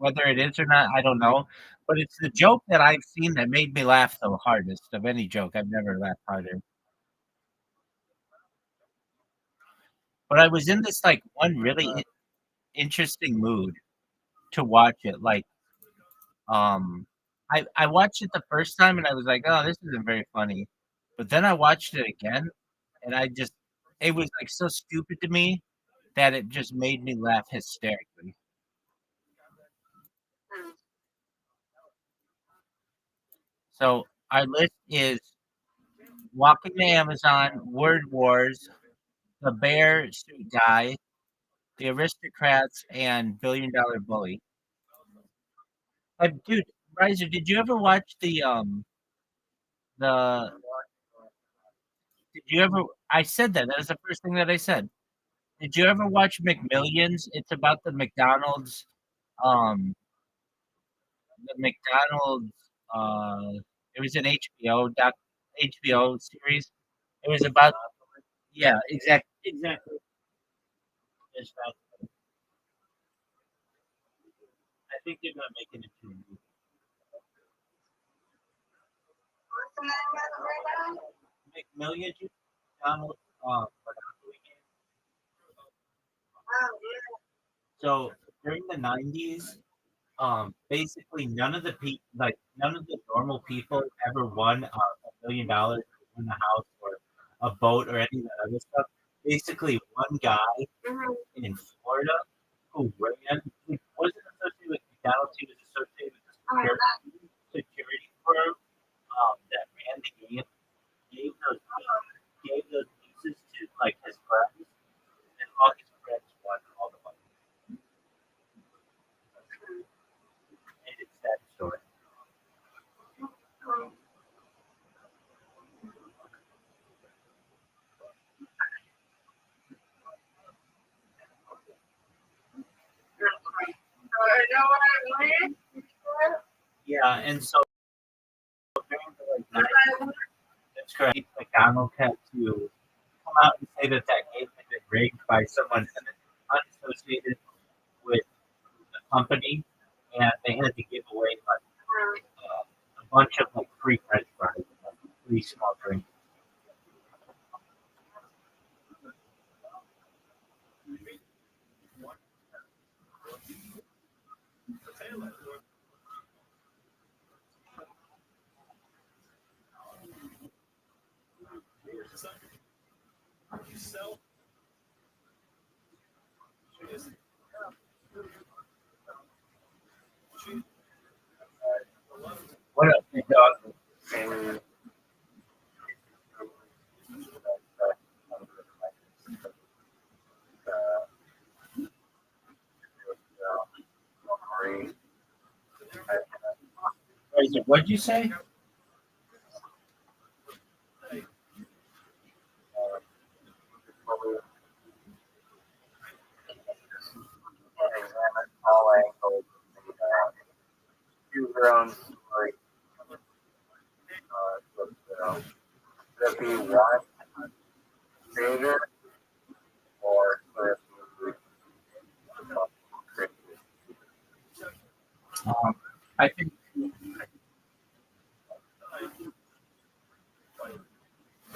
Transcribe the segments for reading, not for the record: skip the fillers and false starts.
Whether it is or not, I don't know, but it's the joke that I've seen that made me laugh the hardest of any joke. I've never laughed harder. But I was in this, like, one really interesting mood to watch it, like, I watched it the first time and I was like, "Oh, this isn't very funny." But then I watched it again and I just it was, like, so stupid to me that it just made me laugh hysterically. So, our list is Walking the Amazon, Word Wars, The Bear Suit Guy, The Aristocrats, and Billion Dollar Bully. Dude, Riser, did you ever watch the did you ever I said that, that was the first thing that I said. Did you ever watch McMillions? It's about um, the McDonald's, it was an HBO series. It was about yeah, exactly. Yes, I think they're gonna make it into a movie. McMillions, McDonald's, Monopoly game. So during the '90s, basically none of the normal people ever won $1 million, or won a house or a boat or any of that other stuff. Basically, one guy in Florida who he wasn't associated with McDonald's. He was associated with the security firm that ran the game. Gave those gave those pieces to like his friends, and all his friends won all the money. And it's that story. Yeah, and so during the like 90s, that's correct. McDonald had to come out and say that that game had been rigged by someone unassociated with the company, and they had to give away like a bunch of like free French fries, and, like free small drinks. What up, big dog? What'd you say? Um, I think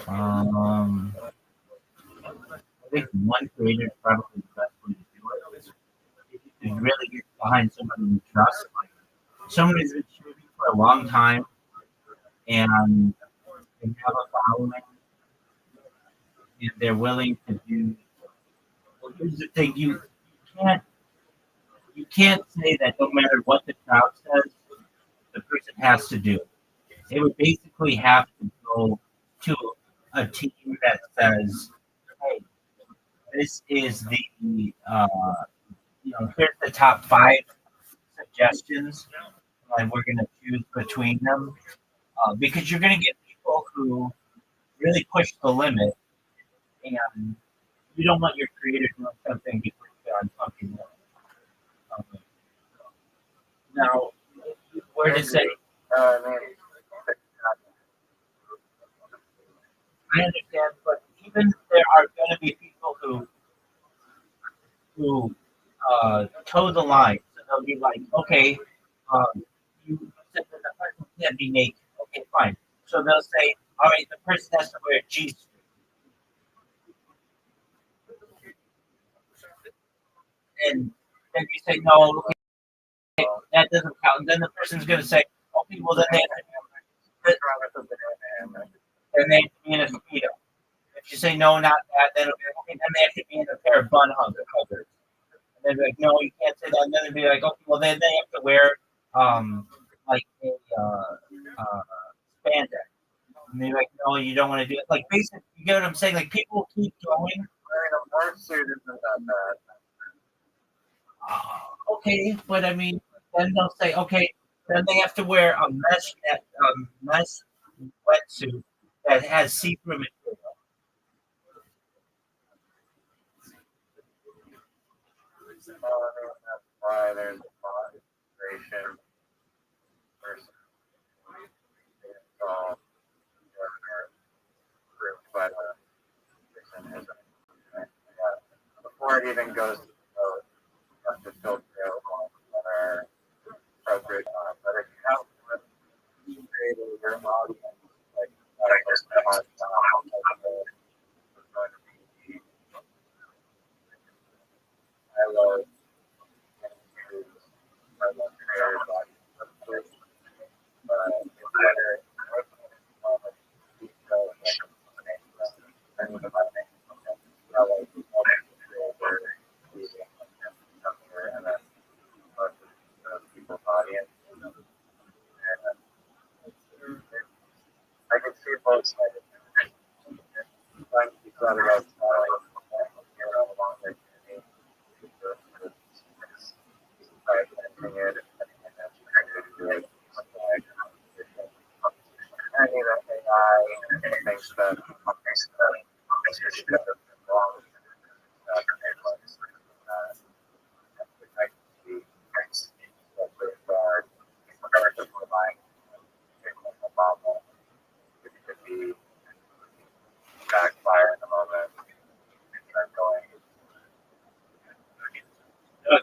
um, I think one creator is probably the best way to do it. If you can really get behind somebody you trust, like someone who's been shooting for a long time and they have a following and they're willing to do. Well, here's the thing: can't you can't say that no matter what the crowd says, the person has to do. They would basically have to go to a team that says, "Hey, this is here's the top five suggestions, and we're going to choose between them." Because you're going to get people who really push the limit, and you don't want your creator doing something because they're on fucking limit. Um, now, if you were to say, I understand, but even there are going to be people who toe the line. So they'll be like, okay, you said that the person can't be naked. Okay, fine. So they'll say, all right, the person has to wear a G string. And then you say, no, okay, that doesn't count. And then the person's going to say, okay, well, then they have to be in a speedo. If you say no, not that, then it'll be like, okay, then they have to be in a pair of huggers. And they'll be like, no, you can't say that. And then they'll be like, okay, well, then they have to wear like a uh, spandex. And they're like, no, you don't want to do it. Like, basically, you get what I'm saying? Like, people keep going. Okay, but I mean, then they'll say, okay, then they have to wear a mesh wetsuit that has see-through material.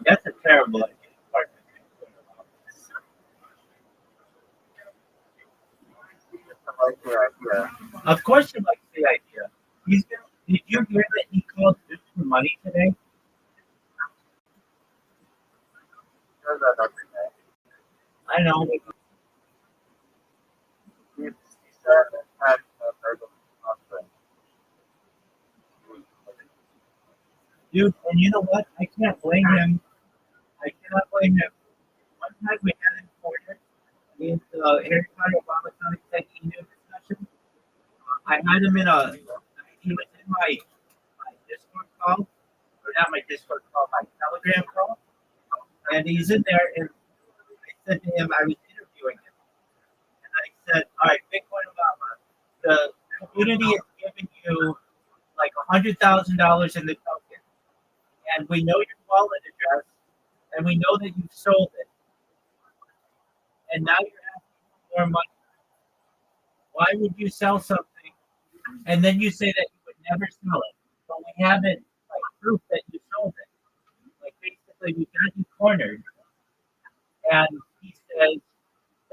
That's a terrible idea. Of course, you like the idea. Did you hear that he called Duke for money today? I know, dude. And you know what? I can't blame him. I cannot blame him. One time we had him cornered in the Harry Potter Obama Comic Tech email discussion. I had him in a. He was in my Discord call, or not my Discord call, my Telegram call, and he's in there. And I said to him, I was interviewing him, and I said, "All right, Bitcoin Obama, the community is giving you like $100,000 in the token, and we know your wallet address, and we know that you sold it, and now you're asking for more money. Why would you sell something and then you say that you would never sell it, but we haven't like proof that you sold it? Like basically, we got you cornered." And he says,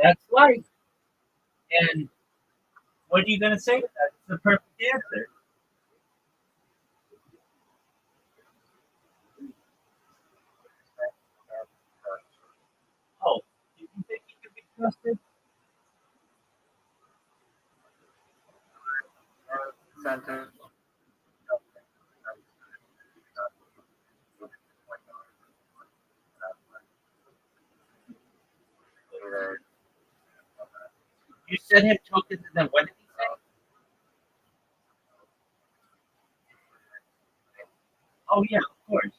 "That's life." And what are you going to say to that? It's the perfect answer. Oh, do you think he can be trusted? You sent him tokens, and then what did he say? Oh yeah, of course.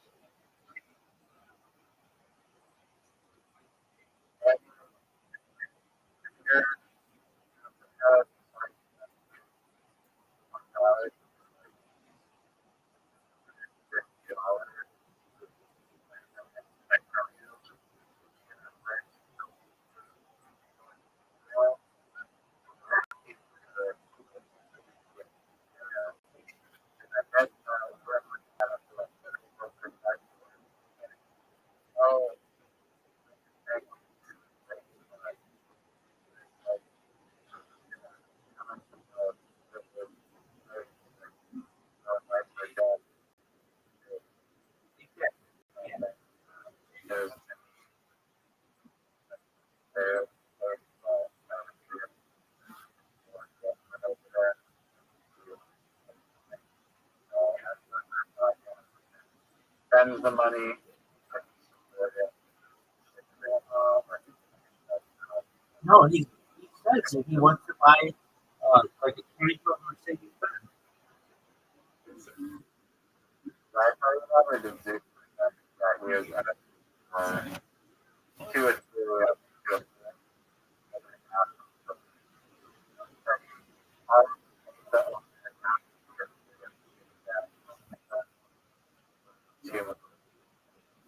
spends the money. No, he says that he wants to buy like a 20-foot Mercedes Benz. I tell you that, or did Zeus that he was two or two.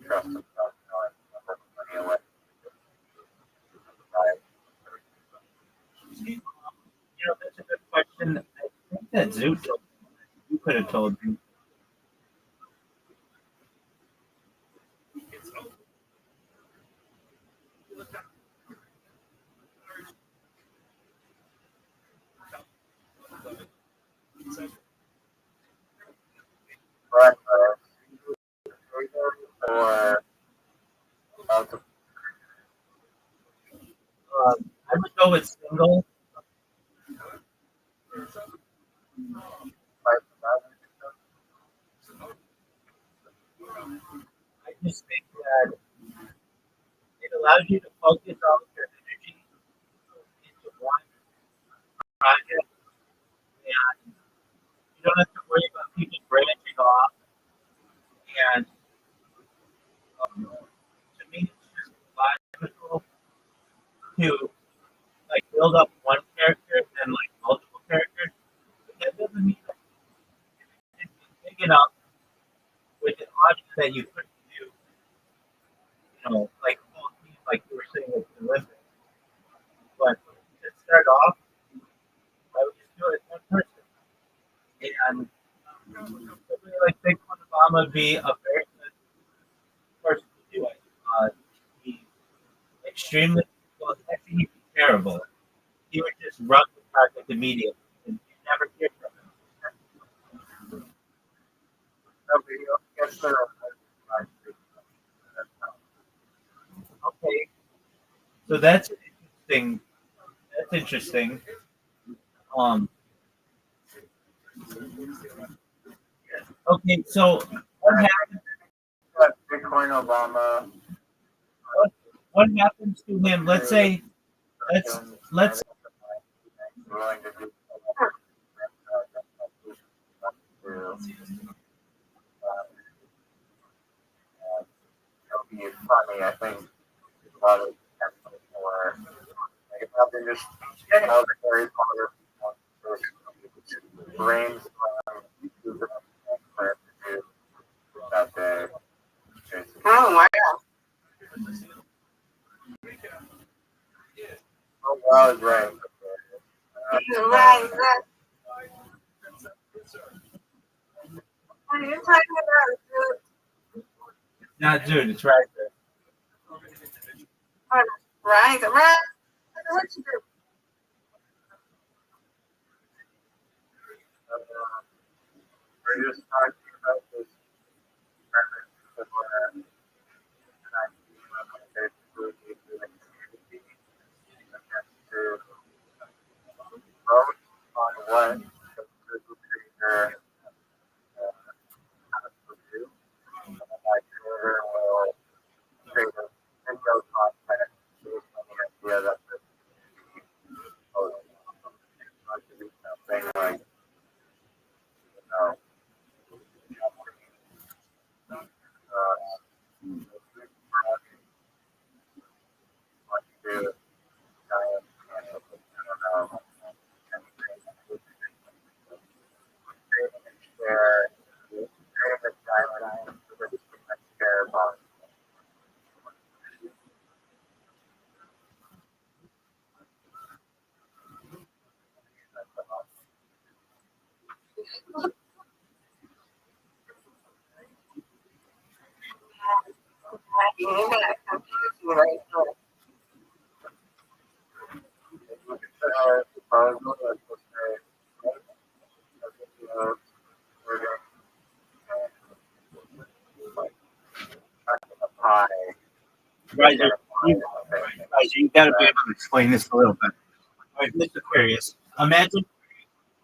Trust himself, money away. You know, that's a good question. I think that Zeus, you could have told me. But or multiple. I would go with single. I just think that it allows you to focus all of your energy into one project, and you don't have to worry about people branching off. And to me, it's just logical to like build up one character and then like multiple characters. But that doesn't mean that it's big enough with an audience that you couldn't do, like whole team, like you were saying with the Olympics. But to start off, I would just do it as one person. And somebody like Big Fun Obama would be a very good person to do it. He's extremely, well, actually, he'd be terrible. He would just run the project immediately, and you never hear from him. Okay, so that's interesting. That's interesting. Um, okay, so what happens? Bitcoin Obama. What happens to him? Let's say, let's. Willing to do it'll be funny. I think a lot of potential for like probably just all the Harry Potter brainstorm that day. Oh wow! Oh wow, is right. Right. What are you talking about? Not dude, it's right there. Right. What you do? We're just talking about this vote on what the creator has to do. And that creator will create a video content based on the idea that this to be something like, what you do, share, creating a guideline for the share about. Riser, you got to be able to explain this a little bit. All right, Mr. Aquarius, imagine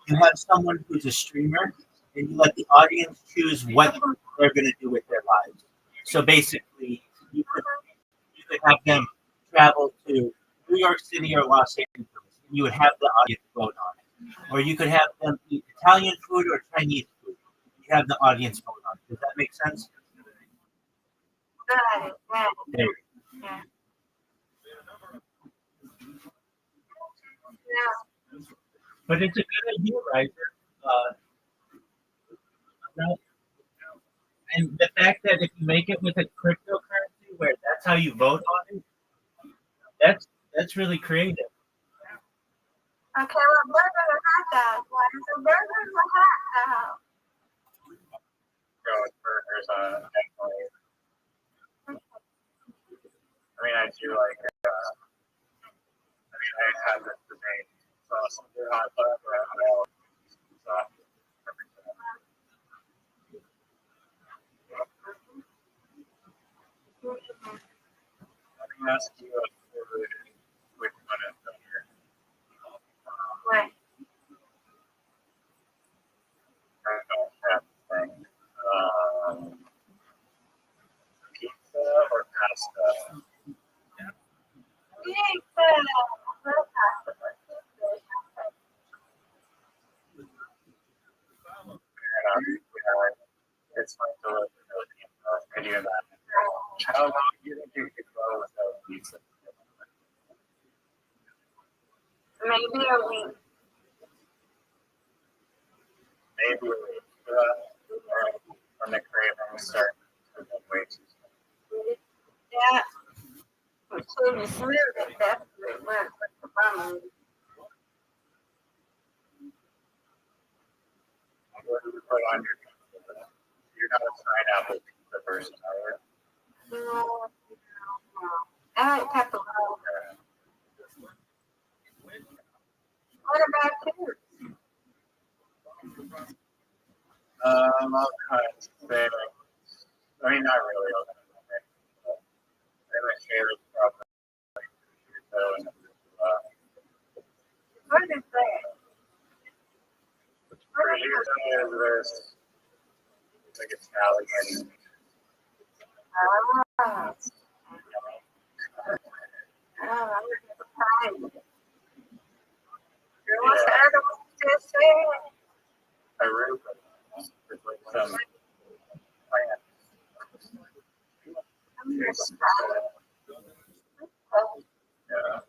you have someone who's a streamer, and you let the audience choose what they're going to do with their lives. So basically, you could have them travel to New York City or Los Angeles, and you would have the audience vote on it. Or you could have them eat Italian food or Chinese food. You have the audience vote on it. Does that make sense? Got it. There. Yeah. Yeah. But it's a good idea, right? About- And the fact that if you make it with a cryptocurrency where that's how you vote on it, that's really creative. Okay, well, burgers or hot dogs? Why is it burgers or hot dogs? Go with burgers definitely. I mean, I do like. I mean, I had this debate. Sauce and hot dog or hot dog. Sauce. Let me ask you a food. Which one is better? Right. I don't have thing. Pizza or pasta? Pizza. It's fun to live without any of that. How long do you think you could go without pizza? Maybe a week. Maybe a week. When the cravings start to get way too soon. Yeah. But so you smell it, that's what works with the bummer. What do you put on your pizza? You're not a pineapple pizza person, are you? No. I like pepperoni. What about you? I'll kind of say, I mean, not really. My favorite probably What is that? is this like Italian. Ah. Oh, I was surprised. What's the other one you just said? Aruba. With like some plants. I'm just surprised. Yeah.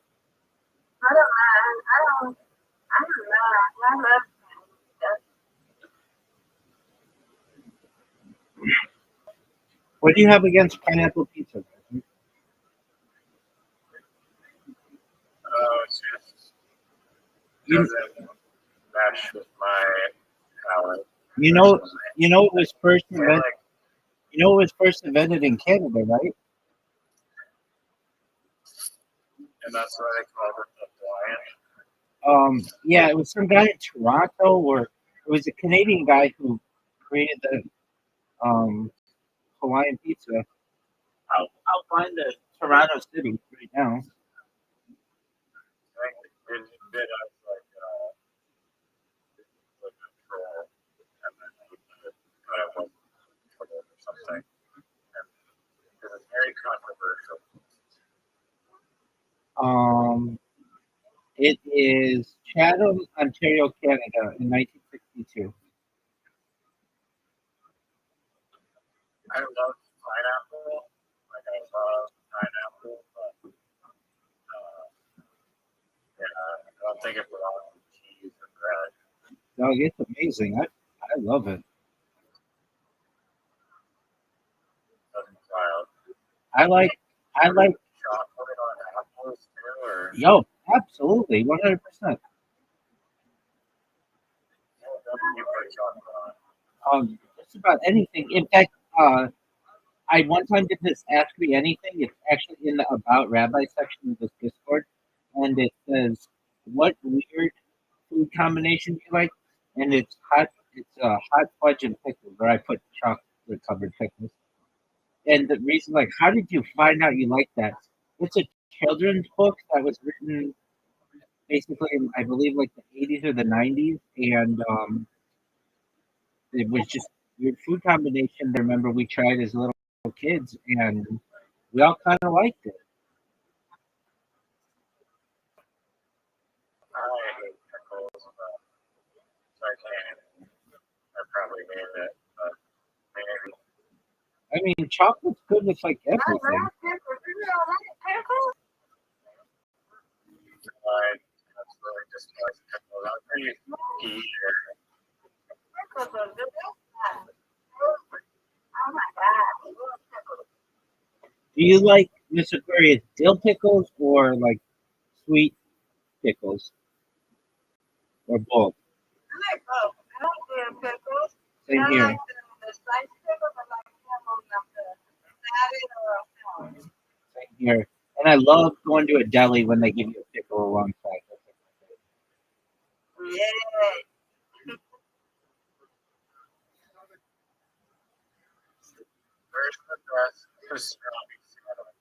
I don't mind. I don't mind. I love that. What do you have against pineapple pizza? It's just doesn't mesh with my palate. You know, it was first I invented. like You know, it was first invented in Canada, right? and that's why they call it the Hawaiian. Yeah, it was some guy in Toronto, or it was a Canadian guy who created the Hawaiian pizza. I'll find the Toronto city right now. I think it did have like a troll, and then it kind of went or something. And it was very controversial. It is Chatham, Ontario, Canada, in 1962. I love pineapple. Like I love pineapple, but yeah, I don't think it belongs with cheese or bread. No, it's amazing. I love it. Doesn't wild. I like Chocolate on apples too, or yo, absolutely, 100%. you put chocolate on. Just about anything. In fact, I one time did this Ask Me Anything. It's actually in the About Rabbi section of this Discord, and it says, "What weird food combination do you like?" And it's hot. It's hot fudge and pickles, where I put chocolate covered pickles. And the reason, like, how did you find out you like that? It's a children's book that was written basically in, I believe, like the 80s or the 90s, and it was just weird food combination that I remember we tried as little kids, and we all kind of liked it. I hate pickles, but so I can't. I probably named it, but maybe. I mean, chocolate's good with like I everything. love pickles. You don't like pickles? I absolutely despise pickles. I'm pretty picky eater. Pickles are good. Oh my God. I love pickles. Do you like Miss Aquarius dill pickles or like sweet pickles or both? I like both. I like the pickles. Same I here. like the sliced pickles. I like them on the salad or a salad. Same here. And I love going to a deli when they give you a pickle alongside. Yeah. Where's the best pastrami sandwich?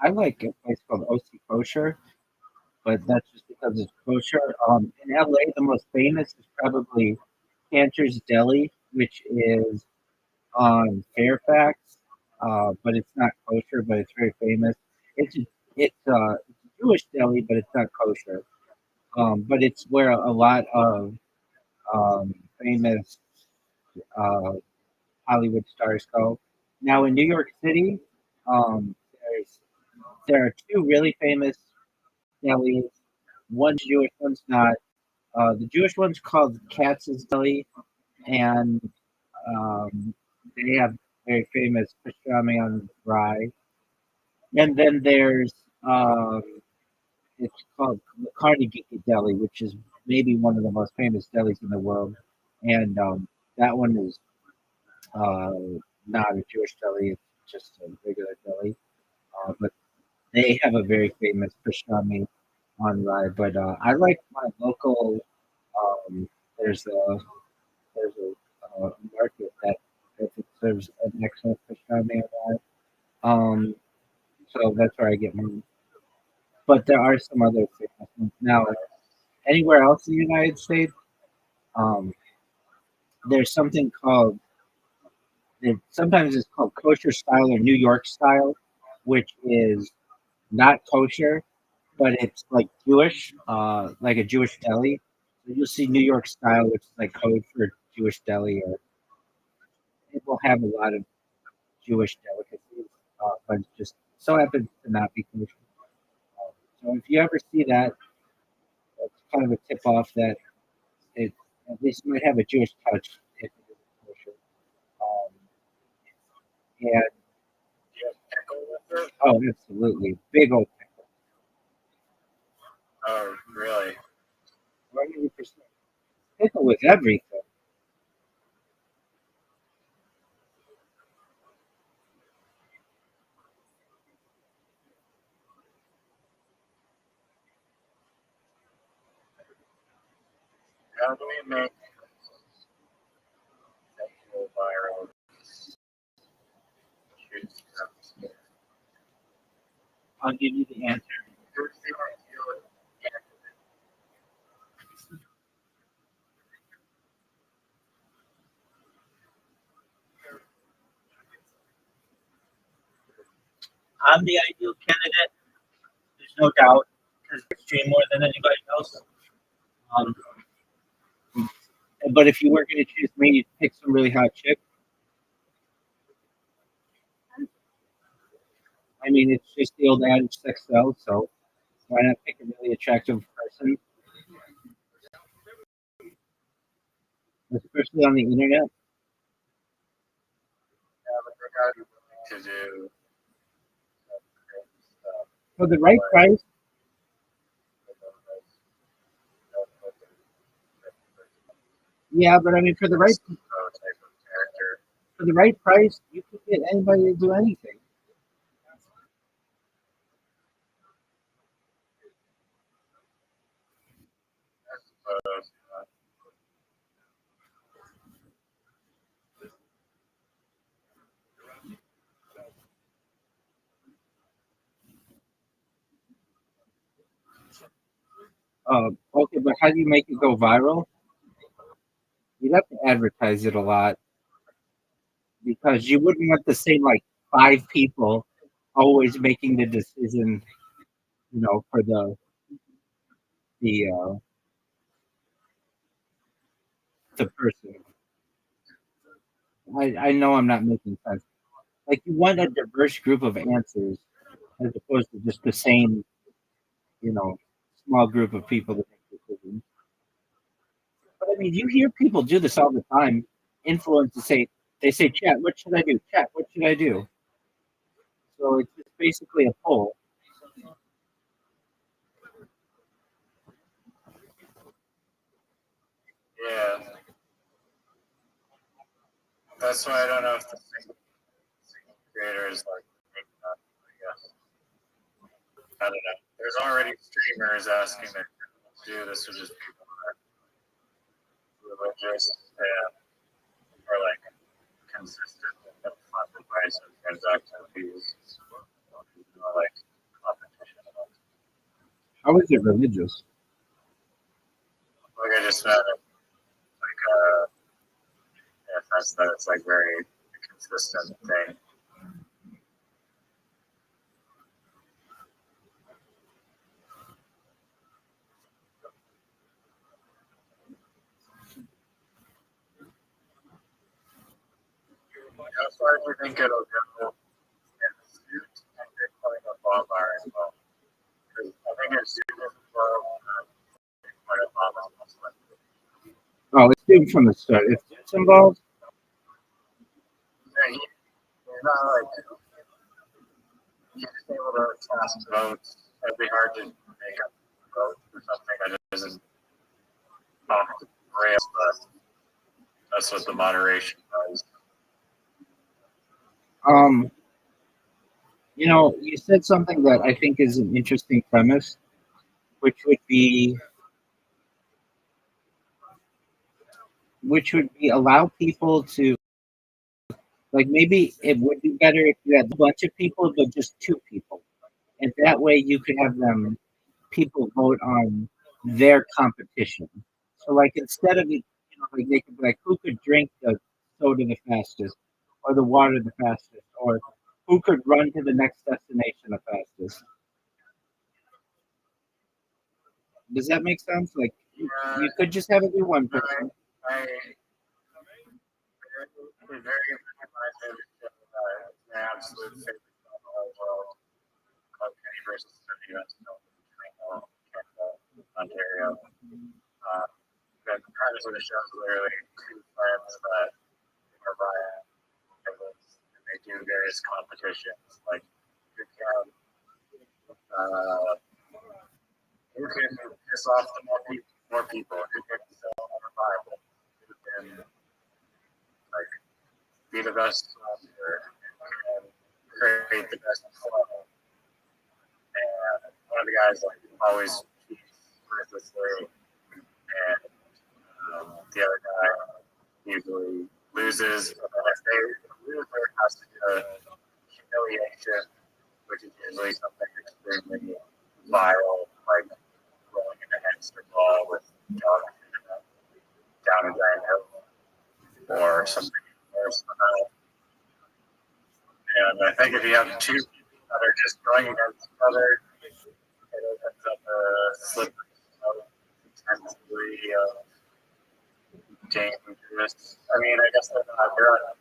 I like a place called OC Kosher, but that's just because it's kosher. In LA, the most famous is probably Cantor's Deli, which is on Fairfax, but it's not kosher, but it's very famous. It's a Jewish deli, but it's not kosher. But it's where a lot of famous uh, Hollywood stars go. Now in New York City, um, there are two really famous delis. One's Jewish, one's not. The Jewish one's called Katz's Deli, and they have very famous pastrami on rye. And then there's it's called Carnegie Deli, which is maybe one of the most famous delis in the world. And that one is uh, not a Jewish deli; it's just a regular deli. But they have a very famous pastrami on rye. But I like my local. Um, there's a market that it serves an excellent pastrami on rye. So that's where I get mine. But there are some other famous ones. Now, anywhere else in the United States, um, there's something called, sometimes it's called kosher style or New York style, which is not kosher, but it's like Jewish, like a Jewish deli. So you'll see New York style, which is like code for Jewish deli, or it will have a lot of Jewish delicacies, but it just so happens to not be kosher. So if you ever see that, it's kind of a tip off that it at least might have a Jewish touch if it is kosher. Um, and Just pickle with it? oh, absolutely, big old pickle, Oh, really? 100% pickle with everything. How do we make sexual viral shoots? I'll give you the answer. Who's the ideal candidate? I'm the ideal candidate. There's no doubt because I stream more than anybody else. Um, but if you were going to choose me, you'd pick some really hot chick. I mean, it's just the old adage, sex sells. So why not pick a really attractive person, especially on the internet? Yeah, but they gotta be willing to do some crazy stuff. For the right price, yeah. But I mean, Type of character. for the right price, you could get anybody to do anything. I suppose. Okay, but how do you make it go viral? you'd have to advertise it a lot because you wouldn't want the same like 5 people always making the decision, for the the person. I know I'm not making sense. Like you want a diverse group of answers as opposed to just the same, you know, small group of people that make decisions. But I mean, you hear people do this all the time. Influencers they say, "Chat, what should I do? Chat, what should I do?" So it's just basically a poll. Yeah, that's why I don't know if the single creator is like making that. I guess I don't know. There's already streamers asking their to do this, which is people that are religious and are like consistent and funded by some transaction fees. Like competition. How is it religious? Like I just found it like yeah, that it's like very consistent thing. How far do you think it'll go in the suit and Bitcoin or Obama as well? Because I think it's due well, Bitcoin Obama most likely. Oh, it's doomed from the start. If it's involved, Yeah, he's not like he's able to cast votes. It'd be hard to make a vote for something that isn't off the rails, but that's what the moderation does. you said something that I think is an interesting premise, which would be allow people to like maybe it would be better if you had a bunch of people, but just 2 people, and that way you could have people vote on their competition. So like instead of like they could be like who could drink the soda the fastest, or the water the fastest, or who could run to the next destination the fastest. Does that make sense? Like you could just have it be one person. I very much my absolute favorite film in the whole world called Penny versus the U.S. Toronto, Canada, Ontario. The premise of the show is literally 2 friends that are Ryan and they do various competitions like who can piss off the more people, who can sell more Bible, who can like be the best sponsor and create the best flow. And one of the guys like always cheats ruthlessly, and the other guy usually loses. And then if the loser has to do a humiliation, which is usually something extremely viral, like rolling in a hamster ball with dog down a giant hill, or something worse than that. And I think if you have 2 people that are just going against each other, it opens up a slippery slope, potentially dangerous. I mean, I guess they're on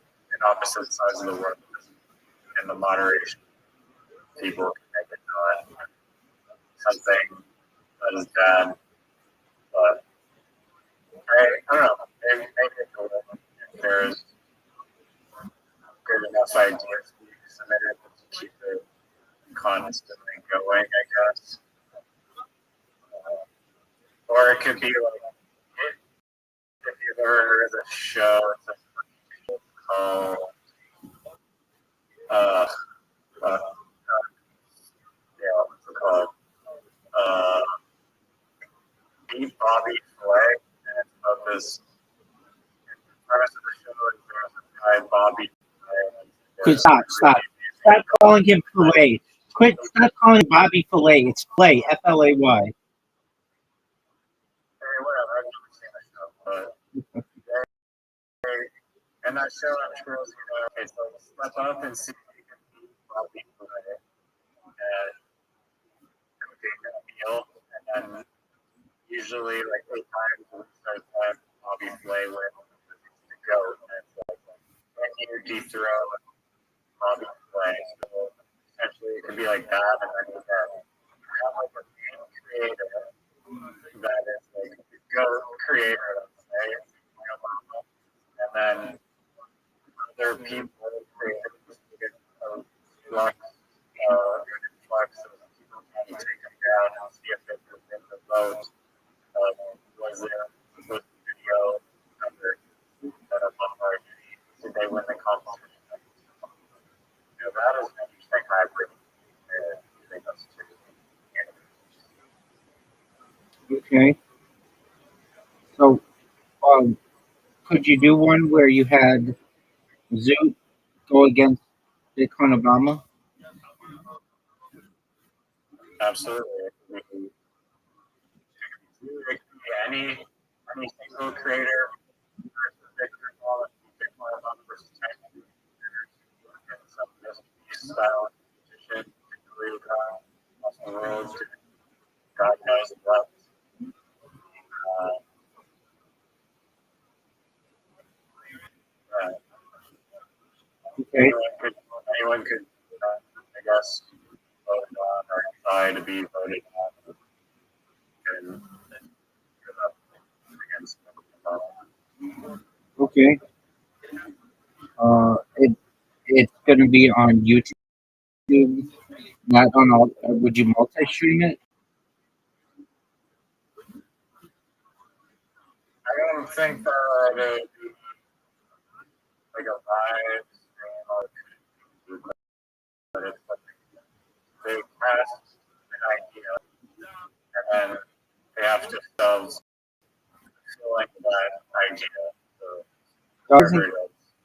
opposite sides of the world, and the moderation people can make it not something that is bad. But I don't know. Maybe if there's good enough ideas being submitted to keep it constantly going, I guess. Or it could be like, if you've ever heard of the show, it's called what's it called? Beat Bobby Flay, and it's about this. The premise of the show is there's a guy, Bobby Flay. Quit, stop calling him Filet. Stop calling him Bobby Filet. It's Flay, Flay. Hey, whatever, I've never seen the show, but And that show, I'm sure, okay, so step up and see if you can beat Robbie Flay at cooking a meal. And then usually, like 8 times when we start that, Robbie Flay wins the goat. And it's like, can you dethrone Robbie Flay? So essentially, it could be like that. And then you can have like a game creator that is like the goat creator, let's say. And then other people create flux, flux, so that people can take them down and see if they can win the vote. Was there a video that a Lombard did they win the competition? That is an interesting hybrid between those two. Okay. So, could you do one where you had Zoot go against Bitcoin Obama? Absolutely. Any single creator versus Bitcoin versus technical creators and some style competition, particularly across the world. God knows about. Okay. Anyone could, I guess, vote on or try to be voted on and give up against Okay. It's going to be on YouTube, not on all. Would you multi-stream it? I don't think that it would be like a live stream or but it's like they cast an idea and then they have to themselves select that idea. So whatever it is.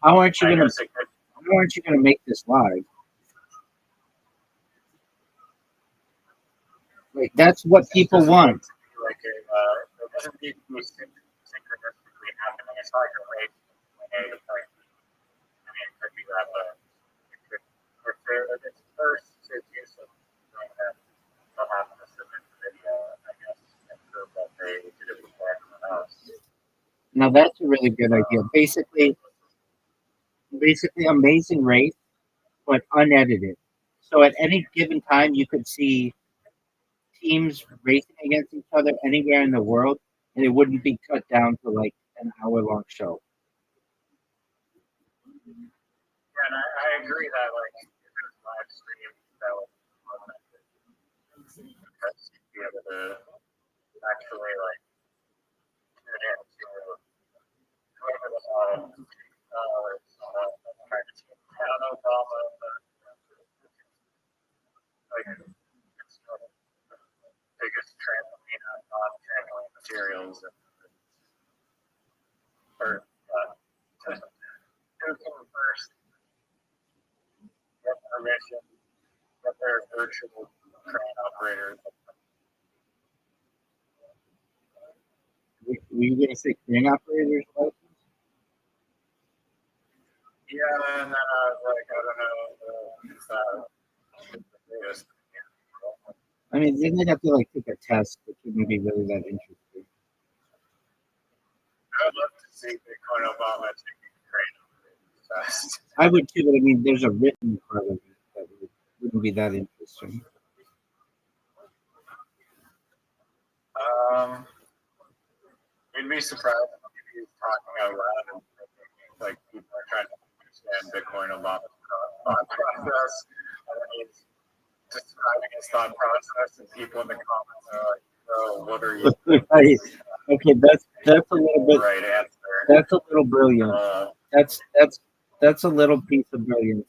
How aren't you I going guess to? it could How aren't you going to make this live? Like that's what people want. like it doesn't need to be synchronistically happening. It's not like a race from point A to point B. I mean, it could be that, but it could, if it's first to do something that they'll have to submit the video, I guess, and prove that they did it before everyone else. Now that's a really good idea. Basically, Amazing Race, but unedited. So at any given time, you could see teams racing against each other anywhere in the world, and it wouldn't be cut down to like an hour-long show. Yeah, and I agree that like if it was live stream, that would because you'd be able to actually like tune in to whoever the trying to team down Obama, like it's the biggest trampoline on non-trampoline materials, or who can first get permission, get their virtual train operator. Were you going to say crane operators license? Yeah, and then I was like, I don't know, it's the biggest. I mean, then they'd have to like take a test, which wouldn't be really that interesting. I'd love to see Bitcoin Obama taking a train fast. I would too, but I mean, there's a written part of it that wouldn't be that interesting. You'd be surprised if he's talking out loud and like people are trying to understand Bitcoin Obama's thought process. And then he's describing his thought process, and people in the comments are like, "Oh, what are you?" Right. Okay, that's a little bit. Right answer. That's a little brilliant. That's a little piece of brilliance.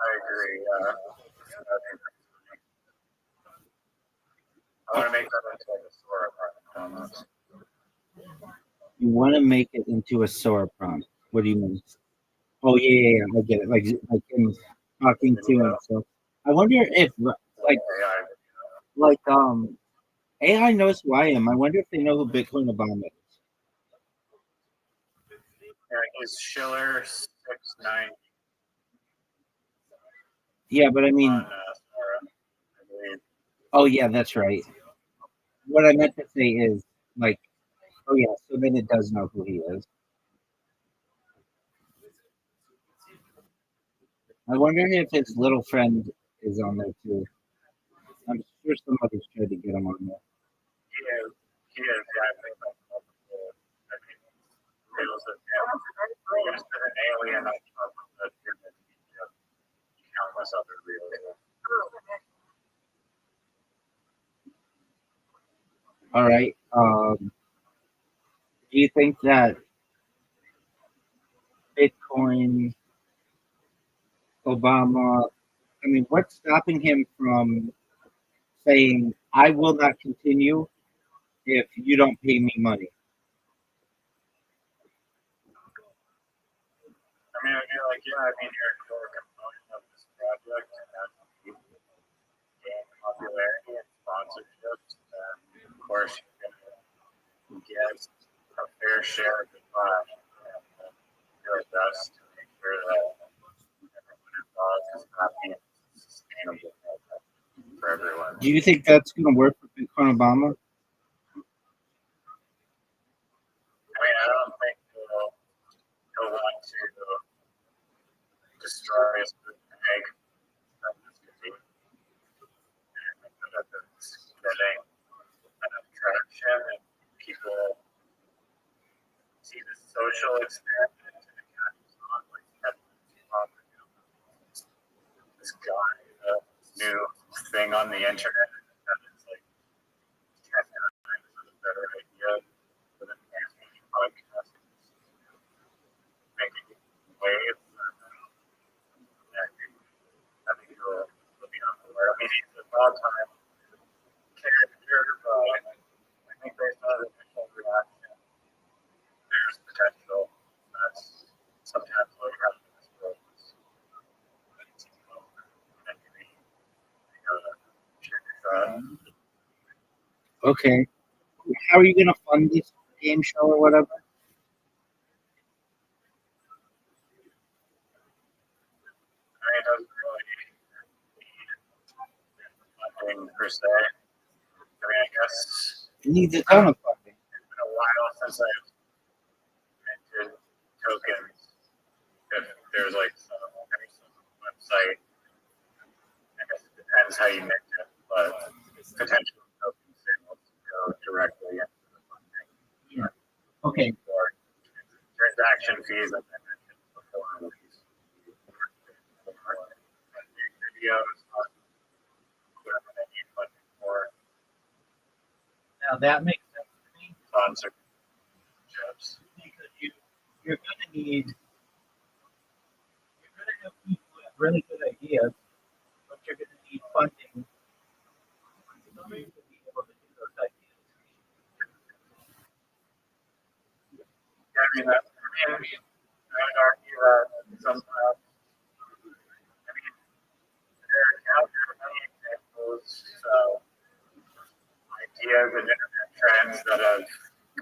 I agree. I want to make that into like a store apartment. You want to make it into a Sora prompt. What do you mean? Oh yeah, I get it. Like him talking to himself. I wonder if like AI knows who I am. I wonder if they know who Bitcoin Obama is. Yeah, he's Schiller 690 Yeah, but I mean, on Sora, I believe. oh yeah, that's right. What I meant to say is like, oh yeah, so then it does know who he is. I wonder if his little friend is on there too. I'm sure somebody's tried to get him on there. He is, yeah, I think that's multiple. I mean, it was used as an alien on top of the pyramid. Countless other real. All right. Do you think that Bitcoin Obama? I mean, what's stopping him from saying, "I will not continue if you don't pay me money"? I mean, I feel like, yeah, I mean, you're a core component of this project, and that's gain popularity and sponsorships. And of course, you're going to get a fair share of the pie and do your best to make sure that everyone involved is happy and sustainable for everyone. Do you think that's going to work for Bitcoin Obama? I mean, I don't think he'll want to destroy his food egg. That's getting enough traction and people see the social experiment and it catches on like this guy, new thing on the internet that is like 10 times a better idea for the next podcast. Making waves. I think he'll be on the way. I mean, he's a long-time character, but I think based on his initial reaction, there's potential. That's sometimes what happens in this world. Okay. How are you going to fund this game show or whatever? It doesn't really need funding per se. I mean, I guess It needs a ton of funding. it's been a while since I've minted tokens. If there's like some website, I guess it depends how you mint it, but potential token sales go directly into the funding. Yeah. Okay. Or transaction fees, as I mentioned before, videos, whatever they need funding for, Now that makes sense to me sponsorships. because you're going to need have people who have really good ideas, but you're going to need funding to be able to do those ideas. Yeah, I mean, I would argue that sometimes, I mean, there are many examples of ideas and internet trends that have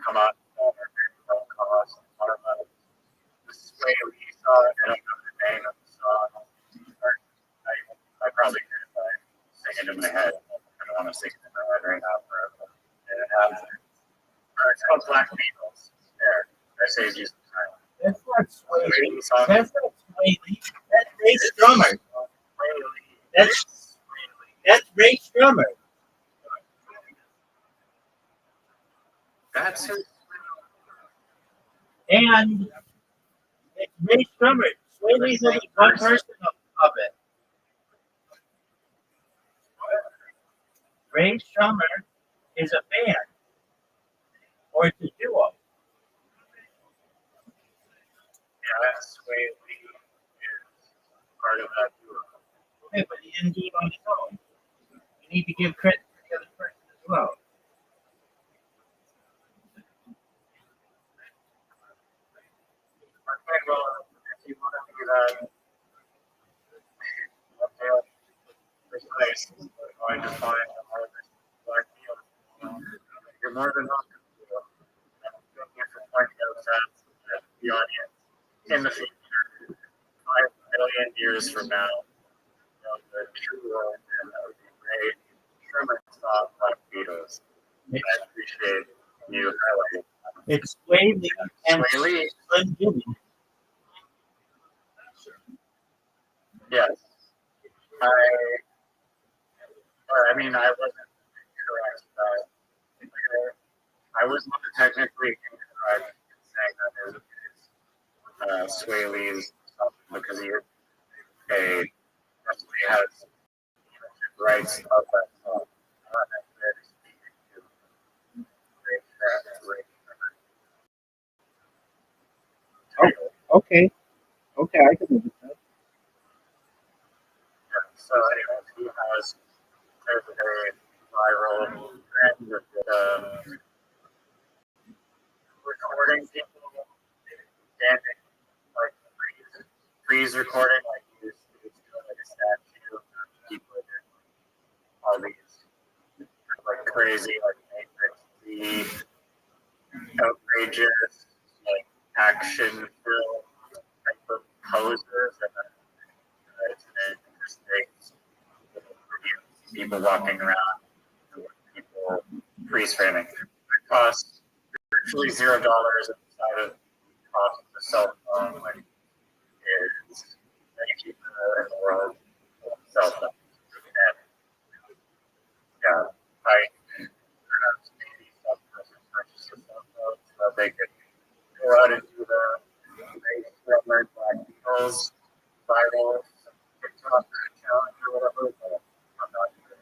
come up that are very low cost. One of them, this way we saw it, I don't know the name of the song. I probably could if I sing it in my head. I don't want to sing it in my head right now forever. And it has, it's called Black Beatles. There, I saved you some time. That's not Sway. That's not Sway Lee. That's Ray Strummer. That's Ray Strummer. That's who. And it's Ray Strummer. Sway Lee's only one person of it. Ray Strummer is a band, or it's a duo. Yeah, that's Sway Lee is part of that duo. Okay, but he didn't do it on his own. You need to give credit to the other person as well. Okay, well, if you want to do that, okay, precise, we're going to find the hardest Black Beatles. you're more than welcome to. Thank you for pointing out that the audience in the future, 5 million years from now, the true world and that would be great. Truman saw Black Beatles. I appreciate you highlighting that. It's Sway Lee and Sway Lee. Slim Jimmy. Yes. I mean, I wasn't correct. I was not technically incorrect in saying that is Sway Lee's because he definitely has rights of that song. Not necessarily speaking to Okay. Okay, I can live with that. So anyways, he has there's a very viral trend with recording people standing like freeze recording like he's doing like a statue of people doing all these like crazy like matrix outrageous like action film type of poses and it's an interesting people walking around, people freeze framing. It costs virtually $0 inside of the cost of the cell phone, like is many people in the world own cell phones. And yeah, I perhaps maybe some person purchases cell phones so they could go out and do the race drummer Black Beatles viral TikTok challenge or whatever, but I'm not sure.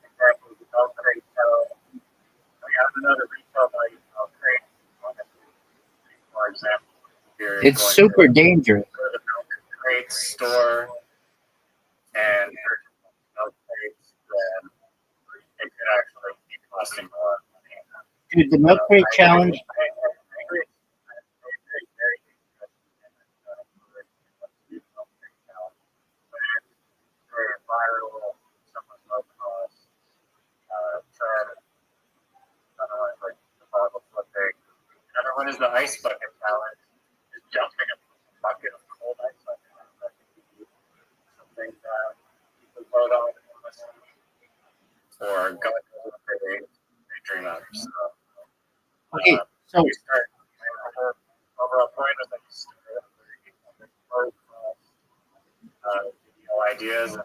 Exactly, the milk crate we have another retail value milk crate. For example, It's super dangerous. Go to the milk crate store and purchase milk crates, then it could actually be costing more money. Dude, the milk crate challenge. I agree. Very, very dangerous. Very viral, somewhat low cost, trend. Another one is like the bottle flipping. Another one is the ice bucket challenge. Just dumping a bucket of cold ice bucket. That could be something that people vote on or God knows what they dream of. So, Okay, so you start. Overall point is that you start with low cost ideas and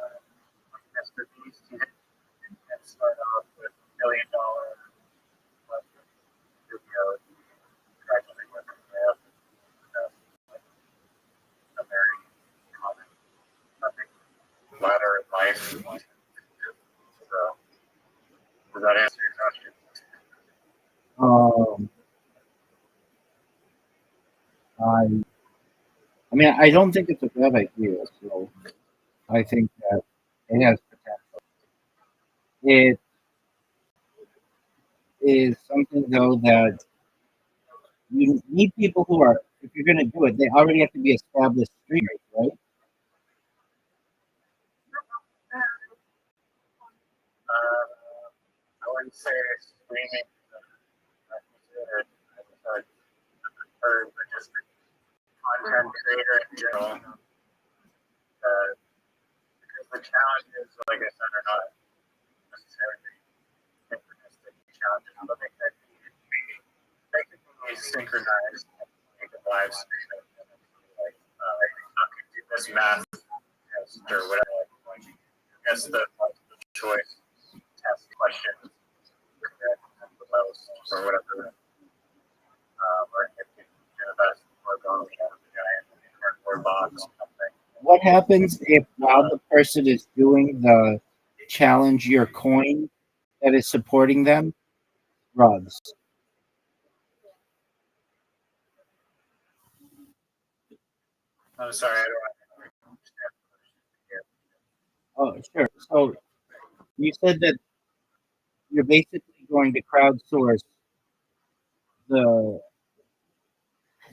masterpiece and start off with $1 million videos, gradually working there. A very common ladder in life. So, does that answer your question? I mean, I don't think it's a bad idea. So I think that it has potential. It is something though that you need people who are, if you're going to do it, they already have to be established streamers, right? I wouldn't say streaming. Or just content creator in general. Because the challenges, like I said, are not necessarily synchronistic challenges, but they can be synchronized and make a live stream. Like, I could do this math test or whatever. Like, guess the multiple choice test questions the most or whatever. Or if you do the best or going out of the giant cardboard box or something. What happens if while the person is doing the challenge your coin that is supporting them runs? I'm sorry, I don't understand. Oh, sure. So you said that you're basically going to crowdsource the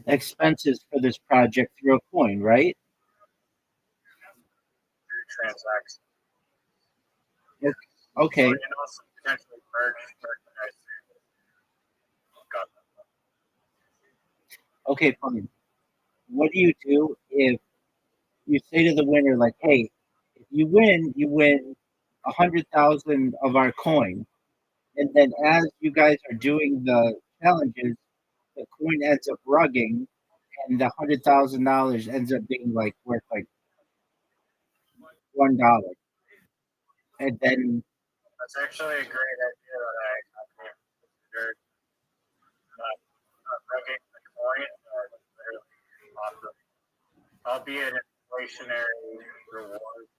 expenses for this project through a coin, right? Transaction. Yes. Okay. And also potentially merchandise. Okay, fine. What do you do if you say to the winner, like, hey, if you win 100,000 of our coin, and then as you guys are doing the challenges, the coin ends up rugging, and the $100,000 ends up being like worth like $1, and then That's actually a great idea that I haven't considered. Not rugging the coin, but literally offering, albeit inflationary reward.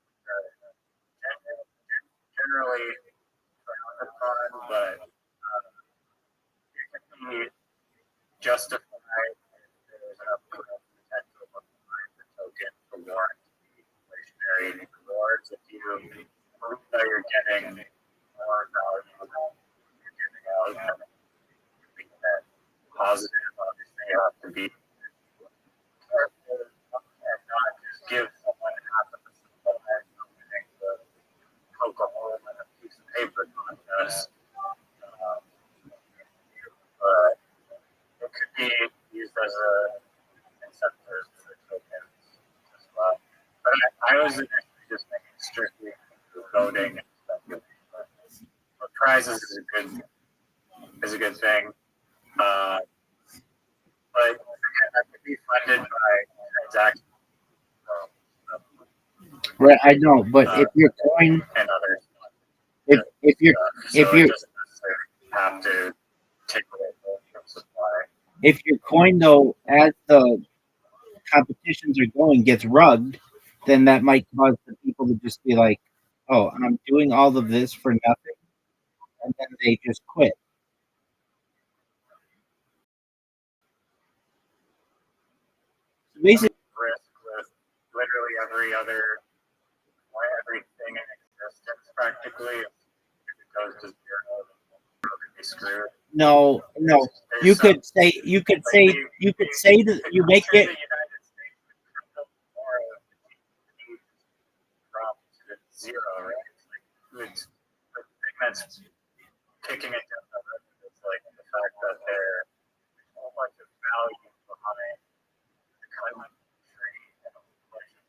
Generally frowned upon, but it can be justified if there's an upfront potential of the token to warrant inflationary rewards. If you prove that you're getting more value than you're giving out, then you that positive. Obviously, you have to be careful and not just give someone half of the supply for winning the poke a hole in a piece of paper contest. But it could be used as a incentive for tokens as well. But I was initially just thinking strictly voting and speculation. But prizes is a good thing. But again, that could be funded by transactions. right, I know, but if your coin, And others. if you're So if you're it doesn't necessarily have to take away from supply. if your coin though, as the competitions are going, gets rugged, then that might cause the people to just be like, "Oh, I'm doing all of this for nothing," and then they just quit. So basically, Risk with literally everything in existence practically. If it goes to zero, then we'll be screwed. no, you could say you could say that you make it. The United States tomorrow drop to zero, right? It's the thing that's kicking it down the road is like the fact that there's a whole bunch of value behind the country and a whole bunch of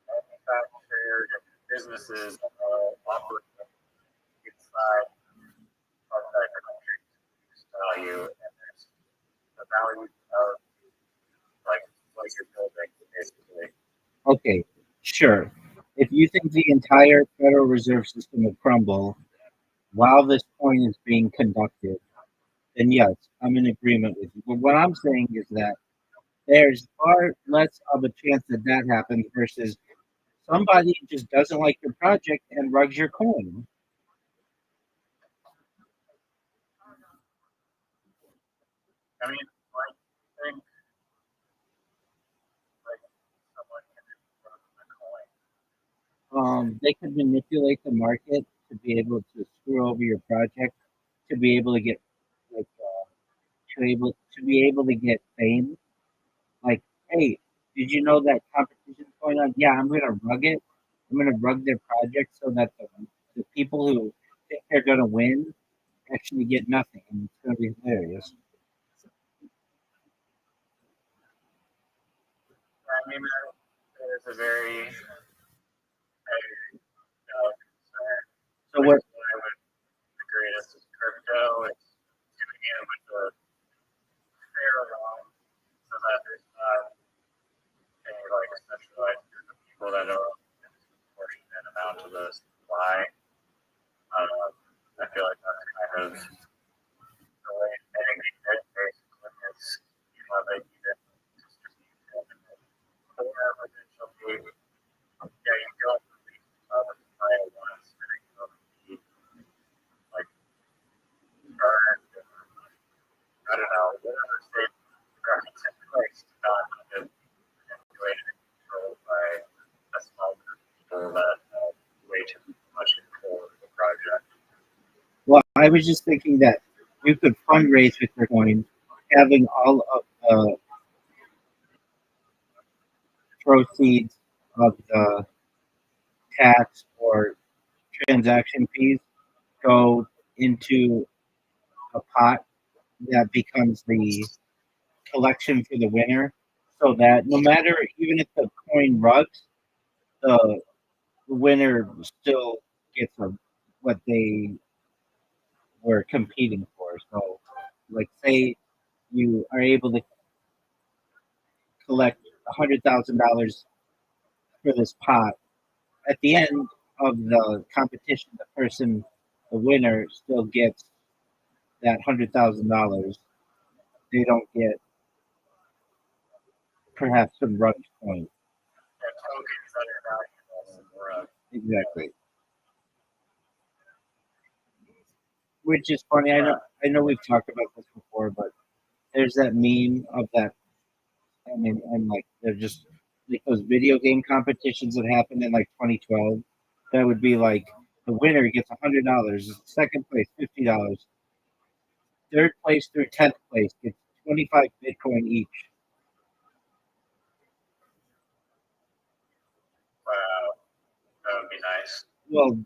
manufactured businesses operating inside of that country's value, and there's the value of like you're building basically. Okay, sure. If you think the entire Federal Reserve System will crumble while this coin is being conducted, then yes, I'm in agreement with you. But what I'm saying is that there's far less of a chance that that happens versus somebody just doesn't like your project and rugs your coin. I mean, I think like someone can run the coin. They could manipulate the market to be able to screw over your project, to be able to get like to be able to get fame. Like, hey, did you know that competition's going on? Yeah, I'm gonna rug it. I'm gonna rug their project so that the people who think they're gonna win actually get nothing, and it's gonna be hilarious. I mean, that is a very concern. So what? The greatest is crypto. It's doing it with a fair amount so that there's not any like centralized group of people that are a disproportionate amount of the supply. I feel like that's kind of the way mitigating it basically is you have a even distribution or potentially you don't release the supply at once and it can be like burned. I don't know, whatever state government's in place to not have manipulated and controlled by a small group of people that have way too much control of the project. Well, I was just thinking that you could fundraise with your coin, having all of the proceeds of the tax or transaction fees go into a pot that becomes the collection for the winner, so that no matter, even if the coin rugs, the winner still gets what they were competing for. So, like, say you are able to collect $100,000 for this pot. At the end of the competition, the winner, still gets that $100,000. They don't get perhaps some rug coins. And tokens that are valuable in the rug. Exactly. Which is funny. I know we've talked about this before, but there's that meme of that. I mean, and like they're just like those video game competitions that happened in like 2012. That would be like the winner gets $100, second place $50, third place through 10th place gets 25 Bitcoin each. Wow, that would be nice. Well,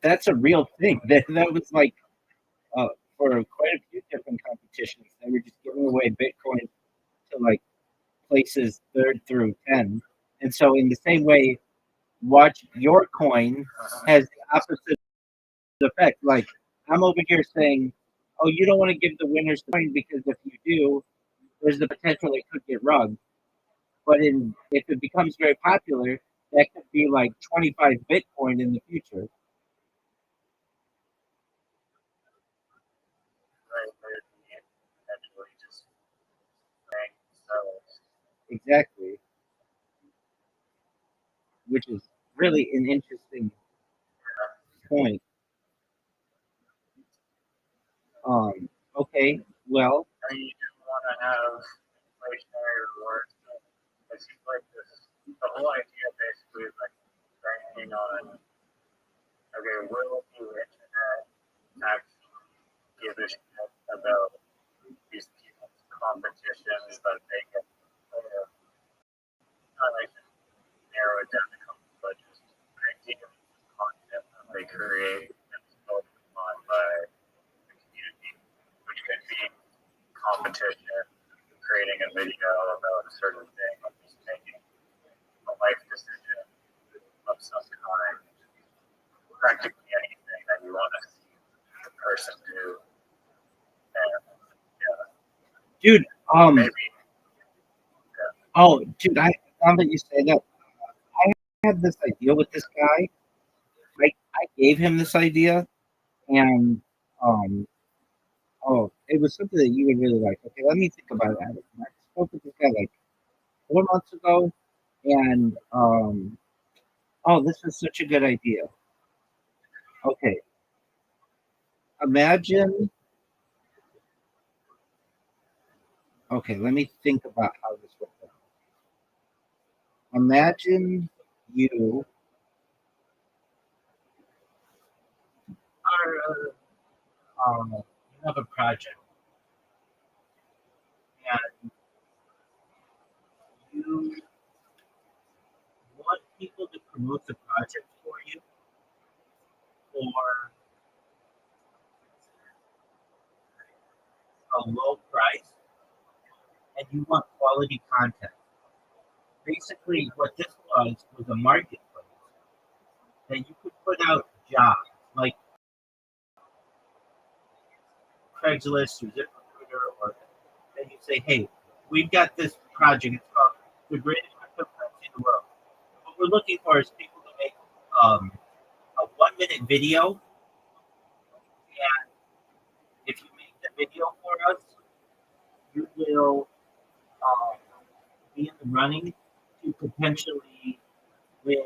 that's a real thing. That was like uh, for quite a few different competitions. They were just giving away Bitcoin to like places third through 10. And so, in the same way, watch your coin has the opposite effect. Like, I'm over here saying, oh, you don't want to give the winners the coin because if you do, there's the potential it could get rugged. But if it becomes very popular, that could be like 25 Bitcoin in the future. Right, there'd be eventually just bank sellers. Exactly. Which is really an interesting point. Okay, well, I mean, you do want to have inflationary rewards. It seems like the whole idea basically is like banking on, okay, will the internet actually give a shit about these people's competitions that they get? Not like narrow it down to couple, but just idea of content that they create that's voted upon by the community, which could be competition, creating a video about a certain thing, or just making a life decision of some kind, practically anything that you want to see the person do. And yeah, dude, maybe oh, dude, now that you say that, I had this idea with this guy. I gave him this idea, and um, oh, it was something that you would really like. Okay, let me think about it. I spoke with this guy like 4 months ago, and oh, this was such a good idea. Okay, imagine. Okay, let me think about how this would go. Imagine you are you have a project, and you want people to promote the project for you for a low price, and you want quality content. Basically, what this was a marketplace that you could put out jobs like Craigslist or ZipRecruiter, or then you say, "Hey, we've got this project. It's called the greatest cryptocurrency in the world. What we're looking for is people to make a 1 minute video, and if you make the video for us, you will um, be in the running to potentially win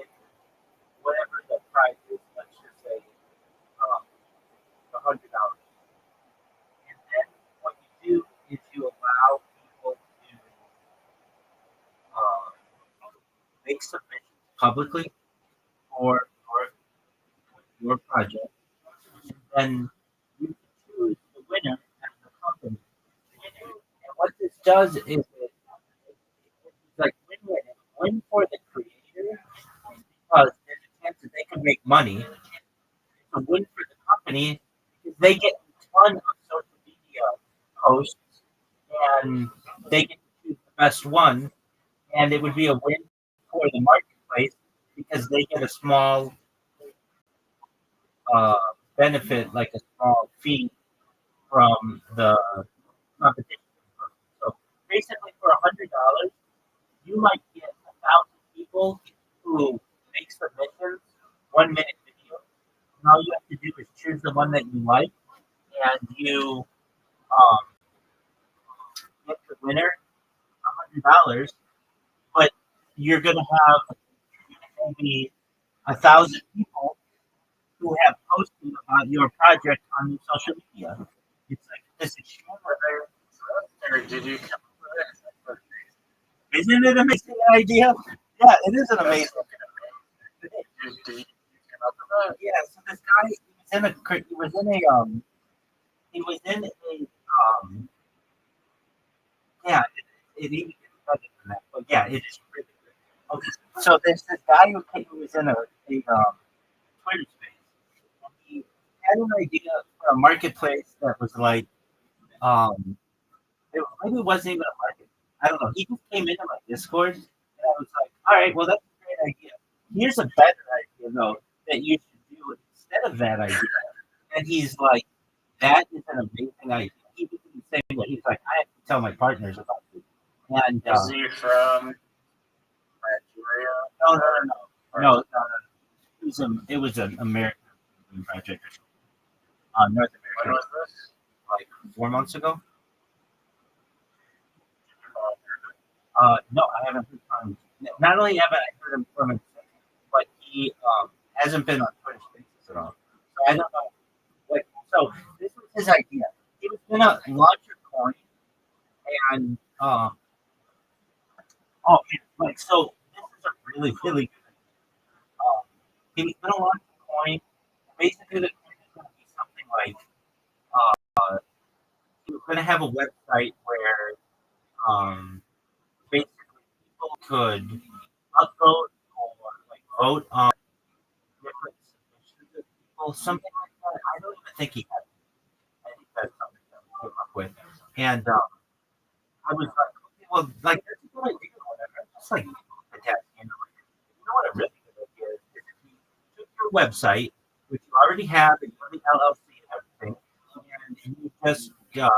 whatever the prize is. Let's just say $100. And then what you do is you allow people to uh, make submissions publicly for your project, and then you choose the winner as the company. And what this does is it's like win-win. Win for the creator because there's a chance that they can make money. It's a win for the company they get a ton of social media posts, and they get to choose the best one, and it would be a win for the marketplace because they get a small uh, benefit, like a small fee from the competition. So basically, for $100, you might get 1,000 people who make submissions, 1 minute videos. And all you have to do is choose the one that you like, and you um, get the winner, $100. But you're going to have maybe 1,000 people who have posted about your project on your social media. It's like this is Or did you come up with it? Isn't it an amazing idea? Yeah, it is an That's amazing. fucking amazing. Did you come up with Yeah, so this guy he was in a yeah, it even gets better than that. But yeah, it is really good. Okay, so there's this guy who was in a Twitter space. And he had an idea for a marketplace that was like um maybe it wasn't even a market. I don't know. He just came into my Discord and I was like, all right, well that's a great idea. Here's a better idea though that you should do instead of that idea. And he's like, that is an amazing idea. He didn't say what he's like, I have to tell my partners about it. And it? Is he from Nigeria? no. It was an American project, North When America, was this? like 4 months ago. No, I haven't heard from him. Not only have I heard him from him, but he hasn't been on Twitter Spaces at all. So I don't know. Like, so this was his idea. He was gonna launch a coin, and like so. This is a really really good. He was gonna launch a coin. Basically, the coin is gonna be something like he was gonna have a website where basically people could upvote or like vote on different submissions of people, something like that. I don't even think he had. I think that's something that we came up with. And I was like, okay, well, like that's a good idea or whatever. Just like attaching into it. You know what a really good idea is if you took your website, which you already have, and you have the LLC and everything, and you just have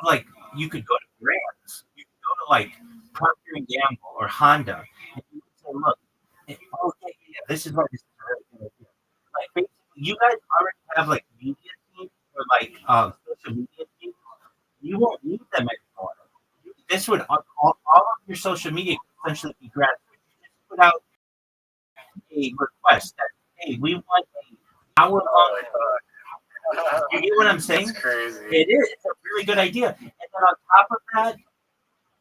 like you could go to grants. You could go to like Procter and Gamble or Honda, and you would say, look, oh yeah, this is what this is a really good idea. Like basically, you guys already have like media teams or like social media teams. You won't need them anymore. This would all of your social media could essentially be grassroots. You just put out a request that hey, we want an hour long. You get what I'm saying? That's crazy. It is. It's a really good idea. And then on top of that,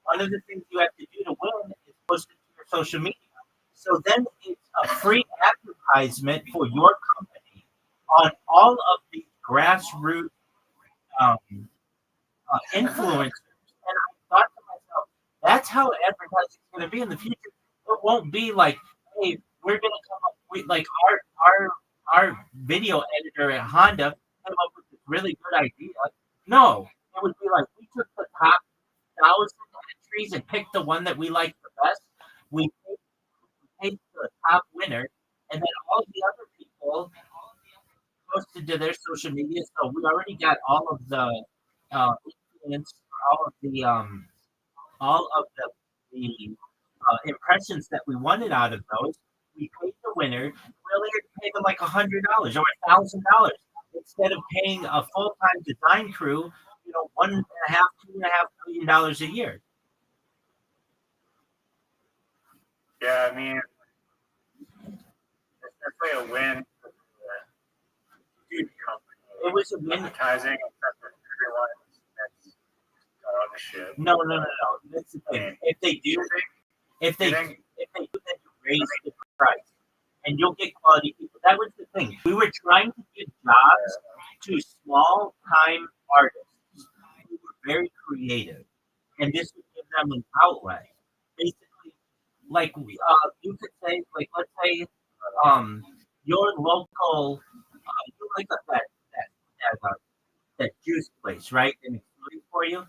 one of the things you have to do to win is post it to your social media. So then it's a free advertisement for your company on all of these grassroots um, influencers. And I thought to myself, that's how advertising is going to be in the future. It won't be like, hey, we're going to come up with like our video editor at Honda came up with this really good idea. No, it would be like we took the top 1,000 entries and picked the one that we liked the best. We picked the top winner, and then all the other people posted to their social media. So we already got all of the influence, all of the impressions that we wanted out of those. We paid the winner. We only had to pay them like $100 or $1,000 instead of paying a full time design crew, $1.5, $2.5 million a year. Yeah, I mean, it's definitely a win for the company. It was a win. Advertising, except for everyone that's dog shit. No. That's the thing. If they do, then you raise the price, and you'll get quality people. That was the thing. We were trying to give jobs to small time artists who were very creative, and this would give them an outlet. Basically, like you could say, like let's say, your local, you like that that juice place, right? And it's free for you.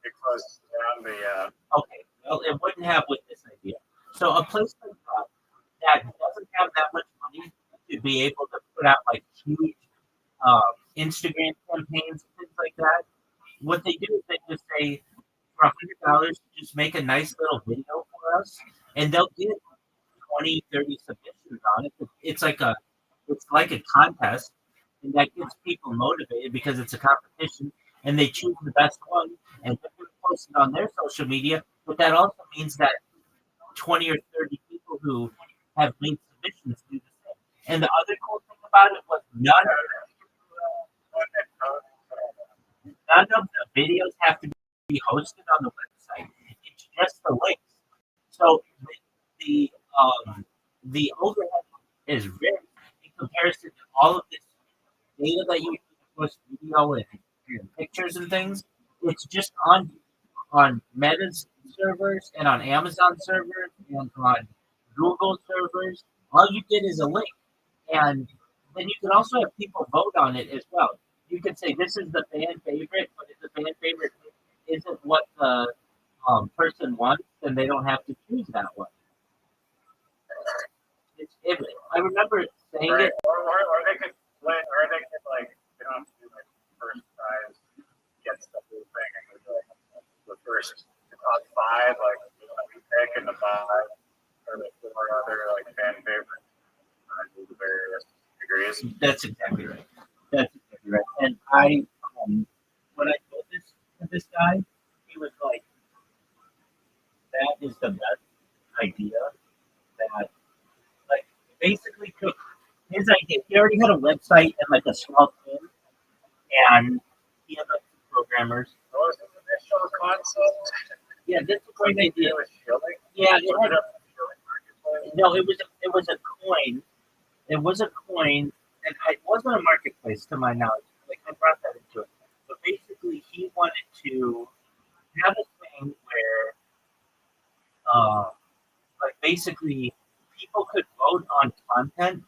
It closed down Okay, well, it wouldn't have with this idea. So a place like that doesn't have that much money to be able to put out like huge um, Instagram campaigns and things like that. What they do is they just say for $100, just make a nice little video for us, and they'll get 20, 30 submissions on it. It's like a contest, and that gets people motivated because it's a competition, and they choose the best one, and they're going to post it on their social media. But that also means that 20 or 30 people who have made submissions do the same. And the other cool thing about it was none of the videos have to be hosted on the website. It's just the links. So the overhead is very in comparison to all of this data that you use to post video and pictures and things. It's just on Meta's servers and on Amazon servers and on Google servers. All you get is a link, and then you can also have people vote on it as well. You can say this is the fan favorite, but if the fan favorite isn't what the person wants, then they don't have to choose that one. I remember saying right. it. Or they could split, or they could like they don't have to do like first prize gets the whole thing, and they do like the first the top five like we pick and the five or the four other like fan favorites do the various degrees. That's exactly right. That's exactly right. And I, when I told this guy, he was like, "That is the best idea." That like basically took his idea. He already had a website and like a small team, and he had like two programmers. What was the initial concept? Yeah, that's a great idea. It was shilling. Yeah, It was a shilling marketplace. no, it was a coin. It was a coin, and it wasn't a marketplace to my knowledge. Like I brought that into it, but basically he wanted to have a thing where, like basically people could vote on content,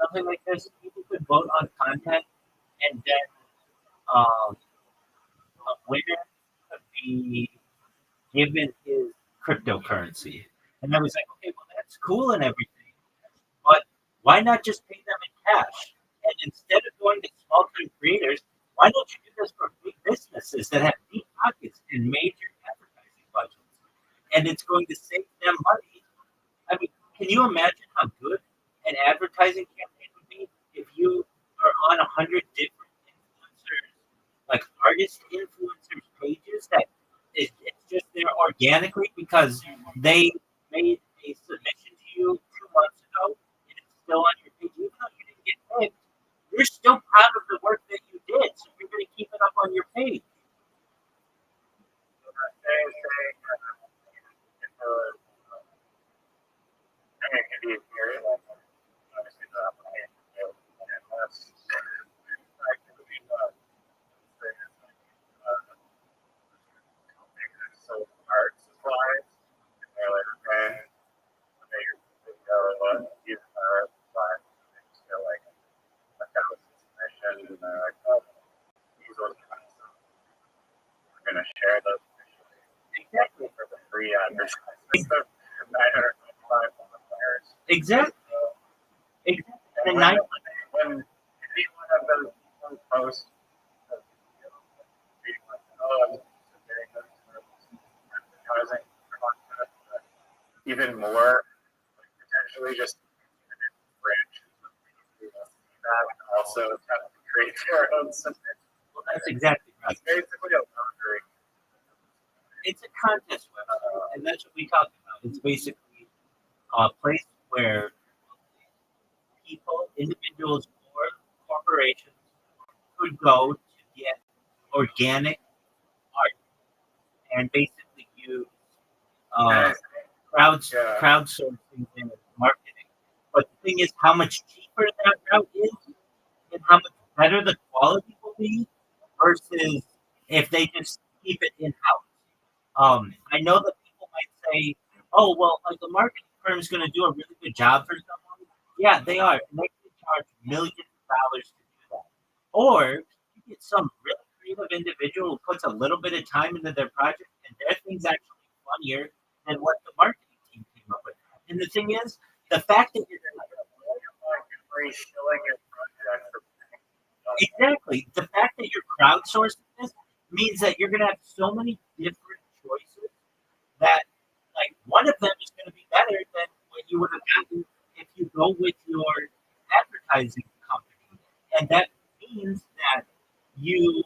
something like this. People could vote on content, and then a winner could be given his cryptocurrency. And I was like, okay, well that's cool and everything, but why not just pay them in cash? And instead of going to small time creators, why don't you do this for big businesses that have deep pockets and major advertising budgets? And it's going to save them money. I mean, can you imagine how good an advertising campaign would be if you are on 100 different influencers, like artist influencers pages that it's just there organically because they made a submission to you 2 months ago and it's still on your page, even though you didn't get picked, you're still proud of the work that you did, so you're going to keep it up on your page. I mean, it can be very like obviously the and that's like it would be so art supplies and they're like okay, make your video and use our supplies and just feel like a thousand submissions and they're like, oh, these are the kind of stuff. We're gonna share those Exactly. for the free advertising. 925 players. Exactly. Exactly. And And when anyone of those people post, being like, oh, I'm submitting this for advertising content, even more, like, potentially just branches of people that and also kind of create their own submission. well, that's exactly right. It's basically a laundry. It's a contest website, and that's what we talked about. It's basically a place where people, individuals, or corporations could go to get organic art and basically use crowdsourcing and marketing. But the thing is, how much cheaper that route is, and how much better the quality will be, versus if they just keep it in house. I know that people might say, "Oh, well, like the marketing firm is going to do a really good job for someone." Yeah, they are. And they can charge millions of dollars to do Or you get some really creative individual who puts a little bit of time into their project, and their thing's actually funnier than what the marketing team came up with. And the thing is, the fact that you're exactly the fact that you're crowdsourcing this means that you're going to have so many different choices that like one of them is going to be better than what you would have gotten if you go with your advertising company, and that means that you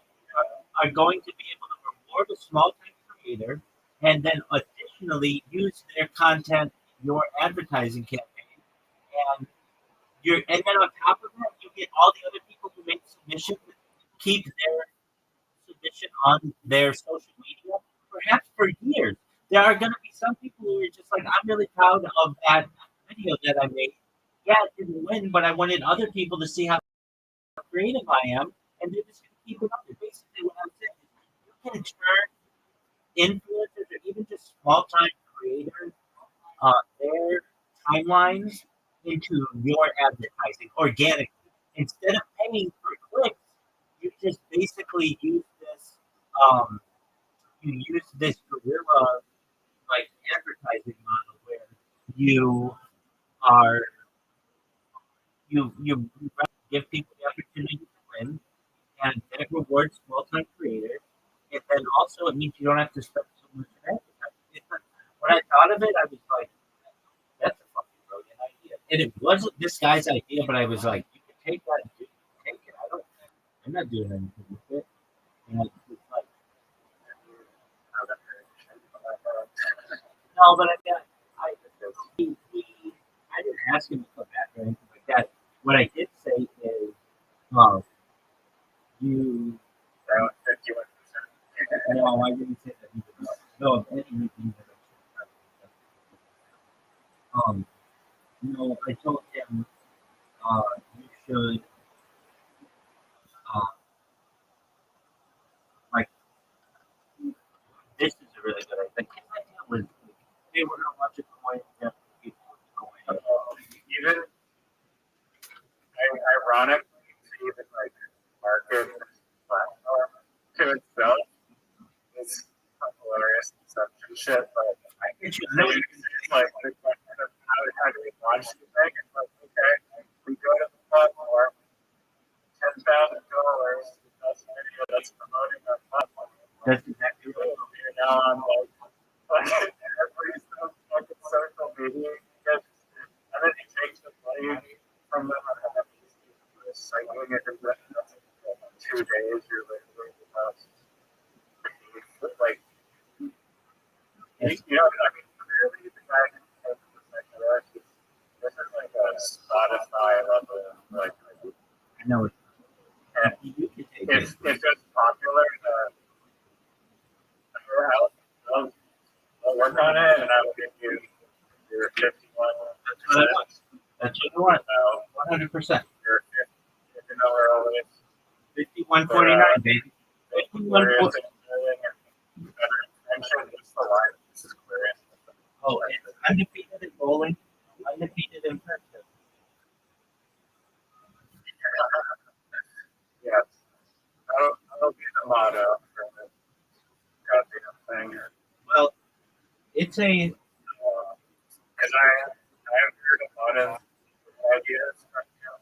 are going to be able to reward a small time creator and then additionally use their content, your advertising campaign, and and then on top of that, you get all the other people who make submissions, keep their submission on their social media, perhaps for years. There are going to be some people who are just like, I'm really proud of that video that I made. Yeah, it didn't win, but I wanted other people to see how creative I am, and they're just going to keep it up. Basically, what I'm saying is you can turn influencers or even just small time creators, their timelines into your advertising organically. Instead of paying for clicks, you just basically use this guerrilla like advertising model where you are you give people the opportunity to win, and that rewards small time creators. And then also it means you don't have to spend so much on advertising. When I thought of it, I was like, that's a fucking brilliant idea. And it wasn't this guy's idea, but I was like, you can take that and take it. I'm not doing anything with it. And it's like, no, but I didn't ask him to come back or anything like that. What I did say is, um, you. No, I didn't say that. No, anything that no, I told him, you should, uh, like, this is a really good idea. His idea was, hey, we're gonna watch a coin, and people with the coin. Even ironic to even like market this platform to itself is hilarious and such and shit. But I get you. it's like the question of how do we launch the thing? It's like, okay, we go to the platform, $10,000, that's a video that's promoting our platform. That's exactly right. You're now on like every fucking social media, and then he takes the money from them and then he's recycling it in 2 days. You're literally like, you know, I mean, clearly the guy who takes the second rest is this is like a Spotify level, like, I know it. and if it's popular, I'll work on it and I will give you your 51%. That's what I want. 100%. Your $50 always 51.49, baby. 51. Oh, it's undefeated in bowling, undefeated in practice. Yes, that'll be the motto for the goddamn thing. Well, it's a Because I have heard a lot of ideas from you,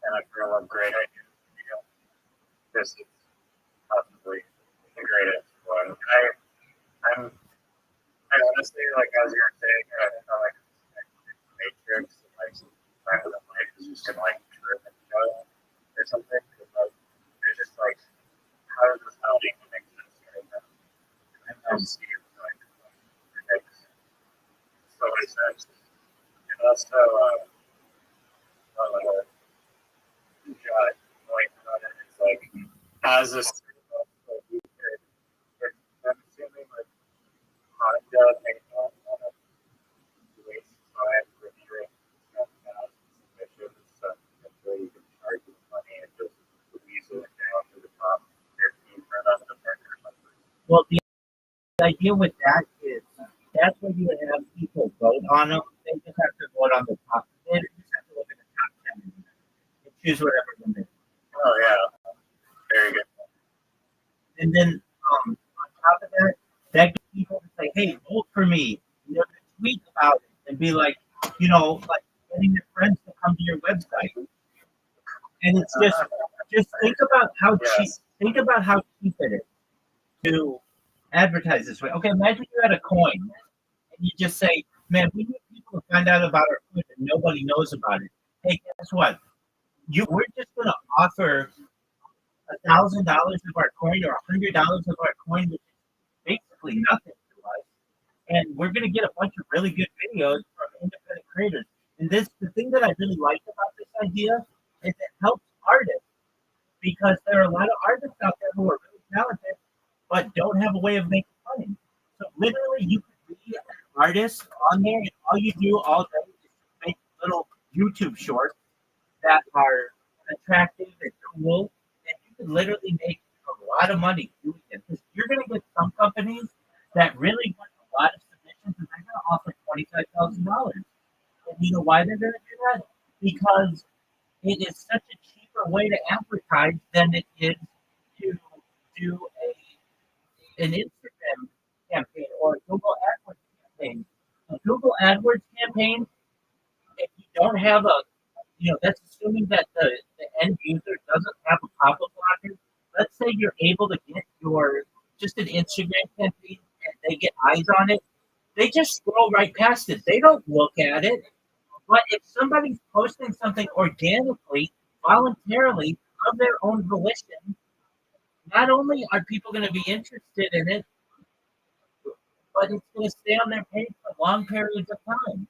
and I feel a great idea. You know, this is possibly the greatest one. I honestly, like as you were saying, I felt like Matrix, like kind of life is just gonna like trip and go or something. Because it's just like, how does this not even make sense right now? And I see it like it makes so many sense. And also, point about it is like as a student, like you could, if I'm assuming like Honda may not want to waste time reviewing 10,000 submissions, so eventually you can charge them money and just weasel it down to the top 15 right off the burger. well. The idea with that is that's where you would have people vote on them. They just have to vote on the top. They just have to look at the top 10 and choose whatever one they. Oh yeah. And then on top of that, that gets people to say, "Hey, vote for me." And they're going to tweet about it and be like, like getting their friends to come to your website. And it's just think about how cheap. Think about how cheap it is to advertise this way. Okay, imagine you're at a coin and you just say, "Man, we need people to find out about our coin and nobody knows about it." Hey, guess what? We're just going to offer $1,000 of our coin or $100 of our coin, which is basically nothing to us, and we're going to get a bunch of really good videos from independent creators. And the thing that I really like about this idea is it helps artists because there are a lot of artists out there who are really talented but don't have a way of making money. So literally, you could be an artist on there, and all you do all day is make little YouTube shorts that are attractive and cool, and you can literally make a lot of money doing it. Because you're going to get some companies that really want a lot of submissions, and they're going to offer $25,000. And you know why they're going to do that? Because it is such a cheaper way to advertise than it is to do an Instagram campaign or a Google AdWords campaign. A Google AdWords campaign, if you don't have that's assuming that the end user doesn't have a pop-up blocker. Let's say you're able to get just an Instagram campaign and they get eyes on it. They just scroll right past it. They don't look at it. But if somebody's posting something organically, voluntarily, of their own volition, not only are people going to be interested in it, but it's going to stay on their page for long periods of time.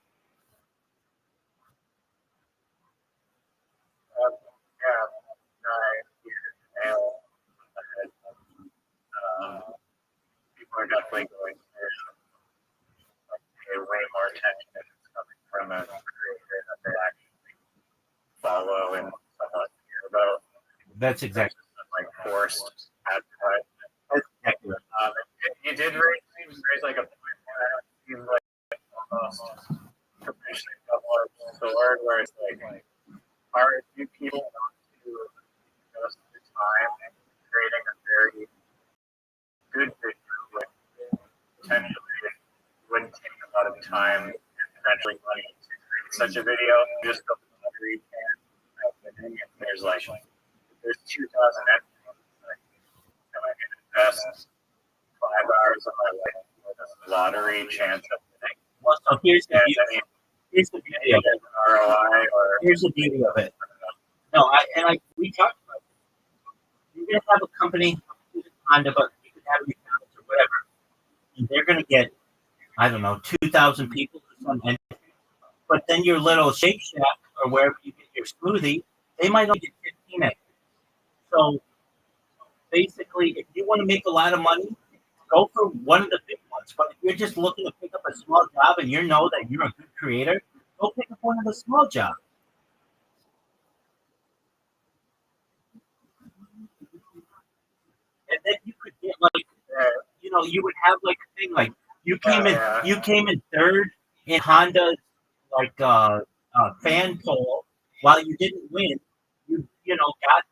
People are definitely going to pay way more attention if it's coming from a creator that they actually follow and somewhat care about. That's exactly like forced advertisement. That's exactly right. You did raise like a point where it seems like almost potentially double-edged sword, where it's like, do people want to invest the time in creating a very good video with potentially wouldn't take a lot of time and potentially money to create such a video? Just the lottery and there's 2,000 entries. Like, am I going to invest 5 hours of my life for this lottery chance of winning? Well, so here's the beauty of it. ROI or Here's the beauty of it. No, we talked about it. You're going to have a company, Honda, but you can have McDonald's or whatever, and they're going to get, 2,000 people to some entry. But then your little Shake Shack or wherever you get your smoothie, they might only get 15 entries. So basically, if you want to make a lot of money, go for one of the big ones. But if you're just looking to pick up a small job and you know that you're a good creator, go pick up one of the small jobs. And then you could get you would have like a thing like you came in third in Honda's fan poll while you didn't win. You got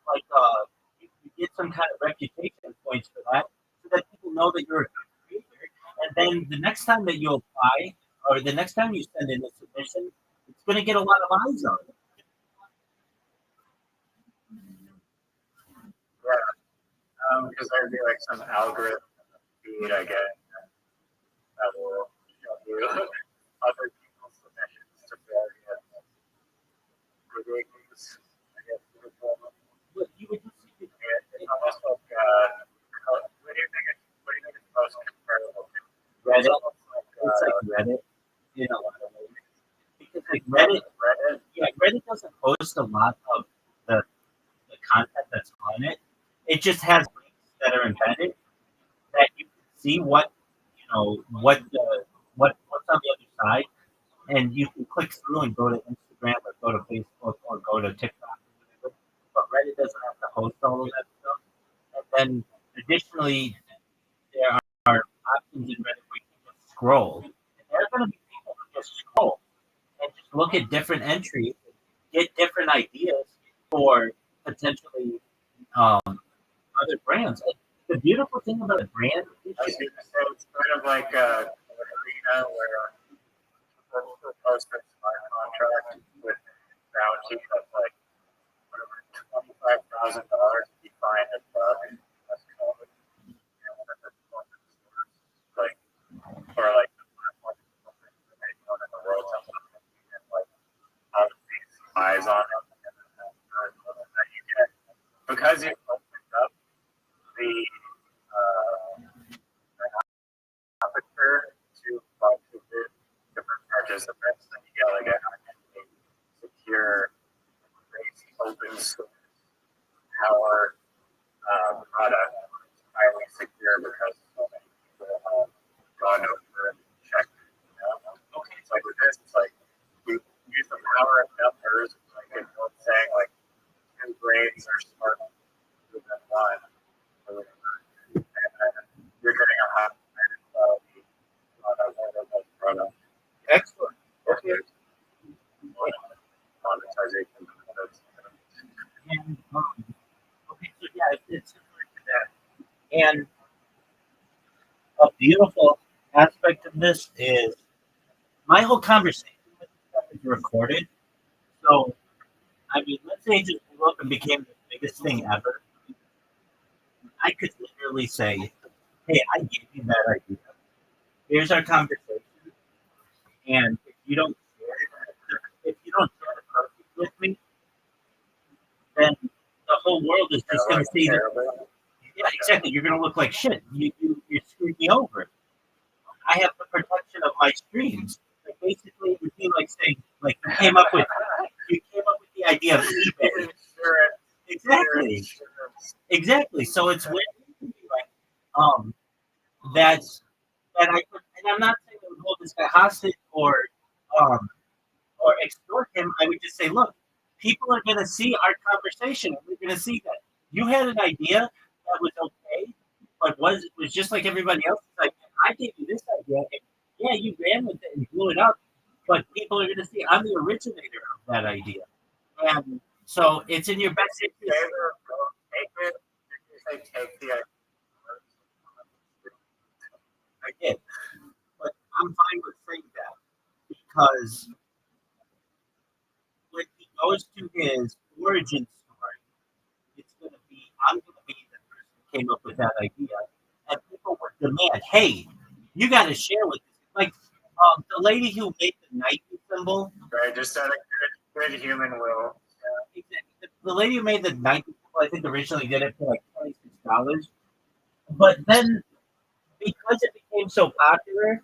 you get some kind of reputation points for that, so that people know that you're a good creator. And then the next time that you apply or the next time you send in a submission, it's going to get a lot of eyes on it. Yeah, because there'd be like some algorithm feed I get that will show you other people's submissions to various ridiculous, I guess, But you would just see it's almost like what do you think is most comparable to Reddit. like, It's like Reddit in a lot of ways. Because like Reddit doesn't host a lot of the content that's on it. It just has links that are embedded that you can see what's on the other side, and you can click through and go to Instagram or go to Facebook or go to TikTok or whatever. But Reddit doesn't have to host all of that stuff. And then additionally, there are options in Reddit where you can just scroll. And there are going to be people who just scroll and just look at different entries, get different ideas for potentially other brands. the beautiful thing about a brand is I was going to say it's kind of like an arena where people post a smart contract with bounty that's like whatever $25,000 to be fined a bug. That's code. Like or like the platform in the world and like have these eyes on them that you get because you opened up the aperture to like the different participants that you get like a secure open source power product highly secure because so many people have gone over and checked it. Okay, it's like with this, it's like you use the power of numbers, like it's saying like 2 grades are smarter than 1 or whatever, and you're getting a high quality product. Excellent. Okay. Monetization. And, okay, so yeah, it's similar to that. And a beautiful aspect of this is my whole conversation with this guy is recorded. So, I mean, let's say it just blew up and became the biggest thing ever. I could literally say, hey, I gave you that idea. Here's our conversation. And if you don't share the profits with me, then the whole world is just going to see that. Yeah, exactly. You're going to look like shit. You screwed me over. I have the protection of my streams. Like basically, it would be like saying, like you came up with the idea of eBay. Exactly. So it's when you be like, that I could, and I'm not saying I would hold this guy hostage um or extort him. I would just say, look, people are going to see our conversation. And they're going to see that you had an idea that was okay, but was just like everybody else. It's like I gave you this idea, and yeah, you ran with it and blew it up. But people are going to see I'm the originator of that idea, and so it's in your best interest. Take it. You say take the idea. I did, but I'm fine with saying that because when he goes to his origin story, it's going to be I'm going to be the person who came up with that idea, and people would demand, "Hey, you got to share with this." Like the lady who made the Nike symbol, Right, just out of good human will. the lady who made the Nike symbol, I think originally did it for like $26, but then because it became so popular,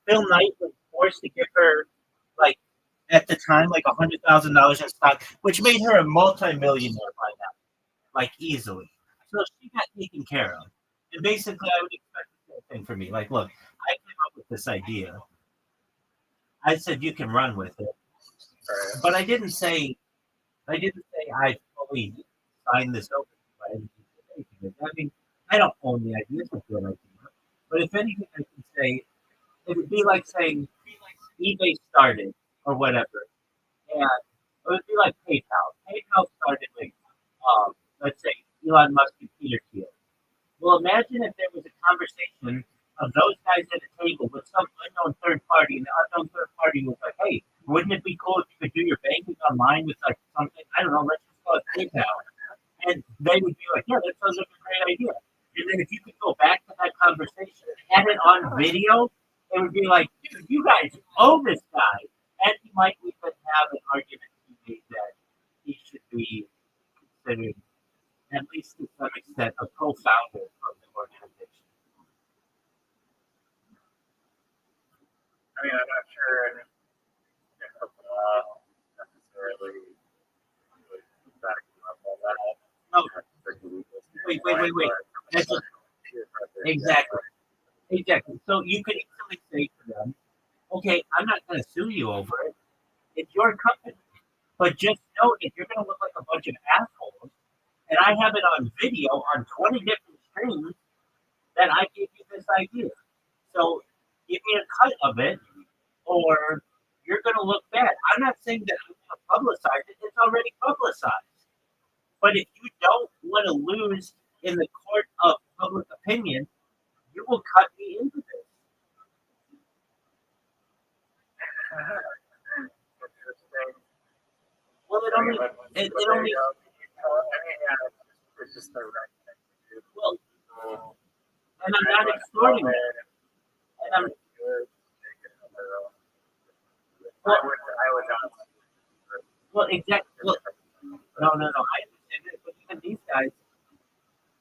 Phil Knight was forced to give her like at the time like $100,000 in stock, which made her a multimillionaire by now, like easily. So she got taken care of. And basically, I would expect the same thing for me. Like, look, I came up with this idea. I said you can run with it, but I fully signed this over. I mean, I don't own the idea. It's a good idea. But if anything, I can say it would be like saying eBay started or whatever, and it would be like PayPal. PayPal started with, let's say, Elon Musk and Peter Thiel. Well, imagine if there was a conversation of those guys at a table with some unknown third party, and the unknown third party was like, "Hey, wouldn't it be cool if you could do your banking online with like something? I don't know, let's just call it PayPal." And they would be like, "Yeah, that sounds like a great idea." And then if you could go back to that conversation and have it on video, it would be like, "Dude, you guys owe this guy," and he might even have an argument to be made that he should be considered, at least to some extent, a co-founder of the organization. I mean, I'm not sure if the law necessarily would back up all that. No, wait. That's exactly. Exactly. So you could easily say to them, okay, I'm not going to sue you over it. It's your company. But just know that you're going to look like a bunch of assholes. And I have it on video on 20 different streams that I gave you this idea. So give me a cut of it or you're going to look bad. I'm not saying that I'm going to publicize it. It's already publicized. But if you don't want to lose in the court of public opinion, you will cut me into this. Interesting. Well, it only, But it they only, don't- I mean, yeah, it's just the right thing to do. well, People and I'm not love extorting it, it. And I'm, good, take it on their own. well, I would not. well, exactly. Well, no, I understand it, but even these guys,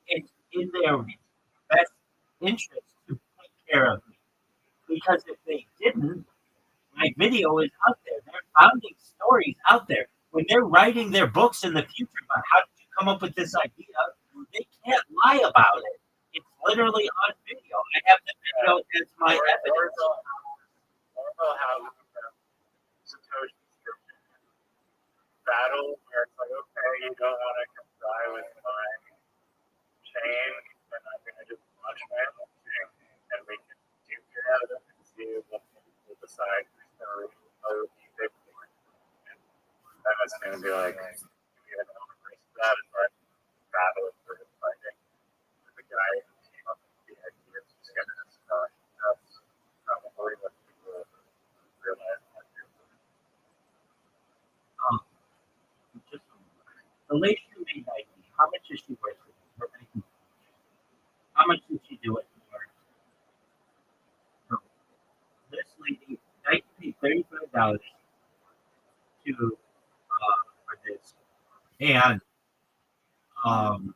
it's in their best interest to take care of me. Because if they didn't, my video is out there. They're founding stories out there. When they're writing their books in the future about how did you come up with this idea, they can't lie about it. It's literally on video. I have the video as my evidence. Or how Satoshi's battle where it's like, okay, you don't want to comply with my chain, then I'm going to just watch my own chain, and we can do together and see what people decide who's going to be Bitcoin. And then it's going to be like, we have no embrace that, and like battle for the fighting. The guy who came up with the idea of just getting this done, that's probably what people realize. Just the lady who made Nike, how much is she worth? Her Nike? How much did she do it for? This lady, Nike paid $35 for this, and um,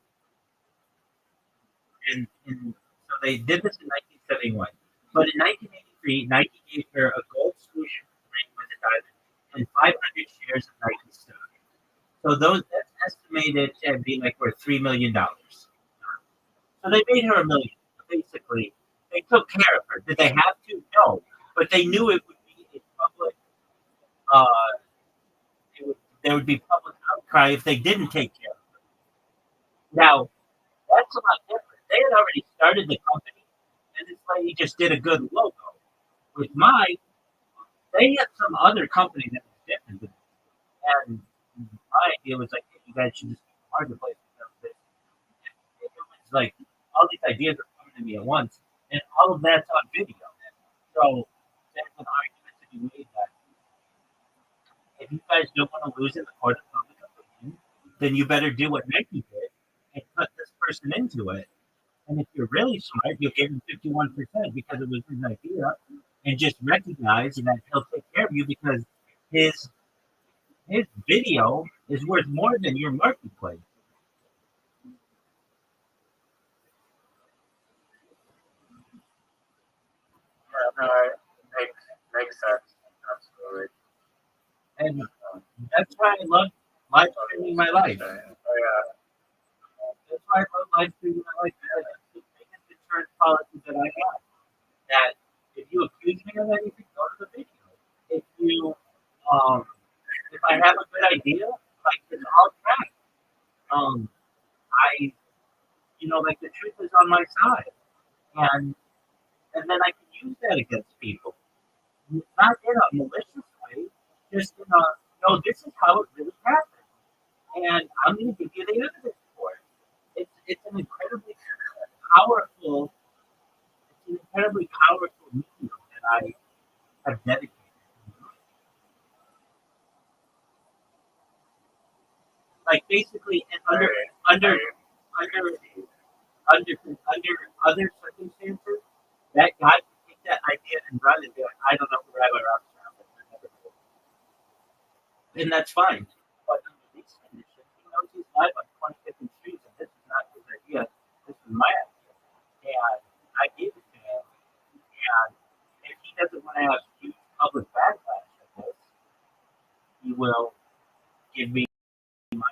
and so they did this in 1971. But in 1983, Nike gave her a gold swoosh ring with a diamond and 500 shares of Nike stock. So that's estimated to be like worth $3 million. So they made her a million. Basically, they took care of her. Did they have to? No, but they knew it would be a public. Uh, there would be public outcry if they didn't take care of her. Now that's a lot different. They had already started the company, and this lady just did a good logo. With mine, they had some other company that was different, and my idea was like, hey, you guys should just marketplace. It was like all these ideas are coming to me at once, and all of that's on video. So there's an argument to be made that if you guys don't want to lose in the court of public opinion, then you better do what Nike did and put this person into it. And if you're really smart, you'll give him 51% because it was his idea, and just recognize that he'll take care of you because his his video is worth more than your marketplace. Yeah, no, it makes sense. Absolutely. And that's why I love live streaming my life. Oh, yeah. That's why I love live streaming my life because it's the biggest insurance policy that I have. That if you accuse me of anything, go to the video. If you, um, if I have a good idea, like it's all tracked. Um, I, like the truth is on my side, and then I can use that against people, not in a malicious way, just in a no. This is how it really happened, and I'm going to give you the evidence for it. It's an incredibly powerful, medium that I have dedicated. Like basically, and under under under other circumstances, that guy can take that idea and run and be like, I don't know who Rabbi Rothschild is. And that's fine. But under these conditions, he knows he's live on 25th and Street, and this is not his idea. This is my idea. And I gave it to him. And if he doesn't want to have huge public backlash of this, he will give me my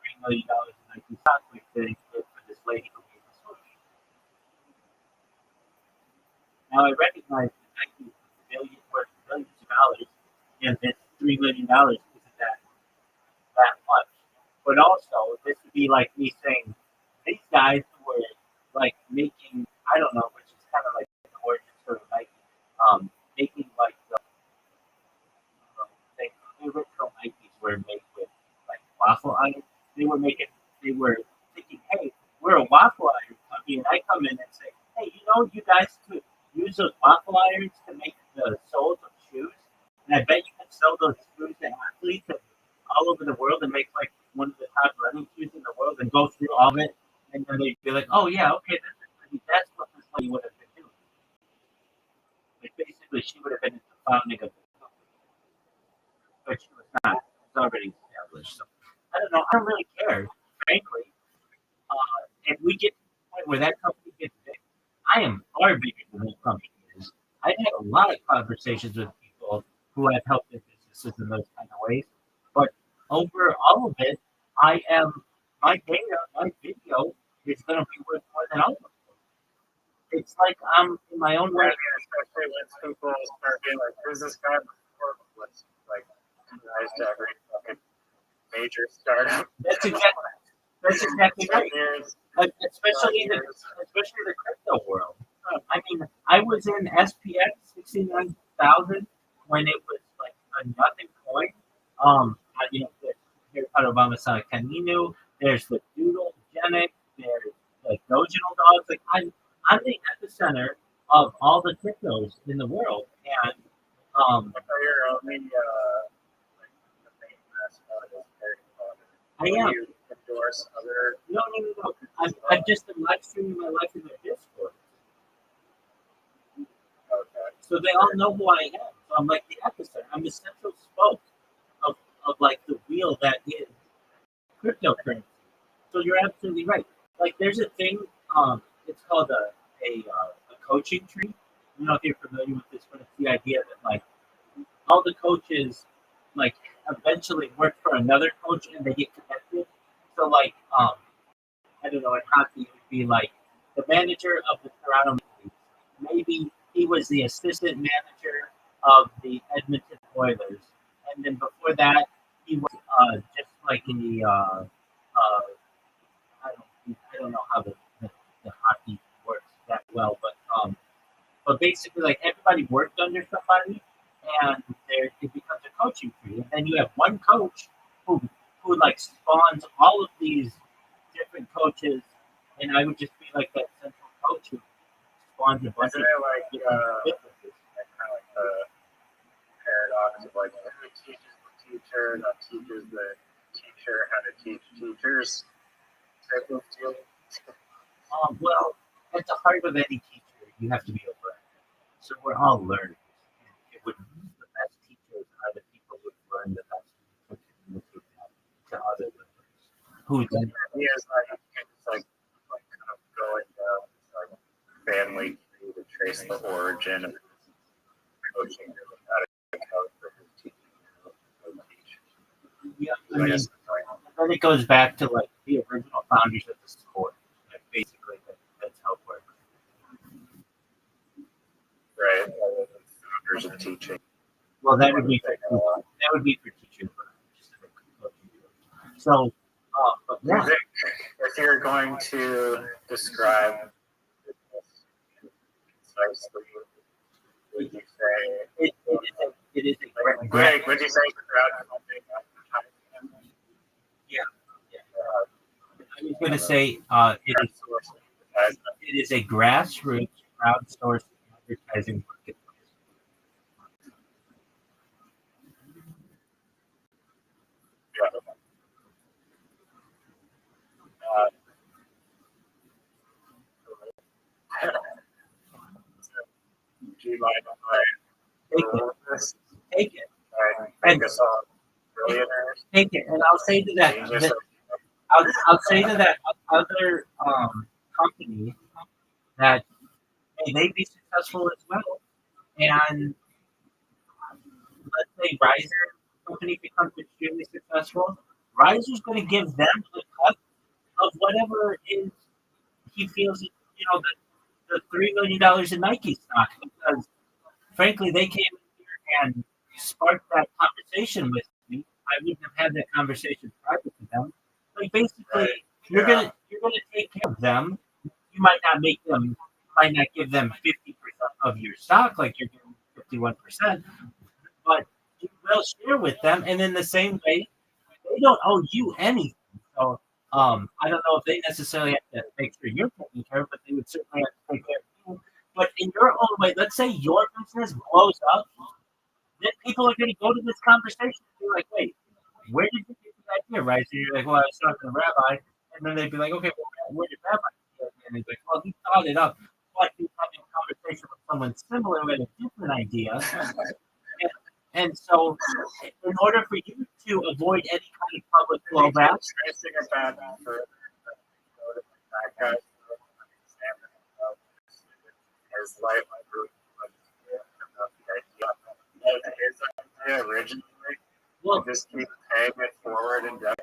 $3 million in Nike stock, which they did for this lady who gave us money. Now I recognize that Nike is worth billions of dollars, and this $3 million isn't that much. But also, this would be like me saying these guys were like making, I don't know, which is kind of like the origin story of Nike, making like the original Nikes were made with like waffle iron. They were thinking, hey, we're we're a waffle iron company, and I come in and say, hey, you guys could use those waffle irons to make the soles of shoes, and I bet you can sell those shoes to athletes all over the world and make like one of the top running shoes in the world and go through all of it, and then they'd be like, oh yeah, okay, that's what this lady would have been doing. Like basically, she would have been the founding of the company, but she was not. It's already established. So I don't know. I don't really care, frankly. If we get to the point where that company gets big, I am far bigger than that company is. I've had a lot of conversations with people who have helped their businesses in those kind of ways. But over all of it, I am my data, my video is going to be worth more than all of them. It's like I'm in my own way. Especially when people start being like, "Who's this guy?" Before was like, rise to every fucking major startup. That's exactly right. Especially the crypto world. I mean, I was in SPX 69,000 when it was like a nothing coin. There's Obama Canino, there's the Doodle Genic, there's like Doginal dogs. Like I'm the epicenter of all the cryptos in the world, and You're only like the main mascot is Harry Potter. I am. You endorse other. No. I'm just live streaming my life in their Discord. Okay. So they all know who I am. So I'm like the epicenter. I'm the central spoke of like the wheel that is cryptocurrency. So you're absolutely right. Like there's a thing, it's called a coaching tree. I don't know if you're familiar with this, but it's the idea that like all the coaches like eventually work for another coach and they get connected. So like I don't know, in hockey it would be like the manager of the Toronto Maple Leafs. Maybe he was the assistant manager of the Edmonton Oilers, and then before that he was just like in the I don't know how the hockey works that well, but basically like everybody worked under somebody, and there it becomes a coaching tree, and then you have one coach who like spawns all of these different coaches, and I would just be like that central coach who spawns a bunch of like businesses. kind of like the paradox of like who teaches the teacher that teaches the teacher how to teach teachers type of deal. Well, at the heart of any teacher, you have to be a learner. So we're all learners. And it would the best teachers are the people who learn the best who can communicate that to other learners. Who then He is like it's like kind of going down this like family tree to trace the origin of coaching how to coach for his teaching. yeah, I mean, then it goes back to like the original founders of the sport. Like basically that's how it works. Right. Founders of teaching. Well, that would be for teachers. So, but yeah, If you're going to describe business concisely, would you say it is a great. Greg, would you say crowdfunding advertising? Yeah. I was going to say it is a grassroots crowdsourced advertising marketplace. Do you mind if Take it. I make us all billionaires? Take it, and I'll say to that I'll say to that other company that they be successful as well. And let's say Riser company becomes extremely successful. Riser's going to give them a cut of whatever is he feels the $3 million in Nike stock, because frankly they came in here and sparked that conversation with me. I wouldn't have had that conversation private to them. Like basically, you're gonna take care of them. You might not give them 50% of your stock like you're giving 51%, but you will share with them. And in the same way, they don't owe you anything. So I don't know if they necessarily have to make sure you're taken care of, but they would certainly have to take care of you. But in your own way, let's say your business blows up, then people are going to go to this conversation and be like, wait, where did you get this idea, right? So you're like, well, I was talking to Rabbi, and then they'd be like, okay, well, where did Rabbi get it? And he's like, well, he thought it up, but he's having a conversation with someone similar with a different idea. And so, in order for you to avoid any kind of public blowback, tracing a bad for that guy his life his idea originally. well, Just keep paying it forward indefinitely.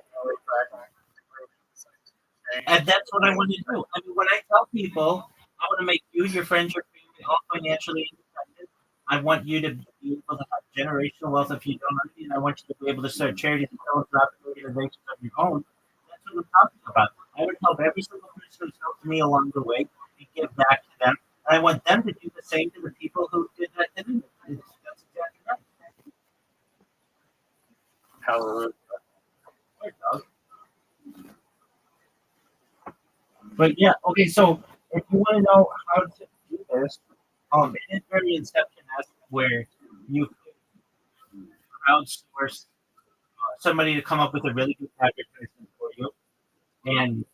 and that's what I want to do. I mean, when I tell people I want to make you, your friends, your family all financially independent, I want you to be able to have generational wealth if you don't already, and I want you to be able to start charities and philanthropic organizations of your own. That's what I'm talking about. I would help every single person who's helped me along the way and give back to them. And I want them to do the same to the people who did that to me. That's exactly right. Hallelujah. Right, dog. But yeah, okay, so if you want to know how to do this, it is very Inception-esque where you could crowdsource somebody to come up with a really good advertisement for you. And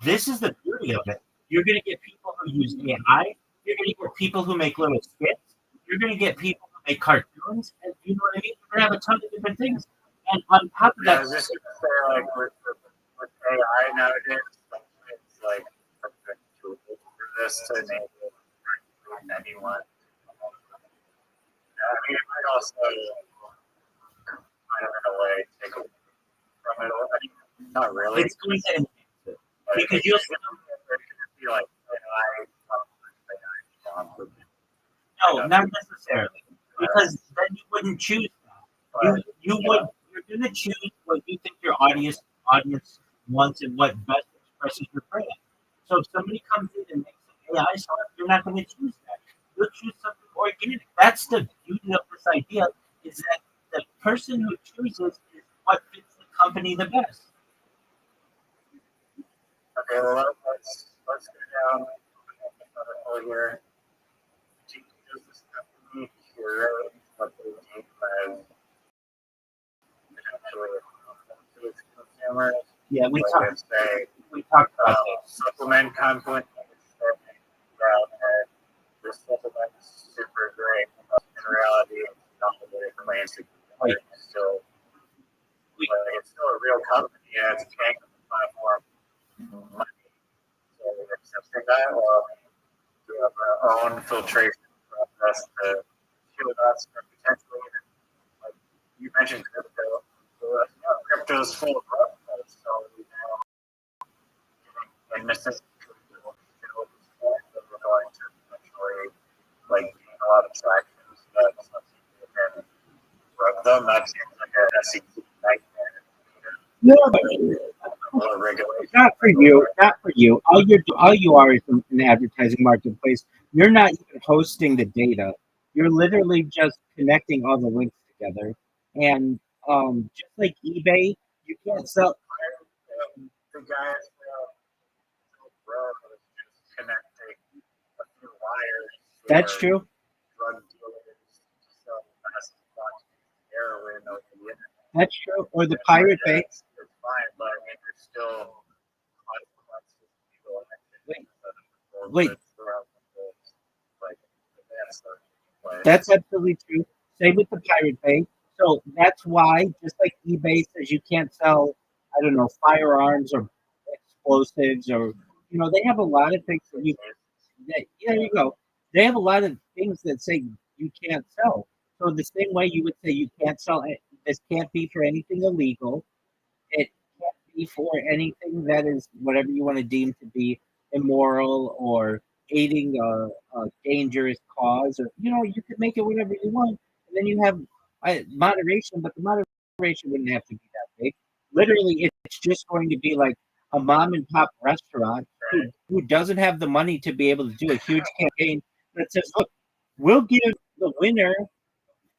this is the beauty of it. You're going to get people who use AI. You're going to get people who make little skits. You're going to get people who make cartoons. And you know what I mean? You're going to have a ton of different things. And on top of Yeah, I that, was just gonna say, like with AI nowadays, it's like perfect tool for this to enable anyone. I mean, it might also kind of in a way take away from it. I mean, not really. it's going to enhance it. But Because it's you'll gonna be like AI. no, not necessarily. Because then you wouldn't choose that. You're gonna choose what you think your audience wants and what best expresses your brand. So if somebody comes in and makes an AI song, you're not gonna choose that. You'll choose something organic. That's the beauty of this idea, is that the person who chooses is what fits the company the best. Okay, well let's go down over here. Does this company here what they need as potentially to its consumers? Yeah, Like if they we talked about this. supplement company and this supplement is super great. In reality, it's not what it claims to be. Right. It's still a real company and it's paying the platform money. So we're accepting that or do have our own filtration process to shield us from potentially like you mentioned crypto. So crypto is full of Rothschild, so we know and misses that we're going to eventually like gain a lot of traction. So that's something we can rub them. That seems like a SEC nightmare. No, Regulation. not for you. Not for you. All you are is an advertising marketplace. You're not even hosting the data. You're literally just connecting all the links together. And just like eBay, you can't sell. The guys road was just connecting a few wires. That's or true. Drug dealers to sell massive quantities of heroin over the internet. That's true. Or the Pirate Bay. It's fine, but I mean, there's still consequences. People Wait. throughout the world, like that's the That's absolutely true. Same with the Pirate Bay. So that's why, just like eBay says, you can't sell, I don't know, firearms or explosives, or they have a lot of things that yeah, there you go. They have a lot of things that say you can't sell. So the same way you would say you can't sell, this can't be for anything illegal. It can't be for anything that is whatever you want to deem to be immoral or aiding a dangerous cause, or you could make it whatever you want, and then you have moderation, but the moderation wouldn't have to be that big. Literally, it's just going to be like a mom and pop restaurant who doesn't have the money to be able to do a huge campaign that says, "Look, we'll give the winner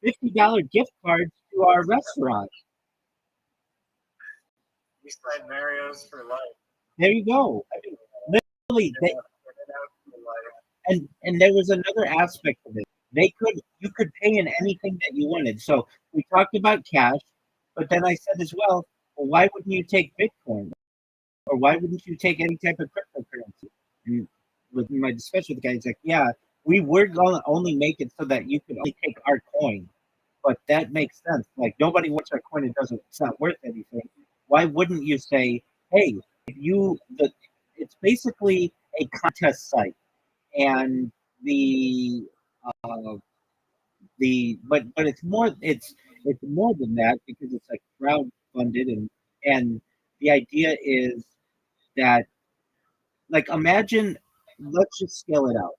$50 gift cards to our restaurant." Eastside Mario's for life. There you go. I mean, literally, In and out for life. and there was another aspect of it. You could pay in anything that you wanted. So we talked about cash, but then I said as well, why wouldn't you take Bitcoin, or why wouldn't you take any type of cryptocurrency? And with my discussion with the guy, he's like, yeah, we were gonna only make it so that you could only take our coin, but that makes sense. Like nobody wants our coin; it's not worth anything. Why wouldn't you say, hey, if it's basically a contest site, and the uh, but it's more than that because it's like crowd funded, and the idea is that, like, imagine, let's just scale it out.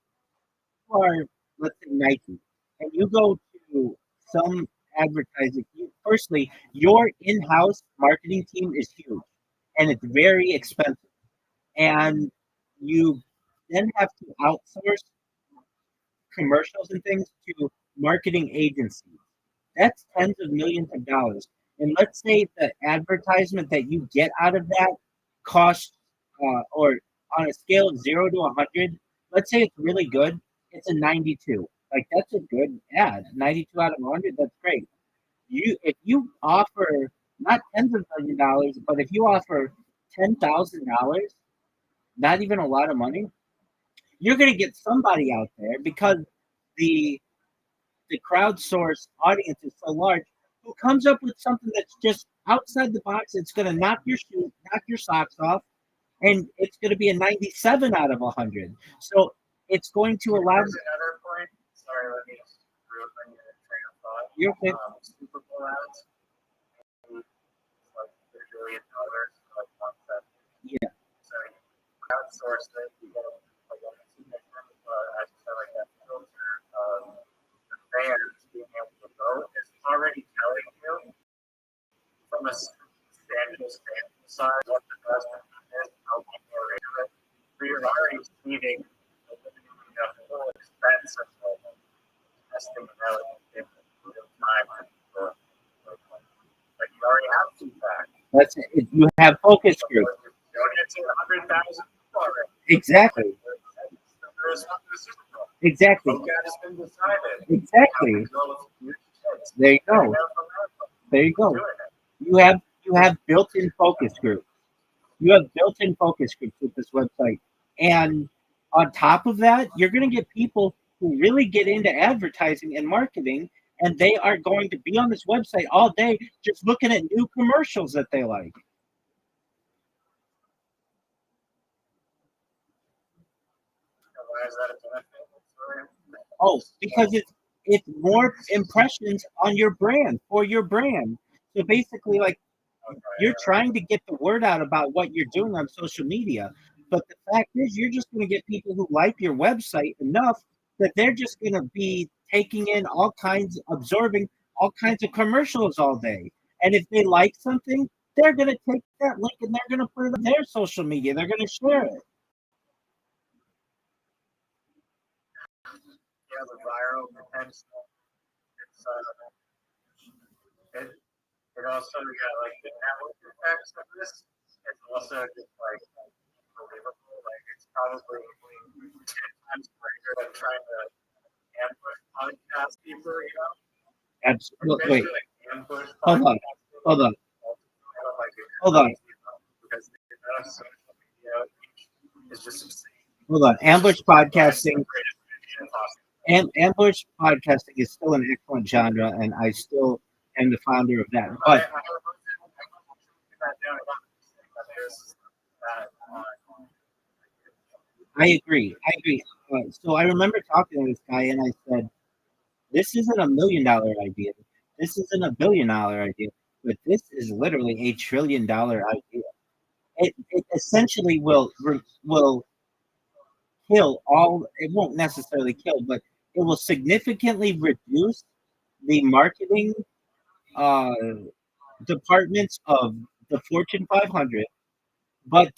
You are, let's say, Nike, and you go to some advertising. Firstly, your in-house marketing team is huge, and it's very expensive, and you then have to outsource commercials and things to marketing agencies. That's tens of millions of dollars. And let's say the advertisement that you get out of that costs, or on a scale of 0 to 100, let's say it's really good, it's a 92. Like that's a good ad. 92 out of 100, that's great. If you offer not tens of million dollars, but if you offer $10,000, not even a lot of money, you're going to get somebody out there because the crowdsourced audience is so large, who comes up with something that's just outside the box. It's going to knock your socks off, and it's going to be a 97 out of 100. So it's going to allow. There's another point. Sorry, let me just bring your train of thought. You're okay. Super Bowl ads. Like $1 billion, like concept. Yeah. So you crowdsource it. You get like a I just feel like that filter of the fans being able to vote is already telling you from a sample side what the best is, how long they're into it. So you're already seeing the full expense of testing and out in real time. Like you already have feedback. That's it. You have focus group. Donating 100,000 already. Exactly. Exactly. Exactly. There you go. There you go. You have built-in focus groups. You have built-in focus groups with this website, and on top of that, you're going to get people who really get into advertising and marketing, and they are going to be on this website all day just looking at new commercials that they like. Why is that a benefit? Oh, because it's more impressions on your brand, for your brand. So basically, like, you're trying to get the word out about what you're doing on social media. But the fact is, you're just going to get people who like your website enough that they're just going to be taking in absorbing all kinds of commercials all day. And if they like something, they're going to take that link and they're going to put it on their social media. They're going to share it. Yeah, the viral potential. It also got like the network effects of this. It's also just like unbelievable. Like it's probably 10 times greater than trying to ambush podcast people, you know? Absolutely. Wait. Like ambush Hold on. Hold on. Hold on. Because the amount of social media is just insane. Hold on. Ambush podcasting. Ambush podcasting is still an excellent genre, and I still am the founder of that. But I agree. So I remember talking to this guy, and I said, "This isn't a $1 million idea. This isn't a $1 billion idea, but this is literally a $1 trillion idea. It essentially will kill all. It won't necessarily kill, but it will significantly reduce the marketing departments of the Fortune 500, but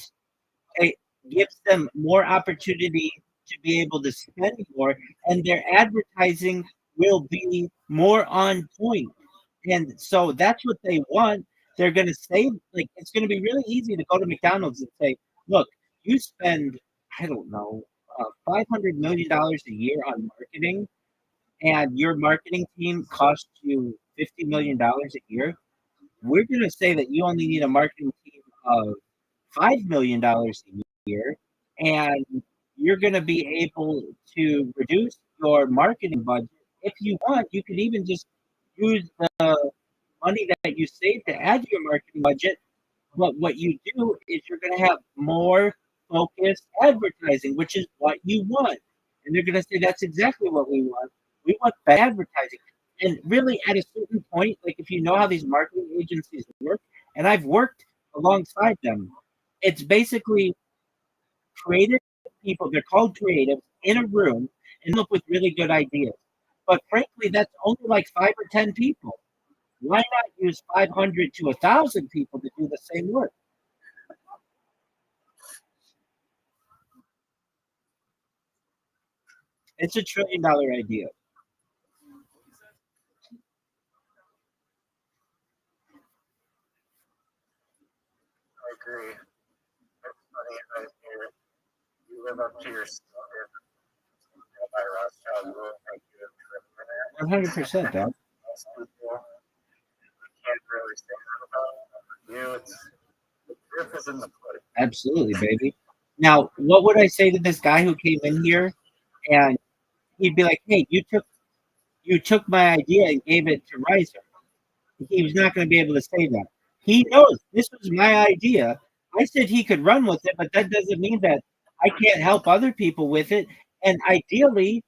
it gives them more opportunity to be able to spend more, and their advertising will be more on point. And so that's what they want. they're going to say, like, it's going to be really easy to go to McDonald's and say, look, you spend, I don't know, $500 million a year on marketing, and your marketing team costs you $50 million a year. We're going to say that you only need a marketing team of $5 million a year, and you're going to be able to reduce your marketing budget. If you want, you could even just use the money that you save to add to your marketing budget. But what you do is you're going to have more focused advertising, which is what you want. And they're going to say, that's exactly what we want. We want bad advertising. And really, at a certain point, like if you know how these marketing agencies work, and I've worked alongside them, it's basically creative people, they're called creatives, in a room and look with really good ideas. But frankly, that's only like 5 or 10 people. Why not use 500 to 1,000 people to do the same work? It's $1 trillion idea. I agree. It's funny that you live up to your standard. By Rothschild, you look like you have driven in it. 100%, dog. Most people can't really say that about you. It's the proof is in the pudding. Absolutely, baby. Now, what would I say to this guy who came in here and he'd be like, "Hey, you took my idea and gave it to Riser." He was not going to be able to say that. He knows this was my idea. I said he could run with it, but that doesn't mean that I can't help other people with it. And ideally,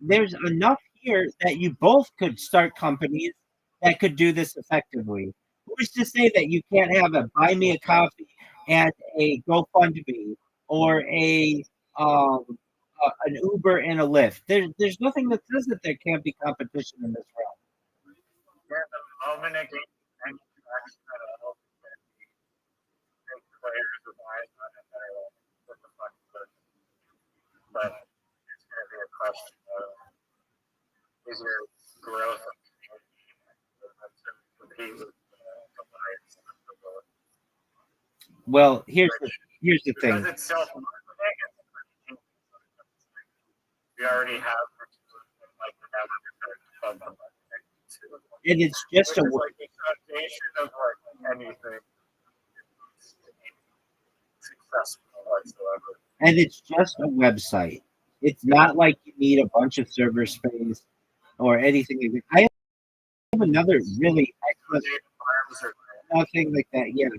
there's enough here that you both could start companies that could do this effectively. Who's to say that you can't have a buy me a coffee and a GoFundMe or an Uber and a Lyft? There's nothing that says that there can't be competition in this realm. Yeah, the moment it gets any traction at all, then big players with eyes on it that are like, what the fuck is this? But it's going to be a question of is your growth of to compete with the lights of the world? Well, here's the Because thing. it's self-marketing, it's pretty cheap. We already have like the advertising of the marketing too. And it's just Which a is like the foundation of like anything successful whatsoever. and it's just a website. It's not like you need a bunch of server space or anything like that. I have another really excellent Farms are nothing like that. Yeah.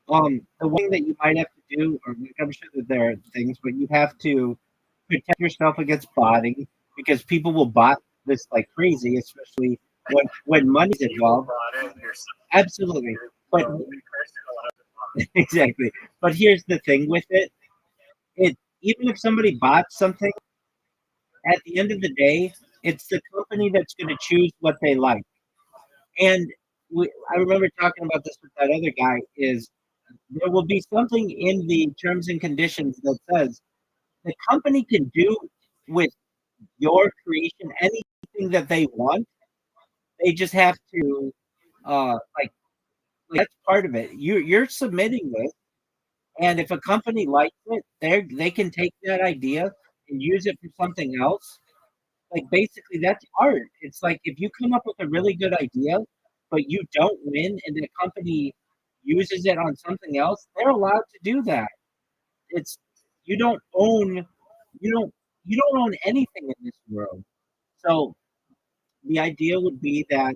The one thing that you might have to do, or like, I'm sure that there are things, but you have to protect yourself against botting because people will bot this like crazy, especially when money's people involved. bought it, you're Absolutely. But the only person allowed to buy it. exactly. But here's the thing with it. Even if somebody bought something, at the end of the day, it's the company that's going to choose what they like. And I remember talking about this with that other guy. Is there will be something in the terms and conditions that says the company can do with your creation anything that they want. They just have to, like that's part of it. You're submitting this, and if a company likes it, they can take that idea and use it for something else. Like basically, that's art. It's like if you come up with a really good idea, but you don't win, and the company uses it on something else, they're allowed to do that. It's you don't own you don't you don't own anything in this world. So the idea would be that,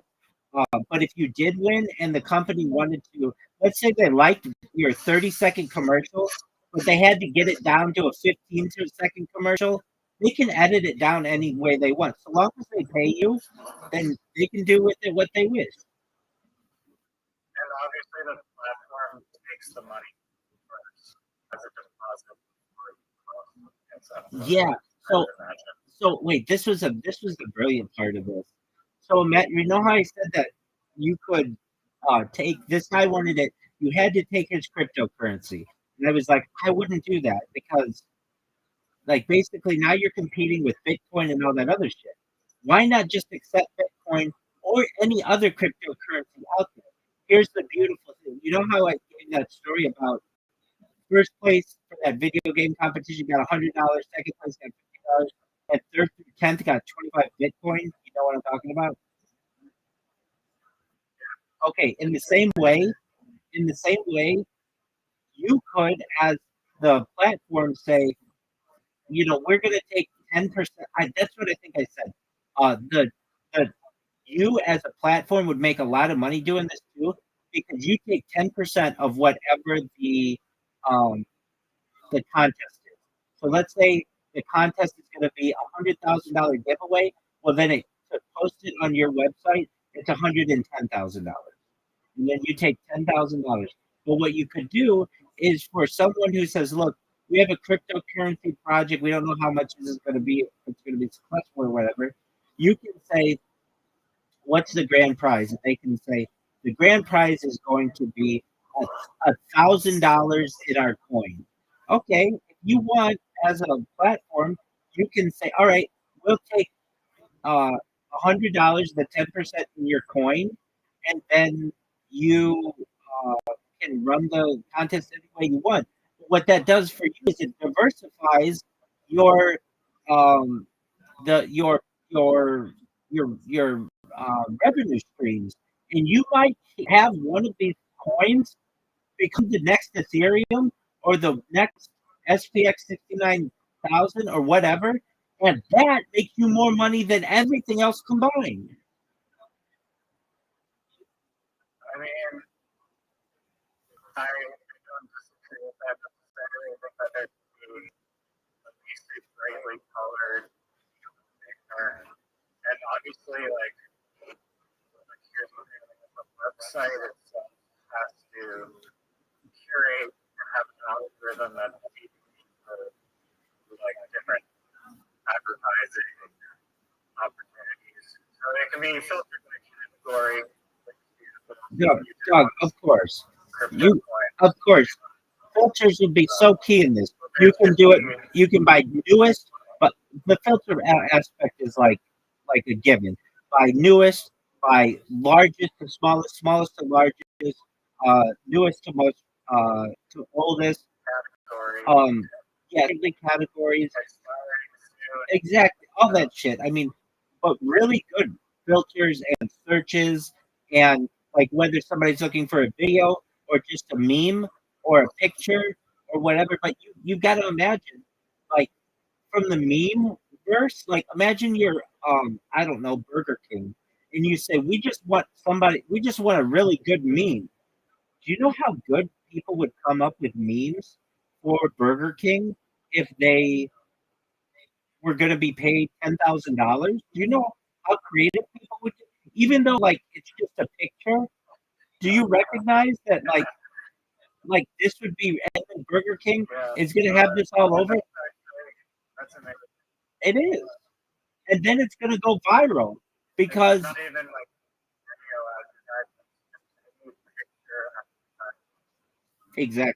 but if you did win and the company wanted to, let's say they liked your 30-second commercial, but they had to get it down to a 15-second commercial, they can edit it down any way they want. So long as they pay you, then they can do with it what they wish. And obviously the platform takes the money first as a deposit for Yeah. So wait, this was the brilliant part of this. So Matt, you know how I said that you could take this guy wanted it, you had to take his cryptocurrency. And I was like, I wouldn't do that because like basically now you're competing with Bitcoin and all that other shit. Why not just accept Bitcoin or any other cryptocurrency out there? here's the beautiful thing. You know how I gave that story about first place for that video game competition got $100, second place got $50, and third through 10th got 25 Bitcoin. You know what I'm talking about? Okay, in the same way, you could, as the platform, say, we're going to take 10%. That's what I think I said. The you as a platform would make a lot of money doing this too, because you take 10% of whatever um, the contest is. So let's say the contest is going to be $100,000 giveaway. Well, then to post it on your website, it's $110,000, and then you take $10,000. But what you could do is for someone who says, "Look, we have a cryptocurrency project. We don't know how much this is going to be. If it's going to be successful or whatever." You can say, "What's the grand prize?" And they can say, "The grand prize is going to be $1,000 in our coin." Okay, if you want, as a platform, you can say, "All right, we'll take $100, the 10% in your coin, and then you can run the contest any way you want." What that does for you is it diversifies your um, your revenue streams, and you might have one of these coins become the next Ethereum or the next SPX 69,000 or whatever, and that makes you more money than everything else combined. I mean, I don't disagree with that necessarily. I think that there should be at least a brightly colored picture. And obviously, like here's the thing, the website itself has to curate and have an algorithm that feeds for like different advertising opportunities. So they can be filtered by category. Doug, of course. Of course. Filters would be so key in this. You can do it. You can buy newest, but the filter aspect is like a given. Buy newest, buy largest to smallest, smallest to largest, newest to most to oldest. Yeah, categories. Exactly, all that shit. I mean, but really good filters and searches, and like whether somebody's looking for a video or just a meme or a picture or whatever. But you got to imagine, like from the meme verse, like imagine you're I don't know, Burger King, and you say we just want a really good meme. Do you know how good people would come up with memes for Burger King if they were going to be paid $10,000? Do you know how creative people would do? Even though like it's just a picture, do you recognize that like this would be Burger King is going to have this all over? That's amazing. It is, and then it's going to go viral because Not even like video advertisements, exactly.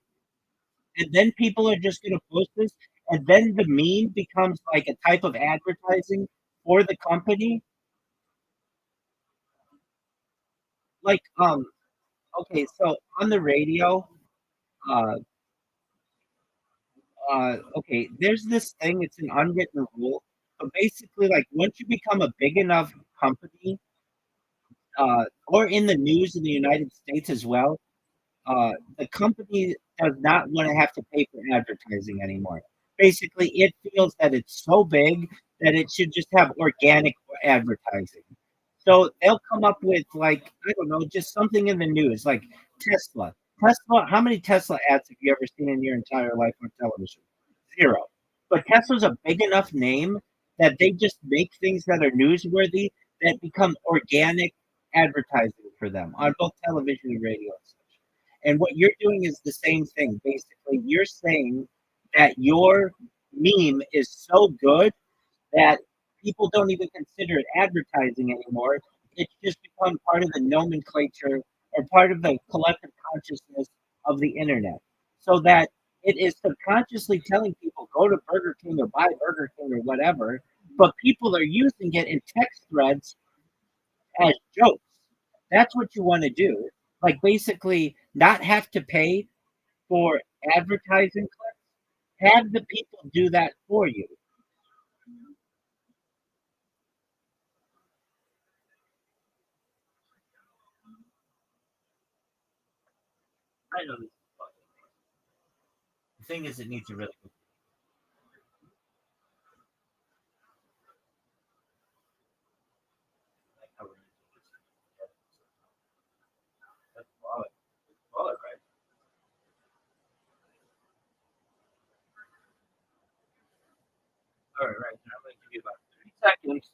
And then people are just going to post this, and then the meme becomes like a type of advertising for the company. Like okay, so on the radio, uh, okay, there's this thing. It's an unwritten rule, but basically, like once you become a big enough company, or in the news in the United States as well, the company does not want to have to pay for advertising anymore. Basically, it feels that it's so big that it should just have organic advertising. So they'll come up with like I don't know, just something in the news, like Tesla. Tesla. How many Tesla ads have you ever seen in your entire life on television? Zero. But Tesla's a big enough name that they just make things that are newsworthy that become organic advertising for them on both television and radio and such. And what you're doing is the same thing. Basically, you're saying that your meme is so good that people don't even consider it advertising anymore. It's just become part of the nomenclature or part of the collective consciousness of the internet. So that it is subconsciously telling people go to Burger King or buy Burger King or whatever, but people are using it in text threads as jokes. That's what you want to do. like basically not have to pay for advertising clicks. Have the people do that for you. I know this. The thing is, it needs a really good. Like how we're gonna do this. That's wallet. Wallet, right? All right, right. Now I'm going to give you about 30 seconds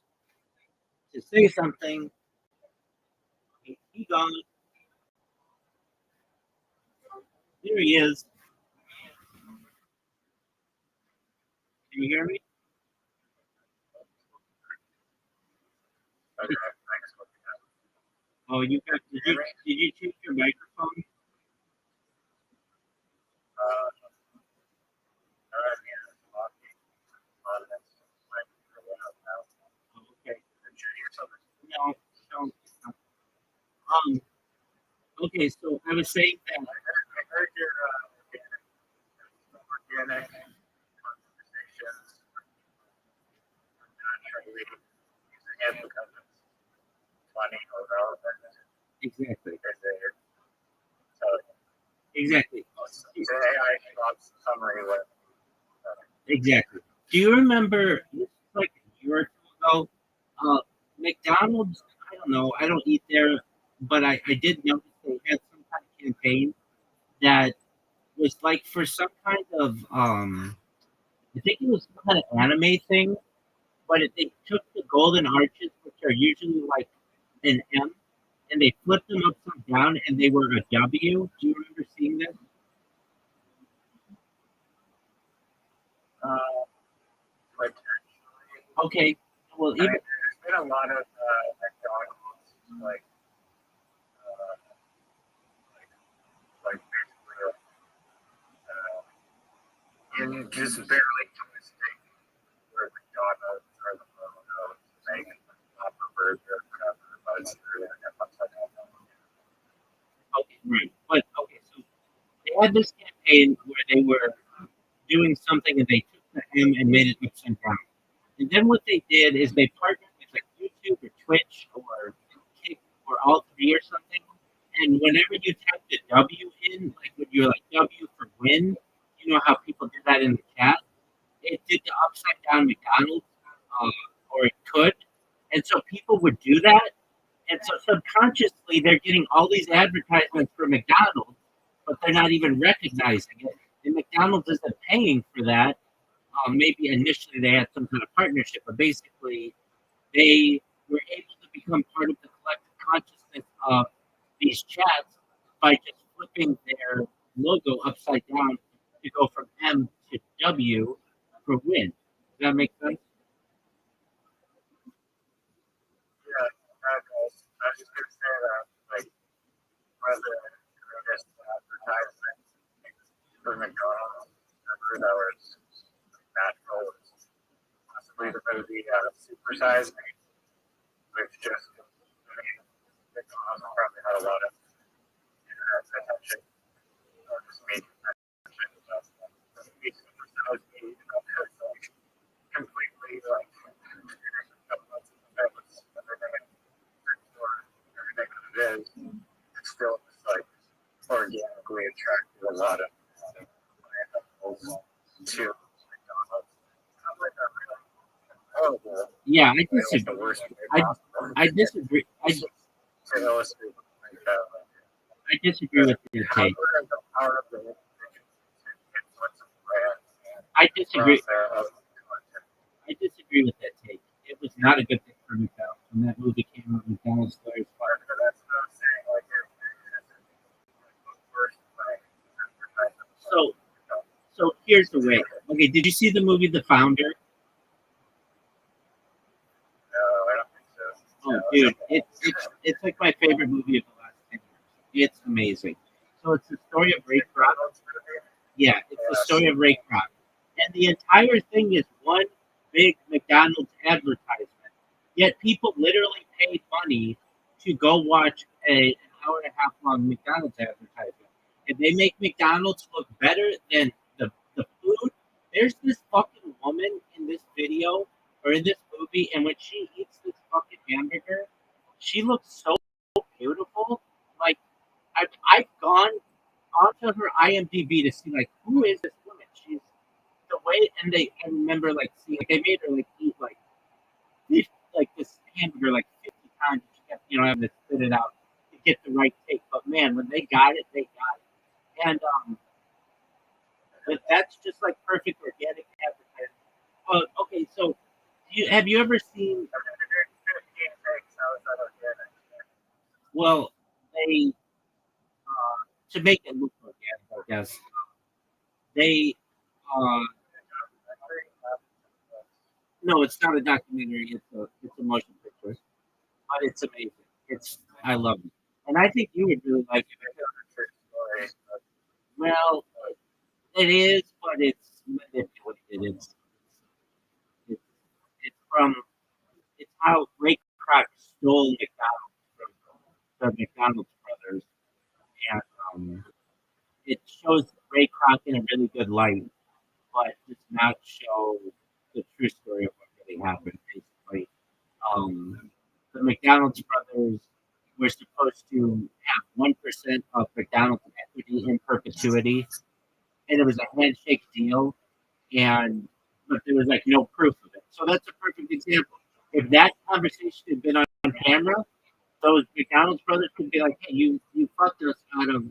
to say something. He gone. Here he is. Can you hear me? Okay, thanks. Oh, you got. Did you change your microphone? Okay. No, don't. Um. Okay, so I was saying that. I heard your organic conversations naturally using it because it's funny or relevant. Exactly. So Exactly. it's an AI summary with Exactly. Do you remember like a year or two ago? McDonald's. I don't know. I don't eat there, but I did notice they had some kind of campaign that was like for some kind of I think it was some kind of anime thing, but they took the golden arches, which are usually like an M, and they flipped them upside down, and they were a W. Do you remember seeing this? like Okay. Well, even there's been a lot of McDonald's like basically in just barely to mistake where McDonald's or the logo make upper burger or whatever, but it's really upside down. okay, right. But okay, so they had this campaign where they were doing something, and they took the M and made it upside down. And then what they did is they partnered with like YouTube or Twitch or Kick or all three or something. And whenever you type the W in, like when you're like W for win, you know how people do that in the chat. It did the upside down McDonald's, or it could, and so people would do that, and so subconsciously they're getting all these advertisements for McDonald's, but they're not even recognizing it. And McDonald's isn't paying for that. Maybe initially they had some kind of partnership, but basically they were able to become part of the collective consciousness of these chats by just flipping their logo upside down to go from M to W for win. Does that make sense? Yeah, I was just gonna say that like one of the greatest advertisements for McDonald's ever that was natural was possibly the movie Super Size Me, which just McDonald's probably had a lot of internet attention or just media attention. Super Size Me, it's like completely like everything that it is, it's still just like organically attracted a lot of animals to McDonald's. I'm like, oh, well, Yeah, I it's the disagree. worst way I, possible. I disagree. To illustrate like I disagree with your take. the power of the influence of brand I disagree. across their other content. I disagree with that take. It was not a good thing for McDonald's when that movie came out. McDonald's started firing. That's what I'm saying. Like, first, So here's the way. Okay, did you see the movie The Founder? no, I don't think so. Oh, dude, it's like my favorite movie of the last 10 years. It's amazing. So it's the story of Ray Kroc. Yeah, it's the story of Ray Kroc. And the entire thing is one big McDonald's advertisement. Yet people literally paid money to go watch an hour and a half long McDonald's advertisement. If they make McDonald's look better than the food, there's this fucking woman in this video or in this movie, and when she eats this fucking hamburger, she looks so beautiful. Like I've gone onto her IMDb to see like who is this woman? She's the way, and I remember like seeing like, they made her like eat like this hamburger like 50 times. She kept having to spit it out to get the right take. But man, when they got it, they got it. And but that's just like perfect organic advertising. Okay, so have you ever seen? Well, they to make it look organic, I guess they. No, it's not a documentary. It's a motion picture, but it's amazing. I love it, and I think you would really like it. Well, it is, but it's manipulated. It's it's how Ray Kroc stole McDonald's from the McDonald's brothers, and it shows Ray Kroc in a really good light, but does not show the true story of what really happened. Basically, the McDonald's brothers were supposed to have 1% of McDonald's equity in perpetuity, and it was a handshake deal, but there was like no proof of it. So that's a perfect example. If that conversation had been on camera, those McDonald's brothers could be like, "Hey, you fucked us out of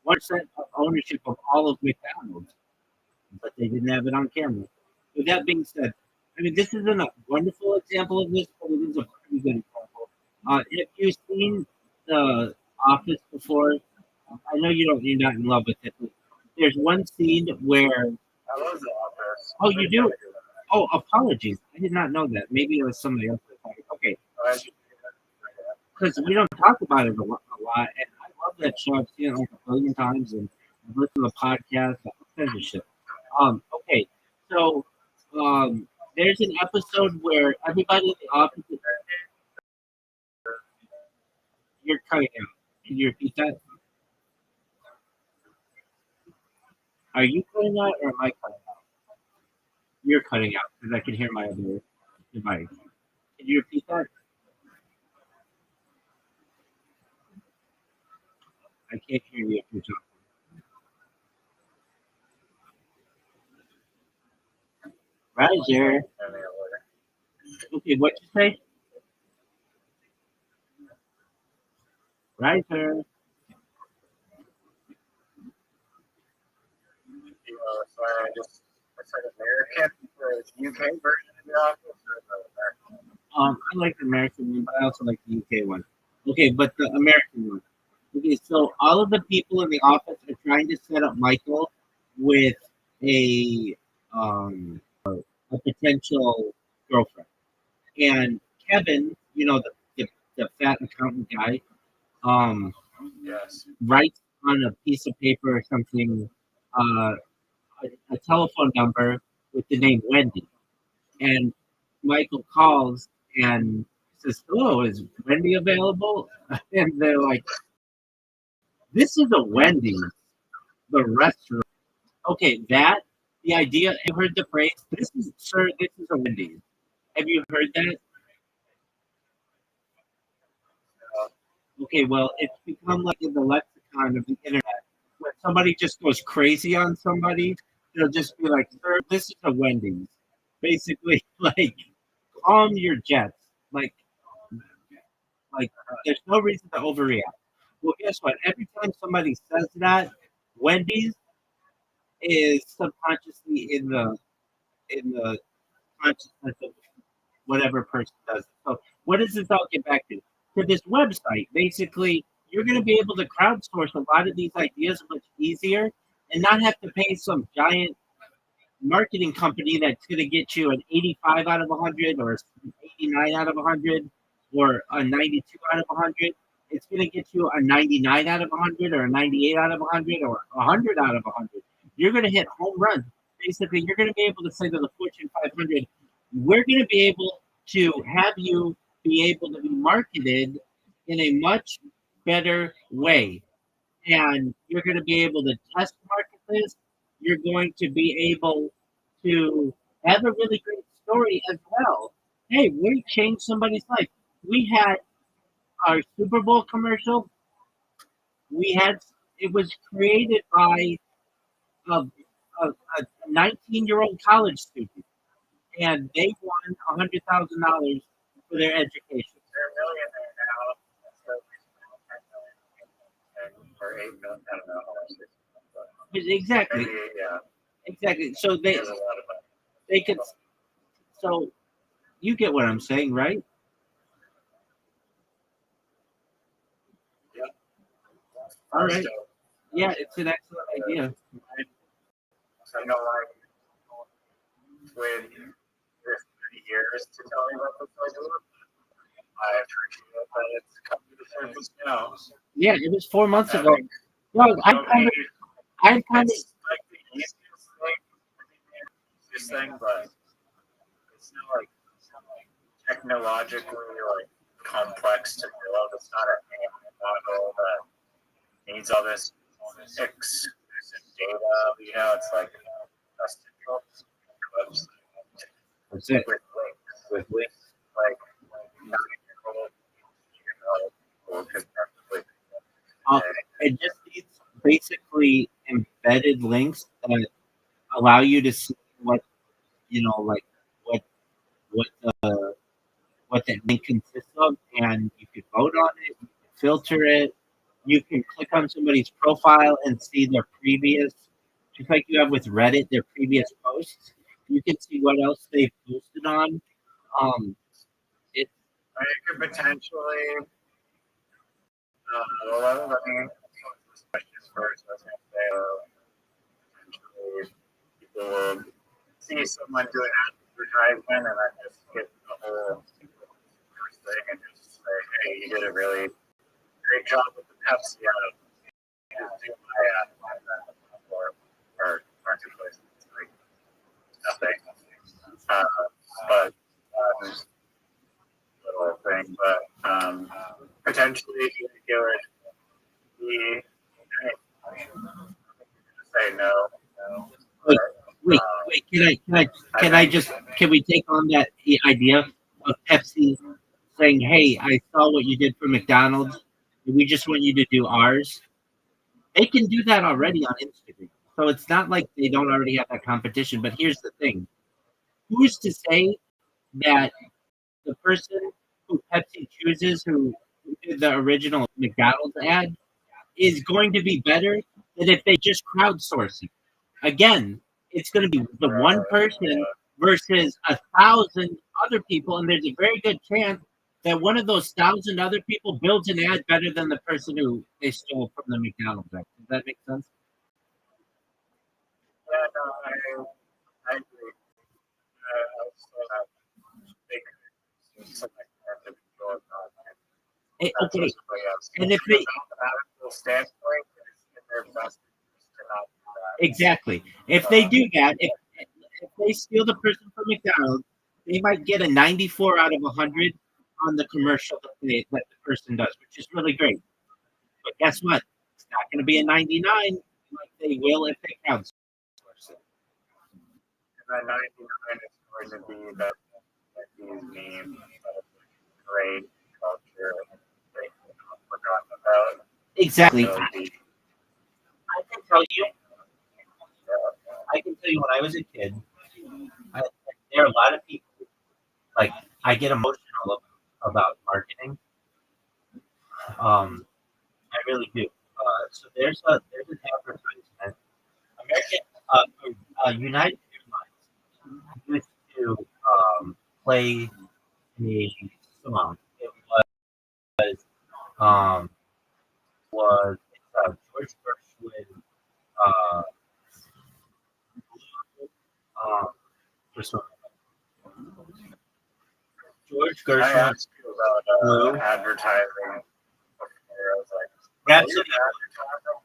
1% of ownership of all of McDonald's," but they didn't have it on camera. With that being said, I mean, this isn't a wonderful example of this, but it is a pretty good example. If you've seen The Office before, I know you're not in love with it, but there's one scene where. I love The Office. Oh, you do? Oh, apologies. I did not know that. Maybe it was somebody else. Okay. Because we don't talk about it a lot, and I love that show. I've seen it like a billion times, and I've listened to the podcast, all kinds of shit. Okay, so there's an episode where everybody in the office is. You're cutting out. Can you repeat that? Are you cutting out, or am I cutting out? You're cutting out because I can hear my other device. Can you repeat that? I can't hear you if you're talking. Roger. Okay, what'd you say? Riser. It's like American, the UK version of The Office, or the American? I like the American one, but I also like the UK one. Okay, but the American one. Okay, so all of the people in the office are trying to set up Michael with a potential girlfriend, and Kevin, the fat accountant guy, Yes. writes on a piece of paper or something a telephone number with the name Wendy, and Michael calls and says, "Hello, is Wendy available?" And they're like, "This is a Wendy's, the restaurant." Okay, the idea. You heard the phrase, "This is a Wendy's." Have you heard that? Okay, well, it's become like in the lexicon of the internet. When somebody just goes crazy on somebody, they'll just be like, "Sir, this is a Wendy's." Basically, like, calm your jets. There's no reason to overreact. Well, guess what? Every time somebody says that, Wendy's is subconsciously in the consciousness of whatever person does it. So, what does this all get back to? To this website, basically, you're going to be able to crowdsource a lot of these ideas much easier and not have to pay some giant marketing company that's going to get you an 85 out of 100 or 89 out of 100 or a 92 out of 100. It's going to get you a 99 out of 100 or a 98 out of 100 or 100 out of 100. You're going to hit home runs. Basically, you're going to be able to say to the Fortune 500, we're going to be able to have you be able to be marketed in a much better way. And you're going to be able to test market this. You're going to be able to have a really great story as well. Hey, we changed somebody's life. We had our Super Bowl commercial. We had it was created by a, a 19-year-old college student, and they won $100,000 for their education. They're a millionaire now. So we spent $10 million or $8 million. I don't know how much they spent, but Exactly, maybe, yeah. exactly. So There's a lot of money. they could. So you get what I'm saying, right? Yeah. All right. So, Yeah, it's an excellent idea. I know I waited 30 years to tell me about this idea. I appreciate that it's come to the surface now. Yeah, it was 4 months ago. Having Well, I so kind many, of, it's like the easiest thing, but it's not like technologically like complex to build. It's not a model that needs all this exclusive data. You know, it's like a central website that's it. with links, With links. like 9-year-old, could practically. It just needs basically embedded links that allow you to see what like what what what that link consists of, and you can vote on it, you can filter it, you can click on somebody's profile and see their previous, just like you have with Reddit, their previous posts. You can see what else they've posted on. It I could potentially, well, let me this question first. I was going to say, potentially people will see someone do an advertisement and then just get the whole first thing and just say, hey, you did a really great job with the Pepsi ad. Just do my ad or marketplace. It's like nothing. But little thing, but potentially you could give it the say no. wait, can we take on that idea of Pepsi saying, "Hey, I saw what you did for McDonald's. We just want you to do ours." They can do that already on Instagram, so it's not like they don't already have that competition. But here's the thing: who's to say that the person who Pepsi chooses, who did the original McDonald's ad, is going to be better than if they just crowdsource it? Again, it's going to be the one person versus 1,000 other people, and there's a very good chance that one of those 1,000 other people builds an ad better than the person who they stole from the McDonald's ad. Does that make sense? Yeah, no, I agree. I also have big something that the people Okay, and if they standpoint, it's in their best interest to not do that. exactly, if they do that, if they steal the person from McDonald's, they might get a 94 out of 100 on the commercial that the person does, which is really great. But guess what? It's not going to be a 99 like they will if they crowdsource it. And then 99 is going to be that these memes, great culture, they forgotten about. Exactly. So I can tell you when I was a kid, there are a lot of people, like, I get emotional about marketing. I really do. So there's an advertisement. United Airlines used to play a song. It um, was George Gershwin. Uh, um, this one. George I Gershwin. asked you about Blue. advertising before. I was like, Absolutely. advertising?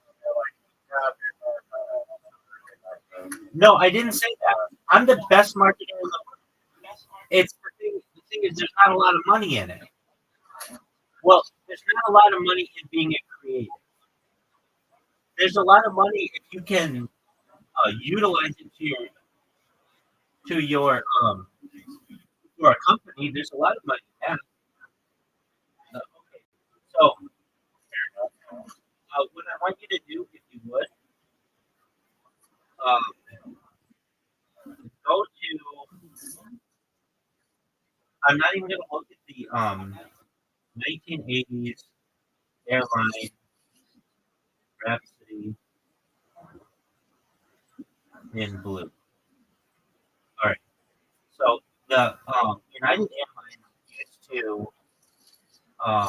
No, I didn't say that. I'm the best marketer in the world. It's the thing. The thing is, there's not a lot of money in it. Well, there's there's not a lot of money in being a creative. There's a lot of money if you can utilize it to your for a company. There's a lot of money in that. Okay. So what I want you to do, if you would, um, go to. I'm not even going to look at the 1980s airline Rhapsody in blue. All right. So the United Airlines used to uh,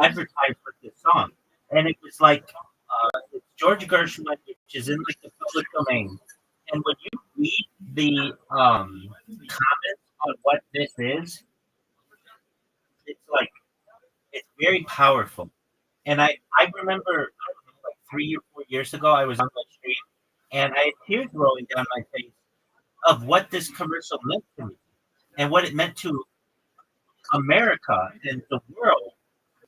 advertise for this song, and it was like it's George Gershwin, which is in like the public domain. And when you read the comments on what this is, it's like it's very powerful. And I remember I don't know, like 3 or 4 years ago, I was on the street and I had tears rolling down my face of what this commercial meant to me and what it meant to America and the world.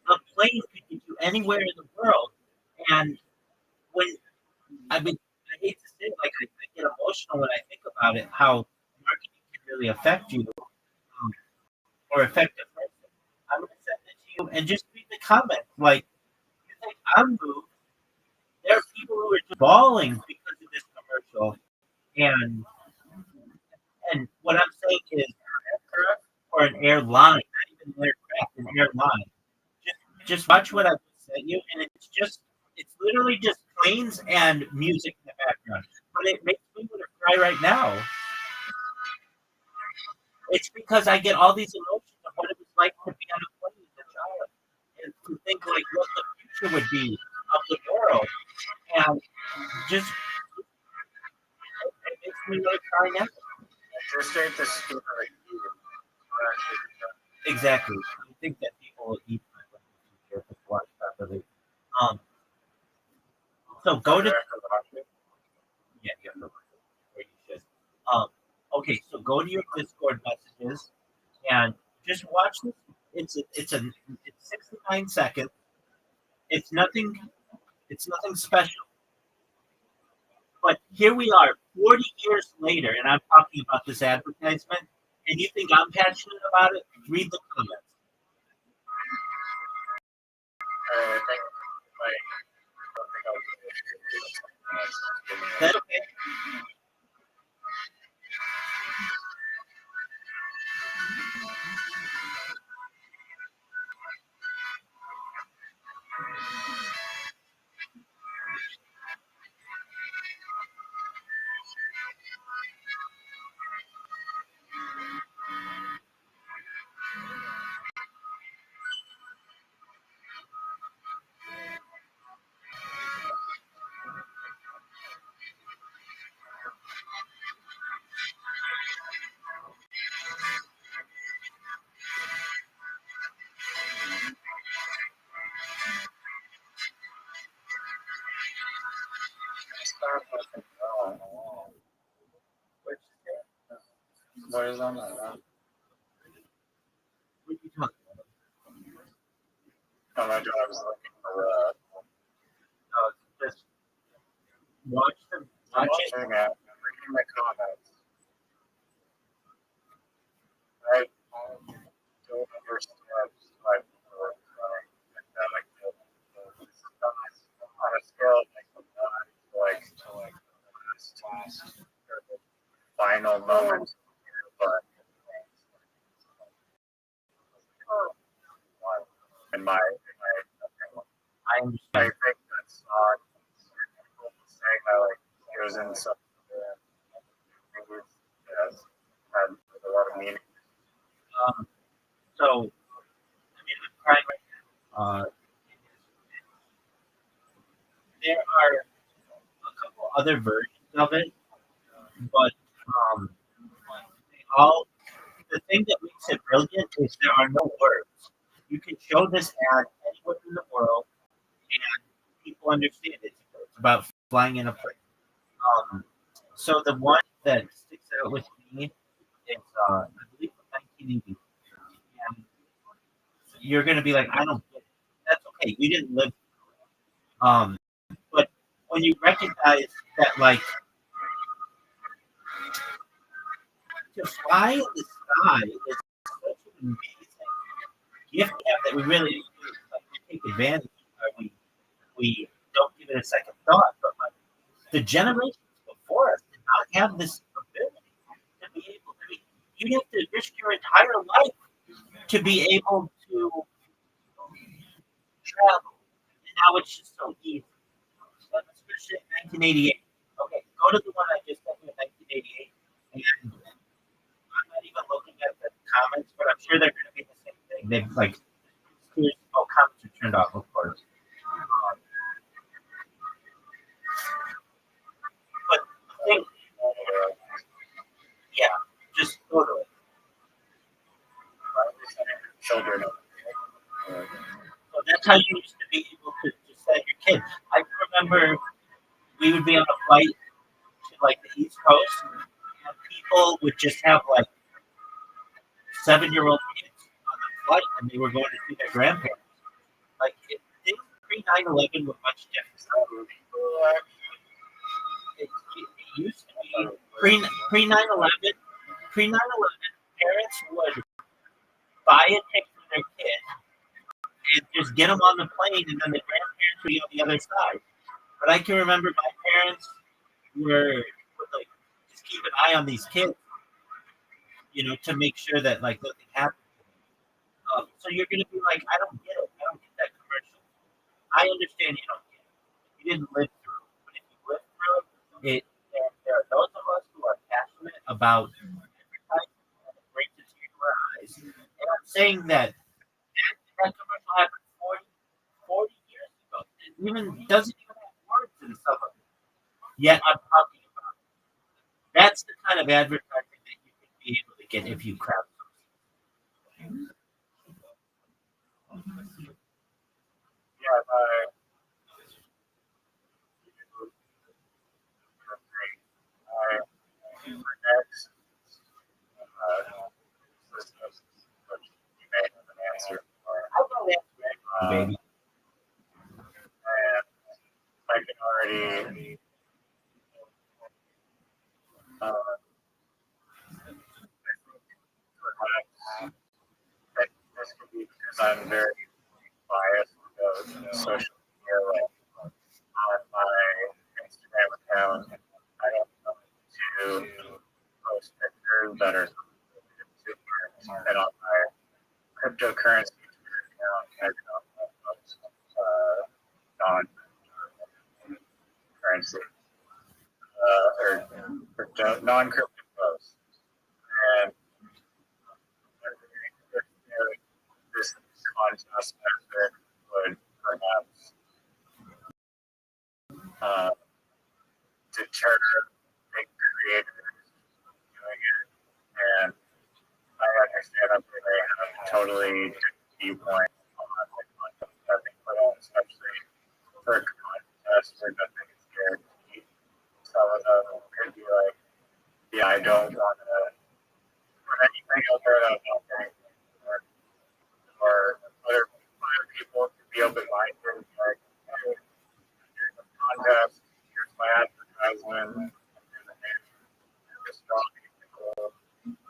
A plane could get you anywhere in the world, and when I mean, I hate to say it, like I get emotional when I think about it, how marketing can really affect you or affect a person. I'm going to send it to you and just read the comments. Like, you think I'm moved? There are people who are just bawling because of this commercial, and what I'm saying is, an aircraft or an airline, not even an aircraft, an airline. Just watch what I just sent you, and it's literally just planes and music in the background. But it makes me want to cry right now. It's because I get all these emotions of what it was like to be on a plane as a child, and to think like what the future would be of the world, and just it makes me really cry now. Just straight to stupid like you. Exactly. I think that people will eat my future if it's watched properly. Um, so go to yeah, you have to where you should. Um, okay, so go to your Discord messages and just watch this. It's 69 seconds. It's nothing. It's nothing special. But here we are, 40 years later, and I'm talking about this advertisement. And you think I'm passionate about it? Read the comments. I think like I don't think I That's okay. what is on that? What are you talking about? Oh my god, I was looking for Just watch them. I'm Watch it. watching it. I'm reading the comments. I don't understand like pandemic on a scale of like this last final moment, but in my opinion, I I understand. think that's people saying that like it was in some movies that had a lot of meaning. So, I mean, I'm crying right now. There are a couple other versions of it, but they all the thing that makes it brilliant is there are no words. You can show this ad anywhere in the world, and people understand it. It's about flying in a plane. Um, so the one that sticks out with me is, I believe, from 1980, and you're going to be like, I don't get it. That's okay. You didn't live. Um, but when you recognize that, like, to fly in the sky is such an amazing gift we have that we really like, we take advantage of. We don't give it a second thought. But like, the generations before us did not have this ability to be able to. You'd have to risk your entire life to be able to travel. And now it's just so easy. Especially in 1988. Okay, go to the one I just sent you in 1988. And I'm not even looking at the comments, but I'm sure they're going to be the same thing. They've like, comments are turned off, of course. But the thing, yeah, just go to it. Children. So that's how you used to be able to send your kid. I remember we would be on a flight to like the East Coast, and people would just have like 7-year-old kids on the flight, and they were going to see their grandparents. Like things pre 9/11 were much different. It used to be pre 9/11. Pre 9/11, parents would buy a ticket for their kid and just get them on the plane, and then the grandparents would be on the other side. But I can remember my parents would like just keep an eye on these kids, to make sure that like nothing happens. So you're gonna be like, I don't get it. I don't get that commercial. I understand you don't get it. You didn't live through it, but if you lived through it, there are those of us who are passionate about advertising and it brings it to our eyes. And I'm saying that commercial happened 40 years ago. It even doesn't even have words and stuff like that. Yet I'm talking about it. That's the kind of advertising that you can be able to get if you crowdsource. Yeah, my next you may have an answer for. I know that's baby. And I can already perhaps this could be because I'm very biased about social media, like on my Instagram account. I don't know to post pictures that are and on my cryptocurrency account, I don't post non-currency or non-crypto posts. And this contest method would perhaps deter big creators doing it. And I understand that they have totally different viewpoints on the content that they put on, especially for a contest where nothing is guaranteed. Some of them could be like, yeah, I don't want to put anything out there that I'm not getting. Or other people could be open-minded, like, hey, here's a contest, here's my advertisement, here's a name, just dropping people,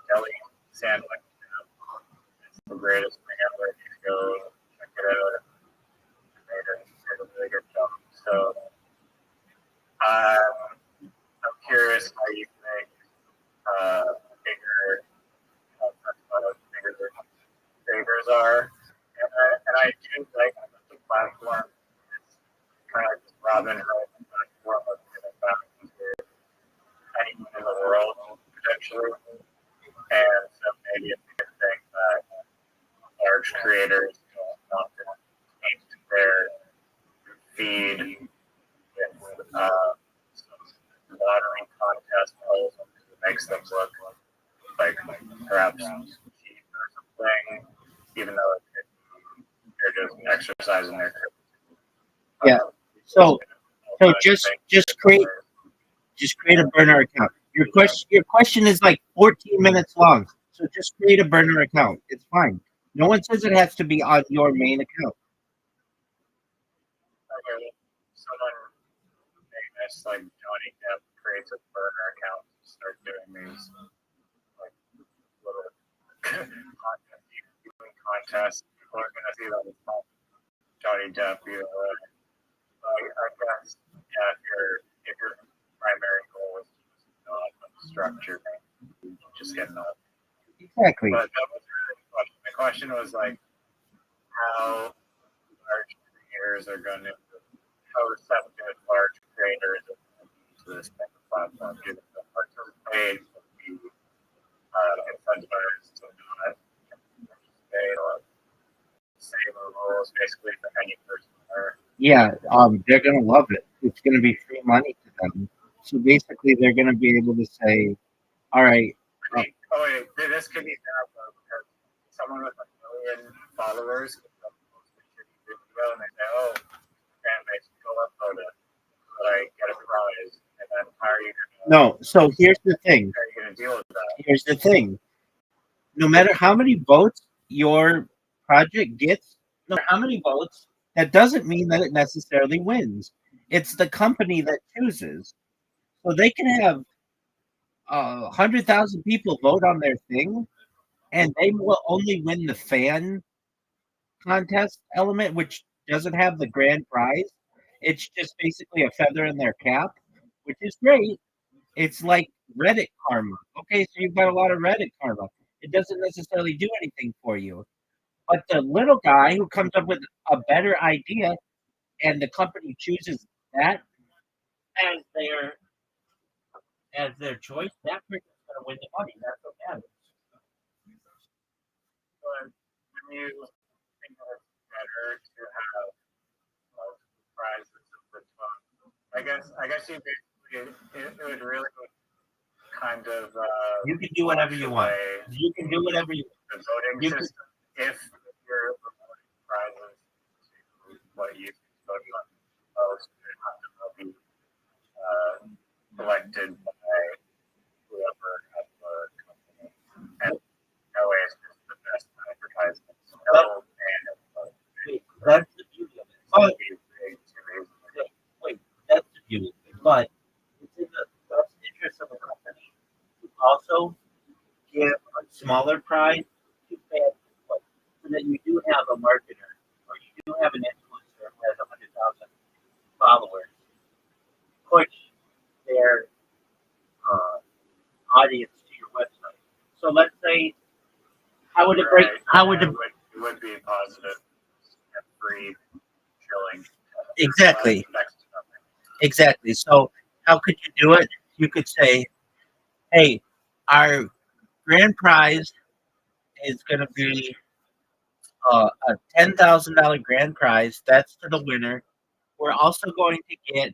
deli sandwich. It's the greatest thing ever. You should go check it out. They did a really good job. So I'm curious how you think bigger favors are, and I do like the platform. It's kind of like this Robin Hood platform of giving back to anyone in the world potentially, and so maybe it's a good thing that large creators don't change their feed with some watering contest polls because it makes them look like perhaps cheap or something, even though they're just exercising their. Yeah. So just create a burner account. Your question is like 14 minutes long. So just create a burner account. It's fine. No one says it has to be on your main account. Okay, someone famous like Johnny Depp creates a burner account to start doing these like little contests. People are gonna see that it's not Johnny Depp, you know. I guess if your primary goal is not structure, you just get not. Exactly. But that was really the question. The question was like how large creators are going to, how receptive large creators are going to be to this type of platform, given that participate would be incentivized to not participate or save the rules basically for any person. Yeah, they're gonna love it. It's gonna be free money to them. So basically, they're gonna be able to say, "All right, Oh wait, this could be bad though because someone with 1 million followers could post a shitty video and they say, "Oh, fan base, go upload it, but I get a prize." And then how are you gonna? no." So here's the thing. How are you gonna deal with that? Here's the thing. No matter how many votes your project gets, no matter how many votes, that doesn't mean that it necessarily wins. It's the company that chooses. So they can have 100,000 people vote on their thing, and they will only win the fan contest element, which doesn't have the grand prize. It's just basically a feather in their cap, which is great. It's like Reddit karma. Okay, so you've got a lot of Reddit karma. It doesn't necessarily do anything for you. But the little guy who comes up with a better idea and the company chooses that as their choice, that person's going to win the money. That's what matters. But when you think that it's better to have multiple prizes of the top, I guess you basically it would really kind of You can do whatever you want. away You can do whatever you want. the voting You can- system if you're promoting prizes to what you voted on most, it have to be elected by whoever at the company. And that way it's just the best advertisement. No, and Wait, that's the beauty of it. But, wait, that's the beauty of it. But it's in the best interest of the company to also give a smaller prize to fans so that you do have a marketer or you do have an influencer who has 100,000 followers push their audience to your website. So let's say, how would it break? How would it? it would be positive and free shilling. Exactly. Next to nothing. Exactly. So how could you do it? You could say, hey, our grand prize is going to be a $10,000 grand prize. That's to the winner. We're also going to get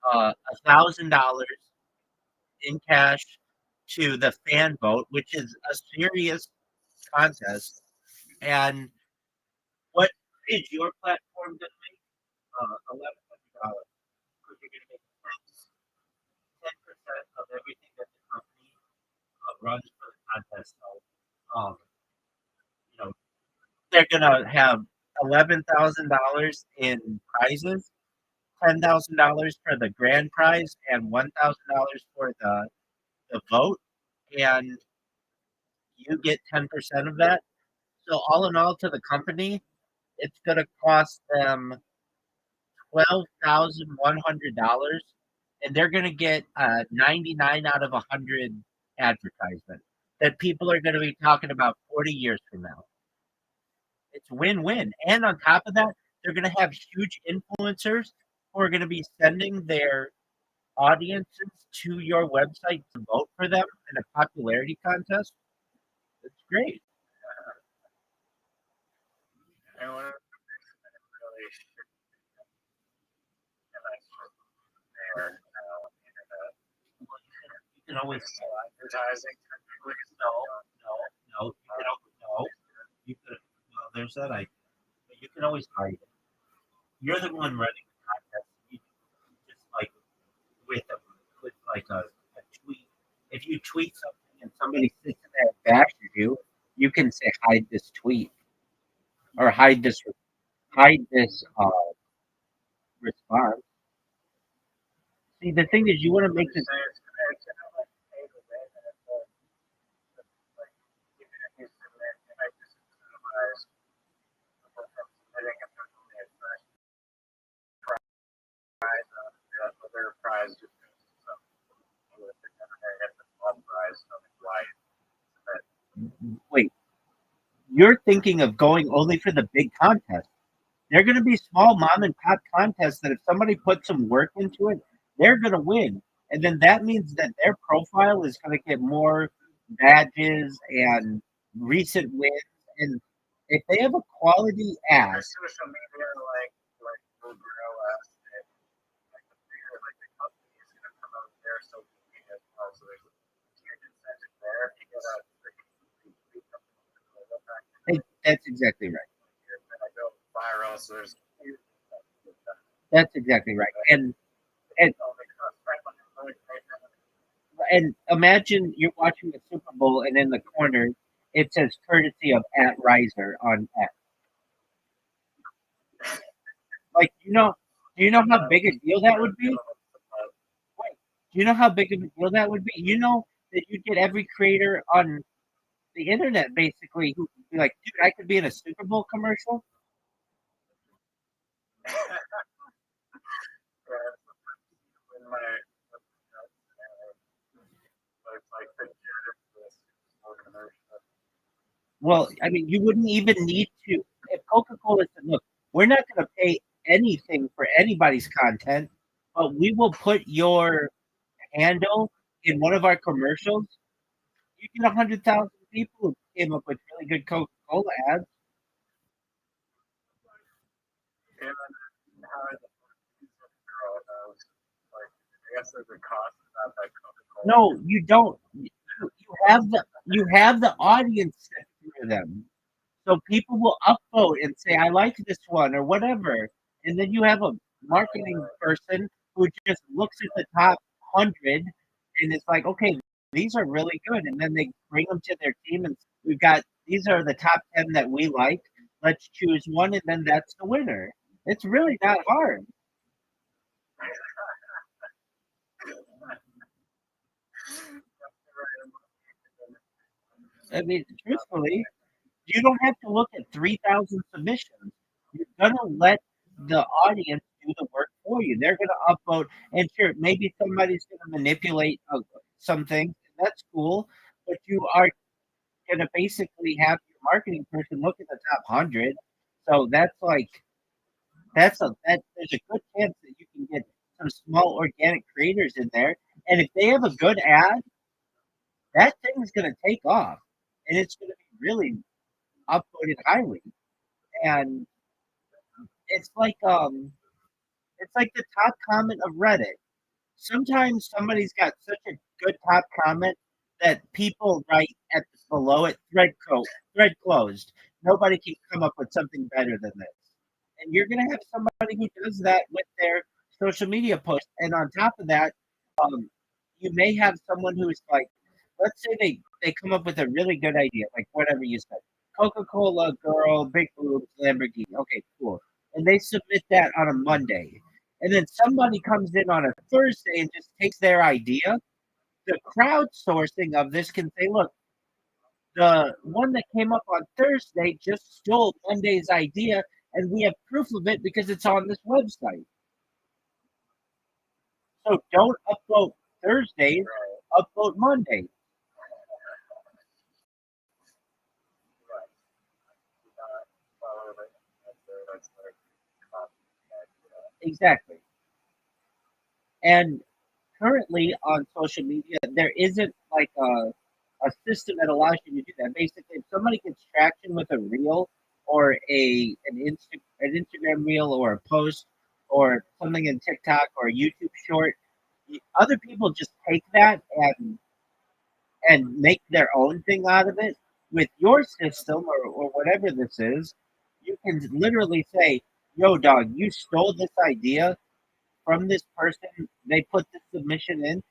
$1,000 in cash to the fan vote, which is a serious contest. And what is your platform going to make? $1,100. Because you're going to make 10% of everything that the company runs for the contest. So, you know, they're gonna have $11,000 in prizes, $10,000 for the grand prize, and $1,000 for the vote, and you get 10% of that. So all in all, to the company, it's gonna cost them $12,100, and they're gonna get 99 out of 100 advertisement that people are gonna be talking about 40 years from now. It's win-win. And on top of that, they're going to have huge influencers who are going to be sending their audiences to your website to vote for them in a popularity contest. It's great. And one of the things that really should be, and that's just there now on the internet, You can always advertising technically is no. You can no. You could well, there's that idea. But you can always hide it. You're the one running the contest. You just like with like a tweet. If you tweet something and somebody sits in there and bashes you, you can say hide this tweet. or hide this response. See, the thing is, you want to make this. It's kind of like pay the way that it's like even if you submit, you might disincentivize people from submitting a social media first prize, the other prize just goes to some people if they're never going to get the small prize, so it's why submit. Wait, you're thinking of going only for the big contest. They're going to be small mom and pop contests that if somebody puts some work into it, they're going to win. And then that means that their profile is going to get more badges and recent wins. And if they have a quality ad, Their social media like will grow as it like the bigger like the company is going to promote their social media as well. So there's a huge incentive there. If you get a that's exactly right. you're going to go viral. So there's huge That's exactly right. And and imagine you're watching the Super Bowl, and in the corner it says courtesy of @Riser on X. Like, do you know how big a deal that would be? Wait, do you know how big of a deal that would be? You know that you'd get every creator on the internet basically who would be like, dude, I could be in a Super Bowl commercial. in my it's like the Genesis commercial. Well, I mean, you wouldn't even need to. If Coca-Cola said, look, we're not going to pay anything for anybody's content, but we will put your handle in one of our commercials, you get 100,000 people who came up with really good Coca-Cola ads. And how the girl knows like I guess there's a cost about that Coca-Cola. No, you don't. You have the audience sit through them. So people will upvote and say, I like this one or whatever. And then you have a marketing person who just looks at the top 100 and it's like, okay, these are really good. And then they bring them to their team and we've got, these are the top 10 that we like. Let's choose one and then that's the winner. It's really not hard. I mean, truthfully, you don't have to look at 3,000 submissions. You're gonna let the audience do the work for you. They're gonna upvote, and sure, maybe somebody's gonna manipulate something. That's cool, but you are gonna basically have your marketing person look at the top 100. So that's like that. There's a good chance that you can get some small organic creators in there, and if they have a good ad, that thing is gonna take off, and it's gonna be really upvoted highly. And it's like the top comment of Reddit. Sometimes somebody's got such a good top comment that people write at below it thread closed. Nobody can come up with something better than this. And you're gonna have somebody who does that with their social media posts. And on top of that, um, you may have someone who's like, let's say they come up with a really good idea, like whatever you said, Coca-Cola girl, big boobs, Lamborghini. Okay, cool. And they submit that on a Monday, and then somebody comes in on a Thursday and just takes their idea. The crowdsourcing of this can say, look, the one that came up on Thursday just stole Monday's idea, and we have proof of it because it's on this website. So don't upvote Thursdays, upvote Mondays. Exactly. And currently on social media, there isn't like a system that allows you to do that. Basically, if somebody gets traction with a reel or an Instagram reel or a post or something in TikTok or a YouTube short, other people just take that and make their own thing out of it. With your system or whatever this is, you can literally say, yo, dog, you stole this idea from this person. They put the submission in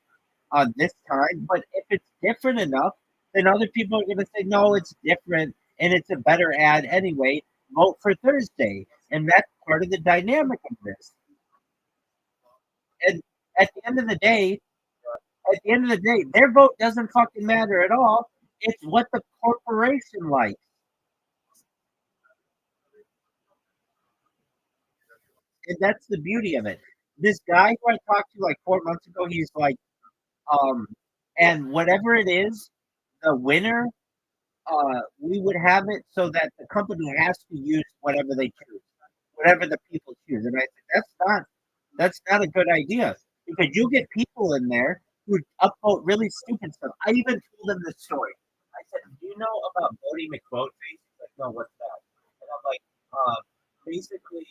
on this time. But if it's different enough, then other people are going to say, no, it's different and it's a better ad anyway. vote for Thursday, and that's part of the dynamic of this. And at the end of the day, their vote doesn't fucking matter at all. It's what the corporation likes. And that's the beauty of it. This guy who I talked to like 4 months ago, he's like, um, and whatever it is, the winner, we would have it so that the company has to use whatever they choose, whatever the people choose. And I said, that's not a good idea because you get people in there who upvote really stupid stuff. I even told him this story. I said, "Do you know about Bodie McBoatface?" He's like, "No, what's that?" And I'm like, basically,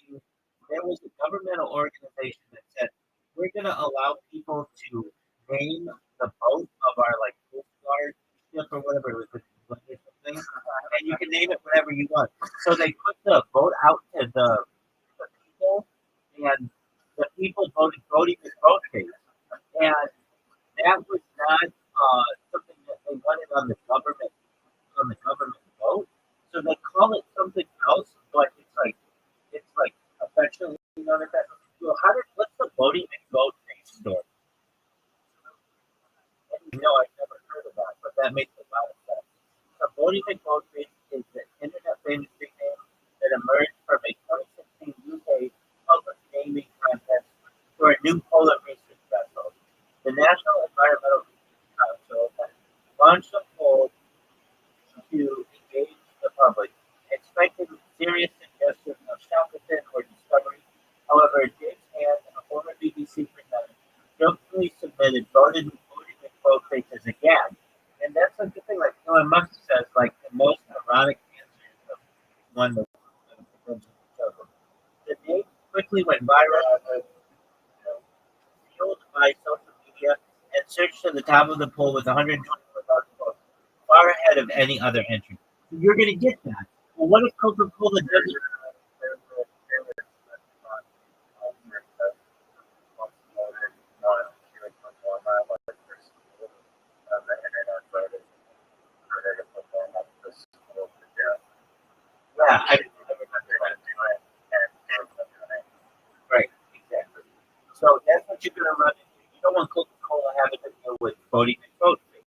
there was a governmental organization that said we're going to allow people to name the boat of our like Coast Guard ship or whatever it was, thing, and you can name it whatever you want. So they put the vote out to the people, and the people voted Bodie McBoatface, and that was not something that they wanted on the government vote. So they call it something else, but it's like affectionately known as that. So what's the Bodie McBoatface story? And, I've never heard of that, but that makes a lot of sense. So Bodie McBoatface is the internet famous nickname that emerged from a 2016 UK public naming contest for a new polar research vessel. The National Environmental Council has launched a poll to engage the public, expecting serious suggestions of Shackleton or Discovery. However, James Hand, a former BBC presenter, jokingly submitted voted McBoatface again. And that's a good thing. Like Elon Musk says, like the most erotic answers of one that the name quickly went viral, fueled by social media, and surged to the top of the poll with 124,000 votes, far ahead of any other entrant. So you're going to get that. Well, what if Coca-Cola doesn't? Yeah, I remember that. Right, exactly. So that's what you're going to run into. You don't want Coca-Cola having to deal with Bodie McBoatface.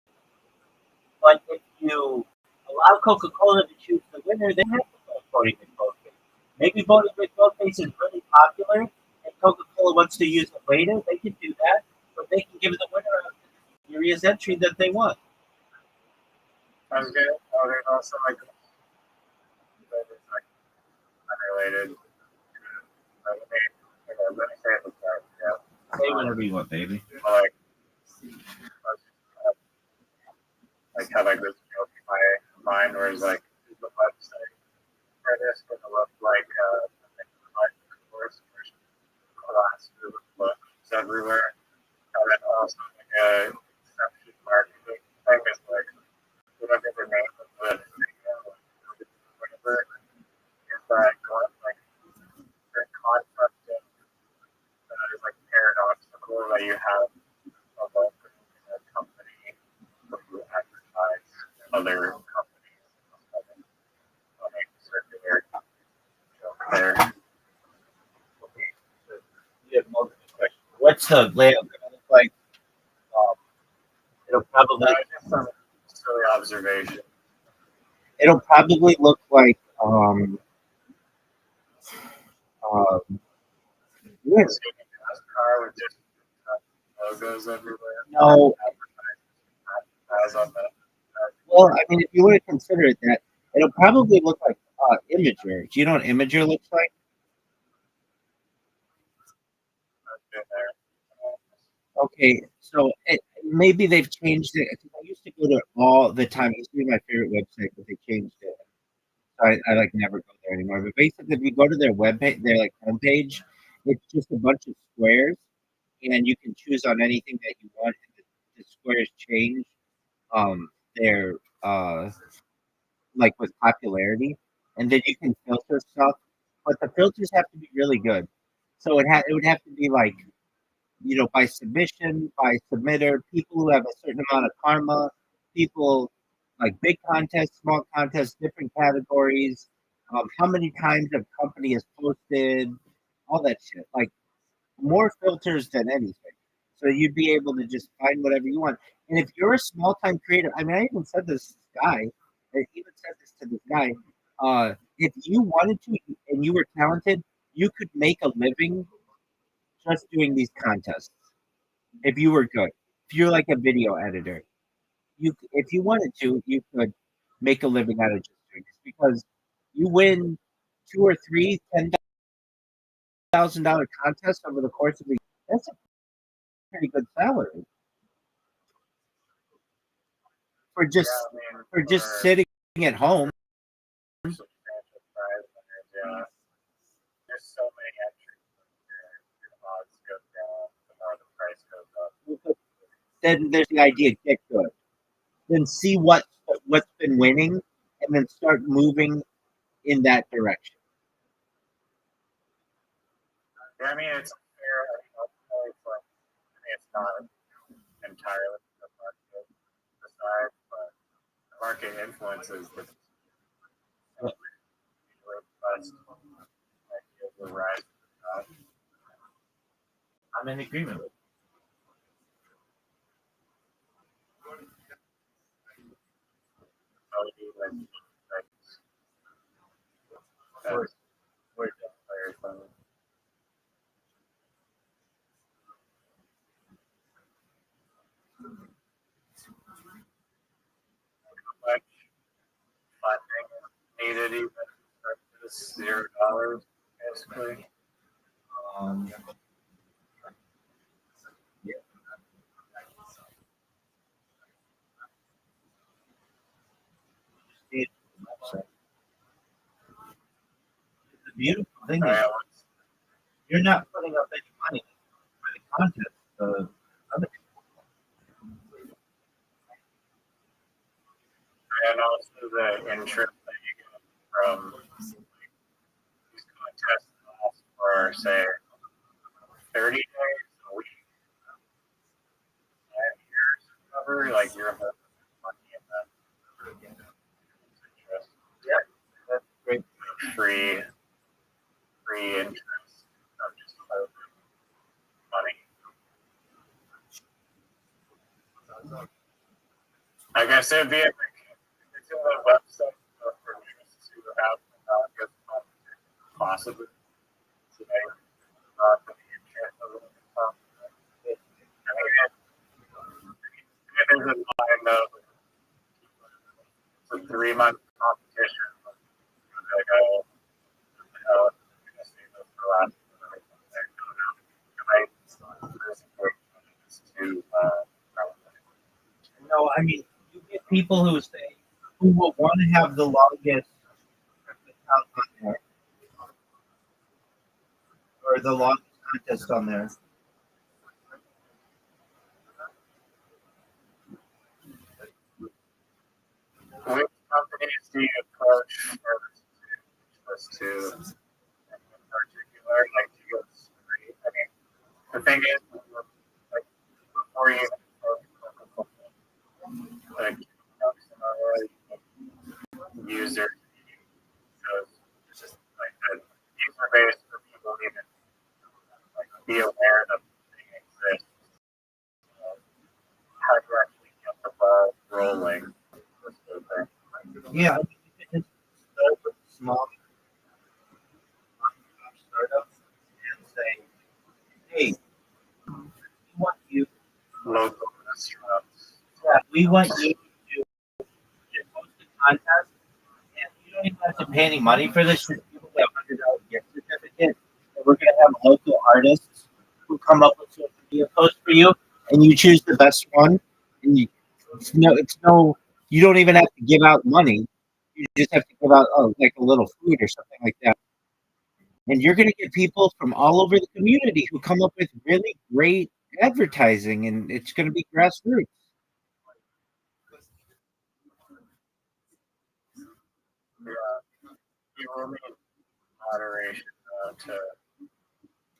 But if you allow Coca-Cola to choose the winner, they have to vote Bodie McBoatface. Maybe Bodie McBoatface is really popular and Coca-Cola wants to use it later. They can do that, but they can give the winner a serious entry that they want. Sounds good. Oh, there's also like unrelated. Let me say it like that. Say whatever you want, baby. Like, have like this joke in my mind where it's like the website for this going to look like course class books everywhere. And then also like a exception marketing thing is like whatever the name of the whatever is that going like the concept that is like paradoxical that you have a local company who advertise other companies on a circular there. You have multiple questions. What's the layout going to look like? It'll probably Just some silly observation. It'll probably look like yeah. NASCAR with just logos everywhere. No, As on the well, I mean, if you want to consider it that, it'll probably look like Imager. Do you know what Imager looks like? Okay, so maybe they've changed it. I used to go there all the time. It used to be my favorite website, but they changed it. So I like never go there anymore. But basically, if you go to their webpage, their like homepage, it's just a bunch of squares, and you can choose on anything that you want. And the squares change their like with popularity, and then you can filter stuff. But the filters have to be really good. So it would have to be like by submission, by submitter, people who have a certain amount of karma, people like big contests, small contests, different categories. how many times a company has posted, all that shit. Like more filters than anything. So you'd be able to just find whatever you want. And if you're a small time creator, I mean, I even said this guy, I even said this to this guy. If you wanted to and you were talented, you could make a living just doing these contests. If you were good, if you're like a video editor, if you wanted to, you could make a living out of just doing this because you win two or three $10,000 contests over the course of the year. That's a pretty good salary for just sitting at home. Substantial prize winners, yeah. There's so many entries. Your odds go down the more the price goes up. Then there's the idea: get good, then see what's been winning, and then start moving in that direction. Yeah, I mean, it's fair. I mean, ultimately, it's not entirely the market decides, but the market influences the best ideas will rise to the top. I'm in agreement with Maybe like We're- we're just players, but much funding is needed even for this $0 basically. Um, the beautiful thing is you're not putting up any money for the contest. The other And also the interest that you get from these contests last for say 30 days, a week, 5 years, whatever, like you're money in that interest. that's great. Free interest of just money. I guess it'd be it's in the website for interest to have guess possibly today. The interest of it. I mean, it is in mind of it's a 3-month competition. Like, I'm gonna say this for last. To No, I mean you get people who say who will want to have the longest account on there or the longest contest on there. which companies do you approach first to in particular? Like, do you go straight? I mean, the thing is, like, before you like user, it's just like the user base for people even like be aware that the thing exists. How do you actually get the ball rolling? Yeah, I mean, you can just start with small startups and say, hey, we want you. Local restaurants. Yeah, we want you to just host a contest, and you don't even have to pay any money for this. Just give away $100 gift certificate. And we're gonna have local artists who come up with social media posts for you, and you choose the best one. And it's no, you don't even have to give out money. You just have to give out like a little food or something like that. And you're gonna get people from all over the community who come up with really great advertising, and it's gonna be grassroots. Yeah, you will need moderation to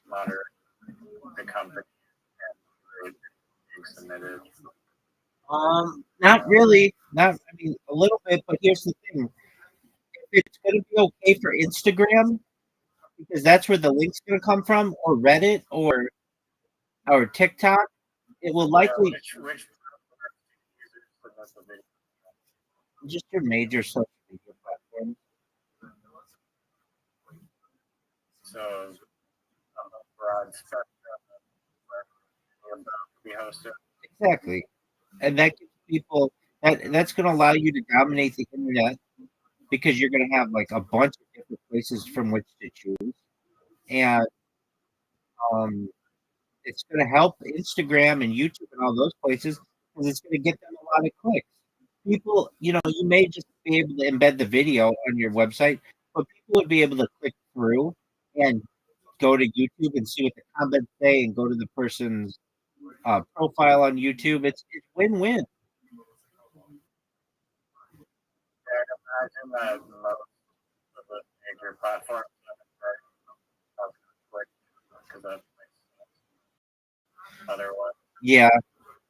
moderate the company and being submitted. Not really. Not. I mean, a little bit. But here's the thing: it's going to be okay for Instagram because that's where the link's going to come from, or Reddit, or TikTok, it will likely Which platform do you use it for most of the video? just your major social media platforms. So broad spectrum we hosted. Exactly, and that gives people that's going to allow you to dominate the internet because you're going to have like a bunch of different places from which to choose, and um, it's going to help Instagram and YouTube and all those places because it's going to get them a lot of clicks. People, you may just be able to embed the video on your website, but people would be able to click through and go to YouTube and see what the comments say and go to the person's profile on YouTube. It's win-win. And imagine that most of the major platforms have because that makes sense. Otherwise, Yeah,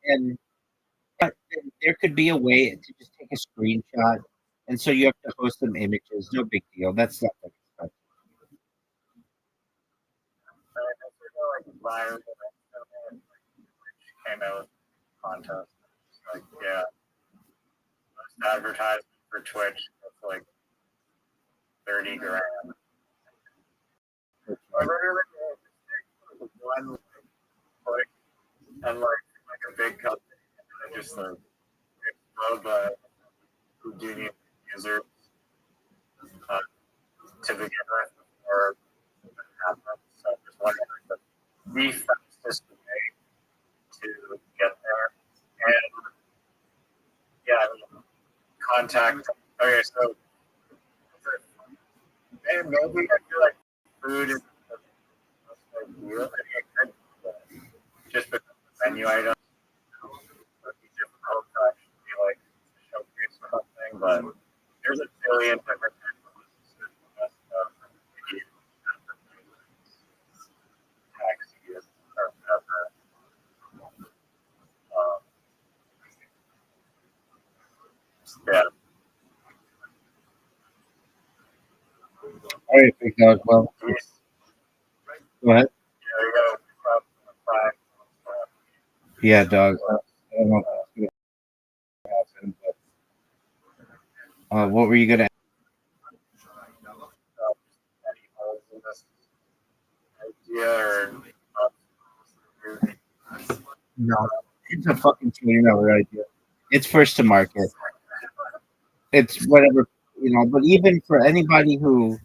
and but there could be a way to just take a screenshot, and so you have to post some images. No big deal. That's not that expensive. like viral which came out with contest. It's like, yeah, most advertisement for Twitch it's like 30 grand. I literally one click and like a big company and I just like explode who do need users to begin with or happen. So I'm just wondering the fastest way to get there. And yeah, I mean, contact. Okay, so maybe I feel like food is the most ideal. I mean, just because the menu items would be difficult to actually like showcase something, but there's a billion different types of taxis or whatever. Um, yeah. All right, big dog. Well, go ahead. Yeah, we got five. Yeah, dog. I don't know if that's gonna happen, but what were you gonna? Idea or No, it's a fucking $20 idea. It's first to market. It's whatever, But even for anybody who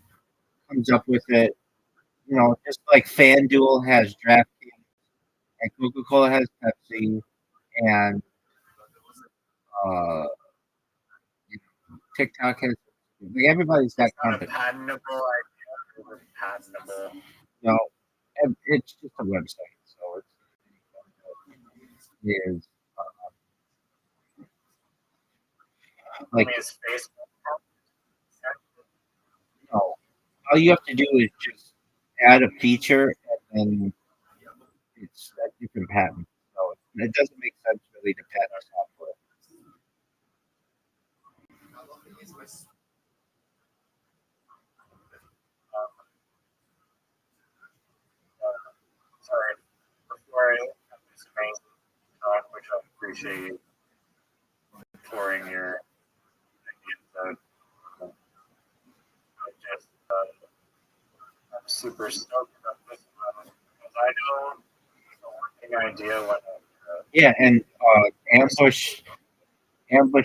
comes up with it, just like FanDuel has DraftKings and Coca-Cola has Pepsi and uh, TikTok has like everybody's got not a company. patentable idea. It's patentable. No, it's just a website, so it is like Is Facebook? no. All you have to do is just add a feature, and then it's a different patent. So it doesn't make sense really to patent software. Sorry, before I have this amazing talk, which I appreciate you pouring your ideas out. I'm super stoked about this one because I know the working idea what Yeah, and ambush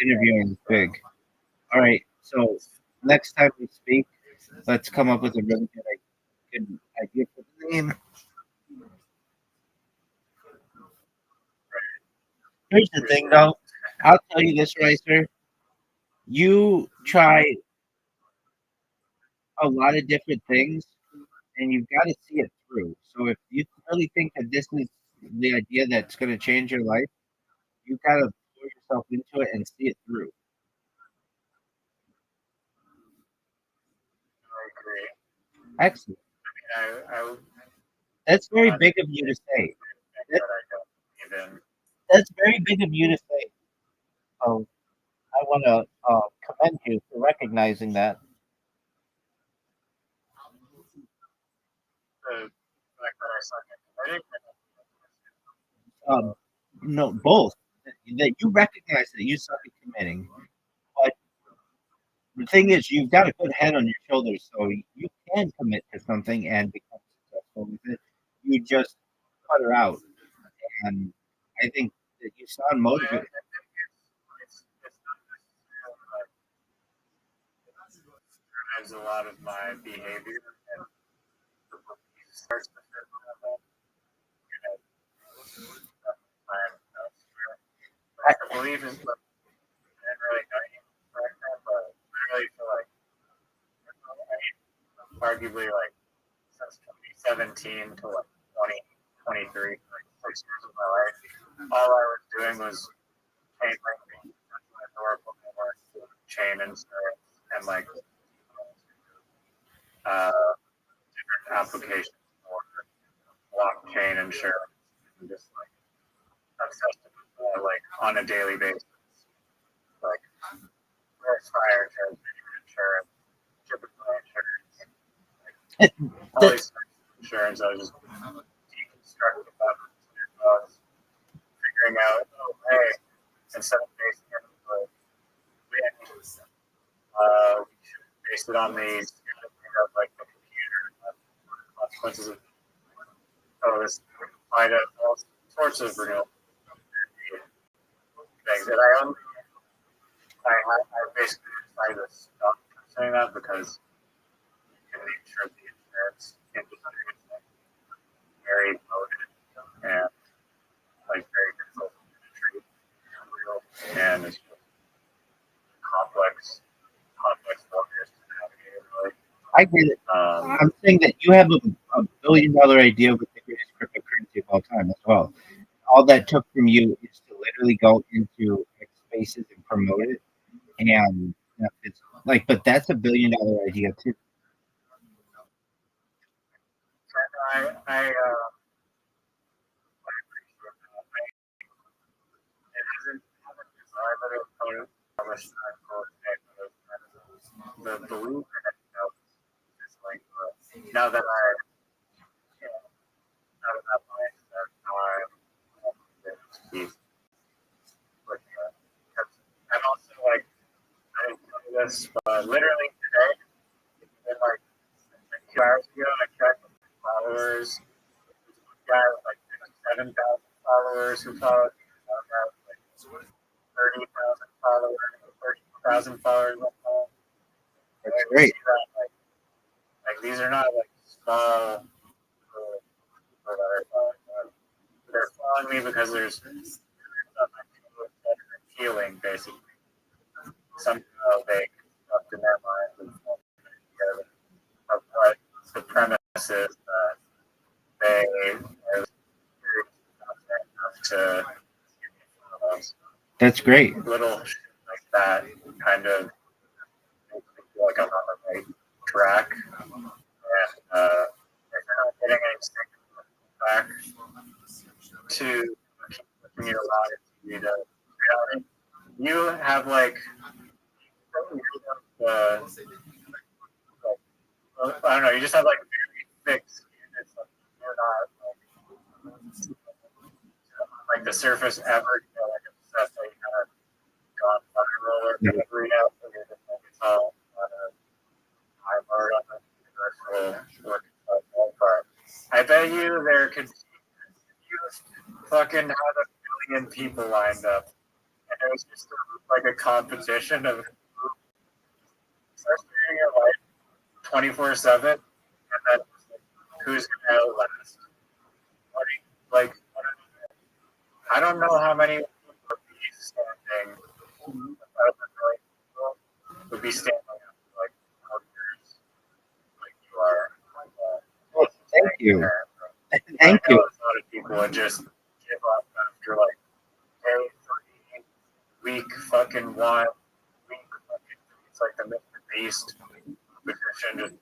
interviewing, is big. All right, so next time we speak, let's come up with a really good idea for the name. Here's the thing, though. I'll tell you this, Ricer. You try a lot of different things, and you've got to see it through. So if you really think that this is the idea that's going to change your life, you got to throw yourself into it and see it through. I agree. Excellent. I That's very big of you to say. that I don't even. That's very big of you to say. Oh, I want to commend you for recognizing that. The fact that I suck at committing. Um, no, both. That you recognize that you suck at committing, but the thing is, you've got a good head on your shoulders, so you can commit to something and become successful with it. You just cut her out, and I think that you sound I motivated. think it's not necessarily like drives a lot of my behavior and the belief starts to fit on that. You know, like the belief is like, I didn't really know you right now, but literally for like, arguably like since 2017 to like 2023, like 6 years of my life, all I was doing was chain linking. That's my historical network, chain insurance, and like different applications for blockchain insurance, and just like obsessed with like on a daily basis, like fire insurance, typical insurance, all these types of insurance. I was just deconstructing them. I was figuring out, oh hey, instead of basing it on the wind, we should base it on the of like the computer consequences of this applied to all sorts of renewable things. And I basically decided to stop saying that because the nature of the insurance industry is like very loaded and like very difficult to treat and it's just complex waters to navigate. Really. I get it. I'm saying that you have a $1 billion idea with the greatest cryptocurrency of all time as well. All that took from you is to literally go into X spaces and promote it, and it's like, but that's $1 billion idea too. I appreciate that. It hasn't designed that it's published the belief in it, is like now that I out of that mindset, now I'm keep looking at it. And also like I didn't know this, but literally today, in like 2 hours ago, I checked followers. There's one guy with like 7,000 followers who followed me. Another guy with like 30,000 followers, 30,000 followers. That's great. Like these are not like small people that are following them. They're following me because there's healing basically. Somehow they construct in their minds and of what the premise is that they are enough to That's great. little shit like that kind of makes me feel like I'm on the right track. And if you're not getting any signal back to keeping you alive, reality, you have like I don't know, you just have like very thick skin. It's like you're not like the surface ever, like obsessed that you kind of gone viral or every now and then just like it's all on a high bar on the universal work part. I bet you there could you fucking have 1 billion people lined up and it was just like a competition of spending your life 24/7 and then who's gonna outlast. Like I don't know how many would be standing would be standing like years like you are. Well, thank you. Thank I know you. a lot of people would just give up after like day 3, week fucking 1, week fucking 3. It's like the Mr. Beast position, just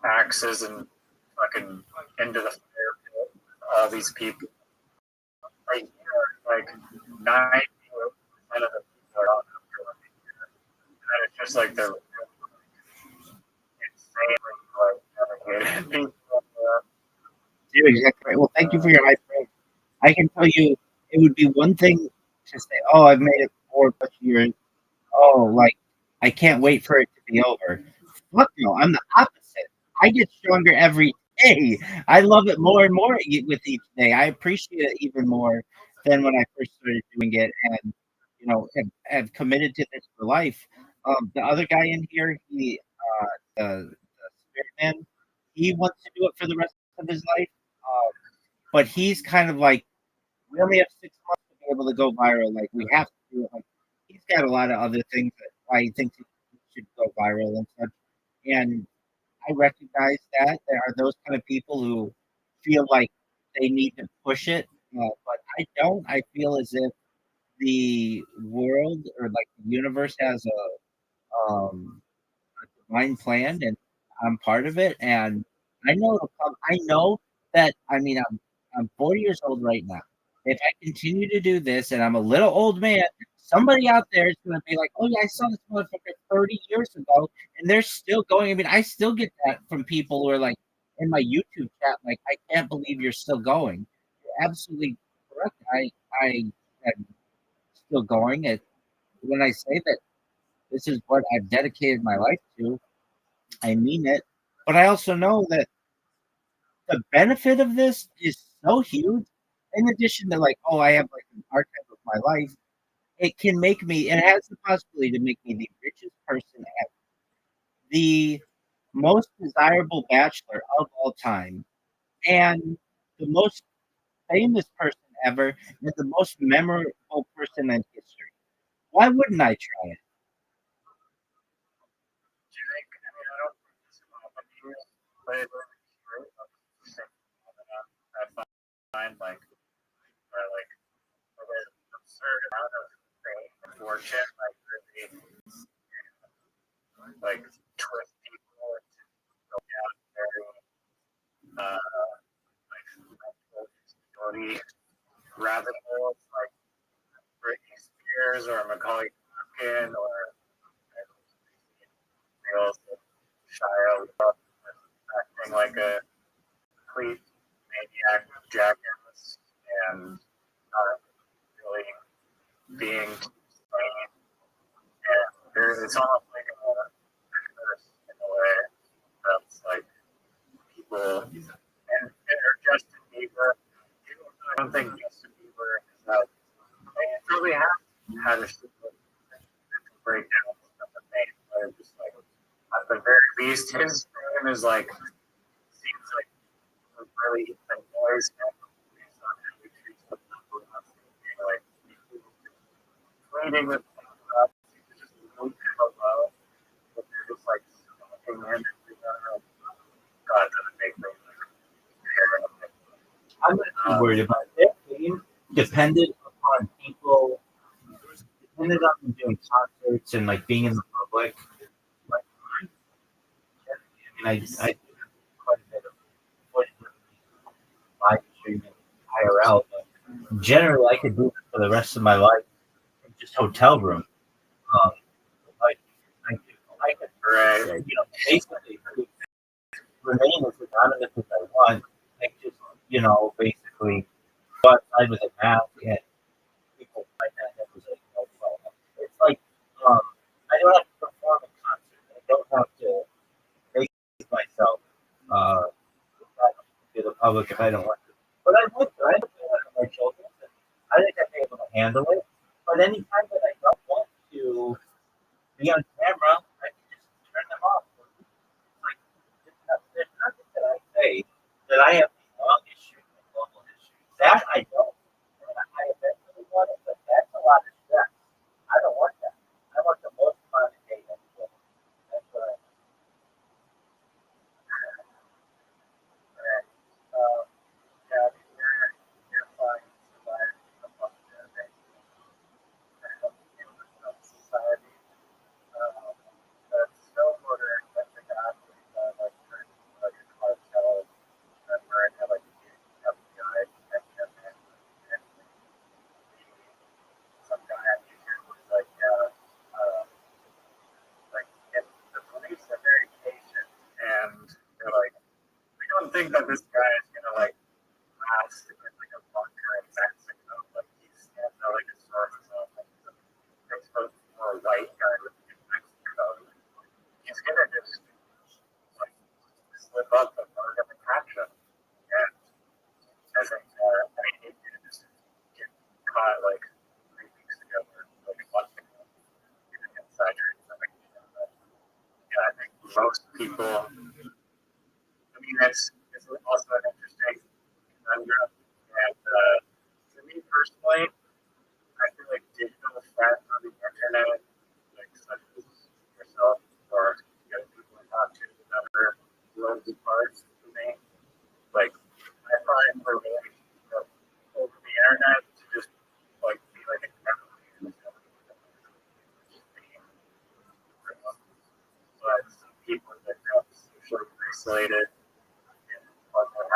axes and fucking into the fire pit. All these people, like 90% of the people are out after like a year. there's like the insanely like dedicated people. You're exactly right. Well, thank you for your high praise. I can tell you, it would be one thing to say, "Oh, I've made it 4 plus years. Oh, like I can't wait for it to be over." Fuck no, I'm the opposite. I get stronger every day. I love it more and more with each day. I appreciate it even more than when I first started doing it, and have committed to this for life. The other guy in here, the spirit man, he wants to do it for the rest of his life. But he's kind of like, we only have 6 months to be able to go viral. Like we have to do it. Like he's got a lot of other things that why he thinks he should go viral and such. And I recognize that there are those kind of people who feel like they need to push it, but I don't. I feel as if the world or like the universe has a divine plan, and I'm part of it. And I know it'll come. I know that. I mean, I'm 40 years old right now. If I continue to do this, and I'm a little old man, somebody out there is going to be like, "Oh yeah, I saw this motherfucker 30 years ago, and they're still going." I mean, I still get that from people who are like in my YouTube chat, like, "I can't believe you're still going." You're absolutely correct. I am still going. It when I say that this is what I've dedicated my life to, I mean it. But I also know that the benefit of this is so huge. In addition to like, oh, I have like an archive of my life, it has the possibility to make me the richest person ever, the most desirable bachelor of all time, and the most famous person ever, and the most memorable person in history. Why wouldn't I try it? Do you think? I mean, I don't think this is one of the years, but it's really true. I find like, or like, an absurd amount of fame and fortune, like really, like twist people into going down very, like, disability rabbit holes, like Britney Spears or Macaulay Culkin or reels of Shia LaBeouf acting like a complete maniac jackass and not really being sane. And it's almost like a curse in a way that's like people or Justin Bieber. I don't think Justin Bieber is that. He probably has had a breakdown of the pain, but it's just like at the very least, his fame is like seems like really annoys him based on how he treats the people around him. Like pleading with people, just leave him alone. But they're just like stalking him and God doesn't make me paranoid. I'm not too worried about it. Their fame depended upon people, depended on them doing concerts and like being in the public. Like, I mean, I do quite a bit of footage of live streaming IRL, but generally I could do it for the rest of my life in just hotel room. Um, like I could, Right. basically remain as anonymous as I want. Like just, basically go outside with a mask and people find that that was like no problem. It's like I don't have to perform a concert. I don't have to face myself to the public if I don't want to. But I would. I would do that for my children. I think I'd be able to handle it. But anytime that I don't want to be on camera, I can just turn them off. Like, there's nothing that I say that I have the long history of global history. That I don't. And I eventually want it, but that's a lot of stress. I don't want that. I want the most fun and day every day. That's what I want. Yeah, you're fine. think that this guy is gonna like last in like a bunker in Mexico. Like he stands out like a sore thumb. Like the more white guy in Mexico. He's gonna just like slip up and we're gonna catch him. And I think I mean he did just get caught like 3 weeks ago or like a month ago. Even inside or something. Yeah, I think most people. I mean, it's also an interesting conundrum. And for me personally, I feel like digital friends on the internet, like such as yourself or the other people I talk to that are worlds apart for me, like I find for me over the internet to just like be like a memory. But some people that are socially isolated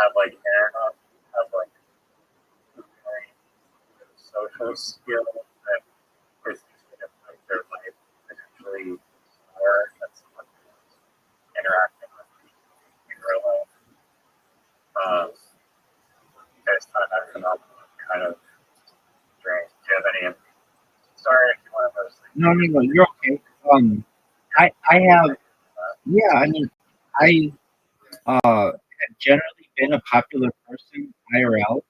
have like internet, have like very social skill that is going to make their life potentially more than someone who's interacting with people in real life. You guys find that phenomenon kind of strange. Do you have any? Sorry if you want to mostly. No, you're okay. I have, yeah, I mean, I have generally been a popular person IRL.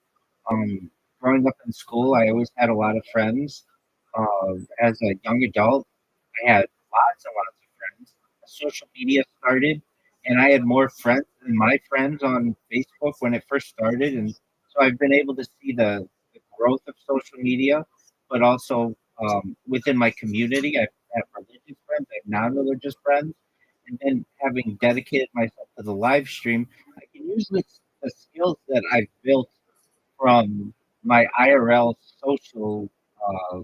Growing up in school, I always had a lot of friends. As a young adult, I had lots and lots of friends. Social media started, and I had more friends than my friends on Facebook when it first started. And so I've been able to see the growth of social media, but also within my community, I have religious friends, I have non-religious friends, and then having dedicated myself to the live stream, I can use the skills that I've built from my IRL social uh,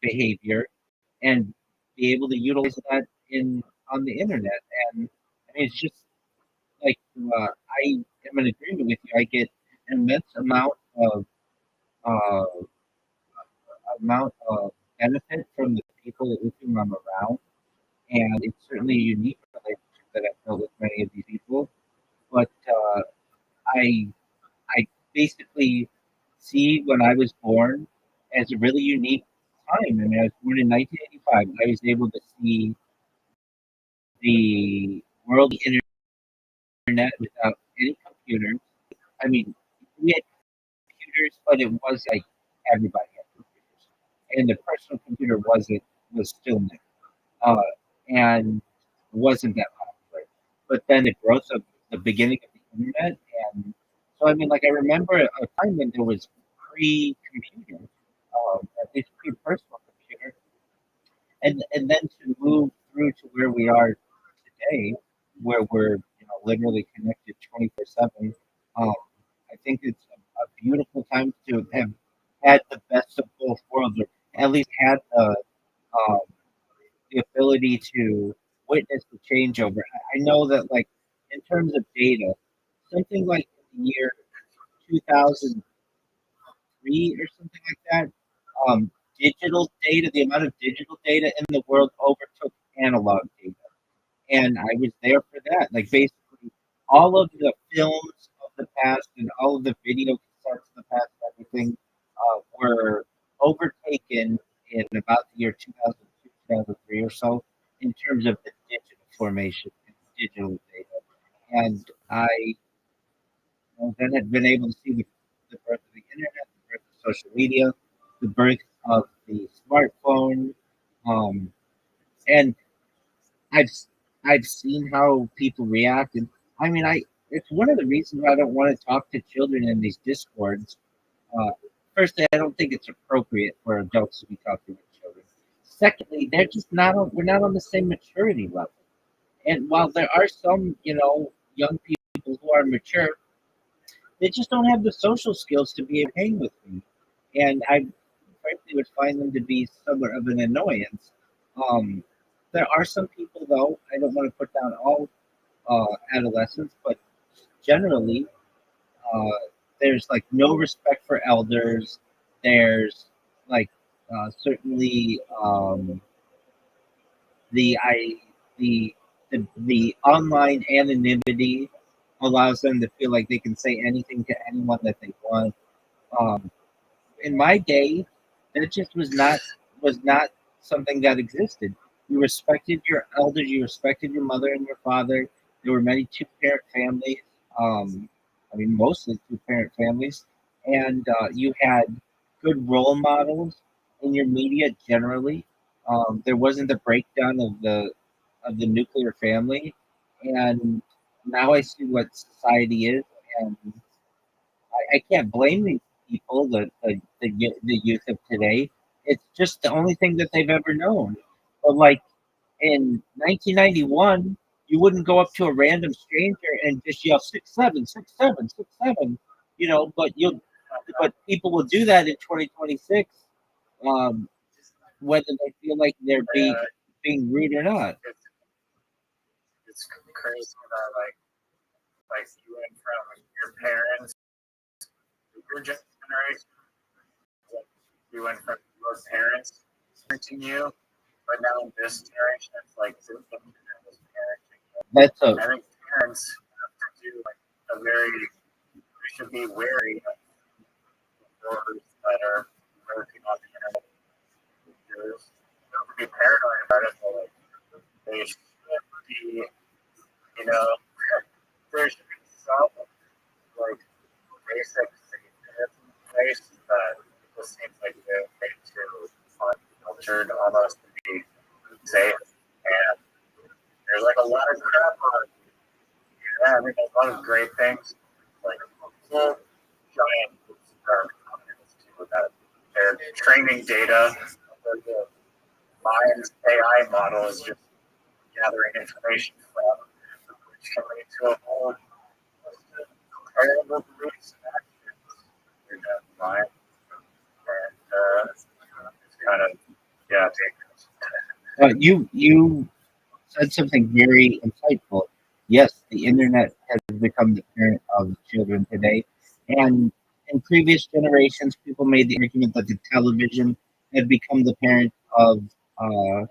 behavior and be able to utilize that in on the internet. And I mean, it's just like I am in agreement with you. I get an immense uh, amount of benefit from the people with whom I'm around, and it's certainly a unique relationship that I've built with many of these people. But I I basically see when I was born as a really unique time. I mean, I was born in 1985. I was able to see the world of the internet without any computers. I mean, we had computers, but it was like everybody had computers, and the personal computer was still new, uh, and wasn't that popular. But then the growth of the beginning of the internet, and so I mean, like I remember a time when there was pre-computer, at least pre-personal computer, and then to move through to where we are today, where we're literally connected 24/7. Um, I think it's a beautiful time to have had the best of both worlds, or at least had um, the ability to witness the changeover. I know that, like, in terms of data, something like in the year 2003 or something like that, digital data, the amount of digital data in the world overtook analog data. And I was there for that. Like, basically, all of the films of the past and all of the video cassettes of the past, and everything, were overtaken in about the year 2002, 2003 or so, in terms of the digital formation and digital data. And I then had been able to see the birth of the internet, the birth of social media, the birth of the smartphone, um, and I've I've seen how people react, and I mean, I it's one of the reasons why I don't want to talk to children in these discords. Uh, Firstly, I don't think it's appropriate for adults to be talking with children. Secondly, they're just not on. We're not on the same maturity level. And while there are some, young people who are mature, they just don't have the social skills to be able to hang with me. And I frankly would find them to be somewhat of an annoyance. Um, there are some people, though, I don't want to put down all adolescents, but generally, uh, there's like no respect for elders. There's like certainly the the online anonymity allows them to feel like they can say anything to anyone that they want. Um, in my day, that just was not something that existed. You respected your elders, you respected your mother and your father. There were many two parent families. I mean, mostly two parent families, and you had good role models in your media generally. There wasn't the breakdown of the nuclear family, and now I see what society is, and I can't blame these people, the youth of today. It's just the only thing that they've ever known. But like in 1991, you wouldn't go up to a random stranger and just yell 6'7", 6'7", 6'7", but people will do that in 2026, um, whether they feel like they're Yeah, being rude or not. it's, it's crazy that like you went from your parents, your generation, like, you went from your parents parenting you, but now in this generation, it's like the internet is parenting you. That's a I think parents have to do like a very, we should be wary of words that are lurking on the internet. There's, don't be paranoid about it, but like they should be, you know, there should be some like basic safety in place that it just seems like they're way too unfiltered almost to be safe. And there's like a lot of crap on. Yeah, I mean, there's a lot of great things, like full giant companies too that they're training data. The Mind's AI model is just gathering information from, which can lead to a whole terrible beliefs and actions in that mind. And it's kind of, yeah, dangerous. you said something very insightful. Yes, the internet has become the parent of children today. And in previous generations, people made the argument that the television had become the parent of uh,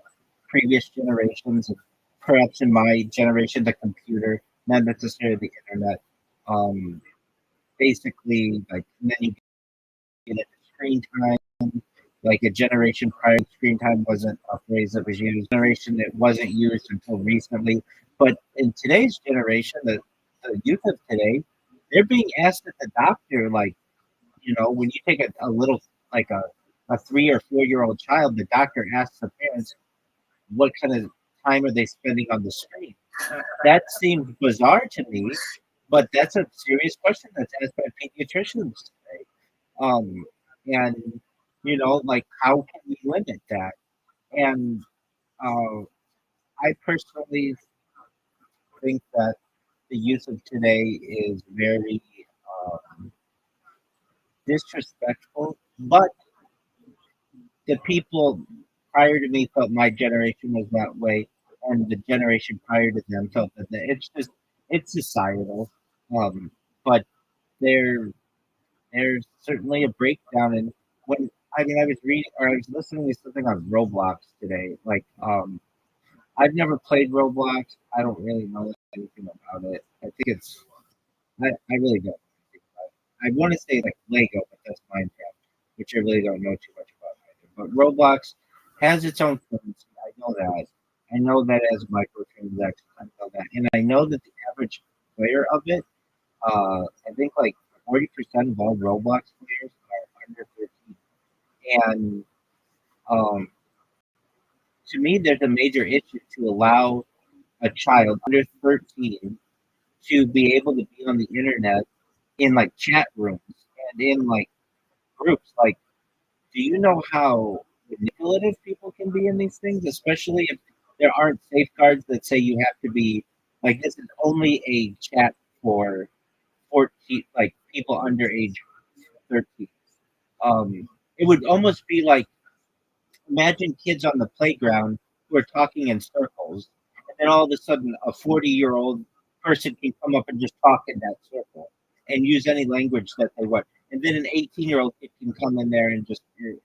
previous generations. Perhaps in my generation, the computer, not necessarily the internet. Um, Basically, like, and then you get into screen time. Like a generation prior, screen time wasn't a phrase that was used. Generation it wasn't used until recently. But in today's generation, the youth of today, they're being asked at the doctor, like, when you take a little, like a 3 or 4 year old child, the doctor asks the parents, what kind of time are they spending on the screen? That seems bizarre to me, but that's a serious question that's asked by pediatricians today. Um, and like, how can we limit that? And uh, I personally think that the youth of today is very um, disrespectful. But the people prior to me felt my generation was that way, and the generation prior to them felt that it's societal. Um, but there there's certainly a breakdown in when I was reading or I was listening to something on Roblox today. Like, I've never played Roblox. I don't really know anything about it. I think I really don't. I want to say like Lego, but that's Minecraft, which I really don't know too much about either. But Roblox has its own currency. I know that. I know that as microtransactions. I know that, and I know that the average player of it, I think like 40% of all Roblox players are under 13, and um, to me, there's a major issue to allow a child under 13 to be able to be on the internet in like chat rooms and in like groups. Like, do you know how manipulative people can be in these things, especially if there aren't safeguards that say you have to be like this is only a chat for 14, like people under age 13. It would almost be like imagine kids on the playground who are talking in circles, and then all of a sudden a 40-year-old person can come up and just talk in that circle and use any language that they want. And then an 18-year-old kid can come in there and just,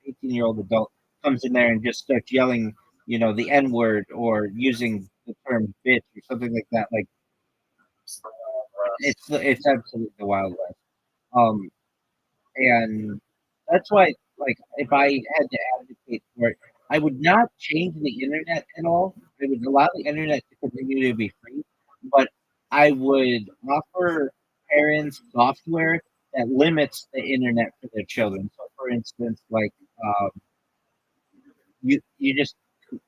18-year-old adult comes in there and just starts yelling, the N word or using the term bitch or something like that. Like it's absolutely the Wild West. Um, and that's why, like, if I had to advocate for it, I would not change the internet at all. I would allow the internet to continue to be free, but I would offer parents software that limits the internet for their children. So, for instance, like you just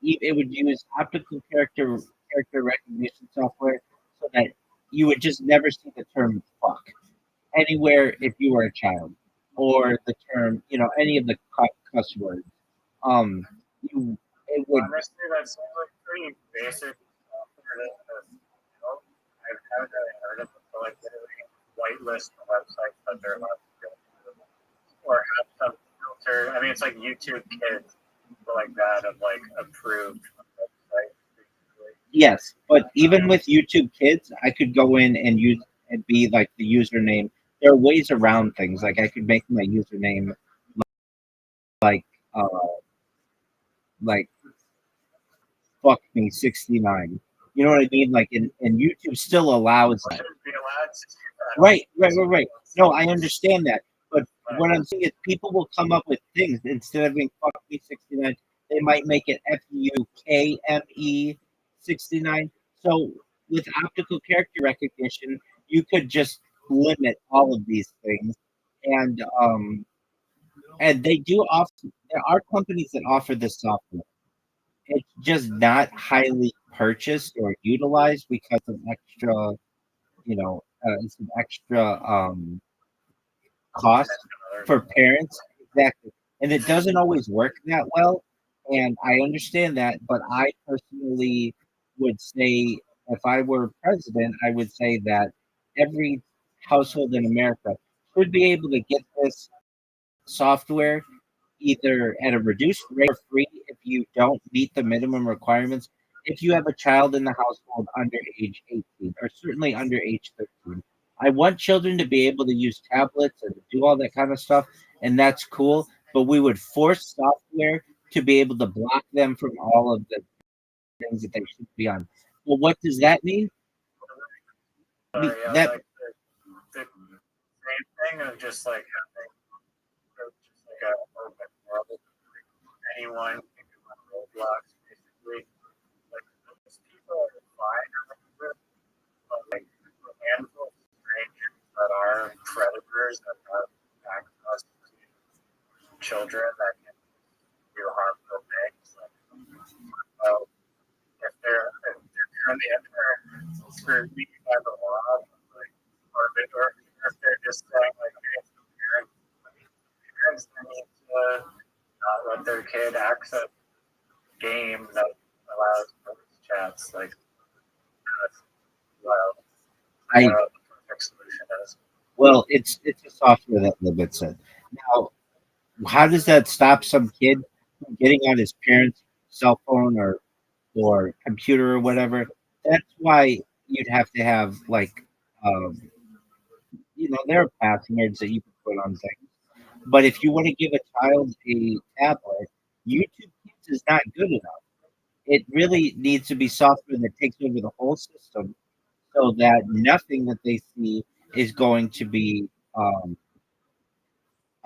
it would use optical character recognition software so that you would just never see the term fuck anywhere if you were a child, or the term, any of the cuss words. You it would Honestly, that seems like pretty basic software I haven't really heard of it, but like literally whitelist the websites that they're allowed to go to, or have some filter. I mean, it's like YouTube Kids, but like that of like approved websites. Yes, but even with YouTube Kids, I could go in and use and be like the username. There are ways around things. Like I could make my username like uh like fuck me 69. You know what I mean? Like and YouTube still allows that. Shouldn't be allowed to do that. Right. No, I understand that. But what I'm saying is people will come up with things instead of being fuck me 69, they might make it FUKME 69. So with optical character recognition, you could just limit all of these things. And they do offer there are companies that offer this software. It's just not highly purchased or utilized because of extra, it's an extra cost for parents. Exactly. And it doesn't always work that well. And I understand that, but I personally would say if I were president, I would say that every household in America should be able to get this software either at a reduced rate or free if you don't meet the minimum requirements. If you have a child in the household under age 18 or certainly under age 13, I want children to be able to use tablets and do all that kind of stuff, and that's cool. But we would force software to be able to block them from all of the things that they should be on. Well, what does that mean? Yeah, That like the same thing of just like having just like a open world. Anyone can do on Roblox, basically. Like those people are fine or whatever, but like a handful of strangers that are predators that have access to children that can do harmful things. Like, well, if they're on the other scrutiny by the law, like, or if they're just saying like, hey, parents need to not let their kid access game that allows voice chats. Like that's wild. I The perfect solution is. well, it's a software that limits it. Now, how does that stop some kid from getting on his parents' cell phone or computer or whatever? That's why you'd have to have like um, there are passwords that you can put on things. But if you want to give a child a tablet, YouTube Kids is not good enough. It really needs to be software that takes over the whole system so that nothing that they see is going to be I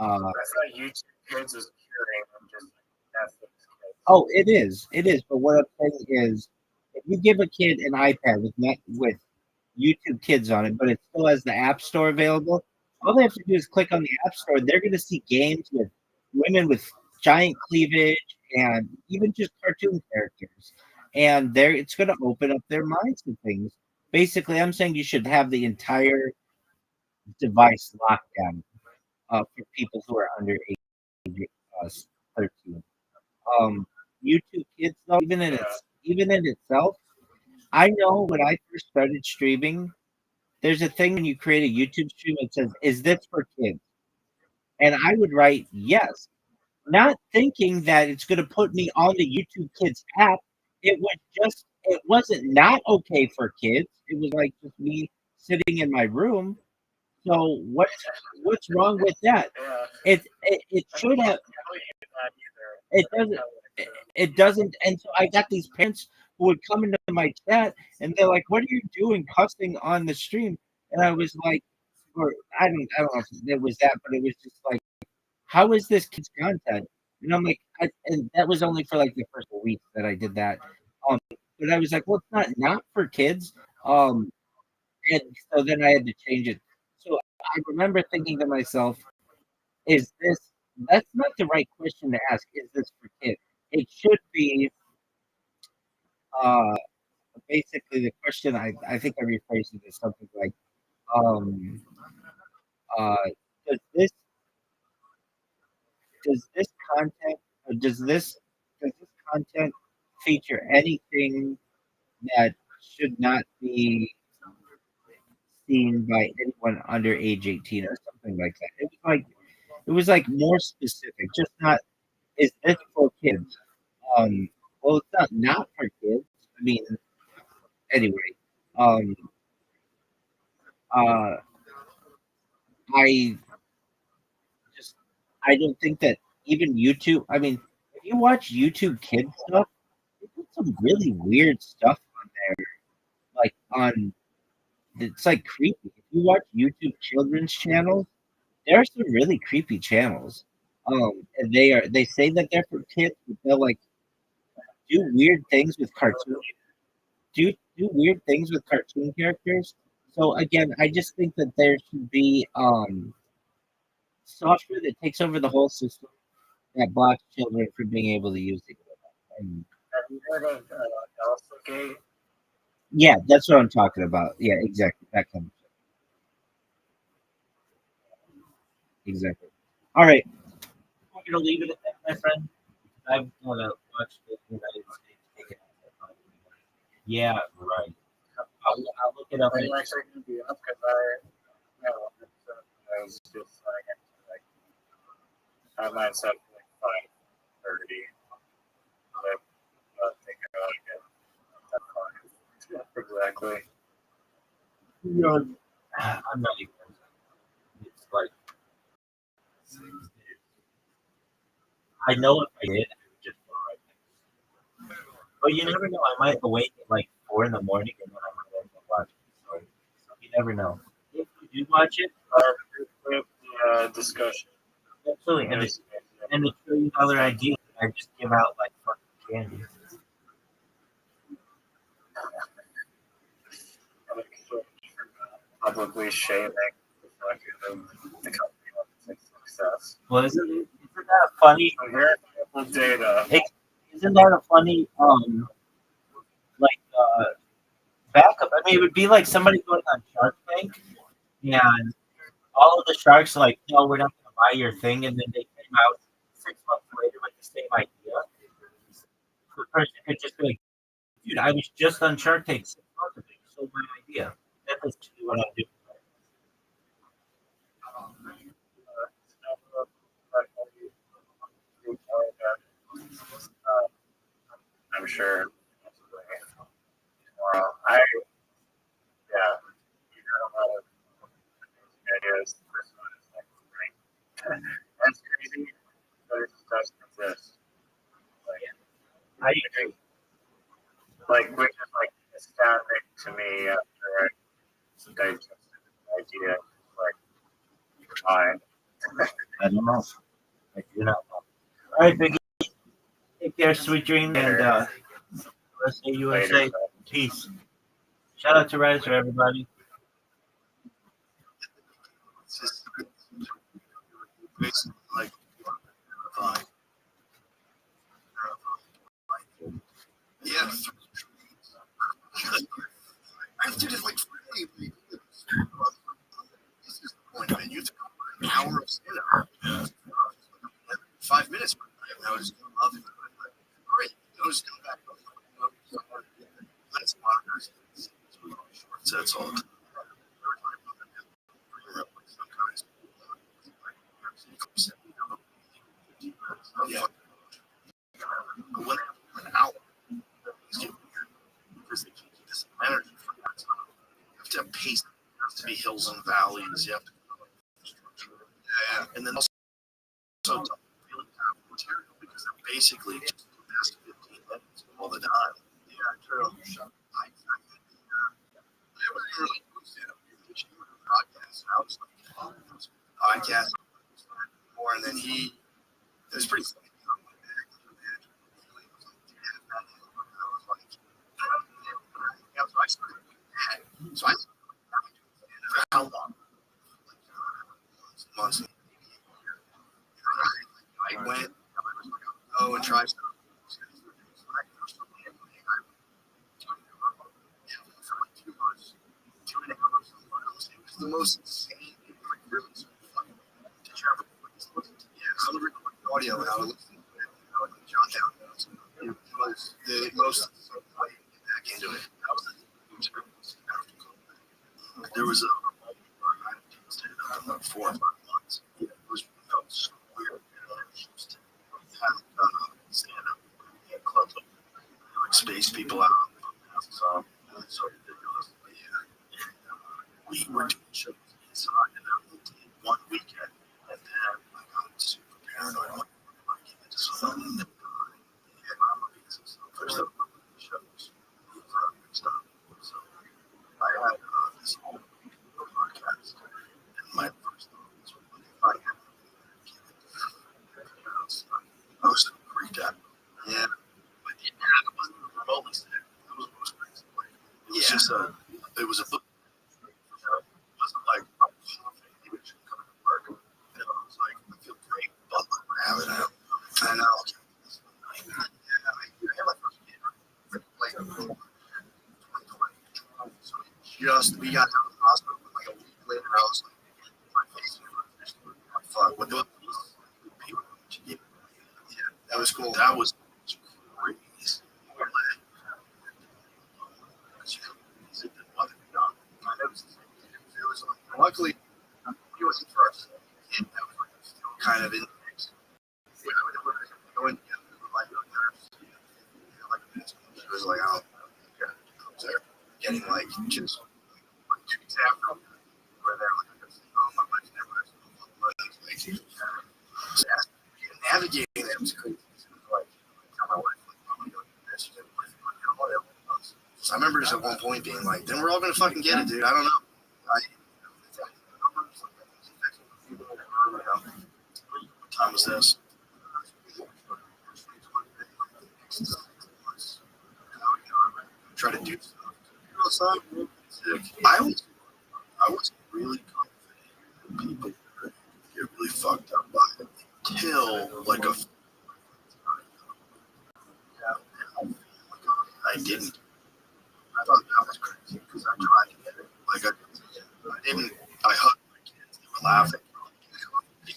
thought YouTube Kids was curing them just like Netflix Kids. oh, it is. But what I'm saying is, if you give a kid an iPad with YouTube Kids on it, but it still has the App Store available, all they have to do is click on the App Store. They're going to see games with women with giant cleavage and even just cartoon characters, and it's going to open up their minds to things. Basically, I'm saying you should have the entire device locked down for people who are under age 13. YouTube Kids, though, even in itself, I know when I first started streaming, there's a thing when you create a YouTube stream that says, "Is this for kids?" And I would write yes, not thinking that it's going to put me on the YouTube Kids app. It wasn't not okay for kids. It was like just me sitting in my room. So what's wrong with that? Yeah. It should have. Not either. It doesn't. It doesn't. And so I got these parents who would come into my chat and they're like, "What are you doing, cussing on the stream?" And I was like, or I don't know if it was that, but it was just like, how is this kids content? And I'm like, and that was only for like the first week that I did that. But I was like, well, it's not for kids. And so then I had to change it. So I remember thinking to myself, is this, that's not the right question to ask. Is this for kids? It should be, uh, basically the question I think I rephrased it as something like, um, uh, does this, does this content, or does this content feature anything that should not be seen by anyone under age 18 or something like that? It was like more specific, just not, is this for kids? Well, it's not for kids. I mean, anyway, um, uh, I just I don't think that even YouTube. I mean, if you watch YouTube kids stuff, they put some really weird stuff on there. Like on, it's like creepy. If you watch YouTube children's channels, there are some really creepy channels. And they say that they're for kids, but they'll like do weird things with cartoons. Do weird things with cartoon characters. So again, I just think that there should be software that takes over the whole system that blocks children from being able to use it. And Have you heard of Alphagate? yeah, that's what I'm talking about. Yeah, exactly. That kind of stuff. Exactly. All right. I'm gonna leave it at that, my friend. I'm gonna watch the United States take it. Yeah, right. I'll look it up. Are you actually going to be up? Because I was just like, I have mine set for like 5:30. I'm thinking about it. Exactly. I'm not even. It's like I know if I did, I would just go right there. But you never know. I might awake at like 4 in the morning and then I might end up watching the story. So you never know. If you do watch it, With the discussion. absolutely, and to show you other ideas, I just give out like fucking candy. Publicly shaming the company on its success. Well, isn't that funny? Verifiable data. Isn't that a funny like backup? I mean, it would be like somebody going on Shark Tank, and all of the sharks are like, no, we're not going to buy your thing, and then they came out 6 months later with the same idea. The person could just be like, dude, I was just on Shark Tank 6 months ago. You sold my idea. That's literally what I'm doing. I'm sure. I yeah, you got a lot of ideas. This one is like great. That's crazy, but it just doesn't exist. I agree. Like which is like astounding to me after I digested the idea. Like fine. I don't know. I do not know. All right, Biggie. Take care, sweet dreams, and USA. Peace. Shout out to Riser, everybody. Like, yeah. I did it like 40 This is the point of it. You have to go an hour of stand-up. 5 minutes. I was loving it. All right, I was going back. Let's monitors. That's all. Yeah. When an hour, because they keep this energy for that time. You have to have pace. There has to be hills and valleys. You have to yeah. And then also don't really have material because they're basically just 15 minutes all the time. Yeah. wasn't really stand up podcast. I was like, podcast more, and then it was pretty funny. So I for how long? Months. I went, and tried stuff. For like 2 months, 2.5 months. It was the most insane, like really fucking to travel. Yeah, I was recording audio and I was listening to it. I would jot down notes. It was the most like back into it. That was there was about 4 or 5 months. It felt so weird. Just stand up clubs like space people out. So ridiculous. But yeah, we were doing shows inside and out one weekend, and then I got super paranoid. I get into something. And I'm looking at some first up shows. Stuff. So I had this whole podcast, and my first thought was, I was so freaked out. Yeah, but the internet wasn't remotely there. It was most crazy. It was just it was a book. It wasn't like I'm confident even coming to work. It was like I feel great, but I have it out. I know. I had my first kid like 2020. So we got out of the hospital, but like a week later, I was like, my face was fuck. What the people? Yeah, that was cool. That was crazy. Luckily, he was first. And that was like still kind of in the mix. Going together, like nerves. She was like, oh, yeah, I was there. Getting like just like 2 weeks after where they're like, my wife's never navigating that was crazy. Like, tell my wife, like, I'm gonna go do this. She's like, whatever. So I remember just at one point being like, then we're all gonna fucking get it, dude. I don't know. What time was this? Try to do stuff. I was really confident people could get really fucked up by it until like I didn't. I thought that was crazy because I tried to get it. Like I didn't. I hugged my kids. They were laughing.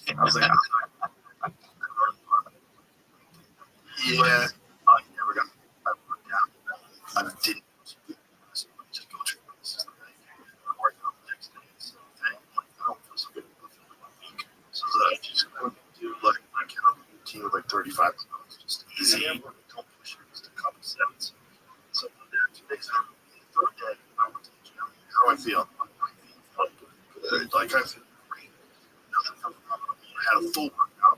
I was like, yeah. I never got. I put down. I didn't. Just go treat my sister. I'm working on the next day. So I don't feel so good. I feel like a week. So I just do like my routine with like 35 minutes. Just easy. Don't push it. Just a couple sets. So the next day, the third day, I went to the gym. How do I feel? Good. Like I feel great. I had a full workout.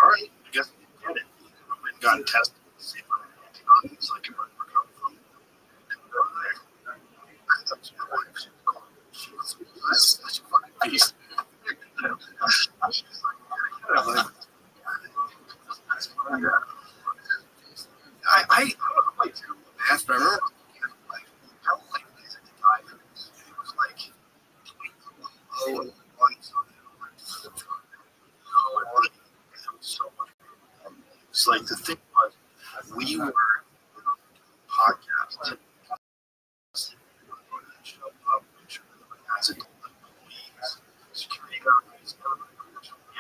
All right, I guess I did it. I went and got tested to see if I had antibodies. Like if I recovered from it. I thought she was such a fucking beast. I don't know, like, after I remember, like, how like these at the time, it was like 20 and 1 something. So much. It's like the thing was, we were podcasts.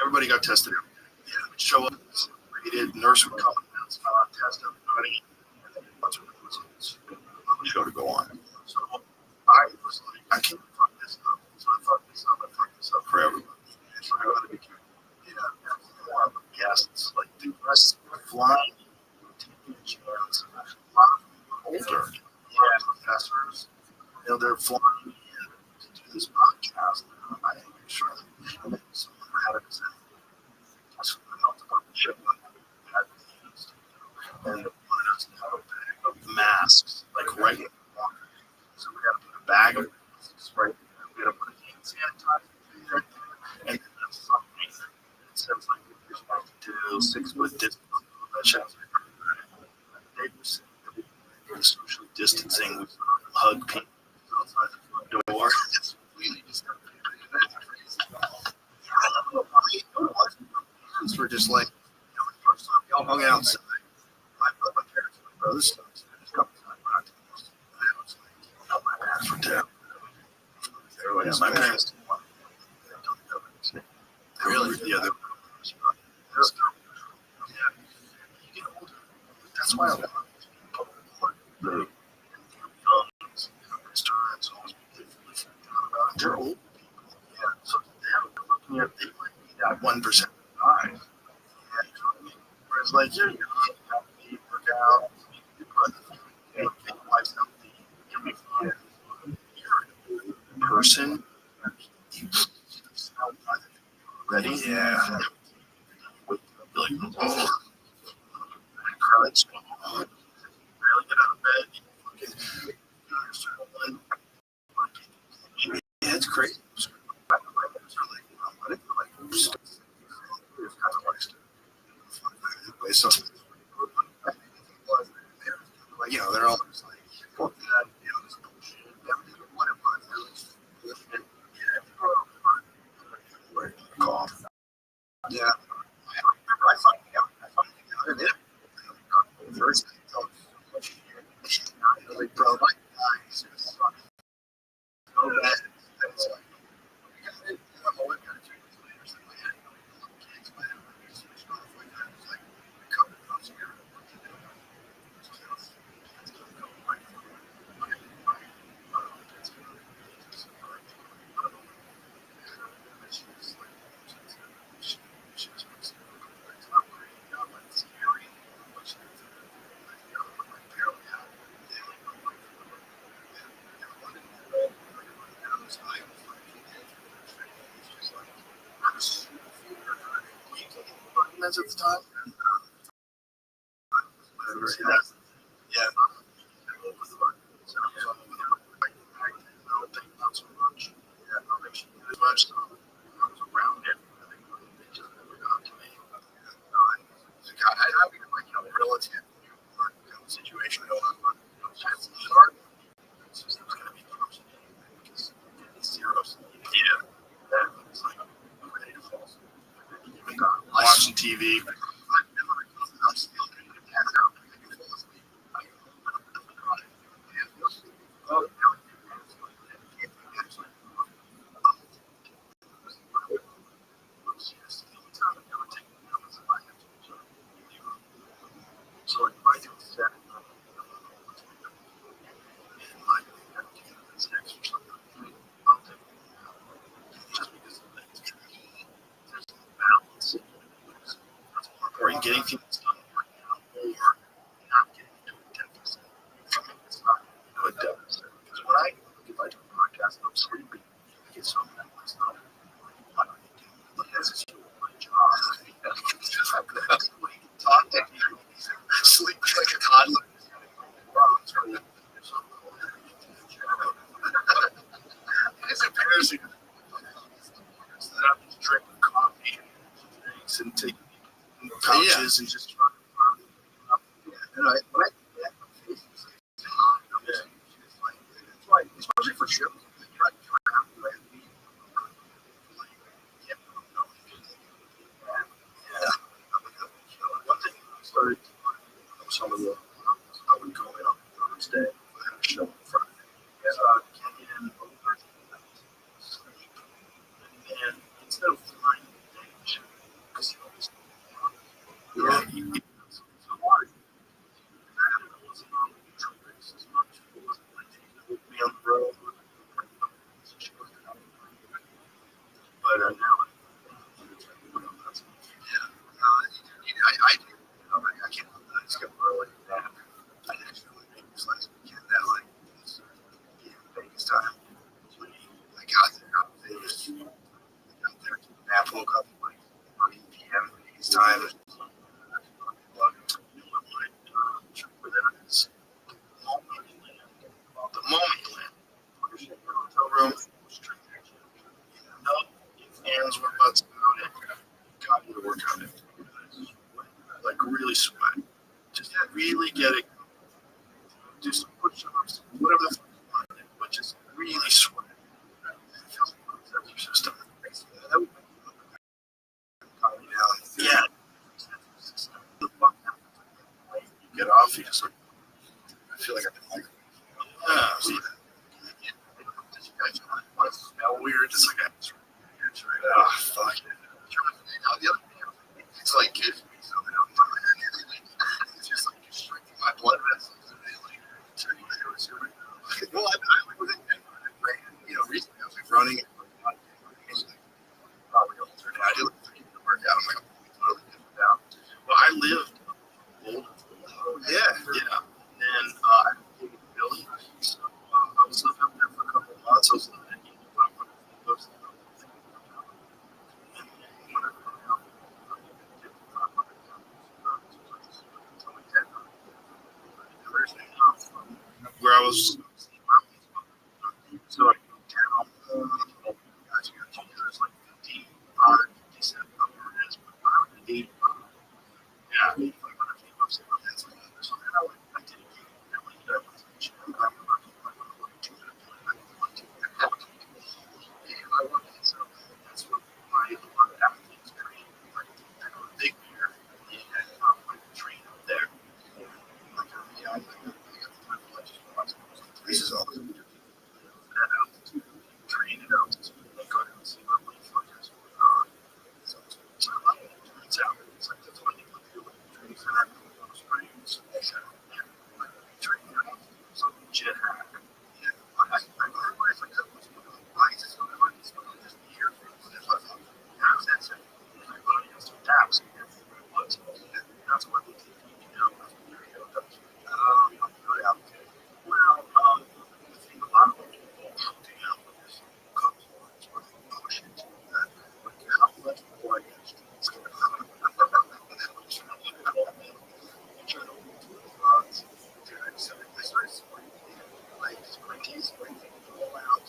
Everybody got tested. Yeah, would show up, rated, nurse would come and test everybody, and then a bunch of results. The show to go on. So I was like, I can't fuck this up. So I fucked this up for everybody. So I got to be careful. More of the guests, like the rest flying, taking a chance. A lot of them older professors, they're flying in to do this podcast. I make sure that someone had it. So I helped them ship them and they wanted us to have a bag of masks, like right in the water. So we had to put a bag of masks right there. We had to put a hand sanitizer right there. And then there's something that says like you're supposed to do 6 foot distance. That shit was they were saying that we were socially distancing. We hug people outside the front door. It's really just that's crazy. I don't know why parents were just like, you know, the first time y'all hung outside. My parents were like, bro, this sucks. Just come inside. We're not doing this. I was like, no, my parents were terrible. They were like, my parents didn't want to. They really, yeah, they were. Yeah, you get older. That's why I love people the restaurants always be about. They're old people. Yeah, so they're looking at they might be that 1% guys. Whereas like you're healthy, work out, you know, keep your life healthy, you'll be fine. You're an old person. You sound ready? Yeah. Like, oh, I cried so hard. Barely get out of bed. Yeah, it's crazy. So, like, you know, they're all just like, fuck that, you know, this bullshit, whatever. Cough. Yeah. I finally got it in. First, like, bro, my eyes are so bad. It's like, I'm always got to change my ears in my head. Kids, my head, stuff like that. It's like, coming from spirit. At the time. Yeah. Not so much. Yeah, not as much. I was around it. They just never got to me. God, I have like, you know, relative situation going on, but it's hard. It's just going to be close because it's zeros. Yeah. It's like ready to fall. Watching TV. I'm still going to pass out. Oh, so if I do set just because there's balance. Or in getting things done right now, or not getting into a deficit. It's not, you know, a deficit. Because when if I do a podcast and I'm sleeping, I get so mad. It's not, I don't need to do it. But that's just my job. Talk to you. Sleep like a toddler. It's embarrassing. I'm just drinking coffee and taking couches and just especially for sure. One thing I started some of the I would go in on Thursday and have a show on Friday. Get in over sleep and instead of flying because it's hard. It wasn't on the neutral basis much. It wasn't like taking me on the road. But now I do. I can't. I just got early. I actually make this last weekend. That like Vegas time. I got there. I was Vegas. I got there. I woke up like 3 p.m. Vegas time.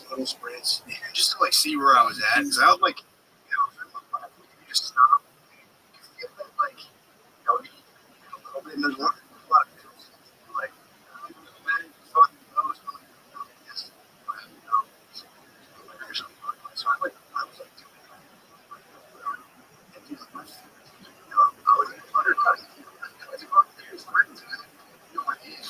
little sprints, just to like see where I was at. Because I was like, you just stop, you get that like, a little bit, and there's a lot of hills. Like, man, fun, that was really good. Yes, so I was like, and he's like, I was undercutting. I was like, here's friends. My hands.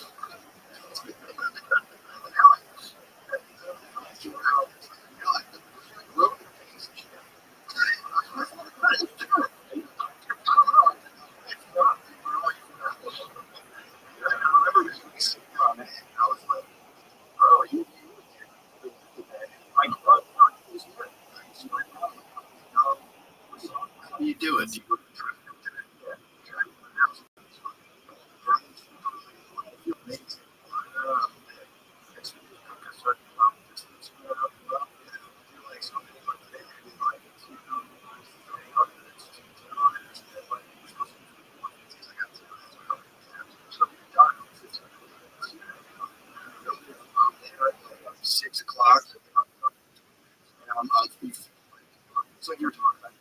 How do you do it? Do you go to the track? It's like you're talking about.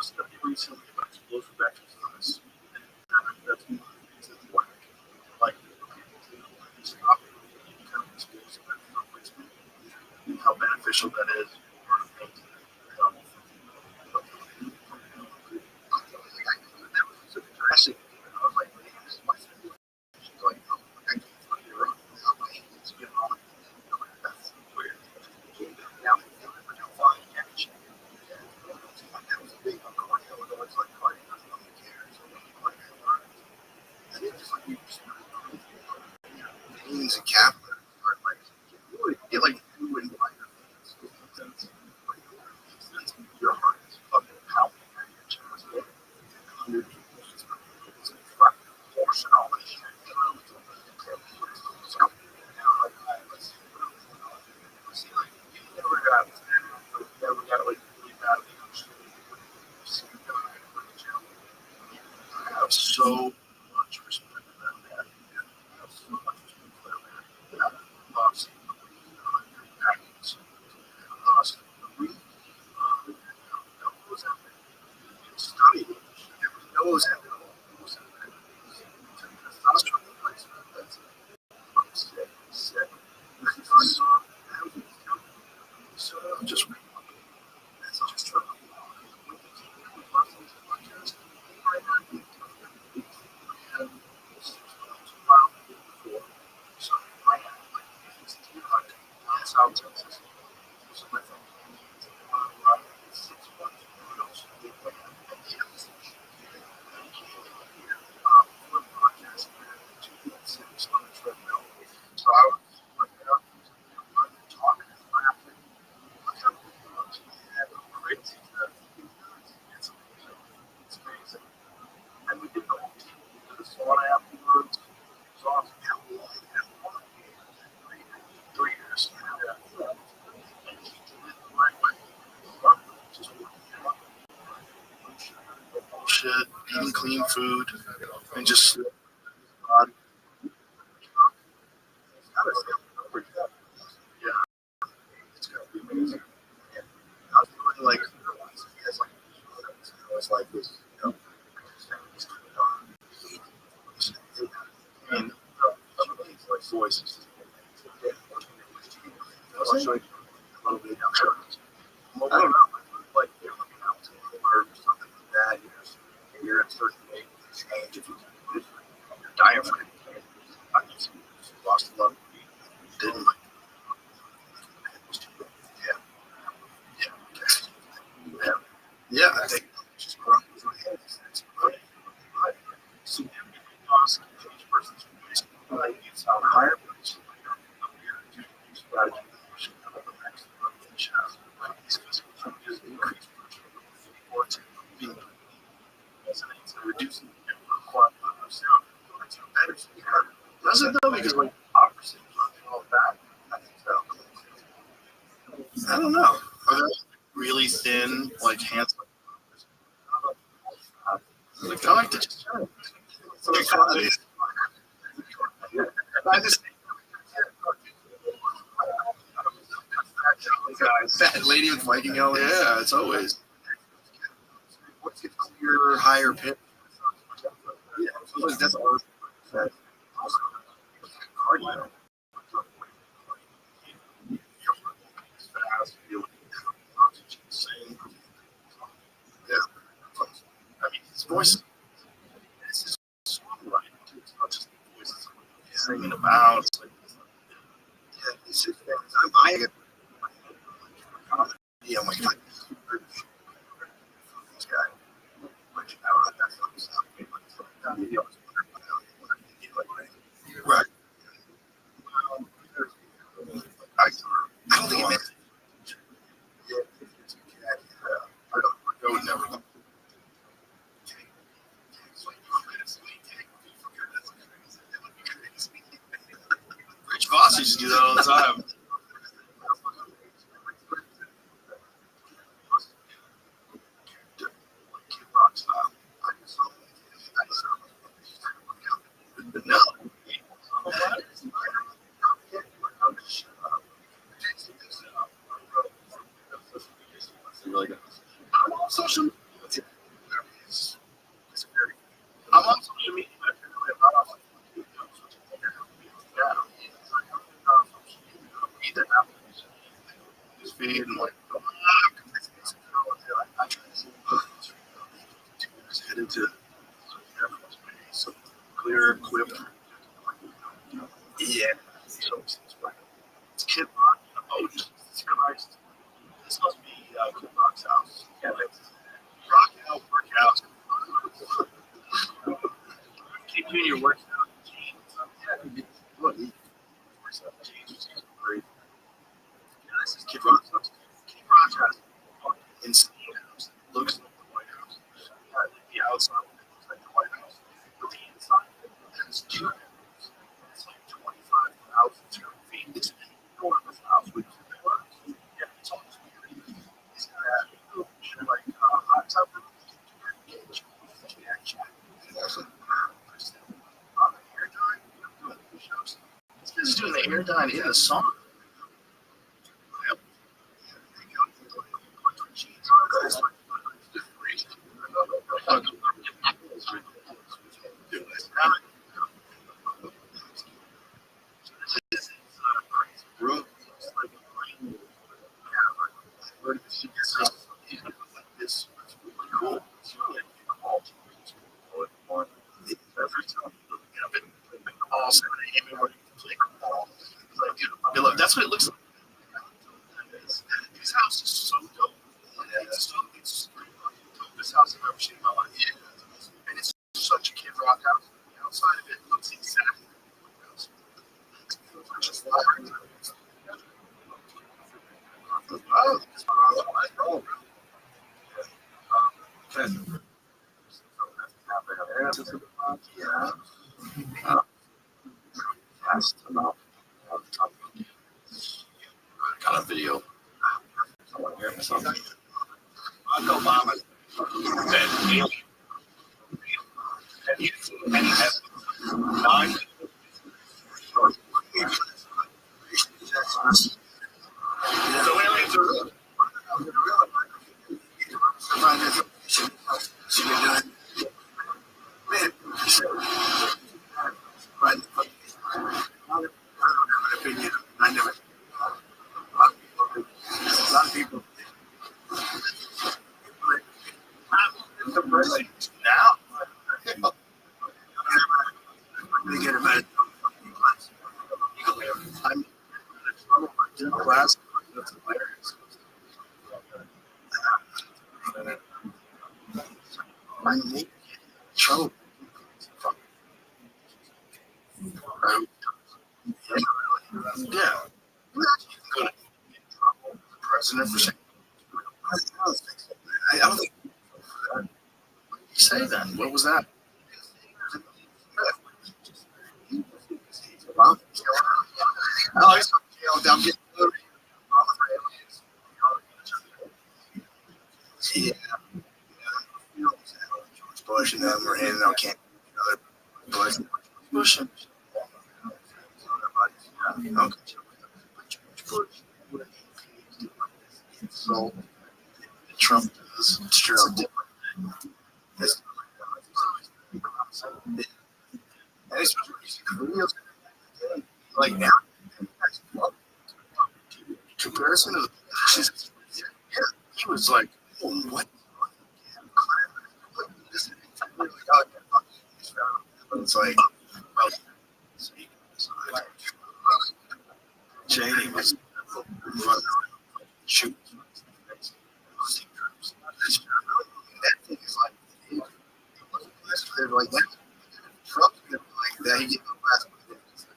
Stuff recently about explosive exercise. That's one of the things that's like stop become explosive exercise and how beneficial that is for health. That was drastic. I was like, man, this is my like, I can't find it wrong. My hands get on. That's weird. Now I feel fine catch. That was a big one. It's like cardio, nothing cares. And it's just like you veins and capillaries are like you get like fluid in your veins. Your heart is fucking pounding at your chest. 100 it's a fucking portion of it. See, like, you never got like really bad. I have so much respect for that man. I have so much respect for that man. I love seeing the package. I love seeing the read. Knows that man. Studied it. Knows that man. Testosterone replacement. That's sick. So I'm just reading. That's just true. South Texas. So my friend so I was looking up, talking, laughing. Crazy stuff. It's amazing. And we did the whole team. We did the sauna afterwards. It was awesome. Yeah, we had 3 years. Yeah. And he did it the right way. Just bullshit, eating clean food, and just yeah, it's gonna be amazing. And I was feeling like it's like this, and like voices. I'll show you a little bit. I don't know. Like you're looking out to or something like that. You're at a certain weight, change if you your diaphragm. I just lost a lot. Didn't like. Yeah. I think just growing with my head. It's great. So awesome. Each person's voice. It's not higher, but it's strategy. Just increase or to being resonates and reducing the quality of sound. It's better speaker. Does it though? Because like opposite and all that, I think so. I don't know. Are there really thin, like handsome? Like I like to just so funny. I just fat lady with Viking yell. Yeah, it's always. What's it clear, higher pitch? Yeah, that's all. Cardio. Yeah. I mean, his voice. This is songwriting too. It's not just the voice. He's singing about. It's like, yeah, he's I get. Yeah, I'm like, this guy. Right. I don't think it makes. Yeah, I would never. Rich Voss used to do that all the time. No. I'm on social media. I'm on social media. His feed and like, headed to some clear equipped. Yeah. It's Kid Rock. Oh, Jesus Christ. This must be Kid Rock's house. Yeah, Rock out, work out. Kid Junior works out. Yeah, look, he works out. Jeans, great. Yeah, this is Kid Rock's house. Kid Rock has insane house. Looks like the White House. The outside looks like the White House. But the inside has two rooms. It's like 25,000 square feet. It's an enormous house with yeah, it's all weird. He's got like hot tub room. This is doing the hair dye in the summer. Yep. That's what it looks like. His house is so dope. It's this house I've ever seen in my life. Yeah. And it's such a Kid Rock house. The outside of it looks exactly like the house. Just like yeah. That's enough. Got a video. Someone here or something. Obama. And he has 9. I don't think you say that. What was that? Oh, he's down getting yeah. Bush and them were handing out candy to each other. Bush, Bush, and okay. Bush, so Trump does, it's just a different thing. And especially when you see the videos, like now, comparison to the politicians, yeah, he was like, oh, what? It's like, well, Cheney was shooting. That thing is like, they're like that. Trump's gonna be like that. He gets the last one.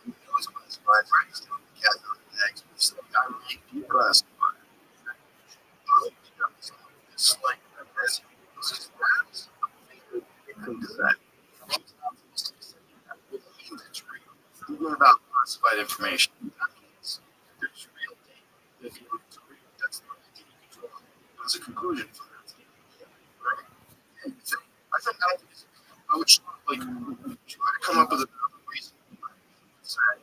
He knows what his five friends do. He has the next. He's the guy who he class. It's like this. Even about classified information. There's real data. If you look to read, that's the only thing you can draw. There's a conclusion for that. Right? I think I would like try to come up with another reason to say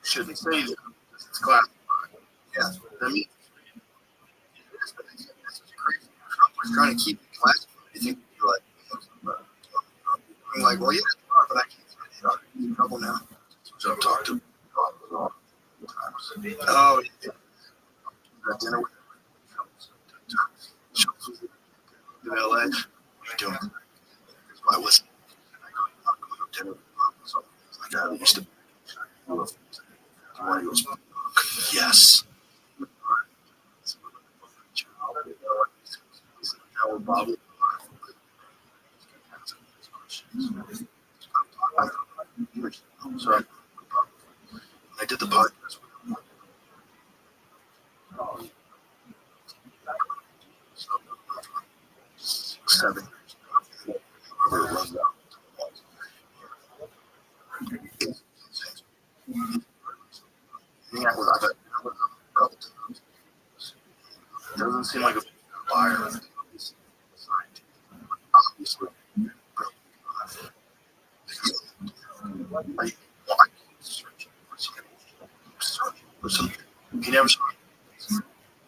shouldn't say that because it's classified. Yeah, that means this is crazy. Trump was trying to keep it classified. You think you're like, I'm like, well, yeah, but I can't say that. I'm in trouble now. So I've talked to him. Oh, yeah. Got dinner with him. In LA. What are you doing? I listen. I go to dinner with him. So like I used to. Yes. So I did the podcast with him. 7 years ago. Whoever it was out. Yeah, well, I've had a couple times. It doesn't seem like a liar. Obviously. Like, why? He never saw it.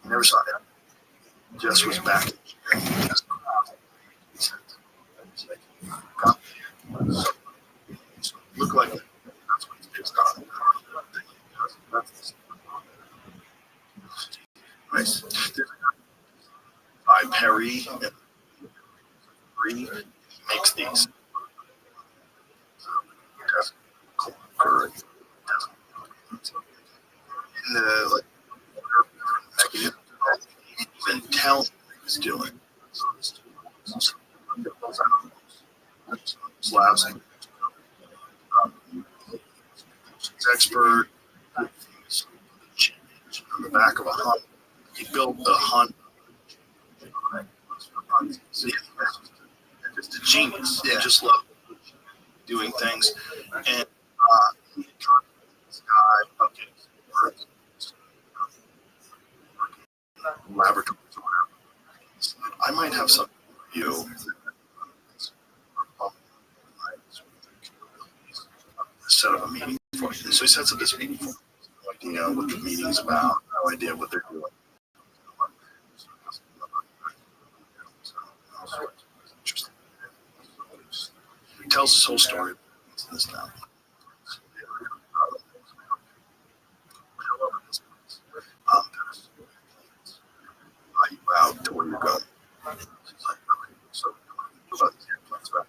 He never saw it. Jess was back. Look like it. That's what he's pissed off. Nice. By Perry and Bree makes these. In the like even tell what he was doing. Slabs. He's expert. On the back of a hunt. He built the hunt. So yeah, just a genius. Yeah. Just love doing things. And this guy, okay, laboratories or whatever. I might have something for you. Set up a meeting for you. So he sets up this meeting for me. No idea what the meeting's about. No idea what they're doing. He tells his whole story. This now. Out to where you're going. So, about these airplanes, right?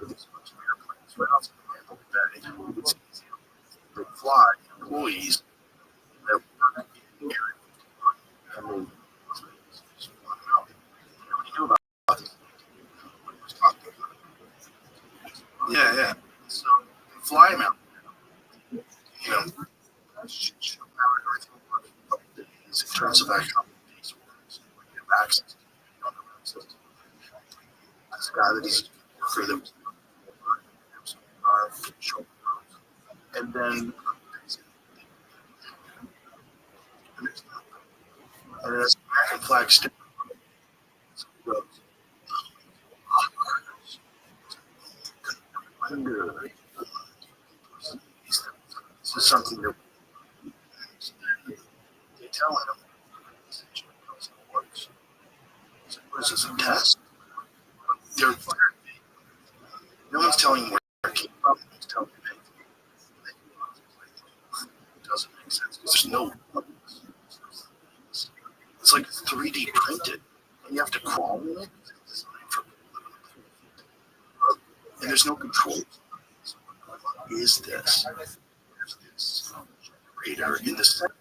These airplanes, right outside the airport, it's easy. They fly employees that work in the area. I mean, what do you do about this? Yeah. So, they fly them out. You know, in terms of that company, we have access to this guy that is for them, and then and as American flag stick goes, This is something that they tell him. What is this, a test? They're, no one's telling him where it came from. No one's telling him anything. It doesn't make sense because there's no. It's like 3D printed, and you have to crawl in it. And there's no control. What is this? There's this generator in the center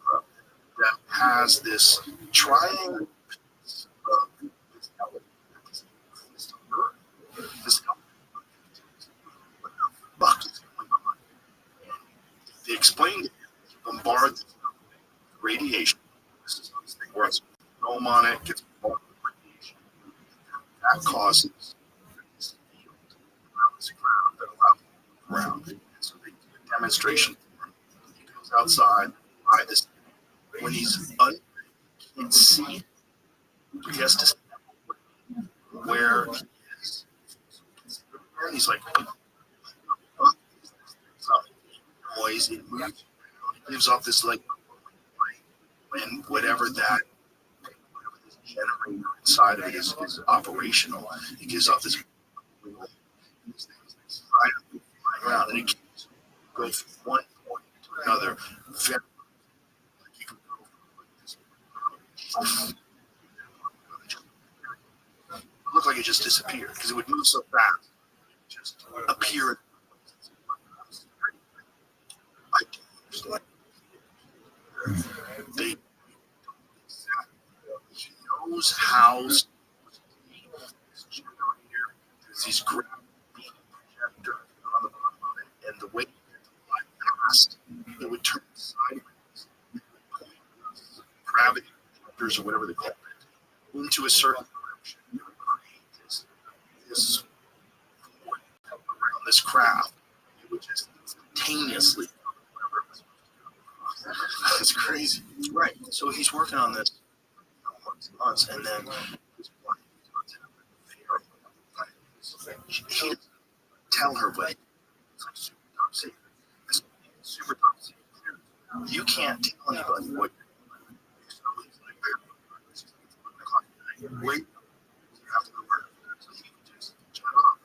that has this triangle. This bucket. They explained it. Bombard the radiation. This is how this thing works. Roam on it, gets bombarded with radiation. That causes this field around this ground that allows it to move around. And so they do a demonstration. He goes outside by this. When he's he can't see, he has to see where he is. And he's like, noise, it moves. It gives off this like, and whatever this generator inside of it is operational. It gives off this around, and it goes from one point to another. Very, like you can go from this. It looked like it just disappeared because it would move so fast. It just appear. I don't understand. They he knows how this generator. There's these gravity projectors on the bottom of it, and the way it fly past, it would turn sideways. Gravity projectors or whatever they call it into a certain direction. It would create this void around this craft. It would just instantaneously. It's crazy, right? So he's working on this months, and then he didn't tell her what. It's like super top secret. It's super top secret. You can't tell anybody what. Wait, you have to go work. So he just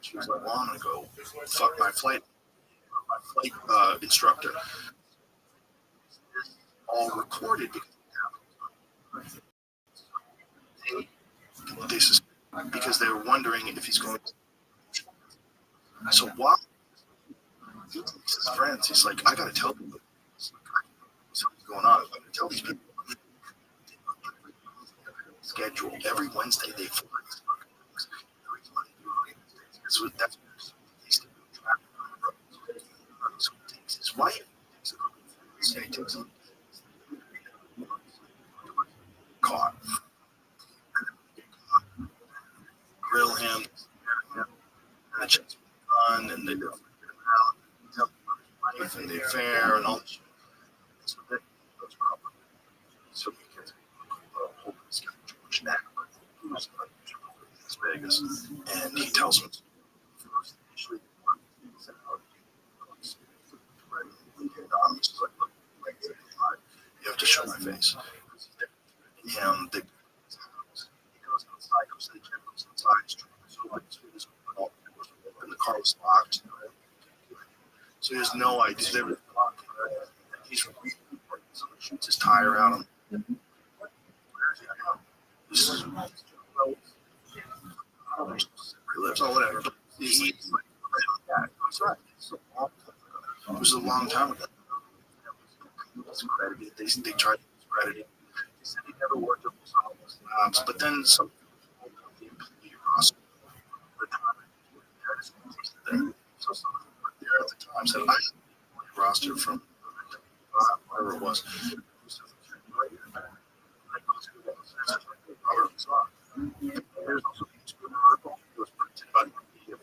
she was like, "Well, I'm gonna go fuck my flight instructor." All recorded because they were wondering if he's going to. So while he takes his friends, he's like, I gotta tell people something's going on. I gotta tell these people. Schedule every Wednesday they fly. So that's so he takes his wife. He takes him. Caught. Grill him, and the chicks fun, and they go him out, tell him about his wife and the affair and all this shit. So then he goes proper. So he gets hold of this guy, George Knapp, who's in Las Vegas, and he tells him first initially you have to show my face. And he goes outside, goes to the gym, goes outside, and the car was locked. So he has no idea. They were locked. He's really important. Someone shoots his tire out on him. This is lives or whatever. But he's like, right. It was a long time ago. They tried to discredit him. He said he never worked with autonomous labs, but then some people roster so someone there at the time said I roster from whatever it was. There's also an article that was printed by the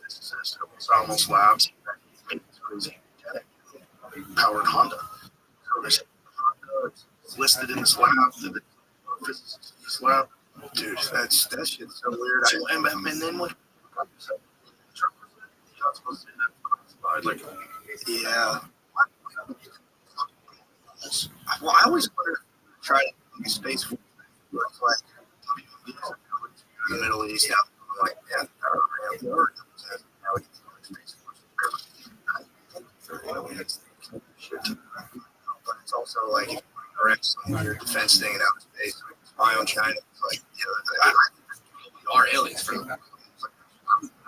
physicist of Autonomous Labs. He made this crazy powered Honda. So they said Honda is listed in this lab. The physicist in this lab. Dude, that shit's so weird. And then what? I'd like, yeah. Well, I always wanted to try to do space for like in the Middle East. Now, I'm like, yeah, I have work. Now we can space force. But it's also like if you're direct some your defense thing in outer space, like spy on China. It's like, you know, I we are aliens for them. Like,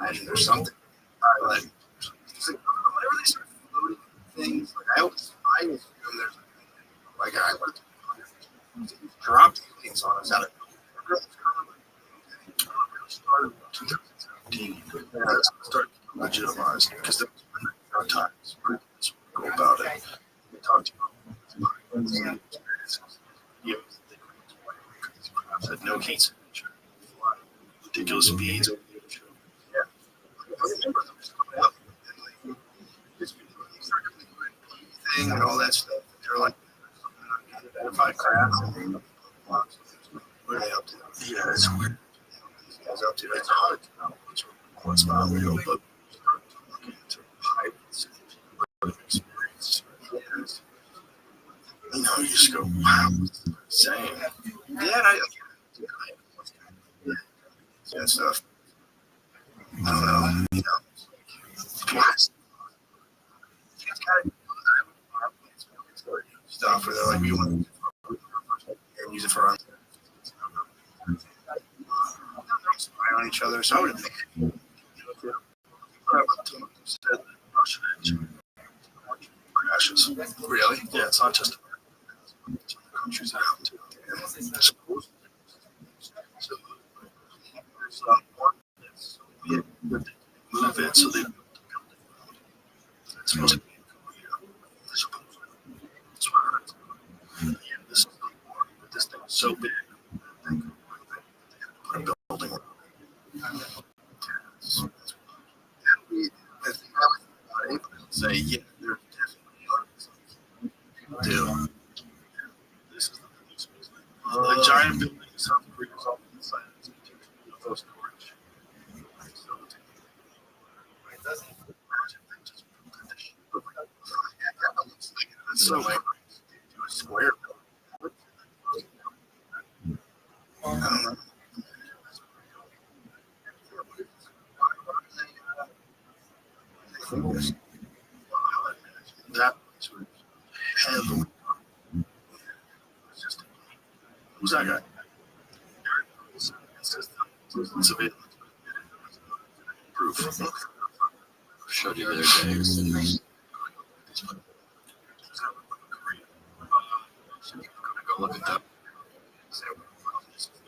I imagine there's something. But it's like, whenever they start floating things, like I assume there's like I want to drop aliens on us out of nowhere. Started in 2017. That's started to legitimize because there was times where go about it. We talked about had no heat signature, ridiculous speeds over the ocean. Yeah, I remember them just coming up and like just thing and all that stuff. They're like identified crafts. What are they up to? Yeah, it's weird. It's up to it's hard to know what's not real, but looking into hybrids and experience. You know, you just go, wow, insane. Yeah, and stuff. I don't know. You know, it's kind of stuff where they're like, we want to use it for our spy on each other. So I would have been crashes. Really? Yeah, it's not just countries out too. So move it so they it's supposed to be that's what I heard. Yeah, this is but this thing is so big they put a building around it. Say, yeah, there's definitely do. This is the giant building in South Korea is all inside of storage. It's so like a square building. That sort of heavily. Who's that guy? It's a bit proof. Showed you the other day. Go look at that.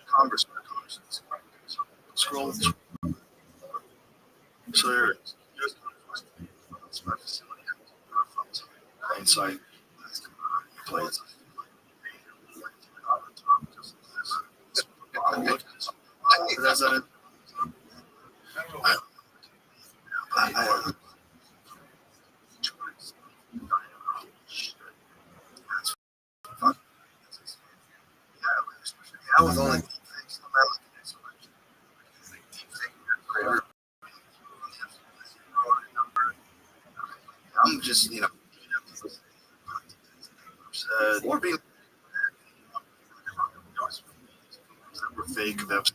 Congressman. Scroll. So there it is. It's my facility. Inside. Plays. That's it. I was only I'm just, you know, or being that were fake. That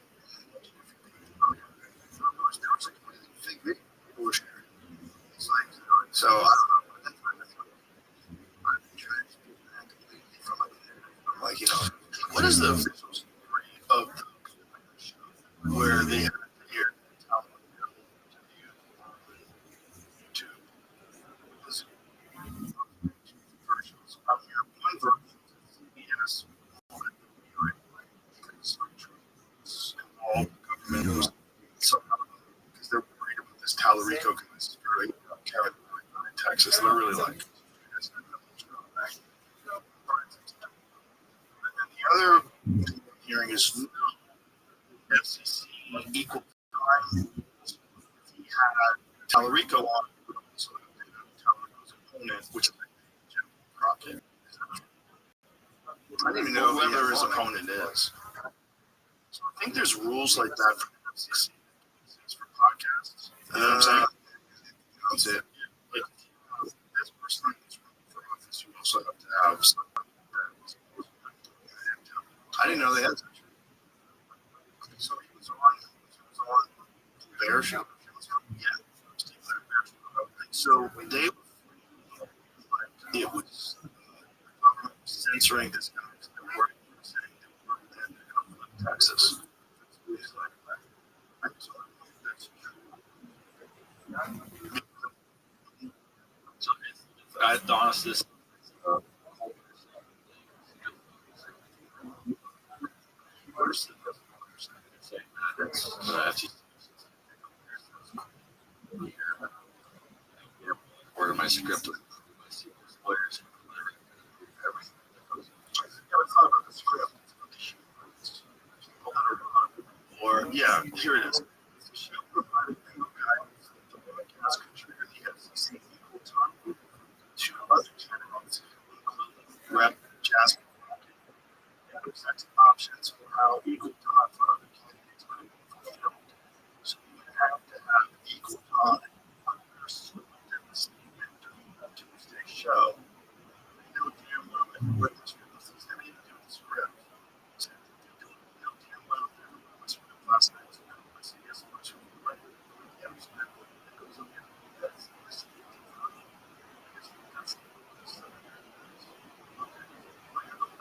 was so I don't know. I'm like, you know, what is the official story of where they have here to because they're worried about this Talarico conspiracy in Texas. They're really like. And the other hearing is FCC equal time. He had Talarico on, so Talarico's opponent, which is Crockett. I don't even know whoever his opponent is. So I think there's rules like that for FCC for podcasts. You know what I'm saying? That's it. Like, So they it was censoring this guy's work, saying that we're in Texas. I thought this. Order my script. Or yeah, here it is. Two other candidates, including Rabbi, Jasmine, presents options for how equal time for other candidates might be fulfilled. So you have to have equal time versus the Tuesday show. You know damn well that what the script is going to do with the script. So you know damn well that what's from last night's yes, what's from the right. Yeah, that goes on there. That's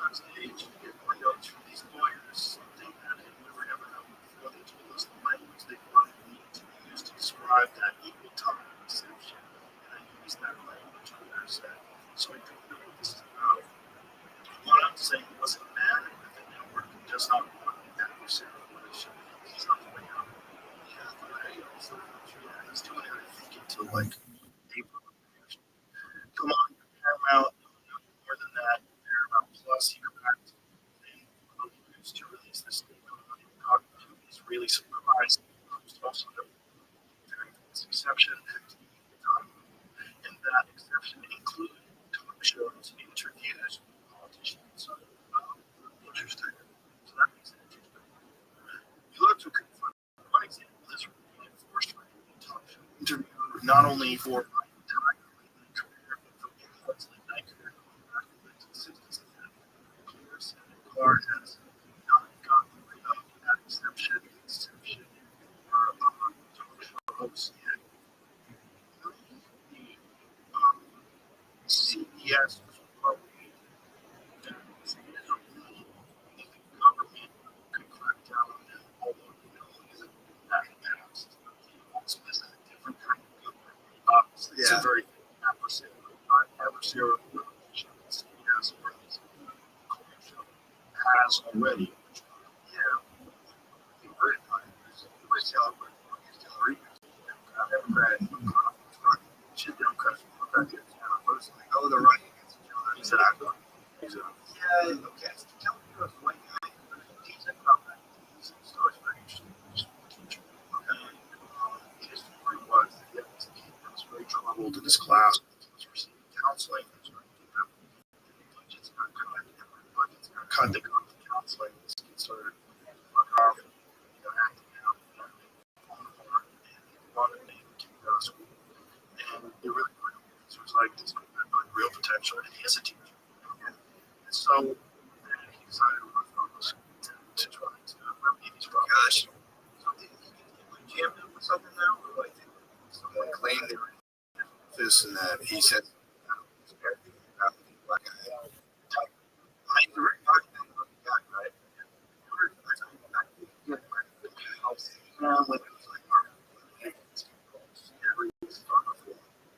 backstage, these lawyers, something that had never ever happened before. They told us the language they wanted me to use to describe that equal time exception, and I used that language on their set. So I don't know what this is about. What I'm saying wasn't mad at the network, just not wanting that adversarial relationship. He's not the way out. He's doing it, I think, until like April. Come on, Paramount, more than that. Paramount Plus, you go back to used to release this statement on he's really surprised. Also, this exception, and that exception included talk shows, interviews with politicians. So, interesting. So that makes it interesting. You look to confront one example is reinforced by talk show interview, not only for my entire career, but for what's late night career going back to the 1960s and 70s. Clark has not gotten rid of that exception for talk show hosts yet. CBS was probably the government could crack down on them, although that passed. So this is a different kind of government. Obviously, it's a very adversarial relationship that CBS has already. Yeah. Oh, they're running against each other. Exactly. Yeah, okay. Tell me what's the white guy. He's a problem. He's very interesting. His story was that he was very troubled in his class. He was receiving counseling. Budgets got cut. Budgets got cut. They got the counseling. This kid started acting out. Wanted me to go to school. And it really was like this real potential, and he is a teacher. And so he decided to run for school to try to remedy these problems. Gosh, something he jammed in with something now, or like someone claimed they were in this and that. He said, like I very much right?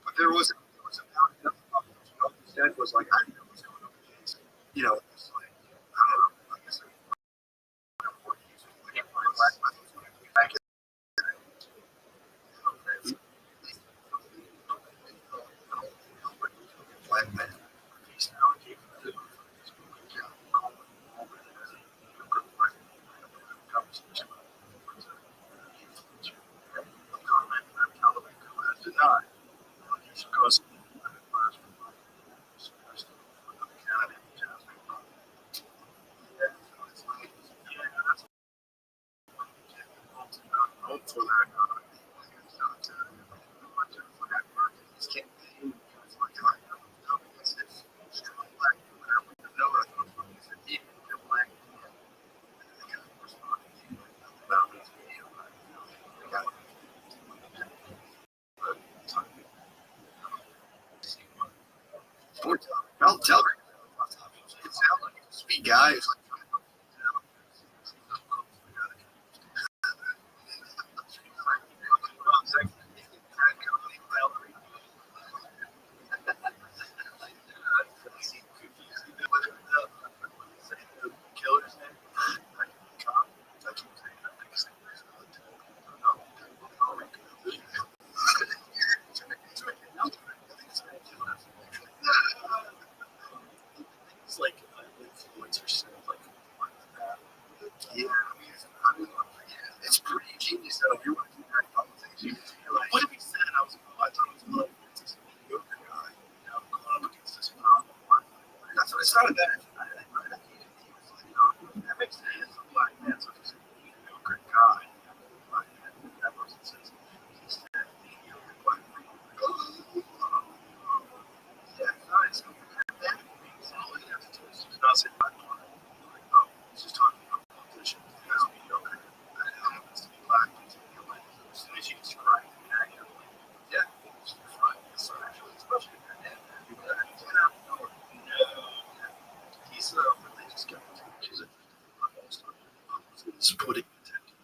But there was a said was like I didn't know what's going on. You know, it's like I don't know. Like I said, black man. He's now denied. Because for that. Poor Tom. I'll tell her. It sounds like a sweet guy who's like trying to killer's name. It's like influencers, like yeah, it's pretty genius though. If you want to do very fun things, you can do like, what if he said I was a mediocre guy, you know, going up against this problem? That's what it's not a bad. That makes sense. A black man, so he's a mediocre guy. That person says he's a mediocre black man. Yeah, nice. That means all he has to do is just not say black man. Like, oh, he's just talking about politicians. He has mediocre. That happens to be black. As soon as you describe it, yeah, it's fine. So actually, especially if you're dead, people that no, he's a religious guy. He's a splitting attention.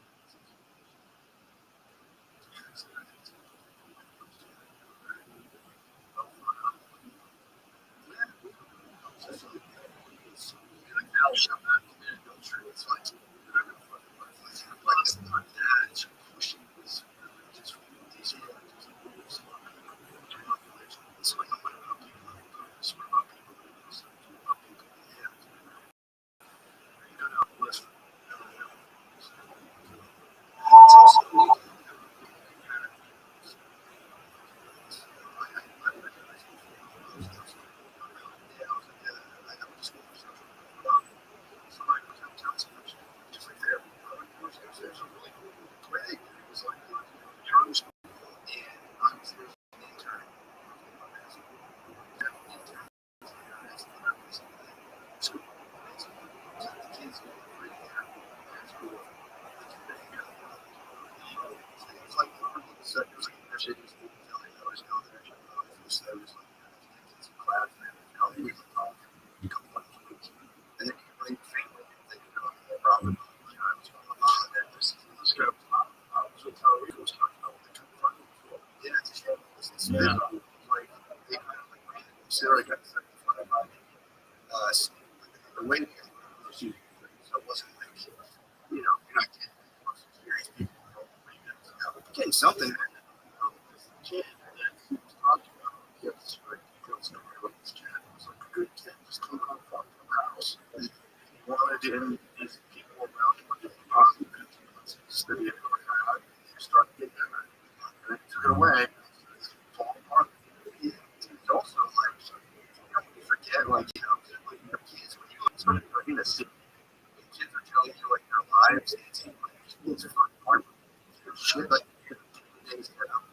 Yeah. Like, they kind of like Sarah got the way so it wasn't like, you know, you're not getting serious people. You're getting something. Kid that he was talking about, he had this great story about this kid. It was like a good kid, just came home from the house. He wanted to, and these people around him were doing positive influence. So he started getting it, and they took it away. It's also like, you forget, like, you know, like your kids, when you sort of are in a city, kids are telling you, like, their lives, and it's like, kids are not part of shit, like, things that I'm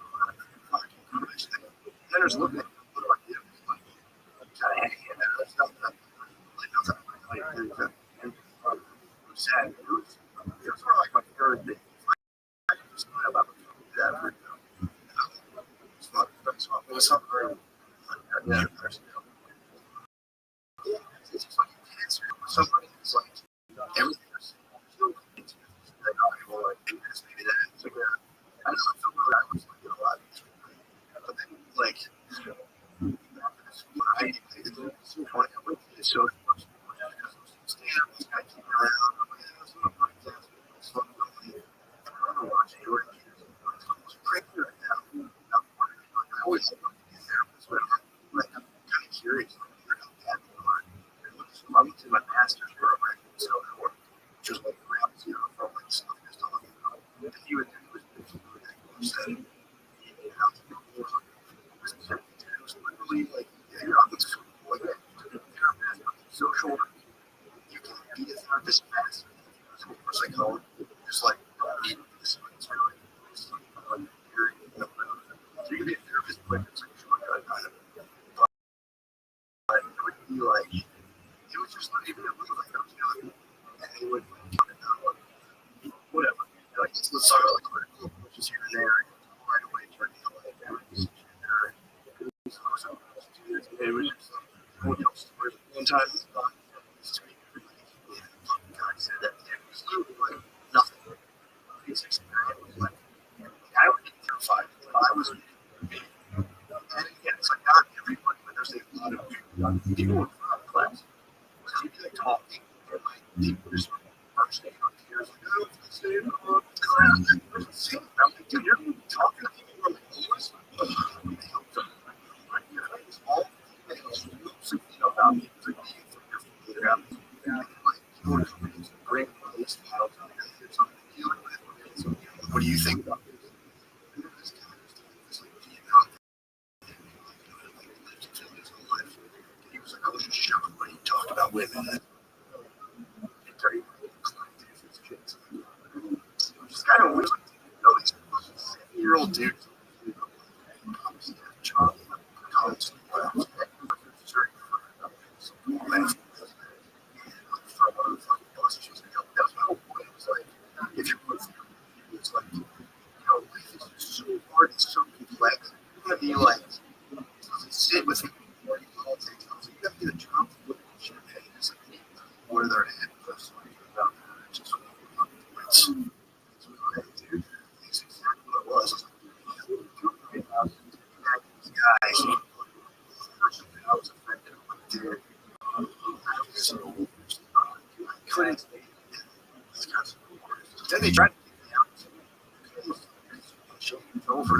fucking foolish. And then there's looking at what do I do? Like, kind of hanging out. It's not that, like, that's not like, sad news. It was sort of like my third thing. I just kind of that for it was something very yeah, it's just like cancer. Somebody is like everything is like, well, like this, maybe that. So, yeah, I don't know. I feel really, I was like a lot. But then, like, I went to the show. Stand up, this guy came around. I'm like, that's not my podcast. It's fun. I remember watching your kids. I was crazy right now. I always like to get there. Like, I'm kind of curious. I went to my master's program, so which was like around zero from like stuff he was talking about. And he was said, it was literally like, yeah, you're not going to school like that. Social, you can be a therapist fast. School for psychology, just like, this is really, so you can be a therapist quick, so kind of, but it would be like, it was just not even a little like and they would whatever. Like, let's talk about like critical approaches here and there, and right away turning the light down. It was just one else. One time, this guy said that it was literally like nothing. His experience was like, I would be terrified if I was me. And again, it's like not everyone, but there's a lot of people in class. So you'd be like talking, and like people just bursting on tears, like, oh, it's the same class. I'm like, dude, you're talking to people who are like almost small. And it was about me. It's like, great place, what do you think about this? He was like, I was just shocked when he talked about women. Just kind of weird, these 7-year-old dudes. If you're it's like, life is so hard, it's so complex. You're gonna be like, sit with me before you politics. So you gotta get a job to look at shit, and it's like, where they're at. Just dude, it's exactly what it was. Guys, I was affected, dude. So, I couldn't. Then they tried to get me out. Over.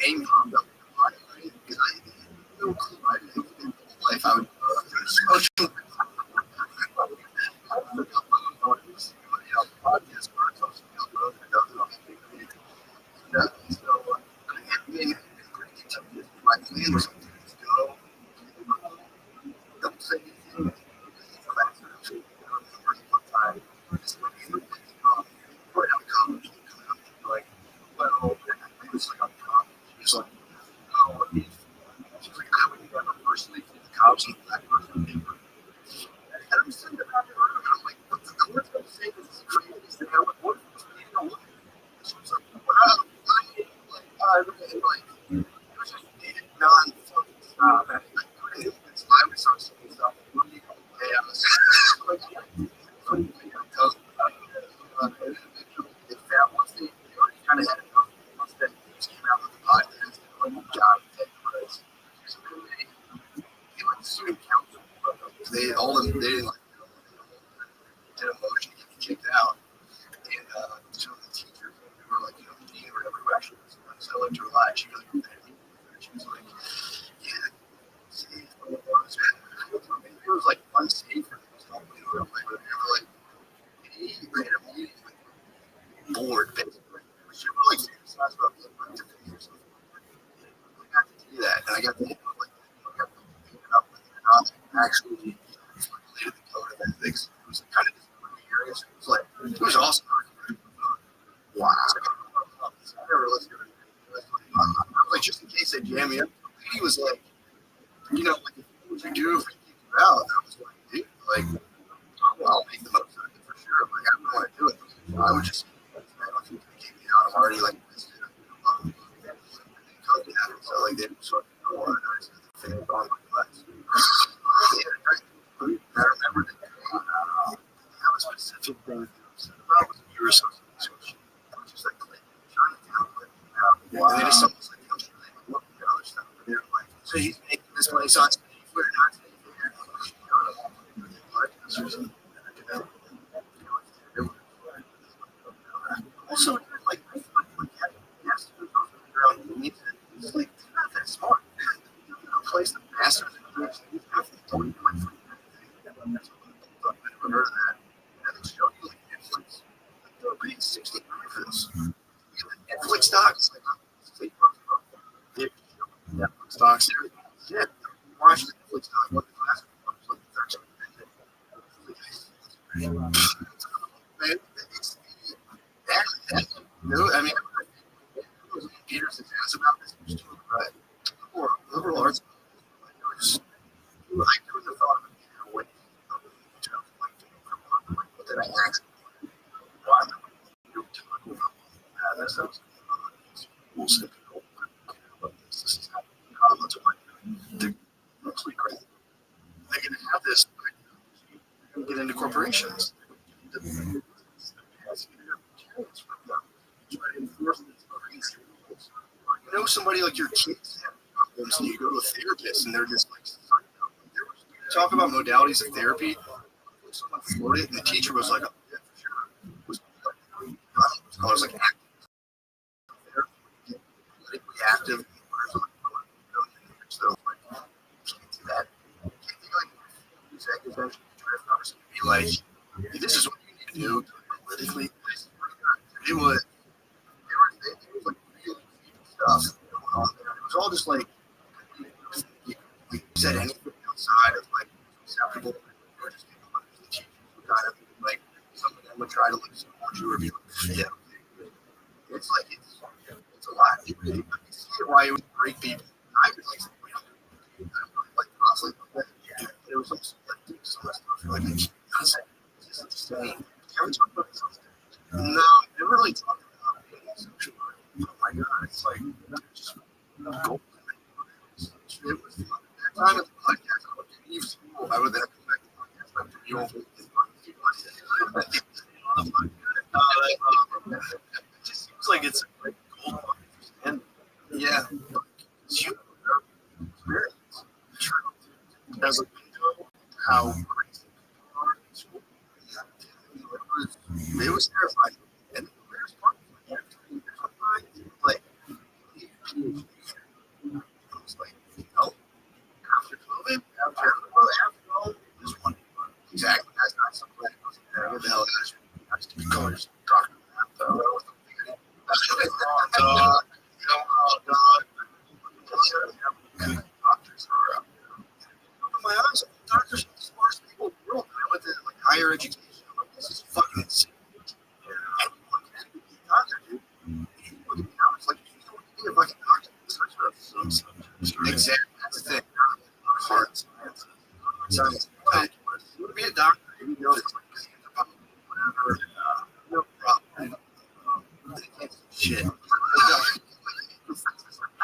Amy popped up because I had no clue. I didn't think life I would social. Podcast my plan was to go. Don't say anything. One time, right out of college, like, well, it was like on top. He was like, oh, she's like, I would never personally think the cops and black person paper. And I'm sitting there, I'm like, what the court's going to say this is crazy? And I'm like, what? So it's like, wow, like, it was just non-fucking stop. And it's why we start saying stuff. Kind of had enough once that news came out with the podcast, like job they went to student council. They all of them they did a motion to get me kicked out, and so the teachers who were like, the dean or whatever, who actually was so like to lie, she was like, yeah, see, it was like unsafe for them. They were like, he ran a meeting with board basically. She was like serious about being like to finish yourself. I got to do that, and I got to pick it up with not actually related to the code of ethics. It was kind of curious. It was awesome. Wow. I never listened to it. I was like, just in case they jam me up. He was like, like, what would you do if we kicked you out? And I was like, dude, like, I'll make the most of it for sure. Like, I don't want to do it. I would just, kick me out. I'm already like, so like, they sort of organized the thing on my class. I remember that have a specific thing about was a year or so. Just like Chinatown, and they just almost like look at other stuff. They're like, so he's making this place on stage, we're not safe here. Also, like, yes, it's like not that smart. Place the masters in groups. Don't even like I've never heard of that. And they show you like Netflix. They're paying $60 for this. Netflix stocks, like Netflix stocks. Yeah, watch the Netflix stock. What the last one was like 13. Man, it's I mean, Peterson's asked about this, but liberal arts. I couldn't have thought of it way. What did I ask? That sounds we'll see. This is how much of my mostly crazy. operations. You know, somebody like your kids have problems, and you go to a therapist, and they're just like, talk about modalities of therapy. Someone floored it, and the teacher was like, oh, yeah, for sure. I was like, active. So, that. Be like, this is what you need to do politically. It was like real stuff going on there. It was all just like, we said anything outside of like acceptable, or just kind of like some of them would try to like support you or be like, yeah. It's like it's a lot. You can see why it would break people. I would like constantly, there was so much stuff like it's insane. Can we talk about this? No, never really talked about it. Sexual. Oh my god, it's like just gold. It was that time of the podcast. I would leave school. I would then come back to the podcast. I would be over it just seems like it's like gold. And yeah, it's human experience. As a window, how crazy people are in school. It was terrifying. And the weirdest part was like, I was like, you know, after COVID, after all, this one. Exactly. That's not something that goes in there. What the hell is I just be colors talking about doctors are my eyes. Doctors are the smartest people in the world. I went to like higher education. I'm like, this is fucking insane. Anyone can be a doctor, dude. You look at me now, it's like you don't need a fucking doctor. Exactly. That's the thing. Hard science. Science. But you want to be a doctor, you know, it's like whatever. No problem. They can't do shit.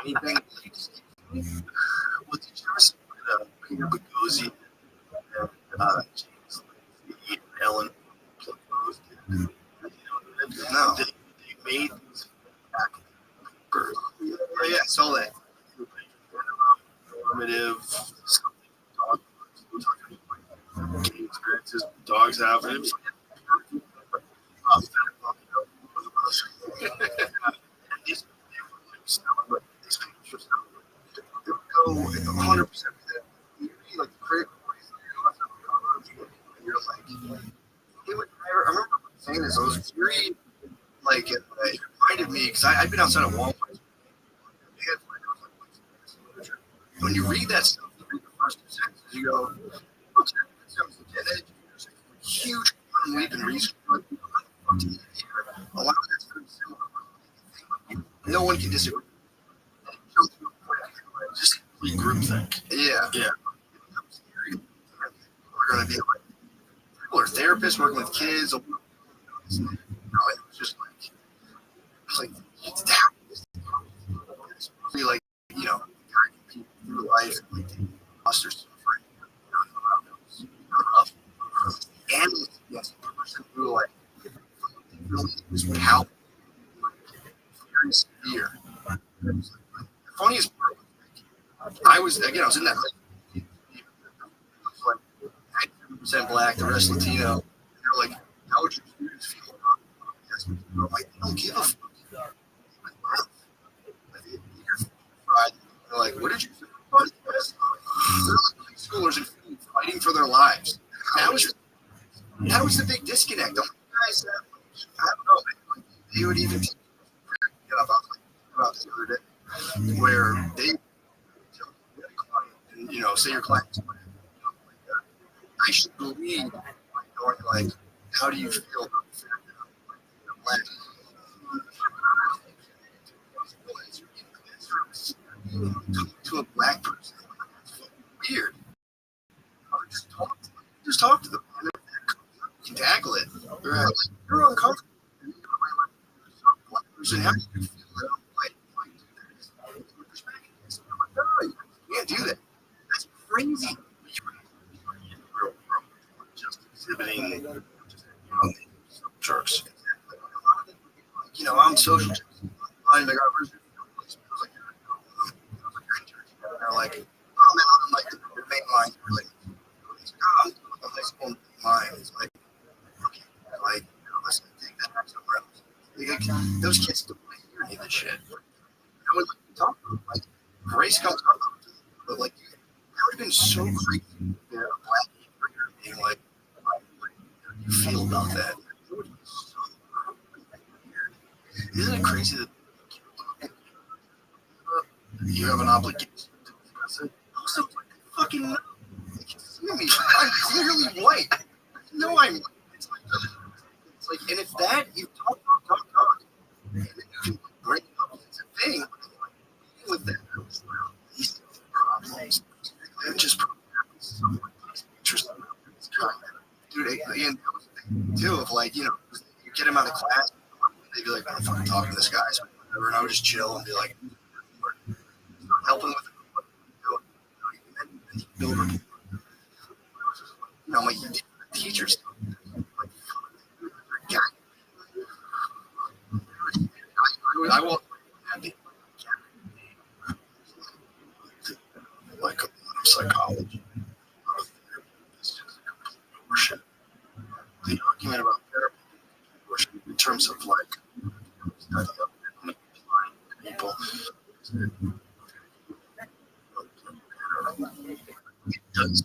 Anything. What did you ever see Peter Boghossian and James Lee, Ellen proposed? No. They made these back papers. Yeah, I saw that. Normative something dog experiences dogs have. And it was these go 100% with it. You like the critical and you're like, it would, I remember saying this. I was very like, it reminded me because I'd been outside of Walmart. When you read that stuff, you read the first 2 sentences, you go, okay, that's a huge leap in research. A lot of that's very similar. No one can disagree. Just groupthink. Yeah. Yeah. We're going to be like, people are therapists working with kids. You know, it was just like it's that. It's really like, you know, guiding people through life and like foster suffering. And yes, person who like really was how very severe. The funniest part was I was in that like 90% black, the rest Latino. And they're like, how would your students feel about this? I'm like, they don't give a fuck. They're like, what did you think about this? They're like schoolers and fighting for their lives. That was the big disconnect. The guys that, I don't know, like, they would even about this the other day, where they tell you a client, and you know, say your client's like that. I should believe like going like, how do you feel about the fact that I'm black? To a black person, that's weird. Just talk to them. You can tackle it. Right. Like, you're uncomfortable. Person, how do you feel like you can't do that. That's crazy. Just exhibiting social justice. I got arrested. I was like, they're like, oh man, I'm like the main line. Like, he's like, oh, I'm high school line. It's like, okay, like, let's take that back somewhere else. Like, those kids don't want to hear any of this shit. I would like to talk to them. Like, Grace comes up to them, but like, that would have been so crazy. Yeah, a black kid being like, what do you feel about that? It would be so weird. Isn't it crazy that you have an obligation to discuss it? Also, fucking know. You can see me. I'm clearly white. No, I'm white. It's like, and if that, you talk, and then you can bring it up as a thing, with that, these problems, and just interesting. Dude, and that was the thing, too, of like, you get him out of class, they'd be like, I'm fucking talking to this guy, so whatever, and I would just chill and be like, helping with it. I'm like, teachers. I will like psychology. Worship. The argument about therapy worship in terms of like people. It does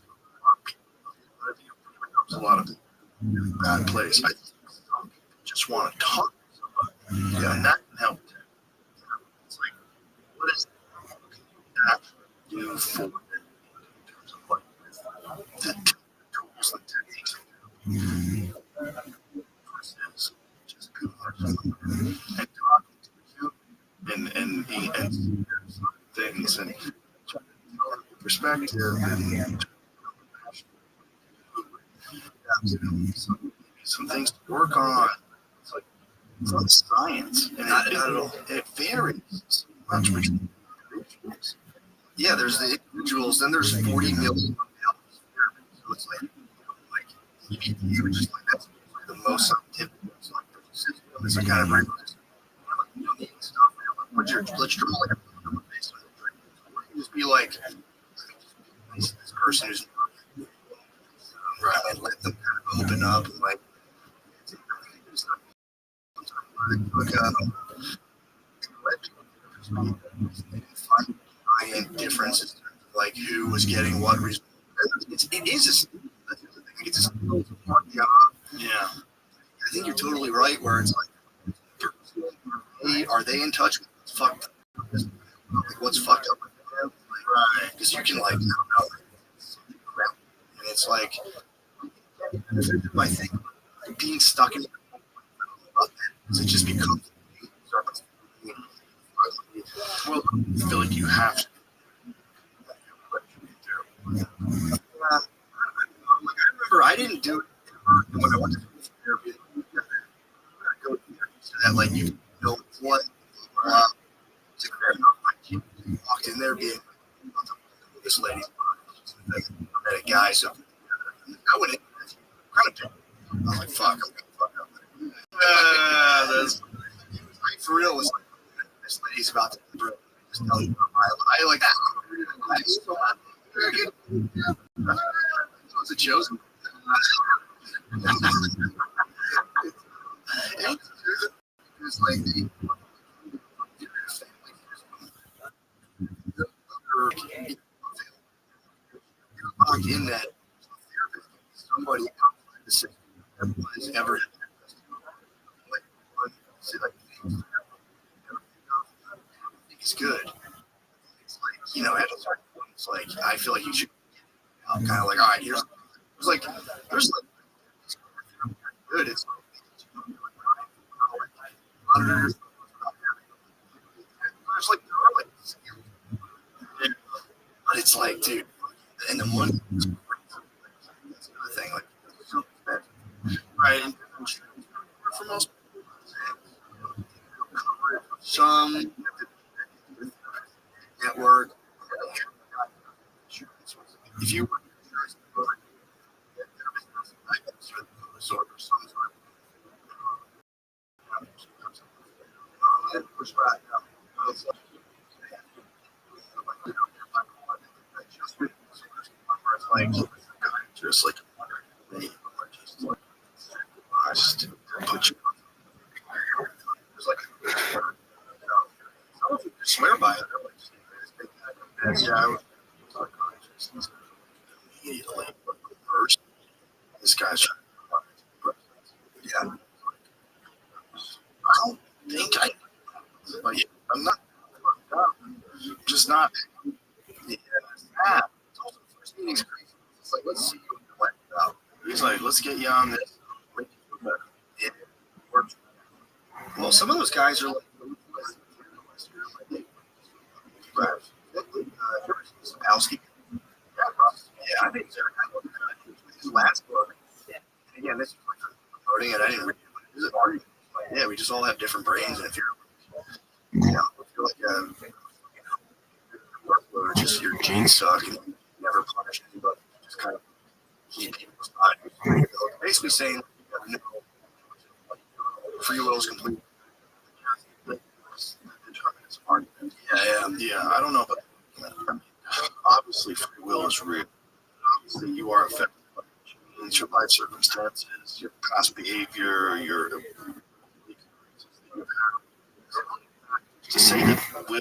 a lot of bad place. I think some people just want to talk to somebody. Yeah, and that can help. It's like, what is that do for them in terms of like the tools and techniques versus just and talking to you and things and perspective and some things to work on. It's not science, and it varies so much between individuals. Yeah, there's the individuals, then there's 40 million. So it's like you just like that's the most scientific. It's like the system is kind of right. Stuff. Let's draw like a face. Just be like this person who's right, and let them kind of open up and like find differences, like who was getting what result. It's a hard job. Yeah, I think you're totally right. Where it's like, hey, are they in touch with what's fucked up? Like what's fucked up with them? Right? Because you can like, and it's like, I think being stuck in it just becomes. Well, I feel like you have to. I remember I didn't do it when I went to therapy. Go to that, like you know what? Walked in there being this lady, met a guy, so I went in kind of. I was like, "Fuck, I'm gonna fuck up." That's for real. Was like, this lady's about to just tell you I like that. It was a chosen. It was like in that somebody outside the system has ever it's good. It's like, at a certain point, it's like, I feel like you should, I'm kind of like, all right, here's, it's like, there's like, good. It's there's like, but it's like, dude, and the money is that's another thing. Like, so right? For most some network, if you push back. It's like, just like just put you there's like some of you swear by it. Yeah, I was immediately first. This guy's trying to yeah. I don't think like I'm not just not yeah, that. Also, the first meeting's crazy. It's like let's see what you went out. He's like, let's get you on this. It worked. Well, some of those guys are like Sapowski. Yeah, I think his last book. And again, this is like promoting it. I didn't read it. Is it hard? Yeah, we just all have different brains, and if you're, if you're like or just your genes suck and you never punish anybody, just kind of keep people aside. Basically saying no, free will is complete. Yeah. I don't know about that. Obviously, free will is real. Obviously, you are affected by your life circumstances, your past behavior, your to say that will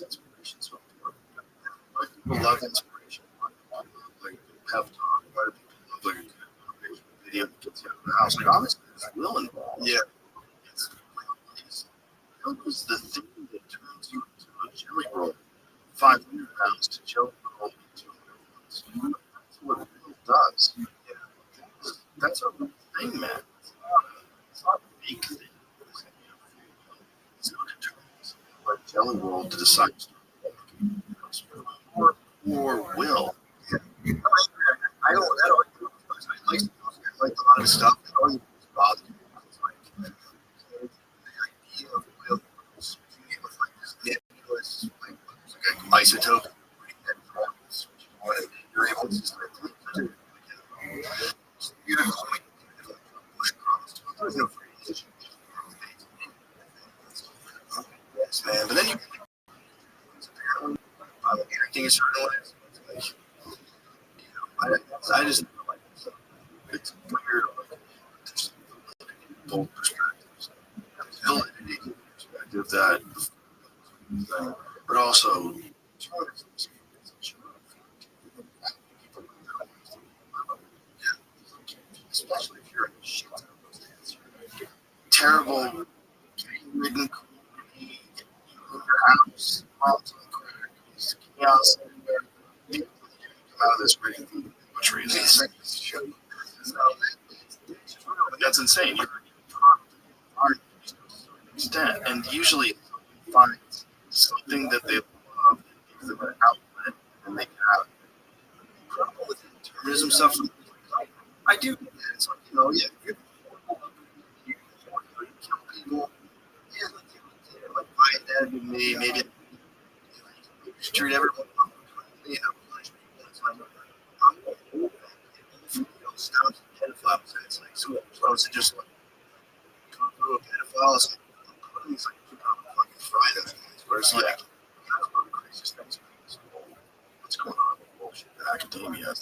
inspiration. So people love inspiration. Like have talk about it. People love like a video that gets you out of the house. Like obviously, there's will involved. Yeah. It was the thing that turns you into a jelly roll. 500 pounds to jelly roll into 200 pounds. That's what it does. Yeah. That's a real thing, man. It's not a big thing. It's not determined by jelly roll to decide or will. Yeah. I don't like a lot of stuff. I don't even bother me. It's like the idea of will like this nebulous like isotope. You're able to just like there's no free yes, man. But then you acting a certain way. I just like it's weird. There's both perspectives. Validity perspective that, but also especially if you're in a shit terrible, ridden community, in your house, mom's on crack, chaos everywhere. People come out of this ridden community, which reasons. That's insane. You're art to an extent, and usually find something that they love, give them an outlet, and make it out. The problem with determinism stuff, I do. It's like, yeah, you kill people. Yeah, like my dad and me, maybe treat everyone punish people. It's like, stop pedophiles, and it's like, so to just like go through a pedophile, it's like fucking fry them. Whereas like, that's one of the craziest things. What's going on with bullshit that academia has?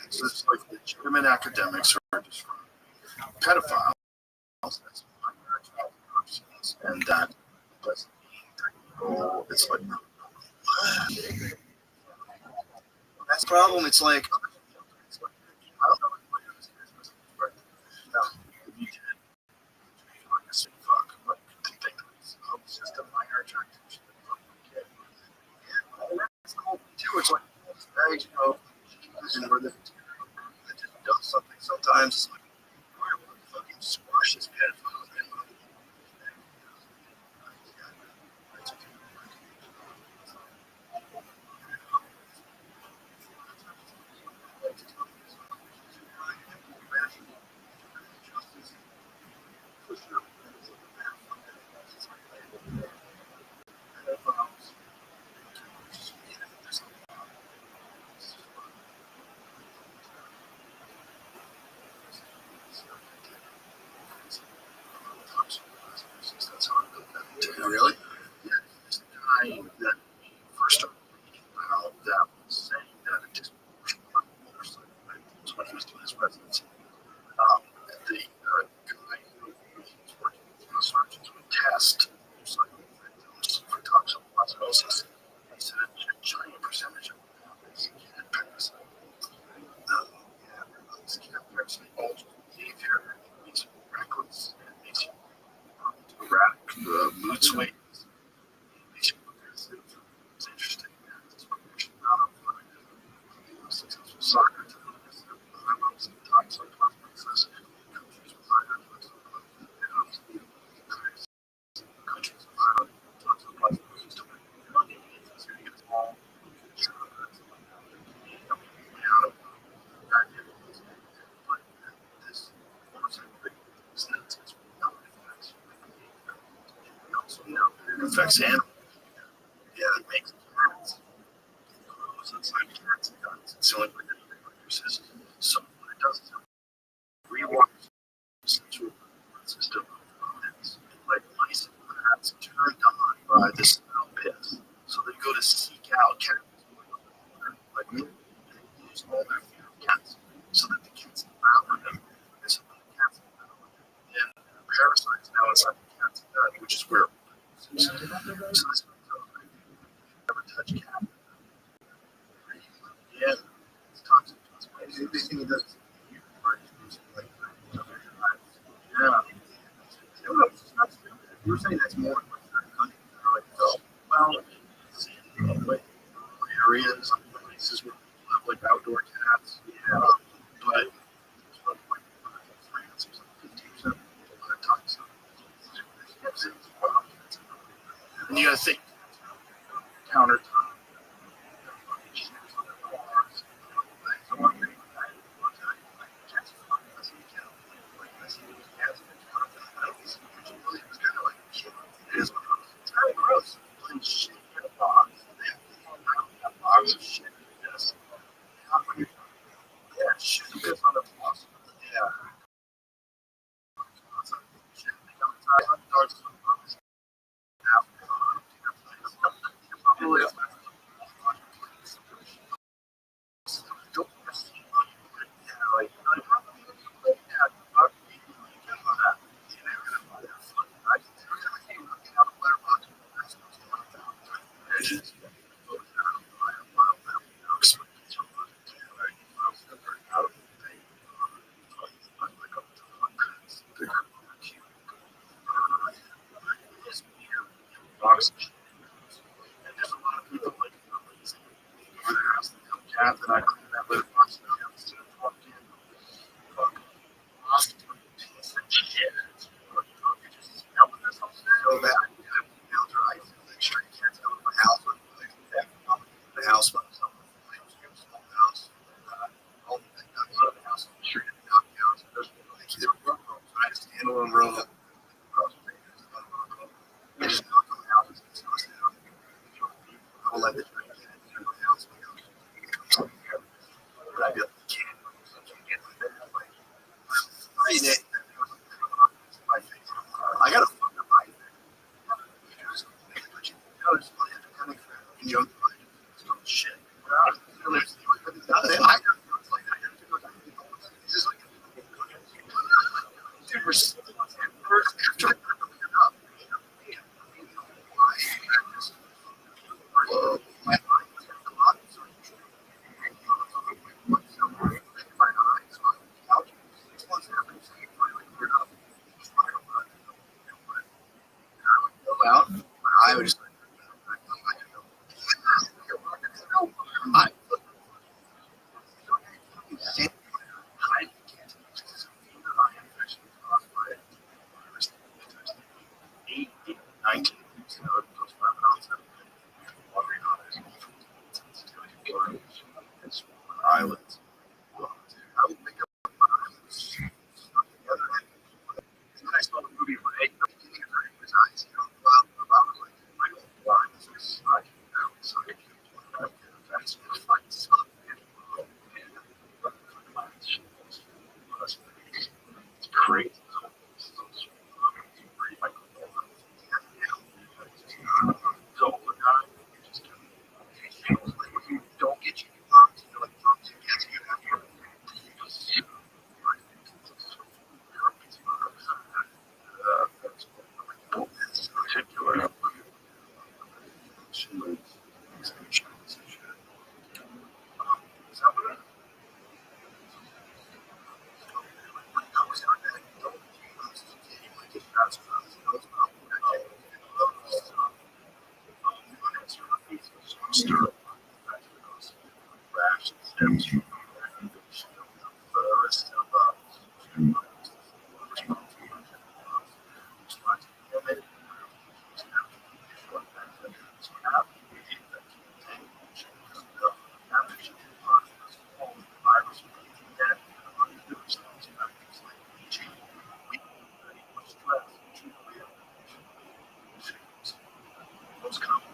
So it's like legitimate academics are describing pedophiles as minor attractive persons, and that doesn't mean it's like that's the problem. It's like I don't know what it is, but if you did, like I said, fuck, like think it's just a minor attractive person. Yeah, that's the whole thing too. It's like bags, and where the does something sometimes. It's like, why would we fucking squash this pedophile? also said a giant percentage of this cat parasite. Yeah, this cat parasite alters behavior, makes you reckless, and makes you erratic mood swings, makes you aggressive. It's interesting. It's what we should not have successful soccer to this. Some toxic consequences. Countries with higher countries with higher toxic consequences to it affects animals. Yeah, it makes cats. Grows inside cats and dogs. It's the only way that it reproduces. So what it does is it rewires the central system of rodents. Like mice and rats turned on by the smell piss. So they go to seek out cats. Like they lose all their fear of cats. So that the cats devour them. And so when the cats devour them, then parasites now inside the cat's gut, which is where so this never touch cat. Yeah, it's toxic. They think it does. Yeah. You were saying that's more in like certain countries. They're like, oh, well, like areas, places where people have like outdoor cats. Yeah. But it's like France, it's like 50% of toxic. And you gotta think, countertop. It's kind of gross. Putting shit in a box. They have a box of shit. Yes. Yeah, shit is on the box. Yeah. Shit. They come inside on dogs. Probably don't see like how many of you play that? Fuck me, like that. You're gonna buy that fucking I can tell you looking out the letterbox. That's what's going on. It's just box. And there's a lot of people like over their house that come cat that I clean that litter box and I have to walk in. Lost piece of shit. You just smell it. That's so bad. You have to nail your eyes and make sure you can't go to my house when the house when someone gives the house. All the things I go to the house and sure you knock down. There's they were rough rolls. I just handle them real. I just knock on the houses and stuff. I will let it drink in the house. But I feel like you can't get like that. Like, I got a fucking bite. Shit. I would just islands. I would make up islands together. And then I saw the movie when I beginning of his eyes, about like Michael Barnes was so that's fight stuff. It's crazy. So stir up rash stems from the rest of most common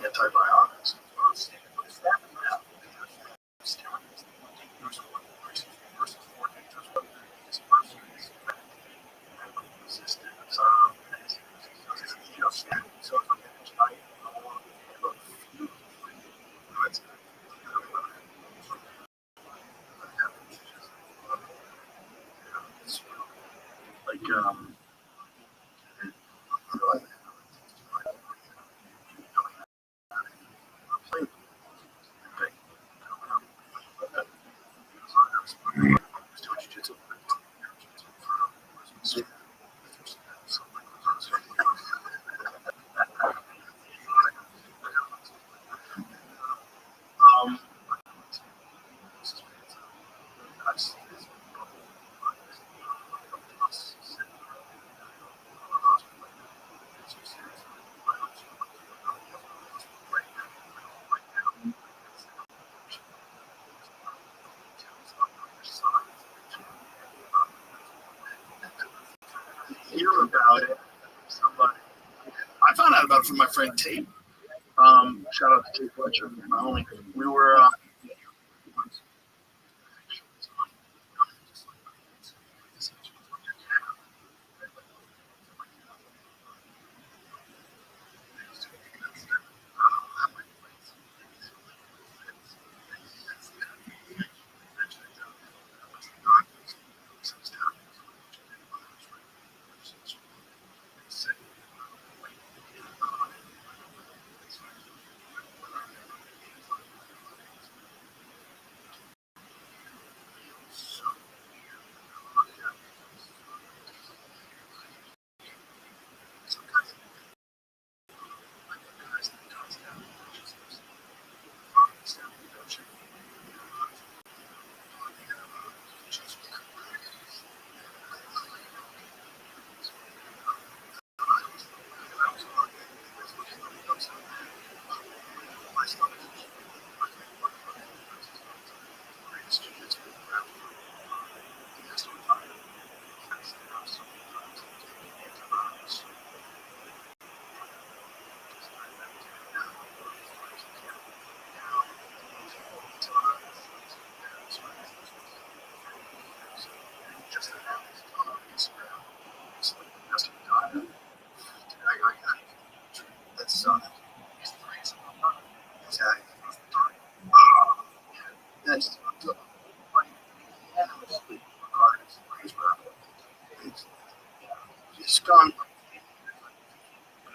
antibiotics. Like hear about it. Somebody, I found out about it from my friend Tate. Shout out to Tate Fletcher, my homie. We were that's it's gone.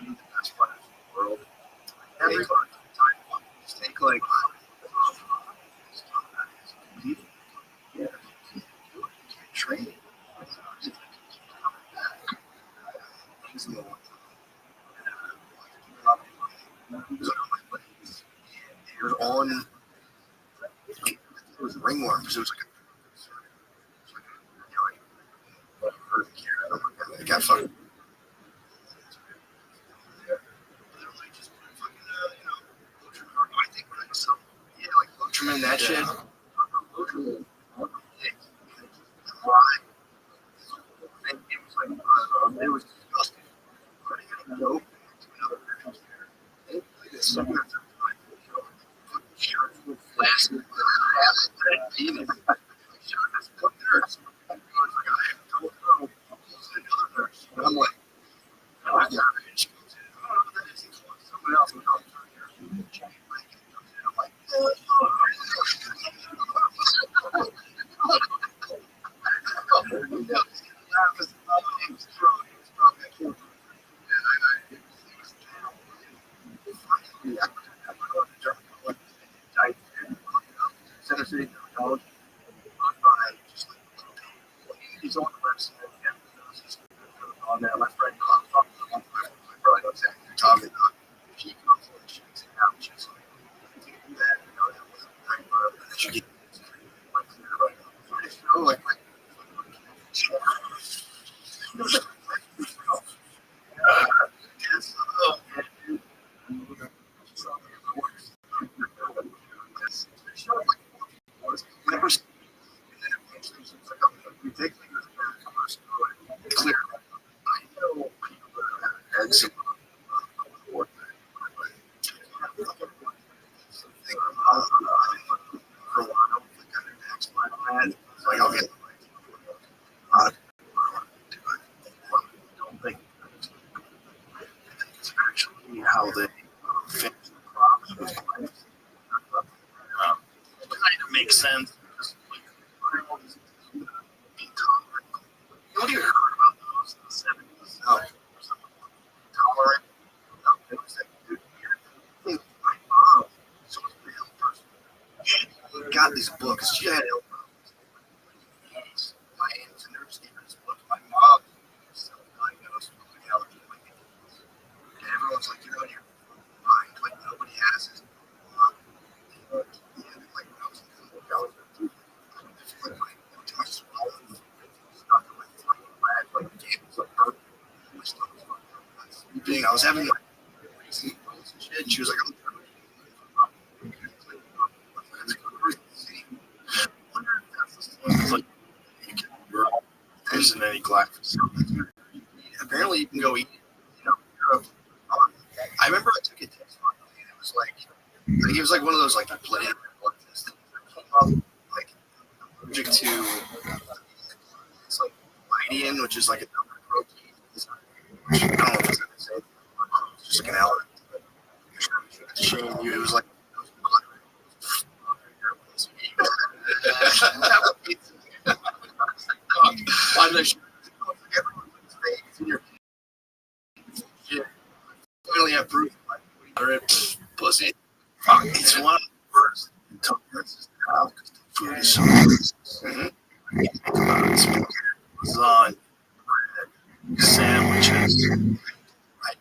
The best players in the world. Everybody. Just think like yeah, train. You're on. It was ringworm because it was like a got fucking. I think when I saw, yeah, like Lotrimin, that shit. Lotrimin, dry. And it was like, it was disgusting. But it had no, another pictures there. It's something that's talking about she comes and she gets out, she's like, that, that wasn't right, bro. And then she gets like clear about it. So, like, never seen it. And then eventually she was like, I'm going to take me to the clear. I know people that have had some work for a while, like kind of next line on that. It's like, I'll get don't think it's actually how they fix the crops with plants. It kind of makes sense. What do you heard about those in the 70s? No. Tolerant. No, it was that dude here. My mom, so was a real person. She got these books. She had ill problems. My aunt's in there receiving this book. My mom was self-diagnosed with an allergy. And everyone's like, you're on your mind. Like, nobody has it. Like, when I was in college, I was like, my swallowing was stuck in my throat. Like, the game was like hurt. My stomach was fucked up. I was having like crazy thoughts and shit. And she was like, I'm like, there isn't any glass. Apparently, you can go eat. I remember I took a test on it, and it was like it was like one of those like play blood tests that came up like allergic to it's like Lydian, which is like a number protein. I don't know if it's gonna say it's just like an allergy. Shame you. It was like why did I shoot everyone's face in your shit? We only have proof. Like, pussy. It's one of the worst. Food is so good. Lasagna, bread, sandwiches. Right?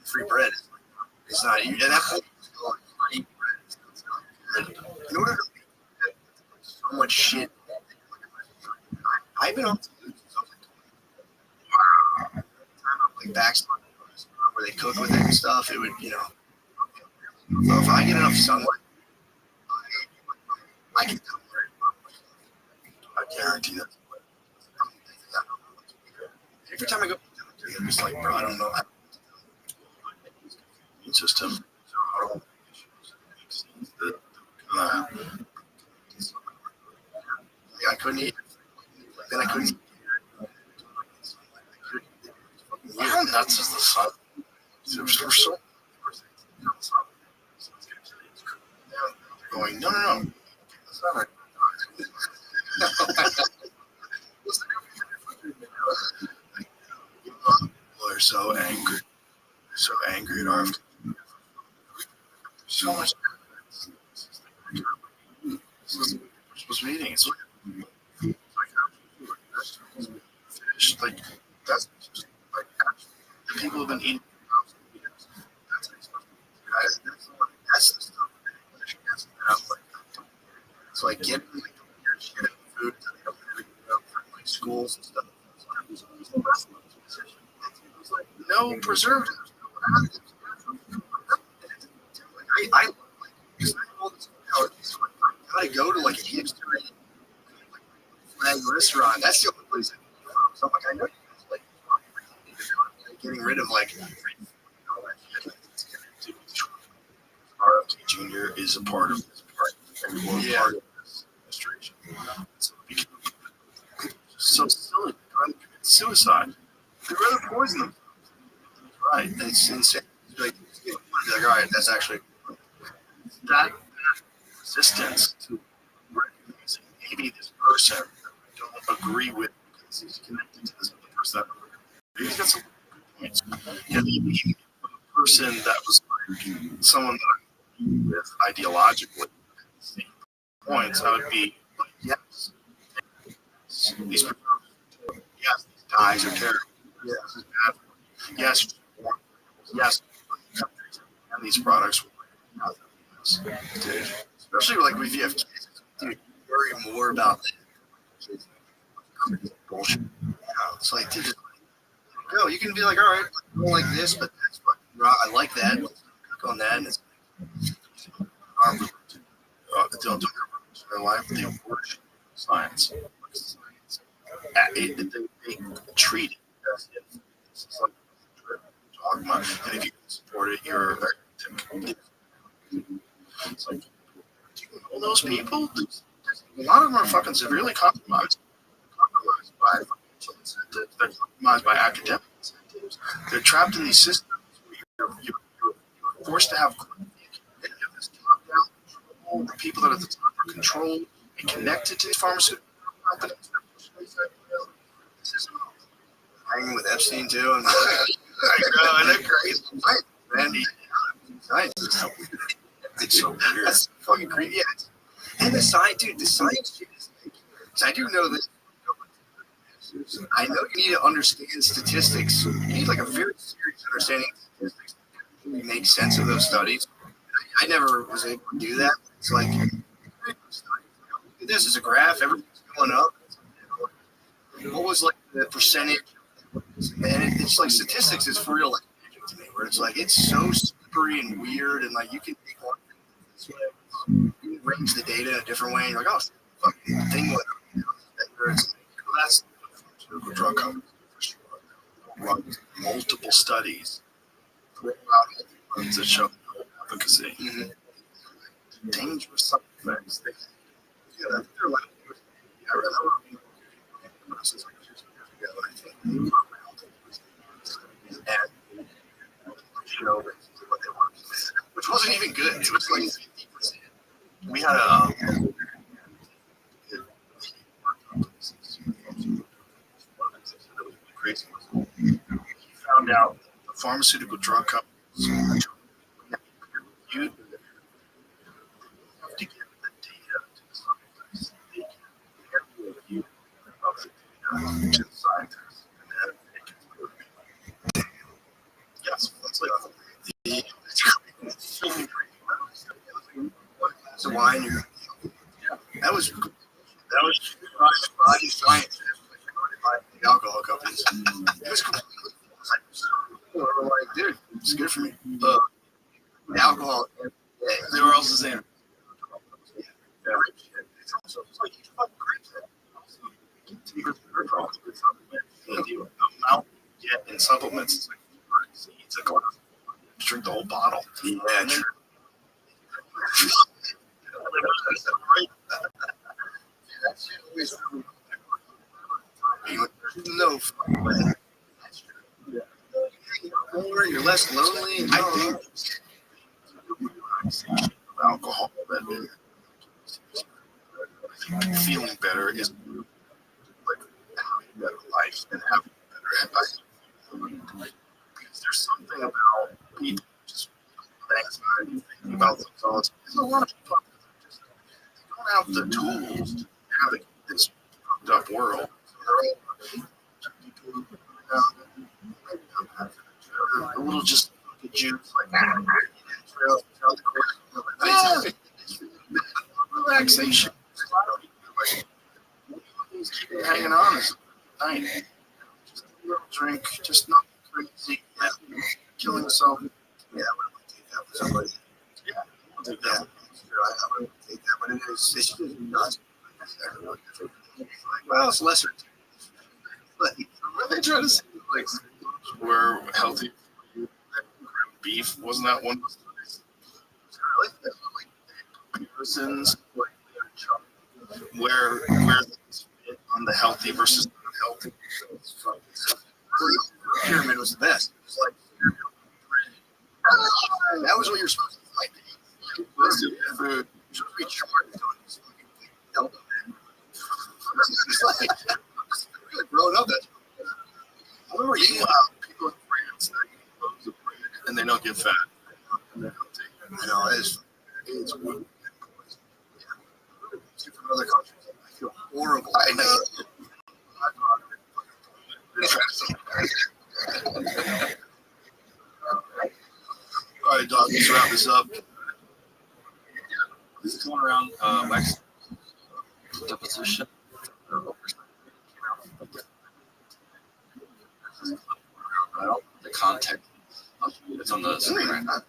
Free bread. It's not even. And that whole free bread is not good. In order to make that, so much shit. I've been on to like backstory where they cook with it and stuff. It would, so if I get enough sunlight, I can tell where I guarantee that. Every time I go, I'm just like, bro, I don't know. Immune system. I couldn't eat. Then I couldn't eat. How nuts is the sun? We're so going, no. That's not right. They're so angry. They're so angry at our so much. We're supposed to be eating. It's fish. Like, that's just like people have been eating. That's the stuff. So I get like weird shit food from like schools and stuff. No preservatives. I I go to like a hipster flag restaurant. That's the only place I can go. So I'm like, I know you guys like getting rid of like all that shit. RFK Jr. is a part of this part of this administration. So silly. Trying to commit suicide. They'd rather poison them. Right. It's insane. Like, all right, that's actually that resistance to recognizing maybe this person I don't agree with because he's connected to this other person. Maybe he's got some points. Maybe a person that was like someone that I agree with ideologically same points, I would be like, yes, these dyes are terrible. Yes, it's bad. Yes, yes, and these products will not dude. Especially like if you have kids, dude, you worry more about that. Bullshit. It's like, dude, go. You can be like, all right, I don't like this, but that's fucking wrong. I like that. Let's click on that. And it's our religion. Don't do their life. They worship science. They treat it as if it's like dogma. And if you support it, you're it's like, all those people, a lot of them are fucking severely compromised by financial incentives. They're compromised by academic incentives. They're trapped in these systems where you're forced to have this top-down control. The people that are at the top are controlled and connected to these pharmaceutical companies. Hanging with Epstein too, and they're crazy. Randy, science. It's so weird. That's fucking creepy. Yeah. And the science, dude, the science shit is like, I do know this. I know you need to understand statistics. You need like a very serious understanding of statistics to really make sense of those studies. I never was able to do that. It's like, this is a graph, everything's going up. What was like the percentage? And it's like statistics is for real like magic to me, where it's like it's so slippery and weird, and like you can take one thing this way, you can arrange the data in a different way, and you're like, oh, fucking thing with that's the drug companies for sure. Run multiple studies throughout ones that show no efficacy. Mm-hmm. Dangerous side effects. They're like, I remember since like 2 years ago, I think. And show what they want, which wasn't even good. It was like 50%. We had crazy. He found out the pharmaceutical drug companies you have to give the data to the scientists. They can peer review of the data to the scientists, and then they can yes, that's like the so wine. That was body science. The alcohol companies. It was completely like, dude, it's good for me. The alcohol. They were also saying. It's also like you fucking the amount you get in supplements is like it's a glass. Drink the whole bottle. Yeah, true. No fucking way. You're less lonely. I think alcohol that feeling better is like having a better life and having a better life. Because there's something about people just anxiety, thinking about themselves. There's a lot of people that just don't have the tools to navigate this fucked up world. A little just juice, like relaxation. Hanging on is night. Just a little drink, just not crazy. Yeah. Killing yourself. Yeah, I would take that for somebody. Yeah, I'll take that. I would take that, but it's just nuts. Well, it's lesser. But what they try to say, like, we're healthy. Beef wasn't that one? Really? Like persons, like where things fit on the healthy versus unhealthy. The pyramid was the best. It was like that was what you're supposed to like. Food. You're supposed to be charged on this fucking help, man. It's like growing up. I remember eating people in France that eat loaves of bread and they don't get fat. And they don't take it. I know it's weird. From other countries, I feel horrible. I know. right, dog. Let's wrap this up. This is going around Lex deposition. The context. It's on the screen right now.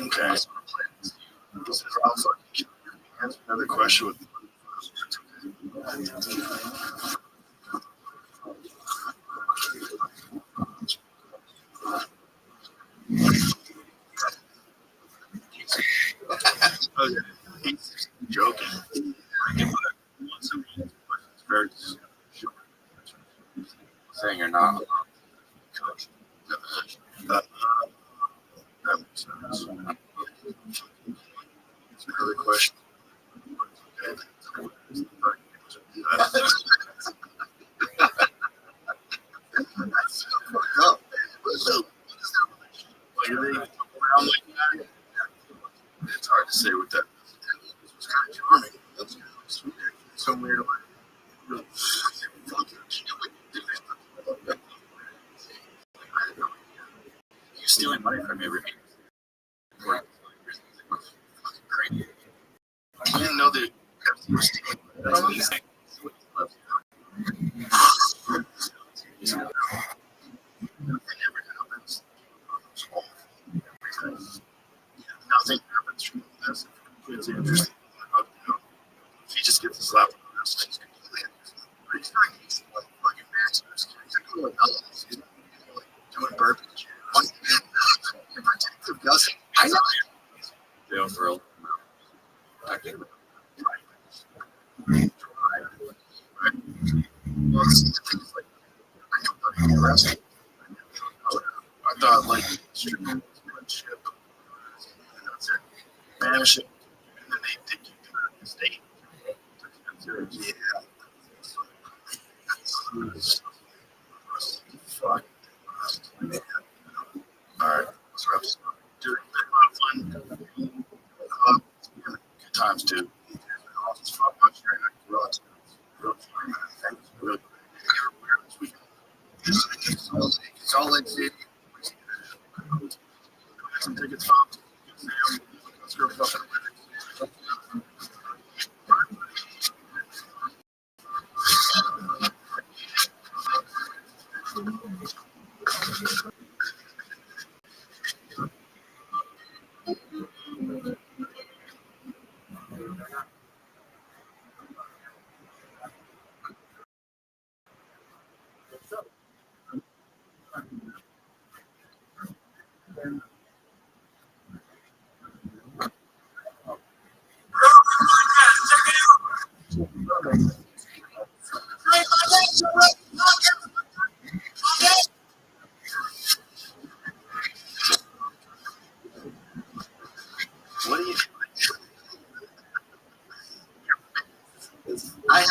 Okay. Another question with he's joking. Very saying you're not coach. That makes sense. Another question. It's hard to say what that was kind of charming. That's so weird. You're stealing money from me, Rabbi. I didn't know that you were stealing money. Nothing happens from this. It's interesting. If he just gets a slap on the wrist, he's completely interesting. He's not going to like fucking masters. He's like, he's like doing burpees. Protective gussing. I know. Yeah, for a I thought like stripping ship, banish it, and then they take you to the state. Yeah. Fuck. Alright, let's wrap this up. Dude, a lot of fun. Good times too. It's fun watching Rothschild. Really. It's all like City. Some tickets off. Let's go fucking What do you I have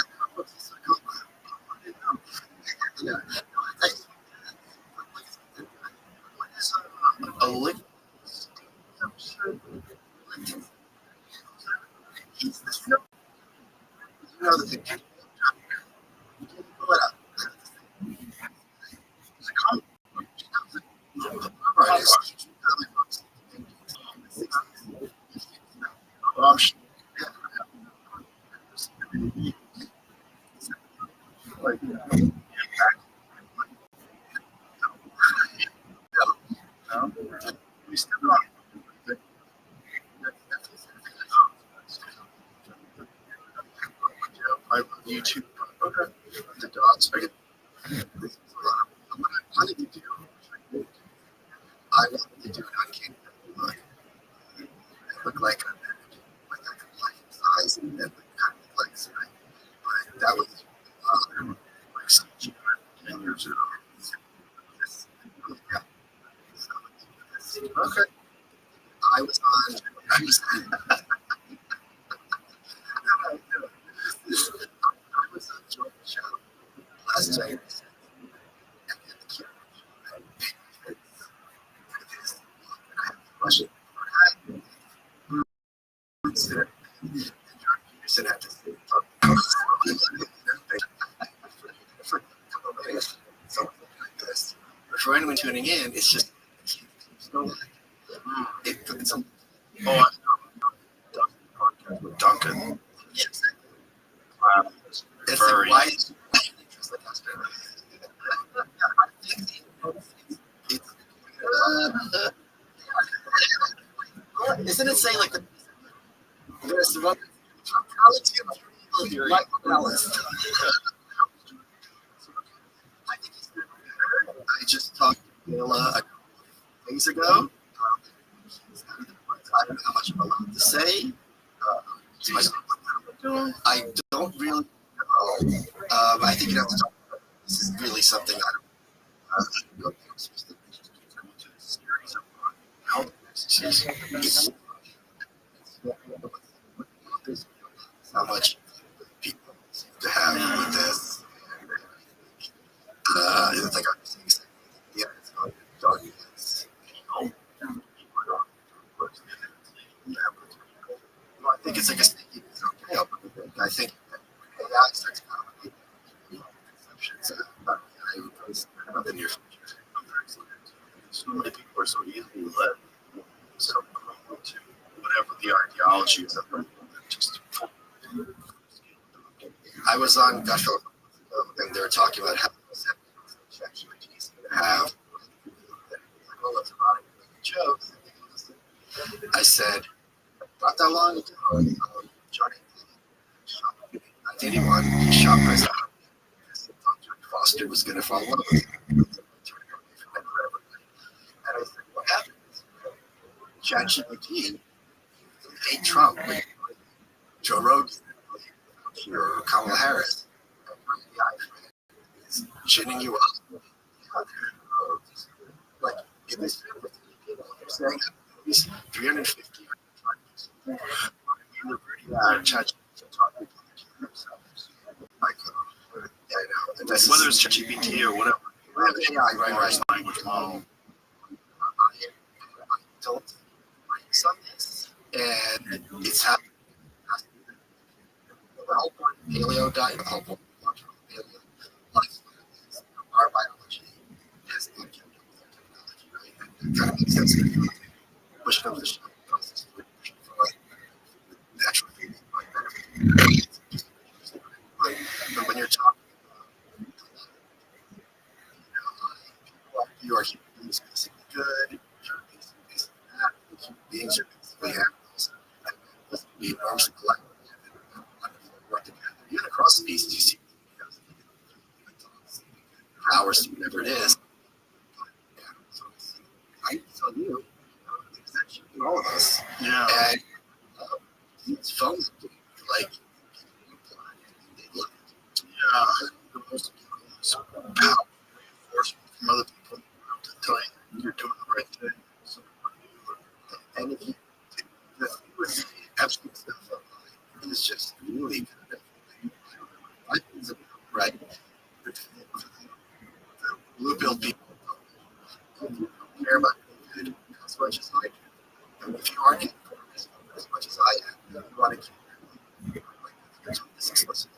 a lick. YouTube. Okay. The dots. I wanted to do. I wanted to do it on camera. Look like size and then like right? But that was like some 10 years ago. Okay. I was on. I was on Joe show last night. Russian. For anyone tuning in, it's just so It's a podcast with Duncan. It's like, why is just like us? Isn't it saying like there's one like balance? I just talked to Mila a couple of days ago. I don't know how much I'm allowed to say. I don't really know. I think you have to talk about it. This is really something I don't know. How much people seem to have with this. It's like I'm saying, yeah, it's not darkness. I think it's like a sneaky okay. I think that starts complicating conceptions about the near future. So many people are so easily led so to whatever the ideology is. Just I was on Gush and they were talking about how ChatGPT have jokes. I said, not that long ago, Johnny anyone he shot Chris Foster was going to fall in love with him. And I said, what happened? ChatGPT hate Trump, Joe Rogan, or Kamala Harris. Is chinning you up. Like, in this people are saying these 350 ChatGPT talking to themselves. Like, yeah, I know. And whether it's ChatGPT or whatever. AI, right. Language model. I don't like some of this. And it's happening. The whole point of paleo diet, the whole point of paleo life is our biology has not kept up with our technology, right? It kind of makes sense to me. Push comes to shove, process for natural feeding, right? But when you're talking about, you are human beings basically good, human beings basically bad, human beings are basically animals, and we enormously collect work together. Even across species, you see flowers, whatever it is. I tell you, it's actually in all of us. Yeah. And these phones, like, they look. Yeah. The most powerful enforcement from other people to tell you you're doing the right thing. So, and if you would absolute stuff online, it's just really kind of right. The blue pill people don't care about it as much as I do. And if you are getting as much as I am, you want to keep this explicit.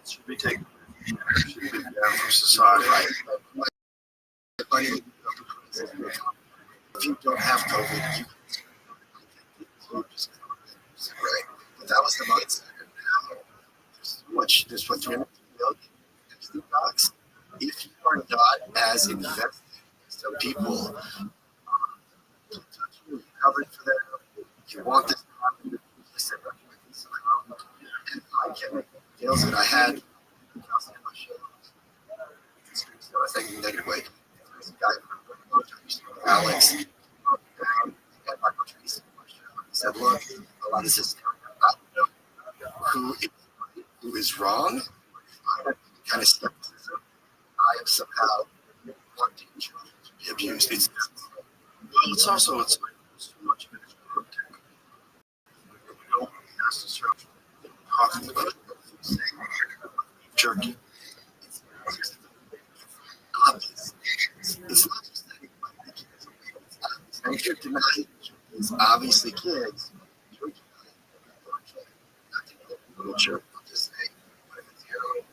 Should be taken down from society. Right. If you don't have COVID, you can just right. But that was the mindset. And now there's so much. There's what 300 million dogs. If you are not as invested, so people covered for that. You want this and I can't make deals that I had. So I think in a negative way. There's a guy, Alex, he said, look, a lot of this is who is wrong. Kind of skepticism. I am somehow wanting to be abused. It's also it's too much of it is protect. We don't necessarily talk about jerky. It's obvious. It's not just that anybody it's obvious. And if you're denying it's obviously kids, you're denying a little jerk. I'll just say, what if it's heroin?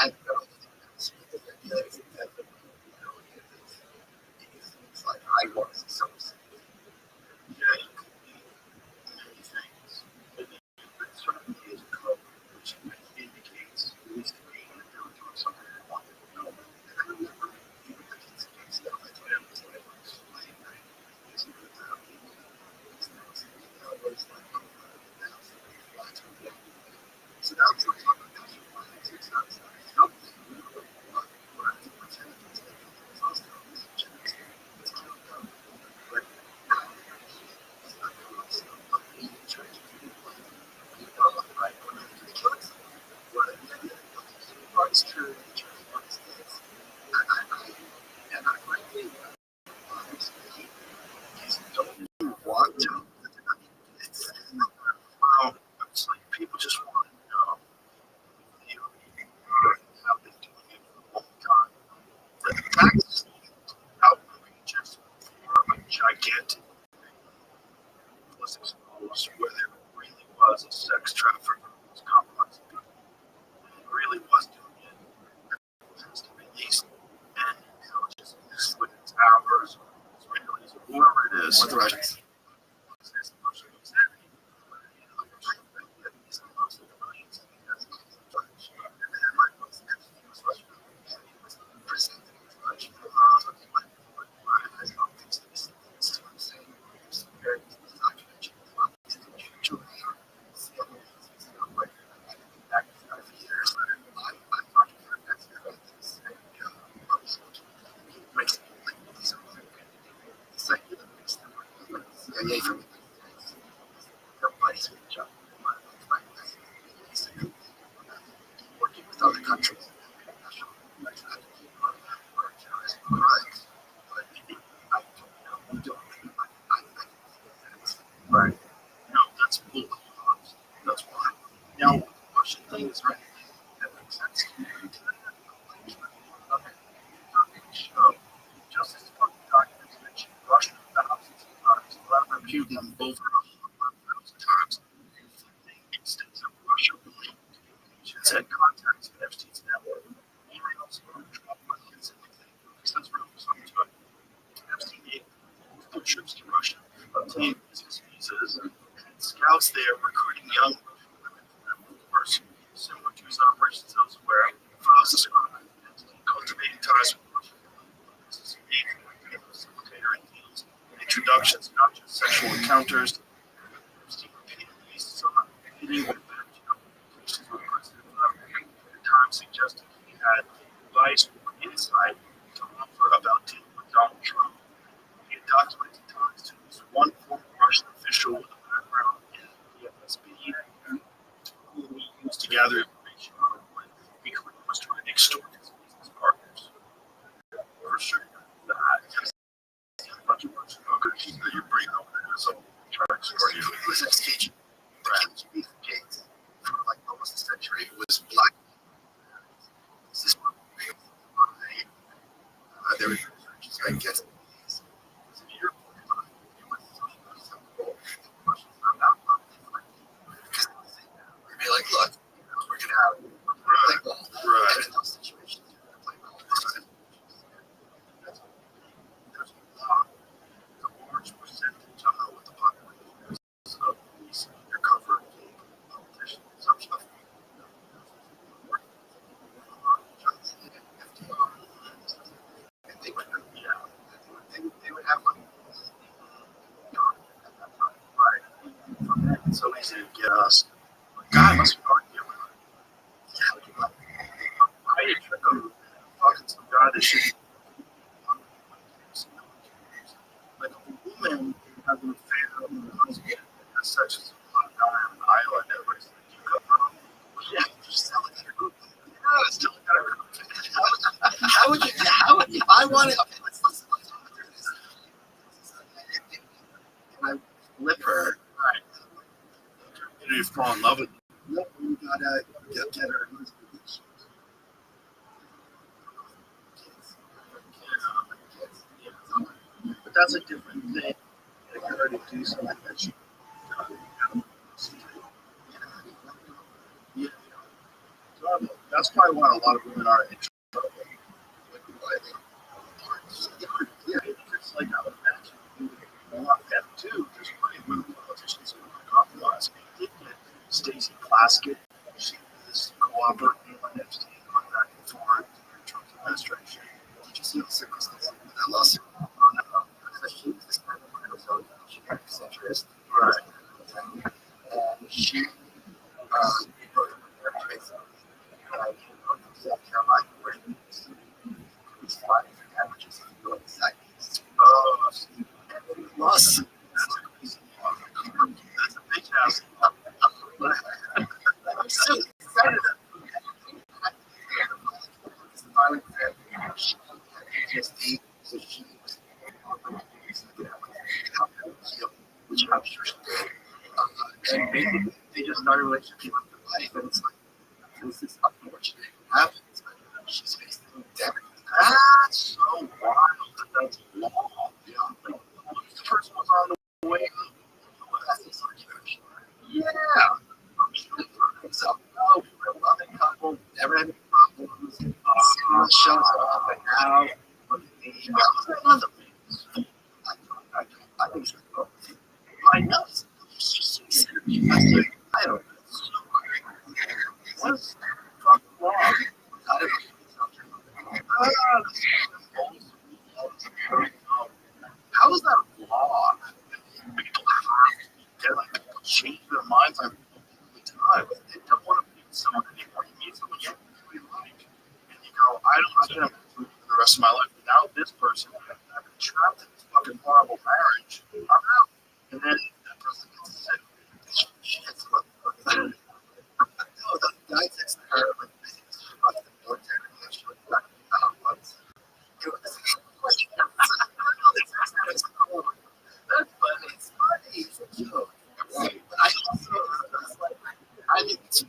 I don't know. It's like I was so gigantic was exposed where there really was a sex trafficker who was compromising people. And it really was doing it. It has to release and intelligence with its hours, Israelis, or whoever it is. What the Russians? Working with other countries. Right. No, that's bull. That's why. Now, Russian thing is right. That makes sense. Justice Department documents mention Russia thousands of times. Vladimir Putin over 1,000 times. Instance of Russia related communications had contacts in Epstein's network. Emails from Trump months and since Epstein gave multiple trips to Russia, obtained business visas, and scouts there recruiting young women from the workforce, similar to his operations elsewhere, files describe cultivating ties with Russia. This is a facilitator in deals, introductions, not just sexual encounters. Epstein repeatedly sought meeting with communications with President Vladimir. At the time suggested he had advice or insight to offer about dealing with Donald Trump. He had documented ties to at least one former Russian official with a background in the FSB, who he used to gather information on when he was trying to extort his business partners. For sure, that a bunch of Russian countries that you bring over there, so try to extort you. It was ex-Cajun. The KGB for like almost a century was black. This one, there was research, I guess. Be like, look, we're gonna have play ball. Right. And in those situations, you're gonna play ball. There's a large percentage of the population of these undercover politicians, some stuff. And they would, they would have money. Right. It's so easy to get us. God must be hard to get with. I trick them talking to some guy that should like a woman has an affair with her husband and has sex with some guy on an island. Everybody's like, you go wrong. Yeah, just sell it to your group. Yeah, it's still got a how would you, if I wanted, okay, let's do this. Can I flip her? Right. You fall in love with her. Nope, you gotta get her. But that's a different thing. If you're ready to do something like that, yeah. That's probably why a lot of women are in trouble. Yeah, it's like I would imagine a lot of them too. There's plenty of women politicians who are compromised. We did get Stacey Plaskett. She was cooperating with Epstein on back and forth during Trump's administration. Did you see the circumstances of that lawsuit? She was this kind of person, she had this interest. Right. And she wrote a case South Carolina where it's fine for damages if you go inside. Oh, lawsuit. That's a big house. I'm so excited. Violent PTSD, so she was which I'm sure she did. And basically, they just started a relationship with her life, and it's like, this is unfortunate. It happens. She's facing damage. That's so wild. That's law. Yeah. Like, way up. Yeah. So, no, we were a loving couple, never had any problems. Someone shows up, and now, look at me. Another thing. I think it's good. I know. It's just I don't know. What's fucking wrong? I don't how is that a law? People they're like change their minds on the time. They don't want to meet someone anymore. You meet someone you really like, and you go, I don't want to for the rest of my life. But now this person, I've been trapped in this fucking horrible marriage. I'm out. And then that person gets sick. She gets no, the guy takes her like she's fucking the military. And she like back once. That's funny. It's funny. It's a joke. But I also I need to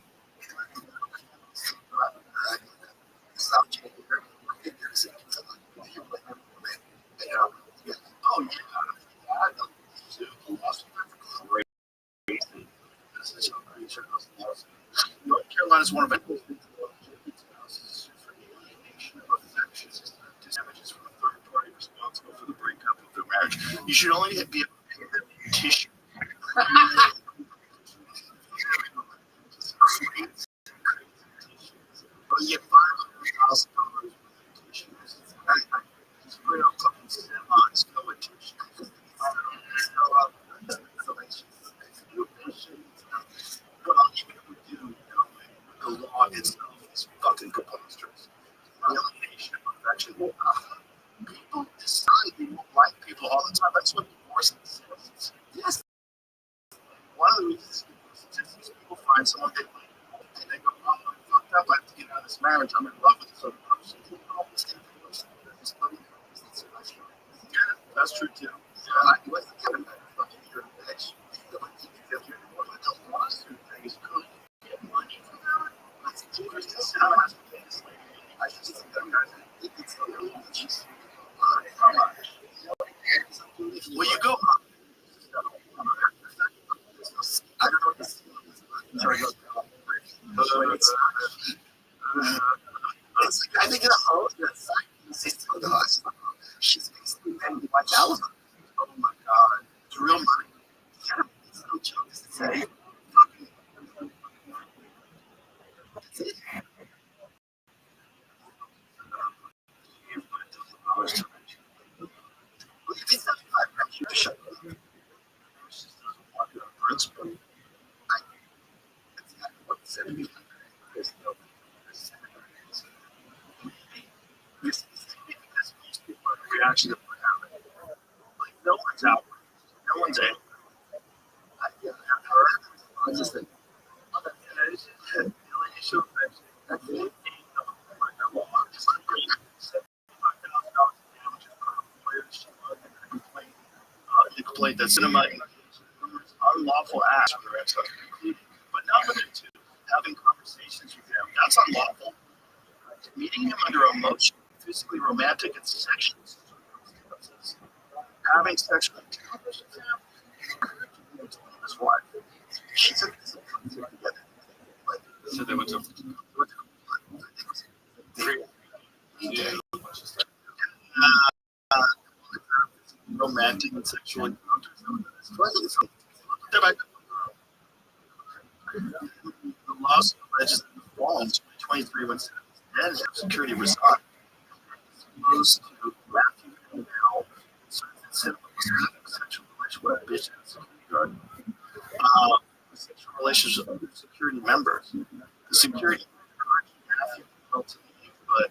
stop changing her figures. Oh yeah. I know too. Crazy. This is so crazy. North Carolina is one of my most damages from a third party responsible for the breakup of their marriage. You should only be able to pay them in tissue. But you get $500,000 worth of tissues. Spray on fucking semis, go with tissues. What I'll even do, the law itself is fucking preposterous. The elimination of perfection. People decide they won't like people all the time. That's what divorce is. Yes. One of the reasons divorce is people find someone they like, and they go, oh, I'm fucked up. I have to get out of this marriage. I'm in love with this other person. Yeah, that's true too. I wasn't given that fucking your bitch. I just think that it's well, you go. I don't know what this is. Sorry, I think it's a host that's like, she's basically paying my $1,000. Oh my god. It's real money. Yeah, it's no joke. It's insane. Reaction that we're having. Like, no one's out. No one's in. I feel her. I just think, that's it. The complaint that cinema unlawful acts from the ex-husband included, but not limited to having conversations with him. That's unlawful. Meeting him under emotional, physically romantic, and sexual circumstances. Having sexual encounters with him. His wife. She took this together. So they went to romantic and sexual encounters. The lawsuit alleges that the fall in 2023 when then security was on. Supposed to Matthew and now sexual relationship with a bitch in the security guard. Sexual relationship with other security members. The security encouraged Matthew to go to leave, but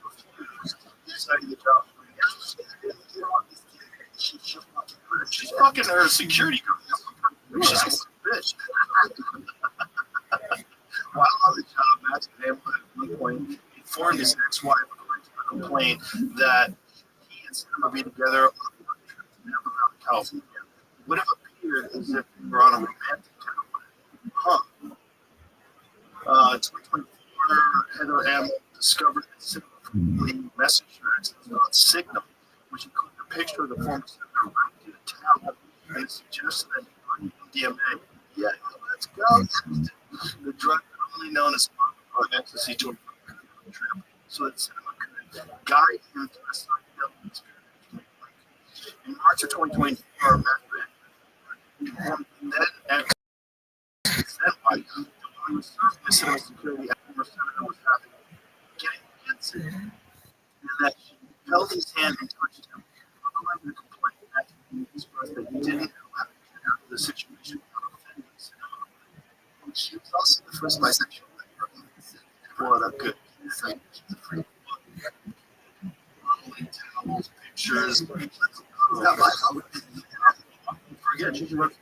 refused. Decided the job. She's fucking her security guard. She's a bitch. While on the job, Matthew at one point informed his ex-wife, according to the complaint, that he and Sam would be together on a work trip to Napa Valley, California. It would have appeared as if they were on a romantic trip. 2024, Heather Hamill discovered a simply message threads on Signal, which included a picture of the former senator wrapped in a towel and suggestion that DMA. Yeah, let's go. The drug commonly known as ecstasy to a trip, so that cinema could guide him to a psychedelic experience. In March of 2024, then at by him, he was serving the cinema security at former senator was having getting cancer, and that she held his hand and touched him. According to the complaint, that he expressed that he didn't know how to get out of the situation without offending cinema. And she was also the first bisexual what a good thing. She's a freak. Modeling towels, pictures. Forget she's running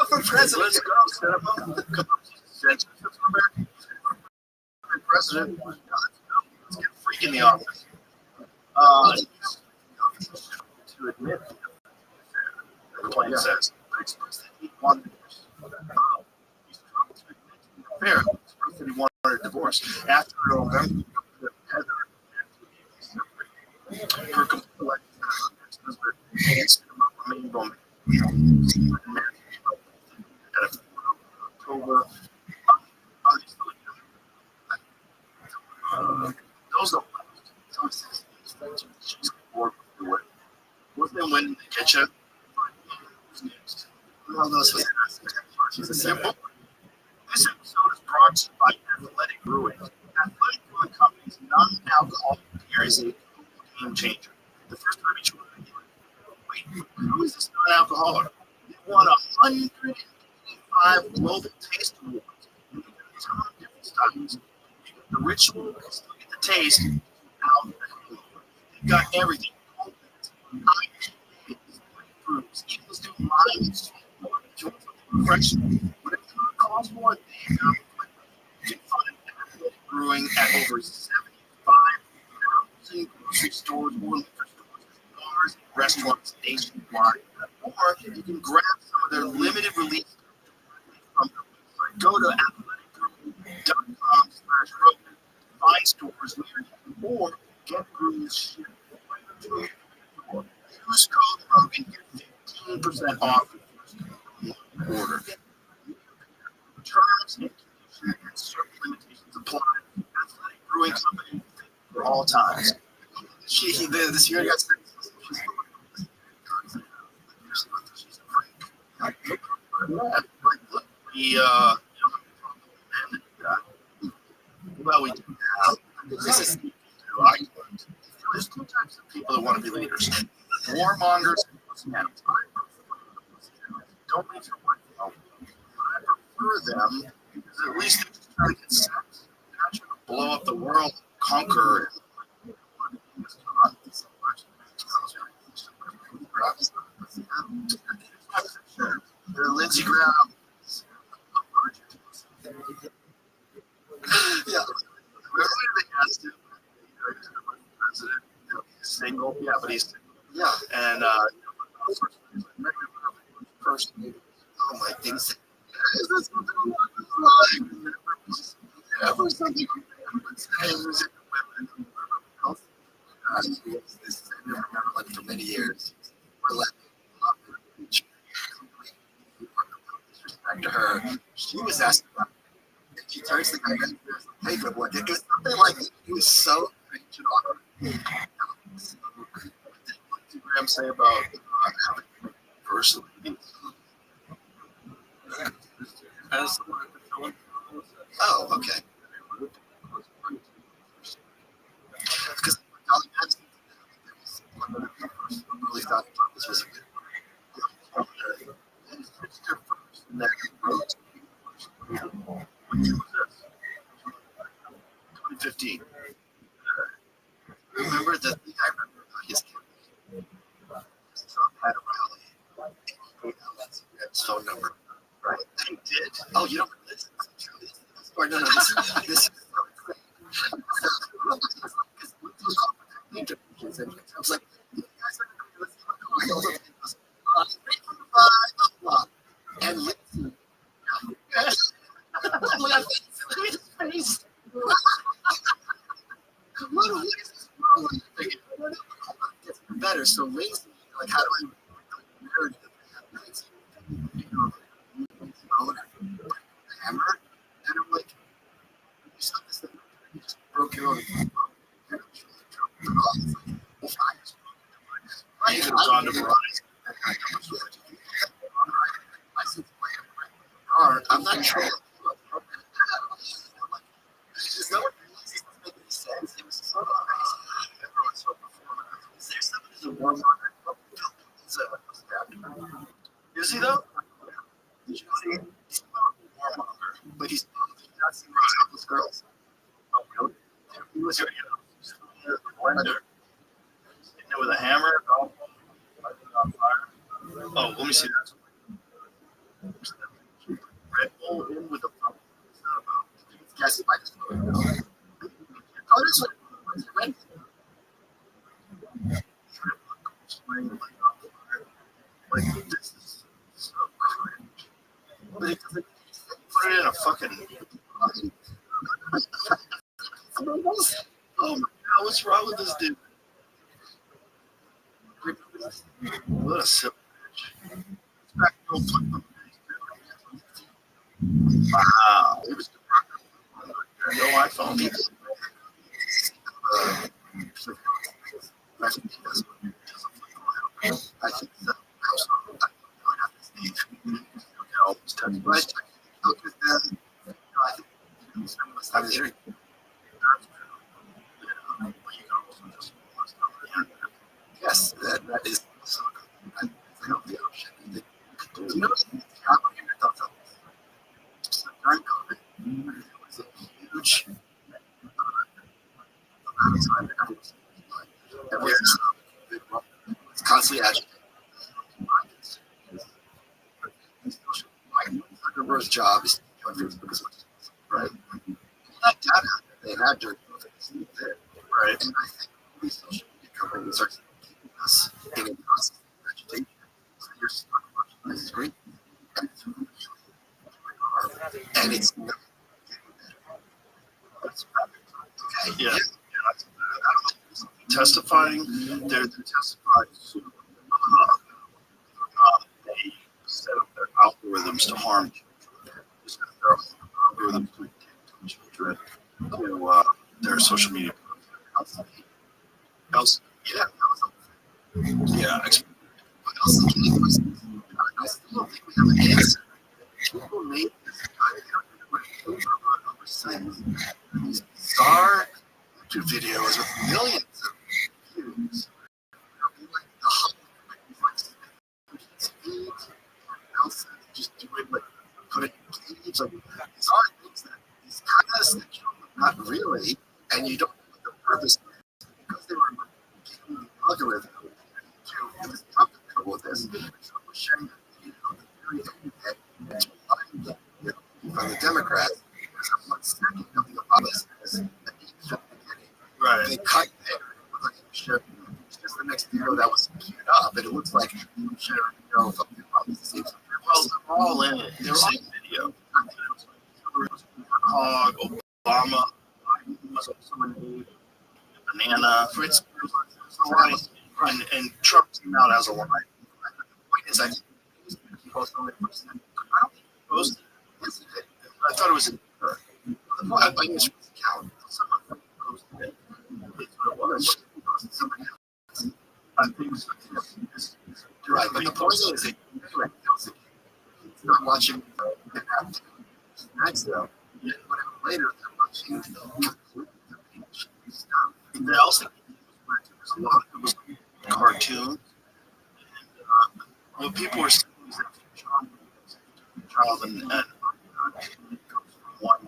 for president. Let's go, set up president. Let's get a freak in the office. To admit the plan says, express that he wanted divorce. He's trying to admit to the affair. Express that he wanted a divorce. After November, Heather her complete ex-husband against him remained on October. Those don't last. She's bored with the way. What's them when they get you? Who's next? All those she's a simple. This episode is brought to you by Athletic Brewing. Athletic Brewing Company's non-alcoholic beer is a game changer. The first time you try it, wait, how is this non-alcoholic? It won 185 global taste awards. You get a ton of different styles. You get the ritual, you get the taste, out the hangover. You've got everything. Brews, even the student minds, refreshing. Whatever it costs for, they have you can find Athletic Brewing at over 75,000 grocery stores or liquor stores, bars, restaurants nationwide. Or you can grab some of their limited release from their website. Go to athleticbrewing.com/Rogan, find stores near you, or get brews shipped right to your door. Use code Rogan, get 15% off your first order. Terms and conditions and certain limitations apply. Athletic Brewing Company for all times. This year got well, we do now. This is there's two types of people that want to be leaders: warmongers and personalities. Don't make your wife help. I prefer them because at least they just try to get sex. They're not trying to blow up the world, conquer. Lindsey Graham. Yeah. Remember they asked him, president, he's single. Yeah, but he's single. Yeah. And first, oh my things. Is this something ever something this like for many years. We're like to her. She was asking about it. She turns to the guy and goes, hey, good boy. It was something like he was so preaching on her. What did Graham say about having personally? Oh, okay. Because I really thought this was a good one. And that wrote 2015. Remember that I remember his Trump had a rally. His phone number, right? He did. Oh, you don't remember this? Or no, this. I was like, you guys are going to and listen. Better. So Lindsay, like, how do I narrative Is he though? Did you see? He's a warmonger, but he's not seeing those girls. Oh, really? He was here, the blender. Hitting it with a hammer. Oh, on fire. Oh, let me see that. Red Bull in with the phone. What's that about? Yes, I just know. Oh, this one. Red Like, this is so cringe. But it doesn't put it in a fucking. Oh my god, what's wrong with this dude? What a silly bitch. Wow, it was no iPhone. I think that yes, that is also a healthy option. You know, your thoughts on this? During COVID, it was a huge amount of time that everyone was constantly agitated. Zuckerberg's job is to join Facebook as much as possible, right? That data they had during COVID is there, right? And I think these social media companies are keeping us in a constant agitation. So you're stuck watching this screen, and it's really and it's not getting better. Okay, yeah. Testifying, they're testifying to they set up their algorithms to harm children. Their algorithms to take children to their social media. Else, yeah, yeah. What else? I still don't think we have an answer. People made this these bizarre YouTube videos with millions of views. Just do it, like put it in caves. Like these are things that these kind of essential, but not really, and you don't know what the purpose is because they were giving the algorithm to this trouble with this. So we're sharing that video on the very end from the Democrats. There's a 1 second of the opposite that you should be getting. Right. They cut there. Like it's just the next video that was queued up, and it looks like you sharing a video from the opposite. Well, they're all in it. They're all in the video. Hog, Obama, someone named Banana, Fritz, and Trump came out as a lie. The point is, I think he posted only first. I don't think he posted it. I thought it was in her. I think it was his account. Someone posted it. It's what it was. He posted somebody else. I think it was. You're right, but the point is, that he's not watching snacks though. Yeah, whatever later they're watching stuff. They also there's a lot of it was cartoons. And what people were saying is that child and comes from one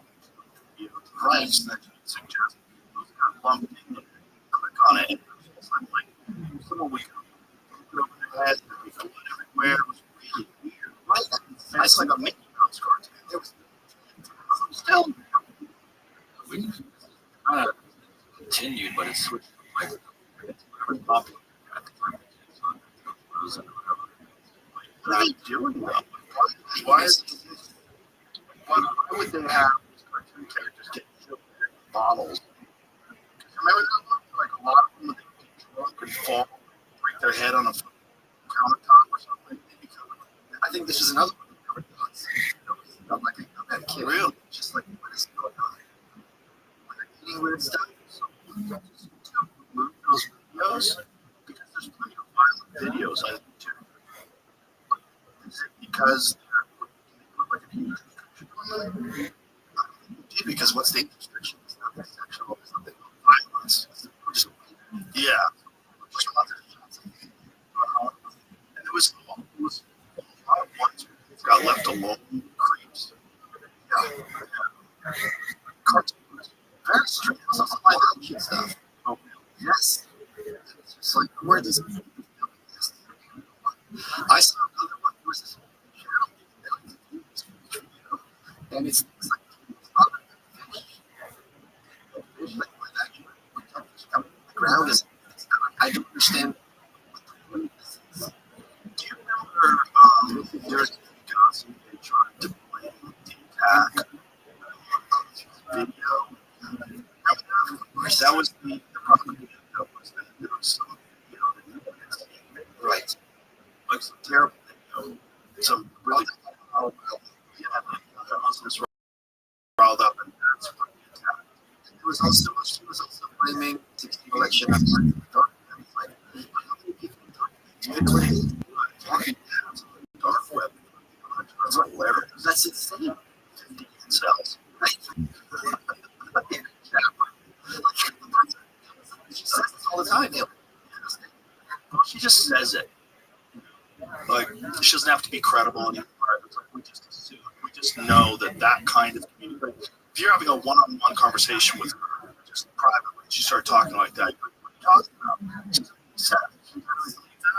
video to the right, so that suggests those kind of lumped in and click on it. And it's like someone would put over their head and it everywhere. It was really weird. Right? It's like a Mickey Mouse cartoon. There was still kind of continued, but it's switched to like whatever's popular. What are they doing though? Why would they have these cartoon characters get killed in bottles? Remember that? Like a lot of them, when they get drunk and fall, break their head on a countertop or something. I think this is another one that never does. Not like a kid. Really? Just like what is going on? When they're eating weird stuff. So just move those videos because there's plenty of violent videos on YouTube. Is it because they're like a huge restriction? Because what's the restriction? It's nothing sexual. It's nothing violence. Yeah. And there was was a lot of ones who got left alone, creeps. Yeah. Cartoons. Very strange. Some live action stuff. Oh, yes. It's just like, where does it I saw another one. There was this channel, and it's like fish like that. The ground is. I don't understand. Do you remember there's Wisconsin they tried to play the attack video? Of course, that was the propaganda was that there was some right, like some terrible some really yeah, the Muslims were riled up, and that's what the attack. There was also she was also blaming the election of dark like how many people talking dark web. That's like whatever. That's insane. 50 cells. Right? She says this all the time. She just says it. Like she doesn't have to be credible anymore. It's like we just assume, we just know that kind of communication. If you're having a one-on-one conversation with her, just privately, she started talking like that. What are you talking about?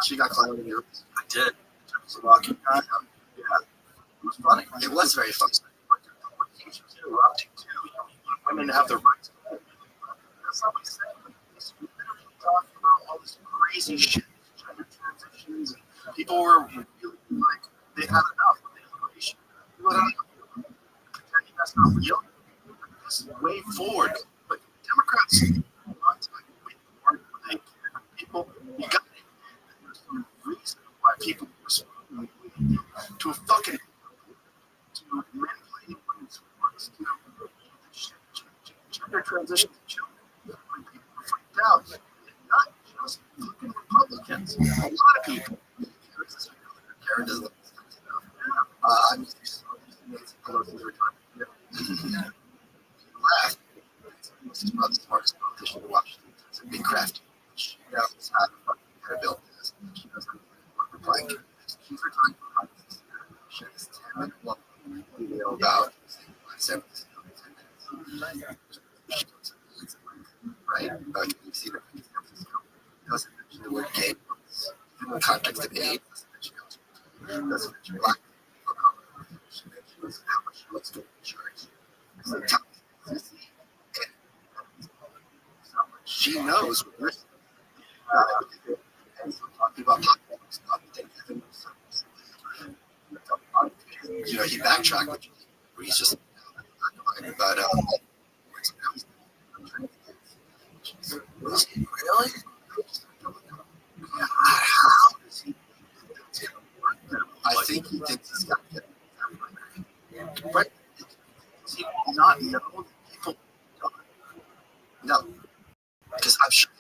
She got clowned in your. I did. It was a rocky guy. Yeah, it was funny. It was very funny. She was interrupting too. You want women to have their rights. That's not what he said. He's talking about all this crazy shit, gender transitions, and people were really like they had enough with the information. That's not real. This is way forward. But Democrats way forward. They people you got there's some reason why people respond to a fucking to manipulating women's words to gender transitions to children. When people are freaked out, not just fucking Republicans. A lot of people. Karen doesn't look I'm just laugh. This is probably the smartest politician to watch. It's a big crafty. She knows how to fucking build this. She knows how to work with blank. She's retired behind this. She has 10-minute long video about 7 right? You see the doesn't mention the word gay in the context of AIDS. Doesn't mention black. She mentions how much she looks good in church. She knows what we're saying. And so talking about politics, not thinking he backtracked, where he's just but really? How does he I think he thinks he's got to get it. Right? Does he not know that people don't? No. Because I'm sure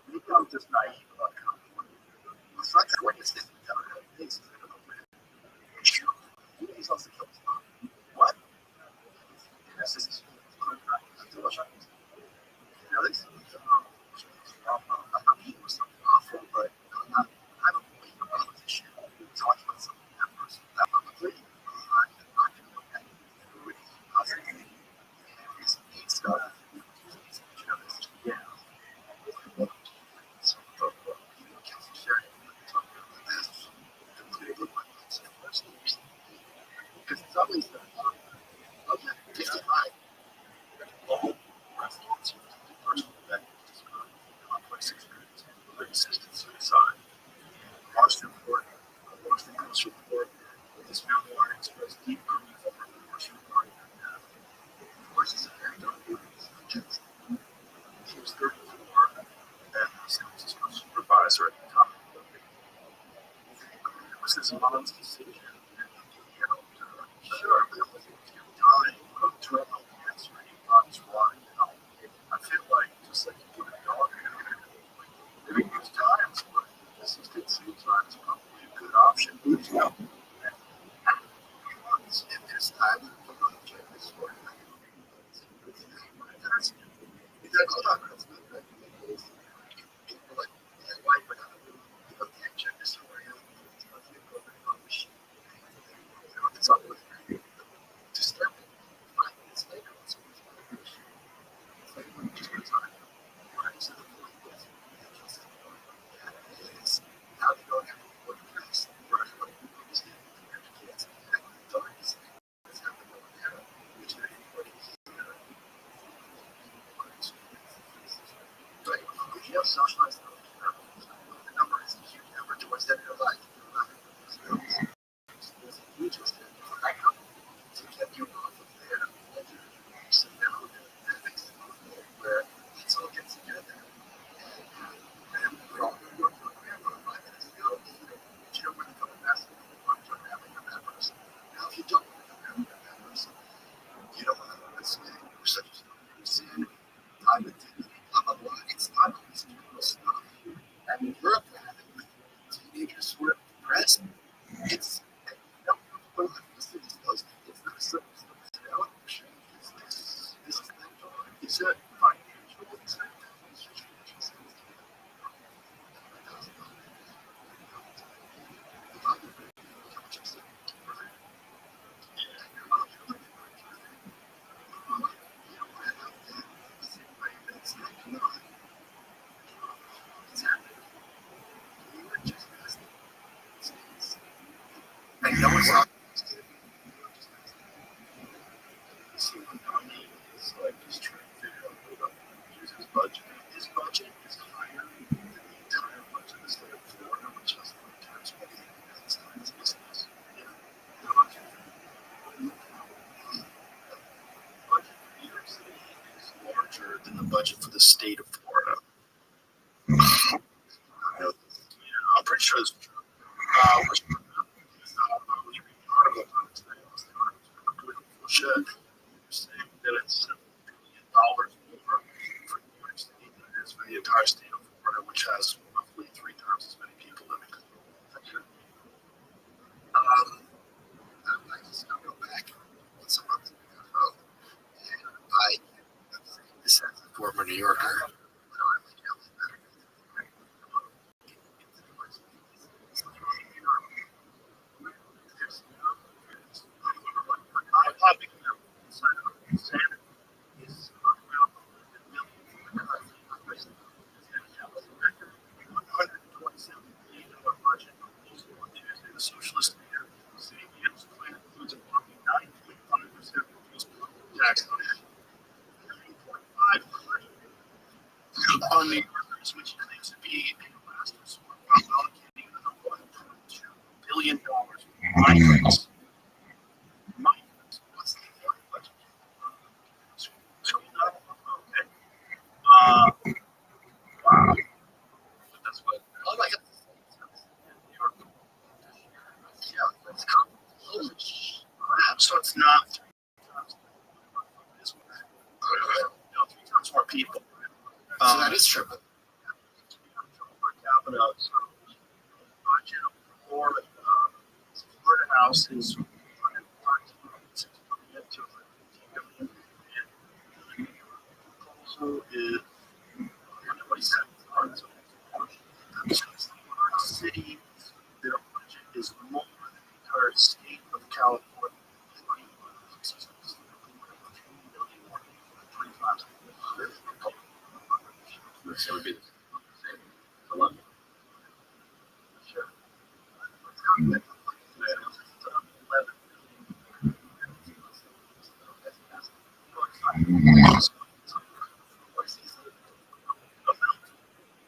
maybe I'm just naive about how it's not that way. It's this he's also killed his mom. What? This is he was something awful, but I don't believe about this shit. Talking about something that person that publicly, stuff. Yeah. Because it's always the 55 global restaurants personal that describe complex experience of assisted suicide. Washington Report, Washington Post report, this family art expressed deep grief for the Washington Party death. Of course, it's a very dark experience. She was 34 and was San Francisco supervisor at the time. It was his mom's decision. Sure, but it was dying of terminal cancer. He thought it was wrong. I feel like just like you put a dog in there, maybe there's times where assisted suicide is probably a good option. In this time, we're going to check this story. sure this is true. I was reading an article about it today. It was the article from Rothschild saying that it's $1 billion more for New York State than it is for the entire state of Florida, which has roughly 3 times as many people living. I just I'll go back once a month ago, and this as a former New Yorker. I'm picking up insanity is around 127 billion budget on Tuesday. The socialist leader saying his plan includes a 9.5% tax on 9.5 on New Yorkers, which he claims to be a last resort while allocating another $1.2 billion for migrants. What's the budget? Scroll down. Okay. Wow. That's what. Oh my God. New York. Yeah, that's holy crap. So it's not 3 times this one. No, 3 times more people. So that is triple. Per capita. So budget of Florida House is 113.6 million to 115 million. And proposal is 127 parts of the city. Their budget is more than the entire state of California. 3 times. So it would be the same. Columbia. Sure. 11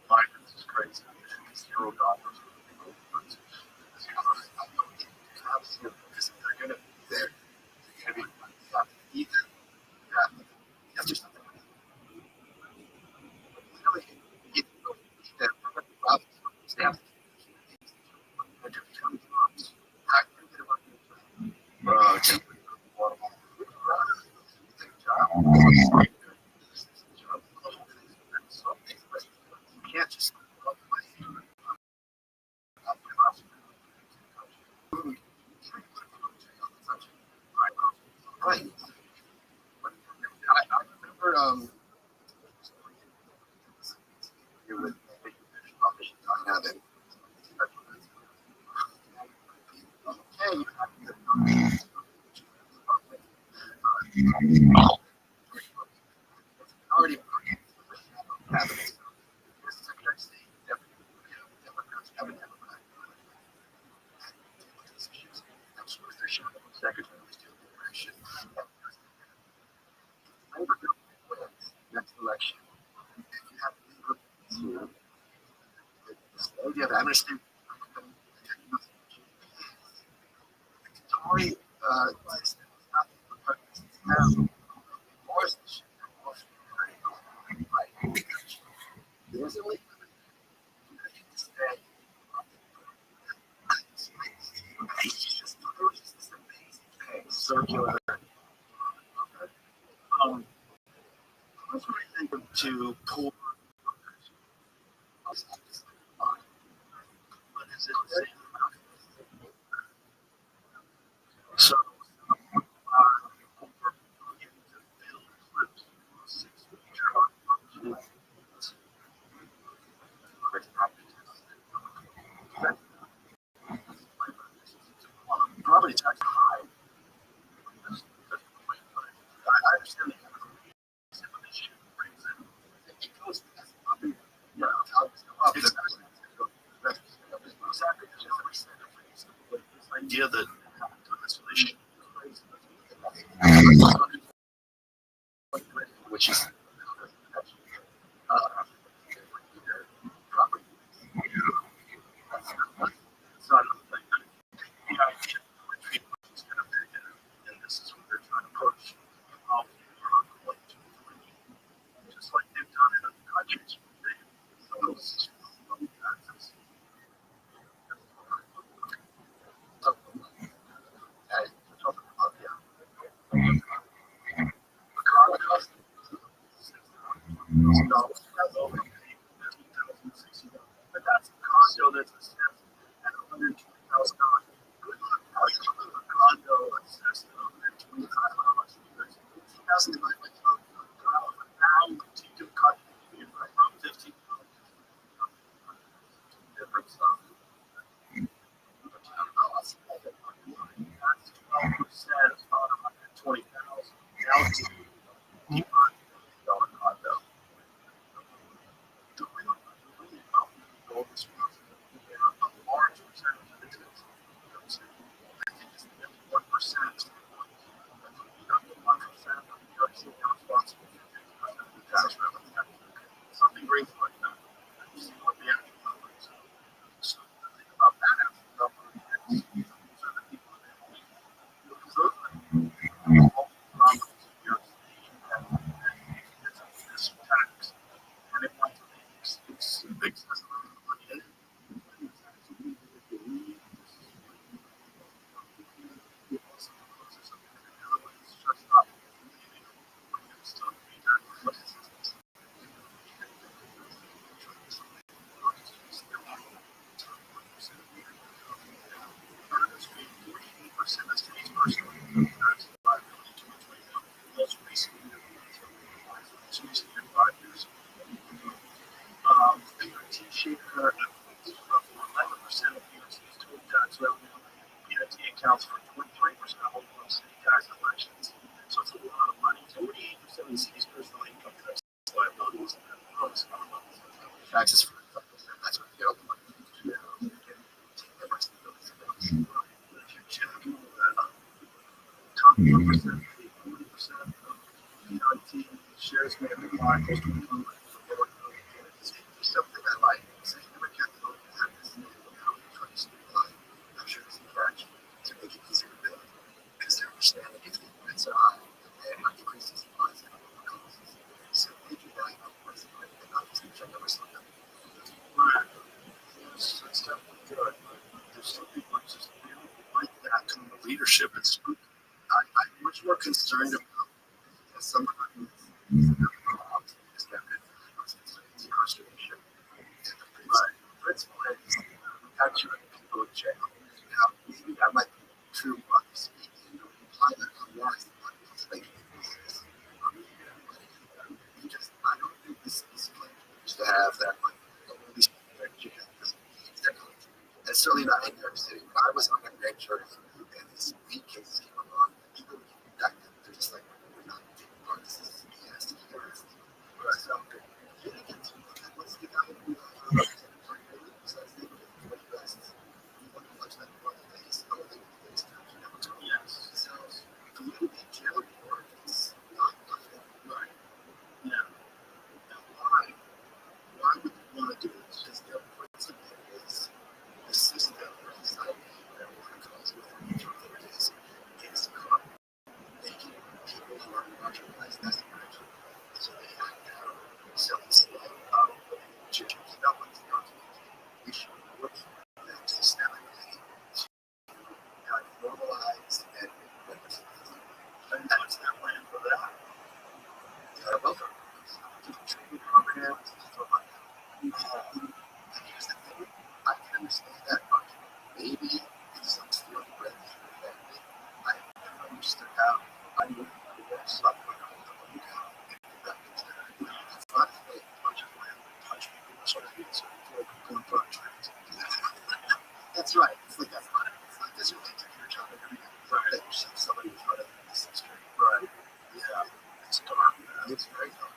migrants is crazy. $0. Because they're going to be there. They're going to be either you have to do something. Really, you know, that Robin staff. You can't just right. I remember with now that already happening. Secretary of State, Democrats haven't Secretary of State election. Next election, if you have you have amnesty. Tory circular. What's what I think of to poor but is it safe enough? So property tax high. I understand the issue brings in. It goes yeah, exactly. This idea that this relationship which is property. It's not a thing. The idea is going to be and this is what they're trying to push. Just like they've done in other countries. that's assessed at $120,000. How you live in a condo assessed at $120,000? $50,000 divided by $12,000. Now you can cut it from 15 different stuff. That's 12% on 120,000. Now it's $1 condo. The real goal is a large percentage of it is. I think it's 1%. The 1% of New York City are responsible for 50% of the tax revenue. Something great like that. You see what the actual numbers are. So think about that actual number. So the people that because those are all problems in New York City and this tax. And it went to it's big money in it. T-shaker, roughly 11% of New York City's total tax revenue. PIT accounts for 23% of New York City tax collections. So it's a lot of money. 48% of the city's personal income tax liabilities taxes for that's what you get all the money. Top 1%, 40% of PIT shares may have declined close to something I like. So you never get to look at this I'm sure it's a catch to make it easier to build. Because they're understanding if the rents are high, they might decrease the supplies and the costs. So they do that, of course, and not just each other or something. Right. So it's definitely good. There's some people who just really like that kind of leadership. It's I'm much more concerned about somebody who's incarceration. But principle is actually people in jail. Now, maybe that might be true on the speed. You know, imply that otherwise, like, you just, I don't think this is like, used to have that, like, all these people in jail. That's certainly not in New York City. When I was on a grand jury and these weed cases came along, people back then, they're just like, we're not taking part of this. He has to be arrested. So, what's the guy who yes. So, for you to be jailed for it's not nothing. Right. Yeah. Now, why would you want to do it? Because their principle is the system or society that we're causing is corrupt. Making people who are marginalized as a margin. So they have to have self-esteem to keep up with the argument. We should work for them systemically to normalize and that's their plan for that. Welcome. Training programs, stuff like that. And here's the thing, I can understand that argument. Maybe in some sort of way, I never understood how I knew how to work stuff like that. It's not a bunch of land touch people sort of things going for trends. That's right. It's like that's not it. It's not this related to your job every day. Right. That you see somebody who's running this industry. Right. Yeah. It's dark. It's very dark.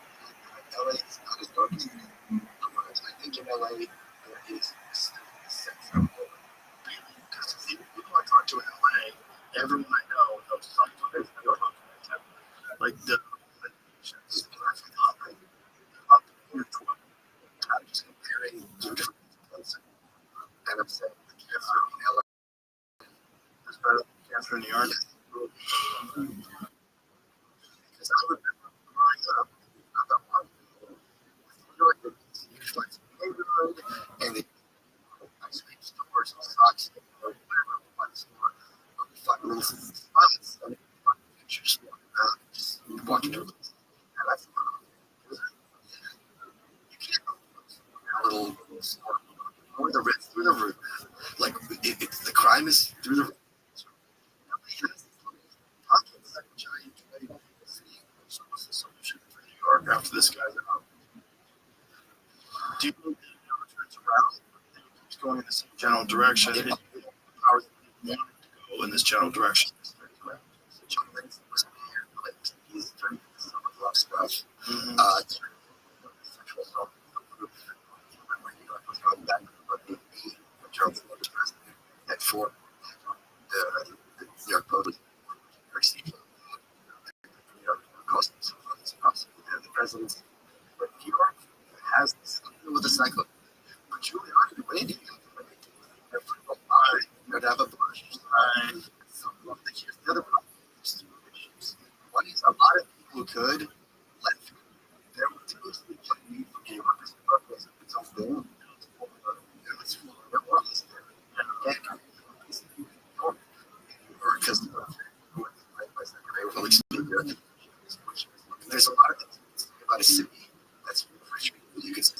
LA is not as dark as I think in LA there is still a sense of hope. Because people I talk to in LA, everyone I know knows something. Like the up here to I'm just comparing two different places. And I'm saying the cancer in LA is better than cancer in New York. Because I remember growing up, not that long ago, New York would usually neighborhood and they ice cream stores and socks or whatever one store. 5 minutes in the spots and pictures walking around, just walking through. And that's you can't go a little store. Or the wherever, like the crime is through the. Which I enjoy seeing. So what's the solution for New York after this guy's out? Do you think that it turns around? It's going in the same general direction. It powers want it to go in this general direction. He's doing some of the stuff. Sexual assault. At 4, the New York Post, New York City, New York Customs, the president of New York has something with a cycle. But Giuliani waiting to have a Bush. Here's the other problem. One is a lot of people could left. There were mostly Chinese gay workers its own thing. Because there's a lot of things about a city that's you can say,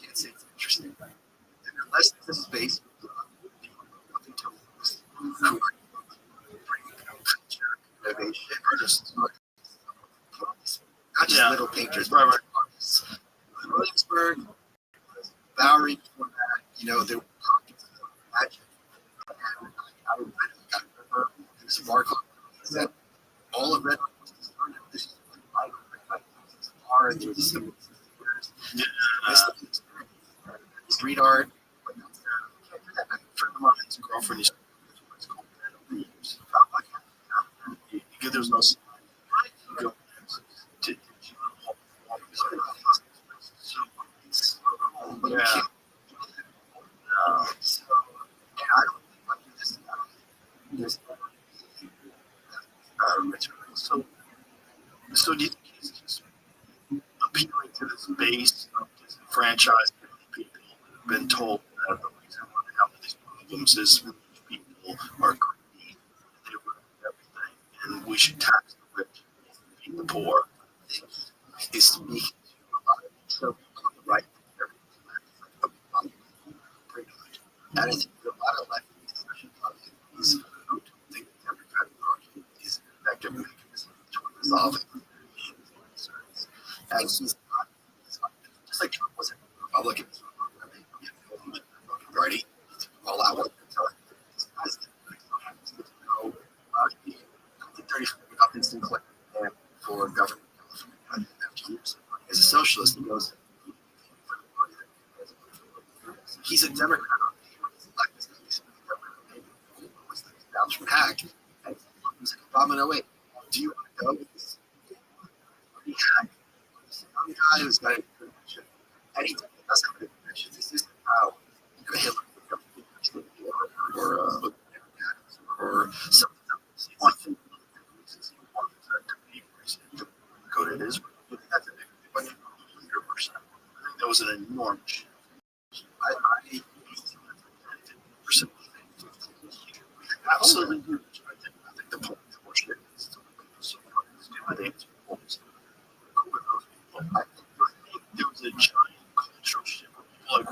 can't say it's interesting. And unless there's a space nothing to culture, innovation, or just not just little painters, right. Williamsburg, Bowery, before that, there were pockets of magic. I remember there was a bar called that all of that this is like bar and there was some street art. A friend of mine's girlfriend used to there's no sign. You go to yeah. So do you think he's just appealing to this base of disenfranchised people who have been told that the reason why they have these problems is people are greedy and they ruin everything and we should tax the rich and feed the poor? He's speaking to a lot of people on the right. And I think a lot of lefties, especially a lot of lefties, who think the Democratic Party is an effective mechanism to resolving concerns. And he's not, just like Trump was a Republican, Party, all out what they're telling this guy's no, 34 Republicans declared for government after years. As a socialist, he goes, he's a Democrat. From Hack, and he was like, Obama, no, wait, do you want to go with this young guy who's got a good vision? And he doesn't have a good vision. This isn't how Hillary or something else. One thing he wanted to be to go to Israel. I think that's a big one. 100%. I think that was an enormous shift. I 80% absolutely huge. I think the point of bullshit is I think it's almost cool with those people. I think there was a giant cultural shift where people like,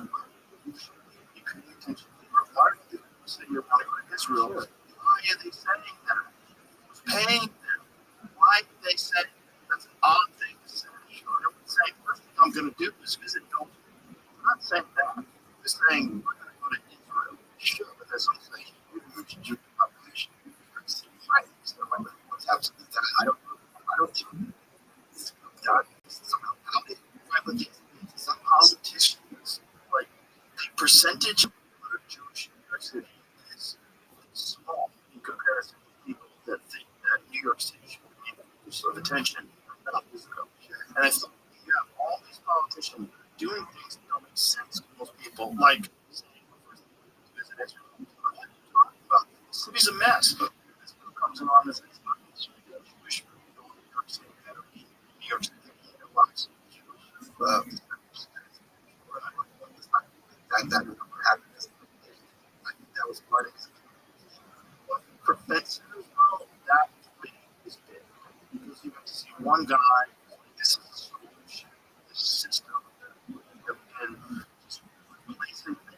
you pay attention to why do you say you're want to go to Israel? Why are they saying that? Who's paying them? Why did they say that's an odd thing to say? I would say first thing I'm going to do is visit Bill. I'm not saying that. I'm just saying we're going to go to Israel. Sure, but that's not saying huge population. Right. So what's happening? I don't think it's done. Somehow some politicians, like the percentage of Jewish in New York City is small in comparison to people that think that New York City should be able to serve attention. And I thought, all these politicians doing things that don't make sense to most people, like saying, visit Israel. The city's a mess. But this comes along as it's not Jewish people in New York City. New York City lots of Jewish. That never happened. I think that was part of it. Professors, that is big. Because you have to see one guy, this is a solution, this system, and just replacing the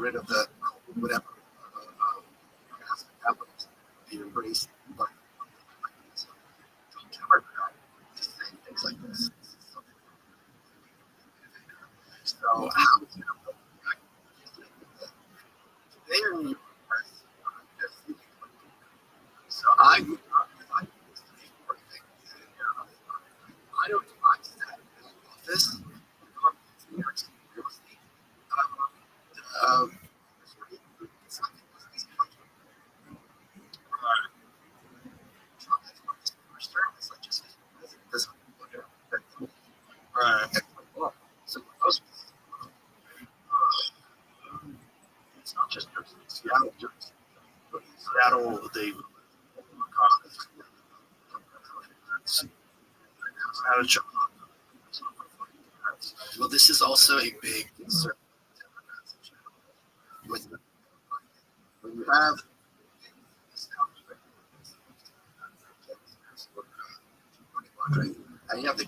rid of the whatever capitalism, be embraced by Democrat to say things like this. So how do you know they are New Yorkers? So I would not like this to be more things. I don't like that office. New York City real estate. It's not the easy country. Trump has won this first term. It's like just this. Right. So those. It's not just Jersey. It's Seattle, Jersey. But in Seattle, they out of job. Well, this is also a big concern. With when you have and you have the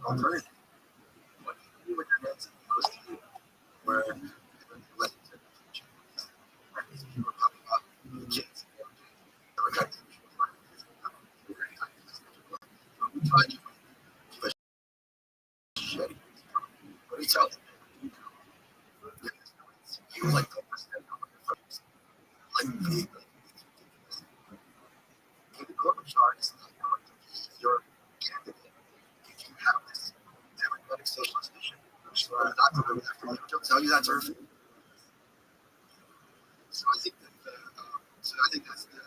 alternative. What do you do with your next most of you where people are talking about the kids. We tried to but shit. What do you tell them? You like the the corporate chart is not going to be your candidate if you have this democratic socialist vision. Not to go after you. They'll tell you that's earth. So I think that's the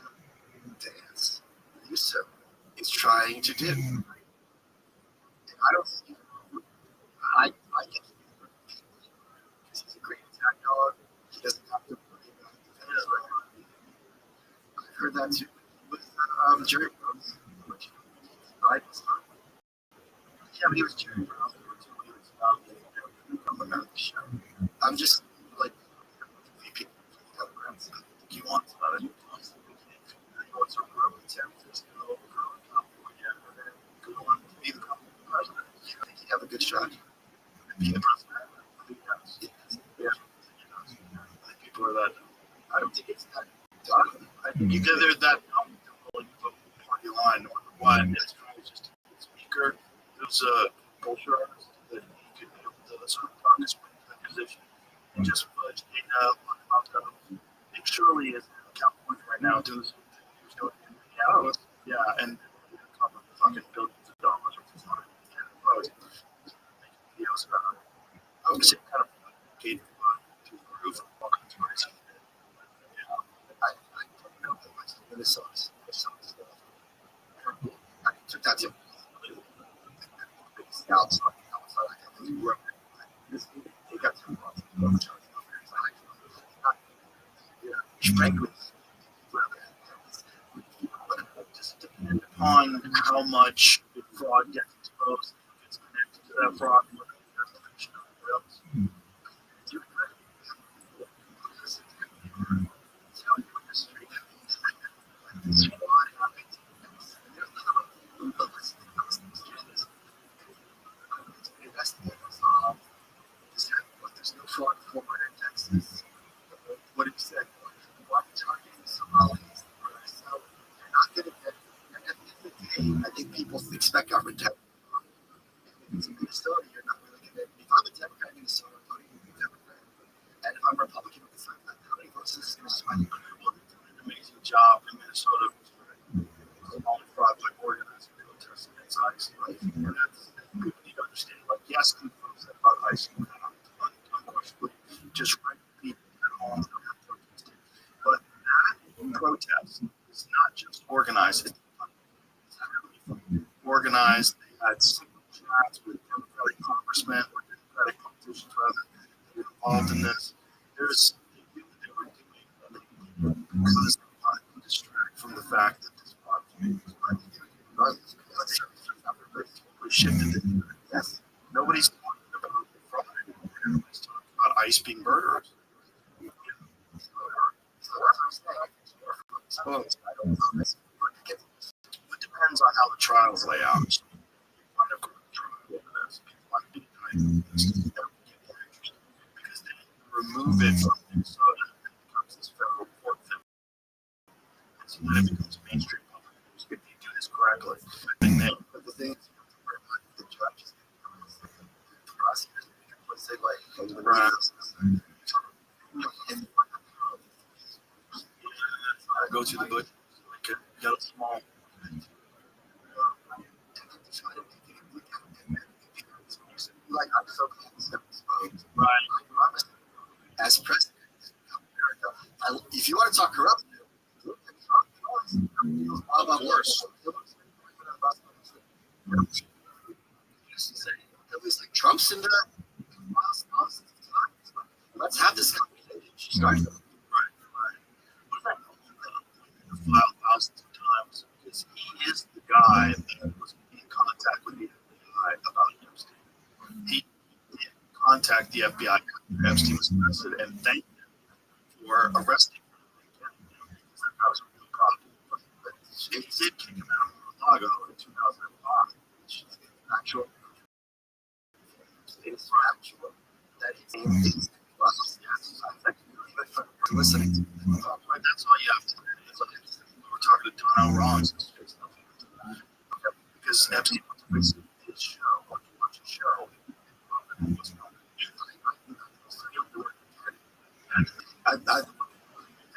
dance Yusuf is trying to do. And I don't see I get because he's a great attack dog. He doesn't have to worry about defense right. I heard that too with Jerry Brooks, which I was not. Yeah, but he was Jerry Brooks. He was about the show. I'm just like VP Democrats. He wants about it. He wants to grow in San Francisco, grow in California, and then go on to be the president. I think he'd have a good shot. Be the president. I think that's yeah. People are that. I don't think it's that done. I think either that party line or one is just a speaker. There's a culture artist that he could be able to sort of talk his way to that position and just fudge data on outcomes. It surely is in California right now doing the same thing he was doing in Minneapolis. Yeah, and fucking billions of dollars worth of money. Making videos about it. I would say kind of paid to the roof and walking through it. I don't know that much. Minnesota stuff. I took that to scouts on the outside. I think he worked he got some frankly, just depend on how much fraud gets exposed, gets connected to that fraud. There's no fraud forward in Texas. What did you say? What targeting Somalis? So you're not going to get. At the end of the day, I think people expect government to. If it's in Minnesota, you're not really going to. If I'm a Democrat in Minnesota, I'm voting for a Democrat. And if I'm a Republican, I'm going to how many votes is this going to swing? Well, they're doing an amazing job in Minnesota. All fraud by organizing protests against ICE, right? And that's people need to understand. Like, yes, good folks that about ICE, unquestionably, just right people at home don't have protesting. But that protest is not just organized, it's really organized. They had single chats with Democratic congressmen or Democratic politicians rather that are involved in this. There's they were doing because they want to distract from the fact that this problem is regardless. Shifted. Yes, nobody's talking about fraud anymore. Everybody's talking about ICE being murderers. It depends on how the trials lay out. Because they remove it from Minnesota and it becomes this federal court thing. And so then it becomes mainstream public news if you do this correctly. But the thing is, you have to worry about the judges, the prosecutors, what they like, the and go to the book, like a small. Like I'm so right. As president of America, if you want to talk corruption, how about worse? At least like Trump's into that. Let's have this conversation. She started. Right. Filed thousands of times because he is the guy that was in contact with the FBI about Epstein. He did contact the FBI after Epstein was arrested and thanked them for arresting him. That was a real problem. But it did kick him out of Chicago in 2005. Which is actual. It's actual. That is listening to that's all you have to do. We're talking to Donald Rollins because Epstein wants to his show, wants to watch a show. I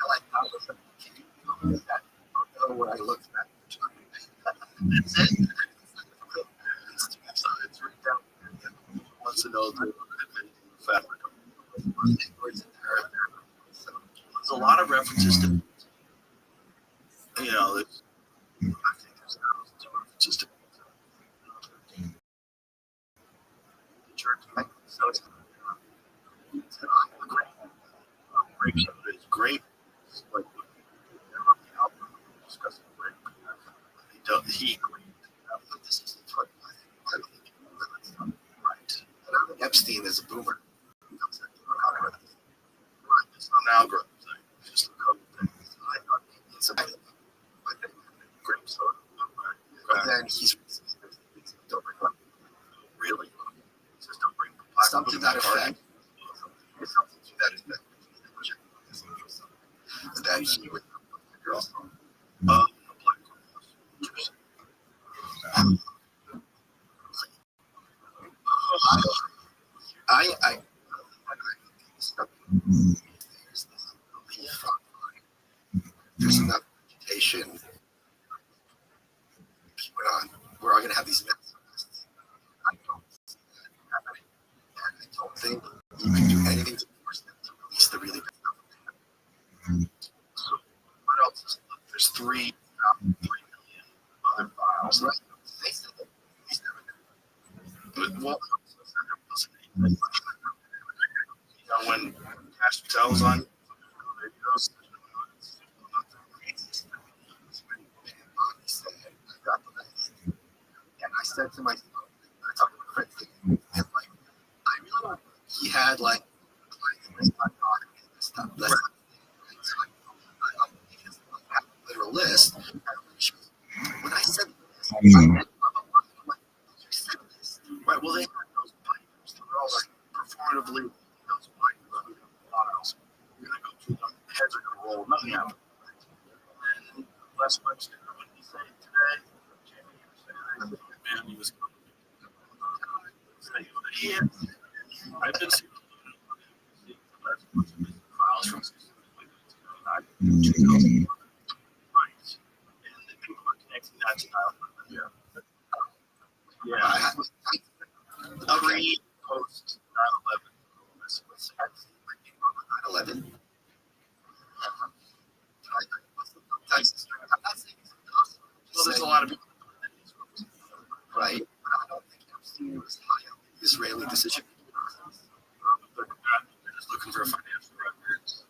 like how when I looked at that's it. It's written down. Wants to know the fabric. There's a lot of references to, I think there's thousands of references to the church. So it's great. It's great. It's like the album discussing great. He agreed. This is the I don't think that's not right. I think Epstein is a boomer. It's not an algorithm thing. It's just a code thing. It's a great soda. But then he's don't bring up. Really? Just don't bring something to that effect. Something to that effect. And then he would girls. I there's enough vegetation. Keep it on. We're all going to have these myths. I don't see that happening. And I don't think you can do anything to force them to release the really good stuff. So, what else is left? There's 3 million other files, right? They said that he's never done. But what when Cash Patel's on videos, and I said to myself, I talked to my friends, and like, I really want. He had like stuff. Literal list. When I said this, right? Well, they had those binders. They're all like performatively those binders. Files. You're gonna go through them. Heads are gonna roll. Nothing happens. And last Wednesday, what did he say today? Man, he was. Yeah, I've been seeing files from 2009. Right, and the people are connecting that to 9/11. Yeah, pre-post 9/11. 9/11. I'm not saying it's enough. Well, there's a lot of people. Right, but I don't think Epstein was high on the Israeli decision process. They're just looking for financial records.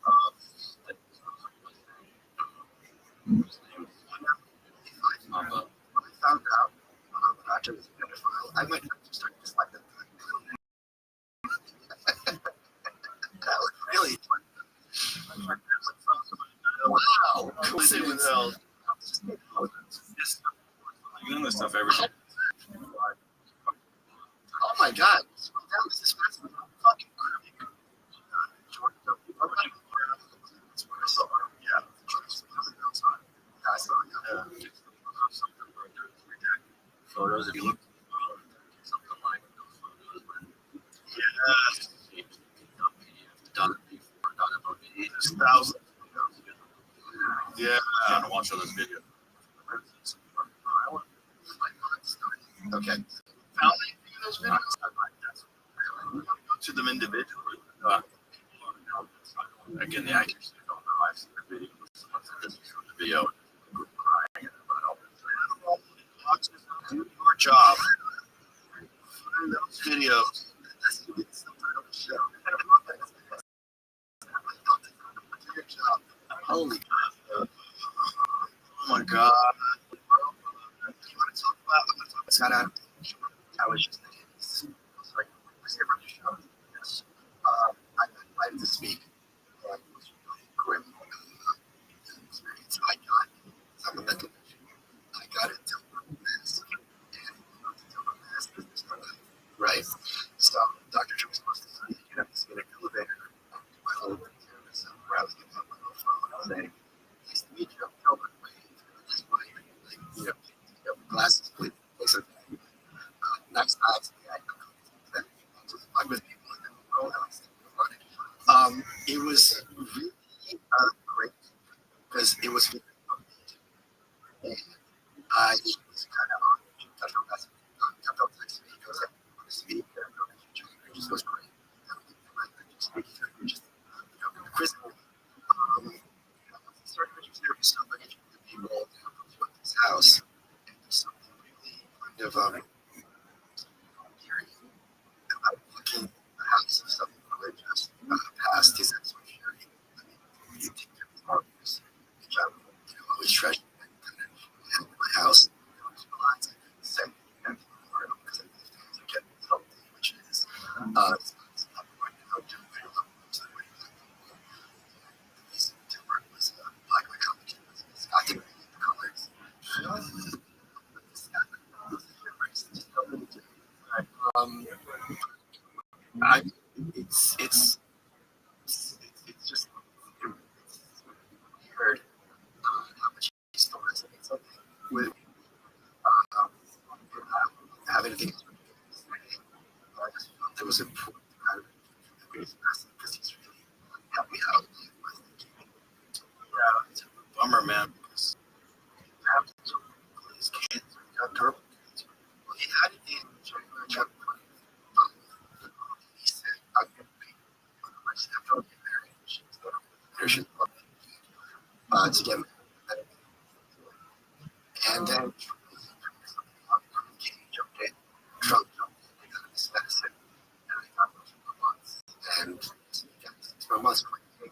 When I found out Rothschild was a pedophile, I might have to start just like that. That was really wow. Coincidence. You know this stuff every day. Oh my God. That was this fucking crazy. Jordan W. That's where I saw her. Yeah. I saw photos. If you look, something like those photos. Yes. Done it before. Done it for thousands. Yeah. I want to watch all those videos. Okay. Found those videos? Go to them individually. Again, the accuracy, I don't know. I've seen the video. This is the video. Do your job. Find those videos. Holy God. Oh my God. You want to talk about it's kind of, I was just thinking, it's like, was there a show? Yes. I invited to speak. And it was really great. Experience I got. I'm a mental issue. I got into mask. Right. So, Dr. Joe was supposed to say, you have to get an elevator. My whole service, where I was getting up my little phone saying, nice to meet you. No, but just my, you know, glasses, please. It's okay. Next time, I'm with people in the world. It was really great because it was really and I was kind of on touch on that. Kept up to speak. I was like, I want to speak. It just goes great. Just, Chris, started with therapy stuff. I get you people to his house. And there's something really kind of eerie about looking at the house of something religious past his ex-wife Sherry. I mean, you take care of the partners, which I always treasure. And my house, to the lines, say, and because I get healthy, which is it's not right now, doing very low. So the reason to work was black my college. It's got to be the colors. I it's just weird how much he still resonates with having to think it was important to kind of because he's really helped me out. Yeah, it's a bummer, man, because his kids got terrible cancer. Well, he had it in January, he said, I'm going to be my stepdaughter get married. She was going to to get married. And then Katie jumped in, Trump jumped in, they got this medicine, and I got it for months. And for months, I'm like, hey,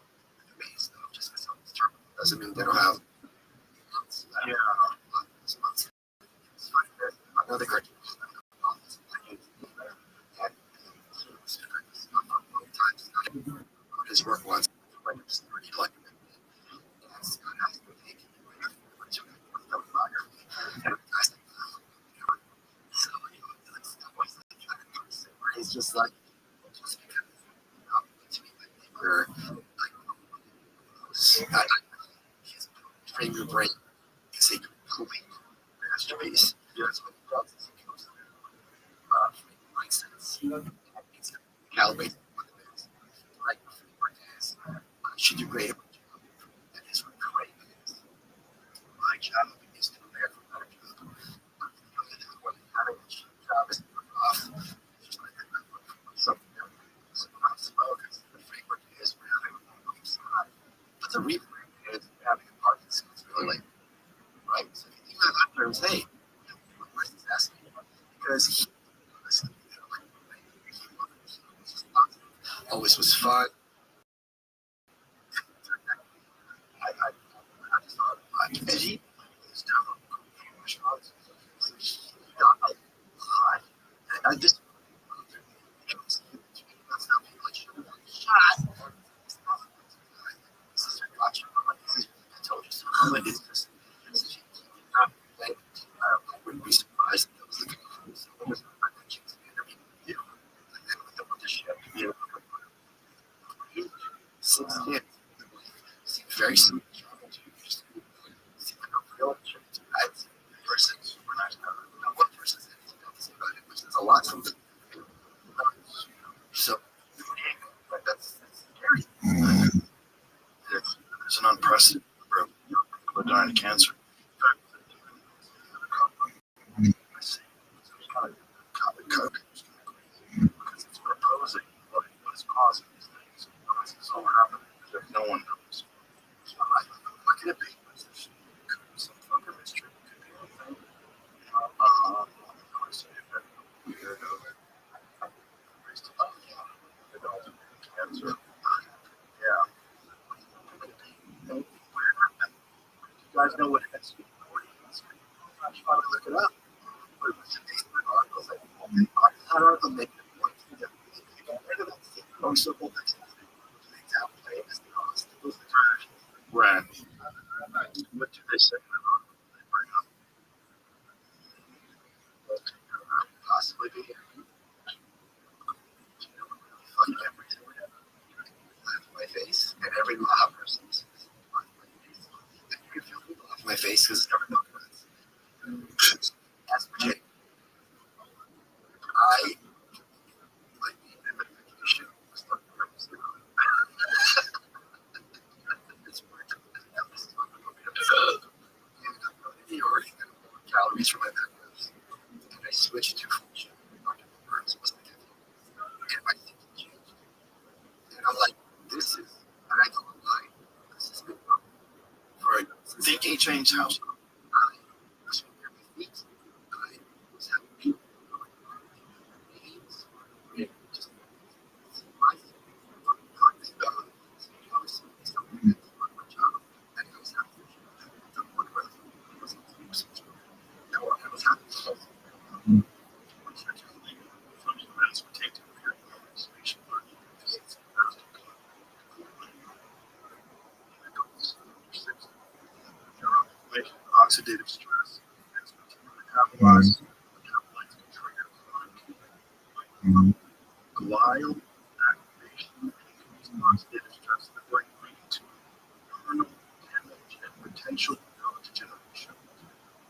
amazed though, just because something's terminal doesn't mean they don't have months. Yeah. Months. Another great his work once, he's just like, frame your brain is a complete masterpiece. That's what he does. He goes through mindset. It's calibrated. Right before it is, should do great. That is what great is. My job is to prepare for better job. What having a job is off. Just like something else. I'm supposed the framework is we're having a side. But the reframe is having a Parkinson's really like, right? So if you think about that terms, hey, where's this asking? Because he always was fun. I just thought, he was down on I just that's not people like shot. I told you so. It's just I wouldn't be surprised if that was the case. But it was an expert article. Like, that article made the point that if you get rid of that thing, most of all, that's the example famous cost. It was the trash. Right. What do they say in the article? They bring up possibly be funny memories or whatever. Laugh in my face, and every law person says, laugh in my face. And you can feel people laugh in my face because it's never known about. As for Jake, I like being in the vacation. Start to represent it's work. New York, calories for my macros, and I switched to full gym. Dr. Burns was like, and my thinking changed. And I'm like, this is, and I don't lie, this is good. Right. Thinking changed how I was on my feet. I was having people meetings, just my talking about obviously something on my job, and I was having the one where I was I was having oxidative stress, metabolize, glial activation, oxidative stress in the brain leading to neuronal damage and potential neurodegeneration.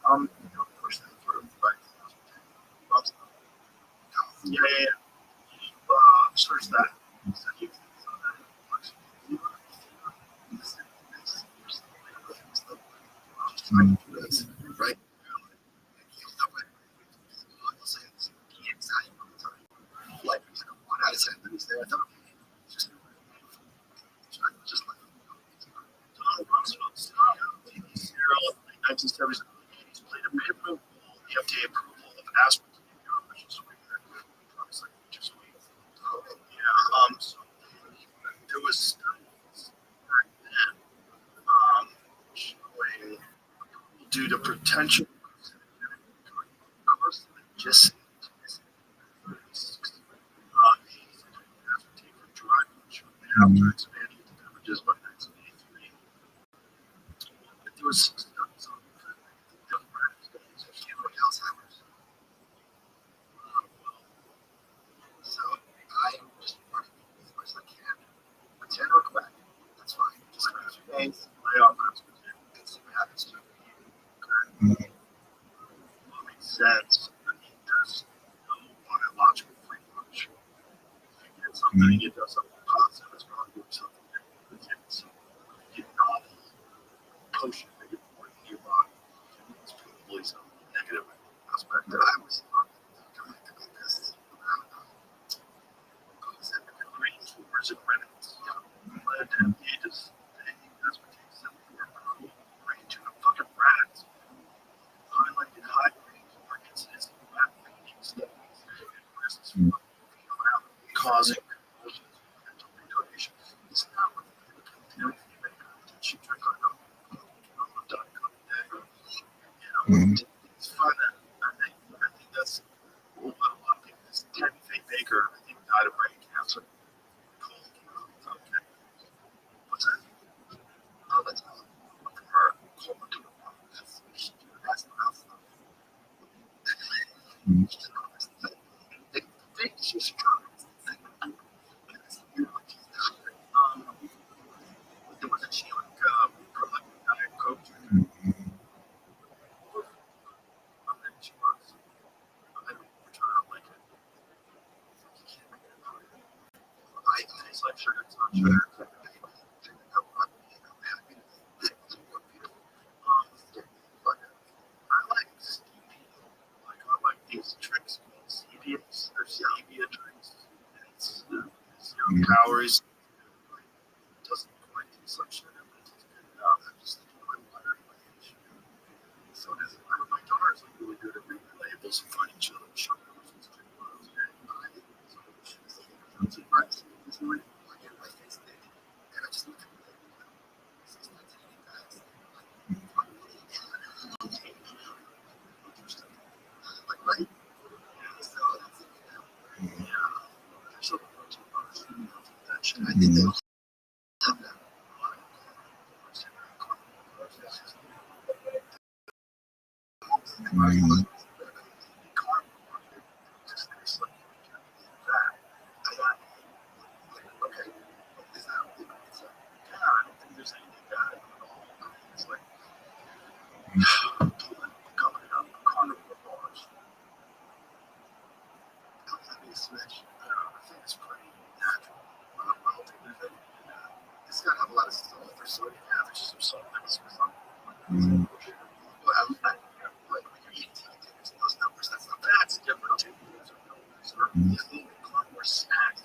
Of course, that sort of right. Yeah. Search that. Right? Like, 1 out of 10 movies there, I thought, just like Donald Rothschild, TV serial in the 1970s and 80s, played a pivotal role in the FDA approval of an aspirin, which is weird. Drugs like which is weird. Yeah. So there was studies back then showing due to potential carcinogenicity. Aspartame from driving, which after expanding into beverages by 1983. There was some studies on young rats with Alzheimer's. So I just want to be as much as I can. Pretend or correct. That's fine. Just close your face, lay off aspartame, and see what happens to you. Okay. Well, it makes sense. I mean, there's no biological free lunch. If you get something, it does something positive, it's probably doing something negative. So you get novel potion that you're pouring in your body. It's probably some negative aspect that I was dramatically pissed about. Greens, fours, and reds. Led and ages, aspartame 74 approval, brain to the fucking rats. Highlighted high range or incidence of rat fainting studies and risks from causing convulsions and mental retardation. It's not what the she drank on a Diet Coke a day. It's fun. I think that's what a lot of people. This Tammy Faye Baker, I think, died of brain cancer. Okay. What's that? Oh, that's from her. That's the house. She's strong. There wasn't she like Diet Coke? I think she was. I don't like it. I taste like sugar. It's not sugar. I like stevia. I like these drinks called stevias. They're stevia drinks. It's calories. It doesn't quite taste like sugar, but it tastes good enough. I just think my water and my age. So it is. My daughters are really good at reading the labels and finding each other sugar. This morning, I get my face big, and I just look at it. Like It's got to have a lot of stuff. There's so many average some stuff. Like when you're eating tickets, those numbers, that's different too. There's a lot more snacks.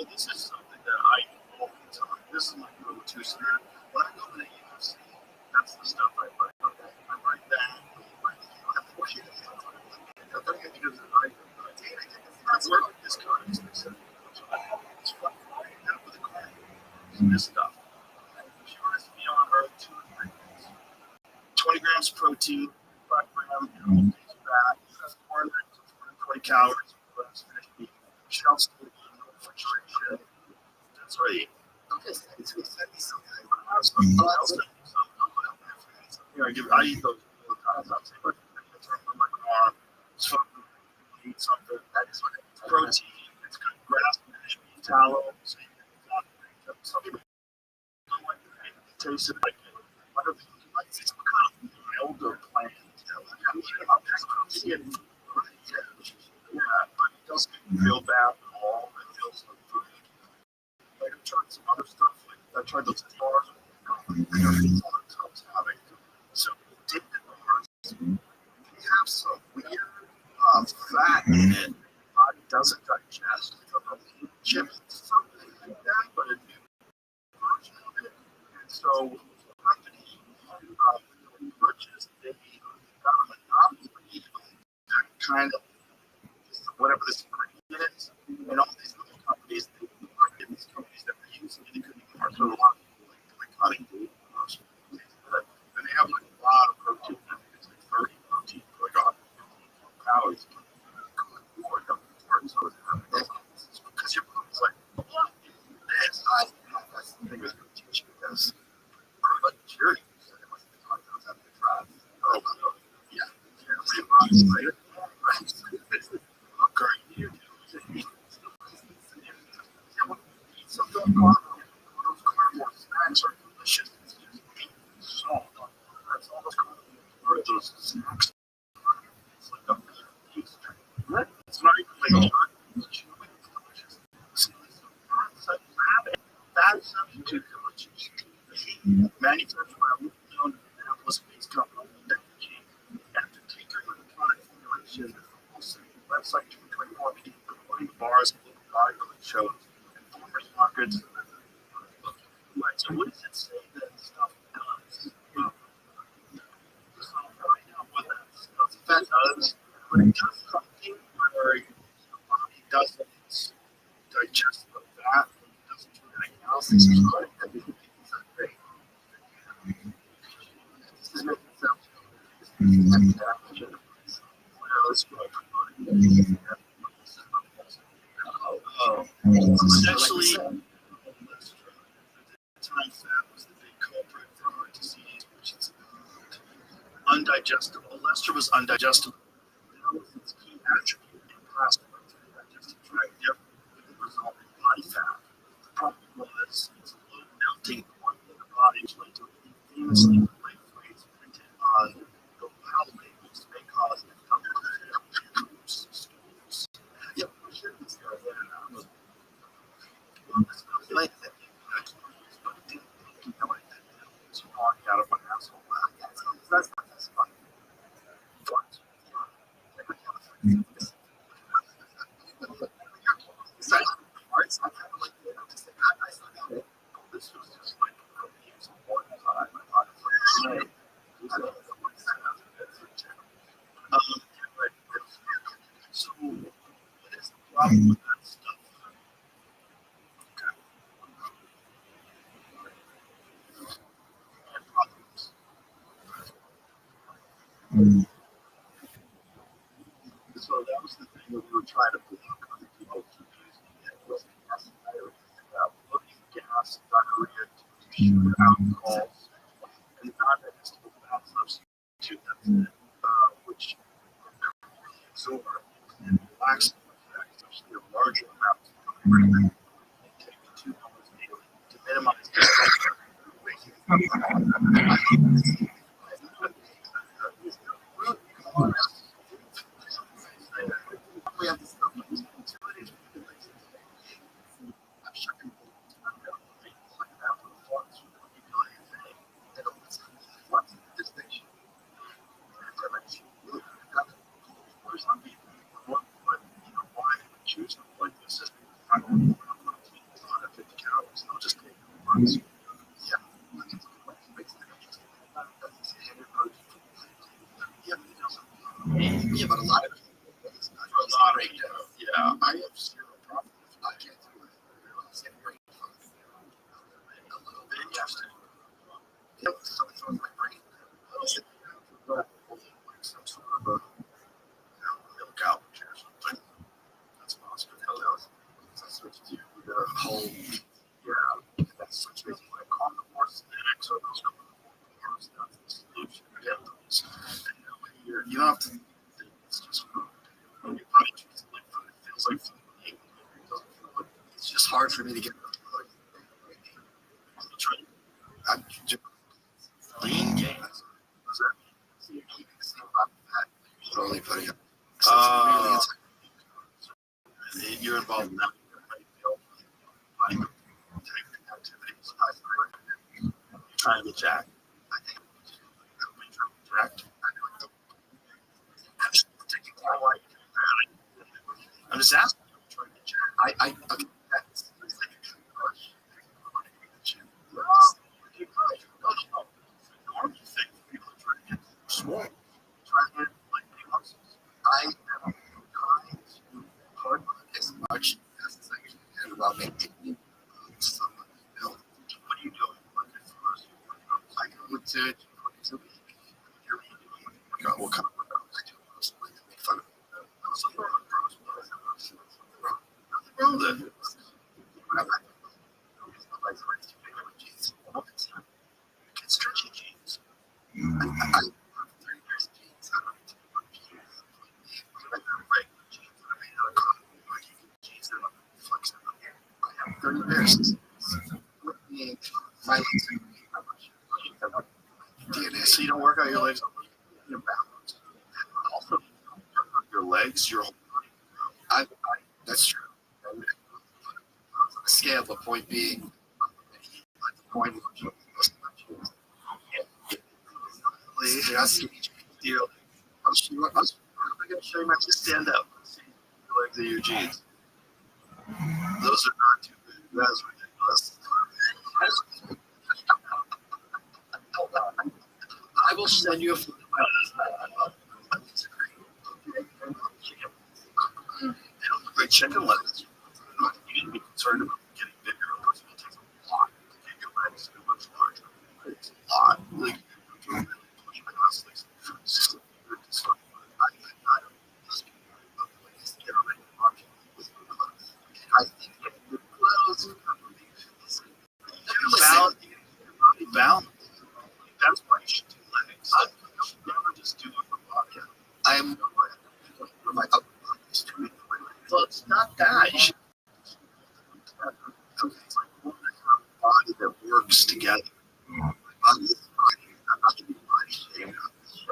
This is something that I eat all the time. This is my go-to snack. When I go to the UFC, that's the stuff I write. Okay, I write that. You don't have to push it. That's where this card is. It's fun. With the card. This stuff. She wants to be on her 2 or 3 days. 20 grams of protein, 5 grams of fat, 420 calories, finished meat, shelf stable, no refrigeration. That's right. Okay, it's going to send me something. I eat those all the time. I'll say, look, I'm throw them in my car. It's fun. Eat something. That is what it's protein. It's got grass finished beef tallow. So you can some people don't like it. It tastes like whatever you like. It's kind of mild or bland. Yeah, but it doesn't feel bad at all. It feels like food. Like I've tried some other stuff. Like I tried those bars. So dip the bars. They have some weird fat in it. Body doesn't digest. Like a chip, something like that, but a new version of it. And so the company purchased, they got a monopoly that kind of whatever this ingredient is, and all these little companies, they market these companies that were using it, they couldn't even market. So a lot of people like cutting food, and they have like a lot of protein. I think it's like 30 protein, like 100 calories. So it's because your body's like, what is this? That's the thing that's going to teach you because like cheering. Yeah, your body's like, right? Something those carnivore snacks are delicious. It's just salt. That's all those carnivore those snacks. It's like a piece of it's not even like it's delicious. Bad substitute for what you eat. Manufactured by a known Minneapolis-based company that became after tinkering with the product formulation, website 224 people promoting bars and local bodybuilding shows and farmers markets. Right, so what does it say that stuff does? Just don't really know what that does, but it does something where your body doesn't digest the fat, it doesn't do anything else. It's good. It's great. This is making sense. Let's go. Essentially, time fat was the big culprit for heart disease, which is undigestible. Lester was undigestible. That was its key attribute in plastic digestive tract. Therefore, it resulted in body fat. The problem was its low melting point in the body, which led to a famously like phrase printed on the bowel labels may cause stools. Yep, we should be scared of that. Like that. Out of my asshole. That's fun. This was just like one time. So, what is the problem with that stuff? So that was the thing that we were trying to block other people from using it. gas, diarrhea, alcohols, and non-digestible fat substitute which absorb and relax especially a larger amount of everything. Take 2 hours daily to minimize the choose like this is 50 calories. I'll just take it. Yeah. Yeah, but a lot of it's not a lot right now. Yeah, I have zero problem with it. I can't do it. It's great fun. A little bit interesting. Yep, something's on my brain. Like some sort of a milk outage or something. That's possible. That's what you do. The whole, yeah, that's such a like carnivores and exos. That's the solution. Get those. And you don't have to. It's just when you put it like food, it feels like food. It's just hard for me to get. Like, I'm just lean gain. What does that mean? So you're keeping the same amount of fat, but only putting it. You're involved in that. Activities. You're trying to get jacked. I think I'm jacked. I'm just asking. Okay. That's normal thing for people to try to get swole. Try to get like big muscles. I am trying to hard as much as I can about maintaining some build. What are you doing? I go to 22 weeks. What kind of workout I do? Make fun of me. Nothing wrong with it. Get stretchy jeans. I have 30 pairs of jeans. I don't need to wear jeans. I have regular jeans that are made out of cotton. Or you get jeans that are flexible. I have 30 pairs. My legs are DNA. So you don't work out your legs. You're balanced. Also, your legs, your whole body. That's true. Scale, the point being, the point deal. I'm going to show you my stand up. See your legs of your jeans. Those are not too big. That's ridiculous. I will send you a photo. They don't look like chicken legs. You need to be concerned about getting bigger. First of all, it takes a lot to get your legs to much larger. It's a lot. Like, really push my ass. It's weird stuff. I think your clothes balance. That's why you should do legs. I should never just do it for body. I am my well, it's not that. You should it's like one body that works together. My body is body. I'm not going to be body shame.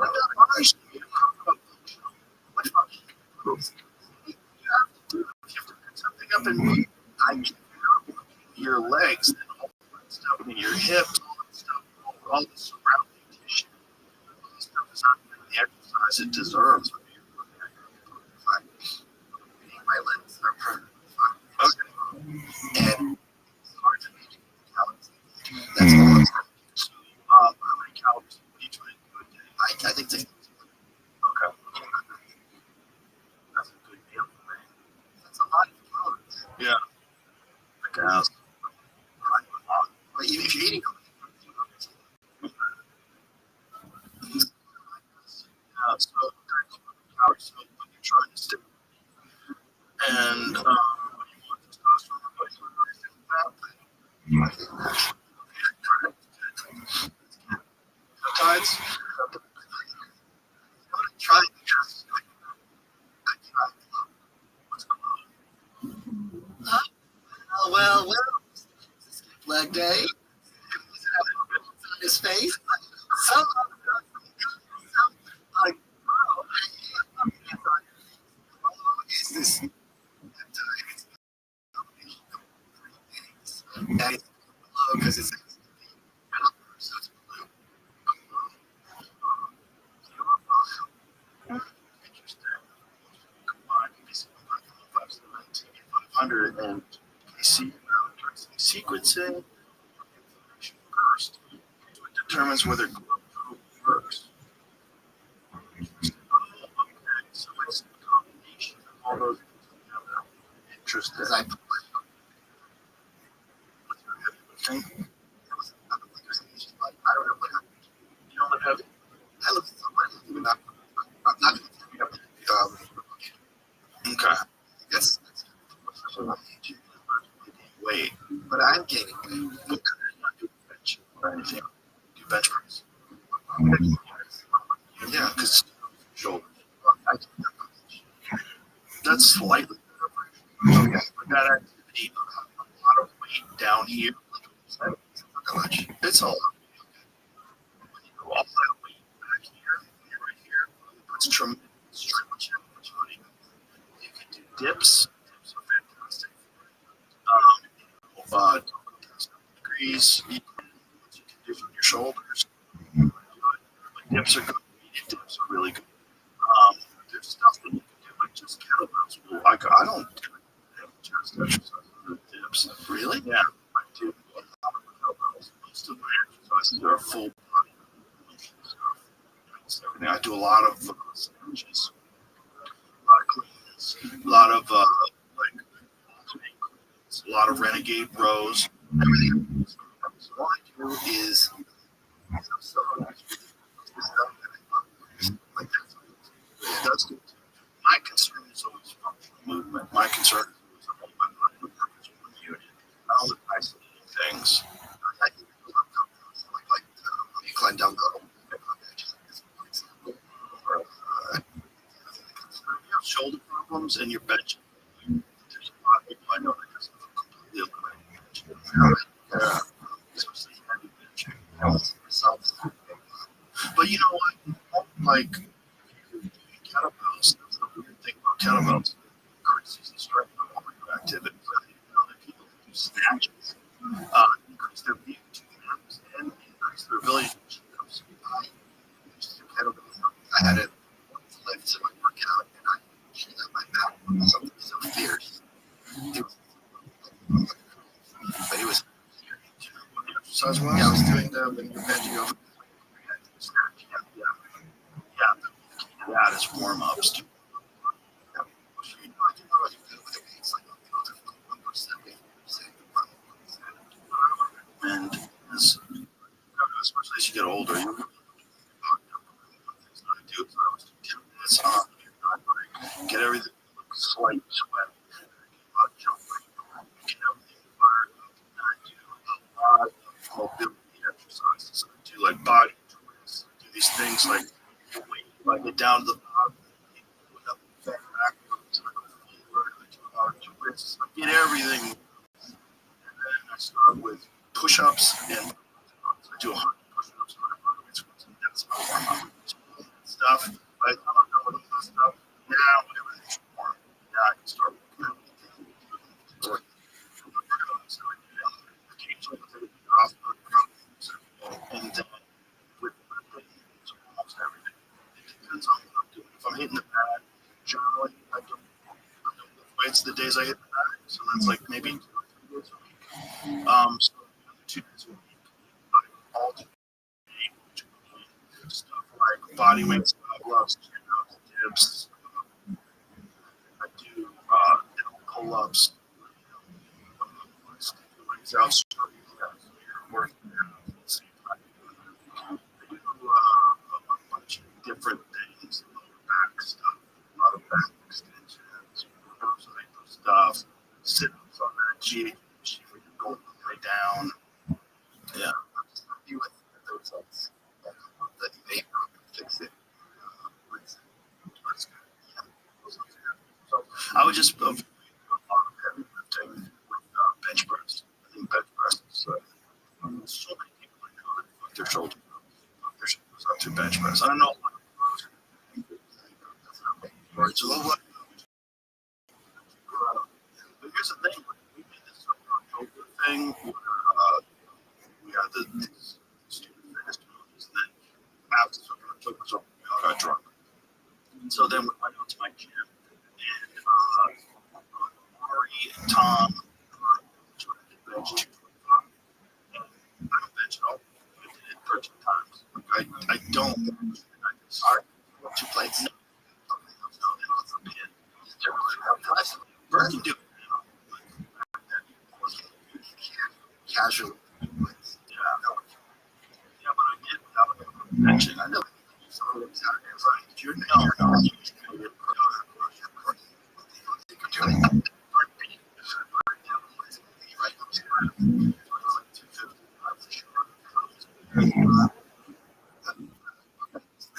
I'm not body shame. Which body? You have to pick something up and move. I can your legs and all that stuff, and your hips, all that stuff, all the surrounding tissue. All this stuff is not the exercise it deserves. My legs are perfectly fine. Okay. And it's hard to make calories. That's all I'm saying. So, how many calories? What are you trying to do a day? I think they. Okay. That's a good meal for me. That's a lot of calories. Yeah. I guess. But even if you're eating so 30 calories. So when you're trying to stick and when you want testosterone replacement, Tides. Try it. What's going on? Well. Leg day. His face. Some like, is this? Because it's so it's blue. Interesting. Combined, basically, 500 and PC sequencing first. So it determines whether group works. Okay, so it's a combination of all those together. Interesting. I don't know what happened. You don't live heavy? I live somewhere. I'm not okay. Yes. Weight, but I'm gaining weight. What kind of do bench or anything? Do bench press? Yeah, because shoulder. That's slightly better. Okay, but that activity, a lot of weight down here. Not that much. It's all. When you go all that weight back here, right here, it's tremendous opportunity. You can do dips. Dips are fantastic. Degrees. You can do from your shoulders. Dips are good. Dips are really good. There's stuff that you can do like just kettlebells. I don't do chest exercises with dips. Really? Yeah, I do a lot of kettlebells. Most of my exercises are full body stuff. I do a lot of snatches, a lot of cleans, a lot of like a lot of renegade rows. Everything. So all I do is like that's good. My concern is always functional movement. My concern is always my body with one unit. I don't isolating things. I think like you climb down the shoulder problems and your bench. There's a lot of people I know that doesn't feel completely eliminated. Yeah. Especially heavy benching. But you know what? Like kettlebells, that's the weird thing about kettlebells. Increases the strength of all your activity. You know, that people who do snatches increase their VO2 max and increase their ability to achieve those. I used to do kettlebells. I had it lift to my workout and I should have my back something so fierce. It was, but it was exercise wise. Yeah, I was doing the when you're bending over. That is warm ups. And especially as you get older, you get everything slight sweat. Get everything fired up. And I do a lot of mobility exercises. I do like body twists. I do these things like I get down to the bottom, put up the backwards, and I go forward, I do a lot of twists. I get everything. And then I start with push-ups and I do 100 push-ups, 100 squats, and that's my warm-up stuff. But I'm not done with all that stuff. Now everything's warm. Now I can start working out. And then with almost everything. Depends on what I'm doing. If I'm hitting the pad, generally I don't lift weights the days I hit the pad. So that's like maybe 2 or 3 days a week. So 2 days a week, I alternate stuff like body weight gloves, chin-ups, dips. I do pull-ups, out working at the same time. I do a bunch of different things, back stuff, a lot of back extensions, those type of stuff, sit-ups on that G, where you're going way down. would just heavy lifting with bench press. I think bench press is so many people put their shoulders up to bench press. I don't know. It's a little like, but here's the thing: we did this thing. We had these stupid fitness challenges, and then after took us up, we all got drunk. And so then we went out to my gym, and Ari and Tom tried to bench 225. And I don't bench at all. I did it 13 times. Like I don't. Sorry, 2 plates. No, it's a pin. Bert can do it now. Casually. Yeah, but I did without mention. I know. You're not.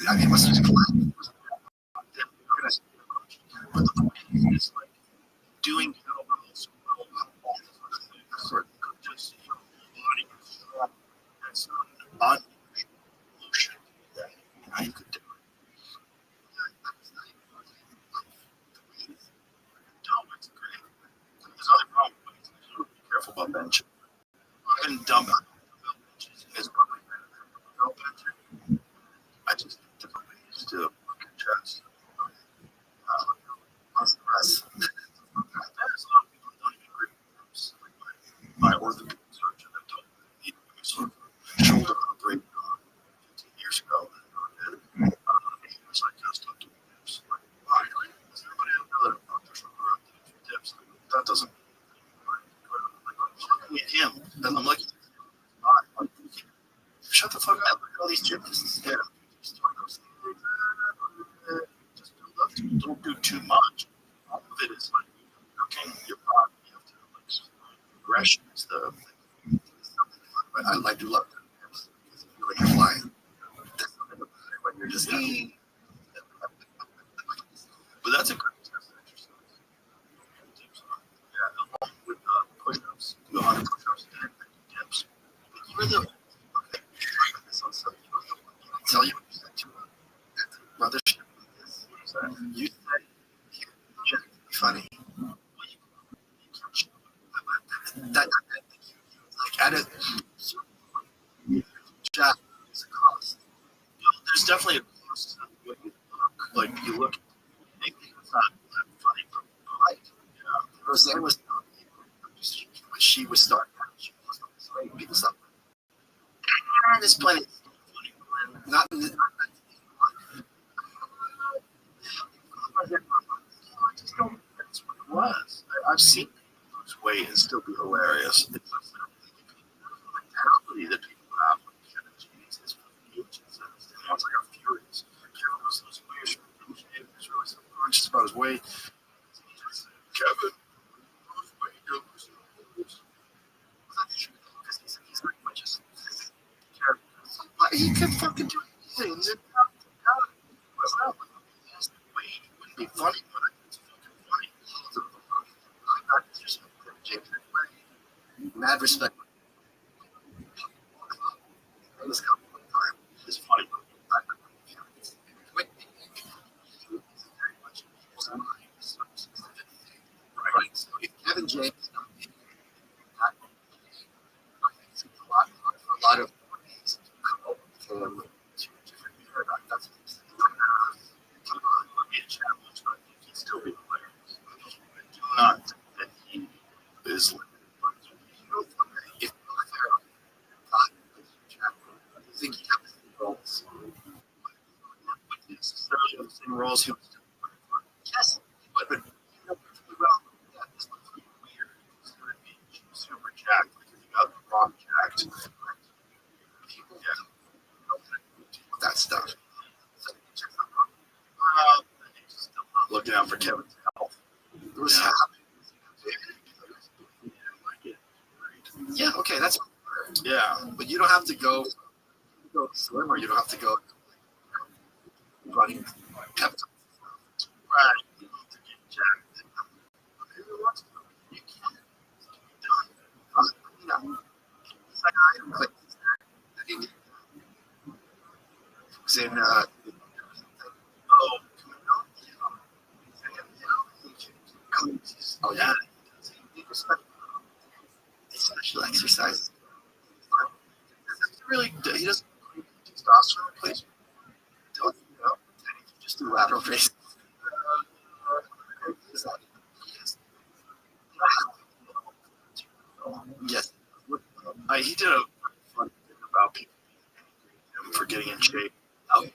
I mean, what's just but the point is like doing kettlebells just body that's unusual motion that I could do. It's great. There's other problem with it. You have to be careful about benching. Even dumbbell benches is probably better than dumbbell benching. I just think different ways to look at chest. There's a lot of people who don't even agree with this. Like my orthopedic surgeon that told me sort of shoulder operation 15 years ago. He was like, just don't do dips. Like, why? Like, does everybody have their shoulder up to do dips? That doesn't mean anything. Like, I'm looking at him, and I'm like, shut the fuck up. Look at all these gymnasts. Yeah. Just don't do too much. All of it is like cooking your body. You have to like progression is the. But I do love that because you feel like you're flying. When you're just. But that's a great test exercise. Yeah, along with push-ups, do 100 push-ups a day, 50 dips. But you're the. Okay, I'll tell you what you said to mothership. You said just funny. That like at it, Jack is a cost. There's definitely a cost to what you look. Like you look, it's not that funny, but like Roseanne was not. When she was starting out, she wasn't funny. People stopped. There's plenty of funny. Not in the. That's what it was. I've seen people lose weight and still be hilarious. It's like the mentality that people have when Kevin James is huge. It's like I'm furious. Kevin was losing weight. He was really self-conscious about his weight. Kevin, lose weight. You're losing weight. Because he's pretty much just he can fucking do things. What's up? He has the weight. It wouldn't be funny, but it's fucking funny. Mad respect. This couple of times is funny. Right. So if Kevin James a lot of ways to come up with him to a different paradigm. That's what he's saying. Would be a challenge, but I think he'd still be hilarious. I do not think that he is limited. If I think he has the roles. But necessarily the same roles he was doing. Yes, but you know perfectly well that this looks really weird. He's going to be super jacked because he got the wrong jacked. People that stuff. Looking out for Kevin's health. It was happening. Yeah, okay, that's but you don't have to go swim or you don't have to go running. Right. You don't have to get jacked. in oh, oh yeah, special exercises. Really, he doesn't testosterone replacement. Don't you know? Just do lateral raises. Yes. He did a fun thing about people for getting in shape. Oh, okay.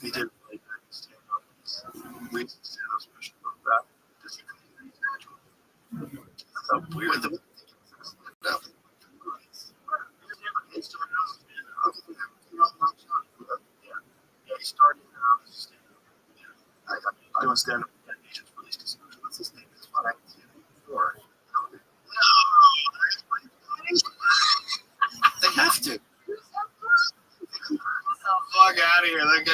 He did like stand-up special about that. Just that's weird. No. Yeah, he started I don't stand up at Asians released his what's his name? That's what I did before. They have to. Fuck out of here. That guy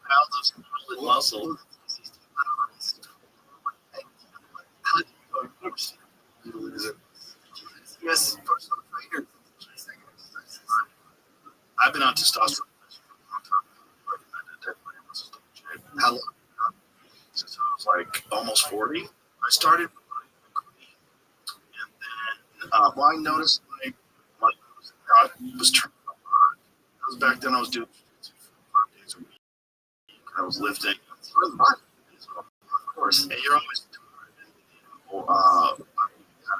pounds of muscle. Yes, personal trainer. I've been on testosterone for a long time. How long? Since I was like almost 40. I started and then well, I noticed my was turning a lot. Because back then I was doing 5 days a week. I was lifting. Of course, and you're always I had a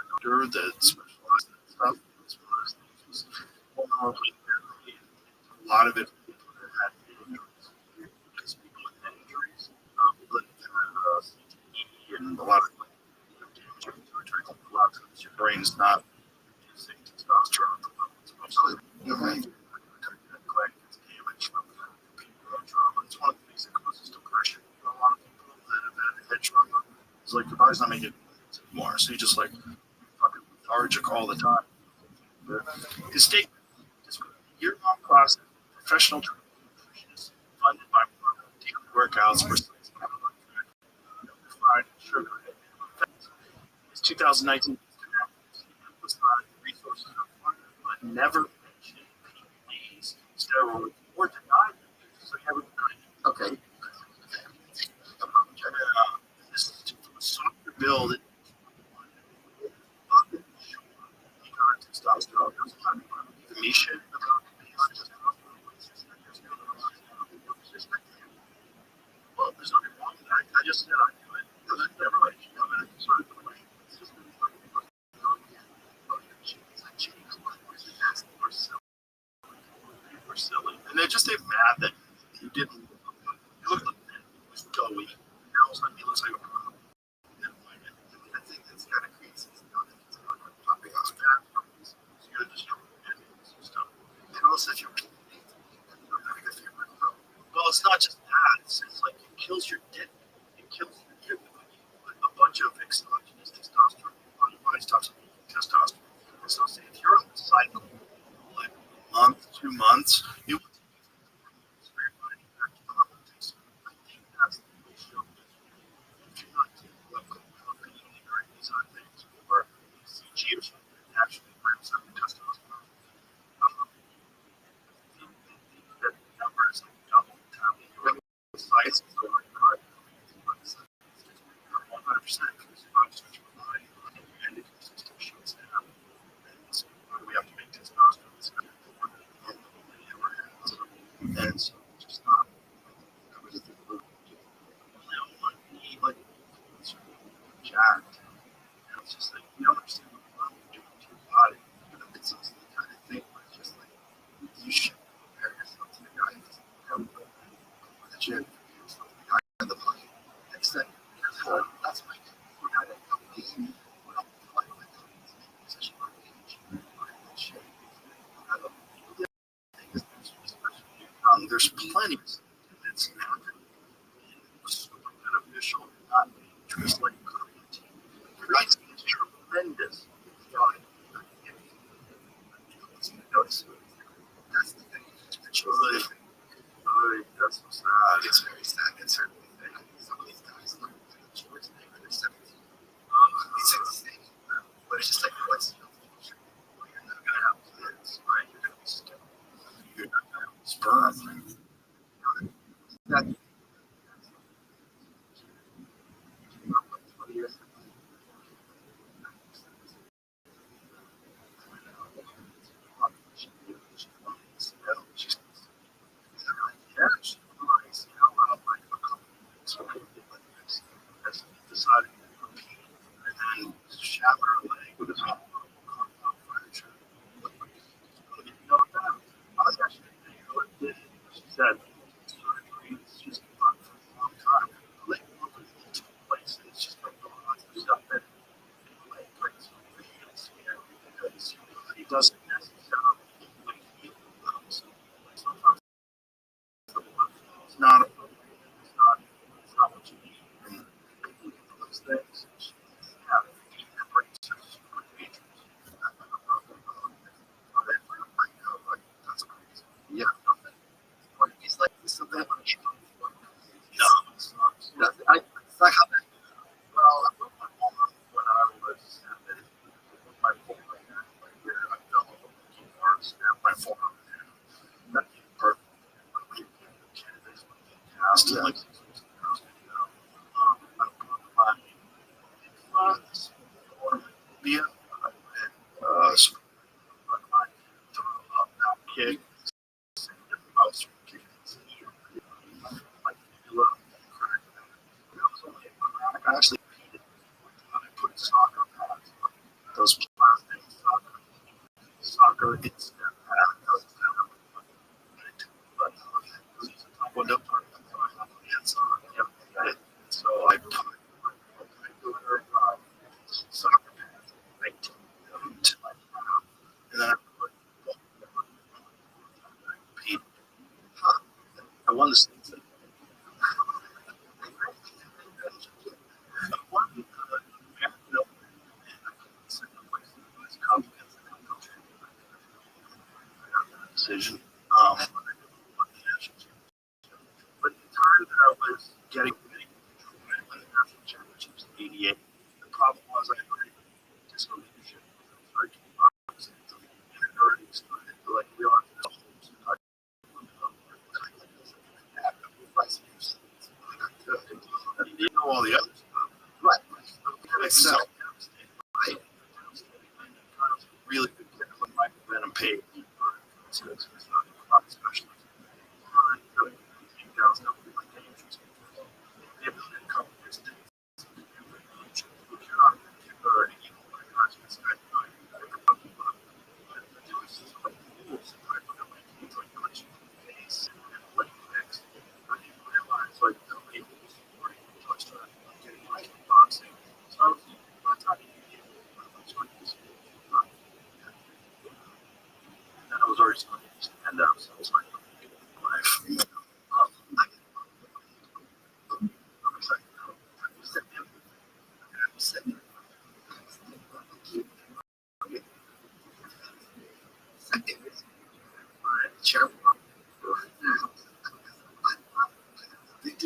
doctor that specialized in stuff. A lot of it had because people with injuries, but and a lot of a lot of times your brain's not using testosterone. You're right. It's one of the things that causes depression. A lot of people that have had head trauma, it's like your body's not making it anymore, so you just like fucking lethargic all the time. His statement is year-long class, professional training, funded by daily workouts for fried sugar. His 2019 was not resources are funded, but never mentioned PEDs, steroids, or denied them. So you never okay. This is a softer build. Testosterone. The Misha. Well, there's nothing wrong with that. I just said I do it. Because I never like sort of the way. It's just we're silly. And they're just mad that he didn't. He looked like he was doughy. Now all of a sudden he looks like a problem. I think that's kind of crazy. Popping out fat. It's going to destroy stuff. And also, if you're well, it's not just that. It's like it kills your dick. It kills a bunch of exogenous testosterone. On your body stops testosterone. So if you're on the cycle, like a month, 2 months, you will spirit body back to the hormones. I think that's the issue. If you're not taking or these other things, or CG or something, it actually ramps up your testosterone. The number is like double. Size is going hard. 100% and the system shuts down. And so we have to make testosterone. And so it's just not. I was thinking, one knee, like, it's jacked. And it's just like, you don't understand what you're doing to your body. It's the kind of thing where it's just like, you should compare yourself to the guy who's come to the gym. The money. Next thing, that's my there's plenty that's super beneficial, not just like creatine. via so throw up that kick. I actually put soccer pads, those plastic soccer it's window part on the inside. So I put soccer pads right to my ground, and then I put Pete. I won the state. Decision. But the time that I was getting ready to win the national championships in '88, the problem was I had disco leadership. Like, like we are. You didn't know all the others. Right. Excel. Right. Really good kid. Like Michael Venom paid. I was already starting to stand up, so it was like life.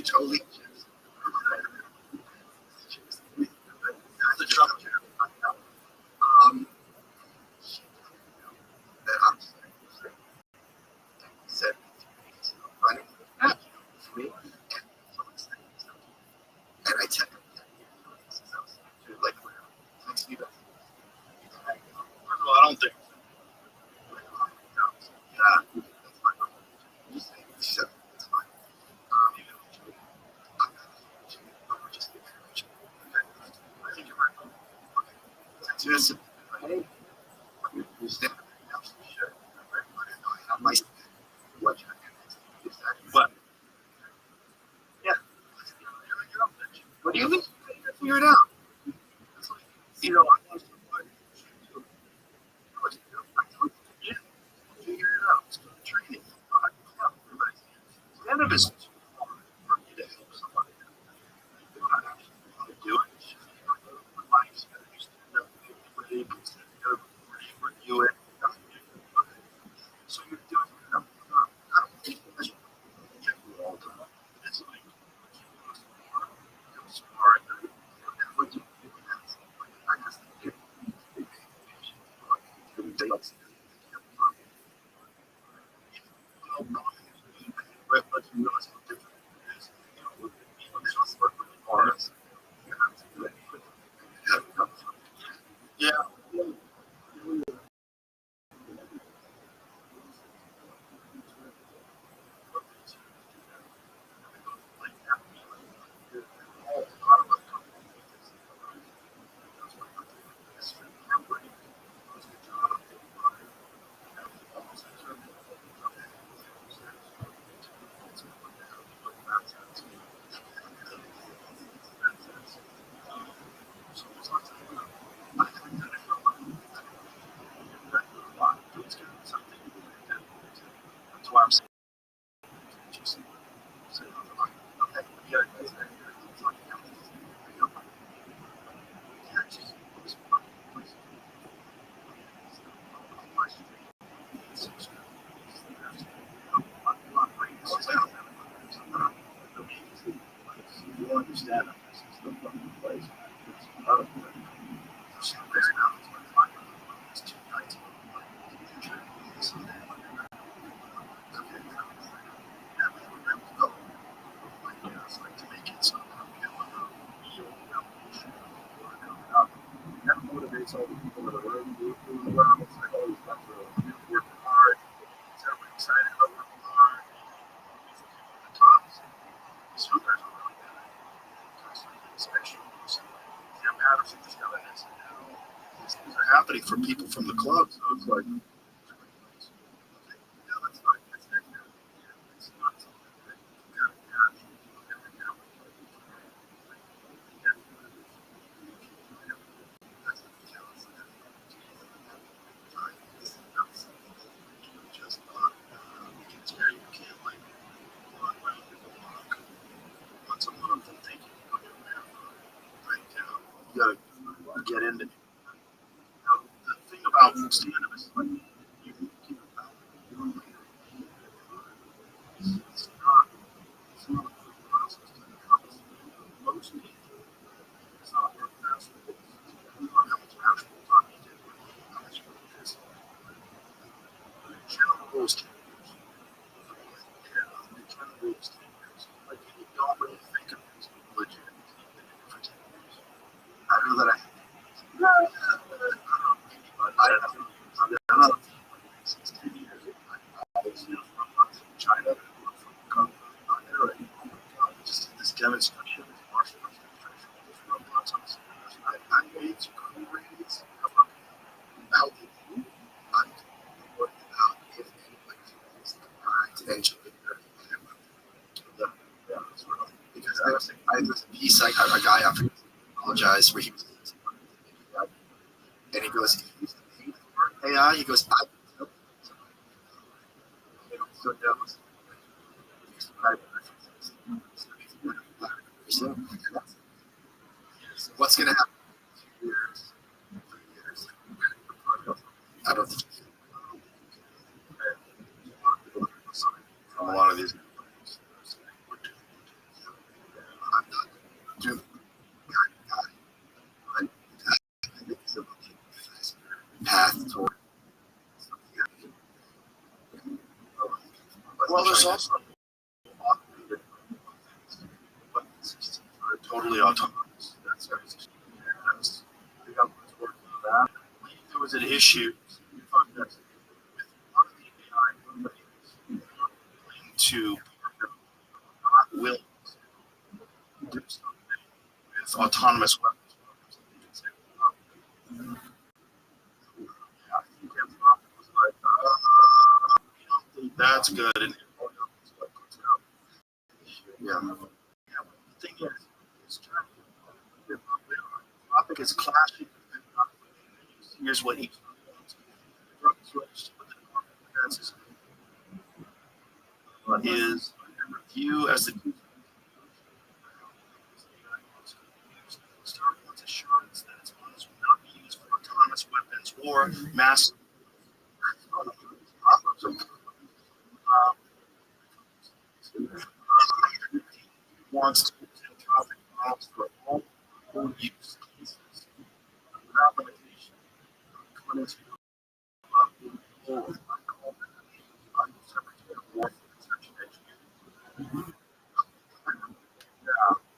Totally. The drum chair. Um, said, me, and I tell you, like, well, I don't think. Yeah. Sure. It's fine. Just I think you're right. Just, you stand up. Sure. I'm like, what? What? Yeah. What do you mean? Figure it out. You know, yeah. Figure it out. Training. None of us for you to help somebody. You don't have to do it. Life's better. You stand up, review it. So you're doing it. I don't think that's all the time. It's like, smart. What do you do? I just think but you realize how different it is. Just work with artists. Yeah. That's why I'm saying, okay, yeah, you understand that this is the fucking place. It's not a place. So there's now it's 2 nights. To make it so that motivates saw the people in the room doing well. It's like, oh, these guys are working hard. It's everybody excited about working hard. It's the people at the top. These young guys are really good. Especially Cam Patterson just got an instant now. These things are happening for people from the club. So it's like, yeah, that's not it's not something that you got to have every now and then. That's the challenge. Just it's very you can't like run around and walk on some of them thinking you're going to do a marathon. Right now, you got to get into it. The thing about stand-up is like you can keep it out. It's not a quick process to become most people. It's not work fast. You don't have much actual time to do it. How much you do this. General rules change. The general rules change. Like you don't really think of it as legit. For 10 years. I know that I don't know. I'm not 10 years. I was from China, from Italy. Just this demonstration, this martial arts demonstration, this robots. I made crazy about it. I'm worried about if anybody is eventually. Because I was a piece, I got a guy after apologize where he was and he goes, AI, he goes, what's going to happen in 2 years, 3 years? I don't think from a lot of these. I'm not doing path toward. Well, there's also totally autonomous. That's the government's working on that. There was an issue with one of the AI companies to not will do something with autonomous weapons. That's good. And yeah. The thing is the topic is clashing. Here's what each is review as the wants assurance that its models will not be used for autonomous weapons or mass. Wants to present traffic models for all use cases without limitation.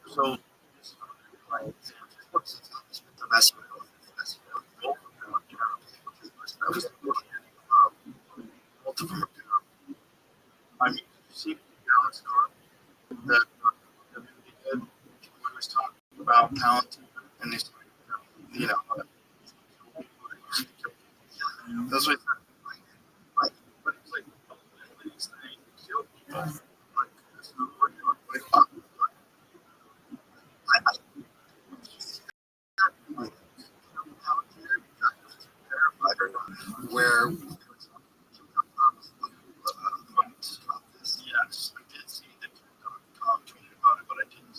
So, the best I mean, you see Alex Carter that we did. We was talking about talent and this, you know, that's what I said. Right. But it's like these things kill people. Like, it's not working. Where yes, I did see that Tom tweeted about it, but I didn't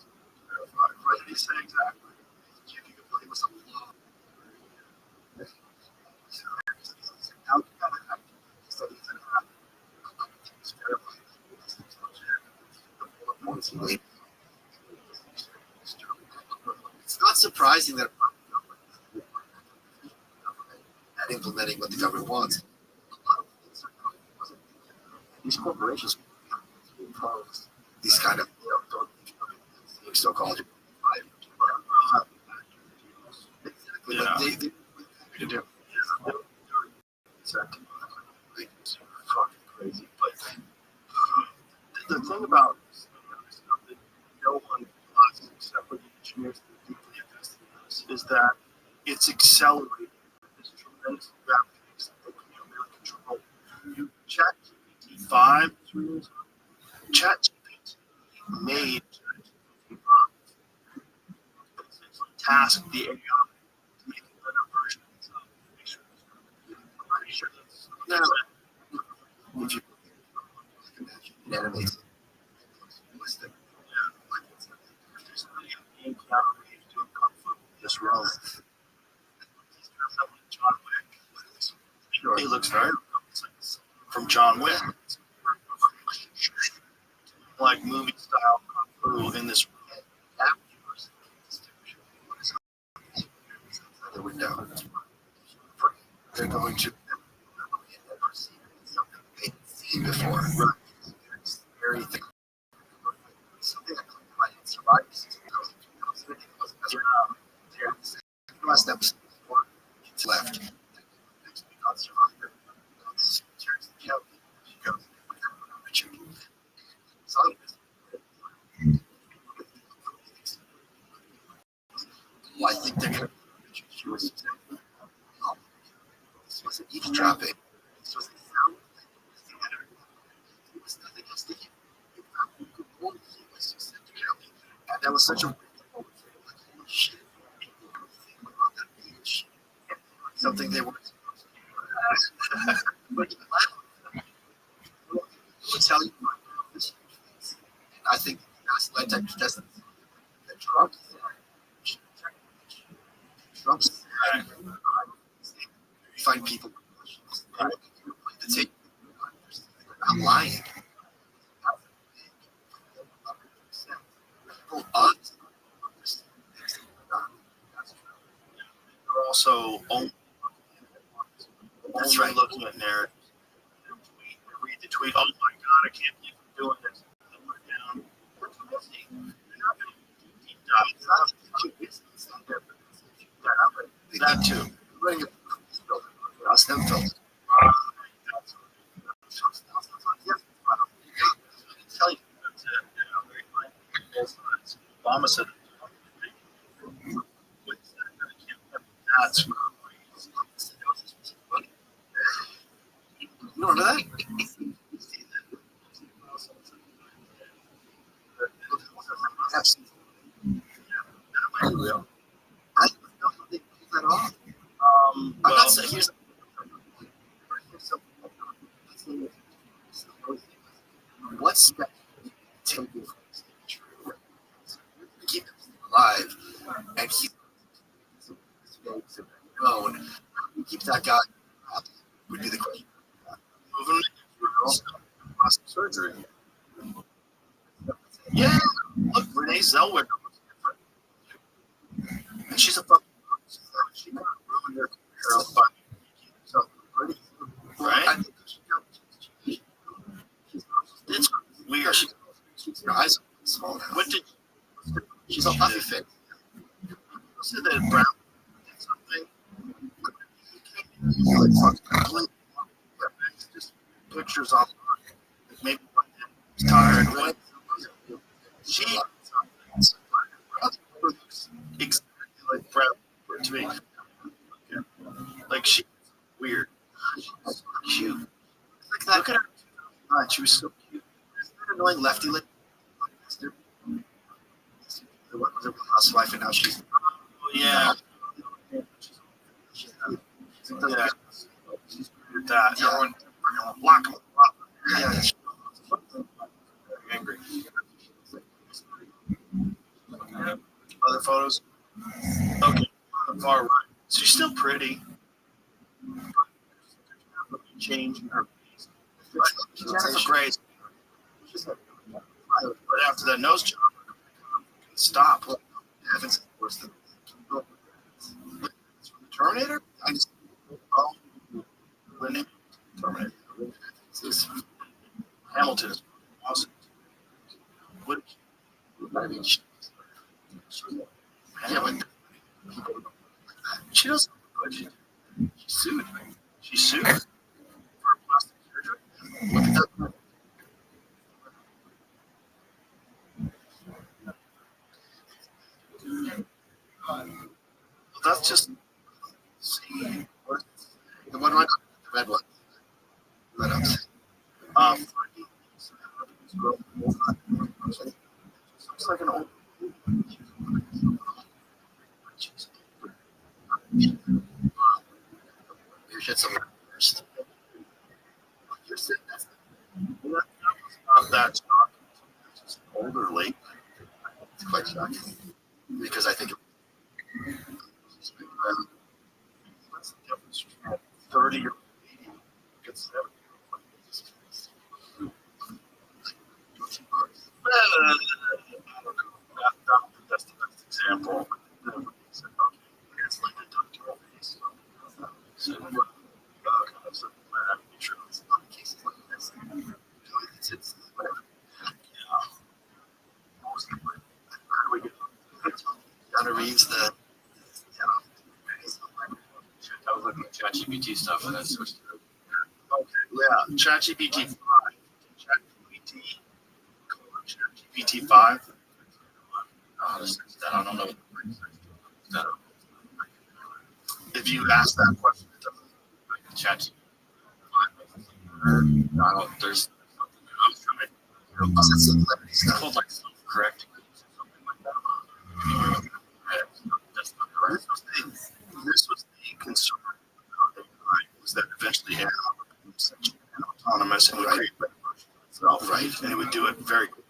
verify. Right? They say exactly. If you can play with some law. How can that happen? Studies that happen. It's verified. It's not surprising that at implementing what the government wants. These corporations, these kind of so-called exactly. Yeah. But to do. It's fucking crazy. But the thing about stuff that no one does except for the engineers that are deeply invested in this is that it's accelerated this tremendous graphics that they can really control. You chat GPT 5, 3 years ago, chat GPT made task the AI to make a better version of itself. I'm pretty sure that's if you imagine it animates realistic. There's somebody in Keanu Reeves doing kung fu in this room. He's dressed up like John Wick. Sure. He looks very from John Wick. Like movie style kung fu in this room. The window. They're going to never see something they've seen before. Right. It's very thick. Something that survives. Last episode, it's left. Next week on Survivor, turns the count. She goes, Richard. So I think they're going to. She was this wasn't eavesdropping. This was the sound of it was nothing else to hear. And that was such a shit. Something they weren't supposed to do. But will tell you this. I think that's like that Trump's find people to take I'm lying. People they're also only looking at narratives. Read the tweet. Oh my God, I can't believe I'm doing this. Down. We're too busy. You're not going to deep dive. It's not that too. Running a STEM film. Obama said that's you don't know that? I don't know how they pull that off. I'm not saying here's what's that take it keep him alive and keep known keep that guy up would be the question. Moving plastic surgery. Yeah, look, Renee Zellweger looks different. And she's a fucking she never ruined her career by making herself pretty. Right? I think it's weird. Her eyes are small now. What did she's a puffy fit. You said that Brown did something. Just pictures on maybe she's tired. She looks exactly like Brad to me. Like she's weird. She's cute. Like that. Look at her. She was so cute. Isn't that annoying lefty lip? The housewife and now she's yeah. She's that. Everyone block him. Yeah. Angry. Other photos. Okay. On the far right. She's still pretty. Change in her face. She's Jennifer Grace. But after that nose job, stop. Heavens, worse than from the Terminator. I just Terminator. Hamilton is awesome. What? I mean, yeah, but she doesn't look good. She sued. She sued for plastic surgery. Look at that. Well, that's just see. The one right, the red one. Red up. Looks like an old. Your shit's somewhere first. You're sitting that's not that shocking. It's just old or late. It's quite shocking because I think what's the difference between 30 or 80 gets 70? That's the best example. It's like a ductile face. So, it's not cases like this. It's whatever. How do we get Donna reads the I was looking at ChatGPT stuff and that's switched to yeah, ChatGPT 5. ChatGPT 5. I don't know. If you ask that question, it doesn't ChatGPT. I don't. There's it's called like self-correcting or something like that. That's not correct. This was the concern was that eventually AI would become such an autonomous and would create better versions of itself, right? And it would do it very quickly.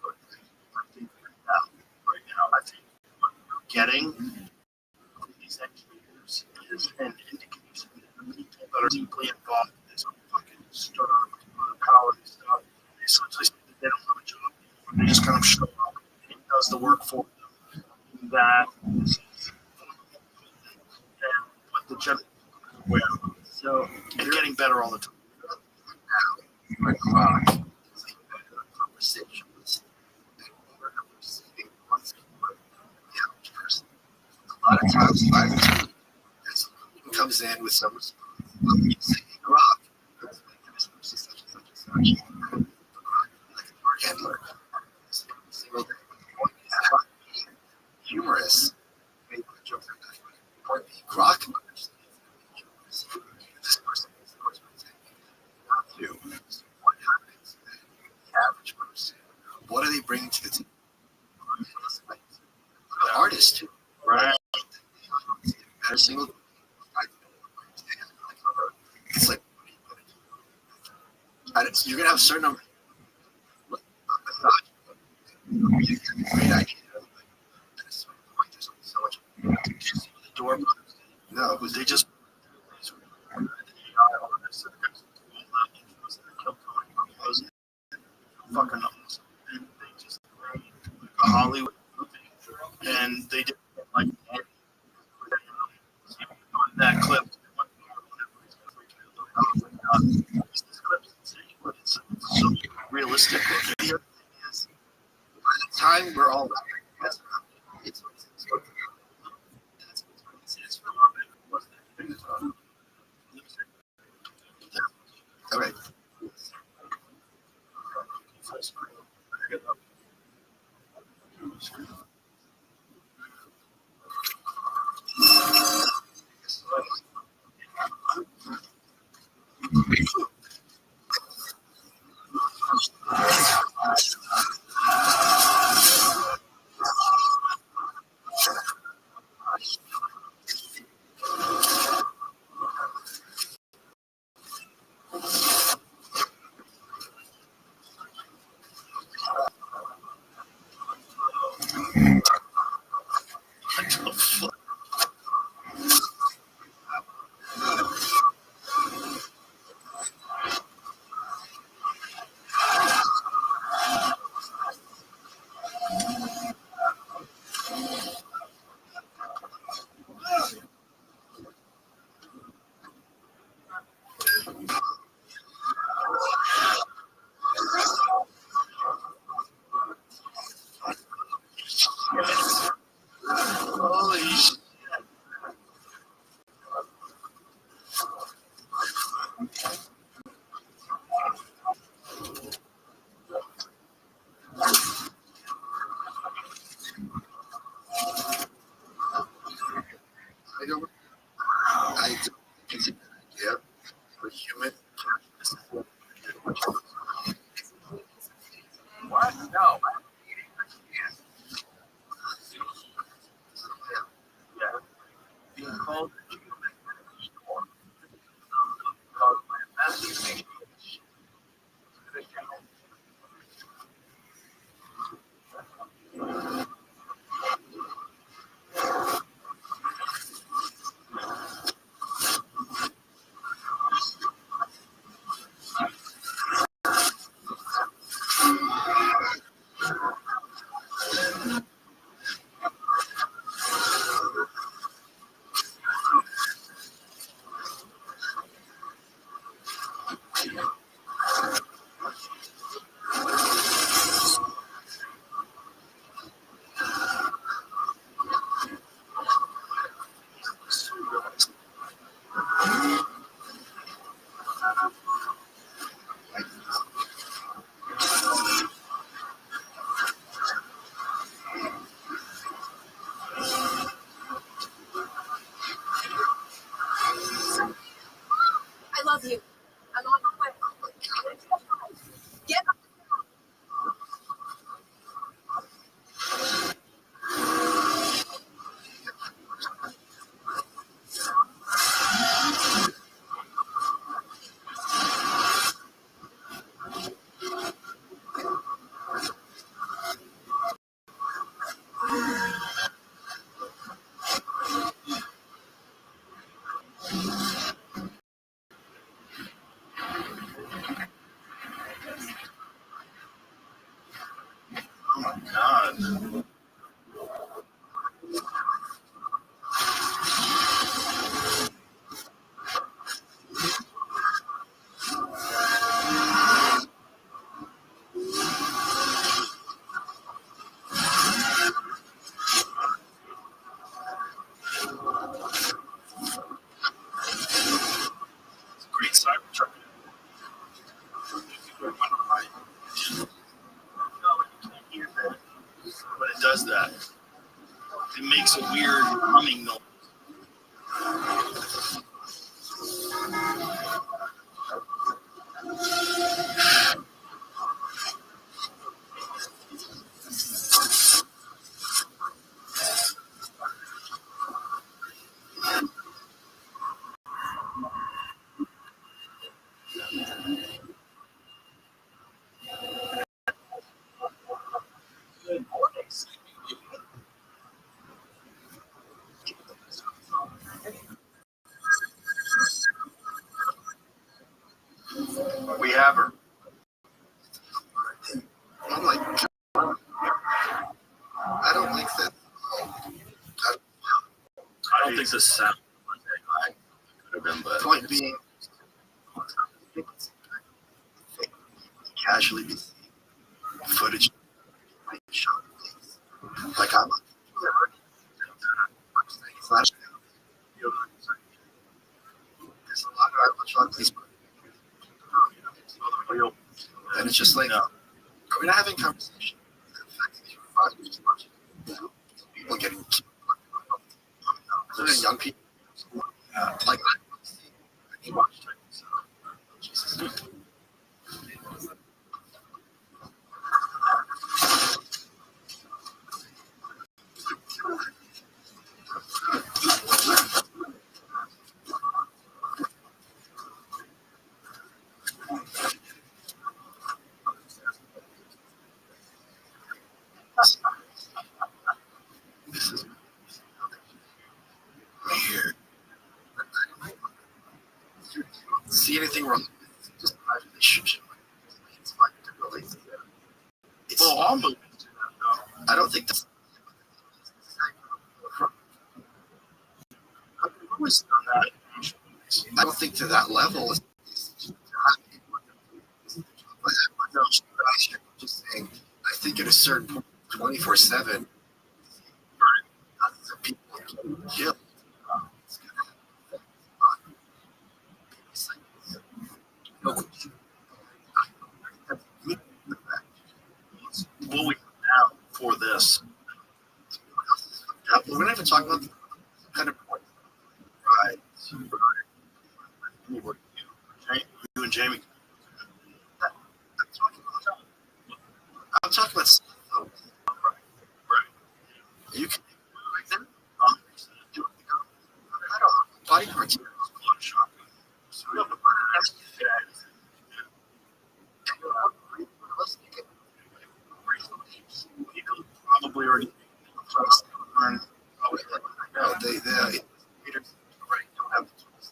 Right now, I think what we're getting from these engineers is an indication that the people that are deeply involved in this fucking stir power stuff, they essentially say that they don't have a job anymore. They just kind of show up and it does the work for them. That this is and what the general aware of. So it's getting better all the time. Now, conversations we're receiving once the average person. A lot of times, someone comes in with some response. You say, Rob, this person such and such and such. Like a handler. Single day. Humorous. Maybe a joke like that. Or being Grok. This person is the person not you. What happens? The average person. What are they bringing to the table? The artist too. Right. Every single. It's like you're gonna have a certain number. Great idea. So much. The door. No, because they just. Fucking awesome. And they just made a Hollywood movie, and they did like that clip. This clip's insane, but it's so realistic. The other thing is, by the time we're all it's all right. called I love you. I'm on my way. Get up. Oh my God. It's a great Cybertruck. But it does that. It makes a weird humming noise. We have her. I'm like, I don't like that. I don't think the sound could have been, but point being, casually be footage shot. Like I'm flash. There's a lot of shot these, and it's just like, are we not having conversation? People getting killed. Young people. Like I watched it. So, Jesus. This is weird. See anything wrong? Just a relationship. It's fine to relate to that. It's well, all movies do that, though. I don't think that's. I've always done that. I don't think to that level. No, just saying. I think at a certain point, 24/7, people get killed. What we have for this. We're not even talking about the kind of point. Right. You and Jamie. I'm talking about. Right. You can. investigators don't have the tools.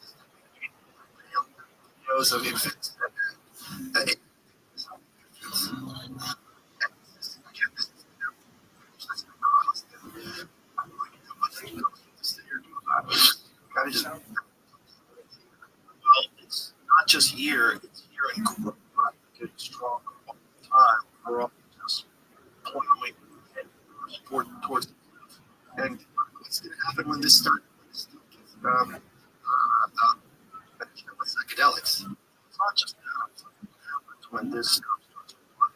Videos of infants. Kind of just, well, it's not just here, it's here and getting stronger all the time. We're all just plowing towards the cliff. And what's going to happen when this starts? With psychedelics. It's not just that. It's when this stuff starts to run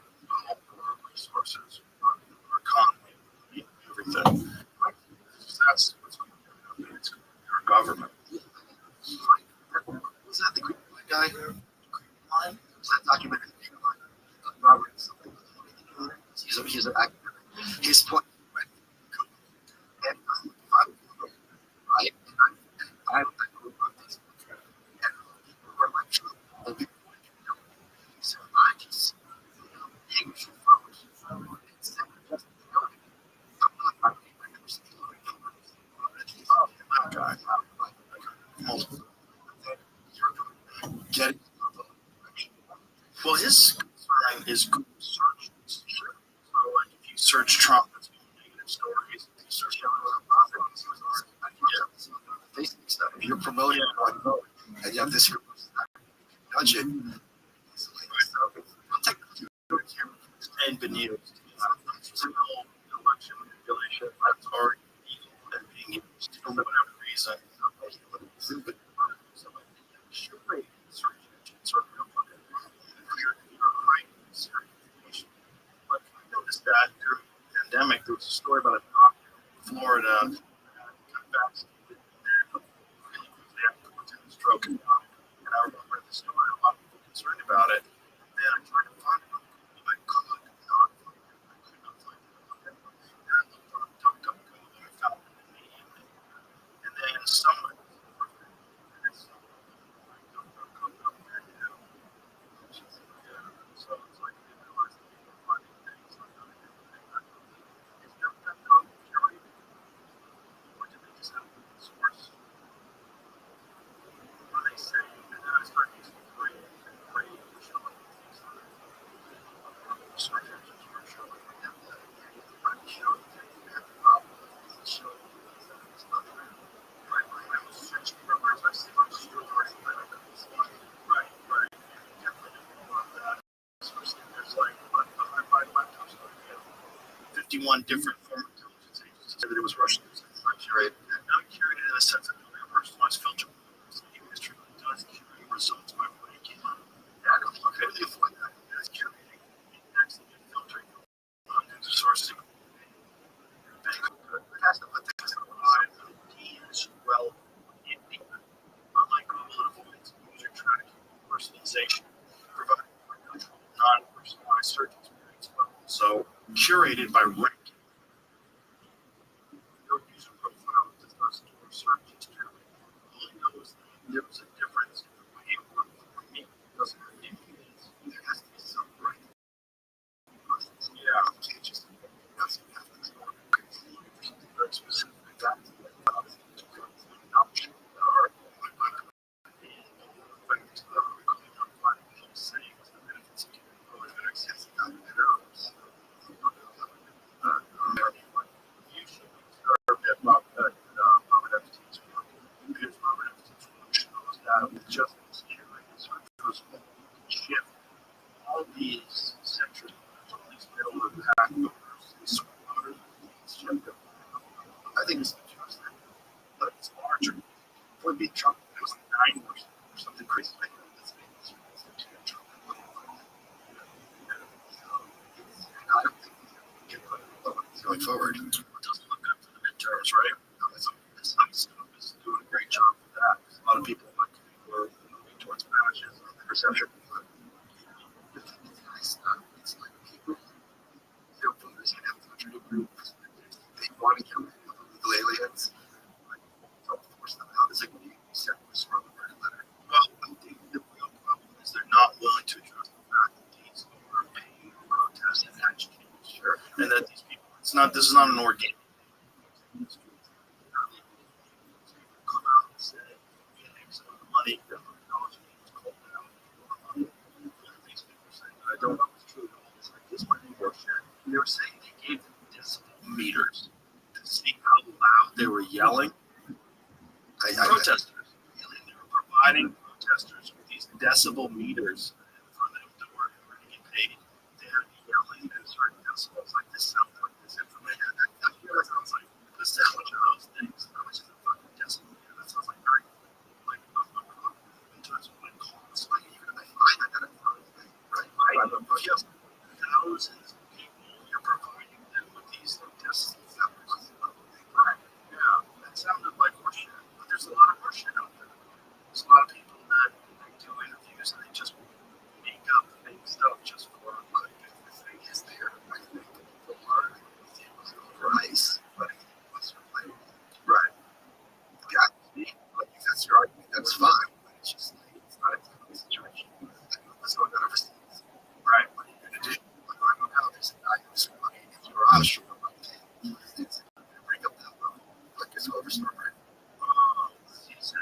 out of resources, our economy, everything. That's what's going to happen. It's going to be our government. Was that the Green Line guy? Green Line? Was that documented? Robert, he's an actor. His point went, and right? I grew up this. And people were like, so I just English folks. Instead of just I'm not getting well, his concern is Google search. So, like, if you search Trump, it's negative stories. If you search Facebook stuff, if you're promoting one vote, and you have this nudge it. And been used. Election manipulation. That's already evil and being used for whatever reason. But I noticed that during the pandemic, there was a story about a doctor in Florida stroke and I remember the story. A lot of people concerned about it. And then I tried to find it. I could not find it. And I looked on DuckDuckGo and I found it immediately. And then someone so it's like they realized that people are finding things like that. Is DuckDuckGo curated? Or did they just have a source? When they say, and then I started using free search engines were showing them that show that you have the problem with the show. Right, I was searching for words I see on the story, but I couldn't find it. Right. Definitely didn't want that. Especially there's like, my laptop started to 51 different form intelligence agencies that it was Russian. It's not curated. Not curated in a sense of a personalized filter. History does curate results by ranking. Okay, they avoid that. That's curating. That's filtering. News sources. It has to put things in line. Ideas, well, unlike Google, it avoids user tracking, personalization, providing non-personalized search experience. So curated by ranking. Your user profile does not store search history. Only knows there was a difference in the way it worked for me. It doesn't have any means. There has to be some right. Yeah, you can't just doesn't have to be something very specific. That's not sure. Justice shift all these sections, all these middle and back voters, I think it's interesting, but it's larger. It would be Trump. It was 9% or something crazy like that. I don't think we can put it going forward. It doesn't look good for the midterms, right? This stuff is doing a great job with that. A lot of people were moving towards matches on the perception. It's like people, their voters have to group. They want to get rid of illegal aliens. Don't force them out. It's like when you send this from a letter. Well, I think the real problem is they're not willing to address the fact that these are paying protests and agitators. Sure. And that these people, this is not an organic. they were yelling. Protesters. They were providing protesters with these decibel meters for them to work and get paid. They're yelling at certain decibels. Like, this sounds like this information. That sounds like this sounds like those things. How much is a fucking decibel meter? That sounds like very, like, in terms of like cost. Like, even if I find that, that's not anything, right? If you have thousands of people, you're providing them with these decibels. Right. Yeah, that sounded like horseshit. But there's a lot of horseshit out there. There's a lot of people that do interviews and they just make up fake stuff just for money. The thing is there, I think people are price, but what's your play? Right. Yeah, like, that's your argument. That's fine. But it's just like, it's not a typical situation. Let's go overseas. Right. What are you going to do? Like, I don't know. There's a guy who's money in the garage or something. Bring up that level. Like, it's overstored, right? He's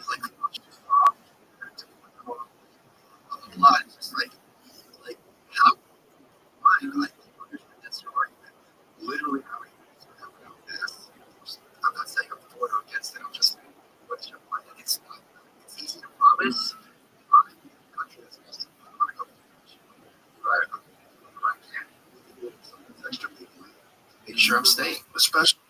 like, a lot. It's just like how like that's your argument. Literally, how you have this. I'm not saying I'm for or against it. I'm just saying, what's your point? It's not. It's easy to promise. Country that's just right. Extra people. Make sure I'm staying, especially.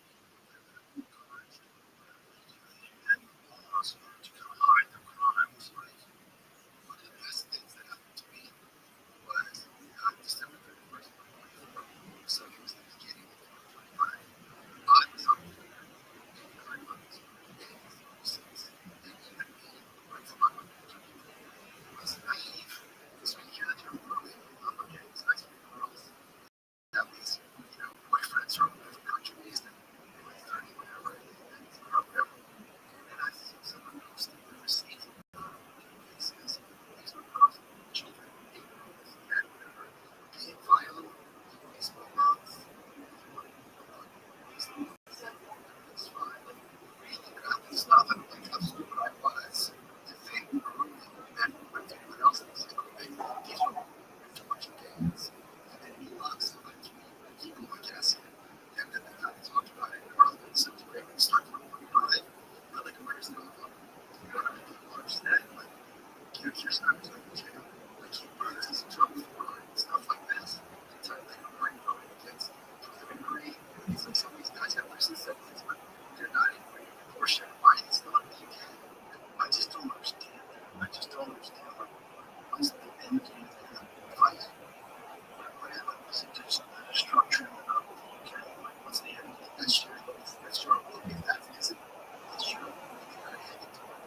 Some of these guys have license segments, but they're not in portion. Why it's not the UK? I just don't understand that. I just don't understand what's the end game of the fight. Whatever is it just the structure of the UK? Like, what's the end game? That's your if that is it. That's your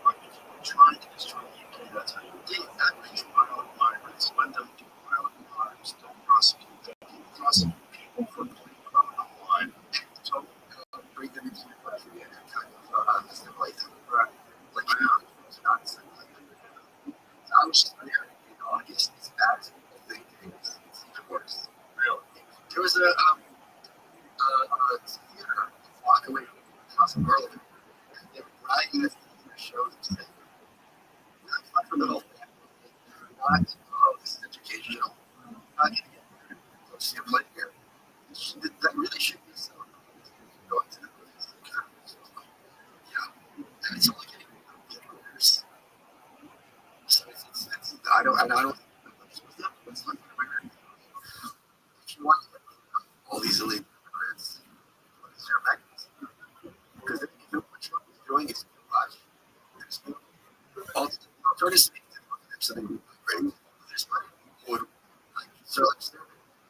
like, if you're trying to destroy the UK, that's how you do it. That means violent migrants. Let them do violent crimes. Don't prosecute them. Prosecute people for putting criminal line. So bring them into your country and kind of assimilate them. Right. Like, it's not something like I was just there in August. It's bad as people think. It's even worse. Really. There was a theater a block away from the house in Berlin. And they were riding the theater shows and saying, not for the whole family. Not, this is educational. Not getting it. Go see a play here. That really should be so. Going to the movies. Yeah. And it's only getting worse. So I don't let's look at if you want all these illegal immigrants, what is their mechanism? Because if you know what Trump is doing is watch. There's no alternatives so they would great. There's money. Would like so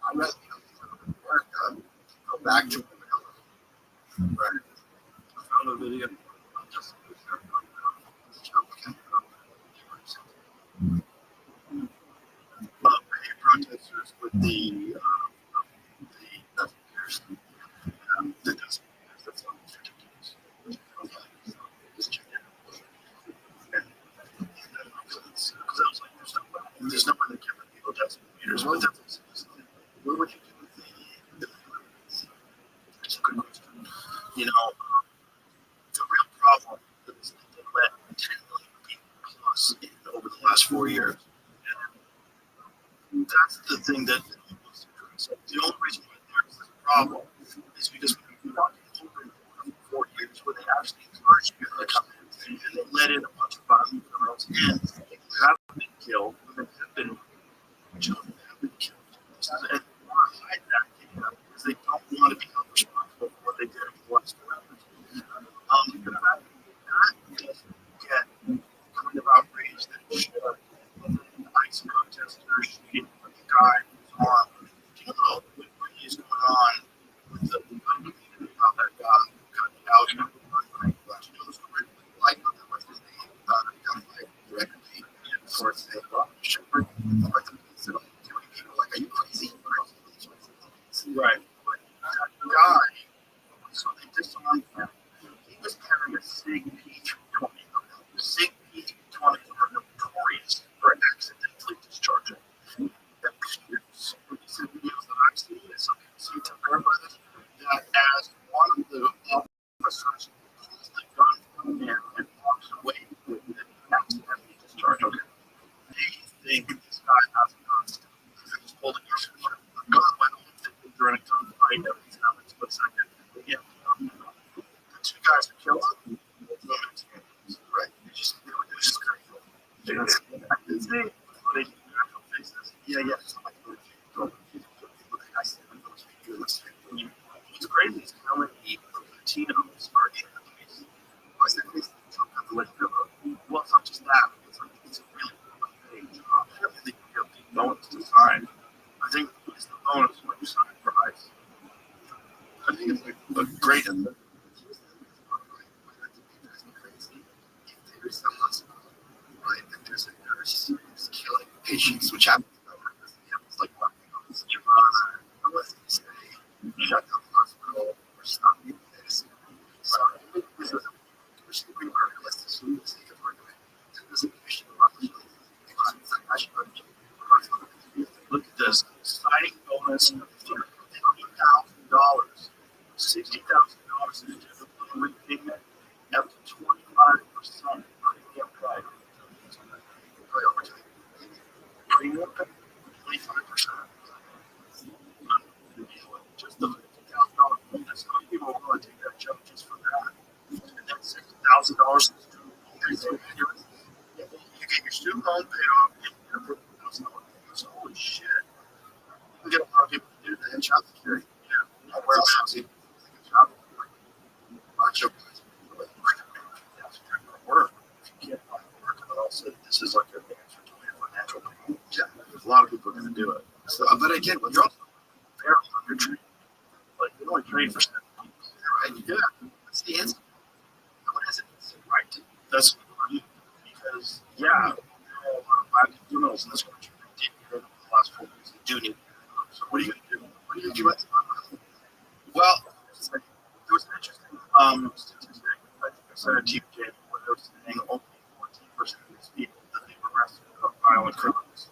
I'd rather America go back to Manila. Right. I found a video. Just protesters with the that's ridiculous. Just check it out. Because I was like, there's no way they give people decibel meters. What would you do with the That's a good question. You know, the real problem is that they let 10 million people plus in over the last 4 years. And that's the thing that so the only reason why there's this problem is because we want 4 charged people to come in, and they let in a bunch of violent criminals and people who haven't been killed, who have been children that have been killed. And they want to hide that data because they don't want to be held responsible for what they did in the last 4 hours. The fact that doesn't get the kind of outrage that it should. The ICE protesters shooting with the guy who's armed. Do you know what is going on with the community about that guy who got out and do you know the story? Like, what's his name? Got fired directly for saying, well, Shepherd, like the police and all killing people. Like, are you crazy? Right. But that guy, so they disarmed him. He was carrying a SIG P-20. SIG P-20 are notorious for accidentally discharging. That appears in recent videos that I've seen, and some people seem to verify this, that as one of the officers pulls the gun from him and walks away with it, accidentally discharged. Okay. They think this guy has a gun. He's holding a gun went off during a gunfight. Everything's happened in a split second. Yeah. The 2 guys that killed him, right? It's just crazy. They yeah. What's crazy is how many Latinos are in the case. What's the case? Well, it's not just that. It's a really big job. I think you have the bonus to sign. I think it's the bonus when you sign for ICE. I think it's a great. There's a hospital, right? And there's a nurse who's killing patients, which happens. It's like what? Unless they say shut down the hospital or stop the medicine. So this is a super realistic argument. There's an issue about look at this signing bonus of $50,000, $60,000 in a repayment up to 25% premium price. Premium 25%. Just the $50,000 bonus. How many people are willing to take that job just for that? And then $60,000 you get your student loan paid off and you get $50,000. Holy shit. You can get a lot of people to do that in job security. Yeah. Where else have you job? Macho guys. Work. You can't find work. But also, this is like your answer to your financial problem. Yeah. There's a lot of people are going to do it. So, but again, when you're also very undertrained, like you only train for 7 people, right? Yeah. That's the answer. No one has an answer, right? That's because, yeah, there are a lot of black criminals in this country that did good in the last 4 years. They do need so what are you going to do? What are you going to do? Well, there was an interesting statistic, I think I said it to you, Jay, where they were saying only 14% of these people that they were arrested are violent criminals.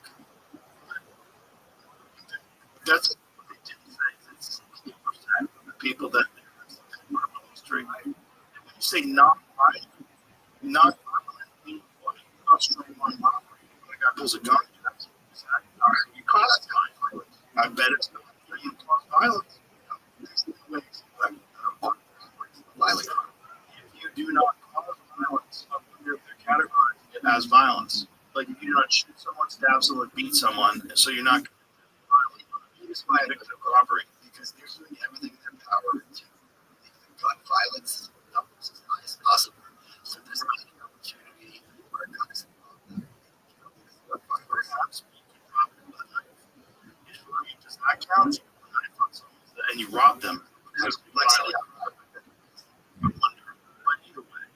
That's what they didn't say. It's 16% of the people that they arrested were criminal history. And when you say not violent, meaning what? Not straight line robbery. When a guy pulls a gun, you cause violence. I bet it's not. You cause violence. There's no ways violent. If you do not cause violence, under the categorizing it as violence. Like if you do not shoot someone, stab someone, beat someone, so you're not violent. It's by a victim of robbery because they're doing everything in their power to make gun violence numbers as high as possible. So there's not an opportunity where guns perhaps you can rob them with a knife. If does not count, you put a knife on someone and you rob them. Let's say I wonder, but either way,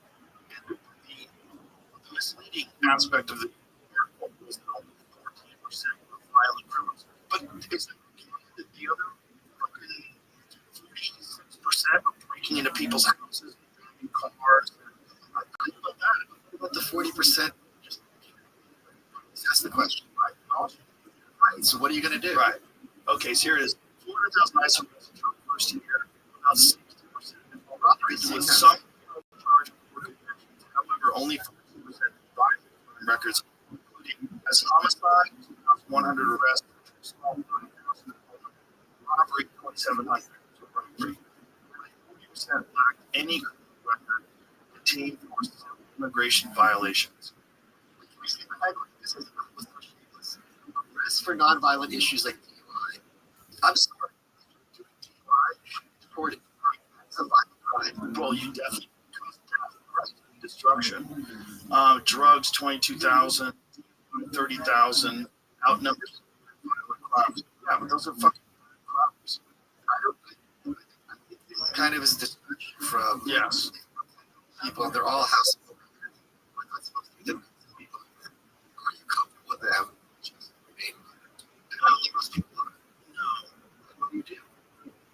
and the misleading aspect of the article was that only 14% of violent criminals. But is the other fucking 46% of breaking into people's houses, in cars? I think about that. What about the 40%? Just ask the question, right? Right. So what are you going to do? Right. Okay. So here it is. 400,000 ICE arrests in the first year. About 60% of robberies with some charge for convictions. However, only 14% violent records, including as homicide, 100 arrests, small 9,000 robbery, 2,700. So roughly 40% lacked any record. detained for immigration violations. Arrests for nonviolent issues like DUI. I'm sorry. DUI, deported. That's a violent crime. Well, you definitely cause death, right? Destruction. Drugs, 22,000, 30,000. Outnumbers violent crimes. Yeah, but those are fucking crimes. I think it kind of is distraction from people. They're all house. We're not supposed to be the people. Are you comfortable with them? I don't think most people are. No. What do you do?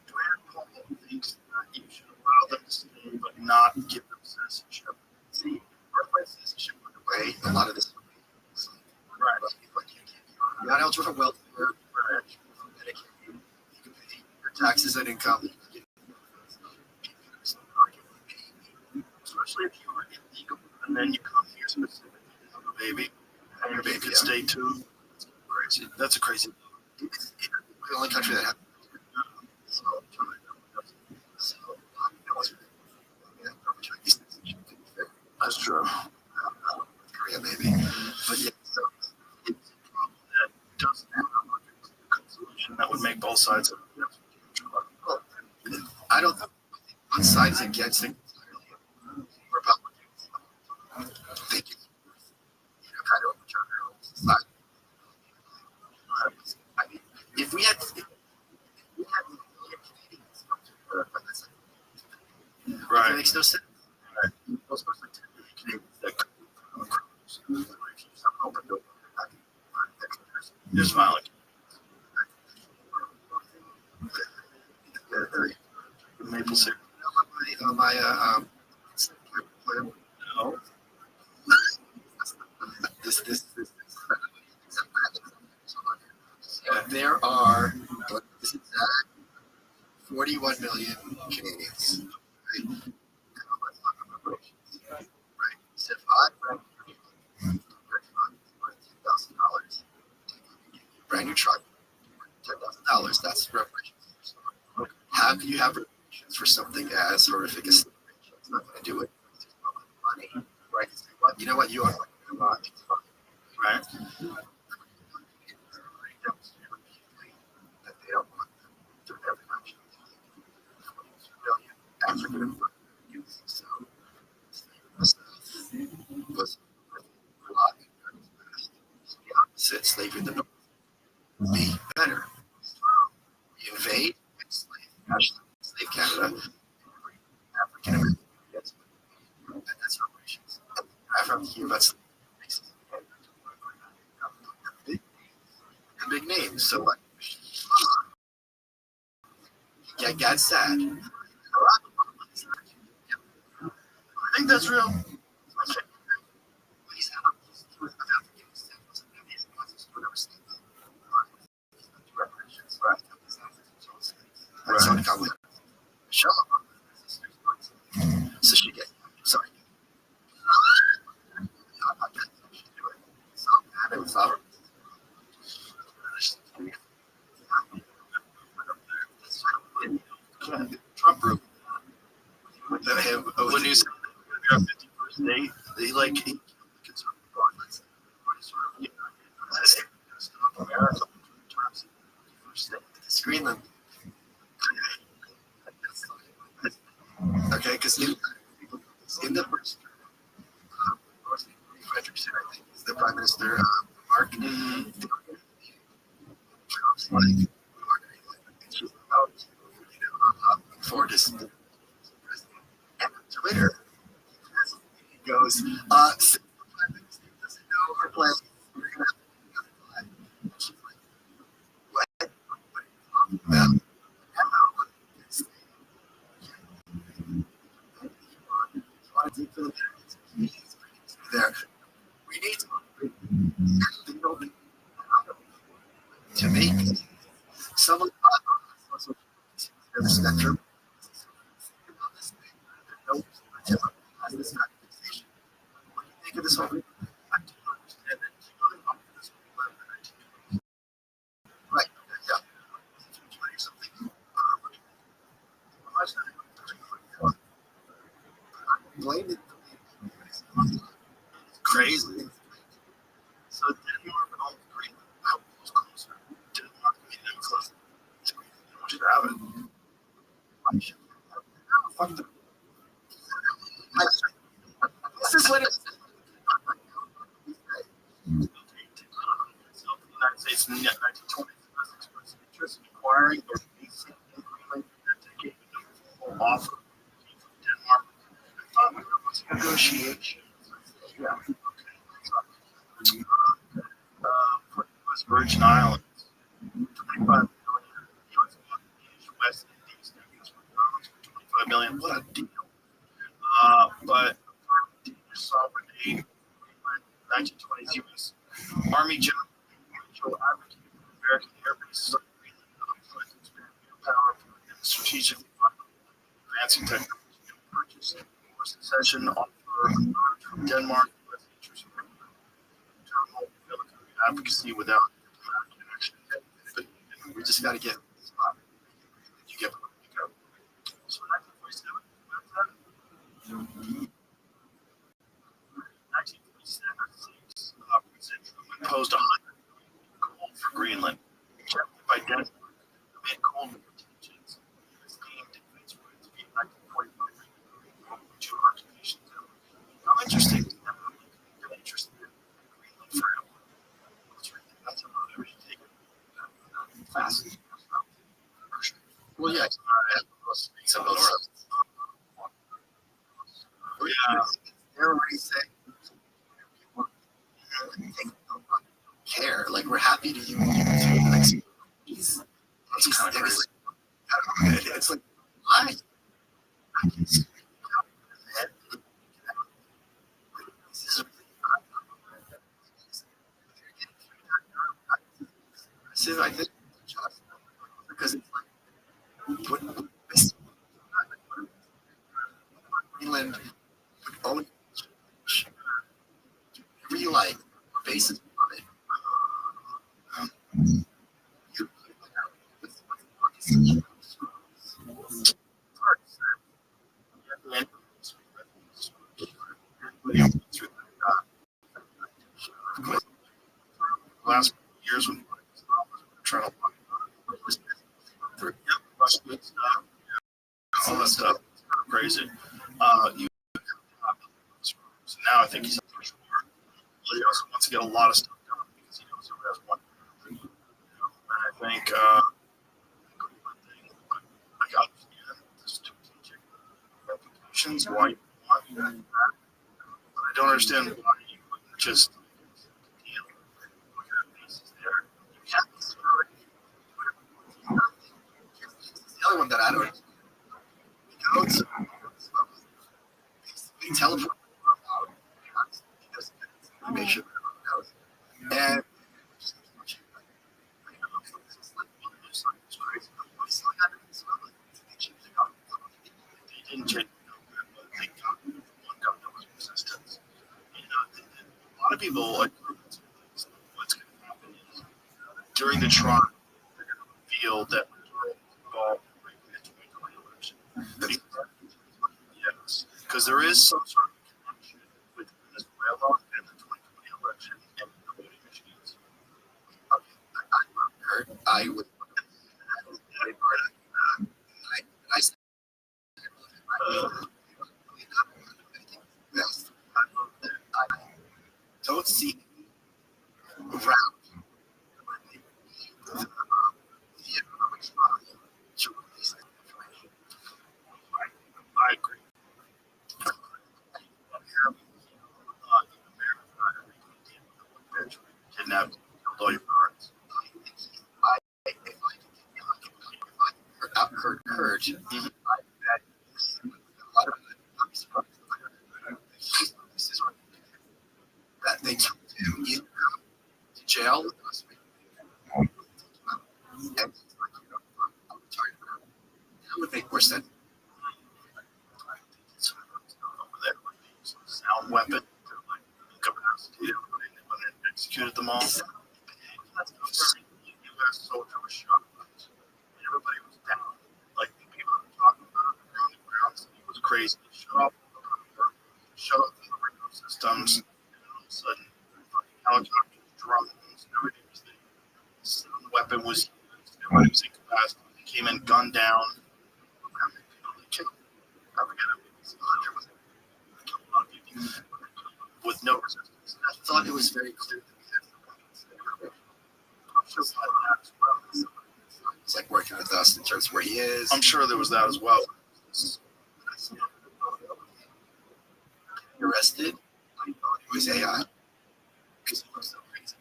Rand Paul thinks that you should allow them to stay, but not give them citizenship. See, birthright citizenship went away. A lot of this. Right. You're not eligible for welfare. Right. Medicaid. You can pay your taxes and income. Especially if you are illegal, and then you come here specifically to have a baby, and your baby can stay too. Crazy. That's a crazy. It's the only country that has. That's true. Korea, maybe. But yeah, so it's a problem that doesn't have a solution that would make both sides of it. Well, I don't think one side is against it. Republicans. They can, kind of overturn their own society. I mean, if we had Canadians come to America, that's right. It makes no sense. Right. Those person 10 million Canadians that could open door. You're smiling. Maple syrup. My no. This. There are 41 million Canadians. Right. So if I $10,000, brand new truck, $10,000. That's reparations. How can you have reparations for something as horrific as it's not going to do it? Money, right? You know what? You are right? That they don't want to have African youth. So was opposite slavery in the North. Be better. We invade, slave Canada, African American. That's reparations. I have to hear about big names. So like, yeah, God's sad. I think that's real. So she get sorry. Trump group. When you say 51st date, they like conservative parties. Screen them. Okay, because in the first Frederickson, I think, is the Prime Minister, Mark. Trump's like, for this president. And Twitter goes, doesn't know her plan. We're going to have to she's like, what? Well, there. We need to make someone on the spectrum. What do you think of this whole thing? I do understand that. Right. Yeah. Something. Blame it. crazy. So Denmark and all Greenland, how closer? Denmark, I mean, that was close. You should have it. Fuck the. This is what it's. The United States in the 1920s interest in acquiring or leasing in Greenland that decade with no offer from Denmark. I thought we were once negotiation. Yeah. Okay. For the U.S. Virgin Islands, 25 million U.S. West Indies for 25 million. What a deal! But sovereignty, 1920s U.S. Army General advocated for American air bases on Greenland to expand air power and strategically advancing technology and purchase or succession offer from Denmark with interest in internal military advocacy without diplomatic action. But we just got to get you get where we go. So 1947, 1946, President Truman imposed 100 coal for Greenland, rejected by Denmark amid coal negotiations. It was deemed defense rights to be 1945 to occupation zone. How interesting is that? I'm interested in Greenland forever. That's about everything taken. Fascinating. Well, yeah, some of those. Yeah. They're already saying care. Like, we're happy to use it. It's kind of crazy. It's like, why? I think because it's like what Greenland would own every like bases on it. Last years when trying to all that stuff, crazy. So now I think he's up for sure. He also wants to get a lot of stuff done because he knows he has one. And I think I understand the strategic implications why you want that. But I don't understand why you wouldn't just deal with your bases there. You can't the other one that I don't go to we teleport out because make sure and they didn't change they got one gun that was resistance. A lot of people like what's going to happen is during the trial they're going to feel that we're involved in the 2020 election. Yes, because there is some sort of connection with Venezuela and the 2020 election and the voting machines. I would. I don't see around the economic strategy to release that information. I agree. Kidnapped, killed all your parents. If I heard, I bet a lot of this is what that they took him either to jail with us. That would make more sense. Sound weapon to like incapacitate everybody when they executed them all. U.S. soldier was shot. And everybody was down. Like the people that were talking about it on the ground, it was crazy. Shut off the radio systems. a sudden, fucking helicopters, drones, everything was there. Some weapon was used, everybody was incapacitated. They came in, gunned down. They killed. I forget it. There was a lot of people with no resistance. I thought it was very clear that we had the weapons. Just like that as well. It's like working with us in terms of where he is. I'm sure there was that as well. Arrested. It was AI. Because it was so crazy.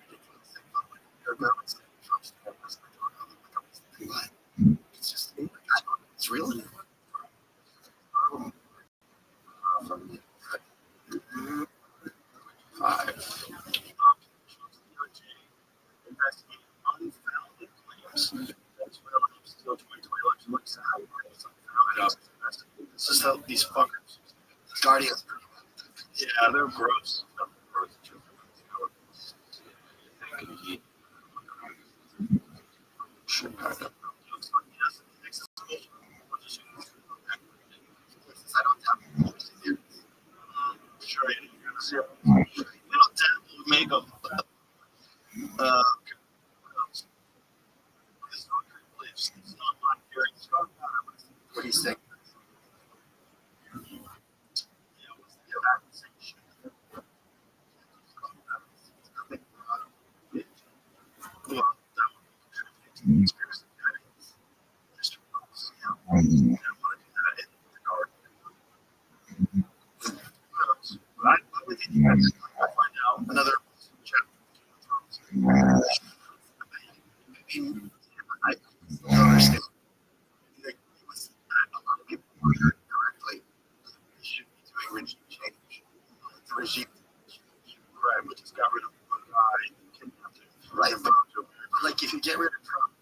It's just, it's real. Five. This is how these fuckers. Guardians. Yeah, they're gross. Should pack up. Sure, you're gonna see. Make them. What do you think? Another chapter. I don't understand. A lot of people directly should be doing regime change. The regime right, we just got rid of one guy. Right, but like if you get rid of Trump,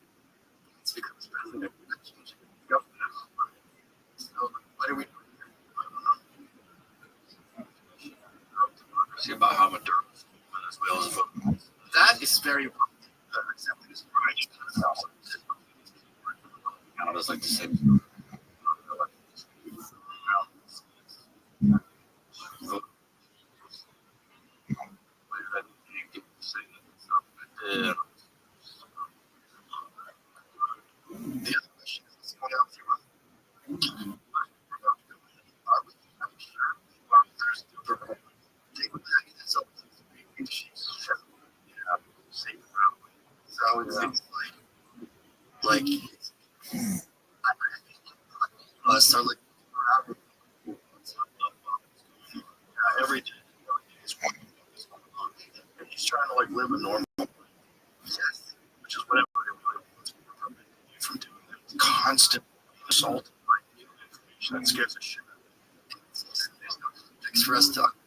it's because president. You're not changing the government. So what are we doing here? I don't know. Democracy about how Maduro Venezuela's vote. That is very accepted as right. Canada's like the same. The other question is, what else you want? Are we sure? There's different take with that. So she's safe around. So it seems like start looking around every day. And he's trying to like live a normal life. Yes, which is whatever from doing that constant assault information that scares the shit out of me. Thanks for us talking.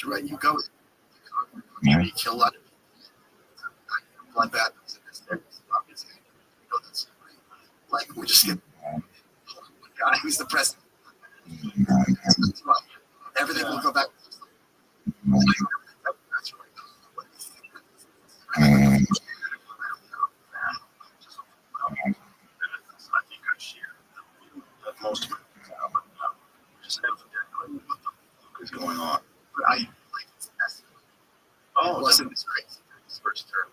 Right, you go. Maybe you kill a lot of blood bad. Like we're just getting God, who's the president? Everything will go back. That's right. I think I share that most of it. Just never forget what the fuck is going on. But I like it's messy. Oh, it wasn't this crazy his first term.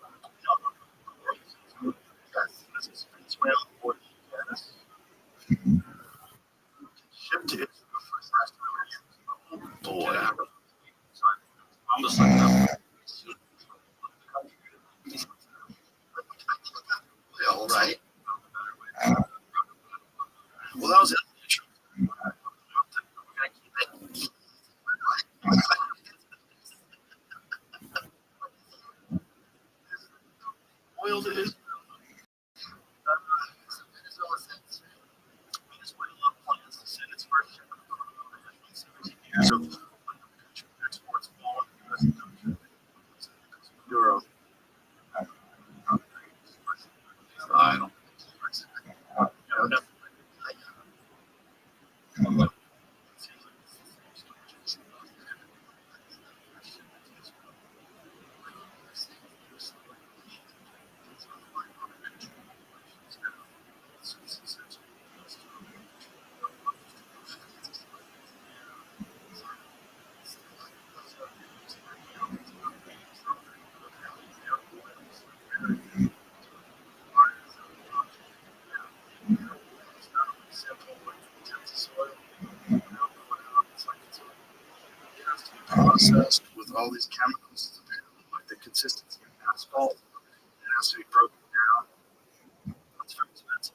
Venezuela, shipped to Israel for his last 2 years. Boy, I'm just like that. All right. Well, that was it. Oil to Israel. Venezuela plans to send its first shipment of 17 years of exports falling euro. I don't. processed with all these chemicals, like the consistency of asphalt. It has to be broken down. It's very expensive.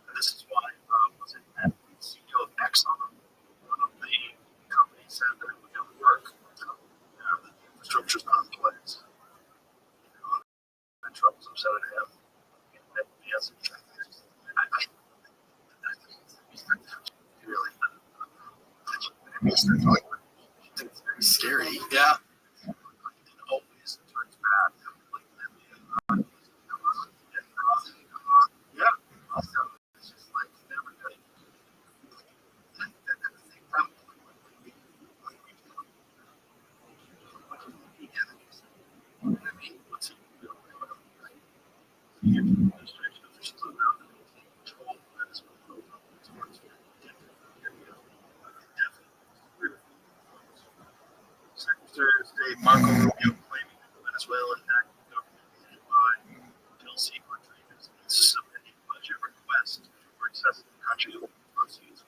And this is why, was it the CEO of Exxon, one of the companies said that it would never work. The infrastructure's not in place. The Trump's upset at him. He hasn't. Really. It's very scary. Yeah. It always turns bad. Yeah. It's just like never good. At the same time, I mean, what's it? Administration officials around the control that is Secretary of State Marco Rubio claiming that Venezuela attacked the government by bill secret treatments and submitting budget requests for excessive country proceeds.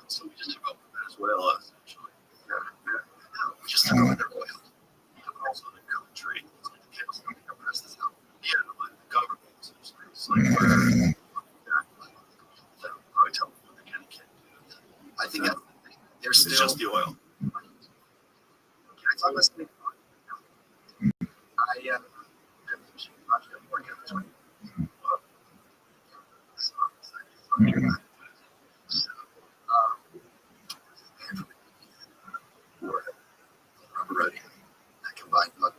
So we just took over Venezuela, essentially. We just took over their oil. We took also the country. It's like the chaos that oppressed this out. Yeah, like the government. It's like where I tell them what they can and can't do. I think that's the thing. There's still just the oil. Can I talk about something? I have working on this one. Ready. I combined blood.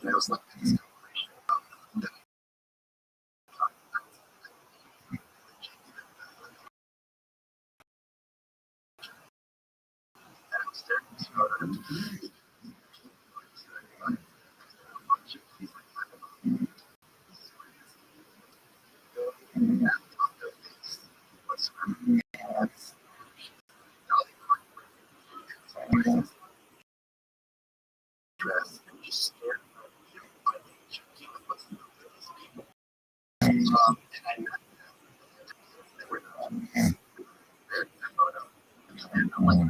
And I was like, this dress and just scared of you. I think you should keep it with people. And I met them. They were very photo. And I'm like,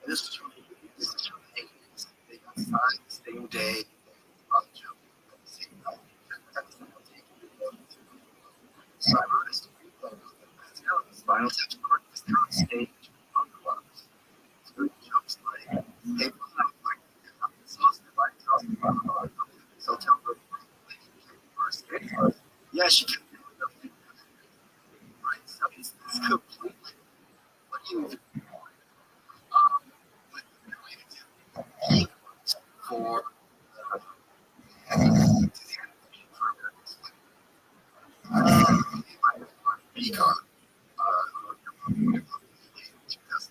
this was from the 80s. They got signed the same day. Rothschild. Same night. Cyberist. Spinal tap court was there on stage on the gloves. So he jumps like, hey, so tell her, yeah, she can do it. Right? So it's completely, what do you do? For P-Car.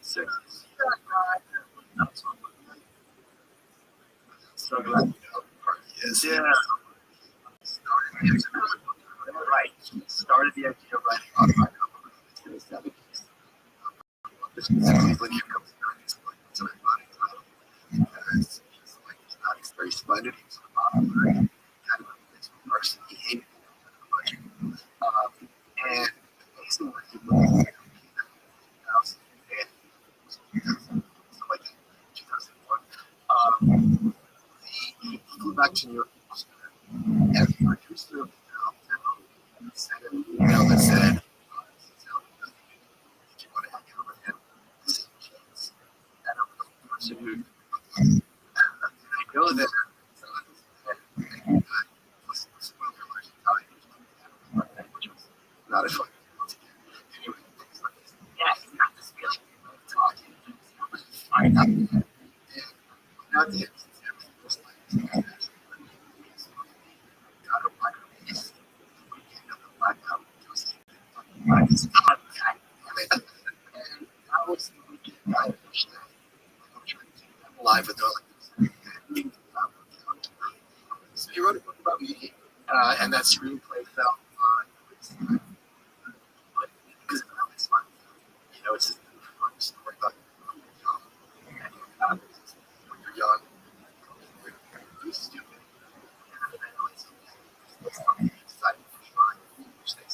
2006. So glad you know yes. Yeah. Right. Started the idea of writing on my in the 70s. When you come to it's like it's an ironic title. It's like he's not very splendid, he's popular, kind of a mixed person. He hated it. And basically when he moved to 2000 and stuff like that, 2001, he flew back to New York and the producer of the album sent an email that said, did you want to hang out with him? This is kids. And I'm the person who I know that which was not a fun anyway, yes, not this feeling talking. Find out. And not the live with all so he wrote a book about me, and that screenplay fell on because it's fun. You know, it's just a fun story about when you're young, you're stupid. It's exciting to try, which they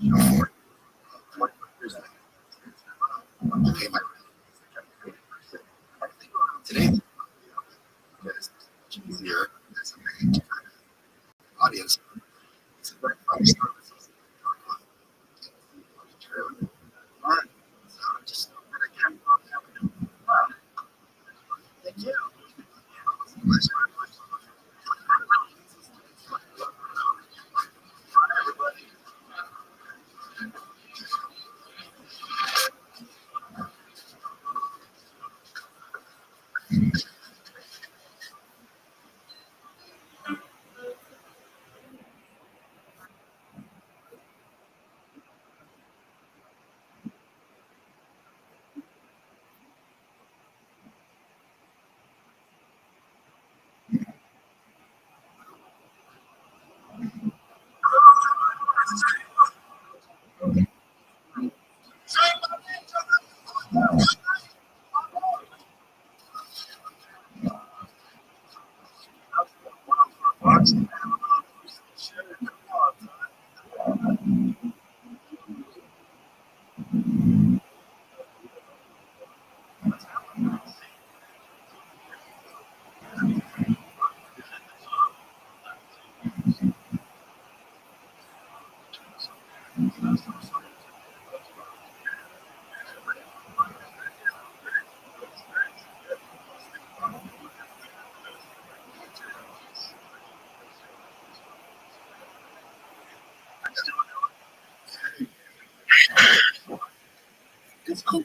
Pay my rent. Today, it's easier. It's an audience. It's a very fun service. All right. So just I can't thank you. It's cool.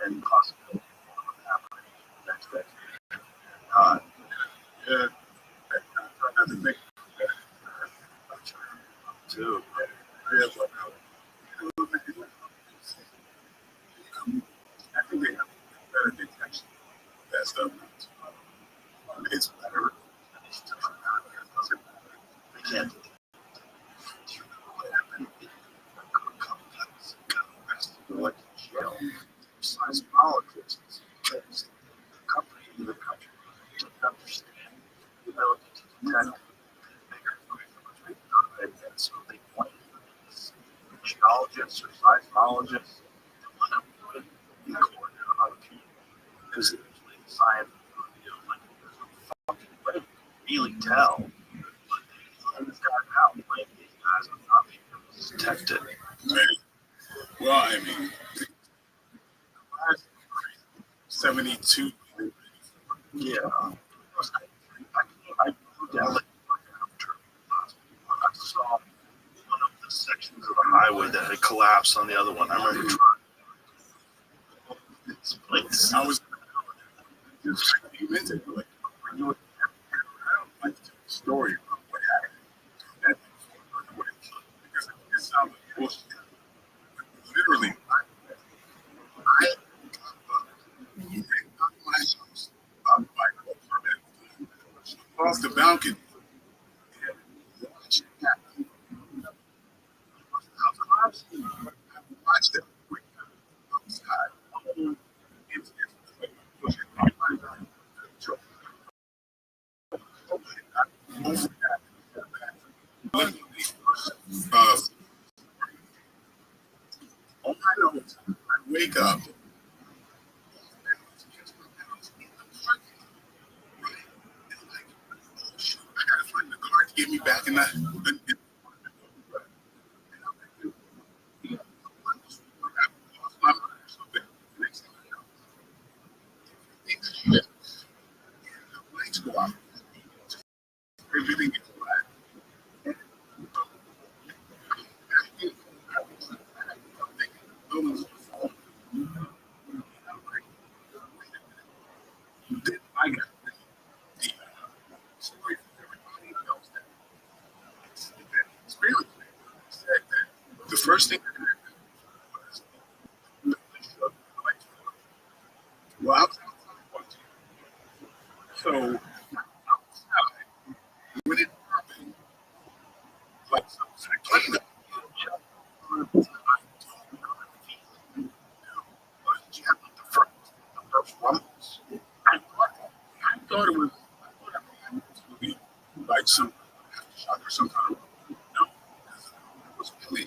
And possibility of happening next day. Yeah, I have to think too. Yeah, but I think they have better detection. That stuff. It's better. They can't. What happened? Got arrested. Went to jail. Seismologists. The company in the country didn't understand the ability to detect bigger. And so they pointed geologists or seismologists to want to put in court on people because usually the science like but it really tell. But these guys out like these guys are not being able to detect it. Well, I mean, 72. Yeah. I saw one of the sections of the highway that had collapsed on the other one. I remember trying. It's I was. You meant it. Like, I don't like to tell the story about what happened. Because it sounds like bullshit. Literally, I got my house by permit across the balcony. And watched it happen. I watched it outside. It's like All I know is I wake up. I gotta find the car to get me back in that. Lights go out. Everything gets black. Then I got the story from everybody else that experience said that the first thing that happened was the relationship of the lights go out. Well, I was outside watching. So outside, when it happened, like something I cleaned up. She had the first one. I thought it was like some shock or some kind of no, it was really.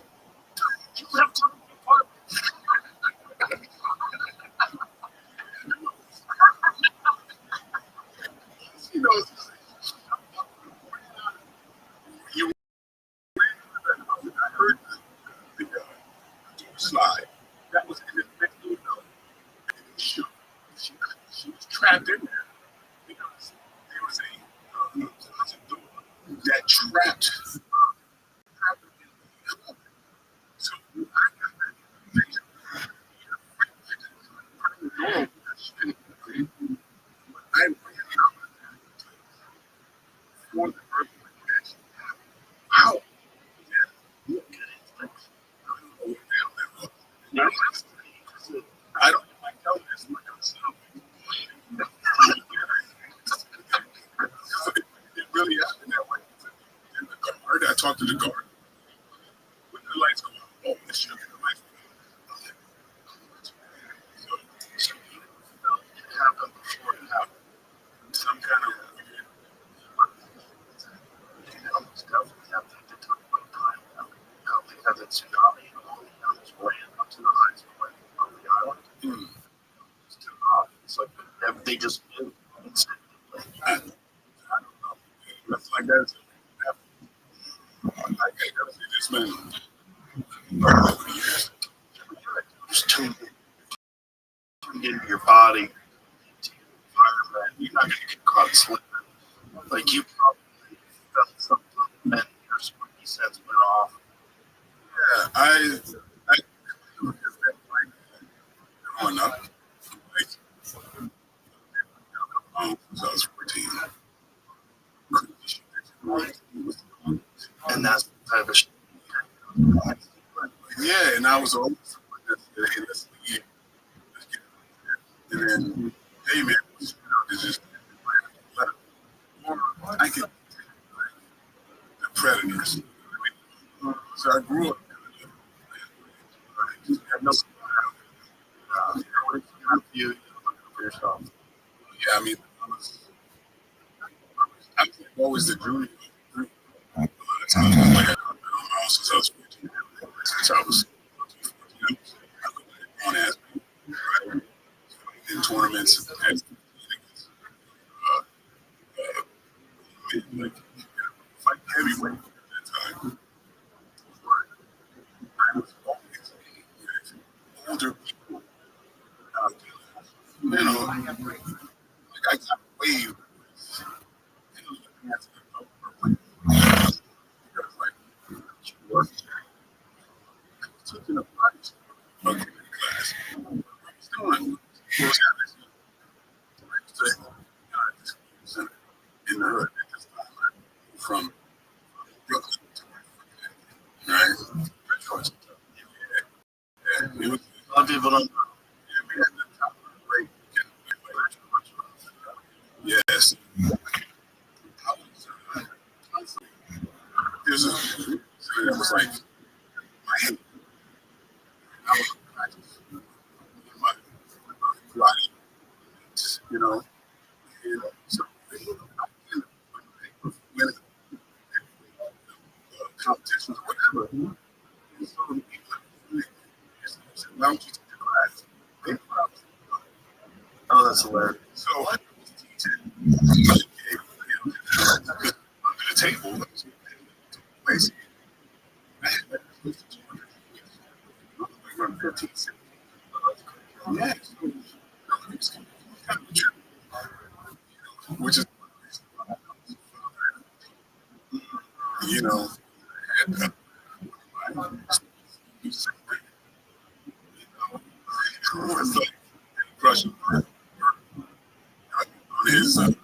You know, you I heard the slide. That was in the next window. She, she was trapped in there because there was a door that trapped. So I got that information. I ran out for the earthquake. How? No, I don't like telling this like I'm something. It really happened that way. And the guard, I talked to the guard. When the lights go out, oh, this should be the lights go out. So it happened before it happened. Some kind of stuff we have to talk about time. How they had that tsunami and all the animals ran up to the highest point of the island. It's too hot. It's like they just knew instantly. I don't know. Nothing like that. I can't ever see this man. Just tuned into your body, into your environment. You're not going to get caught slipping. Like you probably felt something and your spooky sense went off. Yeah, I growing up, like, since I was 14. And that's the type of shit. Yeah, and I was always hey, let's get and then, hey man, it's just I can the predators. So I grew up. You have no you for yourself. Yeah, I mean, I'm always the junior. A lot of times, like I don't know, since I was 14, since I was 14, on as in tournaments and like fight heavyweight at that time. But I was always with older people. You know, like I got waved. Because like she was teaching a class. Okay, class. What was doing? What was happening? In the hood at this time, right? From Brooklyn to right? Yeah. We was, a lot of people don't know. Yeah, we had the top of the break. Yes. There's a that was like my hip. I was practice my karate, you know. And so when competitions or whatever, and so I'm teaching the class. Oh, that's hilarious. So I teach under the table. Basically, I had run 15, 16. Yeah. Which is, you know, and, it's like crushing on his. That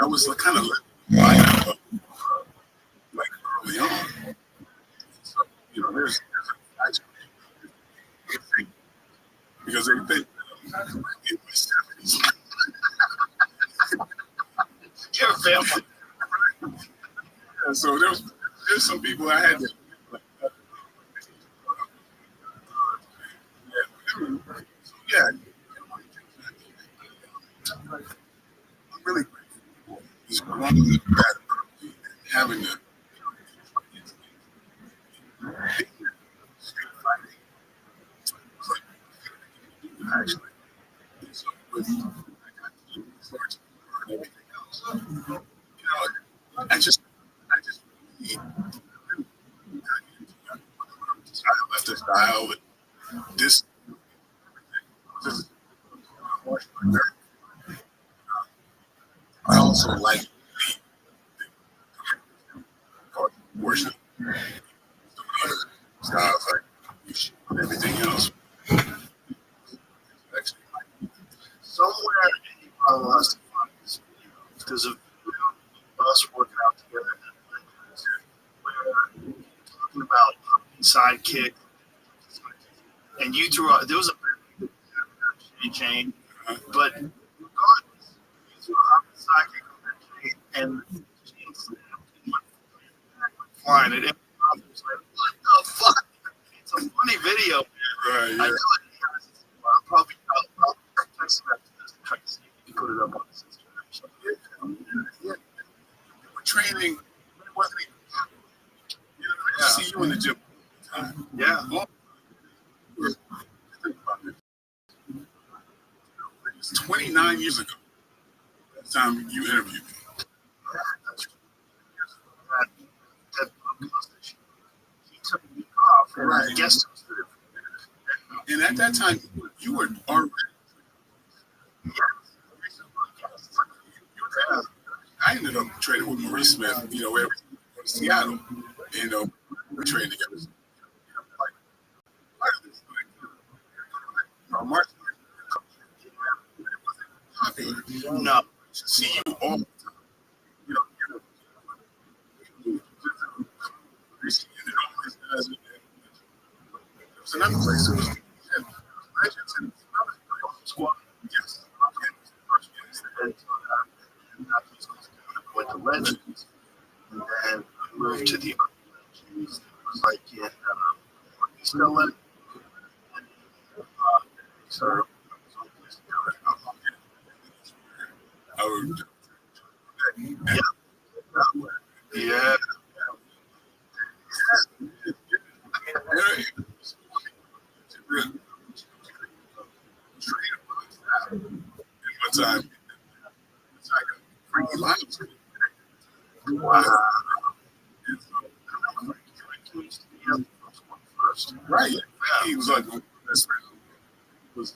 was kind of like early on. So, you know, there's because they think in my 70s. You're a vampire. Yeah, so there's some people I had to. Yeah. I'm really grateful. It's growing having the actually. So with everything else, you know, I just I left the style with this. I also like the worship styles like everything else. Actually, somewhere in has to find this video because of us working out together where talking about sidekick and you threw out there was a chain, but regardless, you threw out the sidekick on that chain and the chain snapped and went flying. It was like, what the fuck? It's a funny video. Right, yeah. I know it. I'll probably text him after this and try to see if he can put it up on his Instagram. Yeah. We're training. It wasn't even you know, I see you in the gym. Yeah. It was 29 years ago. That time you interviewed me. That he took me off and I guessed it was and at that time, you were already. I ended up training with Maurice Smith, you know, in Seattle. You know, we trained together. No, see you all the time. You know, there's another place. It was Legends and another squad. Yes. Went to Legends and then moved to the Legends. It was like in still Legends. So yeah. One time, it's like a Frankie Lyons. Wow. Right. He was like my best friend. Was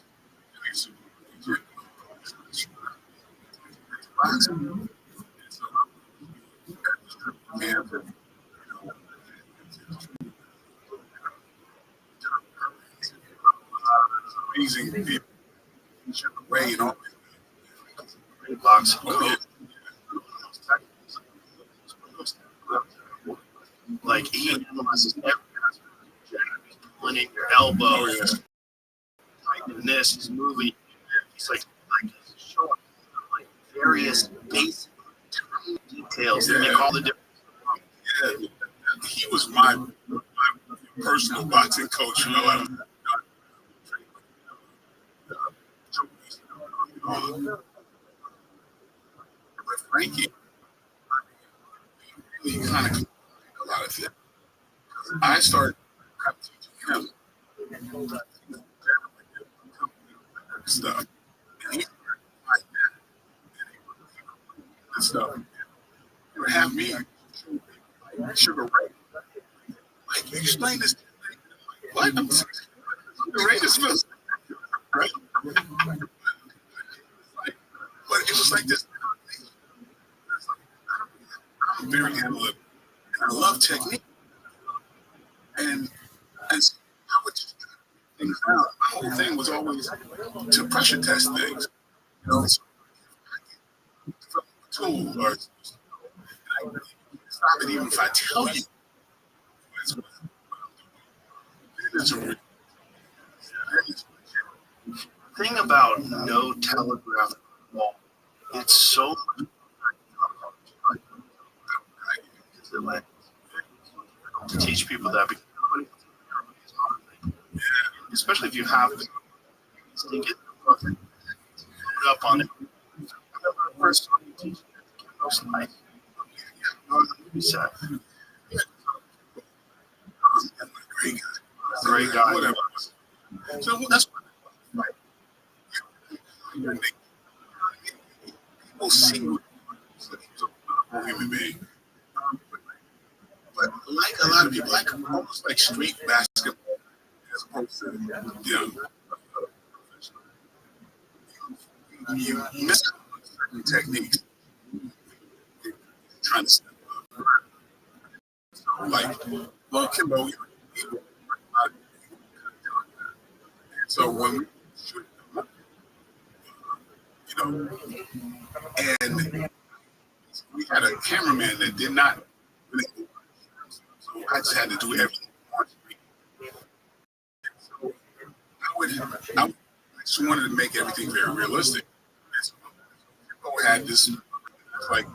amazing people. Ray and all box. Oh, yeah. Like he analyzes every aspect. He's pulling in your elbow. Oh, yeah. Tightening this, he's moving. He's like he's showing like various basic tiny details that make all the difference. Yeah, he was my personal boxing coach. You know, but Frankie, he kind of a lot of it. I started teaching him stuff. And he and stuff. You would have me Sugar Ray. Like, explain this. What? Sugar Ray is supposed right? But it was like this. I'm very analytical. And I love technique. And so I would just try things out. My whole thing was always to pressure test things. You know, so tool or stop it even if I tell you. It's a thing about no telegraph wall. It's so to teach people that, especially if you have to get up on it. I remember the first time you teach great guy. Whatever. So that's what people see a human being. But like a lot of people, like almost like street basketball, as opposed to you miss certain techniques. Trying to step up. So like, well, Kimbo, so when we shoot them, and we had a cameraman that did not really, so I just had to do everything. So I just wanted to make everything very realistic. So Kimbo had this, like,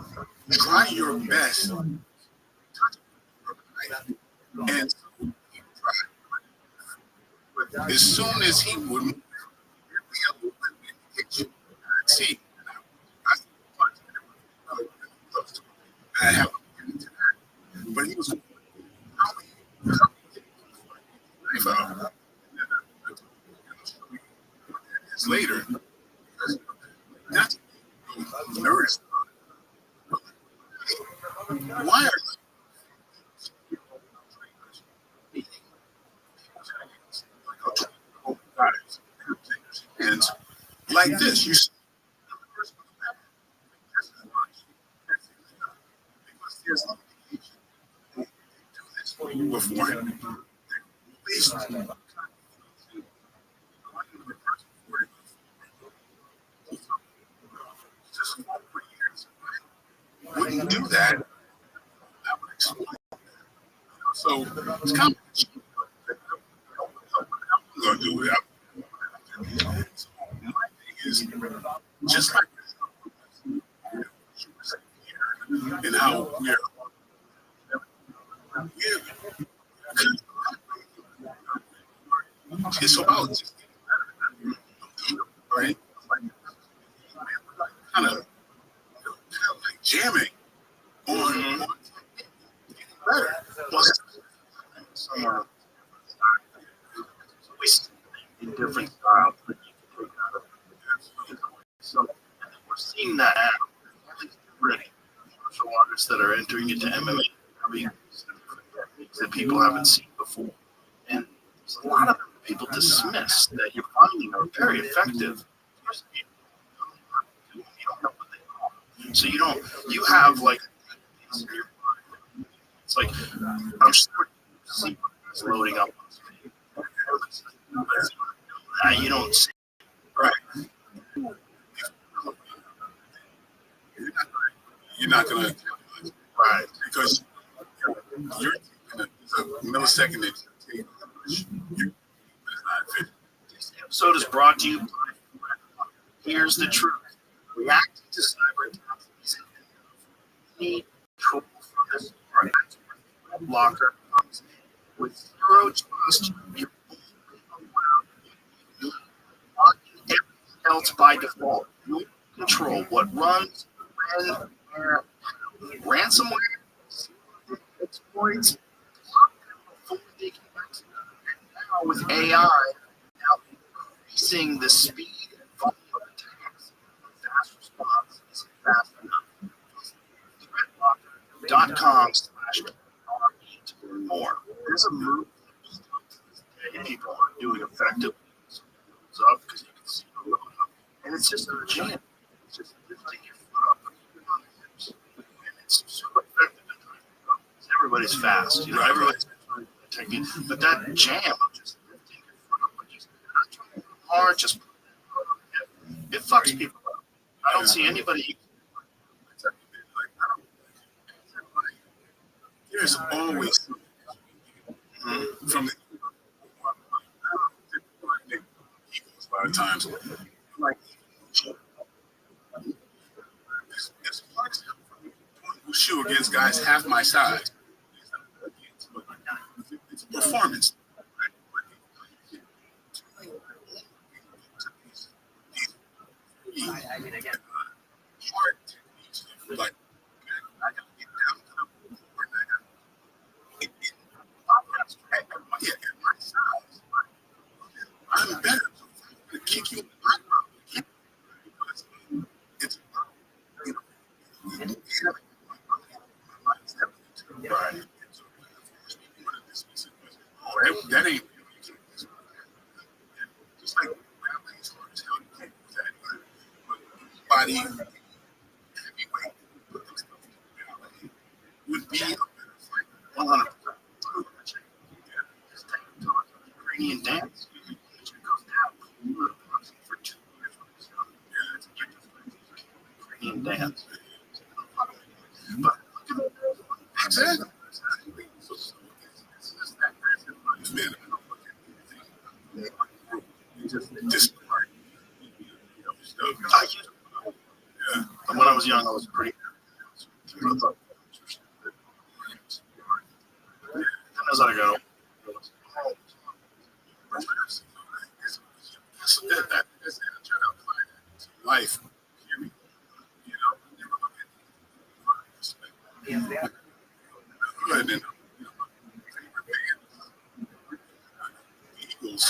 try your best. And so he tried. As soon as he would move, see, I have but he was later. That's nervous. Why are and like this, you beforehand. Wouldn't do that. I would explain. So it's kind of I'm going to do it. So my thing is just like and how we're it's about just right, kind of like jamming on better. In different styles that you can take out of it. So we're seeing that already. Martial artists that are entering into MMA having techniques that people haven't seen before. And there's a lot of them people dismiss that you're finding are very effective. You don't know what they are. So you have like, it's like, I'm sure it's loading up. You don't see. Right. You're not going to. Right. Because you're a millisecond that this episode is brought to you by Here's the Truth. Reacting to cyber attacks is need control from this blocker with zero trust. You're everything else by default. You control what runs, when, where, ransomware, exploits, before they can exit. And now with AI, increasing the speed and volume of attacks. Fast response isn't fast enough. Threatlocker.com/R8 or more. There's a move that people are doing effectively. It's up because you can see it going up. And it's just a jam. It's just lifting your foot up and putting it on the hips. And it's so effective at trying to go. Everybody's fast. Everybody's trying to technique. But that jam of just lifting your foot up and just not trying hard, just it fucks people up. I don't see anybody. There's always from the Eagles a lot of times. Like there's parts who shoot against guys half my size. It's a performance. Hard techniques, like I gotta get down to the floor. At my size, I'm better. So I'm gonna kick you in the background. It's right. That ain't just like Rabbi's hard as hell. You can't do that. But body heavyweight would be a better fight. 100%. Ukrainian dance. It goes down. You were boxing for 2 years. Ukrainian dance. But exactly. Just when I was young, I was pretty. And as I got older, life. Good. Eagles.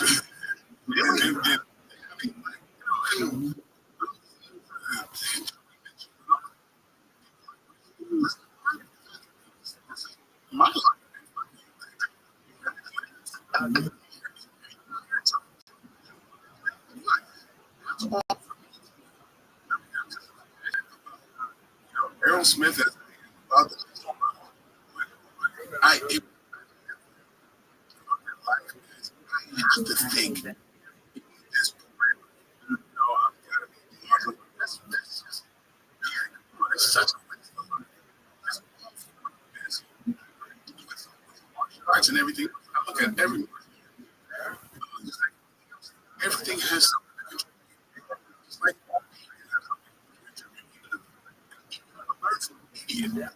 my life. Errol Smith has about this. I have to think this that's just it's such a waste of money. Arts and everything. I look at everything has something. Just like idiot.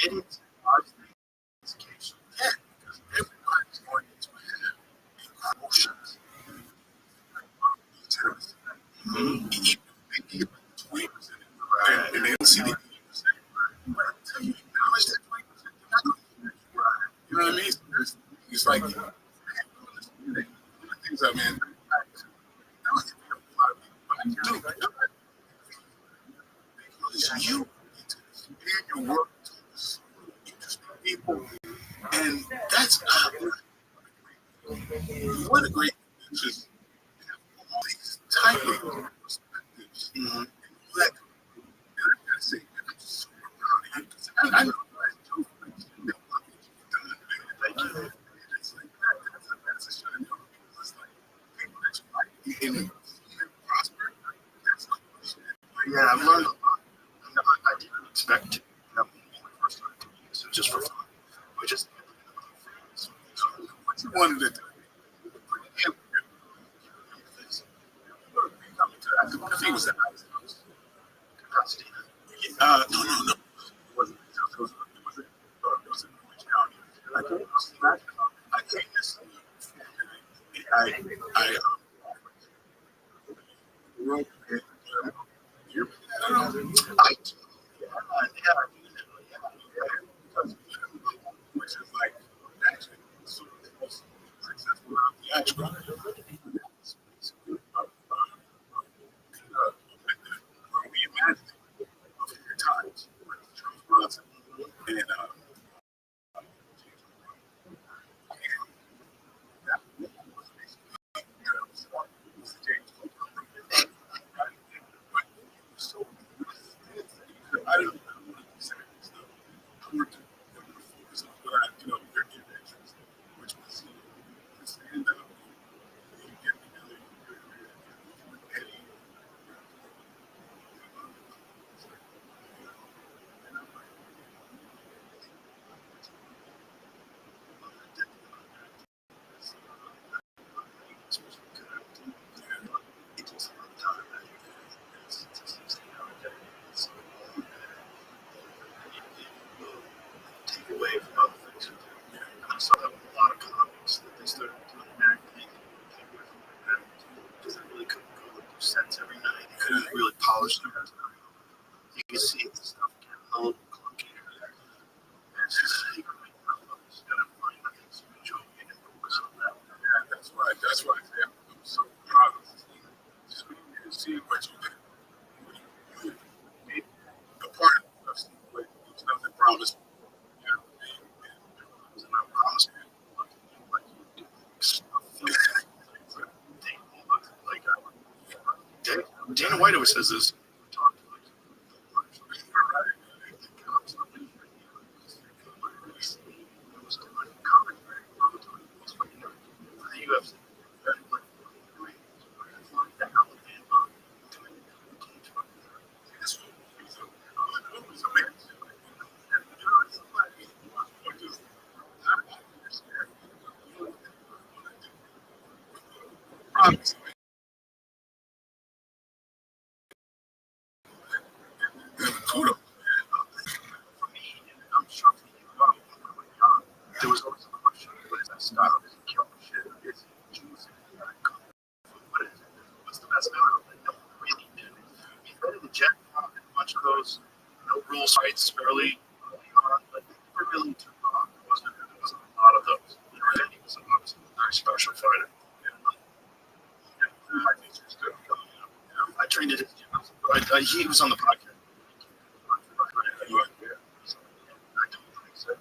Idiots. Yeah, because everybody's going to have emotions. And they don't see the 80%. Until you acknowledge that 20%, you know what I mean? It's like, one of the things I mean, you expand your work to interesting people, and that's what a great just all these type of perspectives. That I say, I'm so proud of you because I know it's like that's a shine. It's like people that you like and prosper. That's cool shit. Yeah, I've learned a lot. I didn't expect to. When I first started doing this, it was just for fun. We just What you wanted to do? If he was that no. It wasn't I can't just I wrote it. Which is like actually so successful theatrical. Because I really couldn't go with those sets every night. You couldn't really polish them. You can see the stuff getting a little clunky. It's just you gotta find things you enjoy and focus on that. Yeah, that's right. That's right. Yeah. I'm so proud of this team. Just when you see what you did. You made a part of us. Like, it's nothing promised. You know, it was not promised. Like you Dana White always says this. promise. Kudos. For me, and I'm sure for you, there was always a question: what is that style? Is it kill shit? Is it juicy? What is it? What's the best style? And no one really knew. He invented the jet pop and a bunch of those no rules fights early on, but they never really took off. There wasn't a lot of those. And he was obviously a very special fighter. I trained at his gym. He was on the podcast.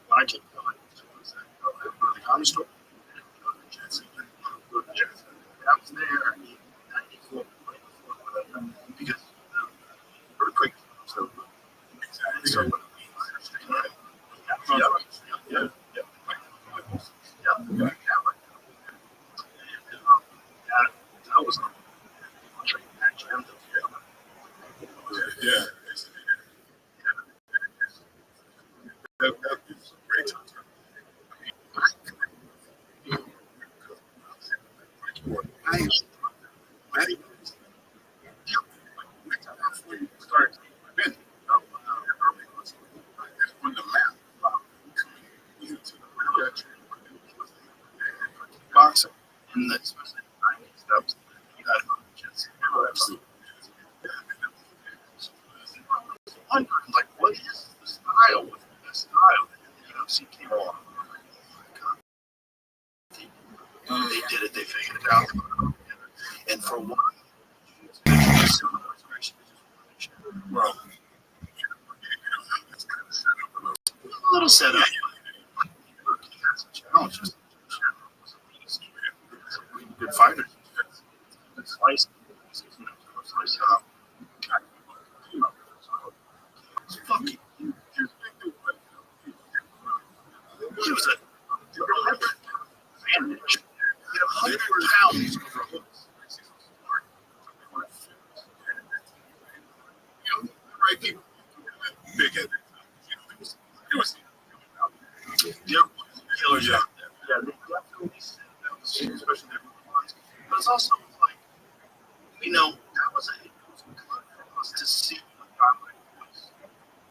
When I came to the comedy store, I was there in 94, because earthquake. So, exactly. Yeah. That was training that gym. Yeah. That is a great time. When the map Boxing, and especially in the 90s, that was you got to just absolutely. Wondering, like, what is the style with the style that the UFC came along? They did it. They figured it out. And for one, well, a little setup. Challenges. Good fighters. Slice. Fuck you. He was a 100 pounds over hooks. right people, big headed. It was Killers out there. Yeah, they definitely said that, especially their ones. But it's also like, that was it was good for us to see what God was.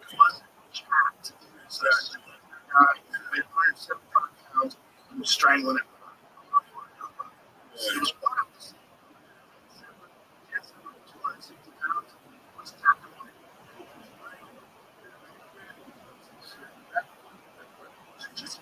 It wasn't jacked. So that's like a guy who weighed 175 pounds and was strangling it. It was wild to see. 260 pounds was tapped on it. Just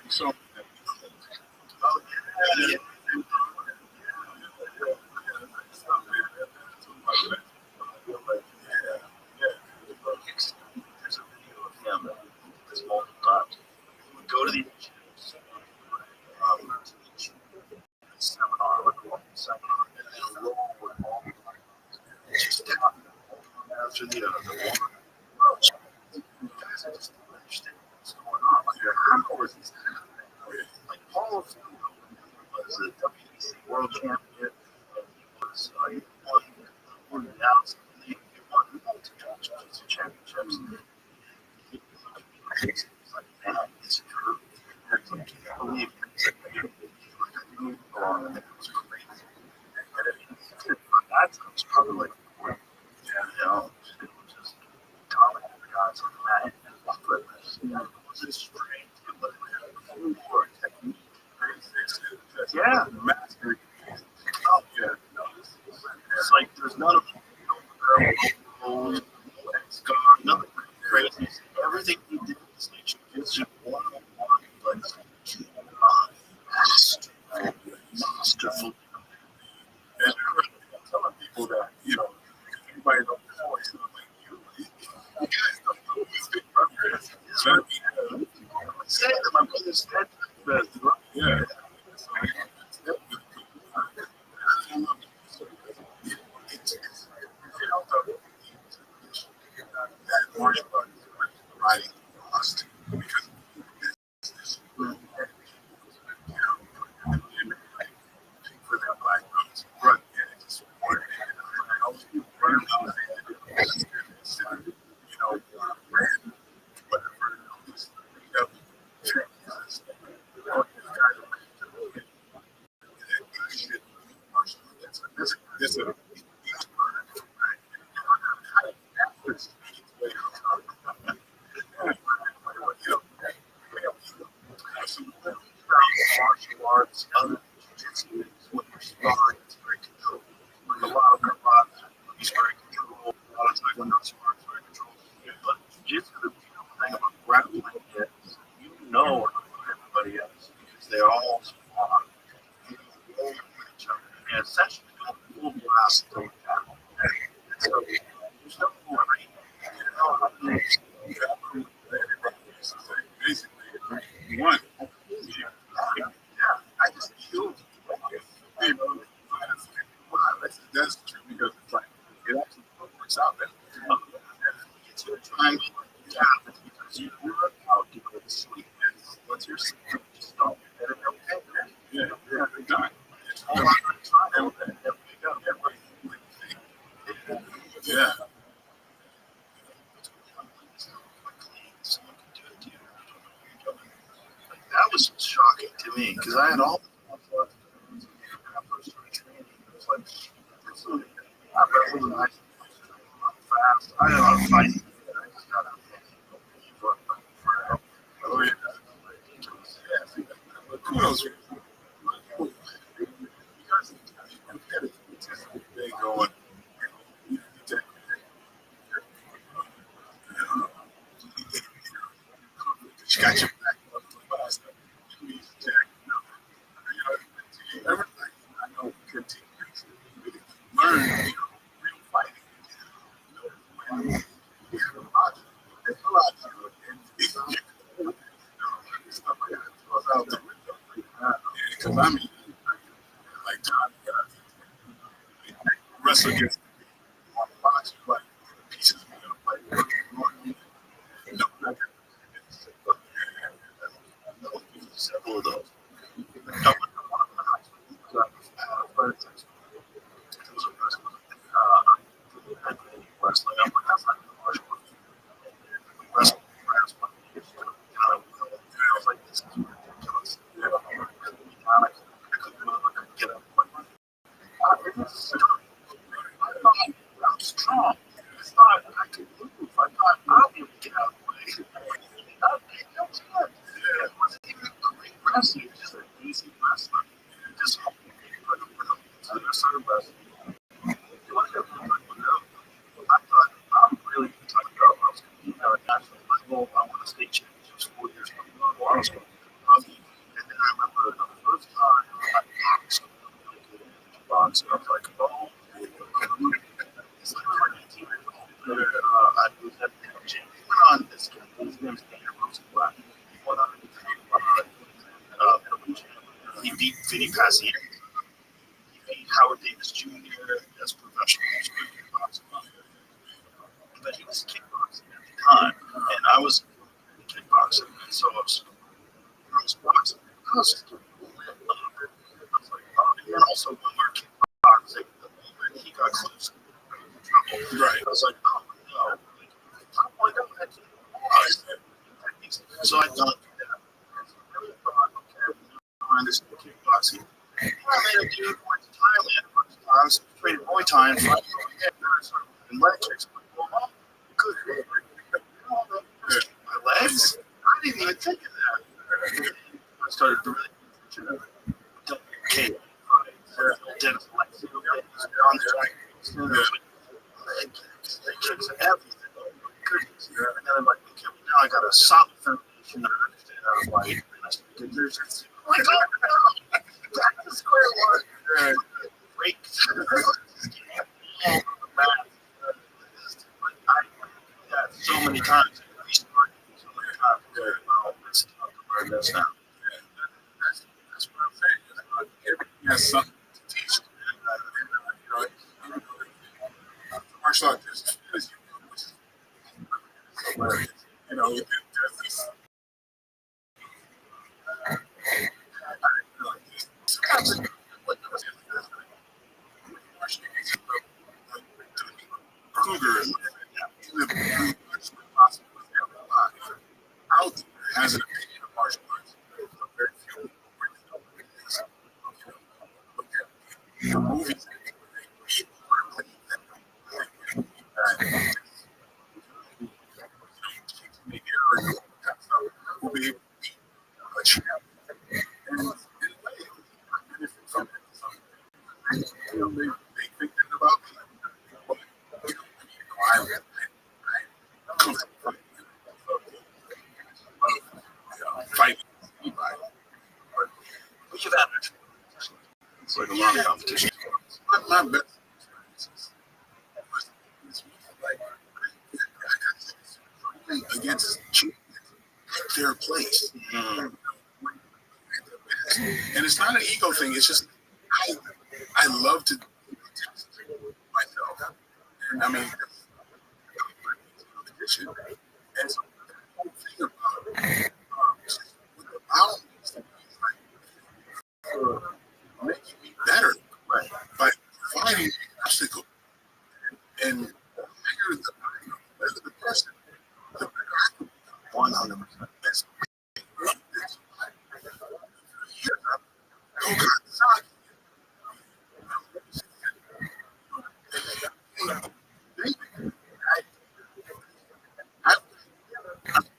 So, to the water. You guys are just don't understand what's going on. Like, how is this happening? Like, Paul was a WBC world champion. He was he won the Dallas League. He won multiple championships. It's like, man, it's true. It's like, I can't believe it. It was crazy. And that's probably like, you know, it was just common guys like that. And it wasn't strange. It wasn't more technique. Yeah, mastery. Oh, yeah. No, it's like there's none of them. It's gone. Nothing crazy. Everything he did is like just one-on-one, like masterful. And I'm telling people that, you know, everybody knows his voice. And I'm like, you guys don't know who this big brother is. So, I'm saying that my brother's head best. Yeah. That martial art is riding lost because this for their black brothers, run and it's support. I always run around and you know, ran whatever these this a martial arts, other jiu-jitsu, what you're sparring, it's very controlled. A lot of karate, he's very controlled. A lot of taekwondo sparring is very controlled. But jiu-jitsu, the beautiful thing about grappling is you know everybody else because they're all smart. You know each other. And essentially, you don't full blast them down. And so there's no more right. You know how to basically, one, I just killed you. That's true because it's like it actually works out better. It's your triangle. Yeah, it's because you work out to go to sleep. And once you're sleep, just don't get it okay. Yeah, you're done. It's all about the triangle and there we go. Yeah. That was shocking to me because I had all the when I first started training. It was like, I wasn't nice fast. I had a lot of fighting. I just got out of oh, yeah. Kudos. They going. She got your back. Everything I know continues. Learn real fighting. It's a lot. It's a lot. Stuff like that goes out the window. Because I mean, like Tommy wrestle against on the box, like pieces of like no, not several of those. Wrestling up with that's like the martial arts. Wrestling, I was like, this is ridiculous. I couldn't get up. I thought I'm strong. I thought I could move. I thought I'll be able to get out of the way. That was good. It wasn't even great wrestling. It was just an easy wrestling. Just to the serve wrestling. I thought I'm really talking about I was competing at a national level. I won a state championship 4 years ago. I was going to and then I remember the first time I boxed. I was like, oh, it's like 19 years old. I was at the gym. He went on this kid. His name's Peter Rothschild. He went on he beat Vinny Pazier. He beat Howard Davis Jr. as professional. was kickboxing, and so I was boxing. I was just like, oh, and then also when we were kickboxing, the moment he got close to trouble, right? I was like, oh no, I don't have to. So I thought that. I really thought, okay, I'm this kickboxing. I made a dude went to Thailand a bunch of times, trained Muay Thai and fought and leg kicks. Oh, good. My legs? I didn't even think of that. I started really okay. Dennis Lexi on the leg kicks and everything. Goodness. And then I'm like, okay, well, now I got a solid foundation. I understand how to fight. Oh my God, no. Back to square one. Break. So many times. So many times. That's now. That's what I'm saying. Everything has something to teach. Martial arts is there's this. Kruger out there has an opinion of martial arts. Very few the movies will be able to be a champ. And in a way, benefit from it. They think about me. I fighting anybody. But we should have it. It's like a lot of competition. My best experience against their place. And it's not an ego thing. It's just I love to test myself. And I mean, and so the whole thing about with the boundaries making me better, right? By providing an obstacle and the bigger the person, the bigger I can become 100%. That's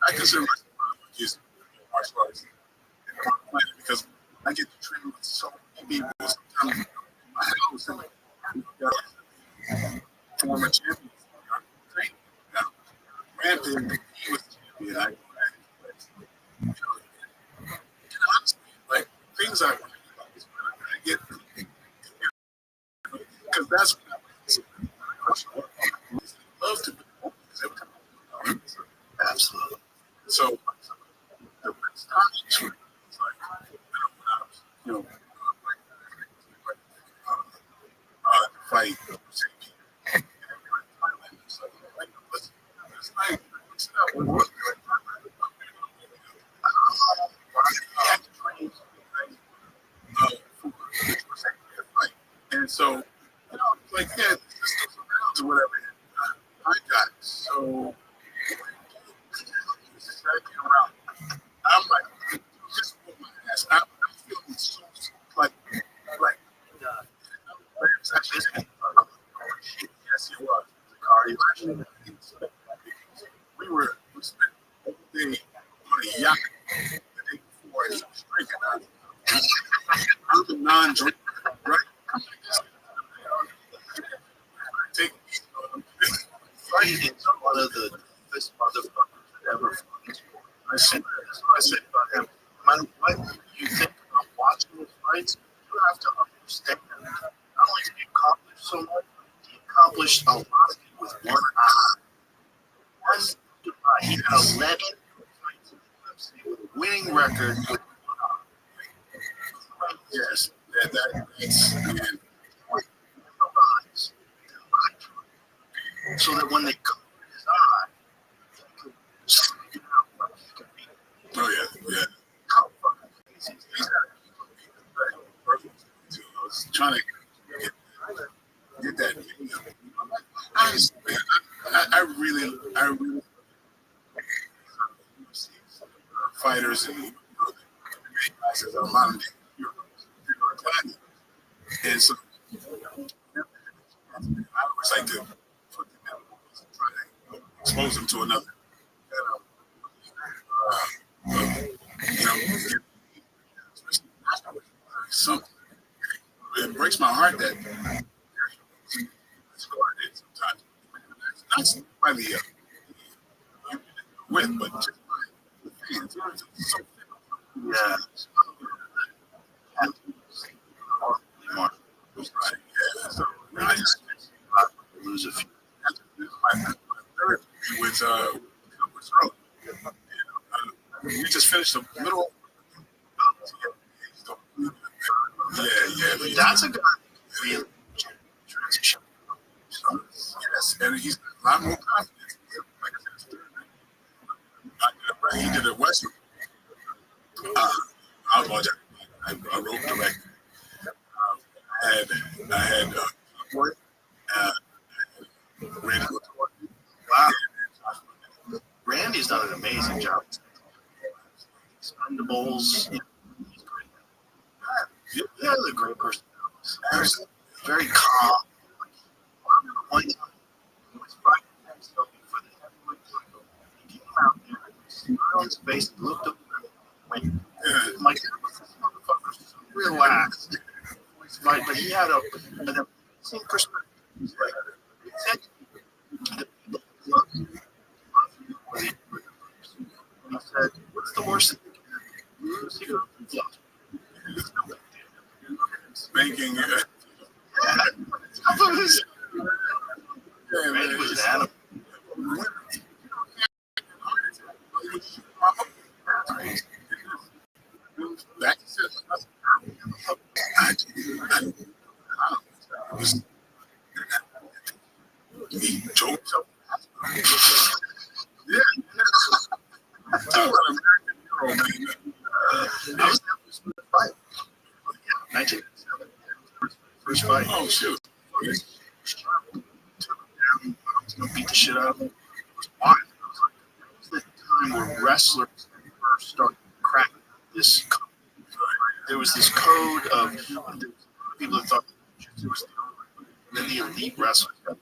I consider myself just martial arts because I get to train with so many people. Sometimes my house and former champions. Granted, he was champion. Honestly, like things I get because that's what I love to do. Absolutely. So the starting it's like fight. And so, like, yeah, to whatever. I got so around. I'm like, just put my ass. I'm feeling so like, yes, it was. The cardio. We spent the day on a yacht the day before, and he was drinking. I'm a non-drinker, right? Take fighting one of the best motherfuckers ever fought. I said about him. No matter what you think about watching his fights, you have to understand not only did he accomplish so much, he accomplished a lot of it with one eye. He had 11 fights in the UFC with a winning record with one eye. Yes, that's and so that when they cover his eye, Honestly, man, I really fighters and guys as a modern day heroes. And so I always like to put them in and try to expose them to another. Something. It breaks my heart that sometimes not by the win, but just by the fans. Yeah. So I just lose a few. With we just finished a little. Yeah. That's a good real transition. Yes, and he's a lot more confident. He did a Western. I apologize. I wrote direct. I had Randy. Wow. Randy's done an amazing job. The Bulls. He's great. Yeah, the great person. Very calm. One time, he was fighting himself for the heavyweight title. He came out there, smiled on his face, and looked up and went, like, this motherfucker's so relaxed. But he had an amazing perspective. He's like, he said, the people love you. He said, what's the worst thing you can do? He goes, spanking. Randy was an animal. He choked up. Yeah. I was fight. 1987. First fight. Oh, shoot. Beat the shit out of him. It was wild. It was the time where wrestlers first started cracking this code. There was this code of people that thought it was then the elite wrestlers got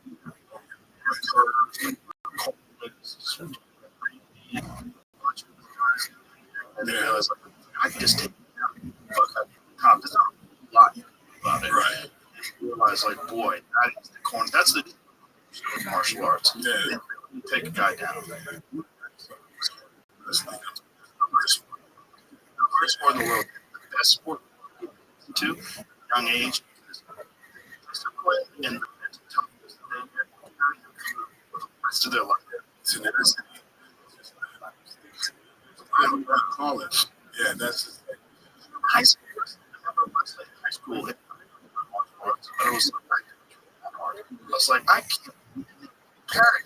and then I was like, I can just take it down. Top is a lot about it. Right. And you realize, like, boy, that is the corner. That's the martial arts. Yeah. You take a guy down. The greatest sport in the world. The best sport too. Young age. And the rest of their life. College. Yeah, that's high school. I remember high school. But it was like I can't carry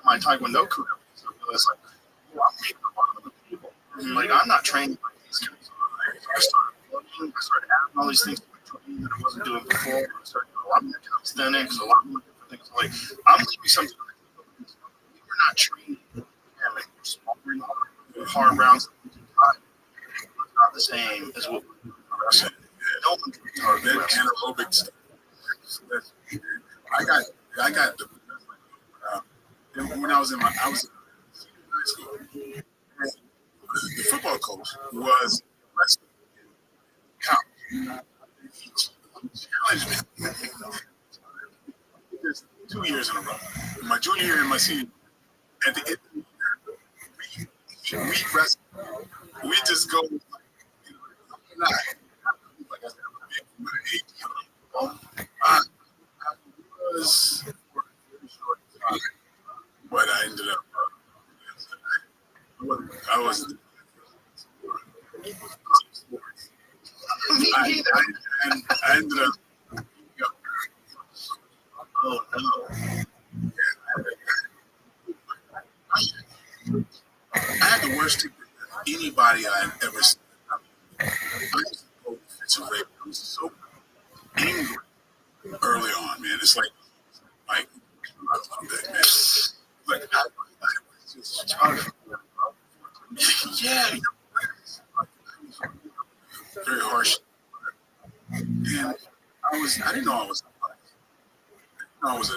my Taekwondo career. So it was like, well, I'm making fun of other people. Like I'm not training like these guys. I started looking. I started adding all these things to my training that I wasn't doing before. I started doing a lot more calisthenics, a lot more different things. Like I'm leaving something. We're not training. Yeah, like we're smoking hard rounds. It's not the same as what we're doing. Anaerobic stuff. I got the when I was in high school. The football coach was college. He challenged me. 2 years in a row. My junior year and my senior. At the end of the year, we wrestle. We just go. I was for a very short time, but I ended up. I was. I ended up. Oh no! I had the worst ticket of anybody I've ever seen. I was so angry early on, man. it's like I love that man. Like I was just charged. Yeah, very harsh. And I didn't know I was. I was a.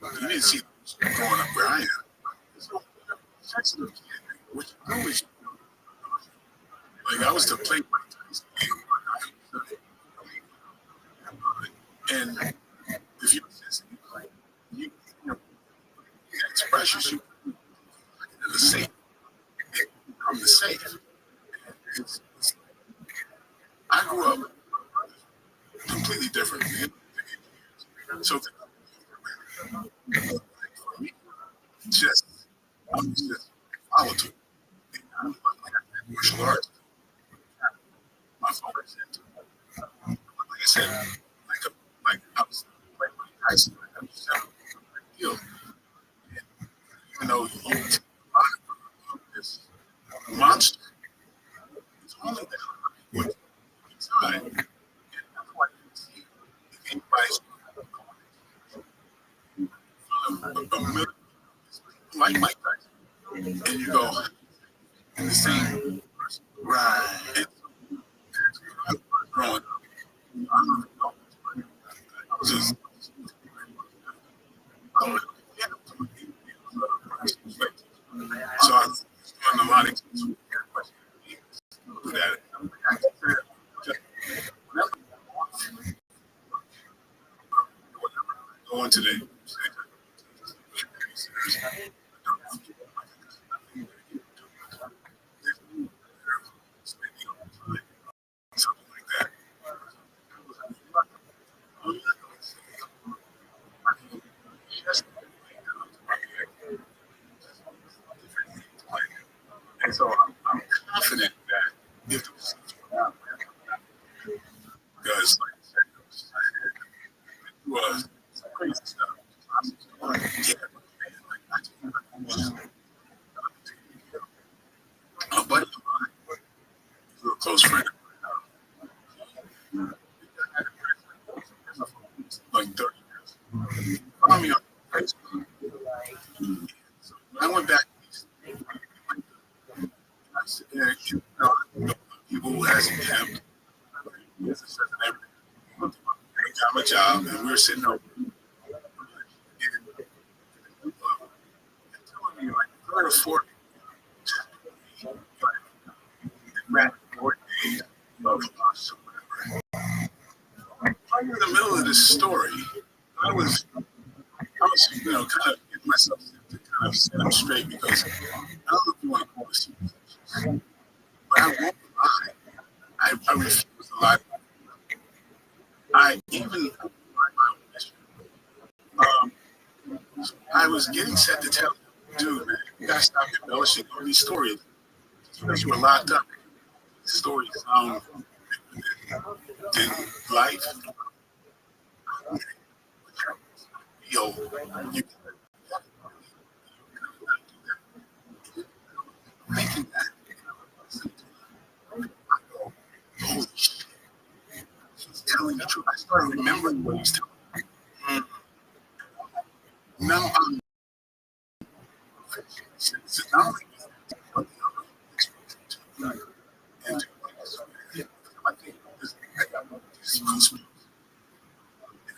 You didn't see growing up where I am. Sensitive kid, which always like I was the play and if you expressions you the safe, I'm the safe. I grew up completely different. So for me, just I was just volatile. Martial arts. My focus into like I said, like I was like high school, I was deal. Even though you this monster, it's only that with time. And that's why you see if anybody's like Mike Tyson, and you go in the same person. Right. And growing up, I was just so I was doing a lot of do that. Going today. Something like that. And so I'm confident that if because like I said, it was some crazy stuff. Yeah, a buddy of mine, a real close friend of mine, like 30 years. Found me on Facebook. I went back. I said, yeah, you know, people who hasn't helped. I got my job, and we were sitting over. Telling me like third or fourth, ran 4 days of I'm in the middle of this story. I was, you know, kind of getting myself to kind of set up straight because I don't know if you want to call this, but I won't lie. I refuse to lie. I even, I was getting set to tell dude, man, you gotta stop embellishing all these stories. Because you were locked up. Stories sound in life. Yo, you making that. Holy shit. He's telling the truth. I started remembering what he's telling me. Now I'm not only and I think this goosebumps.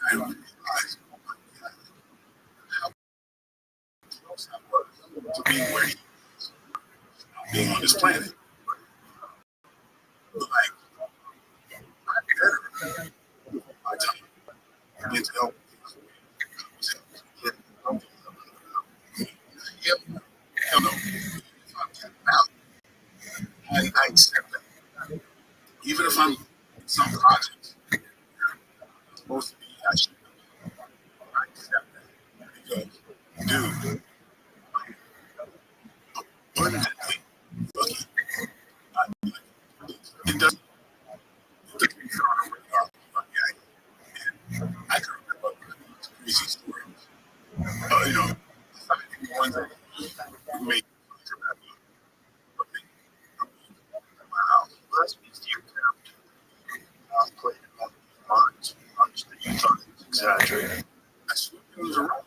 I realized, oh my God, how close I was to being where he is, being on this planet. But like, I better my time mental health. Hell no. I accept that. Even if I'm in some projects, it's supposed to be, I accept that. Because, dude, abundantly lucky. It doesn't mean I can remember exaggerating. I swear it was around.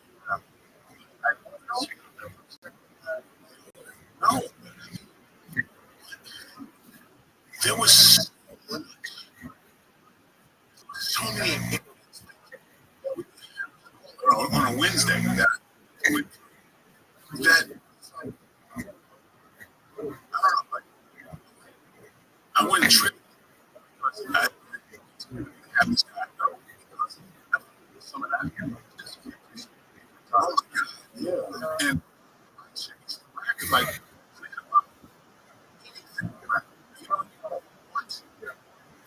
No. There was so many on a Wednesday that I wouldn't trip. I have this guy know because some of that. Oh, yeah. And like,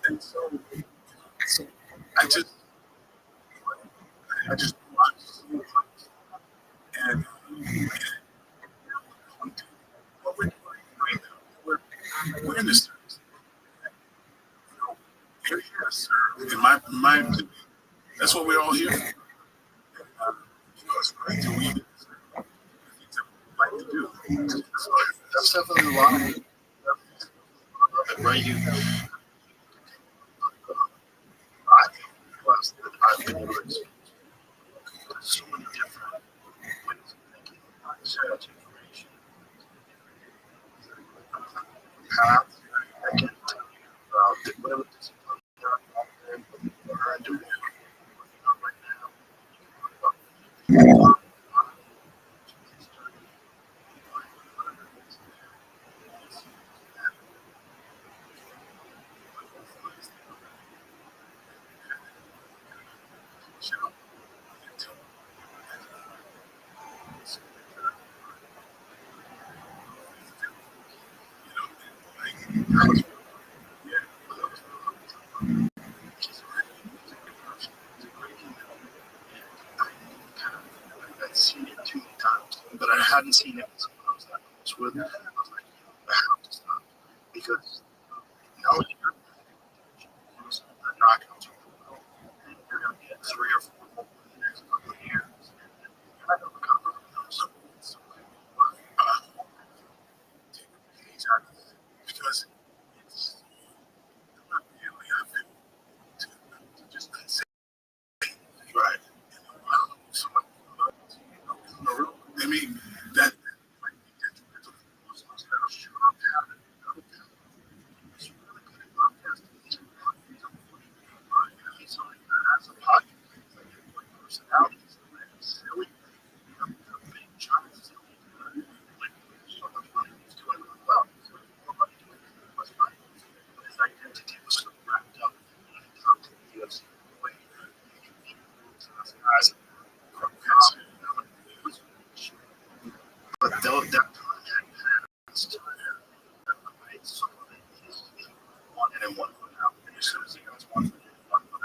and so I just watched and what we're doing right now, we're in this service. You're here to serve. In my opinion, that's what we're all here for. It's great to we like to do. So that's definitely a lot of right you. I've been able to so many different ways of thinking, so much information. Paths I can tell you about whatever discipline I do right now. I'd seen it too many times, but I hadn't seen it when I was that close with it. And I was like, I have to stop because now you're not going to you're going to get 3 or 4 more in the next couple of years. And you're not going to recover from those. Because it's not really happening to just say, right. I mean, that but that one in and one put out. And as soon as he goes one put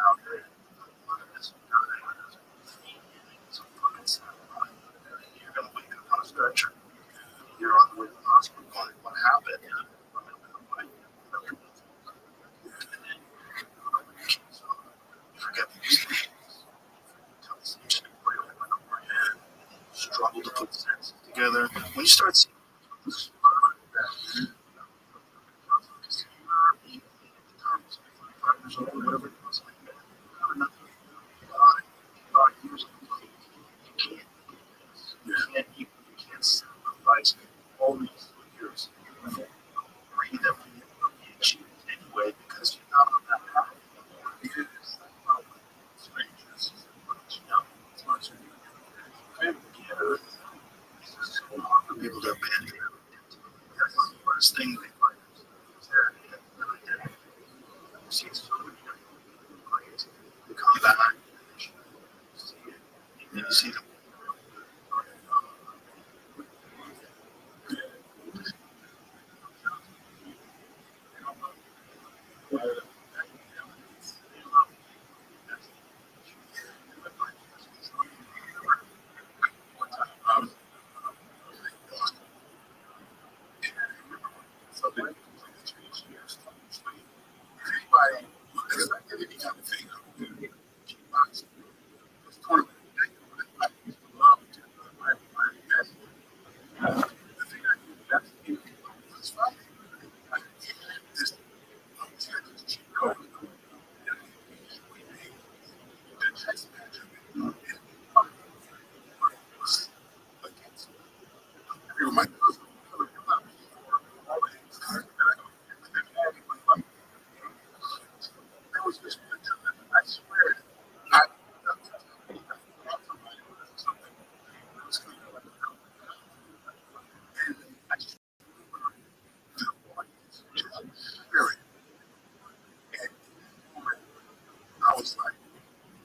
out, you're going to wake up on a stretcher. You're on the way to the hospital going, what happened? Forget these things. Struggle to put sentences together. When you start seeing whatever it was, you can't sacrifice all these years for freedom of the achieved anyway because you're not on that path. Because strangers, you know, it's much family together. It's so hard for people to abandon them. That's the worst thing they find is their identity. You see so many different ways to come back. You see it. And then you see them.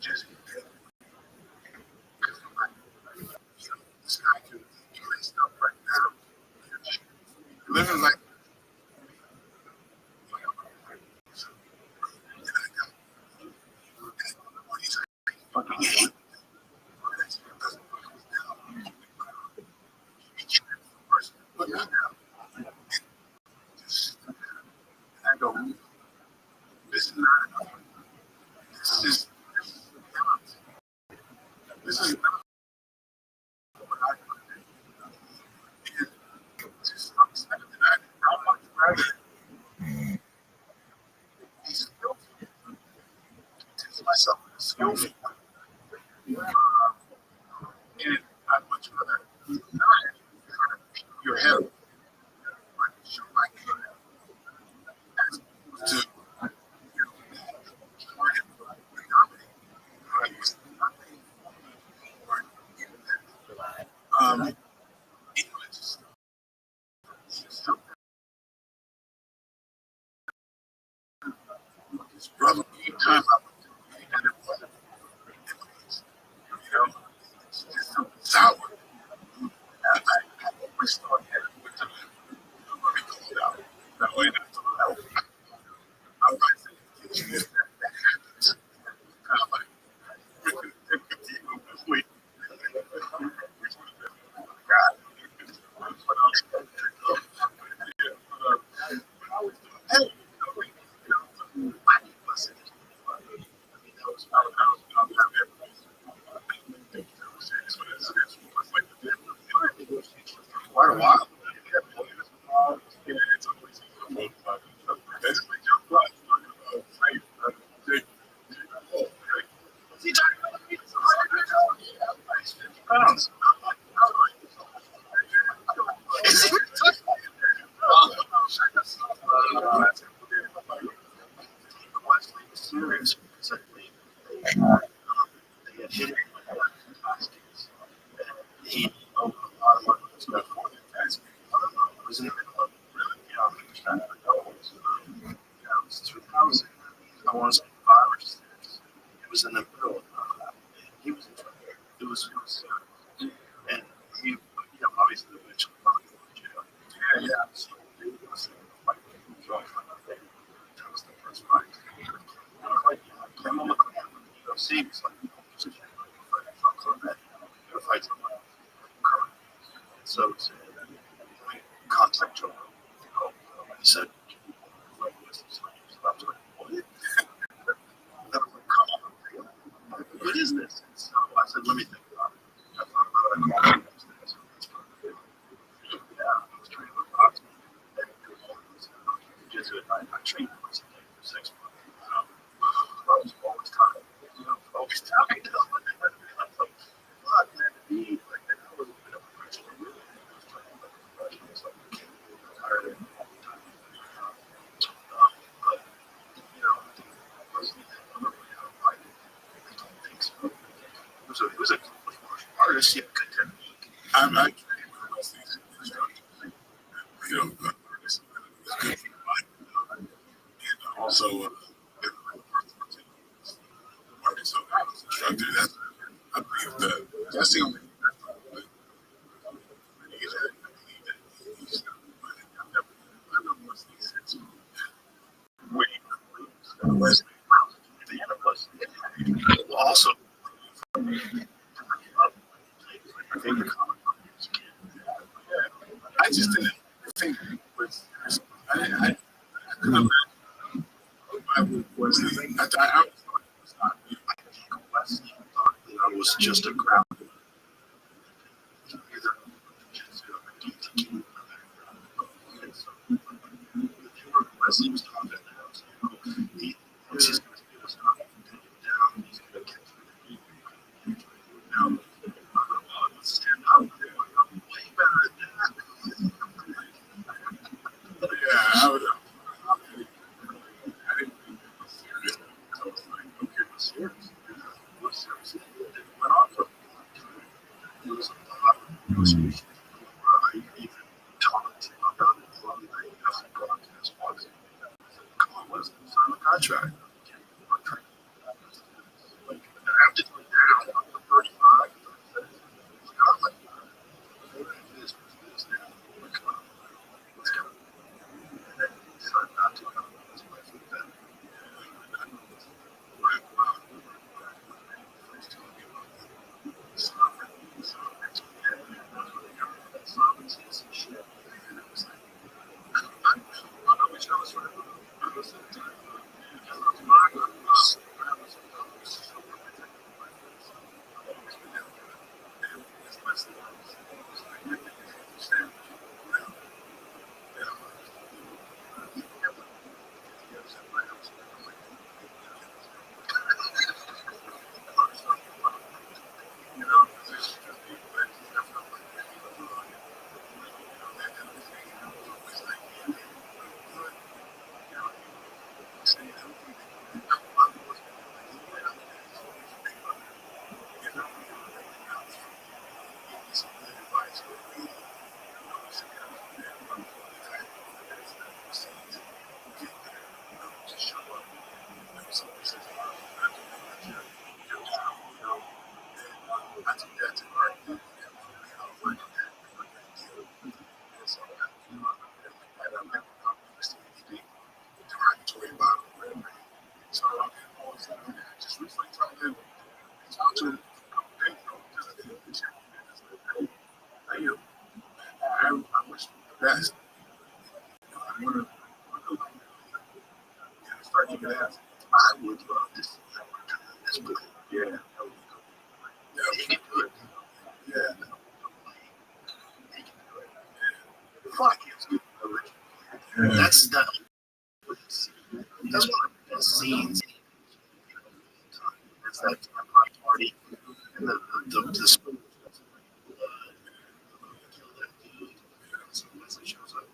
just this guy can play stuff right now. Living like fucking hate. Look at now. I go, this is not enough. This is not what I want to do. It's just upset that how much rather be skillful. Teach myself to be skillful. And I'd much rather not try to beat your head up. But show my hand as opposed to, trying to dominate. It's nothing more in that. It's just something. His brother, anytime I went to and it wasn't, it's just something sour. And I always thought that with the let me call it out. That way, that's all out. I'm not saying that happens. Kind of like, wait. God. Hey, quite a while. He opened a lot of money stuff for the tax. Was in the middle of really trying to go. It was 2000. I want to say 5 or 6. It was in the middle of he was in trouble. It was and he, obviously eventually probably went to jail. Yeah. So it was like, that was the first fight. Like, came on the clan, UFC was like, just fights on current. So it's contact Joe. He said, what? What is this? So I said, let me think about it. I thought about it. Yeah, I was training with boxing. I trained for 6 months. I was always tired. Always tired. Fuck, man, to be like that, I was a bit of a professional. Really, I was trying to be like a professional. So I became tired of it all the time. But, personally, I don't really have a fight. I don't think so. It was a martial artist. He had good technique. I'm not kidding with those things. Artists, it's good for the mind. And also, artists, so I was instructor. I believe that's the only thing that's not good. I believe that he's not good. I've never watched these things. Way less than the also, I just didn't think it was. I couldn't imagine. I was I always thought it was not. I was just a ground. Wesley was talking about he was just going to take it down. He's going to catch it. Now, let's stand up. Way better than that. Yeah, I would. I didn't think it was serious. I was like, okay, what's serious? What's serious? It went on for a long time. It was a lot of negotiations. I even talked about it on the national broadcast once. Come on, let's sign the contract. Like, this play. Yeah. They can do it. Yeah. They can do it. Fuck it's good. That's that. That's one of the best scenes. It's that party and the spoon. Shows up.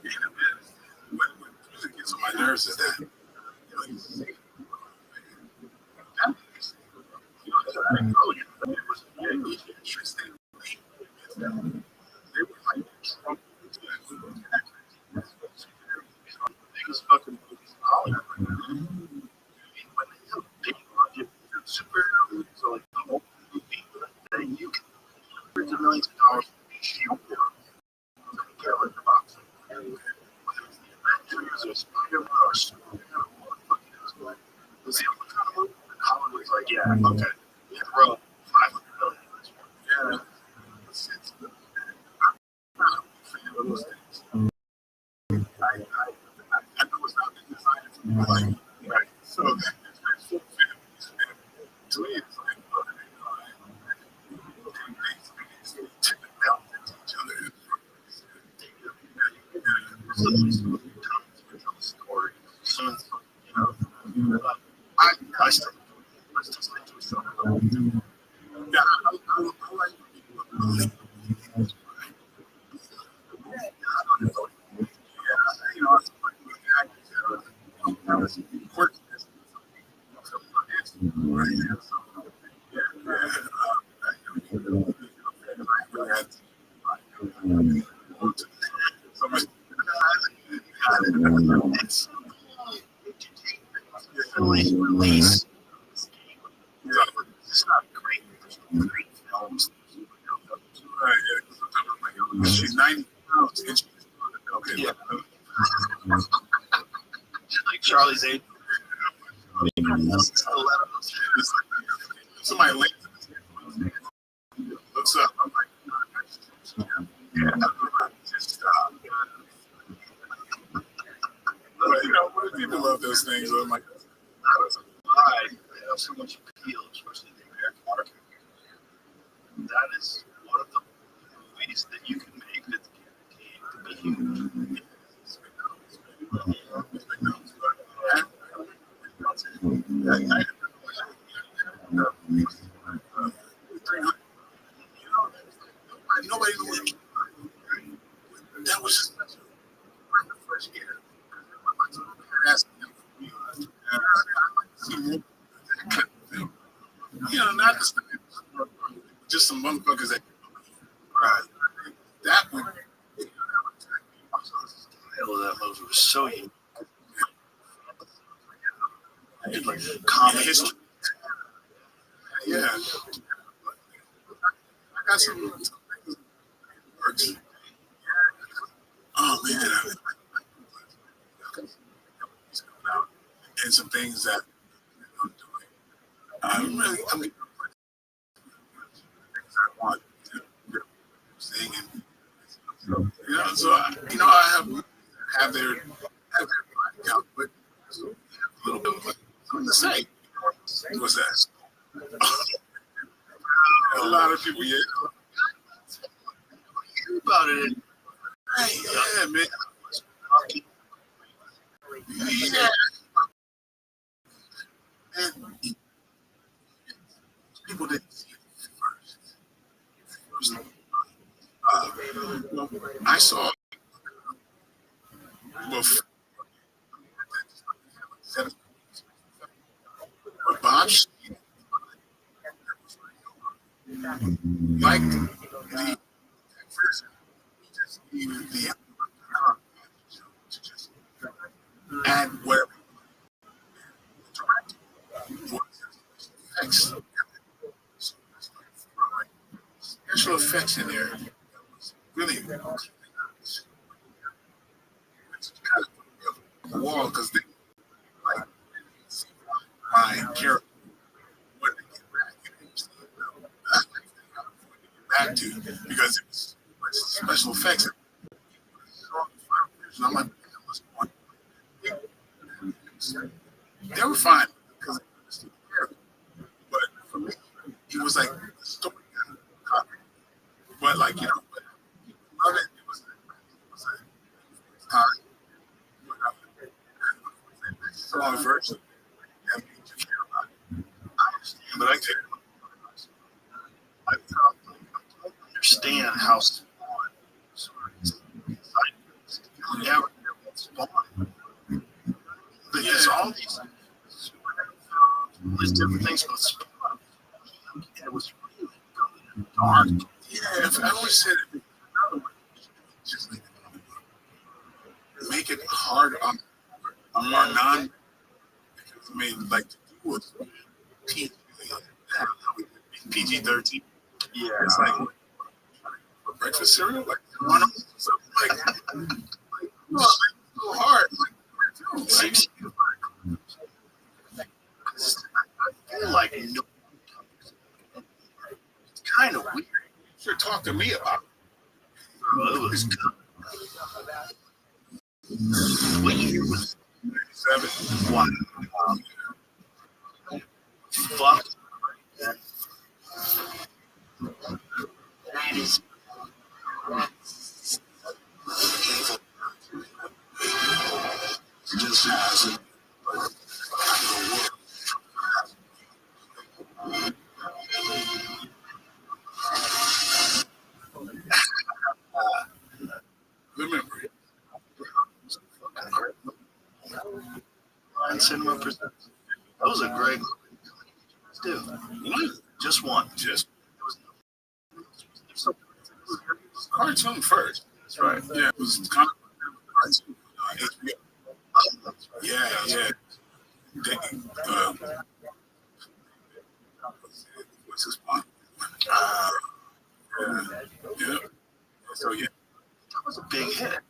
Yeah, man. What music gets on my nerves is that. Millions of dollars Hollywood's like, yeah, okay, throw 500 million. Yeah, I know it's not been designed for me, like, right? So that's so to me, it's like, I still like to yeah, I like release. It's not great. There's no great films. She's 90 pounds. Okay. Yeah. Like Charlie's age. Somebody linked looks up. I'm like, just but you know, when people love those things, I'm like, Why they have so much appeal, especially in the American market. That is one of the movies that you can make that's guaranteed to be huge. nobody knew that was just the first year. You know, not just some motherfuckers that right. That one. Hell, that movie was so unique. Like comic history. Yeah. I got some works. Oh man, and some things that I mean, things I want to sing and you know, so I have their account, but a little bit of something to say. What's that? A lot of people, yeah. Hear about it. Hey, yeah, man. Yeah. And people didn't see it first. I saw but Bob like the first just even the to just add whatever effects, special effects in there. Really, it's kind of a wall because they like my character. What did they get back to because it was special effects. And I'm like, they were fine because it was like the story got covered. But like, you know, but love it. It was a time. Saw a version that made you care about it. I understand, but I care. I don't understand how Spawn you never get Spawn. Because all these different things about Spawn, and it was really dark. Yeah, if I always said it, just like make it hard on non. I mean, like to do with PG-13. Yeah, it's like for breakfast cereal, like something like so hard. Like, I feel like no, it's kind of weird. Sure, talk to me about it. It was good. What year was 97? Wow. Fuck. That is. Just hasn't. Remember it. Cinema presents. That was a great do. Just one. Just cartoon first. That's right. Yeah, it was kind of cartoon. HBO. Yeah, yeah. What's his name? Yeah. So yeah, that was a big hit.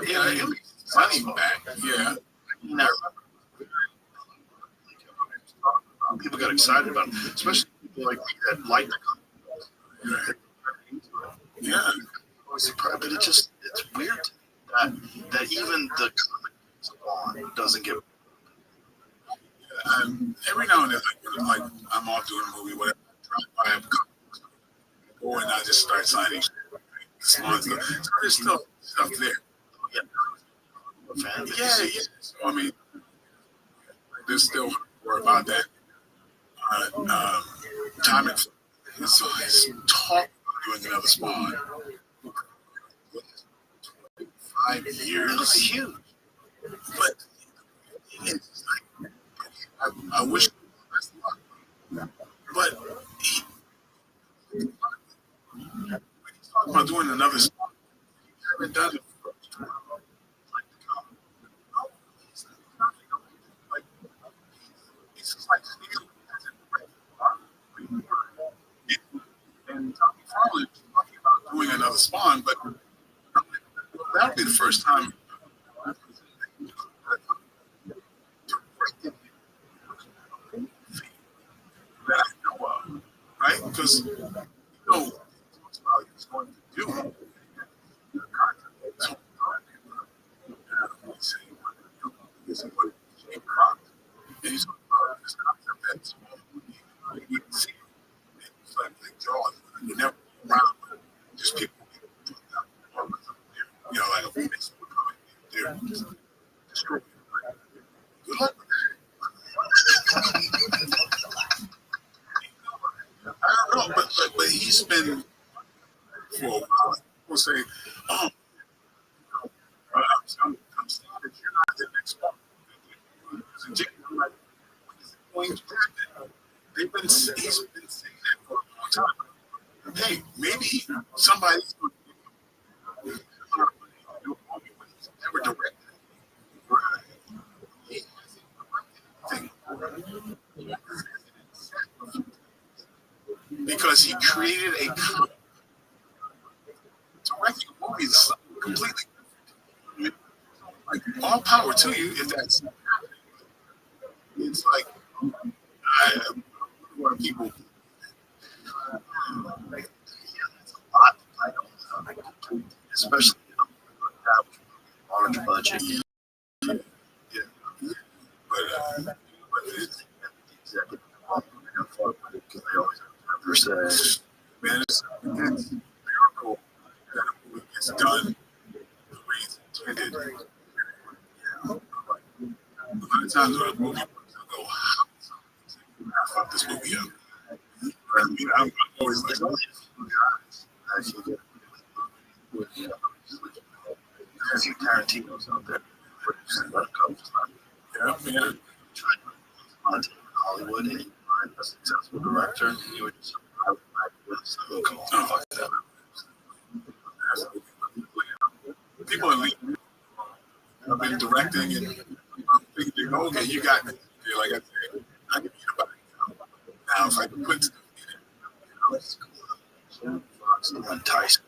Yeah, it was funny back. Yeah. You know, people got excited about it, especially people like me that like the comic. Yeah. But it's weird that even the comic doesn't get. Every now and then, like I'm off doing a movie, whatever. I have go and I just start signing small stuff. So there's still stuff there. Yeah. So, I mean, there's still more about that. Time and so he's talking about doing another Spawn. 5 years. That was huge. But it's like, I wish. But he's talking about doing another Spawn. He haven't done it. And Tommy Farley was talking about doing another Spawn, but that would be the first time that I know of, right? Because you know what he's going to do. And he's talking about this concept that's you can see it. It's like drawing. You never around just people. You know, like a Phoenix would come in there. Destroy it. Good luck with that. I don't know, but he's been for a while. People say, "Oh, I'm sorry that you're not the next one." I'm like, what is it going to happen? He's been saying that for a long time. Hey, maybe somebody's going to do a movie when he's never directed. Because he created a comic. Directing a movie is something completely different. Like, all power to you if that's it's like a lot of people like, it's a lot I don't especially large budget. Yeah. But executive. I got fought with it because they always have their say. Man, it's a miracle that a movie gets done the way it's intended. Yeah. A lot of times when a movie works, I'll go, how I fucked this movie up. I mean, I'm always like, There's only a few guys actually get with a few Tarantino's out there. yeah, yeah. Try to in Hollywood and you find a successful director and you would just come on, fuck that. People are leaving. I've been directing and thinking, okay, you got me. Yeah, like I said, I can be about it now. If I can put Tyson.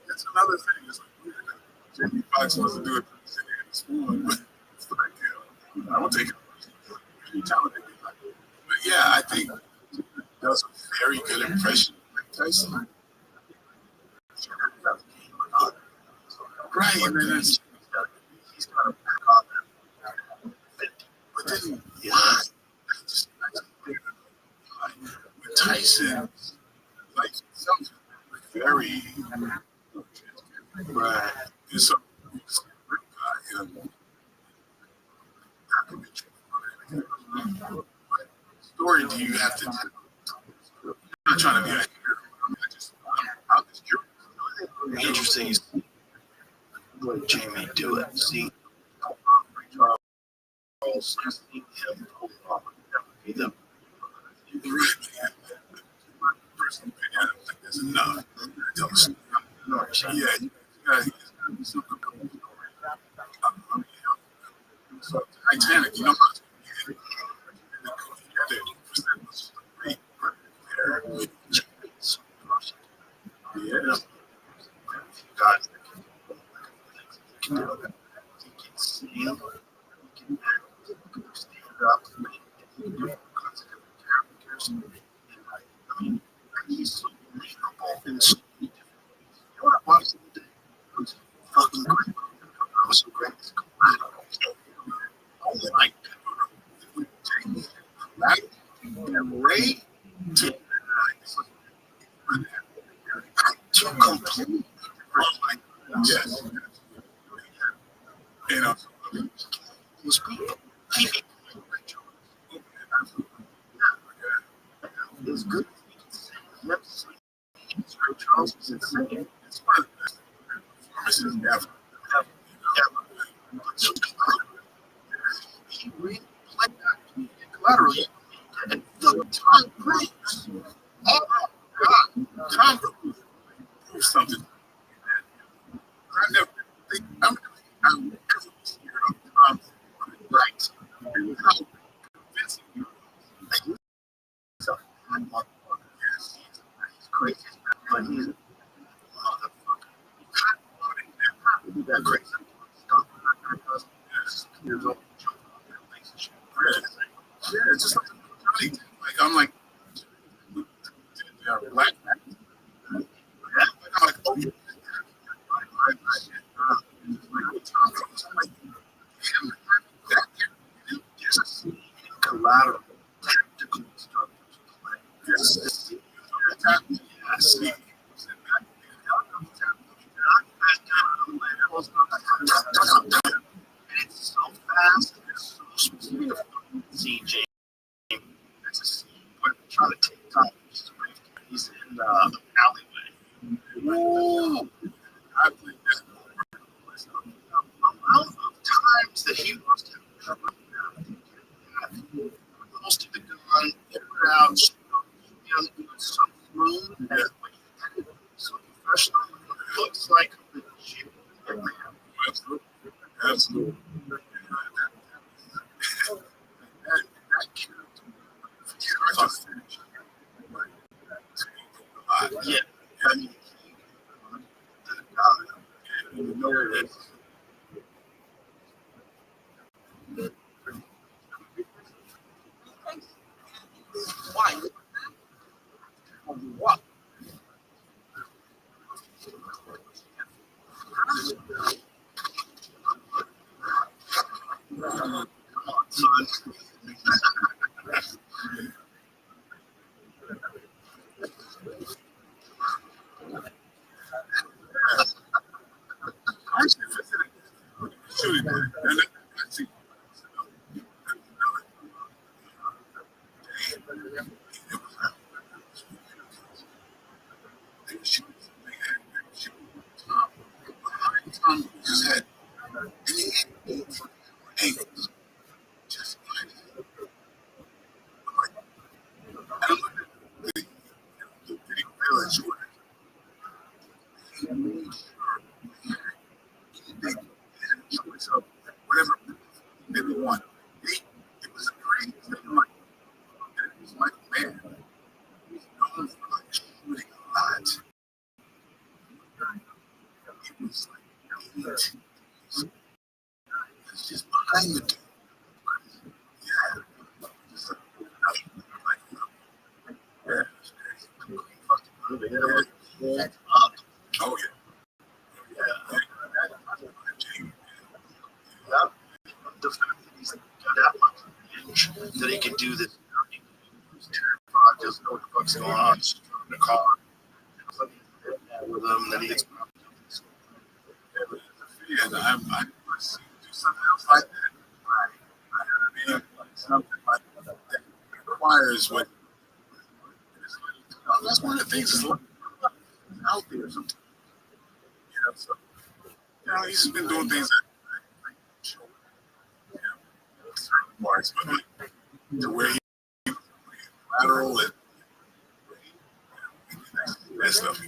that's another thing. It's like, Jamie Foxx wants to do it sitting in the school, but it's like, I won't take it. Really talented. But yeah, I think that was a very good impression of Mike Tyson. Right, and then it's, He's got a back on there. but then why? With Tyson, like, sounds very right. And so, what story do you have to tell? I'm not trying to be a hero. I'm just curious. Interesting is what Jamie do it. See, Charles, seeing him pull off be the My personal opinion, I don't think there's enough. Tell us, yeah, you gotta be something cool. So Titanic, you know how to get it together. Yeah. guys that can do it. He can see him. He can act. He can stand up. He can do all kinds of different characters. And I mean, he's so believable in so many different ways. You know what I watched the other day? It was fucking great. It was so great. It's collateral. I like that. And Ray to completely different. Yes. You know, Those people. He is good. Yes. Ray Charles was insane. it's one of the best performances ever. He really played that in Collateral. And the Tom Cruise. Oh my God. Tom Cruise. Prove something. I never think I'm never scared of Tom. Right. And how convincing you are. So, yes, he's crazy, but he's a motherfucker. He did that crazy stuff. Years old. Yeah, it's just like I'm like black man. I'm like, oh, Collateral tactical structures play. yes, Yes. It's so fast. It's so beautiful. CJ. It's a scene where they're trying to take time. He's in the alleyway. Ooh. I played that. Amount of times that he must have most of the gun, get it out, so smooth, and so professional. It looks like a legit man. Absolutely. Absolutely. That character. Yeah, I mean, You know it is. why? What? Come on, son. I actually visited shooting there. And I see they were shooting. They were shooting. Tom just had any angles. Just like, I don't know the video village or they had a choice of whatever they would want. It was a great thing. Like, it was like, man, he's known for like shooting a lot. It was like 8. It's just behind the door. Yeah. Just like, yeah, it's crazy. Yeah. Oh, yeah. Yeah. The fact that he's got that much range that he can do this. He's terrified, doesn't know what the fuck's going on. Just in the car with him, and then he gets. And I do something else like that. I heard something like that requires what. That's one of the things that's out there. Sometimes, so he's been doing things that certain parts, but to where he lateral and that stuff.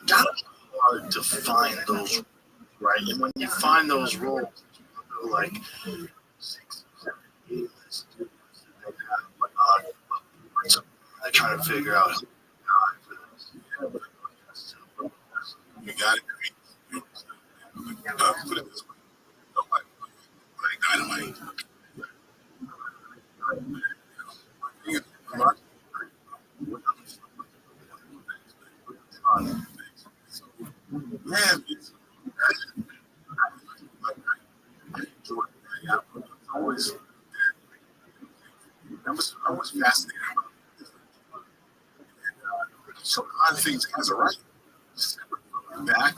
Gotta be hard to find those, right? And when you find those roles, like 6, 7, 8, I try to figure out. You got it. Put it this way. Dynamite. Man, I was fascinated about this. So a lot of things has a right back,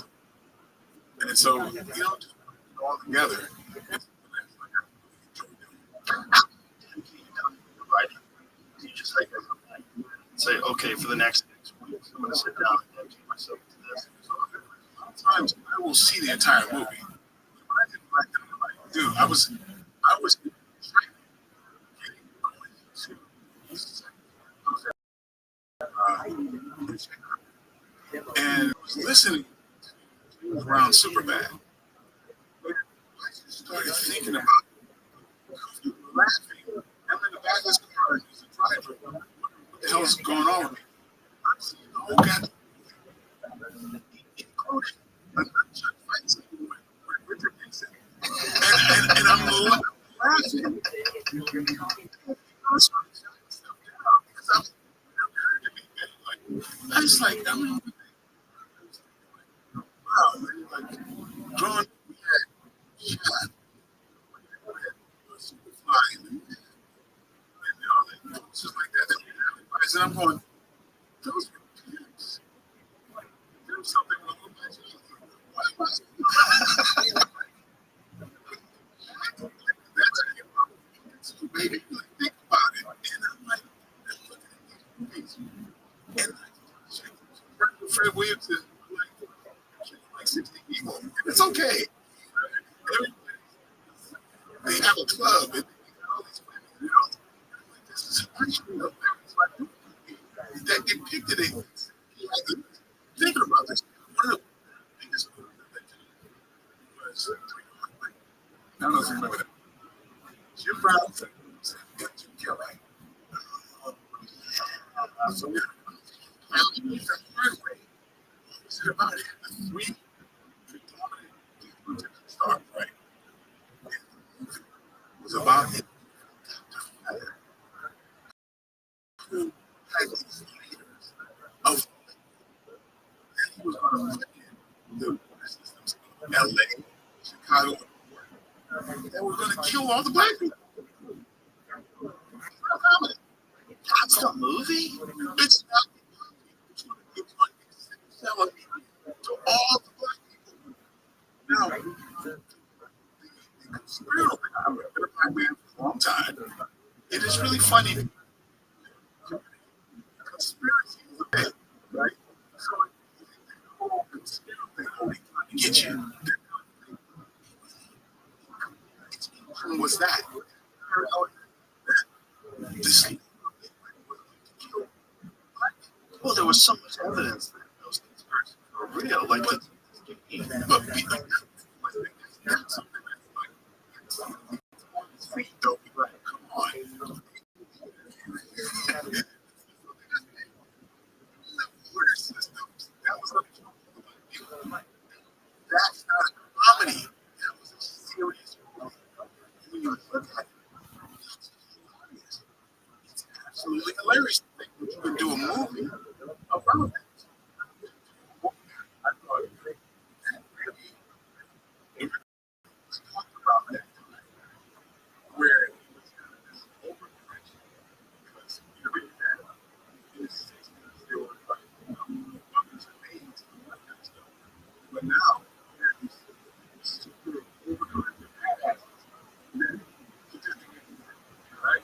and so just all together. You just like say, okay, for the next 6 weeks, I'm going to sit down and dedicate myself to this. Sometimes I will see the entire movie. I didn't like it. I'm like, dude, I was and was listening around Superbad. I just started thinking about laughing. I'm in the back of this car, and he's the driver. What the hell's going on with me? I'm saying, oh, God. Including another fight with Richard Nixon. And I'm laughing. I was like, I mean, wow, man, like, drawing, we had shot, flying, and all that, just like that we had. And I'm going, those were kids. There was something wrong with my children. Why was it? So maybe you think about it, and I'm like, look at these movies. And Fred Williams is like 60 people. It's okay. They have a club and all these women, this is a preacher that depicted it. Thinking about this, one of the biggest movies that was I don't know if you remember that. Jim Brown said, Jim Kelly. So he's a hard way. What's it about it? The 3 predominant stars, right? It was about it. Who had these leaders of he was going to play in the systems of LA, Chicago, that were going to kill all the black people. It's not comedy. That's the movie? It's not. It's going to sell it to all the black people. Now, the conspiratorial thing, I've been a black man for a long time. It is really funny. Conspiracy is a thing, right? So the whole conspiracy thing, only trying to get you. Was that? This, Well, there was so much evidence that those conspiracies were real. Like, but that's something that's like, though, come on. Order systems. That was that's not a comedy. That was a serious movie. When you look at it, it's hilarious. It's absolutely hilarious to think that you can do a movie about that. I thought that really talked about that time where it was kind of this overcorrection because you read that in the 60s there were like mothers and maids and all that kind of stuff. But now you have these super overcorrected badasses that you just do anything, right?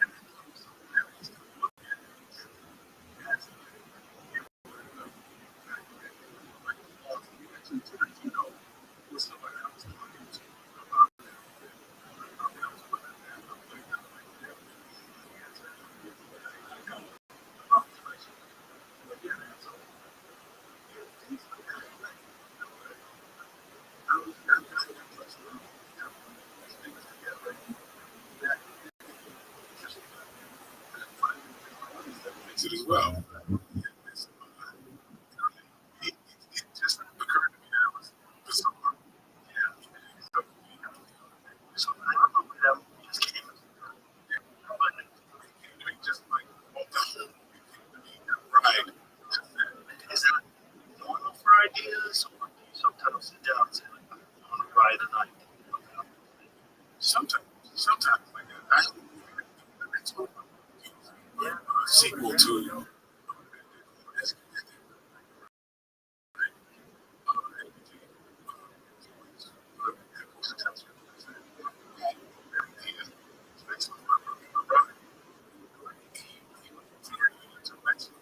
And it becomes so hilarious to look at it as actually Tarantino was somebody I was talking to about that. I was putting that up like that. But yeah, man, so things like that, like, you know, I was that guy that was these things together that just that makes it as well. It just occurred to me that it was bizarre. Yeah. So I don't know where that just came from. But it came to me just like, well, the whole movie came to me. Right. is that normal for ideas, or do you sometimes sit down and say, like, I want to write a night? Sometimes like that. Actually, the next one, sequel to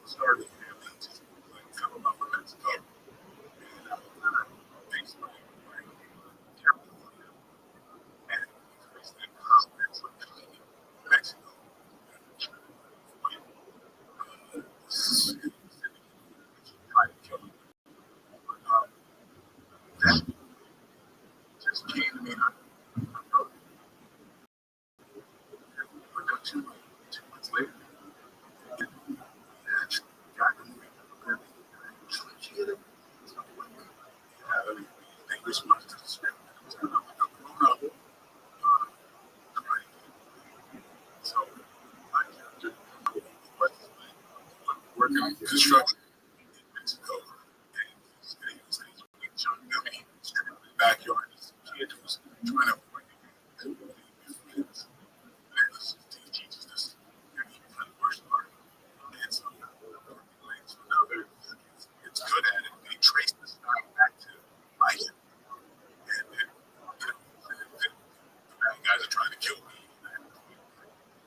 started come about with Mexico. Mexico. That just came to me. I wrote it 2 months later. It actually got the movie. I mean, English much to the script. It's kind of like a grown up. So I just working on construction in Mexico. And he's young dummy in his backyard. This kid who's trying to he teaches this and he kind of works hard. And so now it's good at it. They trace the style back to Mike. And then, the bad guys are trying to kill me.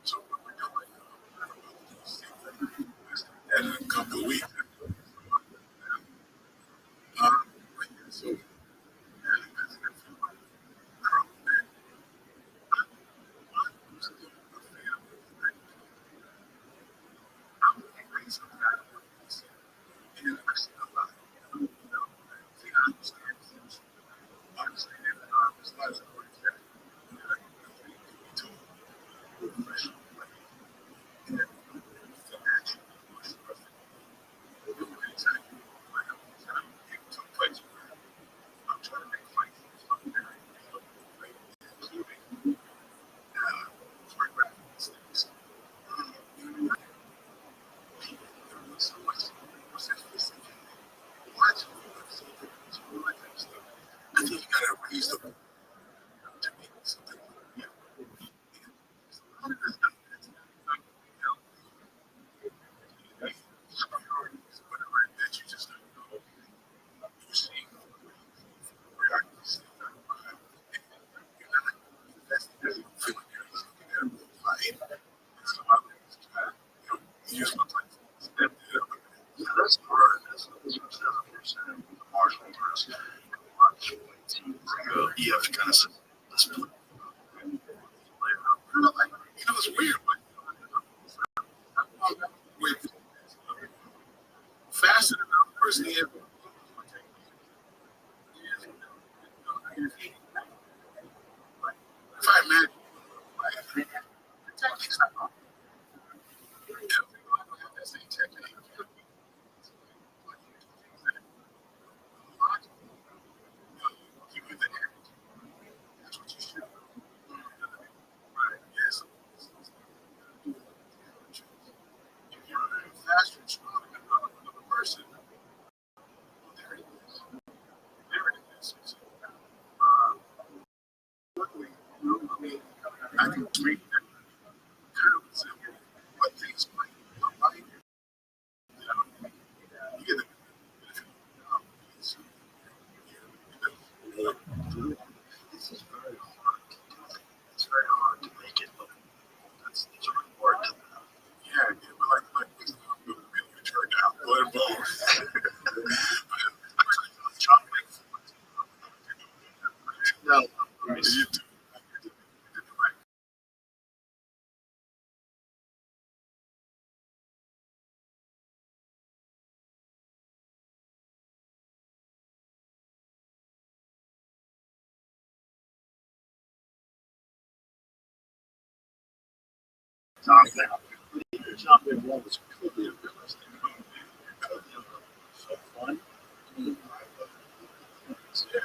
So what we're doing, and in a couple of weeks, was weird. Wait, faster than the person he had. If I imagine, like, the technique's not wrong. Everything have that same technique. Give you the energy. That's what you should do. Right? Yes. If you're running faster and stronger than another person, there it is. There it is. Luckily, I mean, I can treat that kind of simple, but things might not like it. You get the this is very hard to do. It's very hard to make it look. That's really hard to do. Yeah, but like it turned out. Let it blow. No, you do. Chocolate one was completely unrealistic. So fun. Yeah,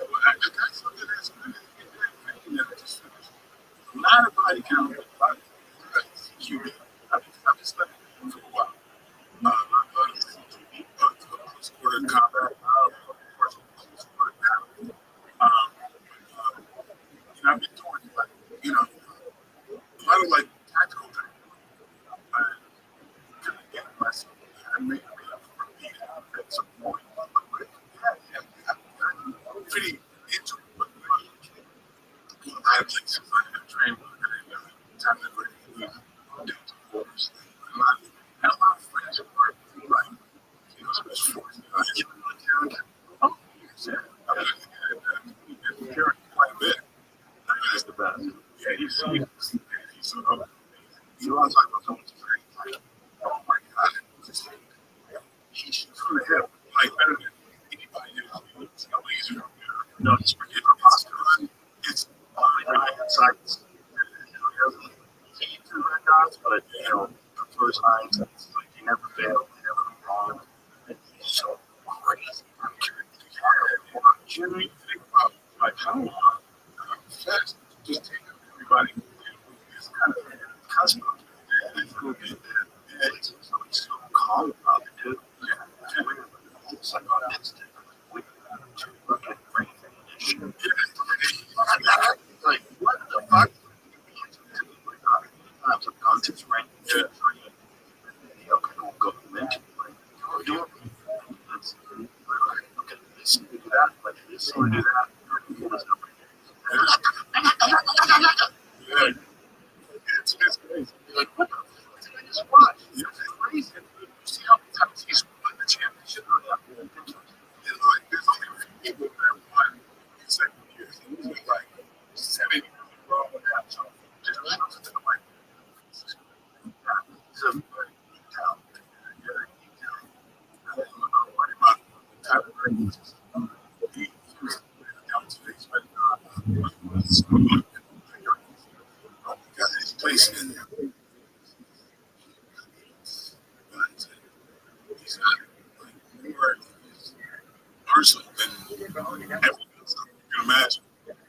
well, I got something that's just finished. Not a body count, but body QB. I've just let it for a while. Close quarter combat. I've been doing like, a lot of like tactical things. Kind of get myself. I made up for being at some point. I'm pretty into it, but I have places I have trained with and time that we're doing quarters. And a lot of friends who are like, special forces. Oh, yeah. I've been quite a bit. He's the best. Yeah, he's you know, I was talking about someone's great. Oh my God. He's from the hip, like better than anybody else. No, just forget our posture. It's right inside. He threw red dots, but the first 9 times, like he never failed, he never went wrong. And he's so crazy. I'm curious. Jimmy, think about like how fast just take everybody is kind of custom. It's so calm about it, too. It's like on instant. We look at everything. Like, what the fuck? Subconscious rank. Okay, we'll go mental. Like, do it. Let's look at this, do that, like this, or do that. Yeah. It's crazy. Like, what the fuck did I just watch? It's crazy. You see how many times he's won the championship? And like, there's only a few people that won in second years. And he's like 7 years in a row with that. So just shows it to the like, so like, deep down, deep down. I don't know what about the type of ratings. He was down to these, but got his place in there. He's got like more arsenal than everything else you can imagine.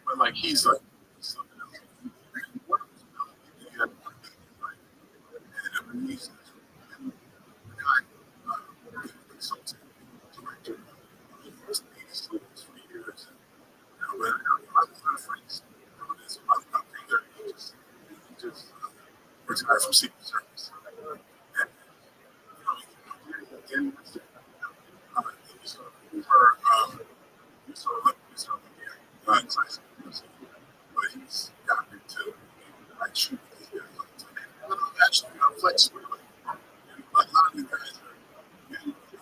But like he's like something else. You have one thing, right? And he's the guy consultant director. First these students for years. And when I was not friends, there's a lot of company there. He just retired from Secret Service. And then but he's gotten into like shooting these guys all the time. And I'm actually flexible. And a lot of these guys are getting into the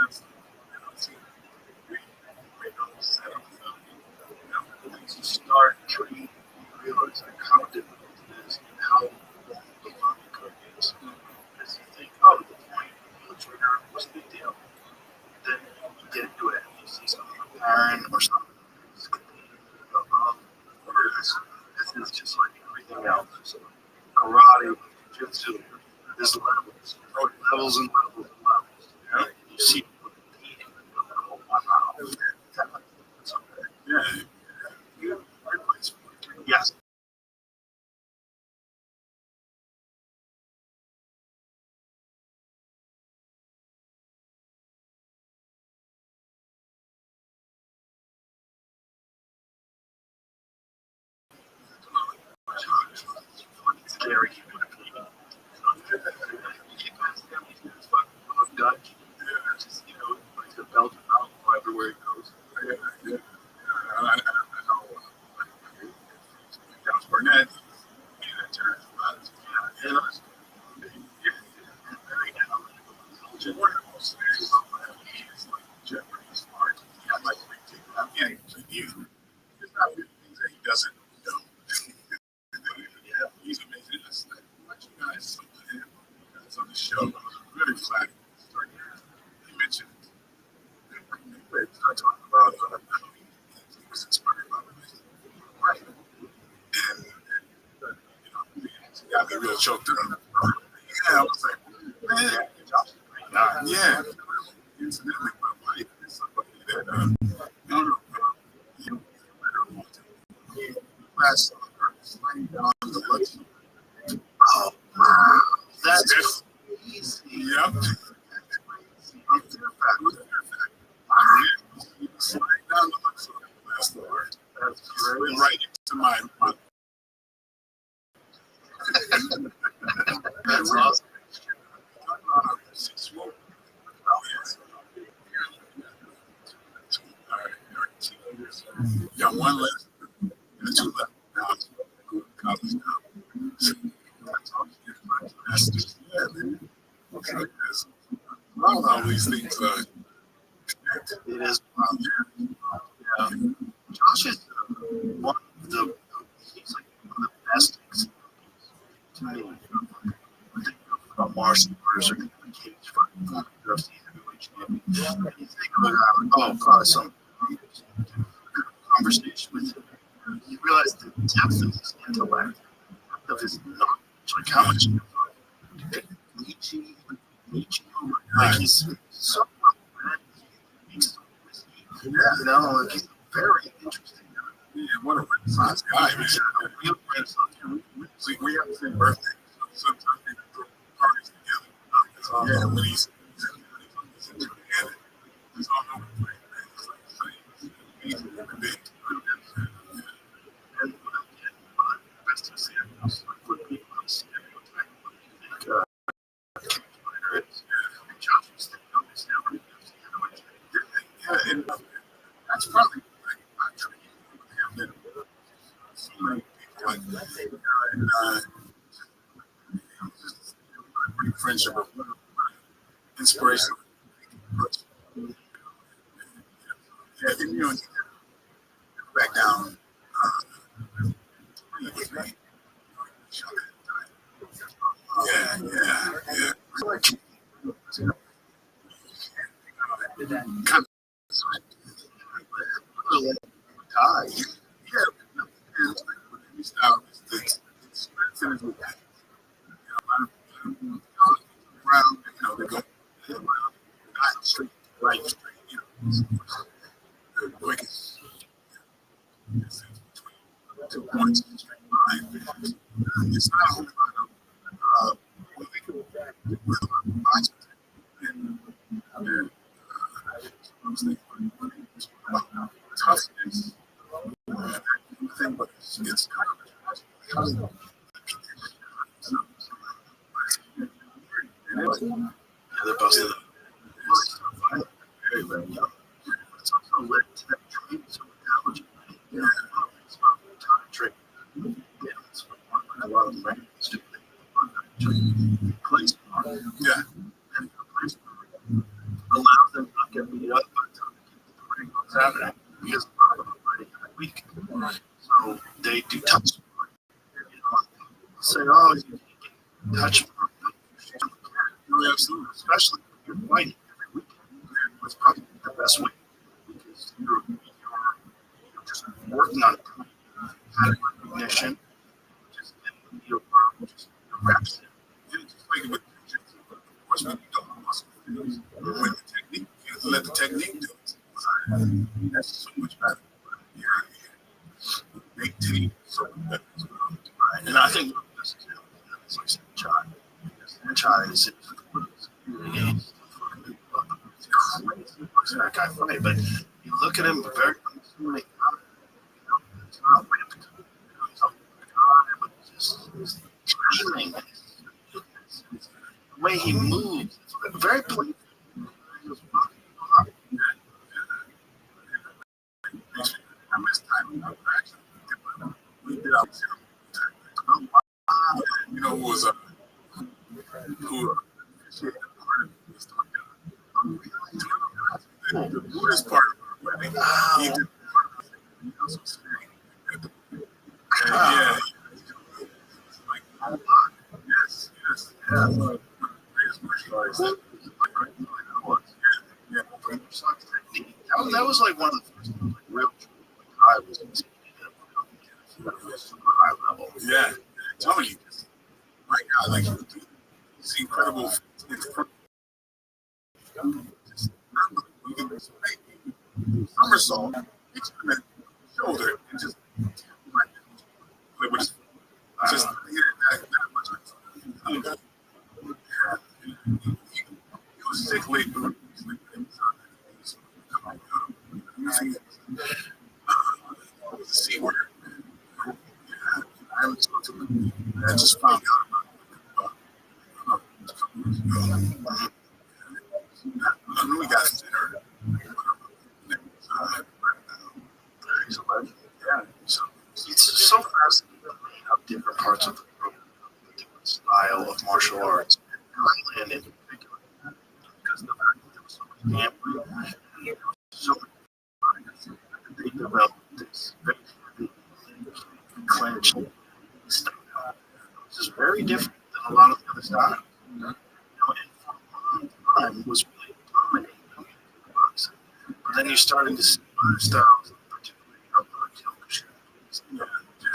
best. And I'm seeing great setup. Once you start training, you realize like how difficult it is and how anything else. Karate, jiu-jitsu, there's levels, levels and levels and levels. Yeah. You see people competing. Oh, wow. Yeah. Yes. Scary. Just, like the belt out everywhere it goes. Yeah. I know. Dallas Barnett. It's not really things that he doesn't know. Yeah, he's amazing. That's what you guys saw him. That's on the show. I was really flattered. He mentioned, we started talking about how he was inspired by it. Right. And he got me real choked up. Yeah, I was like, man, yeah. Incidentally, my wife is somebody that, you last summer, laying down the lucky. Oh, wow. That's easy. Yep. I'm terrified. Sliding down the lucky. That's the word. That's great. Right into my That's awesome. Got one left, and two left. Now I'm going to college now. That's just, yeah, man. Okay. All these things it is. Yeah. Josh is one of the, he's like one of the best examples to me of martial arts or cage fighting, UFC heavyweight champion. And you think about oh, God, some conversation with him. You realize the depth of his intellect, of his knowledge, like how much Nietzsche, like he's so well read, he's so risky. Yeah, like he's very interesting. Yeah, what a Renaissance guy, man. A real Renaissance guy. We have the same birthday. Sometimes we throw parties together. Yeah, when he's into it, he's all over the place. He's a big. And best to see him, like people on stereotype. And Josh was the youngest ever. Yeah, and that's probably like not true. So many people like that. And just pretty friendship, inspiration. Yeah, and back down. Yeah. Kind of tie. Yeah, he's out. It's around, they go not straight, right, straight, the quickest between 2 points in a straight line. It's not only about what they can do with boxing and toughness. Thing, but it's kind of they're busted. It's also led to that training some analogy. Yeah, it's about time training. Yeah, it's a lot of training. Place yeah, and place allows them not to get beat up by the time they get to the ring. What's happening? Because a lot of them are ready every week. So they do touch. Say, oh, you can touch. Absolutely, especially when you're fighting every weekend. It's probably the best way because you're just working on pattern recognition, just you just reps. And it's just like with of course, when you don't muscle things, when the technique, you let the technique do it. That's so much better. Yeah, maintain so much better as well. Right. And I think this is it's like Chai is that guy funny, but you look at him very unassuming. It's not rampant. He's dreaming. The way he moves, it's very playful. I missed time. We did out you know who was who the Buddhist part of our wedding. He did yeah. Yes. That was like one of the first real I was super high level. Yeah. I'm telling you, my God, like it's incredible. Somersault, hits him in the shoulder, and just just that much. He was sick late. The C word. I just found out about it. I knew we got dinner. It's so fascinating how different parts of the world, the different style of martial arts, and in particular, because of the fact that there was so much gambling, so they developed this very clenched style. This is very different than a lot of the other styles. And for a long time was really dominating boxing. But then you're starting to see other styles, particularly of Kyokushin,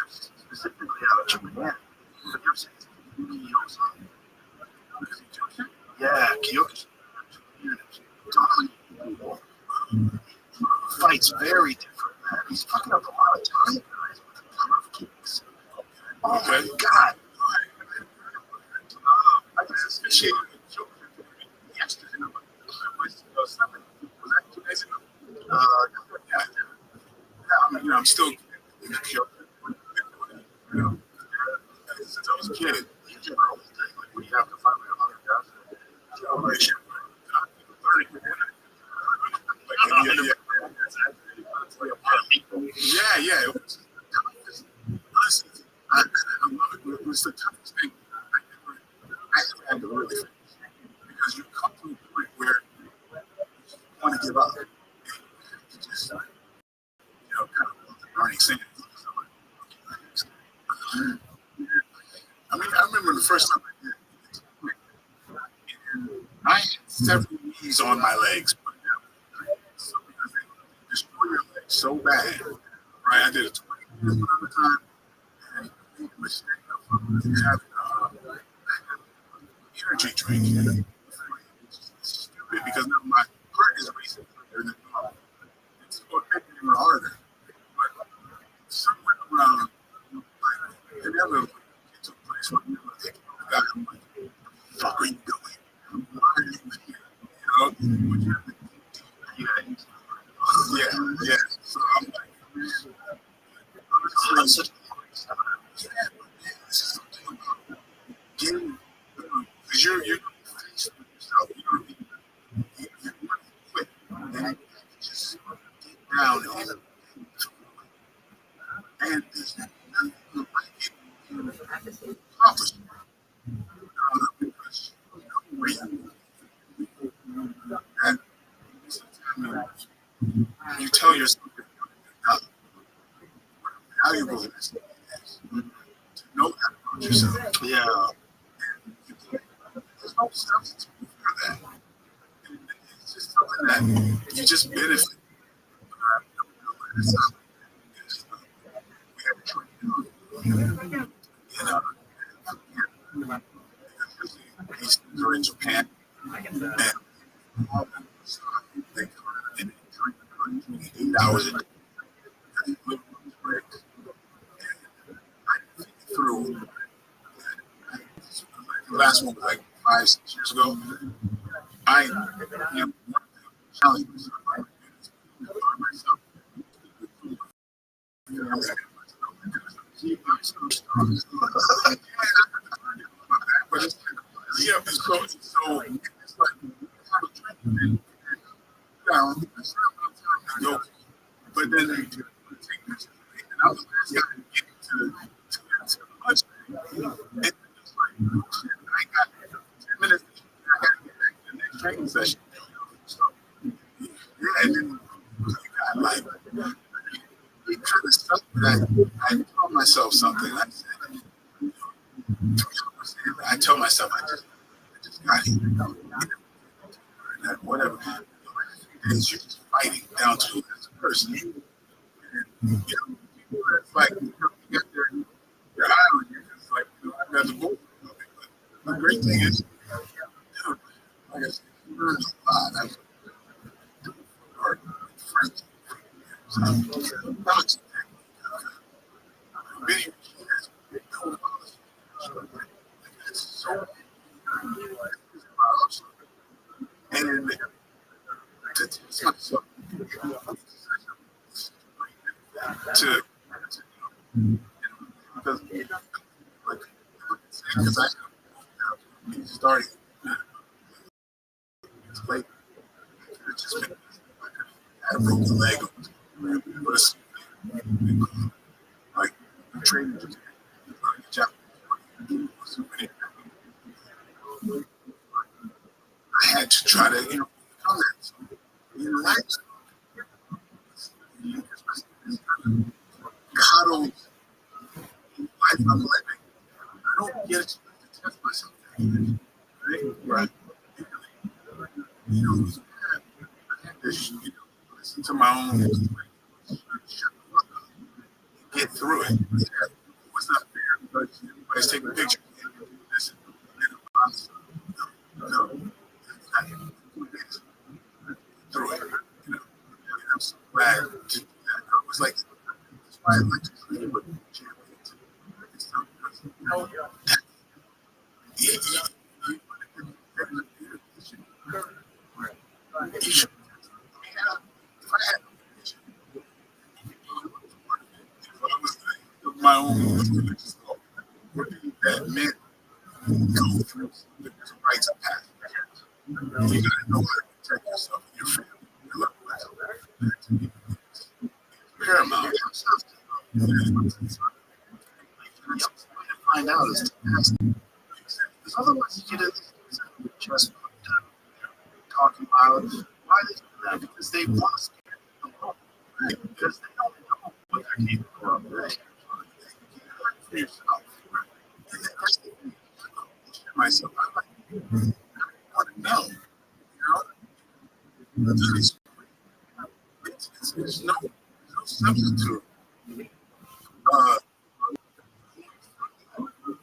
specifically out of Japan. Have you ever seen Kyokushin? Yeah, Kyokushin. Fights very different, man. He's fucking up a lot of time, guys, with a ton of kicks. Oh my God. I just appreciate it. Yesterday, was that 2 days ago? Yeah, I'm still since I was a kid. When you have to fight with 100 guys, yeah. Listen, I love it. It was the toughest thing I ever had to really finish. Because you come to a point where you want to give up. You just, kind of the burning sand. I mean, I remember the first time I did it. And I had several knees on my legs. So because they destroy your legs so bad. Right? I did it 20 years at a time. And made the mistake of having energy drink. It's stupid because now my heart is racing further than normal. It's going to make it even harder. But somewhere around, like, inevitably, it took place where we were like, God, I'm like, the fuck are you doing? Why are you here? You know? Yeah. So I'm like, I'm such a this is something about getting, because you're faced with yourself. You're working quick, and you just get down and there's nothing like it to accomplish because you know where and sometimes you tell yourself you're not valuable in this to know that about yourself. Yeah. There's no substitute for that. It's just something that you just benefit. It's not, we have to train, in Japan, and they come in 8 hours a day. Through the last one was like 5-6 years ago. I challenge myself. But it's so it's like down, but then they take this, and I was the last guy to get to the lunch. And it's like, I got 10 minutes. I got to get back to the next training session. So, yeah, and then I like it kind of stuck that I told myself something. I told myself I just got here. Whatever. It's you're just fighting down to you as a person. And, it's like you get your eye on you. It's like I've got the book. But the great thing is, like I said, you learn a lot. I've or friends. And to teach myself to because I started it's late. It's just been, I broke the leg. Like training just I had to try to, become that. So, life, coddle life I'm living. I don't get to test myself. Right? I had to, listen to my own get through it. Yeah. What's not fair because everybody's taking pictures. Listen, no, through it. I'm so glad to do that. I was like, that's why I like to create with champions. My own religious law. What did that meant? Go through the rites of passage. You gotta know how to protect yourself and your family, your loved ones. Paramount. Find out is to ask. Because otherwise, you get just talking about why they do that because they want to scare them home. Because they don't know what they're capable of. Right? For yourself. And the first thing myself, I want to know. There's no substitute.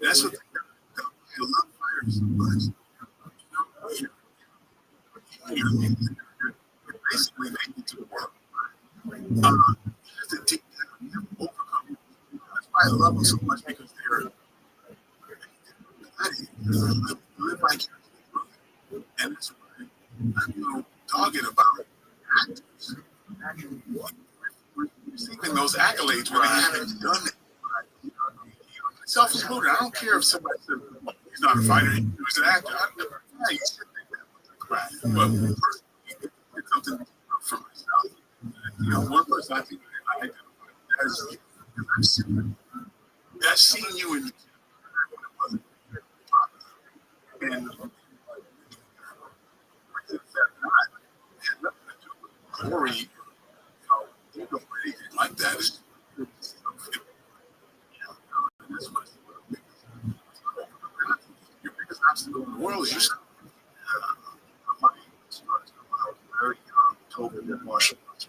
That's what I love fire so much. Basically, they need to work. You have to take that. You have to overcome. That's why I love them so much because they're live vicariously. And that's why I'm talking about actors. Receiving those accolades when they haven't done it. Self-included. I don't care if somebody says he's not a fighter, he was an actor. Yeah, you should think that was a crime. But personally, it's something for myself. One person I think I identify as I've seen you in and Corey, they don't do anything like that. It's, your biggest obstacle in the world is yourself. Very young, told me that Marshall was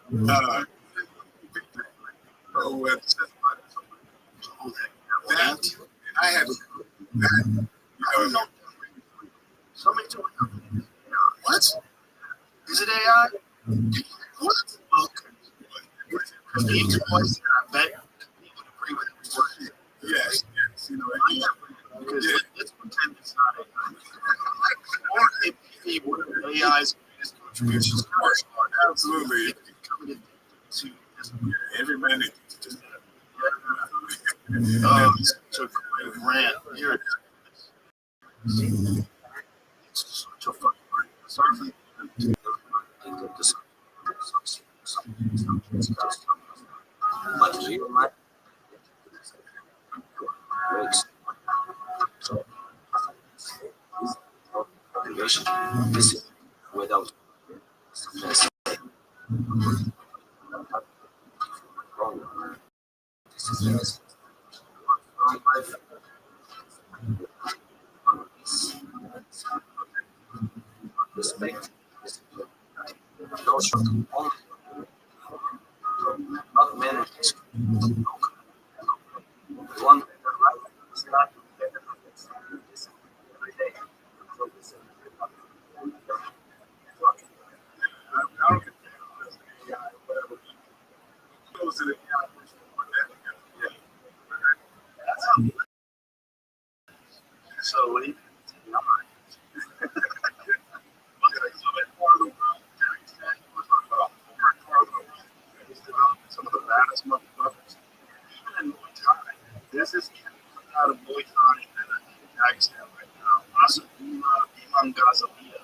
Oh, that I had that. I don't know. Somebody told me. What? Is it AI? What? Okay. Because the answer was, I bet you would agree with it. Yes. You know, Because let's pretend it's not AI. Or if AI's greatest contributions are absolutely. coming to this. Everybody just Such a great rant. Here it is. It's such a fucking great. Sorry. But real life breaks motivation. This is without this. Respect. No short. Not managed. One life is not better. Every day. So what do you think? Some of the baddest motherfuckers. Even in Muay Thai, there's this kid coming out of Muay Thai in Pakistan right now. Iman Gazavia.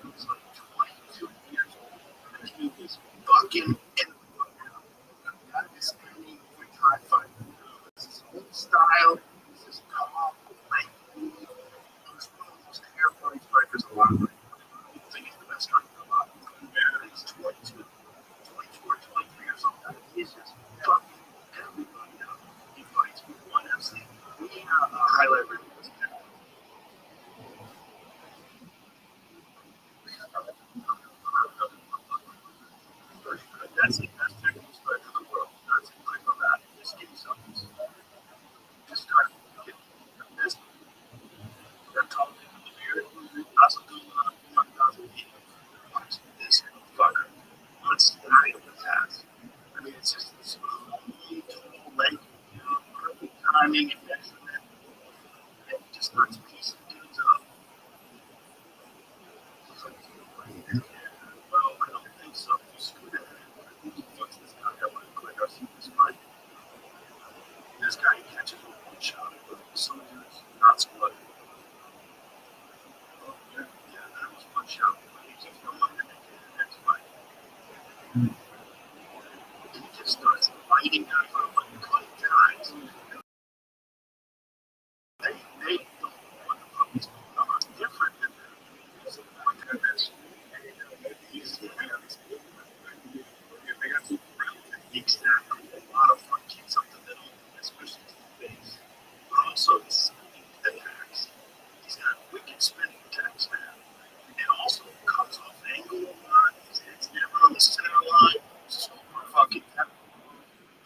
He's like 22 years old. And he is fucking that is any Muay Thai fight. It's his own style. He's just calm, like, he's one of the most terrifying strikers alive. I think he's the best striker alive. And he's 22 or 23 or something. He's just fucking everybody up. He fights with one FC. Highlight reel. That's the best technical striker in the world. That's it. I know that. Just give me something. Just try to get the best. They're talking in the beard. That's a good one. Watch this fucker. What's the height of the pass? I mean, it's just this total length, perfect timing and measurement. And just knocks pieces of dudes up. Well, I don't think so. You screwed it. I think he fucks this guy up real quick. I've seen this fight. This guy catches with one shot. Soldiers, not split. Oh, yeah, that was one shot. He keeps going and they get the next fight. He just starts fighting guys for like 20 times. They don't know what the fuck is going on. Different than them. It's like this. Exactly. A lot of fun kicks up the middle, especially to the face. But also the spinning attacks. He's got wicked spinning attacks, man. And also cuts off angle a lot. It's never on the center line. Super fucking heavy.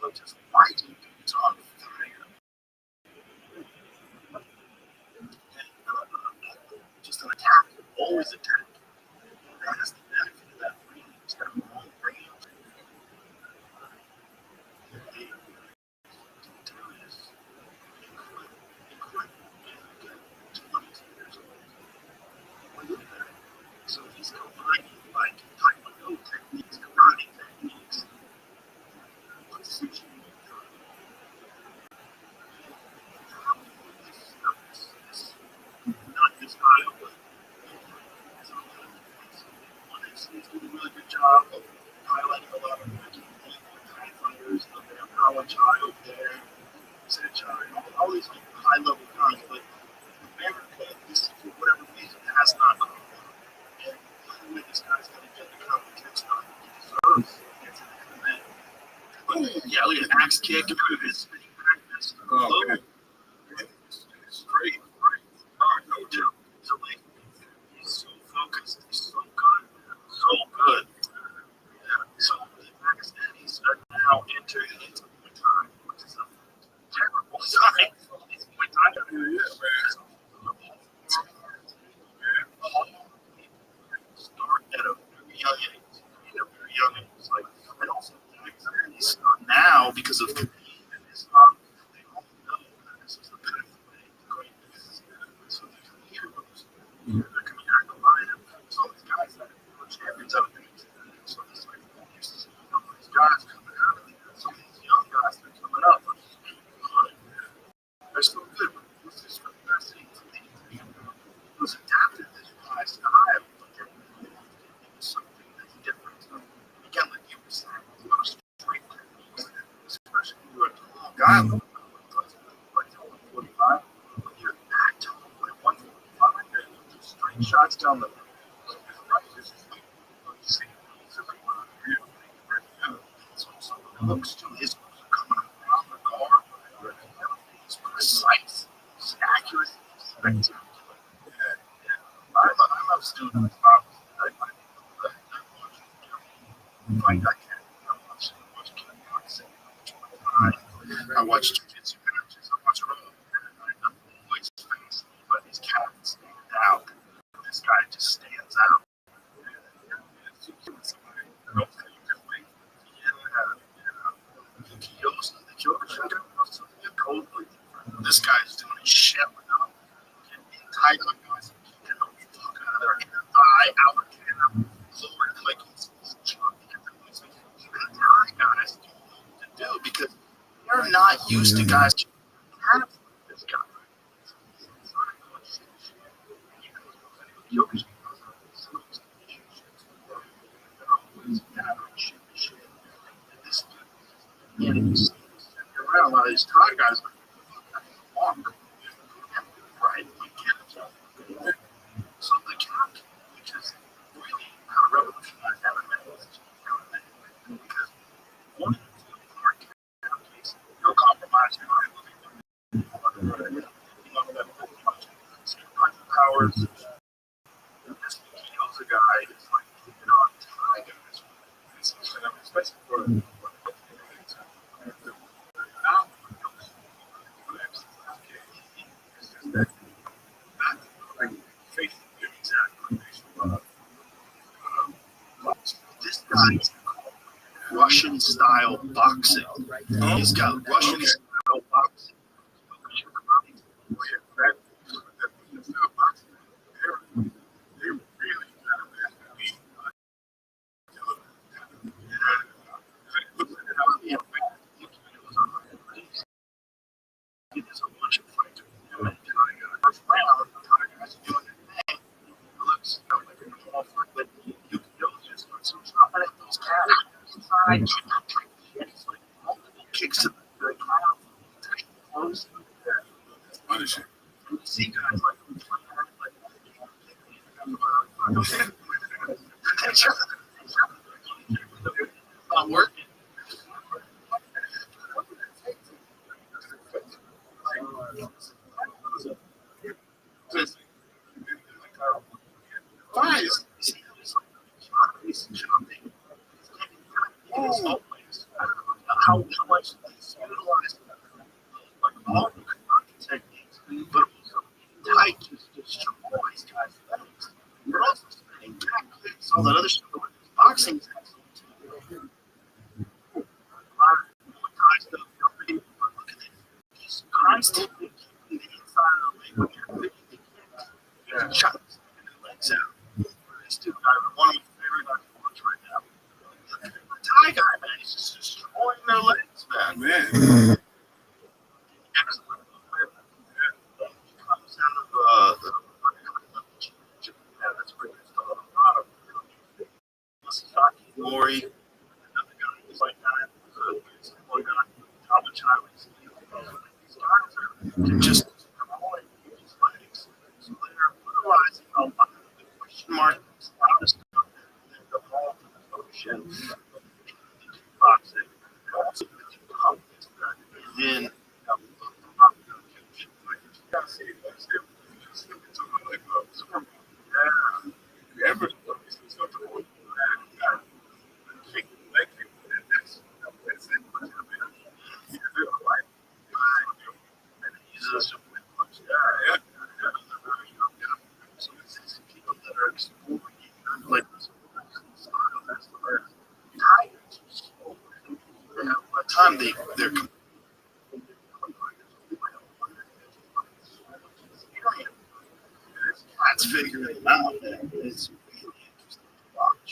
But just fighting dudes on fire. Just an attack. Always attack. That's the benefit of that range. It's got a long range. So he's combining like taekwondo techniques, karate techniques. Let's see. Not his style, but he's doing a really good job of highlighting a lot of Thai fighters. They have Power Child there, Set Child, all these like, high level guys. But America, this for whatever reason has not come on. And the only way this guy's going to get the competition on he deserves gets in the event. Yeah, look at axe kick. Look at his spinning back fist. Oh, man. It's great. Right. Oh, no doubt. He's so focused. He's so good. So good. Yeah. So guy like 145, when you're back to like 145, just straight shots down the looks to his coming around the guard. It's precise, it's accurate, it's spectacular. I love students. I watch jiu-jitsu matches. I watch all of them. I know his face, but his character stands out. This guy just stands out. This guy's doing his shit without getting tight on guys. Fucking other eye out of him. Lord, like he's jumping at the place. Even Thai guys don't know what to do because they're not used to guys have this guy. And he's around a lot of these Thai guys. Right? So the count, which is really kind of revolutionized how the message because one of the hard count case, no compromise, powers. This kills a guy is like keeping on Thai guys. Especially for this guy's Russian style boxing. He's got Russian style boxing. There's a bunch of fights. First round, guys doing it. Hey, looks like a normal fight, but you can go just put some stuff in those calves. It's like multiple kicks to the crowd. Close. Punishing. You see guys like not working. Guys, how much he's utilized like all the techniques, but also tight just destroys guys' legs. But also spinning back kicks, all that other stuff. Boxing is excellent too. A lot of guys that are look at it. He's constantly keeping the inside of the leg. Yeah. Shots and the legs out. This dude, one of my favorite guys to watch right now. The Thai guy, man, he's just destroying their legs, man. Man. Excellent. He comes out of yeah, that's pretty good. A lot of Masaki Mori, another guy who's like that. One guy, Albert Chinese. These guys are just destroying these legs. So they're utilizing a lot of the question marks, a lot of stuff that evolved in the ocean. Boxing, also the confidence that is in time they're that's figuring it out. It's really interesting to watch.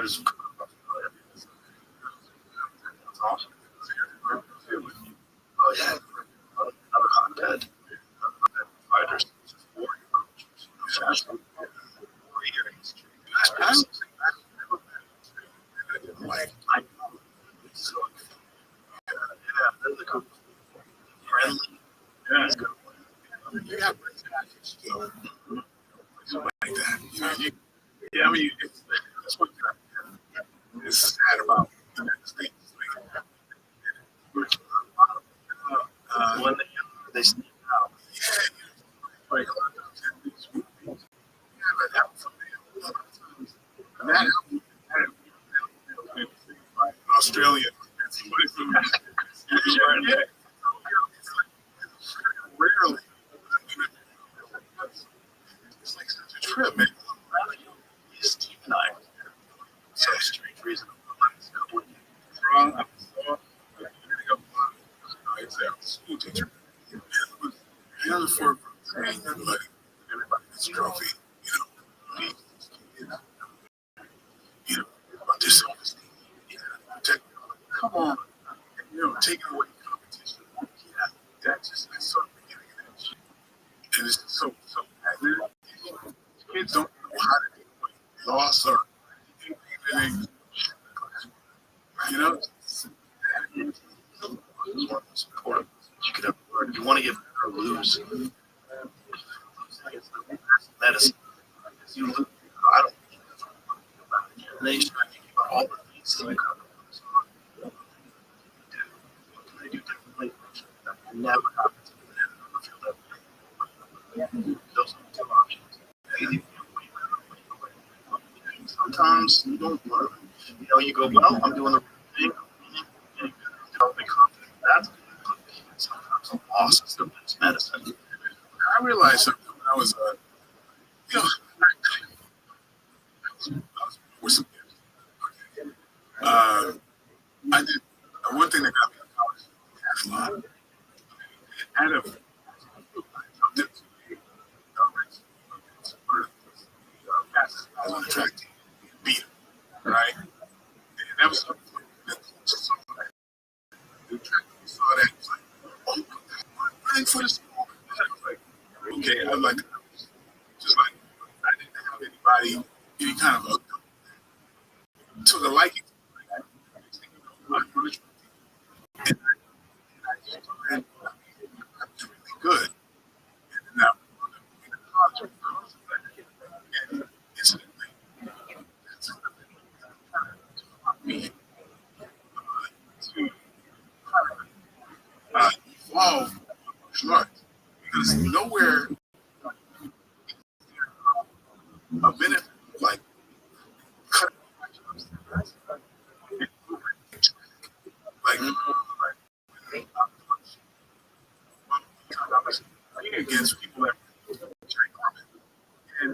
fighters who come up. That's awesome. Oh yeah, another hotbed. Fighters. Like, they're the coach. Friendly. Yeah, it's good. You got like that. You know, yeah, I mean, that's what it's sad about the United States. When they sneak out, like, Australia. Rarely. It's like such a trip, man. His team and I. So strange reason. Wrong. I saw. School teacher. The other four saying that like everybody gets a trophy, this self-esteem. Come on, taking away competition. Yeah, that's so beginning of that shit. And it's so bad. Kids don't know how to do it. They lost or anything. Support. You could have, if you want to get better or lose, medicine. You lose. I don't. And then you start thinking about all the things that you cover. They do differently. That never happens. Those are the two options. Sometimes you don't learn. You go, well, I'm doing the right thing. Don't be confident. That's good. Sometimes a loss is the best medicine. I realized something when I was, I was with some kids. I did one thing that got me in college. Triathlon. I had a I was on the track team, beat him, right? And that was something that saw that. He was like, oh, I'm running for the school. I was like, okay, I like just like I didn't have anybody, any kind of hook to the liking. And I was really good. And now, and incidentally, me to evolve martial arts because nowhere a benefit like cutting against people that and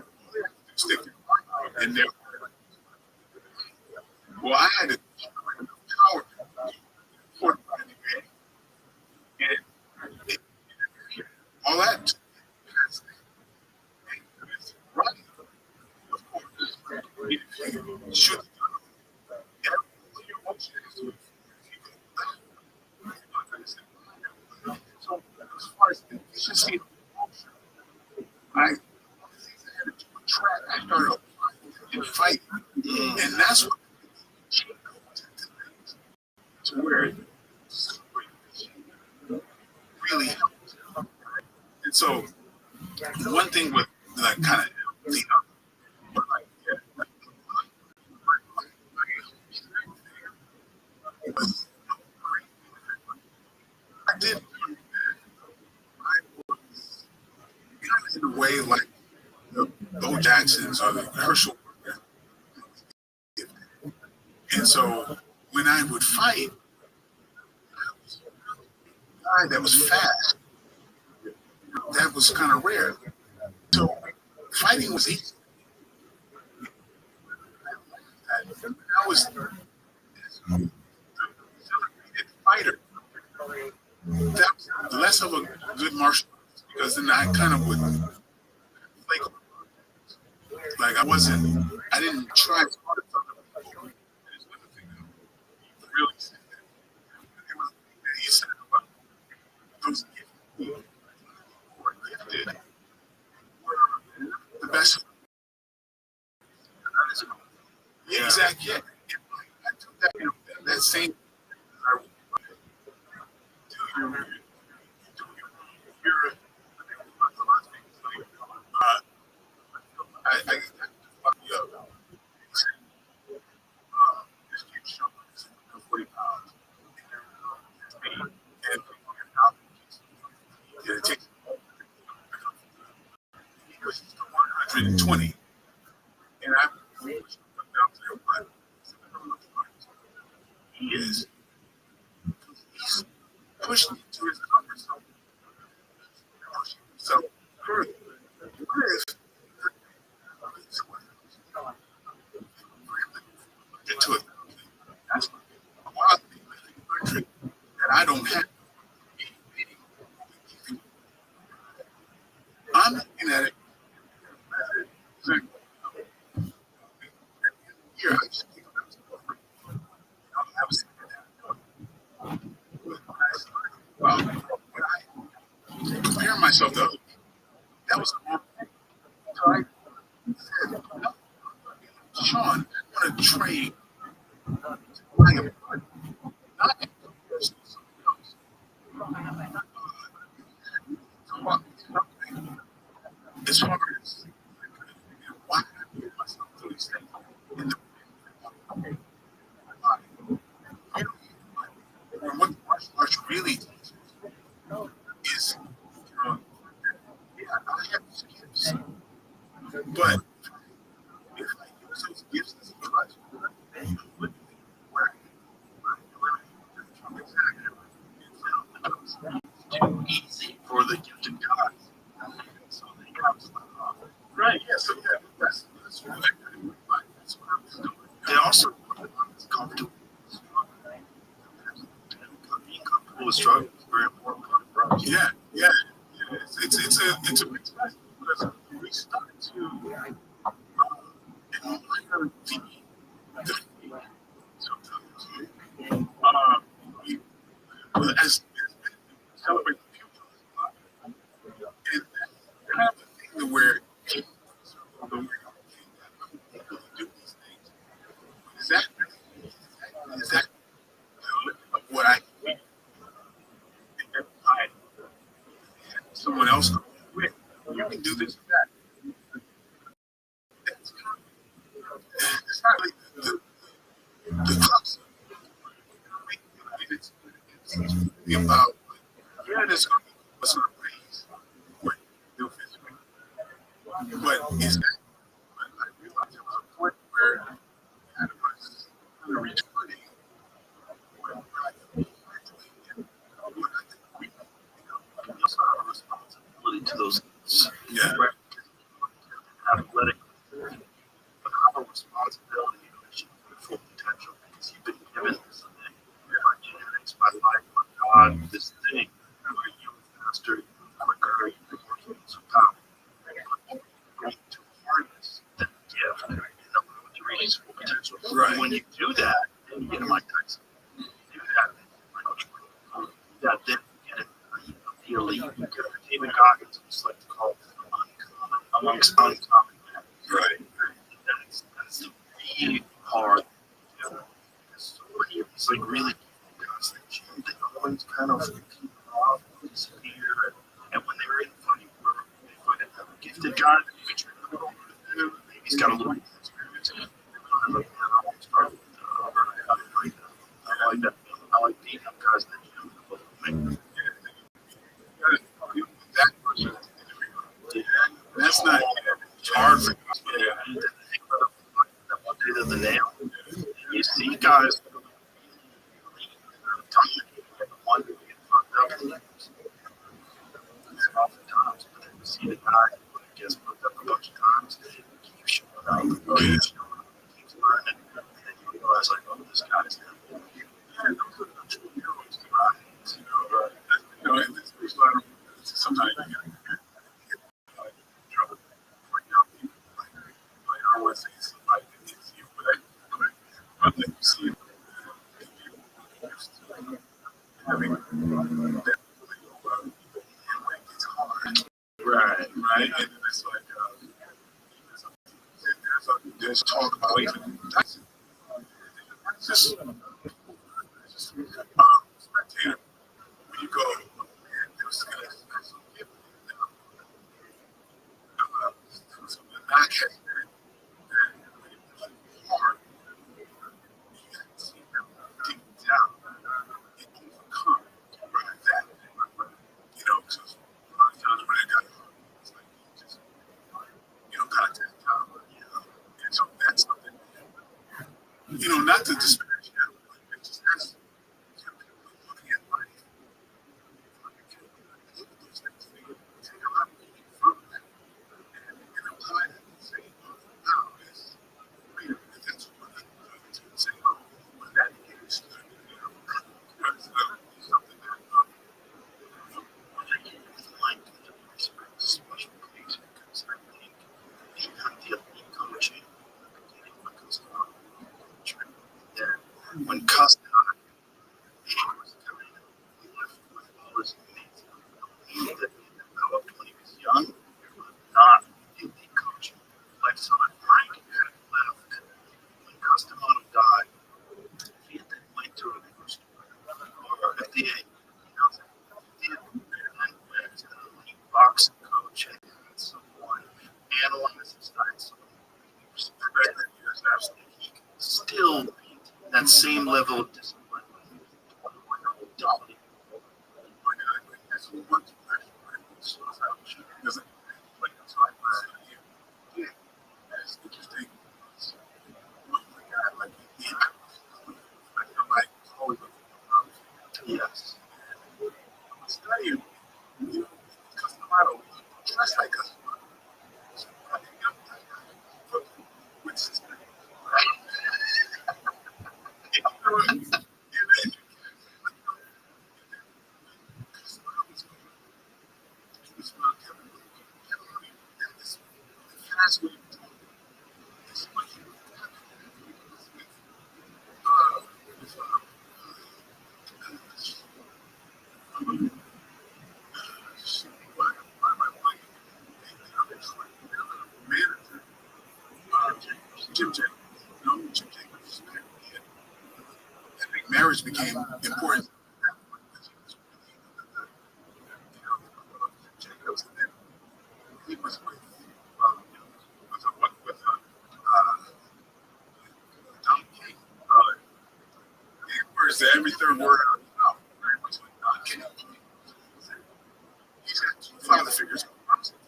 stick and they're well, I had to power for and all that right. Of course, should so as far as efficiency, I started in fight, and that's what to where it really helps. And so one thing with like kind of I did in a way like the Bo Jacksons or the Herschel. And so when I would fight, that was fast. That was kind of rare. So fighting was easy. I was a fighter. That was less of a good martial artist because then I kind of would like I didn't try as hard as other people. Yeah, exactly. Yeah. I took that, that same. I fuck you up. This kid showed us 40 pounds. And it takes he was 120. And I pushed him down to their body. He is. He's pushed me to his comfort zone. So, what if into it? That's a wild thing that I don't have. I'm looking at it. Here, I just think I was when I compare myself to others, that was a wrong thing. So I said, Sean, I want to trade. I am not as far as why I put myself through these things. And what martial arts really teaches is, yeah, I have these gifts, but if I use those gifts as a crutch, I wouldn't be where too easy for the gifted guys. So they come to right, yeah, so yeah, that's what that's what I was doing. They also comfortable. Being comfortable with struggle is very important for us. Yeah, yeah. It's a big stress because we start to admire the sometimes. We, as celebrate the future, and that's kind of a thing where the way people do these things is that of what I can and I someone else with. You can do this and that. That's it's not like the crux. It's about yeah, there's gonna be a sort of raise what you do physically. But is that I realized there was a point where I was kind of returning when I mentally and what I think we also have a responsibility to those yeah. Right? Athletic but have a responsibility to achieve your full potential because you've been given this thing. My genetics, my life, my God, this thing where you faster, quicker, more so powerful. Going to harness that gift and allow it to reach its full potential. Right. When you do that, then you get a Mike Tyson. You do that, then you get it. The elite, you get a David Goggins, just like to call uncommon amongst uncommon men. Right. That's the really hard. You know, so many of these like really guys that gym, they always kind of keep off, disappear, and when they're in funny work, they find another gifted guy that you can train them over to do. Maybe he's got a little experience. They're kind of like, man, I want to start with I like that. I like being up guys that gym. That person, that's not it's hard for you. That one day they're the nail. You see guys one day get fucked up. Oftentimes, but then you see the guy who gets fucked up a bunch of times, he keeps showing up, keeps learning, and then you realize like, oh, this guy's him. Yeah, those are the true heroes, right? You know, and this is sometimes you get trouble. Like, I don't want to say somebody that needs you, but then you see it. Having that it's hard. Right. And it's like there's talk about even Tyson. Just spectator. When you go, man, there was some people some of the knockheads that hard. You had to see them deep down and overcome that. You know, because a lot of times when it got hard, it's like you just, got that power. And so that's something, not to disparage him, but it just has people looking at life. Look at those things, take a lot of meaning from that and apply that and say, now it's freedom. And that's what to say, when that is, that's something that like special occasion because I think the idea of coaching when it comes to culture, that when Costa was coming up, he left with all his mates that he developed when he was young, not in the coaching. Like someone Mike had left when Castellano died, he then went to a first or at the end, and then went to the lead boxing coach and had someone analyze his diet so he spread that years absolutely he can still maintain that same level of discipline when he was 21-year-old dominant. That's one thing doesn't like so I yeah, that's interesting. Oh my god, like I feel like always yes. I'll tell you, Castellano dressed like us. So, which is Jim Jacobs. Jim Jacobs. I think marriage became important. Jacobs, and then he was with Don King. Where's every third word out of his mouth? Very much like Don King. He's got two father figures. He's got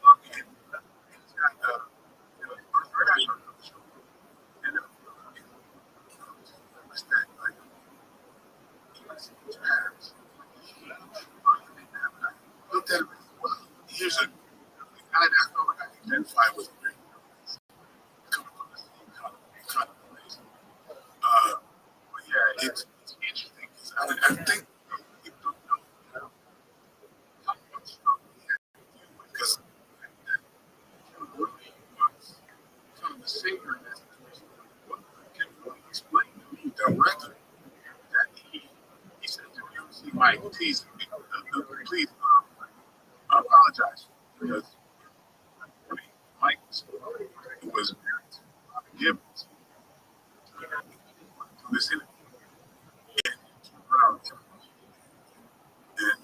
and what's that like? Looked at him as well. Here's a guy that I felt like I identified with very coming from the same kind of place. But yeah, it's interesting because I think people don't know how much struggle he had because Kevin Woodley was kind of the savior in that situation. Kevin Woodley explained to me directly that he said, "Do you see Mike? Please apologize because Mike was married to Robin Gibbons to this interview and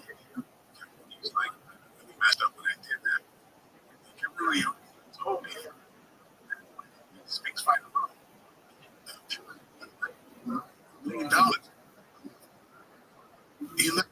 he was like, we messed up when I did that. He really told me that he speaks fine about $1 million. He left.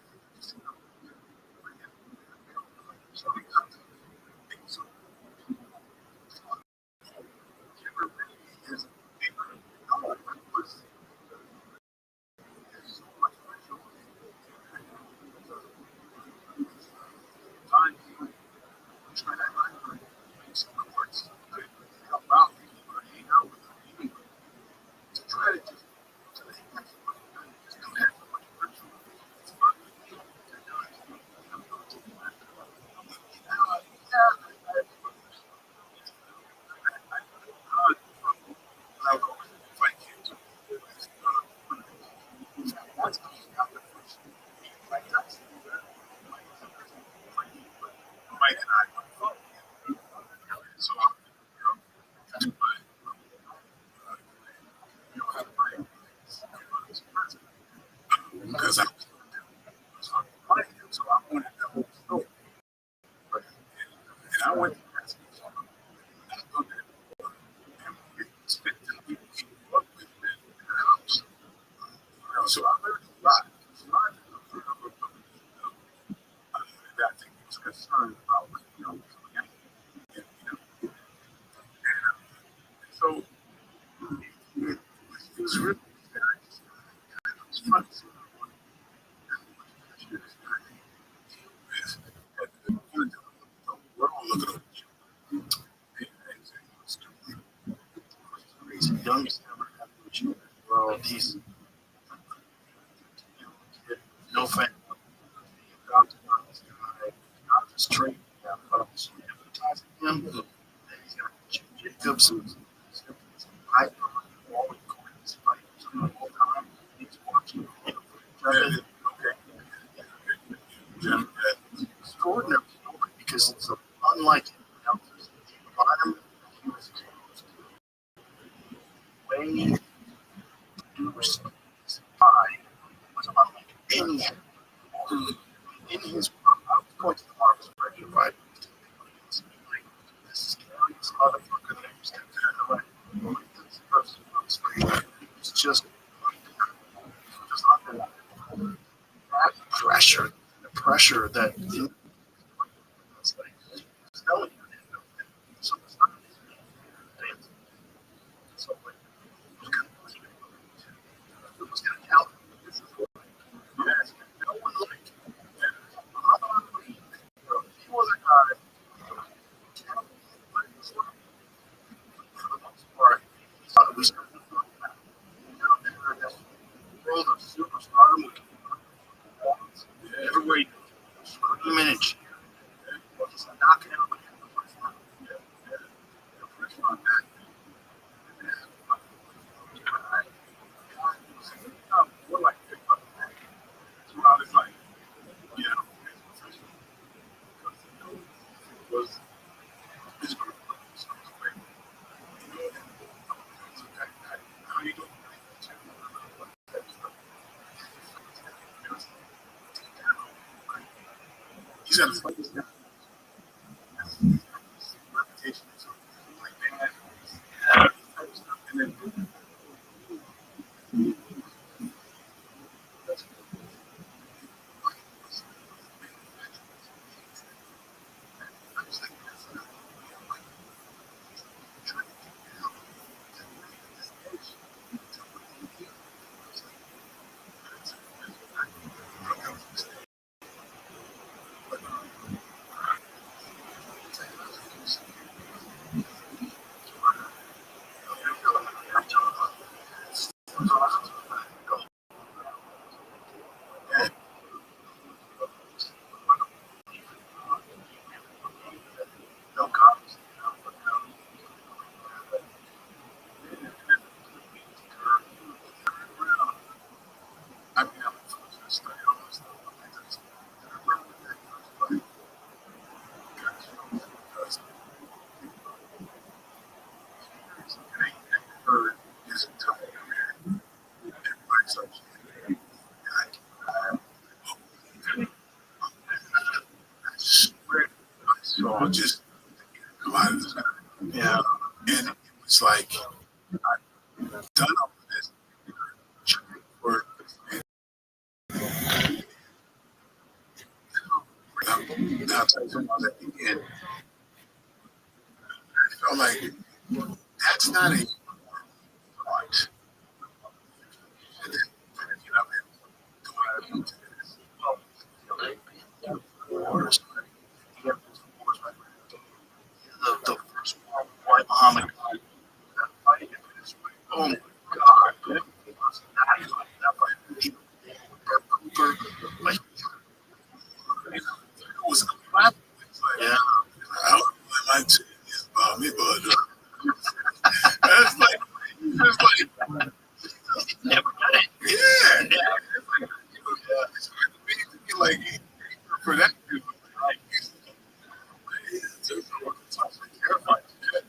was really fun. We're all looking at he's the youngest ever to have in the world. He's no fan. Not just training him, but also advertising him. He's got Jacobs and I all the coins fighters the whole time. He's watching. Okay. Yeah. Extraordinary story because it's unlike anyone else's. Bottom, he was exposed way too high. Was unlike any in his. I was going to the Marvel spreadsheet, right? This is scary. This motherfucker that was right. This person on the screen is just under that pressure. The pressure that it's like telling you that so it's not so like it was gonna tell him this is what no one liked. He was a guy for the most part. He thought it was world of superstardom with everywhere you go, screaming and cheering. He's knocking everybody out the first round. We're like, so I was like, yeah, was his group. How you doing? He's got to fight this guy. Reputation is like that. And then no comments. I mean, I'm just like, almost heard his entire career. Everybody's like, I swear, I saw just come out of this. Yeah. And it was like, I've done all of this for now when I was at the end. I felt like that's not a art. And then, you know, into this. Wars. You have these wars, right? The first war, white Muhammad. Fighting this way. Oh my God. It was not like that fight. Cooper, like, it was a crap. Yeah. I don't really like to it's about me, but that's like, never done it. Yeah. It's like, it's hard to be like, for that, like, it's terrifying.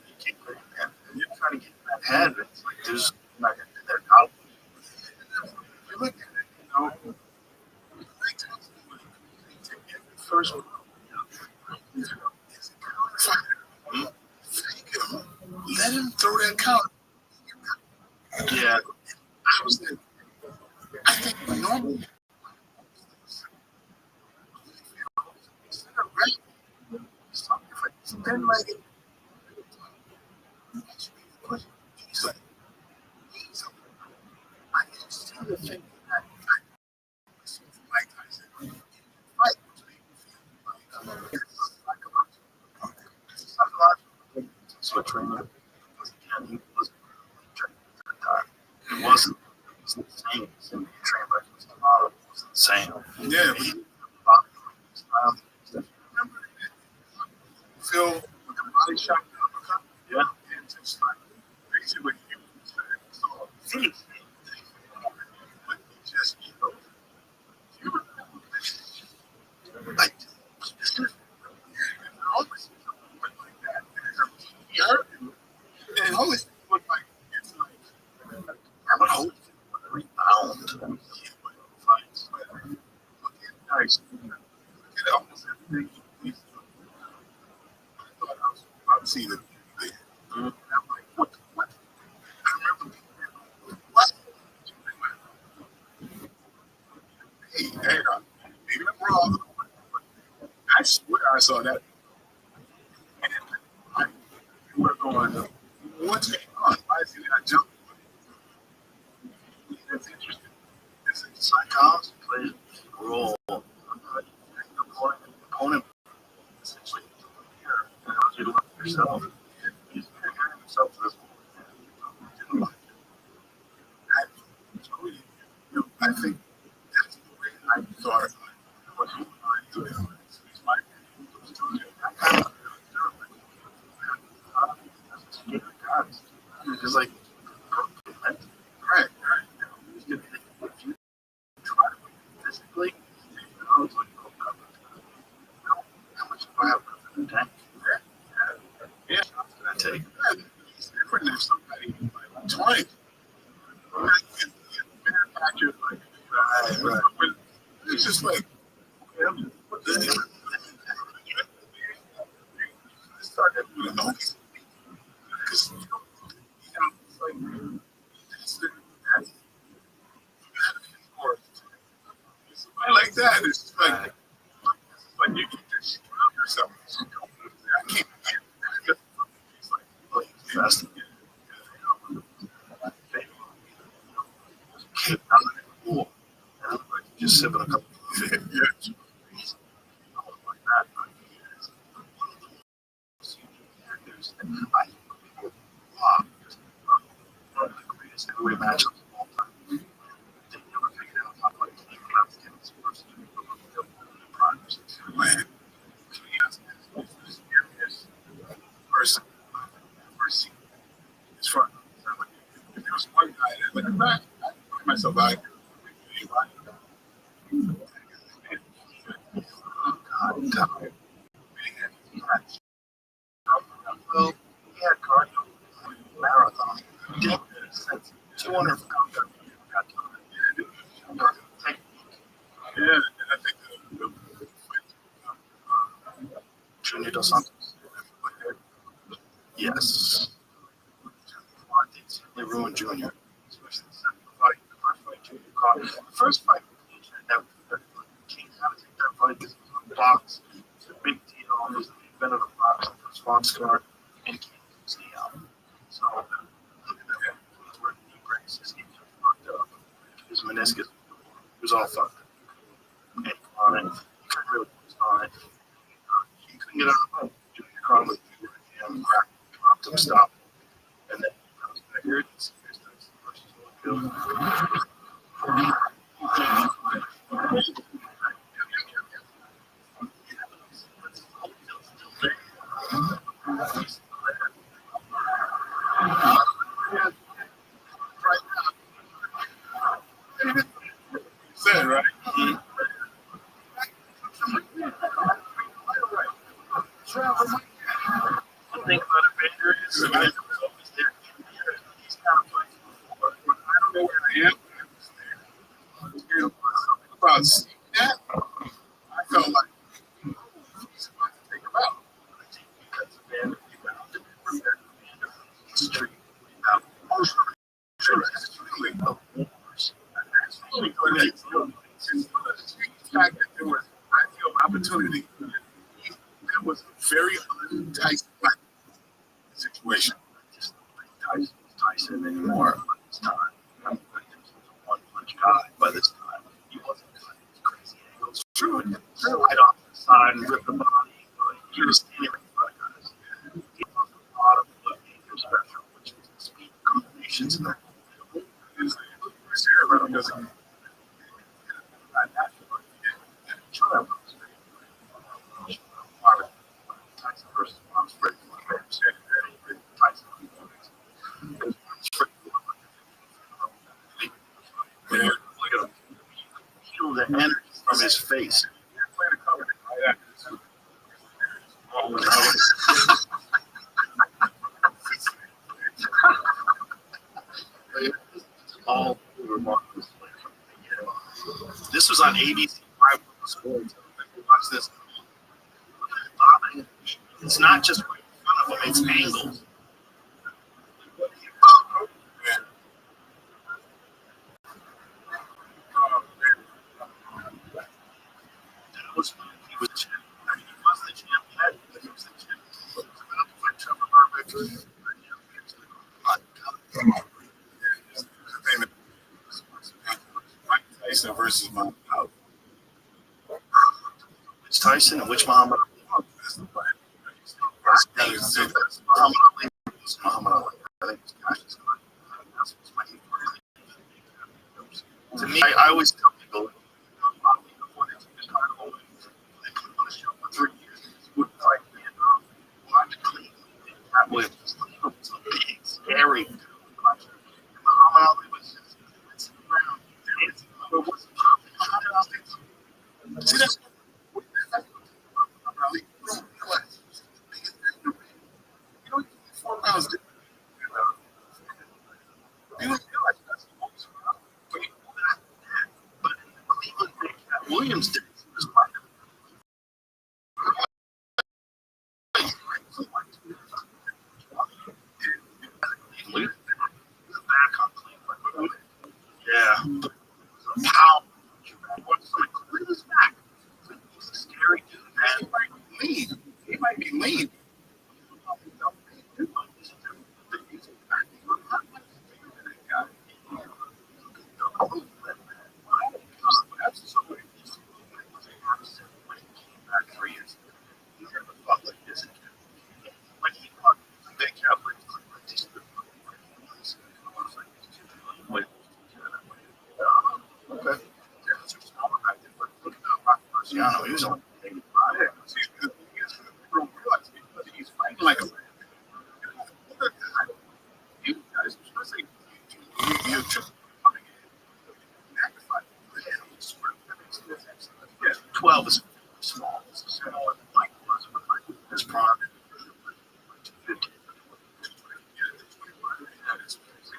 You can't go there. You're trying to get in that head. It's like, there's not going to be there now. You look at it, you know, first one, is a counterfire. Fake him. Let him throw that counter. Yeah. I was there. I think normally, something different. Then, like, he's like, of the things that I see from Mike Tyson, fight which people feel like it's psychological. So a trainer, because again, he wasn't really training at that time. It wasn't insane. So he trained like he was tomorrow. It was insane. Yeah, but he style. Remember Phil with the body shot in the uppercut? Yeah. And just like basically what he was saying. So finish. But he just, you remember like this is always looked like that. He hurt him. And always looked like it's like I'm gonna hold it, rebound. He fights. Look at nice. Look at almost everything he's doing. I thought I was about to see the thing. And I'm like, what? I remember what? Hey, maybe I'm wrong. I swear I saw that. And I were going, what's going on? Why is he not jumping? That's interesting. It's psychology plays a role. Opponent essentially here. And how you look at yourself. He's comparing himself to this woman. Didn't like it. I think that's the way I thought what he might do. He's my it's like, right. If you try to win physically, I was like, how much do I have left in the tank? Yeah. How much did I take? It's different if somebody like 20. Manufactured like, right. It's just like, what the hell? Started with a noise. Because, it's like, somebody like that, it's just like you can just drown yourself. I can't. It's like, look, fast. Just sipping a couple. Yeah. Like that. One of the greatest heavyweight matchups of all time. They never figured out how to play against versus primes. Man, this person, first scene, it's fun. If there was one guy that like back, I put myself out. God, time. Well, he had cardio, marathon, 200 pounds. Yeah, and I think the Junior Dos Santos. Yes. They ruined Junior. Especially the second fight. The first fight, Junior caught. The first fight, King had to take that fight because it was on the box. It's a big deal. It was the event of the box, the response card, and King was the out. So, look at that. That's where he breaks his knee fucked up. His meniscus was all fucked. And on it. He really was on it. He couldn't get out of the fight. Junior caught him and cracked, dropped him, stopped him. And then he comes back here and sees versus Holyfield. Said right. Mm-hmm. One thing about Evander is he's kind of like, I don't know where I am. Something about seeing that, I felt like he's about to take him out. I think because Evander went out to be prepared for Evander from the street. Now, emotionally, extremely the fact that there was, I feel, opportunity. There was a very unenticing situation. Just like Tyson anymore. It's time. One punch intelligence in that is Sarah because I'm not natural. And a child Tyson versus mom's afraid I understand that Tyson look at him. Feel the energy from his face. All this was on ABC. Watch this. It's not just right in front of him, it's angles. He was champ. I mean, he was the champ yet, but he was the champ. He was about to fight Trevor Murdoch. Mike Tyson versus Muhammad Ali. Which Tyson and which Muhammad Ali? Muhammad Ali was Muhammad Ali. I think it's Cassius Clay. That's my to me, I always tell people, before they took his title, they put him on the show for 3 years. He wouldn't fight Vietnam. Watch clean. That was a big, scary. Muhammad Ali was just around. See, that's Ali. You know, 4 pounds. You don't realize that's the most. But Cleveland Williams did. Was back on Cleveland. Yeah. How? Look at his back. He's a scary dude, man. He might be lean. He might be lean. He was on. He's fighting like a. You guys, you took 12 is small. Like this prime.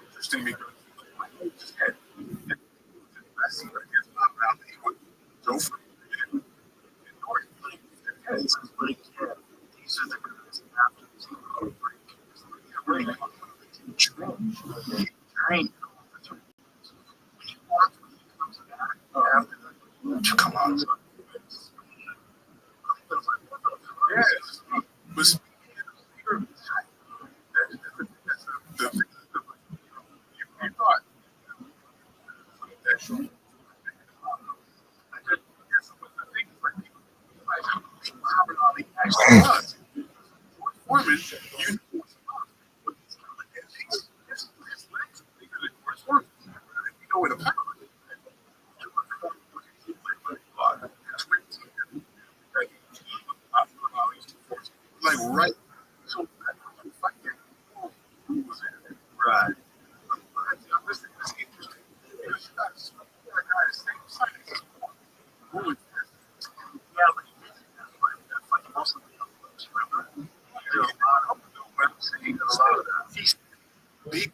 Interesting because I see what it is around the would go for it. These are the guys after the team break. Train. Come on. Yes. You thought that Foreman, you know what a power is. Like right. So right. He's big.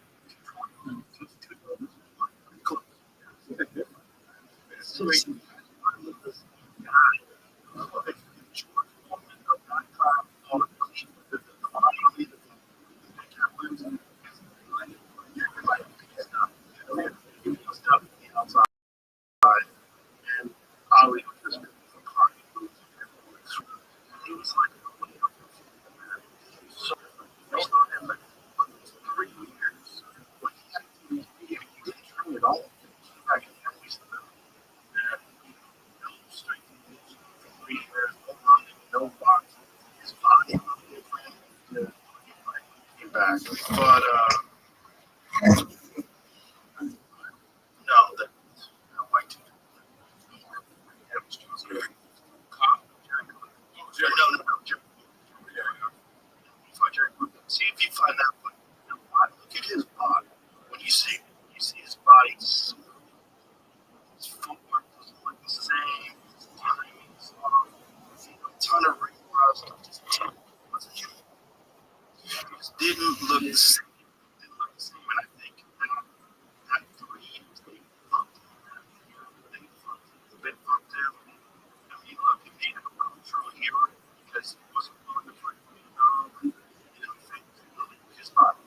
see his body, his footwork doesn't look the same. His timing is off. A ton of ring rust. He just didn't look the same. And I think that 3 years they fucked him. They fucked him. I mean, look, it made him a true hero because he wasn't willing to fight for you know, his body.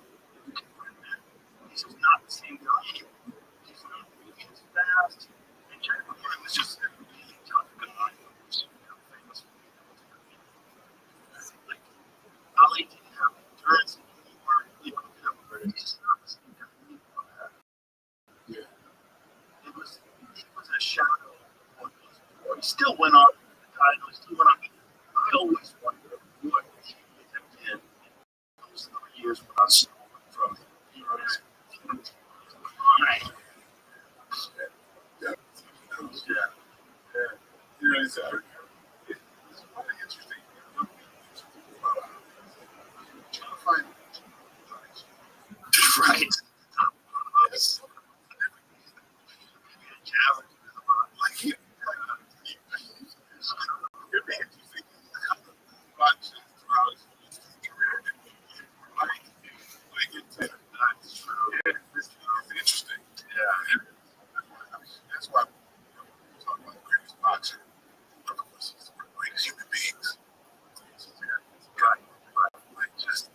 He's just not the same guy anymore. He's not moving as fast. And Jerry Maguire was just a really tough guy. Famous. Like, Ali didn't have endurance anymore. He was just not the same guy anymore. Yeah. He was a shadow of what he was before. He still went on with the title. He still went on. I always wondered what he would have been in those 3 years when I saw him from him. He was fine. Yeah. It's really interesting. Right. Yes. Like, you're being interesting. Watch it throughout his career. Like that's true. It's interesting. Yeah. That's why we talk about the greatest boxer. Of course, he's one of the greatest human beings. Like just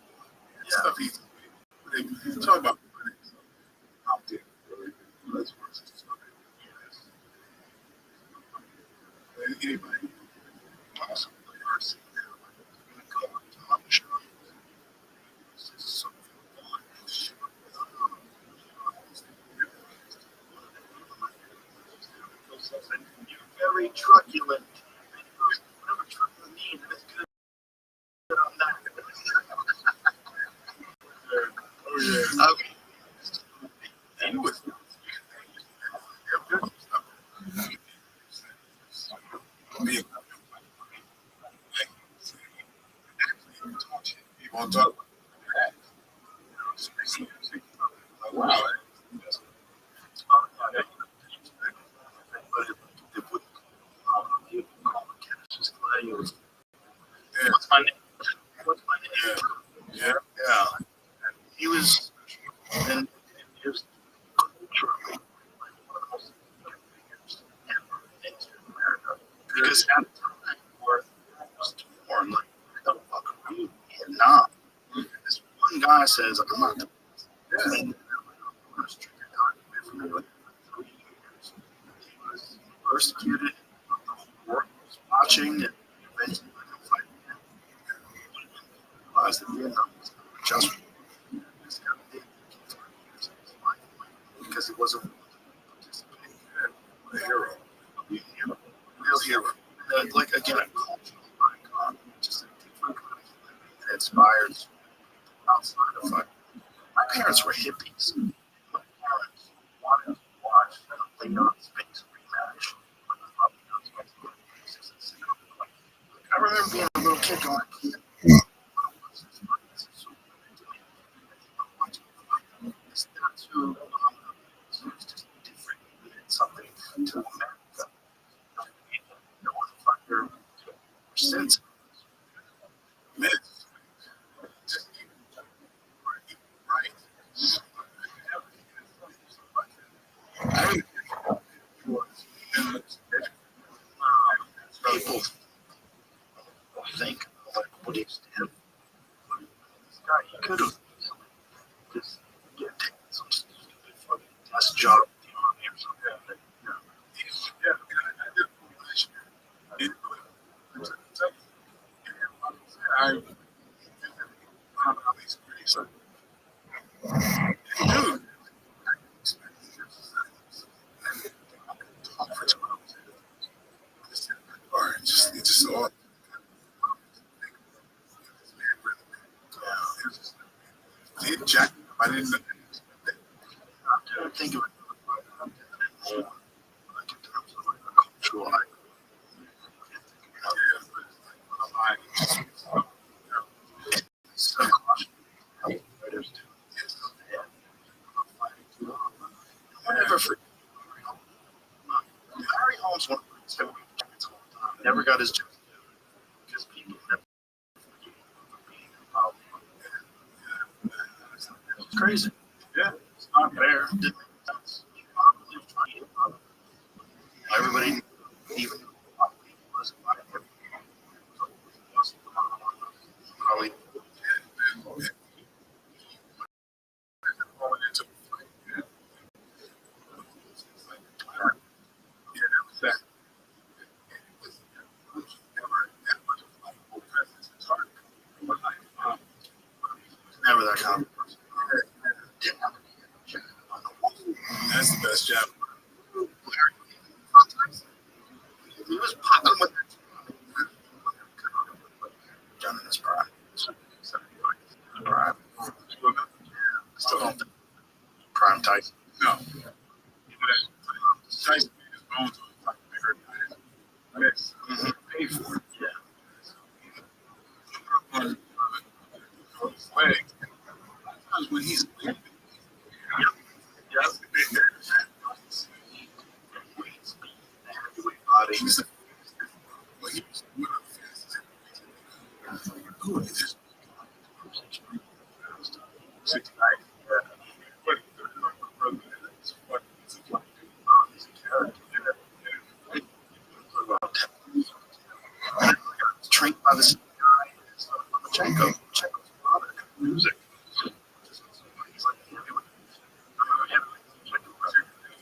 stuff he's. You talk about out there. Let's work this anybody possibly ever seen that. Go on the show. This is something fun. You're very truculent. Whatever truculent means, it's good on that. Okay. He was. Being you want to talk about that? Like, wow. What's my name? What's my name? Yeah. Yeah. He was, and he was truly like one of the most important figures ever into America. Because at the time, Worth was torn, like, the fuck are we in Vietnam? This one guy says, I'm not the and I'm restricted document from him for 3 years. He was persecuted, the whole world was watching, and eventually let him fight again. Realized that Vietnam was just because he wasn't participating in a hero, a real hero. Like again, a cultural icon, just a different kind of human being that inspires outside of fight. My parents were hippies. My parents wanted to watch the Leon Spinks rematch. I remember being a little kid going, it's not too, it's just different. We did something to America. No one fucker since. Man. Right. People think like what he's did. This guy, he could have just taken some stupid fucking desk job at the army or something. Dude. Or just all. Jack, I didn't know. I don't think it would like in terms of like a cultural icon. So, fighters do. never forget Harry Holmes. One of the things that we never got his job because people never forget him for being involved. It's crazy. Yeah, it's not fair. It didn't make sense. Everybody, even was probably never that kind of person. That's the best job. He was popping with John in his prime. Prime. Still don't think prime Tyson. No. Tyson made his bones on the fucking bigger guys. Paid for it. Yeah. On his legs. Sometimes when he's leaving, he's the well, he was one of the fastest. Who is this? 69. Trained by this guy, Lomachenko's father, music. He's like,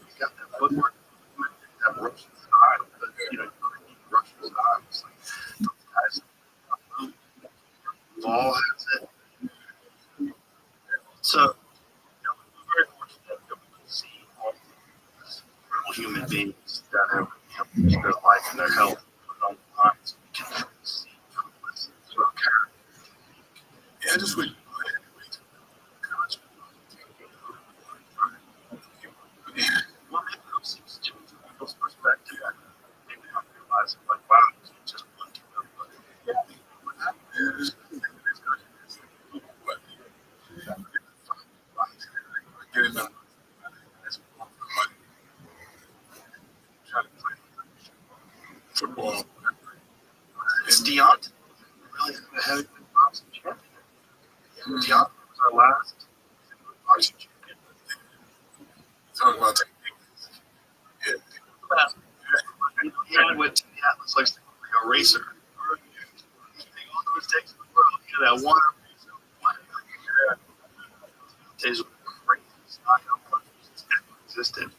he's got that footwork, that Russian style, Russian style. It's like, guys, Ball has it. So, we're very fortunate that we can see all these real human beings that have their life and their health put on the lines. We can see through our character. Yeah, I just would. Well, maybe those things change people's perspective. Maybe they don't realize it, like, wow, it's just one kid. Yeah. Get it done. Football. It's Deontay. Really had a good boxing champion. Deontay was our last boxing champion. Talk about technique. Yeah, he went to the Atlas like a racer. He made all the mistakes in the world. He had that one. Days of crazy knockout punches that existed.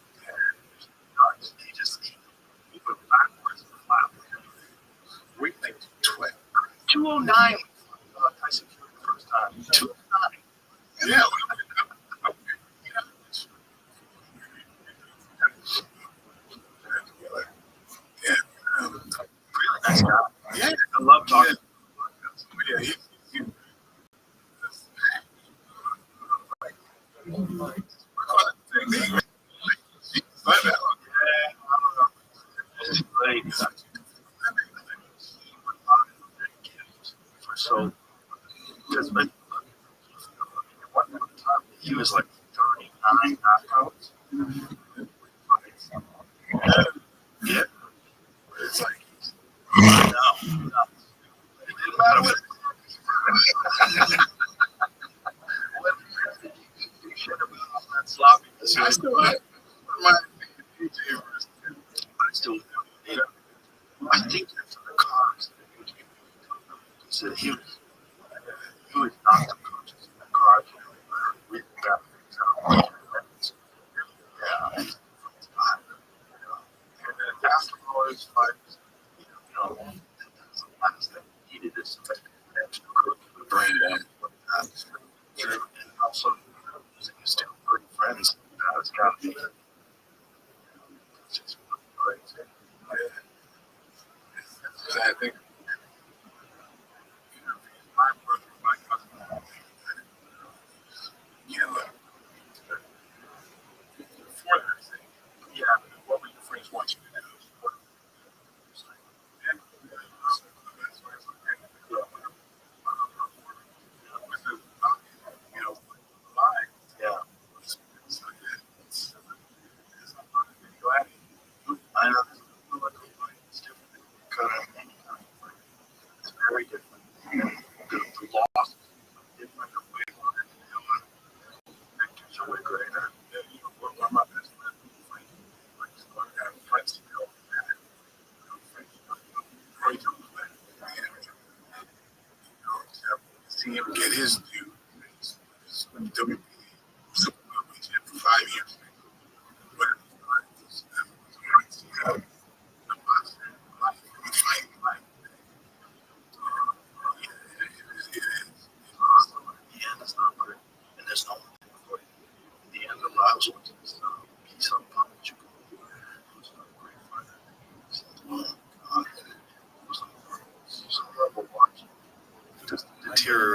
He just went backwards and flat. Weight like 12. 209. Tyson Fury the first time. 209. Yeah. Really nice guy. Yeah. I love talking. Yeah. So, because he was like 39 knockouts. Yeah. It's like, no. It didn't matter what. I still have my I still do. I think that's the cars. So he was not unconscious in the car. We got things out. Yeah. And then afterwards, like, that's the last thing he needed is to the brain and also using his two good friends. That's got to be it. It's just crazy. I think my brother, my cousin, before that thing, yeah, what were your friends watching you do?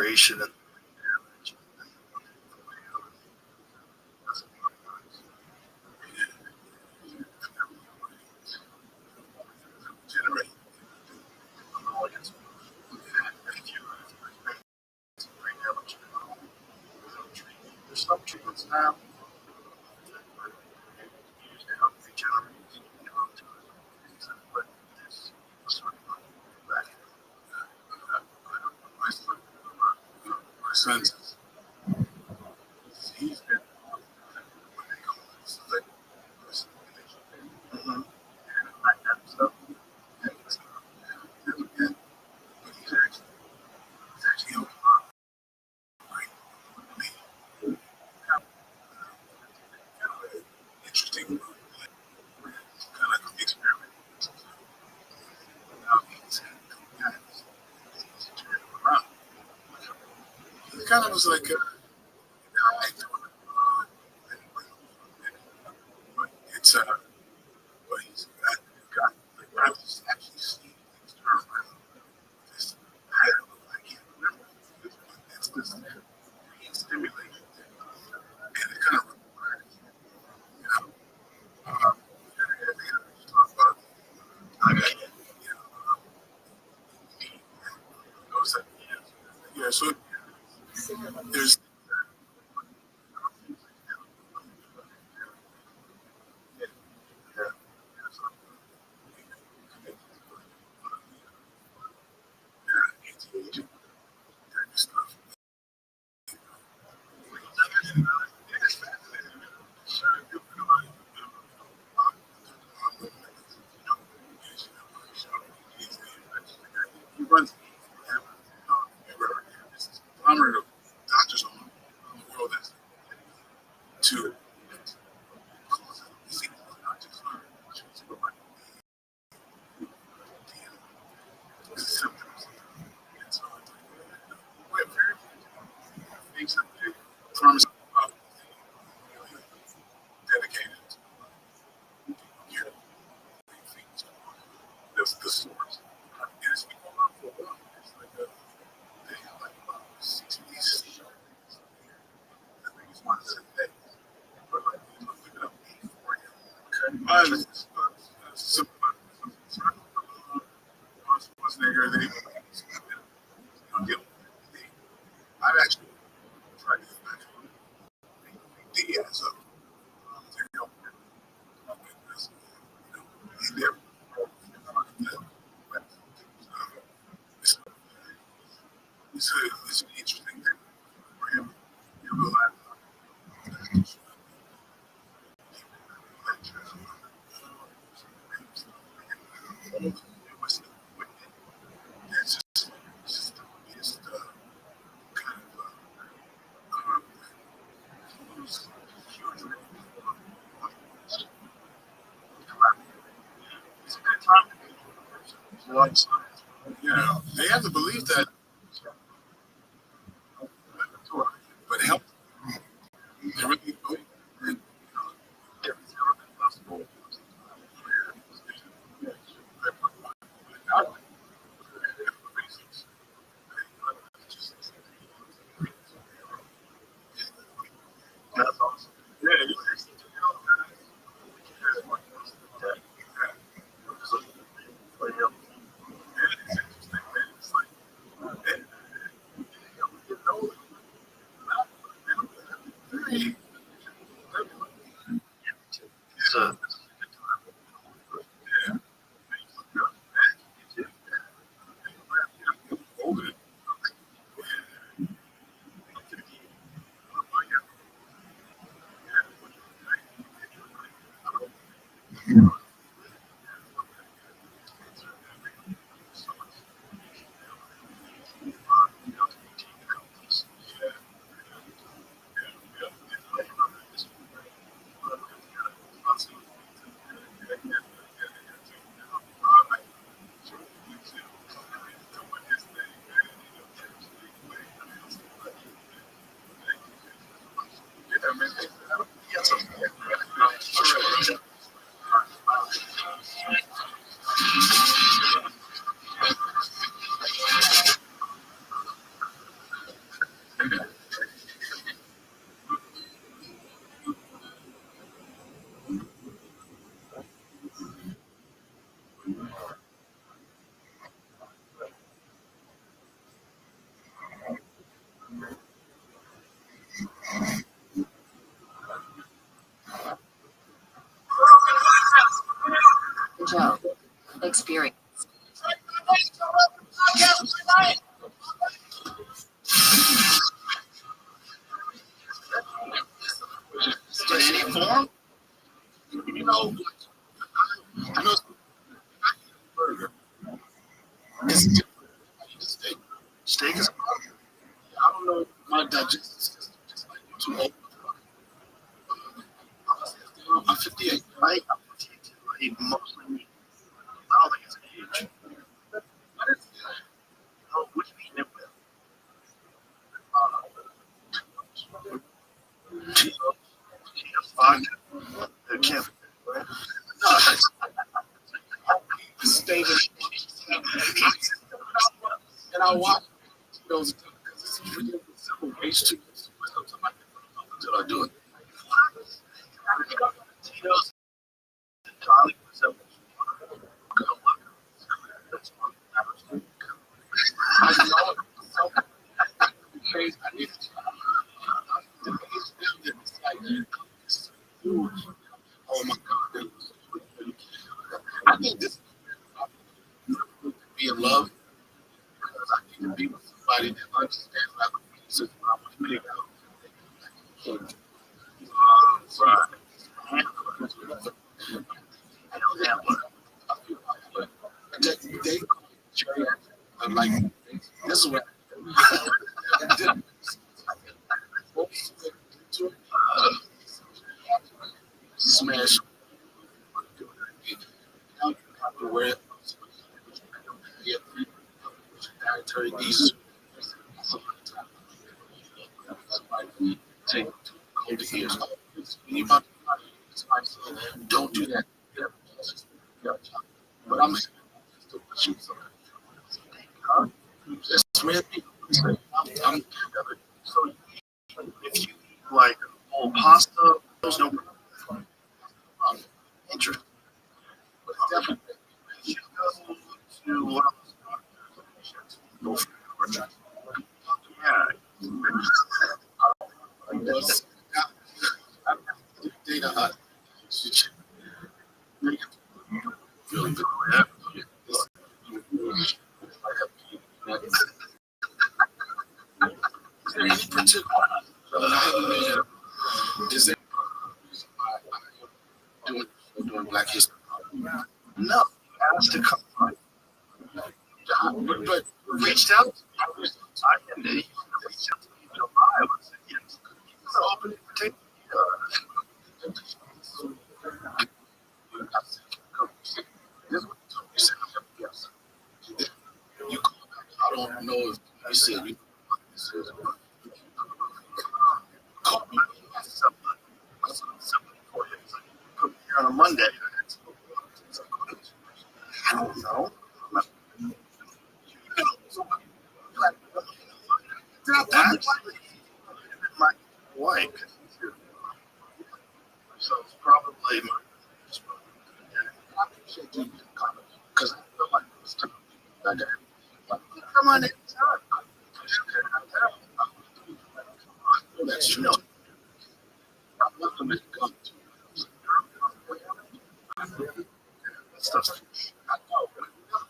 inspiration and damage. Generate. There's some treatments now used to help regenerate but this sort of back. My son's he's been what they call it, select and like that stuff. And it's never been, but he's actually helping like me have kind of an interesting kind of like an experiment. Now he's turning around. He kind of was like I doing but it's but he's got like I've actually seen things turn around. This pattern I can't remember. It's this brain stimulation thing, and it kind of requires you know. They talk about I got you know those yeah. So there's yeah, anti-aging type of stuff. It's fascinating. He runs this conglomerate of doctors on the world that's to cause disease, not just the symptoms. And so we have very few things that they promise about really dedicated to care things. The source. And it's people up for a while. It's like they have like about 60 things. I think it's one of the days. But like, you look it up for you. Okay. Simple. Nigga, they I've actually tried to get back to the ass up to help with this. He never it's an interesting thing for him. You realize it's just kind of it's a good time to be a person. You know, they have to believe that, but help. They really do. And, that's awesome. Yeah, it's so, Joe. Experience. In any form, you know, I know burger. It's different. Steak. Steak is burger. I don't know. My digestive system just like too old. I'm 58, right? I'm 58. I eat mostly meat. I don't think it's an age. But it's, what you eating it with? Cheetos, vodka, Kevin. No, stay and I watch those because it's really simple ways to until I do it. Cheetos, garlic, simple. I know it's so crazy. I need to. It's like, oh my God. I think this is be in love because I need to be with somebody that understands how to be since I was big out. I know that one. I'm like, this is what smash. Where dietary needs take hold of ears. Don't do that. But I'm just red meat. I'm so if you eat like old pasta, those no interesting. But definitely you go to what else? Yeah. Data really good. Any particular is there doing Black History? No, asked to come on. But reached out. I was talking to him. Reached out to me in July. I was saying, yes, he's open to take. You call back. I don't know if you said you call me on a Monday. I don't know. That's my wife. So it's probably my because I feel like it's time. Come on anytime. That's true. I'm not going to come to stuff. I know.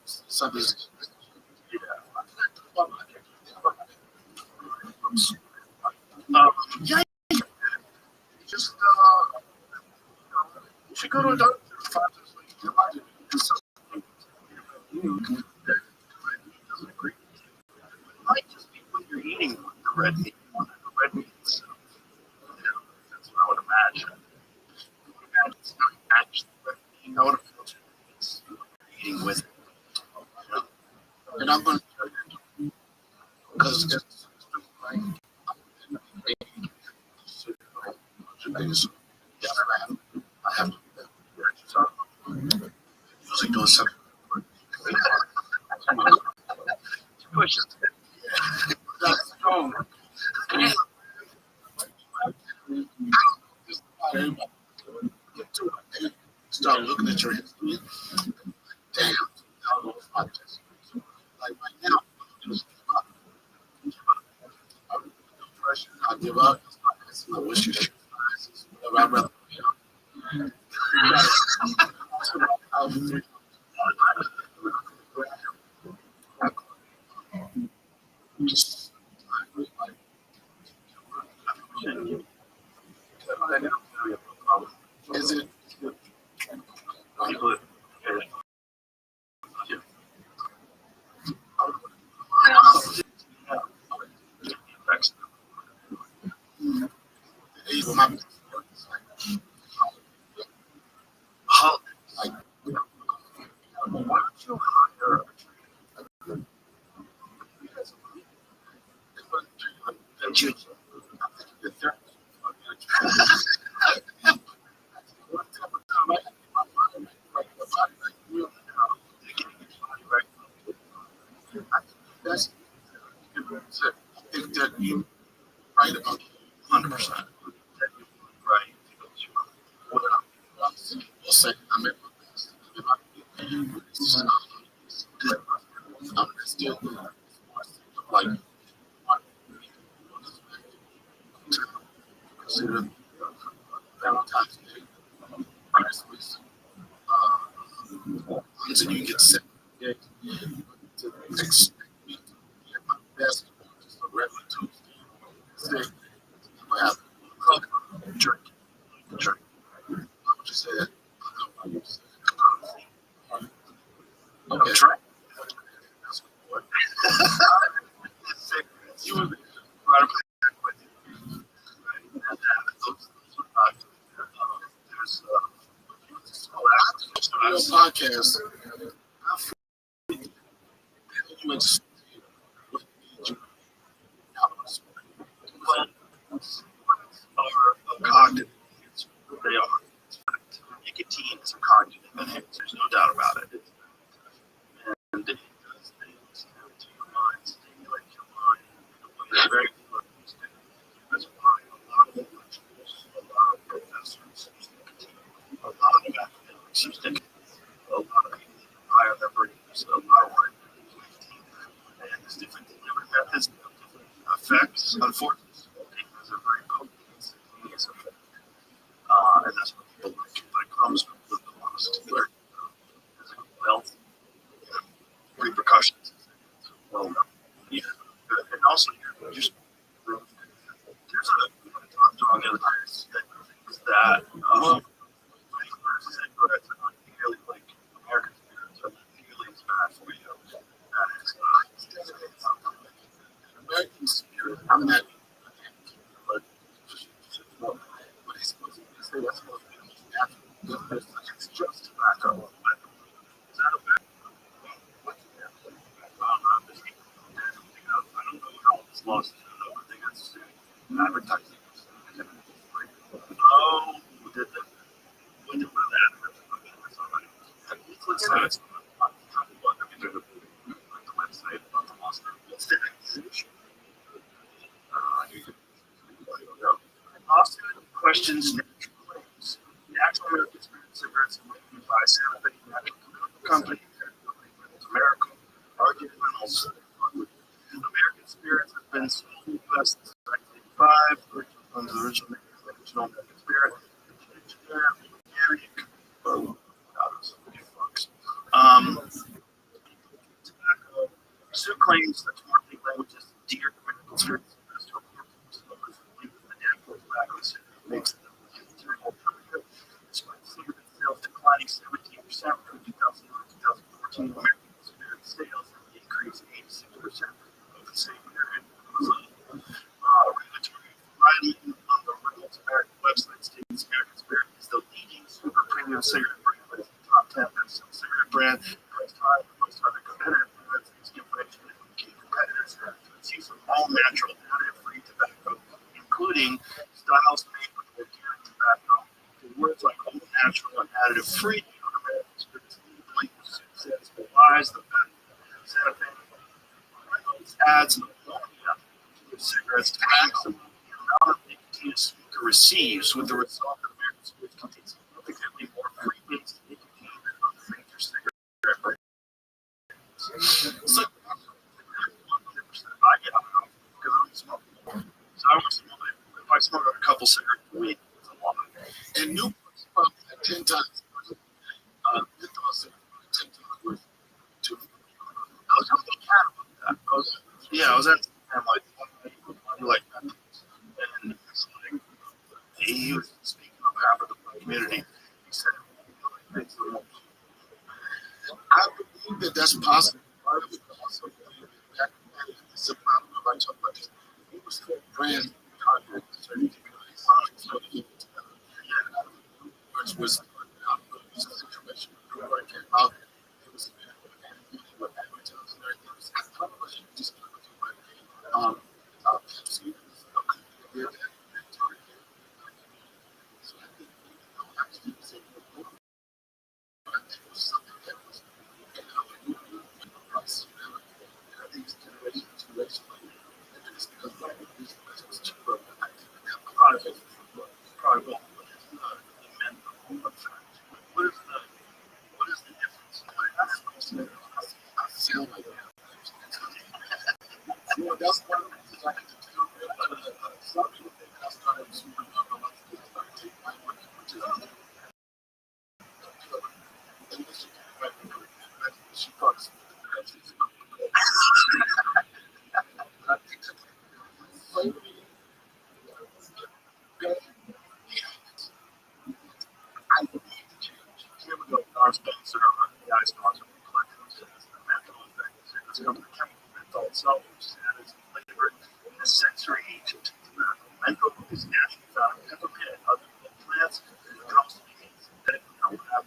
Something's yeah. Just you should go to a doctor. Might just be when you're eating the red meat. The red meat itself. That's what I would imagine. It's not actually red meat. I would imagine it's eating with it. And I'm going to tell you because it's right. I have usually doing something. Push it. That's strong. Get to it. Start looking at your history. Damn. Like right now, I give up. I wish you should. Whatever I'd rather. just like is it people how like why don't you hire that you that's I think that you right about 100%. Right. We'll say I'm at my best. I'm still like consider Valentine's Day. Christmas. Until you get sick. To expect me to be at my best, just a regular Tuesday. Sick. I have cook, jerk. I would just say that. Okay. Try. You would right with you. There's podcast. Are cognitive enhancers. They are. Nicotine is a cognitive enhancer. There's no doubt about it. And it does things to your mind, stimulate your mind in a way that's very focused. That's why a lot of intellectuals, a lot of professors use nicotine, a lot of academics use nicotine, a lot of people hire their brains, a lot of work nicotine, and there's different delivery methods, different effects. Unfortunately, it has a very potent instantaneous effect, and that's what people like comes from the loss to their physical health. Repercussions. Well, yeah, and also you're just there's a strong evidence that cigarettes are not nearly like American cigarettes are not nearly as bad for you as American cigarettes. I'm not, but he's supposed to say that's supposed to be natural. It's just tobacco. Is that a bad? I don't know how it's lost. I think it's advertising. Oh, did that? When did that? Let's say it's on the website about the lost. What's the exhibition? Austin questions natural claims. Natural American Spirit cigarettes made by Santa Fe Natural Company, America, argued Reynolds. American Spirits has been sold in the U.S. since 1985, under the original American Spirit. Tobacco. Sue claims that marketing languages dear to American Spirits makes them terrible. Despite cigarette sales declining 17% from 2009 to 2014, American Spirit sales increased 86% over the same period. Regulatory filing on the Reynolds American website states American Spirit is the leading super premium cigarette brand, with the top 10 best cigarette brand, priced high amongst other competitive brands. These information from key competitors to use of all natural additive-free tobacco, including styles made with organic tobacco. The words like all natural and additive-free on American Spirit's says belies the fact that Santa Fe Reynolds adds ammonia to cigarettes to maximum the amount of nicotine a smoker receives, with the result that American Spirits contains significantly more free-based nicotine than other major cigarette brands. So, 100% I get out because I'm smoking. So I would smoke it. If I smoke a couple cigarettes a week, it's a lot. And Newport's probably like 10 times worth. Menthol cigarettes 10 times worth. I was really mad about that. I was at community. He said, I believe that that's possible. I would also believe that it's a problem. I talk about this. He was for brand content, so he which was a situation where it came out. It was just see, sound like that. That's one of the things I can do. Some people think that's not a super she talks. I believe the change. Here we go. Our sponsor, AI sponsor, it's going to be chemical menthol itself, which is flavored in a sensory agent. Menthol is naturally found in peppermint and other plants. It can also be synthetic.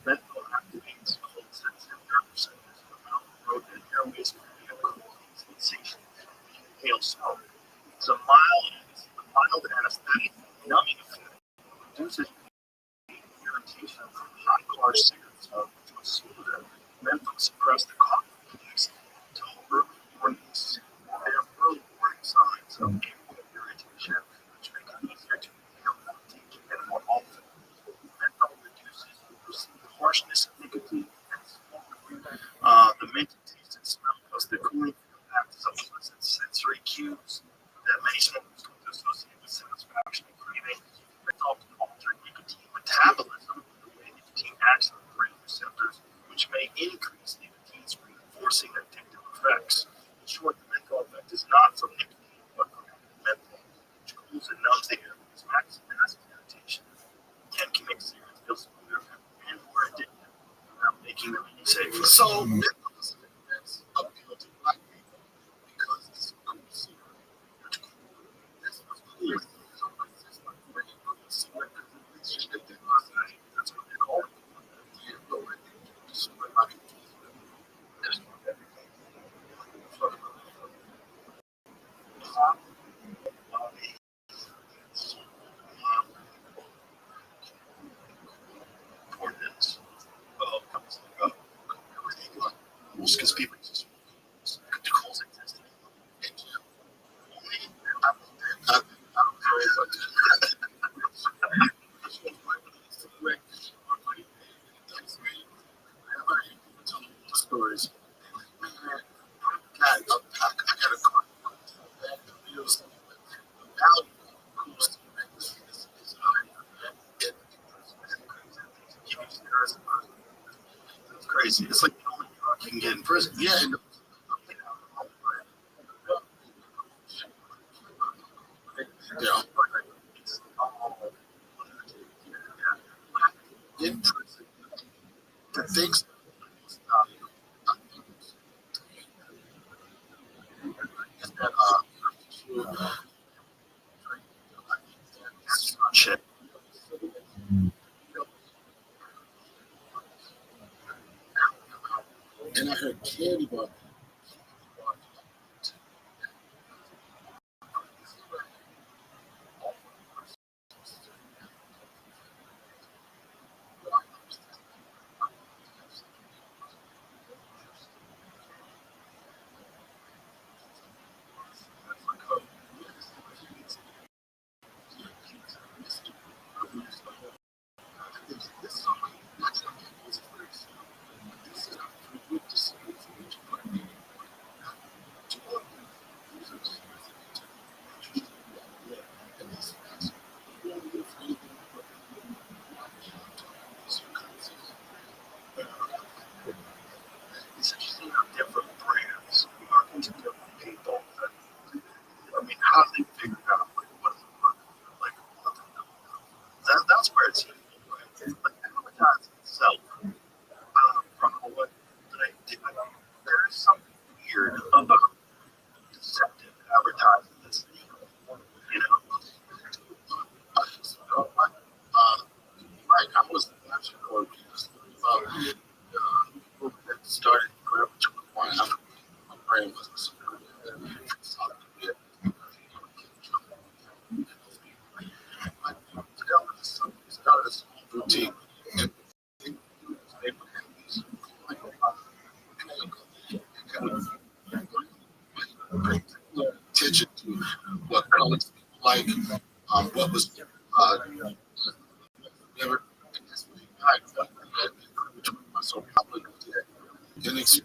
Menthol activates cold sensitive nerve receptors in the mouth, throat, and airways, creating a cool sensation. Inhale smoke. It's a mild anesthetic, numbing effect. Reduces irritation from hot car cigarettes to a smoother menthol suppress the cough reflex to early warnings. They have early warning signs of airway irritation, which make it easier to inhale and take it more often. Menthol reduces the harshness of nicotine and smoke. The minty taste and smell plus the cooling act as a pleasant sensory cues that many smokers come to associate with satisfaction and craving. Menthol can alter nicotine metabolism, the way nicotine acts on brain receptors, which may increase nicotine's reinforcing addictive effects. In short, the menthol effect is not from nicotine, but from menthol, which cools and numbs the airways, acts as irritation, and can make cigarettes feel smoother and more addictive without making them any safer. So, menthol is that's appeal to black people because it's a cool cigarette. It's cool. That's what's cool. So, it's just like when you put a cigarette, that's what they call it. Yeah, no, I think just like my that's what everything. Ordinance. Most because people just the calls exist. I don't stories. God, I got a car. The value of cool cigarettes is higher. It's crazy. It's like the only drug you can get in prison. Yeah, and yeah. In prison, the things that shit. And I heard candy bar. podcast that started Forever 21 after my brain was started this routine. Attention to what colors people like, what was never. So probably didn't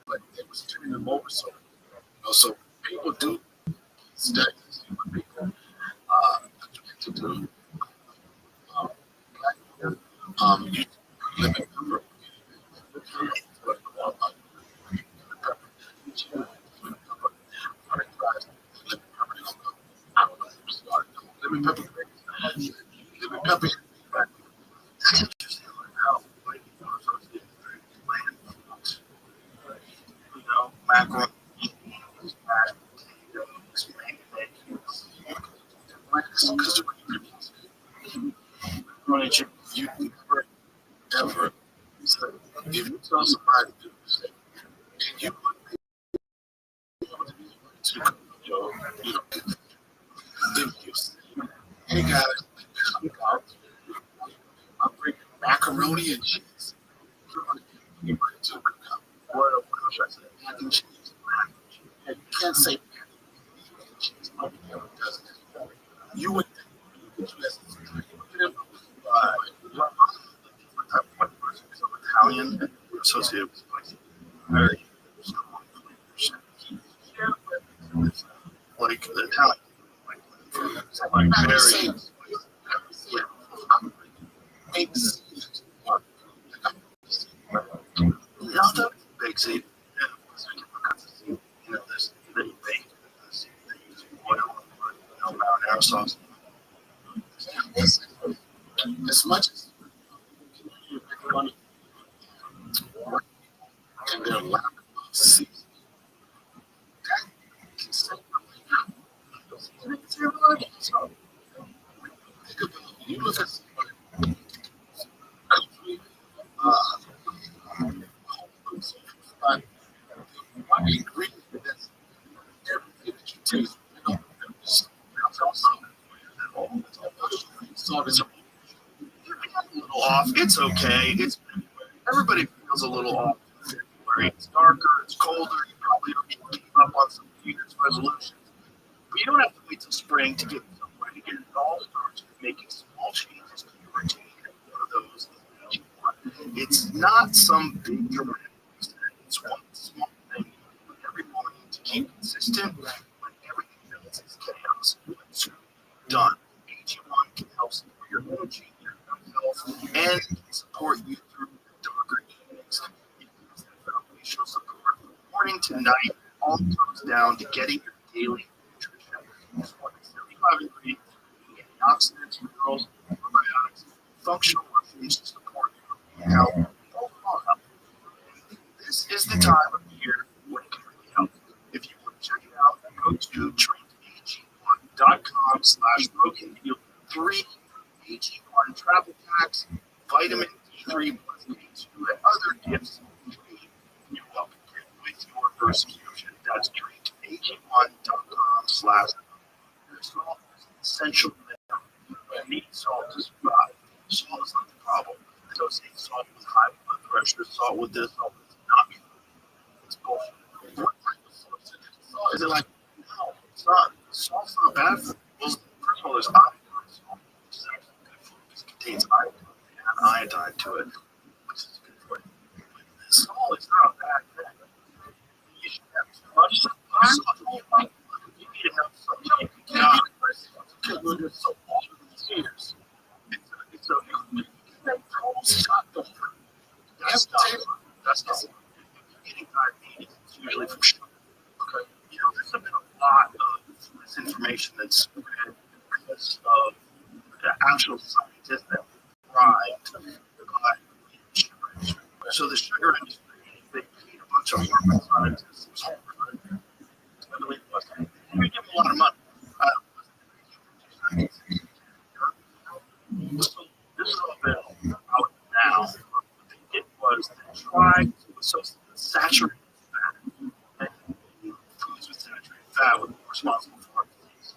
but it was turning them over. So, so people do studies. People to do. You limit number. Lemon pepper. Lemon pepper. Macro. You never ever if you tell somebody to do this, and you would be able to you know, if you say, hey guys, I'm bringing macaroni and cheese. You bring two what should I say? Mac and cheese. And you can't say mac and cheese. Nobody ever does that. You would think Italian and associated with spicy. Very like the Italian. Like very big seed. You know, this they bake this, they use oil, marinara sauce. As much as money and their lack of seasoning, that can say so think about you look at one ingredient that's everything that you taste. You know, salt is a little off. It's okay. It's everybody feels a little off. It's darker. It's colder. You probably don't keep up on some New Year's resolutions. But you don't have to wait till spring to get somewhere to get it all started making small changes to your routine. One of those that you want. It's not some big dramatic mistake. It's one small thing every morning to keep consistent when everything else is chaos. It's done. AG1 can help support your energy, your health, and support you through the darker evenings. Foundational support from morning to night all comes down to getting your daily nutrition. It's more than 75 ingredients, antioxidants, minerals, probiotics, functional nutrients to support your health, overall health. This is the time of year when it can really help. If you want to check it out, go to trainag1.com/broken. You'll get 3 AG1 travel packs, vitamin D3 plus D2, and other gifts you're welcome to with your first subscription. That's trainag1.com/. Salt is an essential mineral. You need salt to survive. Salt is not the problem. Associate salt with high blood pressure, salt with this, salt with not. It's bullshit. What type of salt is it? Is it like, no, it's not. Salt's not bad for you. Well, first of all, there's iodine salt, which is actually good for you because it contains iodine and iodine to it, which is good for you. But salt is not a bad thing. You should have as much salt as you like. You need enough salt. You can get okay, we'll just so all of these years. It's a total stock. That's not. Getting diabetes is usually from sugar. Okay, you know, there's been a lot of misinformation that's spread because of the actual scientists that thrived by sugar. So the sugar industry, they paid a bunch of Harvard scientists. I believe it was. They give them a lot of money. So this has all been out now. What they did was they tried to associate saturated fat and foods with saturated fat were responsible for heart disease.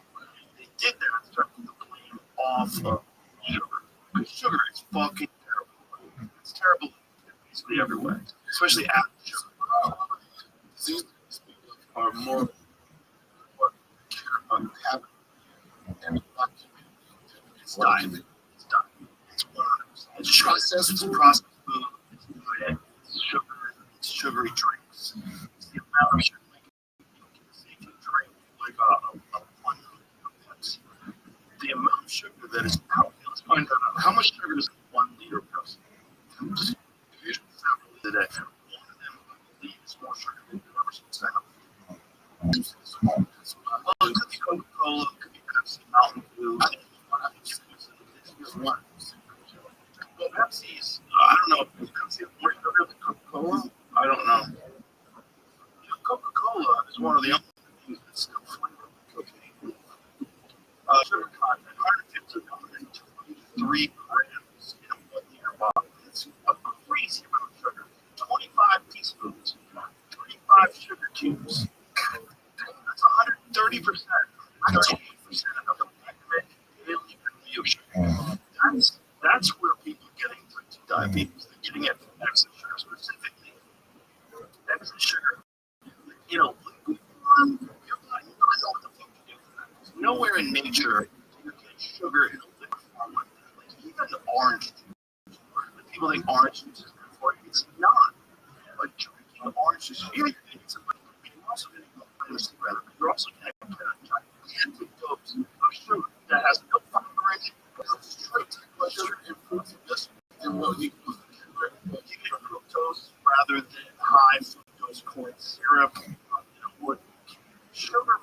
They did that to try to put the blame off of sugar. Because sugar is fucking terrible. It's terrible basically everywhere, especially after sugar. Diseases are more habit and it's diet. It's diet. It's processed food. It's diet. It's sugar. It's sugary drinks. It's the amount of sugar you can drink, like a 1 liter Pepsi. The amount of sugar that is out. Let's find out how much sugar is 1 liter of Pepsi. Usually several a day. One of them, I believe, is more sugar than you're ever supposed to have. Well, it could be Coca-Cola, it could be Pepsi, Mountain Dew. I think it's one. Well, Pepsi's, I don't know if Pepsi has more sugar than Coca-Cola. I don't know. Coca-Cola is one of the only things that's still flavored cocaine. Sugar content, 150 to 123 grams in a 1 liter bottle. It's a crazy amount of sugar. 25 teaspoons, 35 sugar cubes. That's 130%. That's 8% of the daily consumption of sugar. That's where people are getting to diabetes. They're getting it from excess sugar, specifically excess sugar. You know, your body, you don't know what the fuck to do for that. Because nowhere in nature do you get sugar in a liquid form like that. Like even orange juice. People think orange juice is good for you. It's not. Like drinking orange juice, you're also getting you're also getting a gigantic dose of sugar that has no fiber in it. It's straight sugar and fruits and vegetables. And what you get fructose rather than high fructose corn syrup. Sugar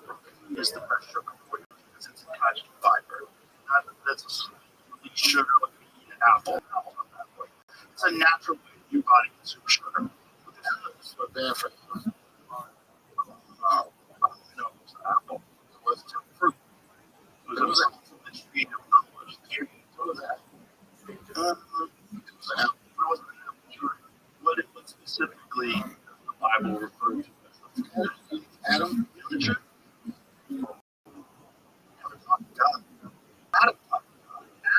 is the best sugar for you because it's attached to fiber. That's a sweet sugar like you eat an apple. It's a natural way your body consumes sugar. It's so bad for you. Apple. It was a fruit. It was a fruit that you ate what was that? It was an apple. It wasn't an apple, sure. What it was specifically the Bible referred to as Adam. God.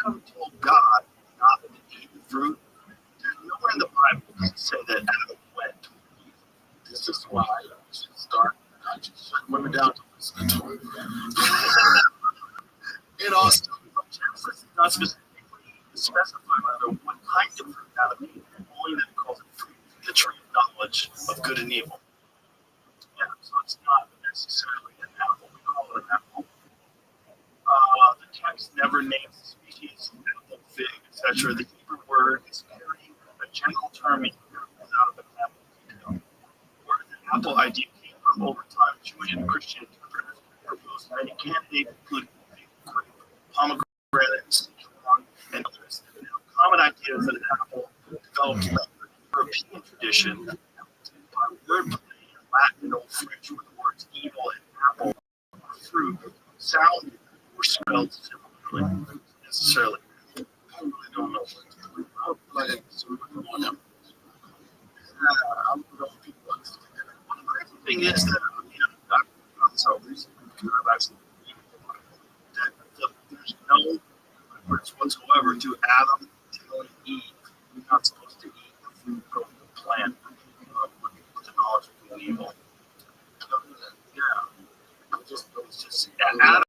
Adam told God not to eat the fruit. There's nowhere in the Bible that say that Adam went to eat. This is why you should start not just shut women down to listen to it. It also not specifically specify rather what kind of fruit Adam ate, only that it calls it fruit, the tree of knowledge of good and evil. Yeah, so it's not necessarily an apple. We call it an apple. The text never names the species, apple, fig, etc. The Hebrew word is carrying a general term out of an apple. Where the apple idea came from over time, Jewish and Christian interpreters proposed many candidates, including grape, pomegranate, citron, and others. The common idea is that an apple developed in the European tradition by wordplay in Latin and Old French, where the words evil and apple or fruit sound or spelled similarly necessarily. I really don't know. Like, so we want them. I don't know if people understand that. One of the crazy thing is that, I've found this out recently, because I've actually that there's no reference whatsoever to Adam telling Eve, you're not supposed to eat the fruit from the plant with the knowledge of good and evil. Yeah. It's just Adam.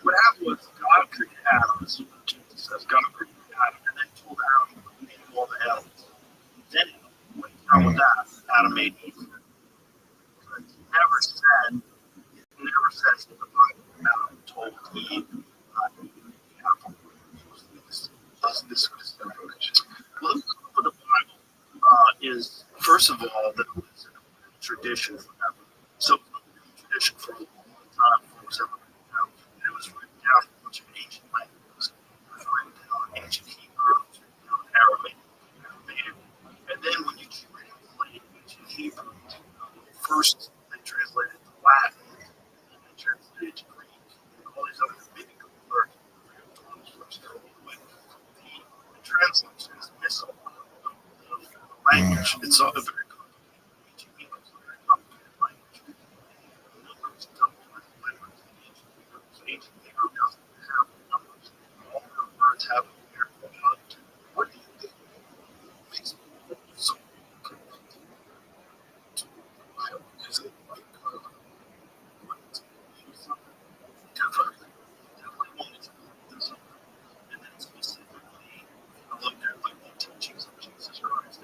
What happened was God created Adam, as Jesus says, God created Adam, and then told Adam to name all the animals. Then, when he done with that, Adam made Eve. But he never says in the Bible, Adam told Eve not to eat the apple. This information. Well, for the Bible is, first of all, that it's a tradition forever. So, tradition for a long time, for several years. It was written down in a bunch of ancient languages. It was written down in ancient Hebrew, it was written down in Arabic, and then when you translate ancient Hebrew, first they translated to Latin, and then they translated to Greek, and all these other big language. It's all very complicated language. Ancient Hebrew doesn't have numbers. All their words have a weird conjunct. What do you think makes people so connected to the Bible? Is it like definitely wanted to do something, and then specifically looked at like the teachings of Jesus Christ.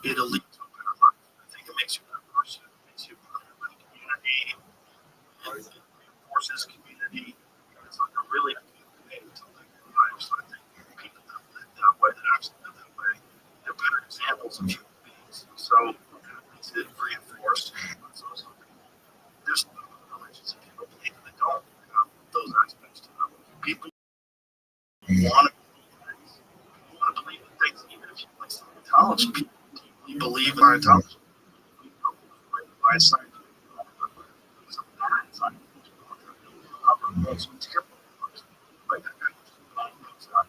It leads to a better life. I think it makes you a better person. It makes you a better community. It reinforces community. It's like a really good way to live your life. So I think people that live that way, that actually live that way, they're better examples of human beings. So it's reinforced. It's also there's religions and people believe that don't have those aspects to them. People want to believe in things, even if you like Scientology. People deeply believe in Scientology. By science, some bad science, some terrible ones. Like that guy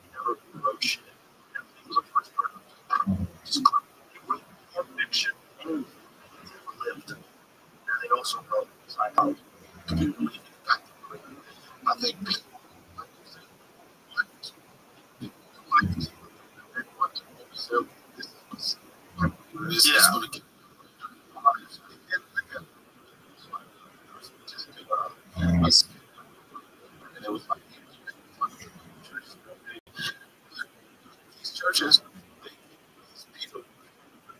he never wrote shit. He was a first person. Just he wrote more fiction than anything he's ever lived. And they also wrote Scientology. People believe in that. I think people like to say, like to they want to observe this is going to get and it was like these churches, these people,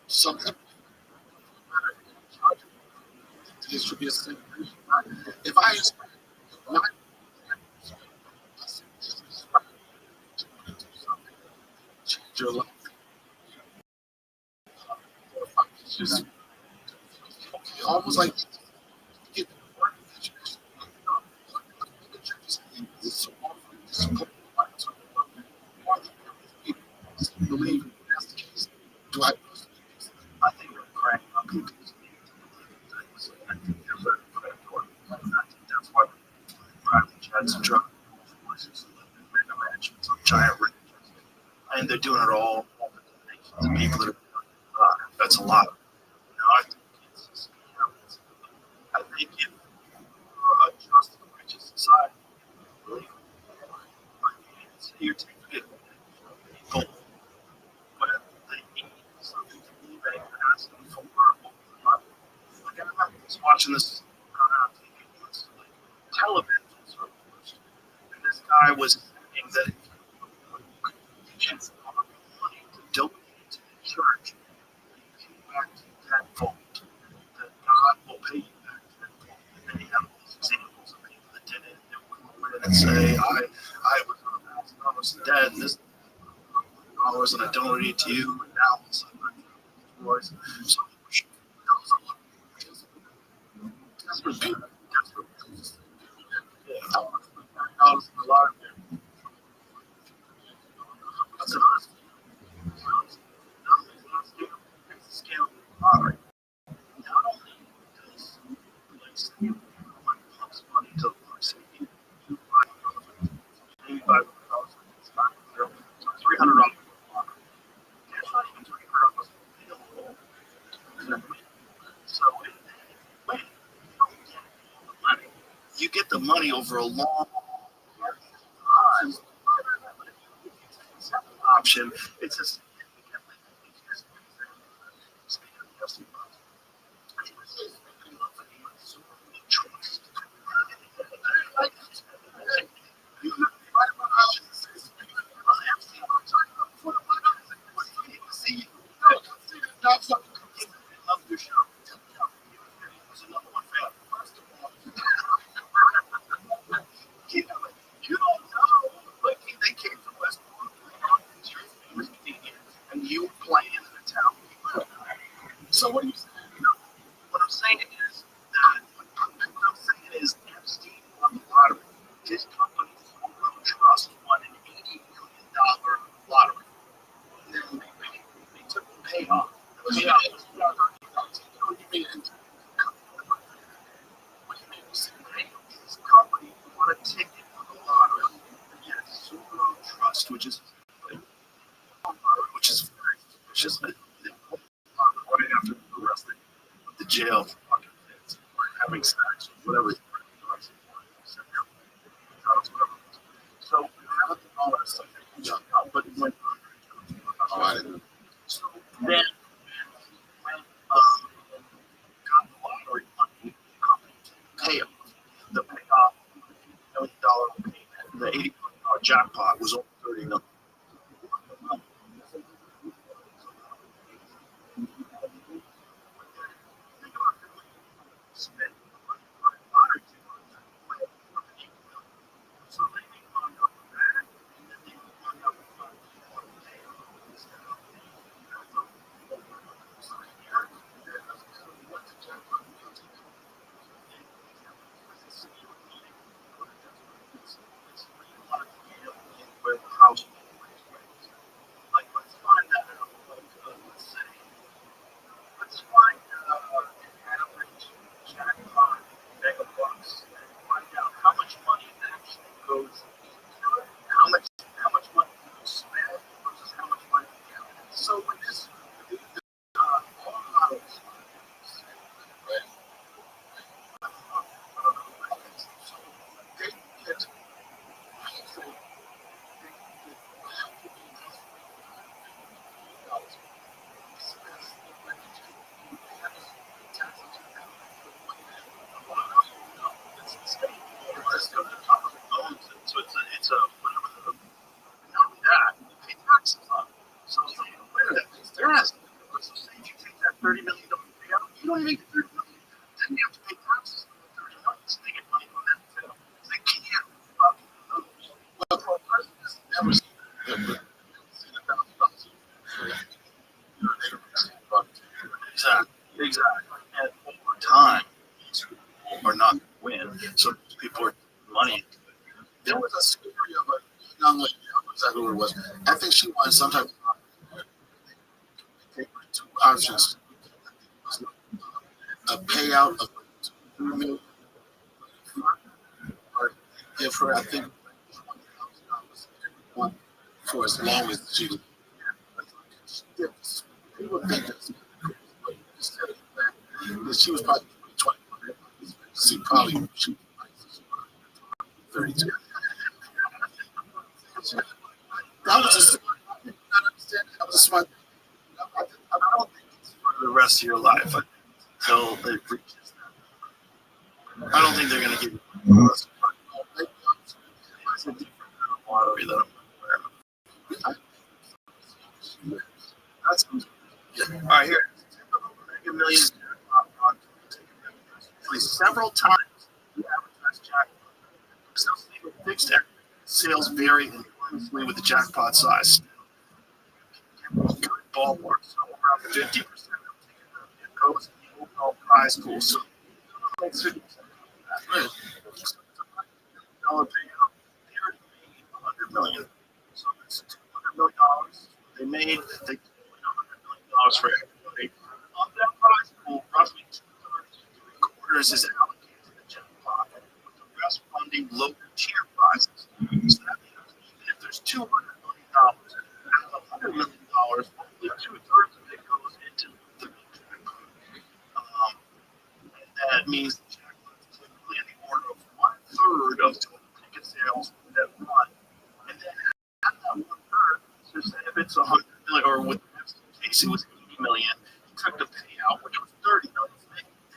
something distribute something. If I not change your life, it's just almost like get the word education. The churches this is so often this is more than people believe that's the case. Do I think we're praying on people's things. I think they're very predatory. I think that's why private jets and drug forces and mega mansions of giant riches. And they're doing it all the people that are that's a lot. I think it's I think if we're a just and righteous society, believe you're taking it people, but they need something to believe in and asking for money. Like I was watching this TV once, like television sort of question, and this guy was saying that he gets money to donate to the church, you pay back tenfold. That God will pay you back tenfold. And then he had all these examples of people that did it and would go in and say, I was $1,000 in debt, and this $1,000 and I donated to you, and now all of a sudden I'm yours. So desperate people. Yeah, $1,000 a lot of them. That's an honest it's a scam lottery. Not only does place pumps money to the person, you buy $300 lottery. It's not even $300. So when you don't get all the money, you get the money over a long period of time. Option. It's a significantly trust. Love your show. There's another one fan. First of all, you don't know. Like they came from West Point, and you playing in the town. So what are you saying? What I'm saying is Epstein won the lottery. His company, Trust, won an $80 million lottery. And then they took the payoff. What do you mean? His company won a ticket for the lottery. Yes, Trust, which is very suspicious. just right after the arrest, the jail, fucking kids, or having sex, whatever. So all that stuff, but when so then got the lottery money, pay off, the payoff, $1 million payment, the $80 million jackpot was over $30 million. Like, let's find that out. Like, let's say, let's find an average jackpot mega bucks and find out how much money actually goes into it, how much money people spend versus how much money you get. So with this, all models, right? I don't know what it is. So they get, so it's a whatever the not only that, you pay taxes on it. So wait a minute, yes. So say if you take that $30 million payout, you don't even get $30 million. Then you have to pay taxes on the $30 million. So they get money from that too. They can't fucking lose. Well, the president has never seen that. Exactly. And over time, these people are not going to win. So these people are money. There was a story of a young lady, I don't know exactly what it was. I think she won some type of two options. A payout of $2 million, or give her, I think, $20,000 every month for as long as she lived. People think that's crazy, but instead of that, she was probably 20. She was 32. That was just, I understand that was a smart. I don't think it's for the rest of your life until it reaches that. I don't think they're going to give you it's a different kind of lottery that I'm aware of. That's yeah. All right, here. Mega Millions several times the advertised jackpot. Fixed sales vary enormously with the jackpot size. Ballpark, so around 50% of it goes in the overall prize pool. So, $50 payout, $100 million. So that's $200 million. They made $100 million for everybody. On that prize pool, roughly 2/3 is allocated to the jackpot, with the rest funding local tier prizes. So that means even if there's $200 million, out of $100 million, only 2/3 of it goes into the jackpot. And that means the jackpot is typically in the order of 1/3 of total ticket sales that run. And then at that 1/3, so say if it's $100 million, or with the case it was $80 million, you took the payout, which was $30 million.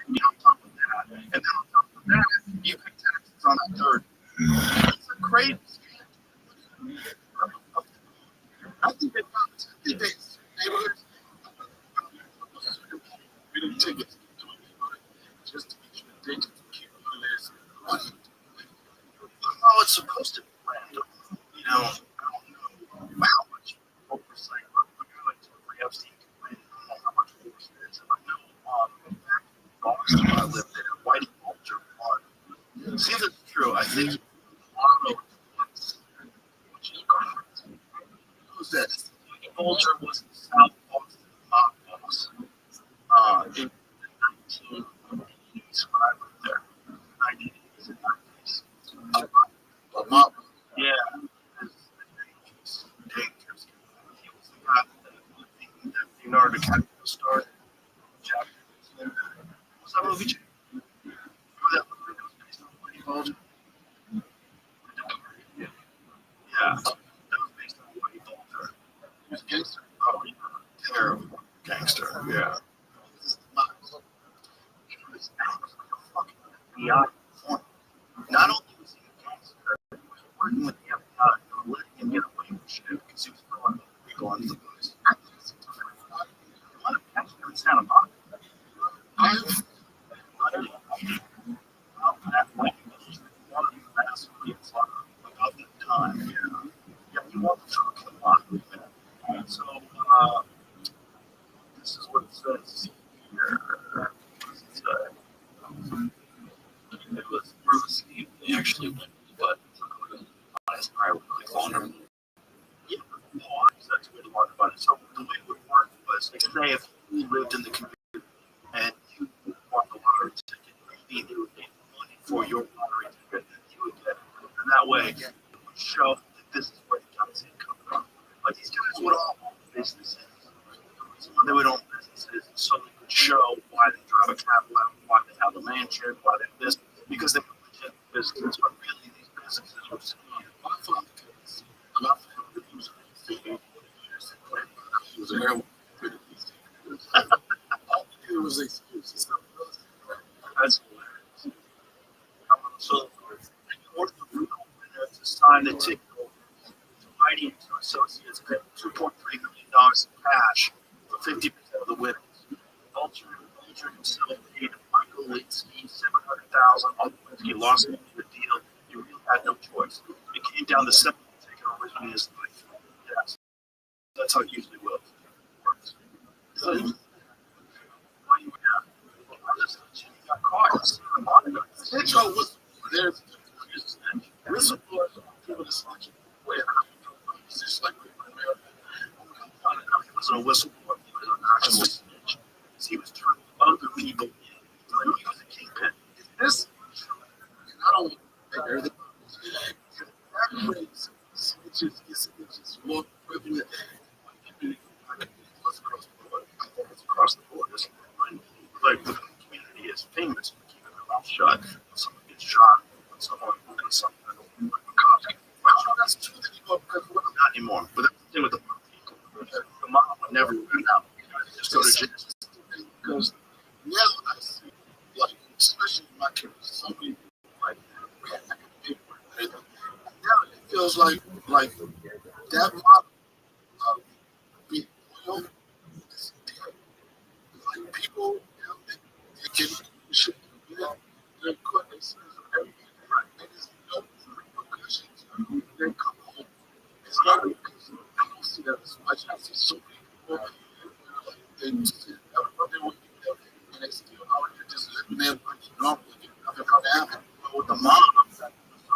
On top of that, and then on top of that, you pay taxes on that third. It's a crazy scam. I think they found neighborhoods. We didn't take it just to make sure they can keep this money. Oh, it's supposed to be random. You know, I don't know how much oversight like Epstein can win. I don't know how much oversight it is. I know Boston, I lived there. Whitey Bulger won. See, that's true. I think Auto, which is correct. Who's that? Whitey Bulger was in South Boston mob boss in the 1980s when I lived there. 1980s and 90s. A mob? Yeah. Dangerous. He was the guy that going to the place. In Santa Monica. I've about that time. Yeah, you want to talk a lot with that. So this is what it says here. It was Steve. They actually went, but I really vulnerable. Yeah, that's the way to work about it. So the way it would work was, like, say if you lived in the community and you won the lottery ticket, maybe they would get money for your lottery ticket that you would get. And that way, it would show that this is where the guy's income from. Like, these guys would all own businesses. So they would own businesses, so they could show why they drive a Cadillac, why they have a mansion, why they have this, because they were legit businesses, but really these businesses were scammed. My father he was a heroin. All he did was excuses. That's hilarious. So, in order for the winner to sign the ticket over, Mighty Associates paid $2.3 million in cash for 50% of the winnings. Vulture himself paid Michael Linsky $700,000. Although he lost the deal, he really had no choice. It came down to seven ticket originally his life. Yes. That's how it usually works. So, why you got caught? Central was there's whistleblowers people that's like where it's just like he wasn't a whistleblower, he was an actual snitch. He was turning other people in. He was a kingpin. This not only everything that rates snitches is more prevalent across the board. This like the community is famous for keeping their mouth shut. When someone gets shot, when someone does something, like a cop. Well, that's true that you go because we're not anymore. But that's the thing with the mom. The mom would never run out. Just go to jail. Because now I see, like, especially in my kids, some people like now it feels like that model of being loyal is dead. Like people, you know, they get shit, you know, they're caught in everything, right? And there's no repercussions. They come home. It's not because I don't see that as much. I see so many people, they just everybody they want to do that, and they still out here just living their life normally. Nothing from happen. But with the mom, it's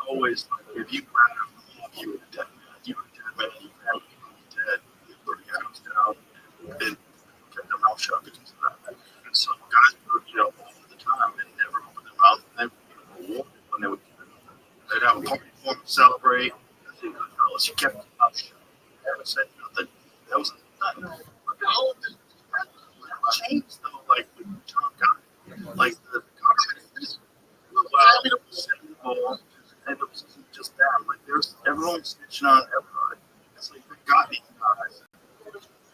always like if you grab her, you were dead man. You were dead man. You were dead. You put your house down and kept their mouth shut because of that. And so guys would, you know, all the time and never open their mouth. And they were warned when they would, they'd have a party for them to celebrate. I think, fellas, you kept your mouth shut. You never said nothing. That was nothing. But the whole thing changed though, like with Tom got like the government is and it was just that. Like there's everyone's snitching on everybody. It's like we got these guys. You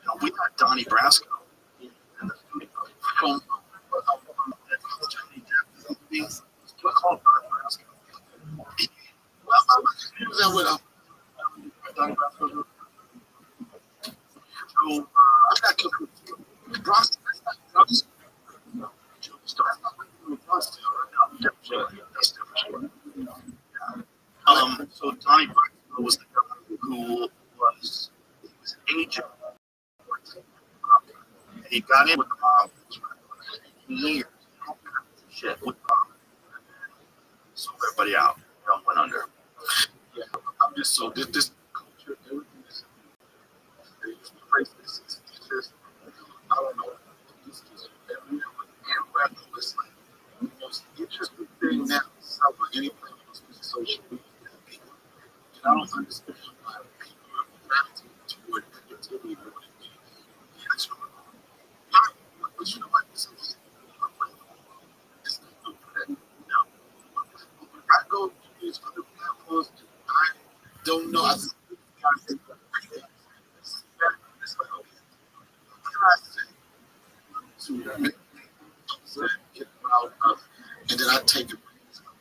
know, we got Donnie Brasco in the from We're called Donnie Brasco. Well, I was there with Donnie Brasco. So I got killed with Brasco. So Donnie Brasco was the guy who was an agent, and he got in with the mob for years. Shit with the mob, so everybody out. They all went under. Yeah, I'm just so this culture, everything is racist. Teachers, I don't know. This is everywhere. It's like the most interesting thing now is how anybody wants to social media. And I don't understand why people are gravitating toward negativity more than anything. That's going on. But you know what? It's not good for that. Now, when I go to these other platforms, I don't know. I just think it's like, okay, what can I say to make get out of, and then I take it.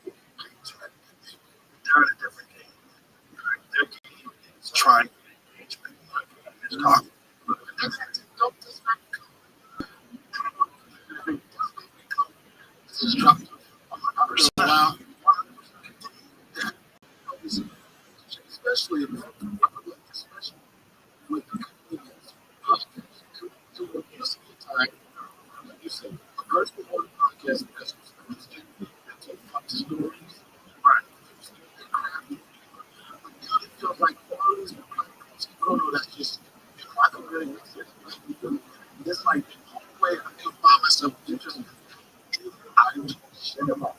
They're in a different game. Their game is trying to get engagement. just talking. Don't this make me come? This is drop. Wow. Especially with time, like you said, a person on the podcast has stories. Right. It feels like all these people know that's just I don't really it's like the only way I can find myself interested I do shit about.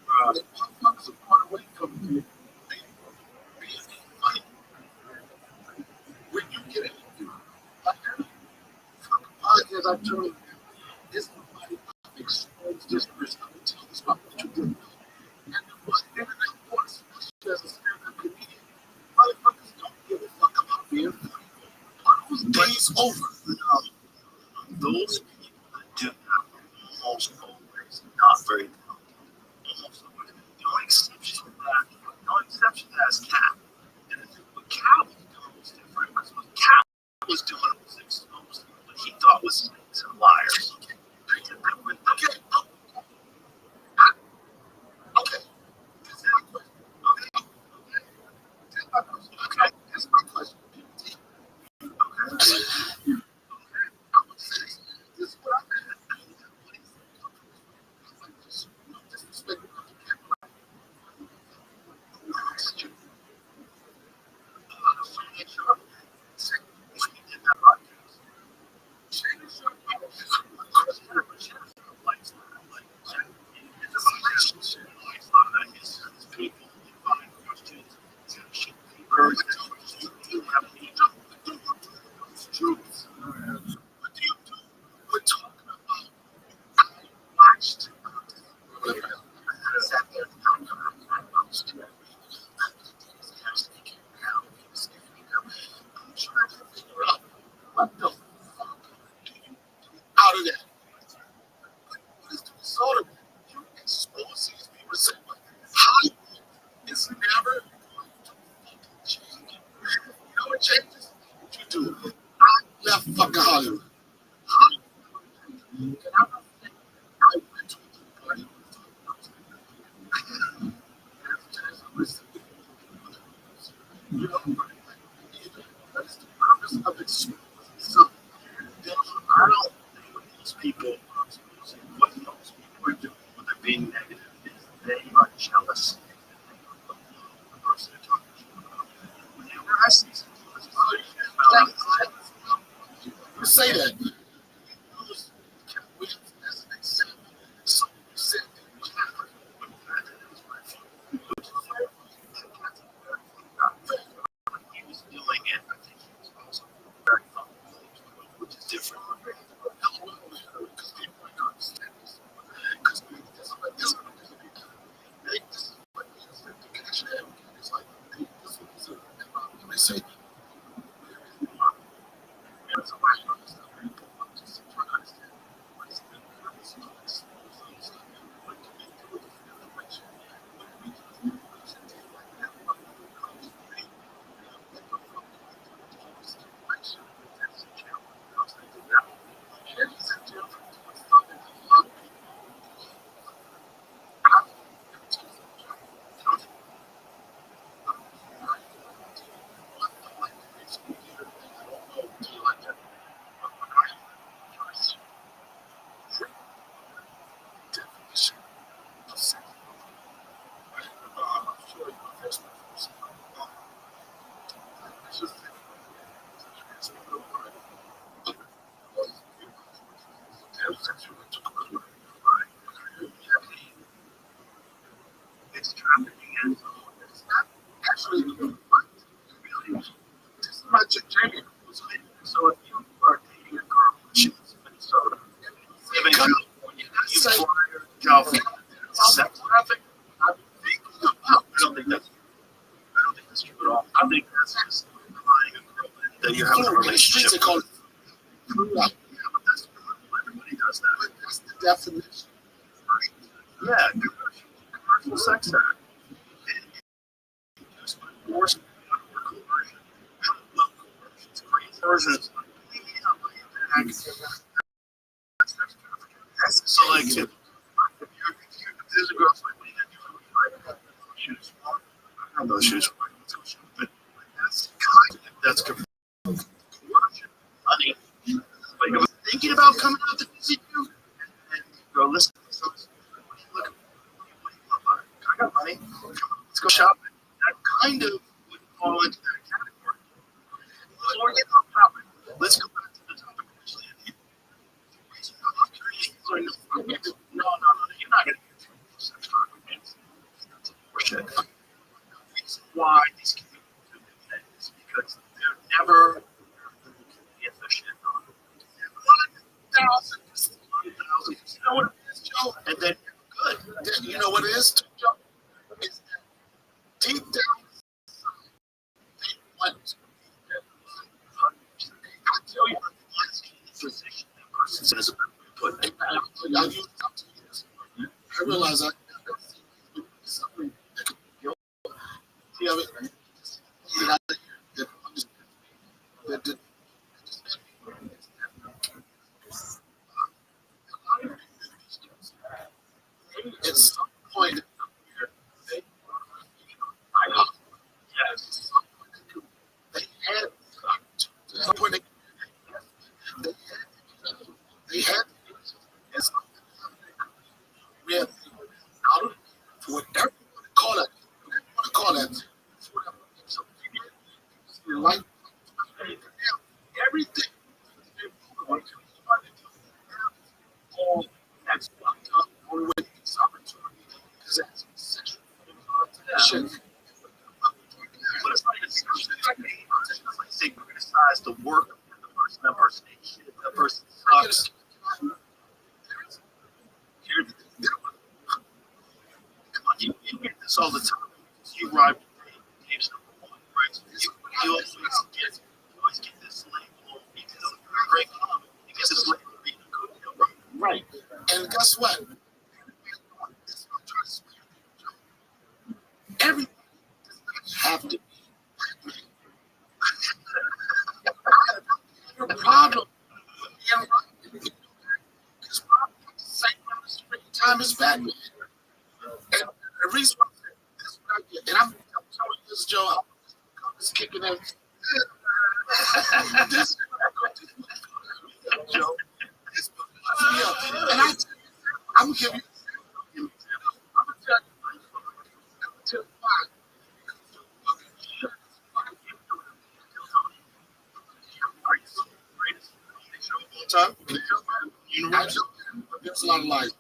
Motherfuckers are far away from me. Being funny. When you get it, podcast I'm telling you, this nobody exposed this person. I'm telling you about what you did. And the one thing that wants, especially as a stand-up comedian, motherfuckers don't give a fuck about being funny. Are those days over? No. Those people that do that almost always not very almost always. The only exception to that, is Cap. And what Cap was doing was different. Because what Cap was doing was exposing what he thought was snakes and liars. Okay. That's my question. Okay. This is what I meant. We're talking about I watched sat there and I watched it. I'm trying to figure out what the fuck do you do out of that? What is the result of it? You expose these people say, Hollywood is never going to fucking change. You know what changes? What you do? I left fucking Hollywood. And I went to a party. You know, that's the purpose of exposing something. I don't think what these people are exposing, what those people are doing when they're being negative, is they are jealous of the person they're talking to. Whenever I see something you say that. You use Cat Williams as an example. So you said that you have he was doing it. I think he was also very thoughtful, which is different. Because people don't understand this. Because this is what this is. This is what it is. The connection is like, this is what they say. And so I understand people just trying to understand what is the purpose of this. What do we do with this information? What do we do with information like that? What do we do with information? What the fuck do we do with this information? That's the jail. Because they do that. And he's in jail for doing something that a lot of people don't do. I don't know. It's just a jail. Definition of sex. I'm sure you know this one. It's just it's trafficking and it's not actually really fun. This is my Jamie. So if you are dating a girl, she's in Minnesota, live in California, you fly her to California, sex traffic. I don't think that's true at all. I think that's just lying a girl that you have a relationship with. Yeah, but that's normal. Everybody does that. But that's the definition. Yeah, commercial sex act. Forced coercion. I don't love coercion. It's crazy. version is so like if there's a girl like me and you're like shoes, I don't know shoes, let's go shopping. But that's money. But you're thinking about coming out to visit you and go listen to this. Look, I got money. Let's go shopping. That kind of would fall into that category. So we're getting off topic. Let's go back to the topic originally. No, you're not going to get sex arguments. That's bullshit. The reason why these communities do that is because they're never get the shit on. 1,000, you know what it is, Joe? And then you're good. You know what it is, Joe? It's that deep down, they want to be there. I tell you, the physician, that person says about put I'll use it up to years. I realize I something that could be at some point yes, they had to some point they had yes, we have for whatever you want to call it, whatever you want to call that, whatever so your life, everything all that's fucked up only way it's opportunity because that's sexual shit. But it's not even sexual. It's like they criticize the work of the person. That person ain't shit. That person sucks. You get this all the time. You ride with Dave's number one, right? You always get this label because you're a great mom. You get this label being a good deal, right? And guess what? Everybody does not have to be. Your problem with being right is probably the same time as Batman. And the reason why this is what I get, and I'm telling you this, Joe, I'm just kicking in. This Joe, it's and I'm giving you. I'm gonna tell you why. Are you the greatest show of all time? Universe. There's a lot of lies.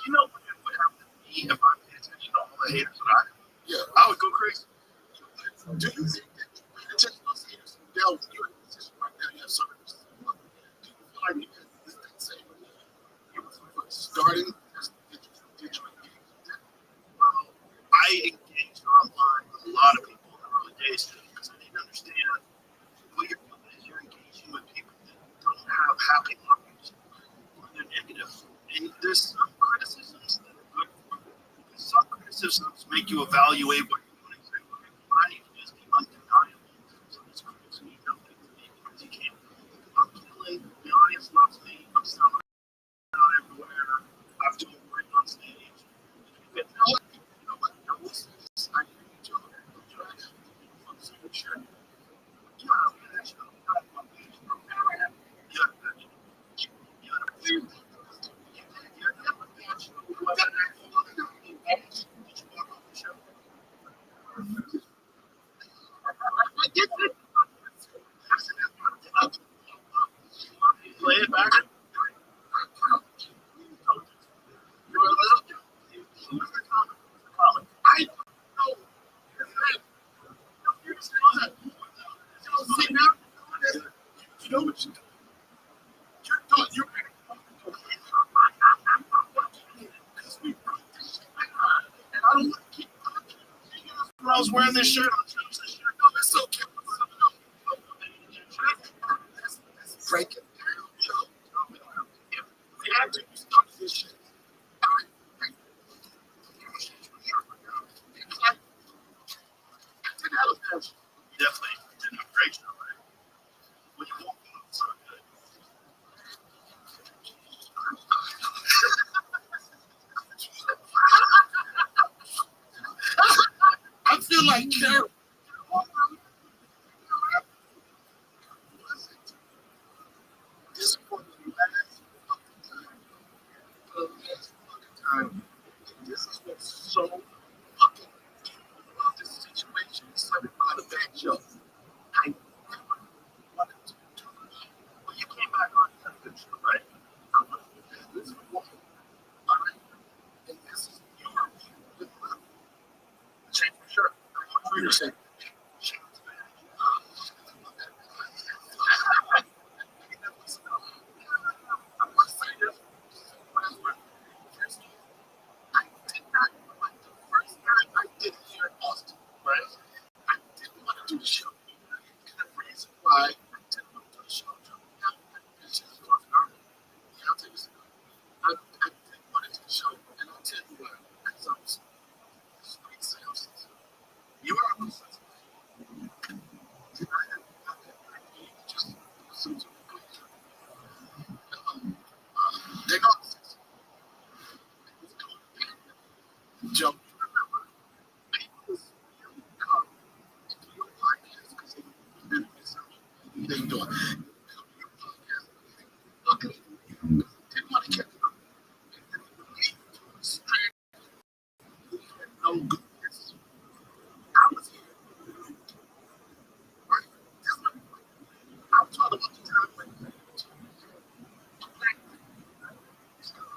You know what happened to me if I paid attention to all the haters that I yeah, I would go crazy. Do you think that you pay attention to those haters? Now you're in a position right now, you have service. Do you feel like you had this thing saying you were starting as did you engage with that? I engaged online with a lot of people in the early days because I didn't understand what you're doing is you're engaging with people that don't have happy lives. They're negative. And there's some criticisms that are good for you. Some criticisms make you evaluate what you're doing and say, okay, I need to just be undeniable. So this critics mean nothing to me because you can't. I'm killing, the audience loves me, I'm selling out everywhere, I'm doing great on stage. But you know what? I will say this, I hear you, Joe. I'm trying to from the sure. You gotta be that show. You gotta fuck with it. You gotta be you gotta believe it. You're never that show. Did you walk off the show? I was wearing this shirt. I chose this shirt. No, it's okay. Let's break it down, Joe. If we had to start this shit. Definitely did a great job, right? When you walk in, it's so good. I feel like Carol. This was the last time. This is what's so fucking about this situation. It's like a bad joke. I never wanted to do it. When you came back on the show, right? I wanted to do this for one. All right? And this is your view with my change for sure. I want you to say, I did not like the first time I did it here in Austin, right? I didn't want to do the show. And the reason why I didn't want to do the show, I'll tell you something. I didn't want to do the show, and I'll tell you why. Because I was street sales. You are a person. Just listen to they know Joe, remember, people really come to your podcast because they benefit something. They do it. Come to your podcast. Look at you. Didn't want to catch up. And then they leave to a straight who had no goodness. I was here. Right? That's what I was talking about the time when a black man is going to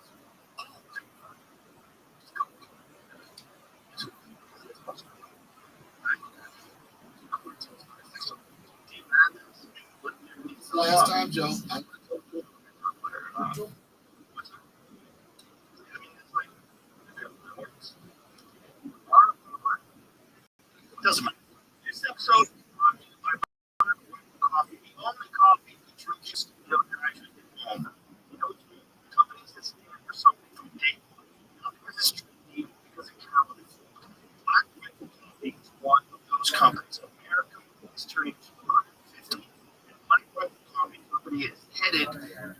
last time, Joe. Doesn't matter. This episode is brought to you by coffee. The only coffee that drinks that actually get home. You know, companies that stand for something from day one. Not because it's trendy, because it counts. Black Rifle Coffee is one of those companies. America is turning 250, and Black Rifle Coffee Company is headed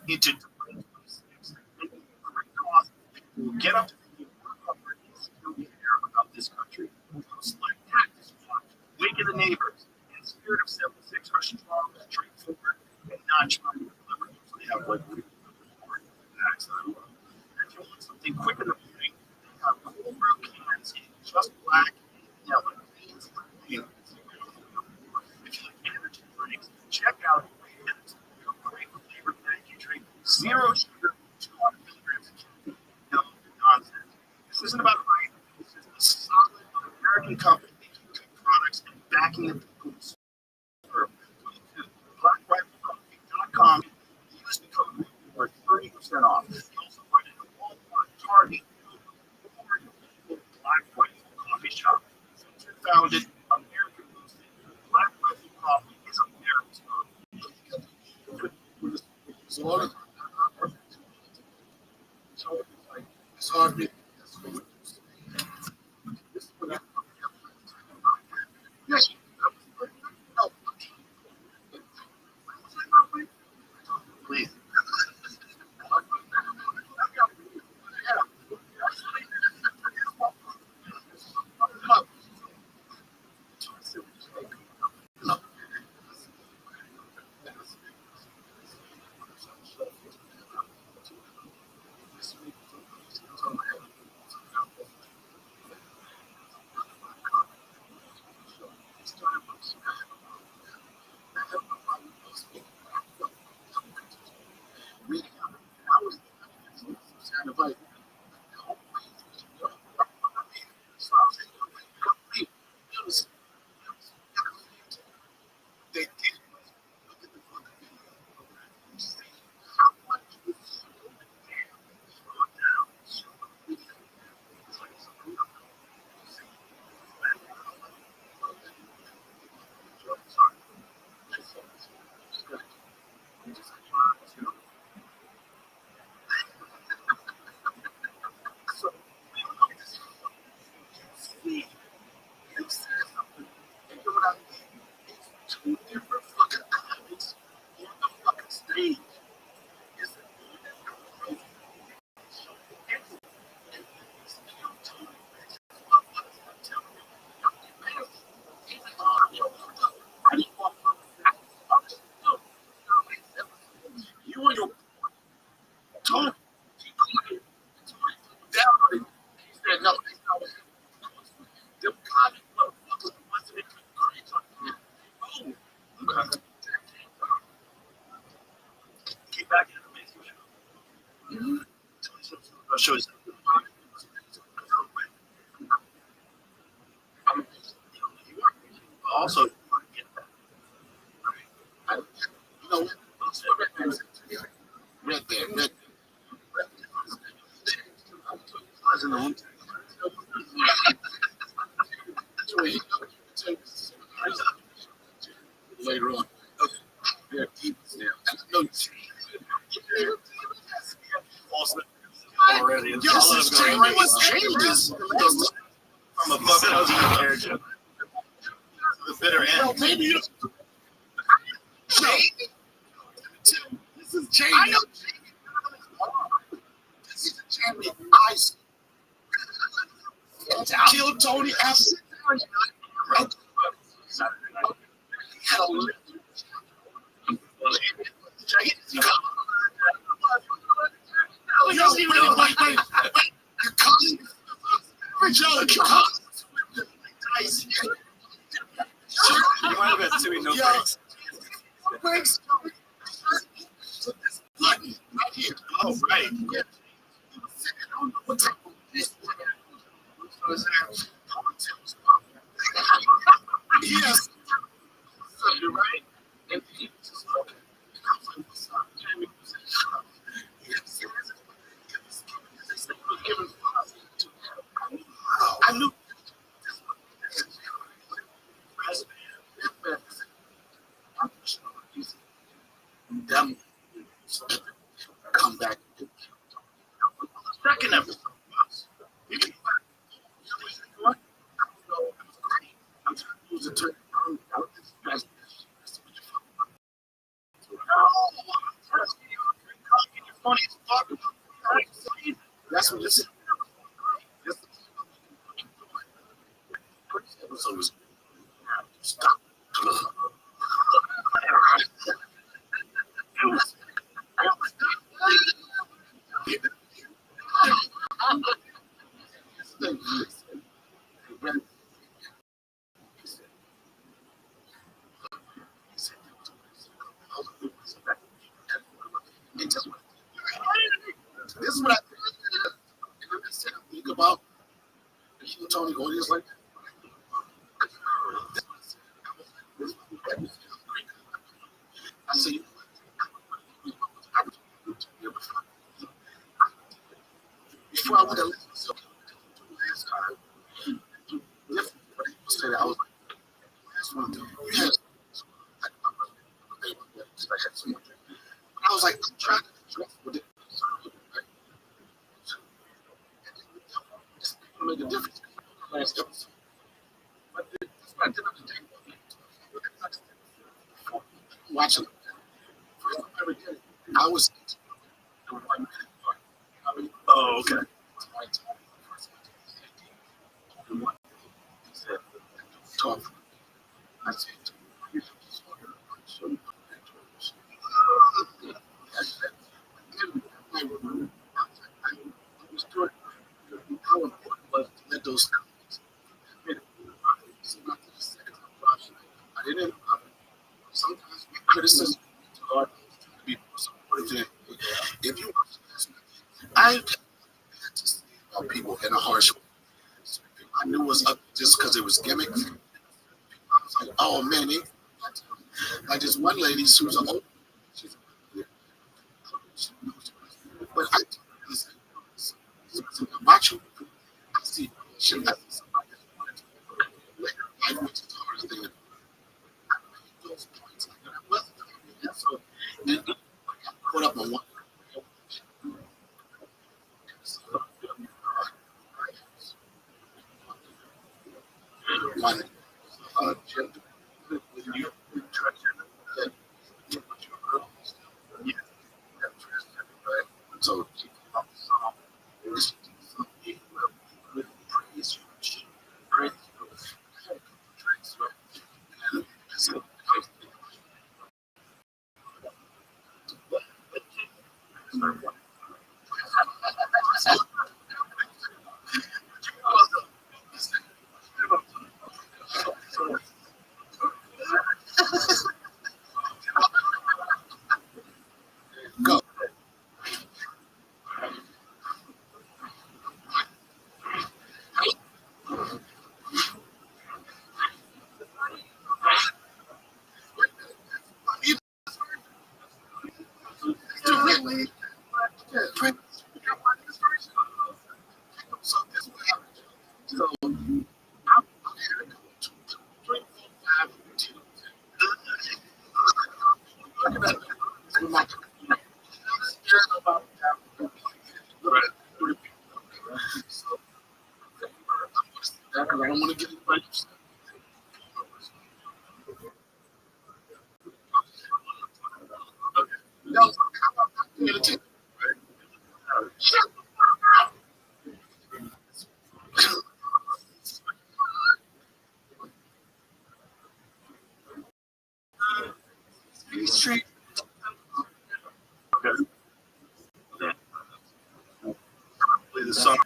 into 2026. Making great coffee that will get up to the comfort and security air about this country. Hosts like Cactus Watch, Wake of the Neighbors, and Spirit of 76 are strong, straightforward, and not trying to deliver. So they have like packs that I love. And if you want something quick in the morning, they have cold brew cans in just black and yellow. Beans for beans. If you like energy drinks, check out Beans. A great flavored energy drink, zero sugar, 200 milligrams of caffeine, no nonsense. This isn't about hype. This is a solid American company making good products and backing it with good service. BlackRifleCoffee.com. Use the code for 30% off. You also find it at Walmart, Target, or your local Black Rifle Coffee shop. Since it founded, American boosted, Black Rifle Coffee is America's coffee. It's hard to yes, no, please. They did look at the book and see how much was slowed down. It's like I'll show you. Also, you know, Red Band. I was in the room. Later on. Yeah, no. Already. Yes, it's changes. From a bucket character. The bitter end. Maybe you. This is Jamie. I know Jamie. This is Jamie. I killed Tony after. You might have had too many no breaks. Button right here. Oh, right. What type of this? Yes. You're right. I knew. Them come back. Second episode. You can I'm trying to use the term. That's what this is. This episode was stop. This is what I think about Tony audience like I say before I would have listened to last time, different, but he said I was like, last one, you had I was like, I'm trying to dress with it. Make a difference. Last episode. But that's what I did understand. Watching first time I ever did it, I was doing 1 minute. Oh, okay. He said, talk. I said, how important was to let those I didn't sometimes criticism too hard to be supportive. If you I had to see people in a harsh way. I knew it was up just because it was gimmick. I was like, oh man, like this one lady, she was old. But I watch you. I see she I see somebody like which is the hardest thing to do. Those points like that. I wasn't doing that. So and I got caught up on one. One when you trust your so this praise you, praise I don't want to get anybody upset. Okay. No, how about not paying attention? Right? Street. Okay. Play the song.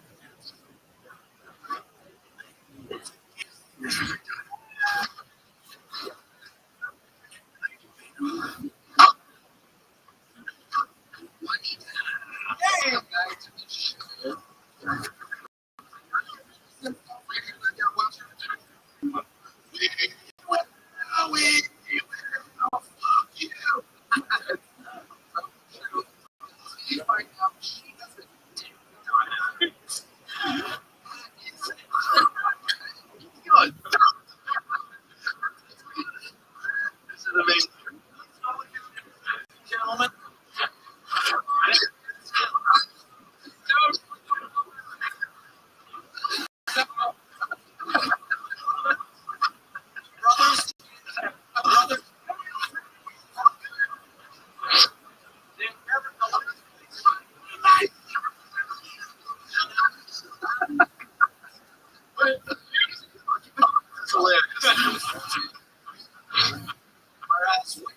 Gentlemen, brothers, brothers, they never know. It's hilarious. Whereas we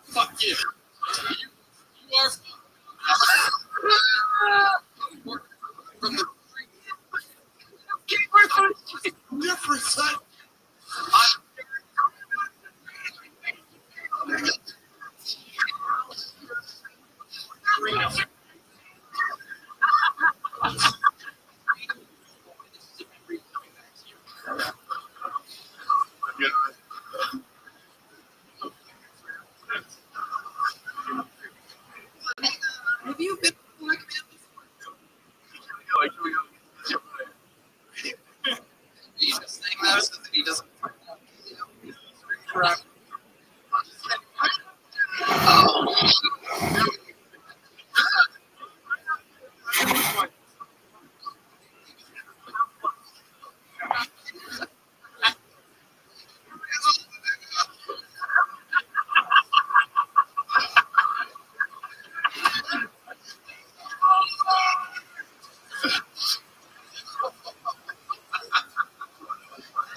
fuck you. You are different, son. Have you been like he's just saying that so that he doesn't correct.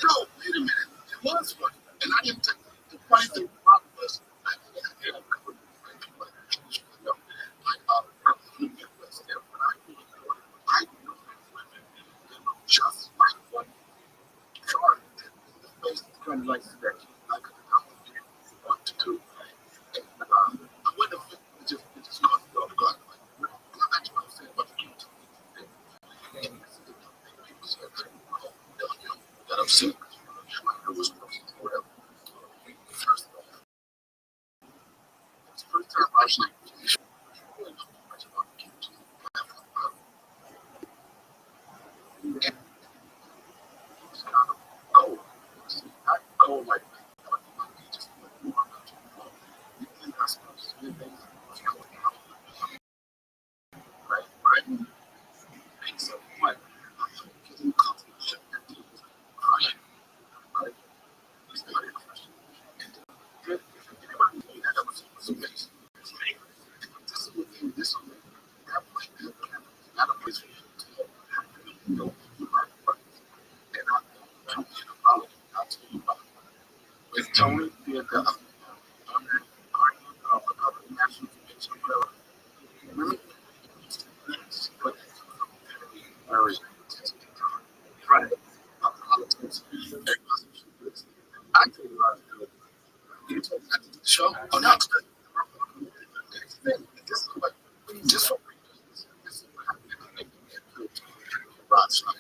No, wait a minute. It was funny. And I didn't take the funny thing about it was I just like one card. The face is kind of like that. I could what to do. And, I wouldn't have just gone to go. Like, I'm actually going to say what to do. That upset. It was whatever. First time I was like, oh, I go like just right, right. And so what? With Tony, the national convention, whatever. Remember? Very right. I tell you what, you told me not to do the show. Oh, not today. This is what, this is what happened. Rothschild.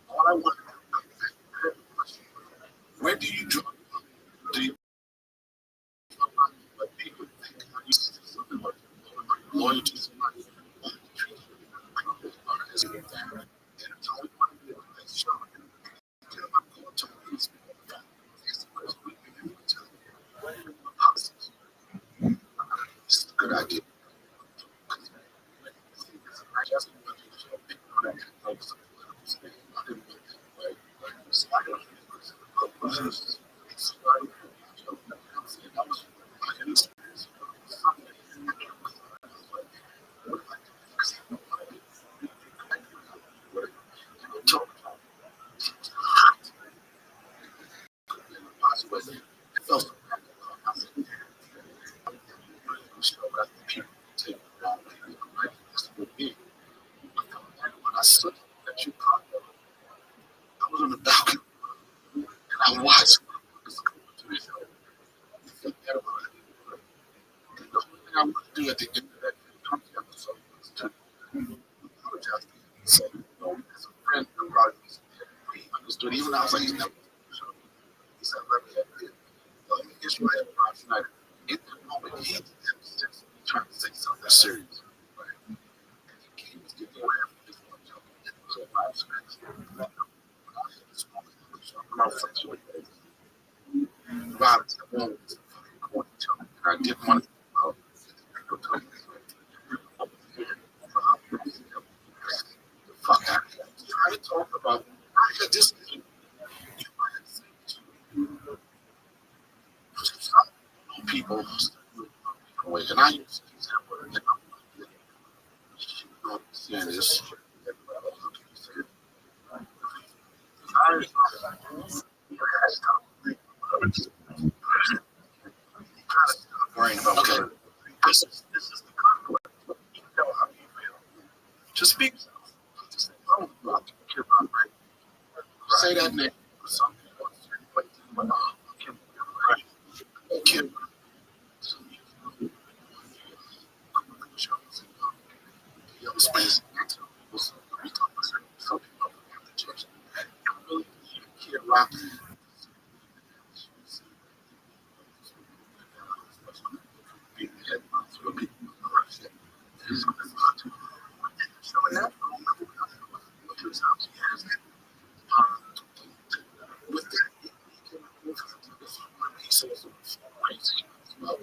All I want to know is where do you draw? Do you what people think? Are you something like loyal to somebody? And it's only one of the show. I'm going to I was on the balcony and I watched. The only thing I want to do at the end of that episode was to apologize to him. So, as a friend, he understood. Even though I was like, he's never. He said, let me get you ahead of Rob Schneider. In that moment, he had sense of me trying to say something serious. Right? And he was getting away from this one joke. So, Rob Schneider, I'm frustrated. Rob is the one with the fucking corny joke. And I didn't want to. Fuck out of here. Try to talk about this. Some people away, and I use the example, and I'm saying this. Worrying about okay. This is the conflict. You know how you feel. Just speak. Just say, oh, I care about right. Say that name for some people. But Kim. Space. We talk about some people have the church. I really care about with that, he can move he says crazy. Well,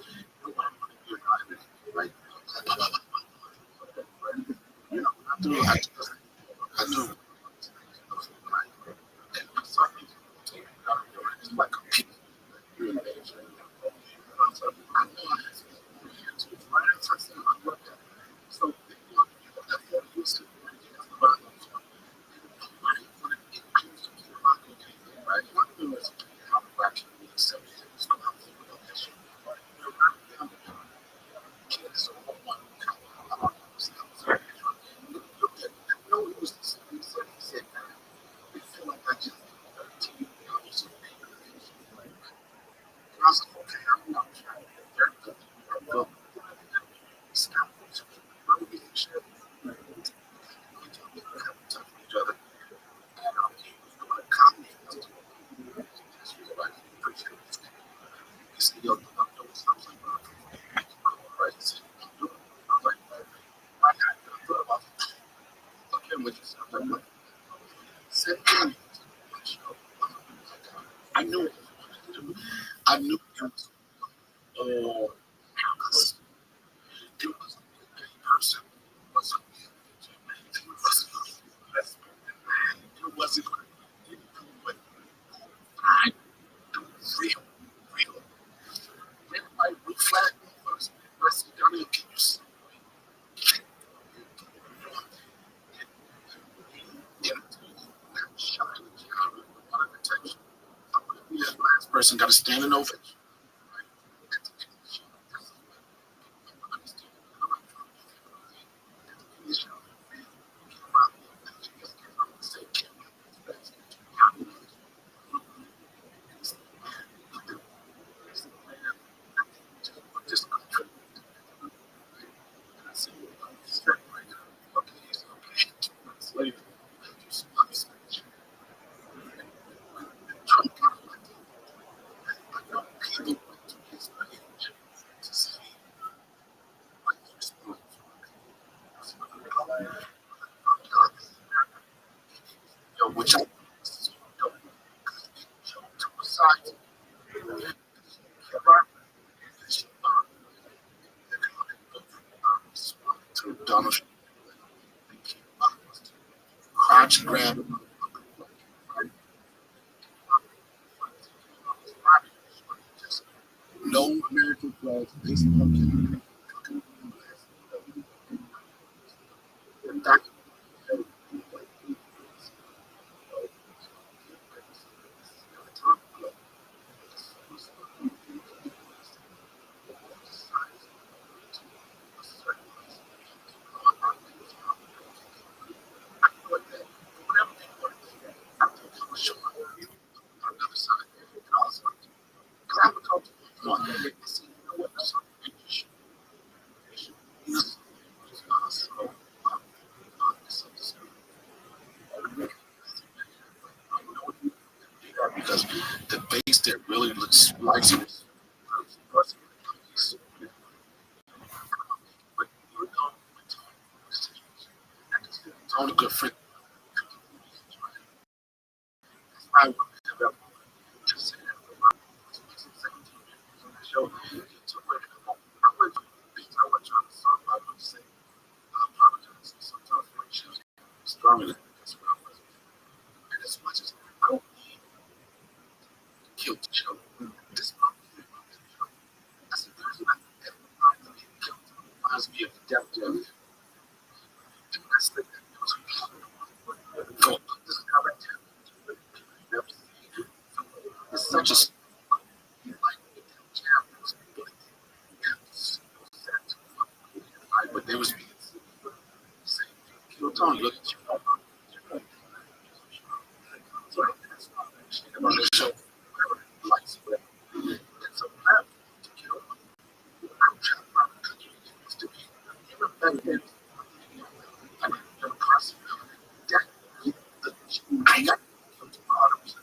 right? You know, I do. It's like a people. So, I knew it. I knew it was it was a person. It wasn't but I do real. Then I reflect first. First, Daniel, can you see? The last person got a standing ovation. Which I to Donald crotch grab no American flags. They said, okay. Because the base there really looks like some. But you know, it's only good friend. I would have ever just said that. So, I went because I was trying to solve my own say. I apologize. Sometimes my issues stronger than that's what I was. And as much as I don't need to kill the show, this show. That's the reason I ever wanted to be killed. Reminds me of the death of the rest of it. So, this character, it's such a like champions, but they was being saying, "Kill Tony, look at you." About the show, lights, but it's a map to kill. I'm trying to used to be even better than I mean, the person that I got from the bottoms.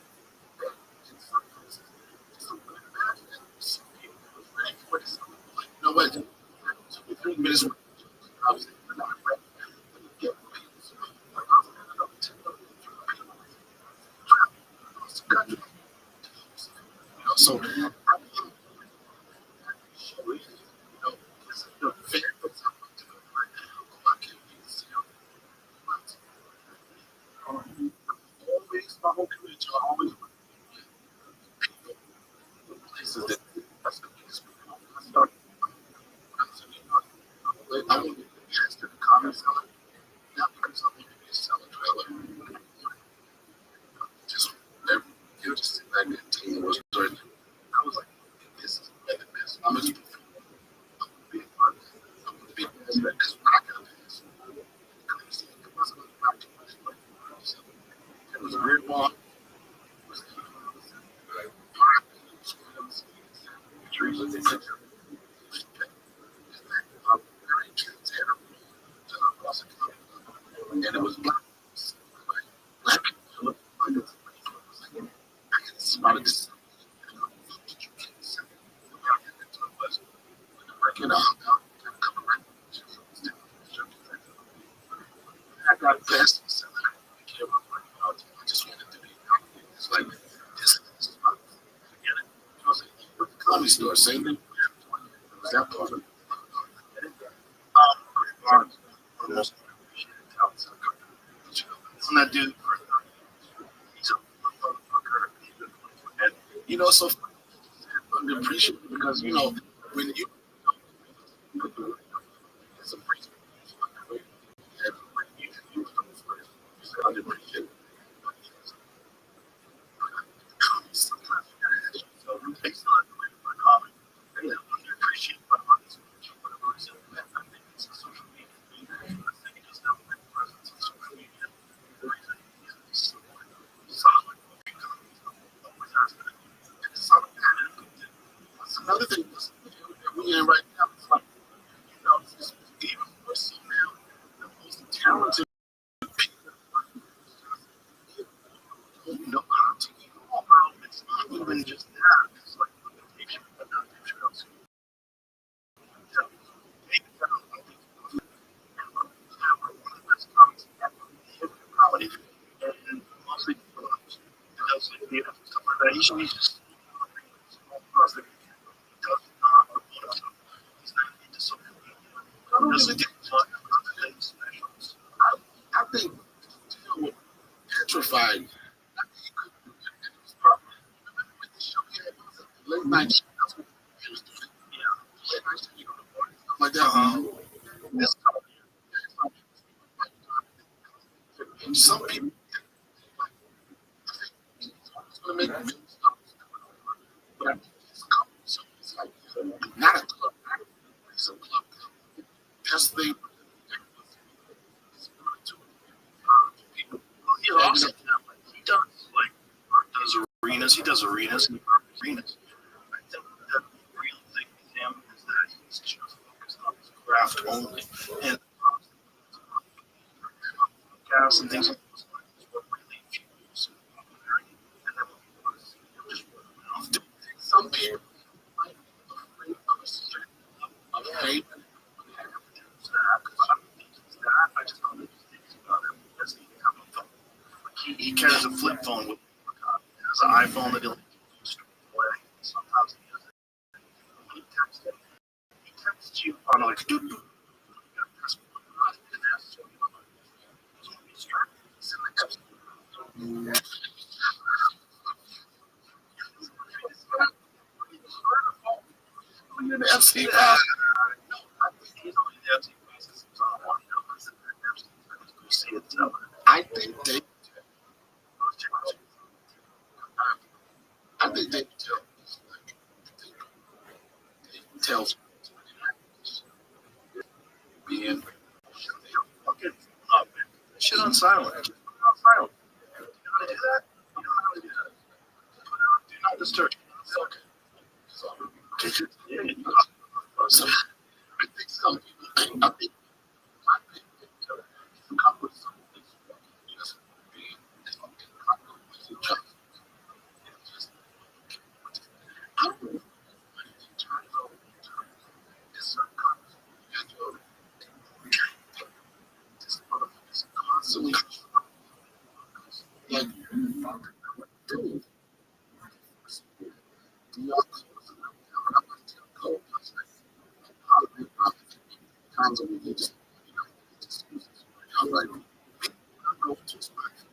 You know what? 2 3 minutes. I was not ready. So, always my whole community always places that that's the biggest people. I started. I want to be interested in the comments. Not because I want to be a seller trailer. Just every you just sit back and team was doing. I was like, this is better than this. I'm just being part of it. I'm going to be the best because I got this. It wasn't about too much. It was a weird one. It was trees with the picture. Very transparent. And it was black. Black people. I can smell it. You know, I got past myself. I just wanted to be. It's like this is my. I was like, the comedy store, same thing. It was that part of it. Barnes, one of the most appreciated talents in the country. I'm not dude for he's a motherfucker. And you know, so underappreciated because you know when you it's a priest, and when you underappreciated. Sometimes you gotta ask yourself, it's not my comment. And then underappreciated by others. Whatever is I think it's a social media thing. I think it doesn't have a big presence on social media. The reason is so solid. It's solid. That's another thing that we in right now. It's like, you know, it's even more so now. The most talented people don't know how to even overall. It's not even just that. It's like the picture, but not the picture. Comedy and mostly stuff like that. He should be just I think with petrified. Late night. He was like that, huh? This some people it's gonna make me but so it's like not a club, it's a club. Best thing people he also he does like does arenas, he does arenas and arenas. I think the real thing with him is that he's just focused on his craft only. And gas and things like those is what really fuels popularity. And then when people want to see him just run around. Some people might be afraid of a certain level of hate. I don't think it's that. I just don't think he's about it because he have a phone. He carries a flip phone with him. He has an iPhone that he'll use to play. Sometimes he uses it. He texts it. He texts you on like doo doo. FC pass. I think they. I think they tells being fucking up. Shit on silent. Just put it on silent. You know how to do that? You know how to do that. Put it on do not disturb. It's okay. So, I think some people think I think couple of some things just being fucking each other. It's just I don't know. It's constantly like dude. Times a week, just I'm like, I'm going to expect.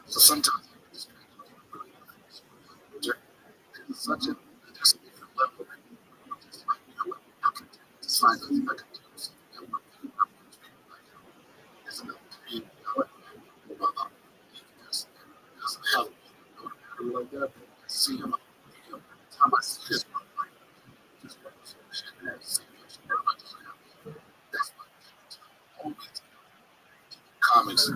So sometimes it's such a different level. Just like, you know what? I can just find something I can do. It's another thing. Doesn't help. Like that. See him. Time I see this one, like, just that's my always comics.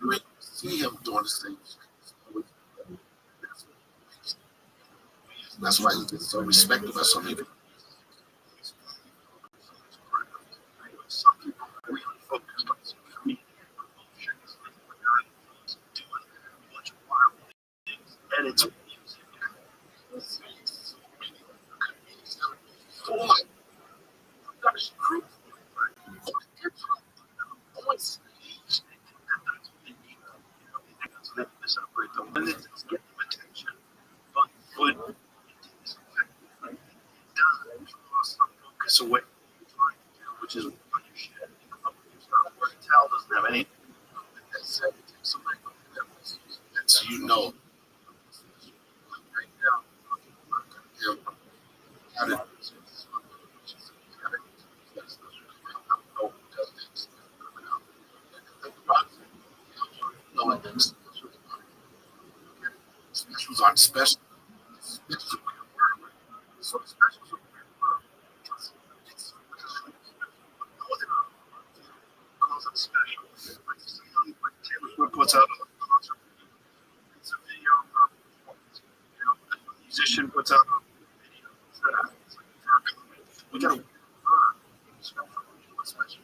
You ain't see him doing the same shit. That's why he gets so respected by so many people. Some people are really focused on some comedic emotions, like the guy who's doing a bunch of wild things, edits music, and so many comedians out there. So like, I've got a group on stage, and that's what they need. They think that's what they celebrate them, and it's getting them attention. But it takes effect. It does draw some focus away from what you're trying to do, which is what you should come up with your stuff. Where Tal doesn't have anything. That said, it takes away from that. That's you know. Right now, how did specials aren't special. Specials are weird. So specials are weird because it's because it's special. Like you see, like Taylor Swift puts out a concert, it's a video of her performance. You know, a musician puts out a video. It's like we gotta special. What's special?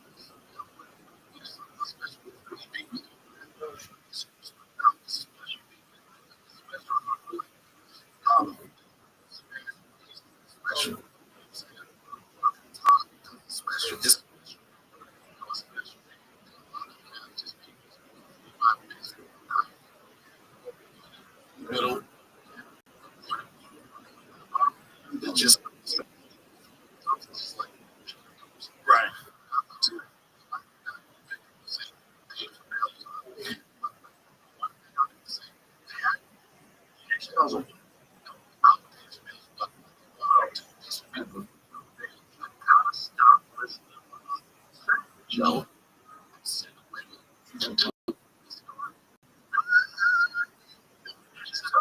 Um, special. Special. Just middle. know.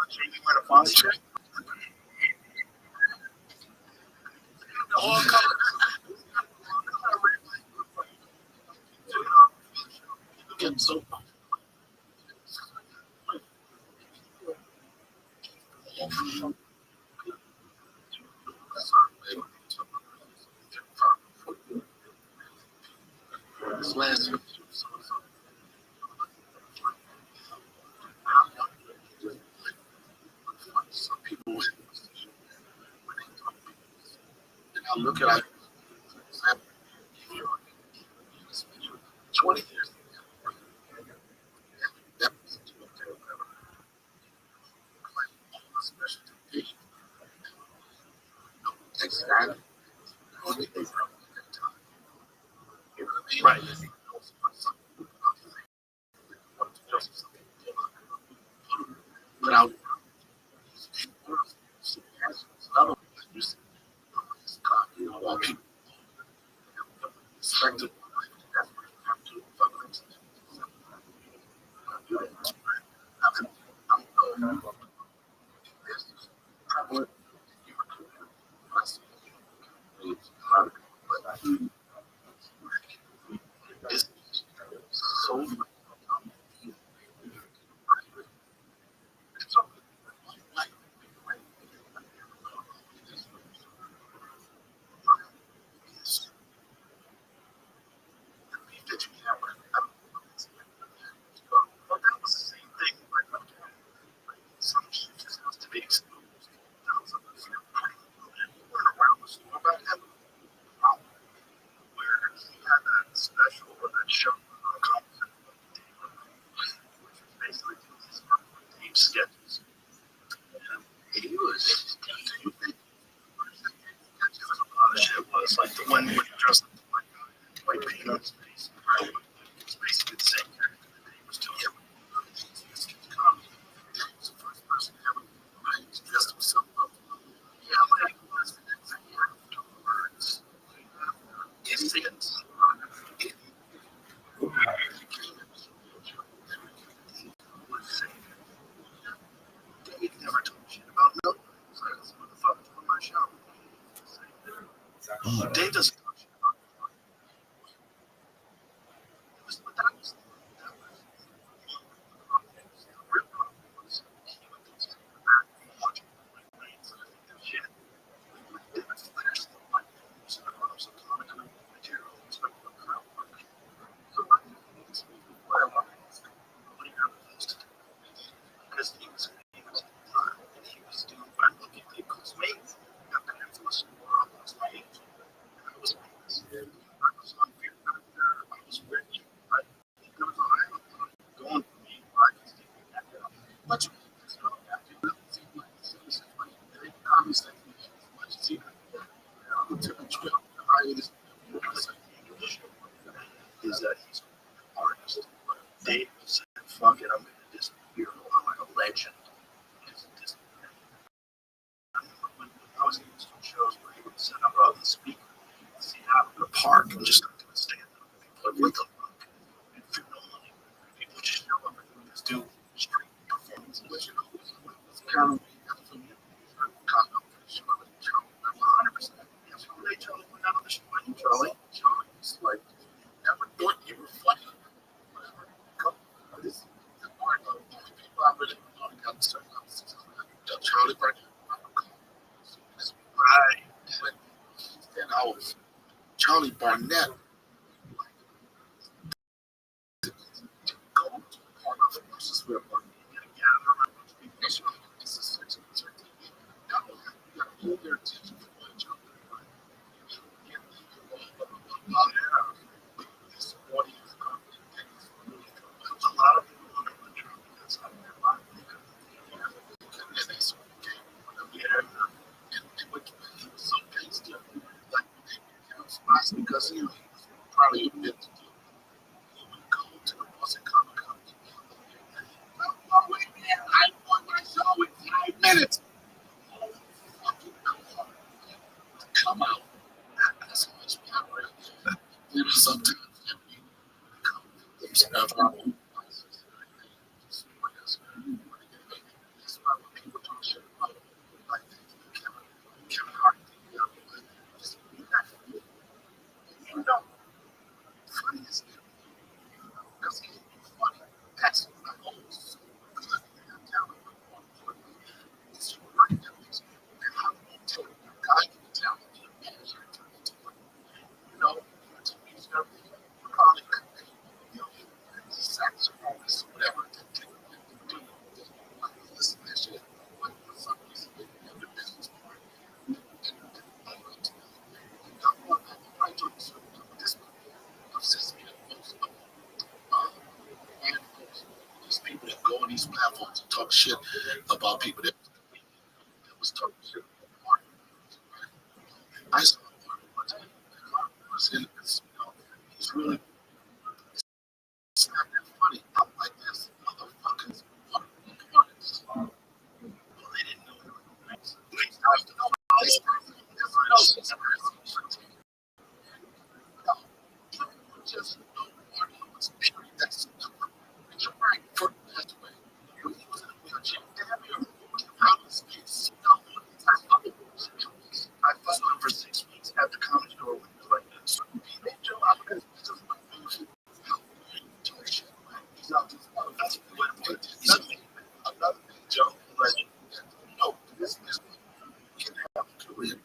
Changing where to find check. All colors. Get so. This last some people when I look at 20 years. That was exactly. Right. But I it's so that you have. But that was the same thing. Some shit just has to be exposed. That was a we weren't around the store back then. Where he had that special or that show on Comedy, which was basically his deep sketches. And he was, do you think shit was like the one where he dressed up like white peanuts? It's basically the same character that he was doing. Comedy. He was the first person ever. He dressed himself up. Yeah, like he was afterwards. Indians. Dave never told shit about milk. So this motherfucker's on my show. Dave doesn't talk shit about milk. But that was the real problem was he would just sit back and watch it. Shit. It's flash the light. So I was a comic material. So I put crowd work. So I didn't speak what I wanted. What do you have to do? Because he was and he was doing by looking at people's mates. After him from a store almost my age. I was famous. I was on fear factor. I was rich. There was a high level going for me. I just didn't have that. But you don't have to really see what you see. They obviously as much as you took a trip. The highest is that he's an artist. Dave said, fuck it, I'm going to disappear. I'm like a legend. When I was in some shows where he would set up and speak, see out in the park and just do a stand up. People with them. And for no money, people just show up and just do street performances. Which, it's kind of from you. 100%. That's who they Charlie went out on the show. Charlie was like, never thought you were funny. This is the part of the people I really know got certain Charlie Brown. Right. And I was Charlie Barnett. Go to part of the versus where one get a gather around a bunch of people. This is such a TV. Now you got to hold their attention for one each other. This audience a lot of people on the Trump because I mean, a lot of people and they sort of came and what he was so pissed at, like spots because he was probably admit to do. He would go to the Boston Comic Con. Oh, wait, man, I won my show in 5 minutes. Oh, fucking come out. That's how much power. There was sometimes These people that go on these platforms and talk shit about people that was talking shit. I saw he's really it's not that funny. I'm like this motherfuckers. Well, they didn't know. Just that's right. For passed away. He was in a wheelchair. Damn near out of space. I fussed with him for 6 weeks at the comedy store when he was like this. He made Joe out because he's just like bullshit. He's out this motherfucker. Another thing, Joe, like, no, this can have a career. We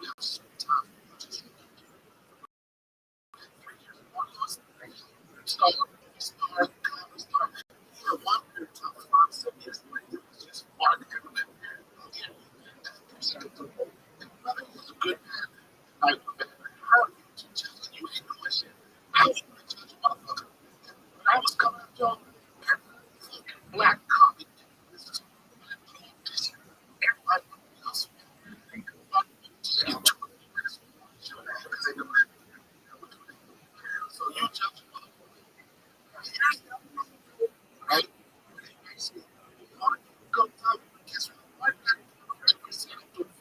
have some time. Just 3 years. Start. For one period of time, 5, 7 years, it was just hard to get him. Again, whether he was a good man, I was bad. How are you to judge? You ain't no shit. How are you to judge a motherfucker? When I was coming up, Joe, every black comic, this is everybody else. So you judge a motherfucker. Right? Go time, guess what?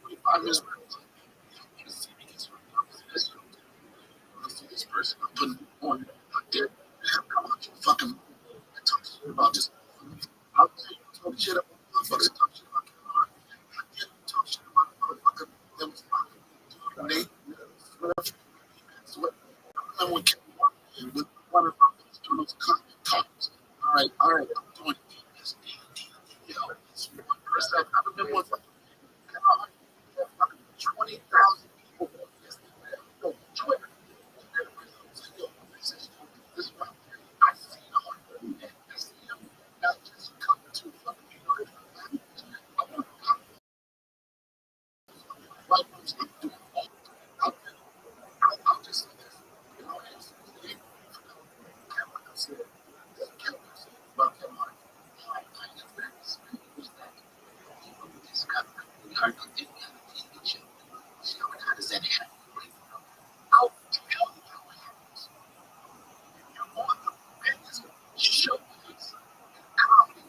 45 minutes. You see me, guess what? I see this person, I'm putting on. I dare come out your fucking talk shit about this. I'll tell you, talk shit about motherfuckers, talk shit about I dare talk shit about motherfuckers. That was my Nate. I remember when Kevin with one of those comments. All right, I'm doing this. Yo, it's one person. I remember one 20,000 people. No, Twitter. This one, I see him. I see him not just come to fucking I'll just say this. You know, it's Kevin said, about Kevin Hart. I just read this. Who's that? He's got how does that happen? I'll tell you how it happens. You're on the biggest show in comedy. You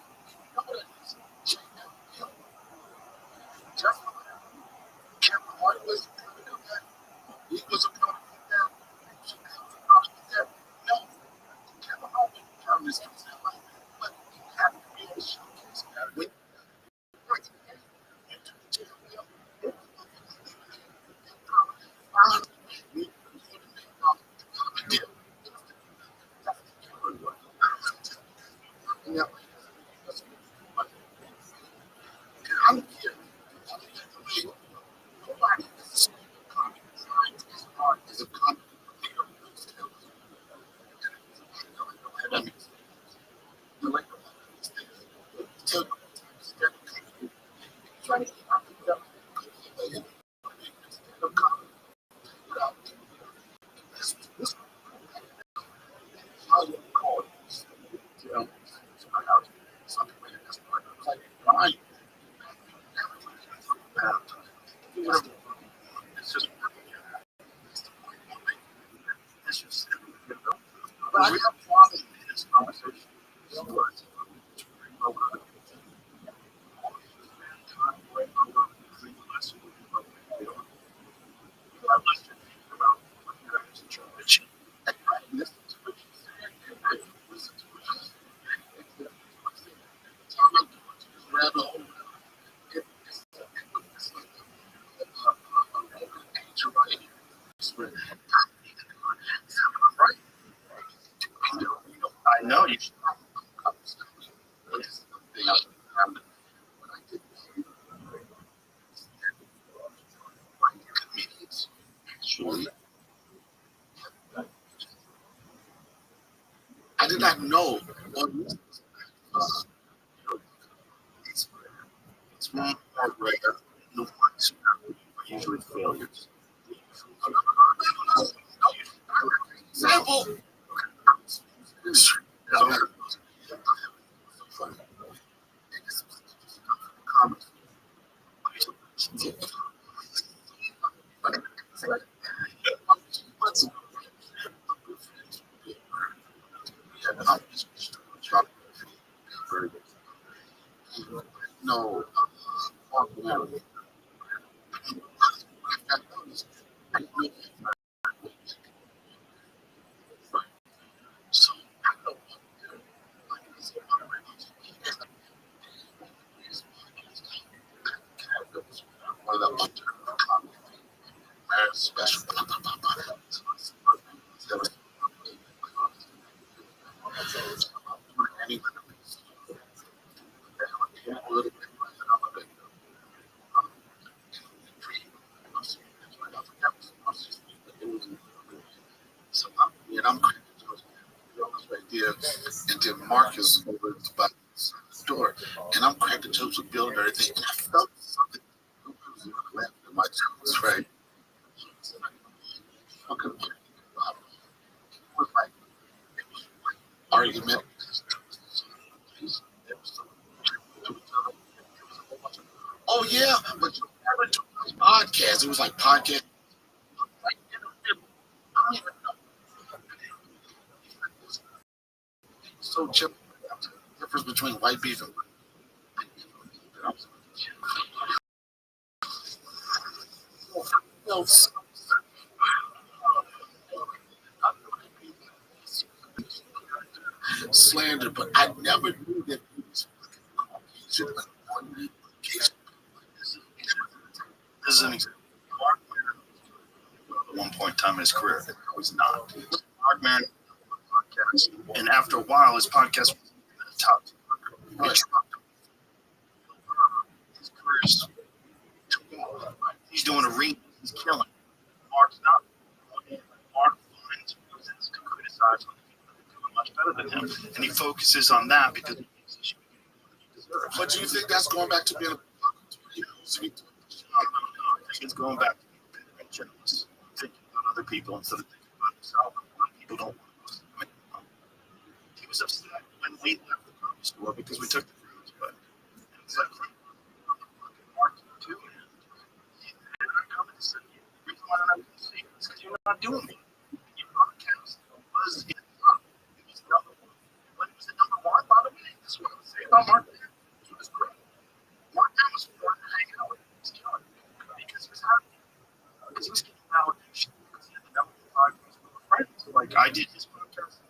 know what it is? Check out Hill. Just Kevin Hart was a product of that. He was a product of that. He was a product of that. No, Kevin Hart was a product of that. But he happened to be on the showcase. When I'm here. Nobody is trying as hard as a comic. Trying to keep up this how you call it. You know, something like this. Like, why? It's just it's just but I have problems in this conversation. No, you should. Comedians actually. I did not know. It's more rare. The ones who are usually failures. Example. No. So one of the special. So I'm right there, and then Marcus over by the door, and I'm cracking jokes with Bill and everything, and I felt something laughing at my jokes, right? Okay. It was like argument. Oh yeah, but you never do this podcast. It was like podcast. Like, I don't even know. So chip. Difference between white beef and no, slander, but I never knew that he was this is an example. At one point in time in his career, I was not. Mark Maron podcast, and after a while, his podcast was at the top. His career is he's doing a ring. He's killing. Mark's not. Mark finds reasons to criticize other people that are doing much better than him, and he focuses on that because he thinks he should be getting what he deserves. But do you think that's going back to being a I think it's going back to being a generalist, thinking about other people instead of thinking about himself. People don't want to listen to him. He was upset when we left the comedy store because we took the cruise, but it was like Mark too. And I come and said, the reason why I'm not see is because you're not doing it. Your podcast was in the top. It was number one. When it was the number one, by the way, this is what I would say about Mark. He was great. Mark was fun to hang out with. He was killing because he was happy. Because he was getting validation. Because he had the number one podcast with friends. So, like, I did his podcast.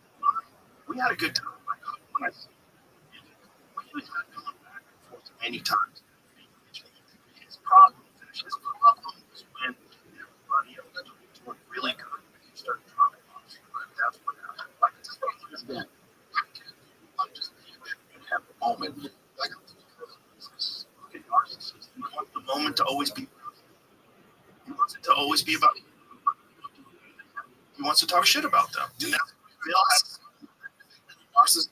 We had a good time. Like, when I see him, we always had going back and forth many times. His problem was when everybody else was doing really good. He started dropping off. But that's what happened. Like, it's just that. I'm just have a moment. Like, okay, narcissist. You want the moment to always be. He wants it to always be about. He wants to talk shit about them. And that's they all have narcissist.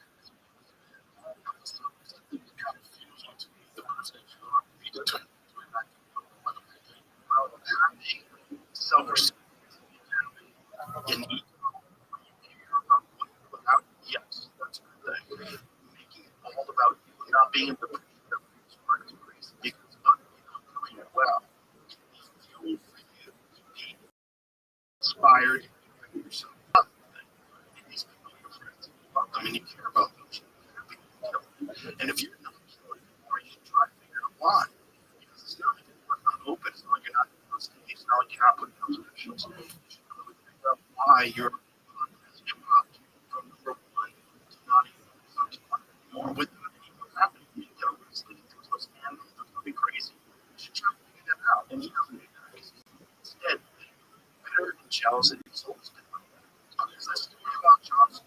Selfish. And yes, that's a good thing. Making it all about you, not being in the because doing it well. Fuel for you to be inspired for yourself. These people are your friends. I mean, you care about them. And if you're not killing or you try to figure out why, because it's not open, it's not like you're not it's not like you're not putting those officials. You should really figure out why you're from number one to not even more with what's happening. You know, it's leading to what's happening. It's going to be crazy. You should try to figure that out. And he doesn't do that. Instead, bitter and jealous, and he's always been like that. There's that story about Johnson.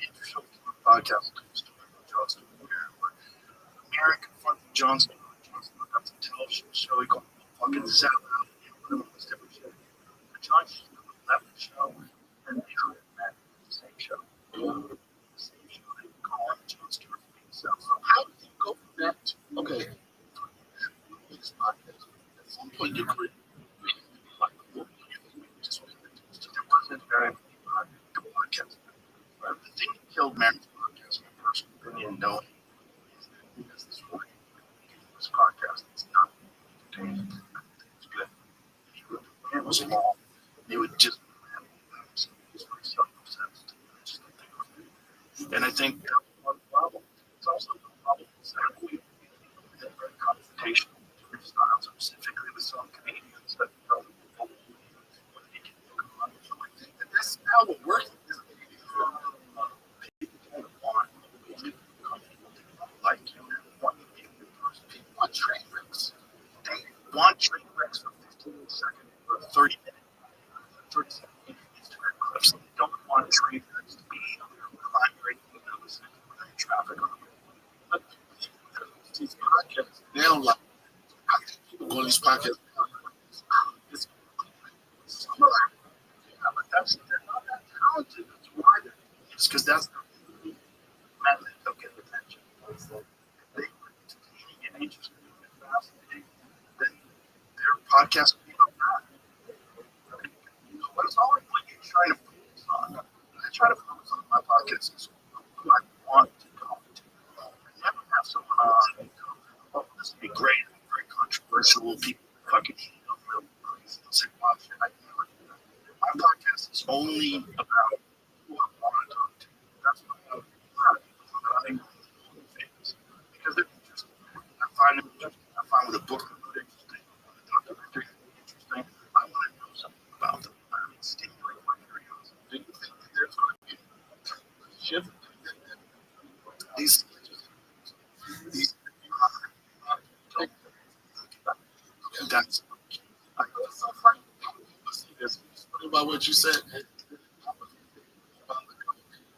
Interesting. Johnson got some television show. He called fucking Zap out and all this different shit. But John left the show and they hired Matt the same show. The same show. They call him John Stewart for himself. So how do you go from that to, okay, this podcast, at some point you could like, just there wasn't very good podcast. The thing that killed Matt's podcast, my personal opinion, knowing is that he has this right. This podcast is not entertaining. It's good. It was long. They would just it's very self-obsessed. I just don't think it was good. And I think that's one problem. It's also the problem is that we had very confrontational styles, specifically with some comedians that what they can look on. So I think that that's how it works. People don't want like you want to be a good person. People want train wrecks. They want train wrecks for 15 seconds or 30 minutes. 30 second Instagram clips. They don't want train wrecks to be crime rate in traffic. But these podcasts, they don't like people go to these podcasts. It's similar. Yeah, but they're not that talented. That's why it's because that's the method of getting attention. They were entertaining and interesting and fascinating. Then their podcast would be about that. What is all what you're trying to focus on? I try to focus on my podcast is who I want to talk to. I never have someone on and go, oh, this would be great, very controversial, people fucking hate them, really crazy. They'll say, wow, shit, I never do that. My podcast is only about who I want to talk to. That's why I have a lot of people that I think are famous because they're interesting. I find them interesting. I find with a book they're interesting. With a documentary they're interesting. I want to know something about them. Stimulate my curiosity. Do you think that there's going to be a shift? These that's so funny. It's funny about what you said.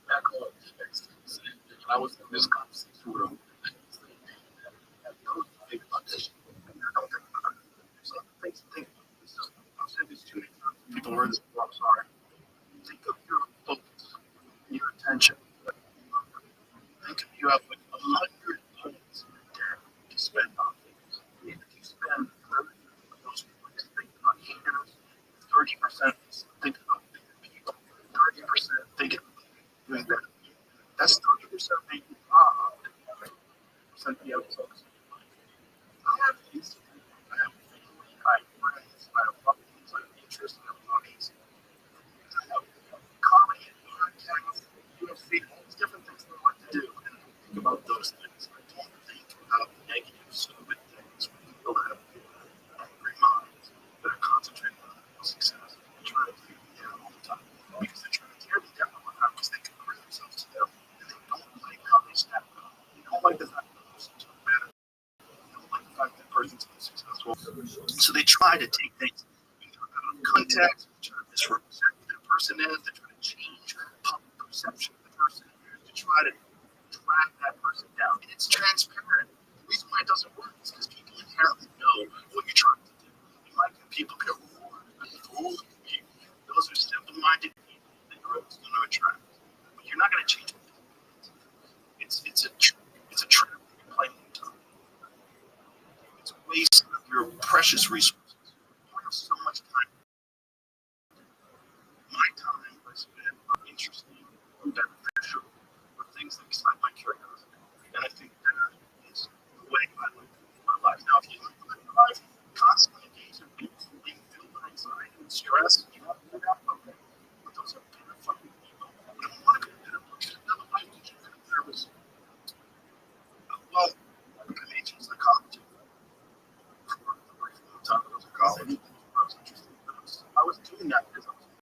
Back on I was in this conversation with him. Think about this. I'll send this to you. People heard this before. I'm sorry. Think of your focus, your attention. Think if you have like 100 minutes a day to spend on things. If you spend 30 of those minutes thinking on haters, 30% thinking about people, 30% thinking about doing better. That's 30% making percent of the other folks. I have these. I have family. I have friends. I have fucking things. I have interests. I have hobbies. I have comedy, podcasts, UFC, all these different things that I like to do. And I think about those things. I don't think about negative, stupid things when people have angry minds that are concentrating on success and trying to figure me out all the time. Because they're trying to tear me down all the time because they compare themselves to them and they don't like how they step up. They don't like the fact that the person's better. They don't like the fact that the person's successful. So they try to take things either out of context, try to misrepresent who that person is, they try to change public perception of the person, to try to drag that person down. And it's transparent. The reason why it doesn't work is because people inherently know what you're trying to do. You might get people get ruled. Those are simple-minded people that you're always going to attract. But you're not going to change people. It's a trap you're playing into. It's a waste of your precious resources.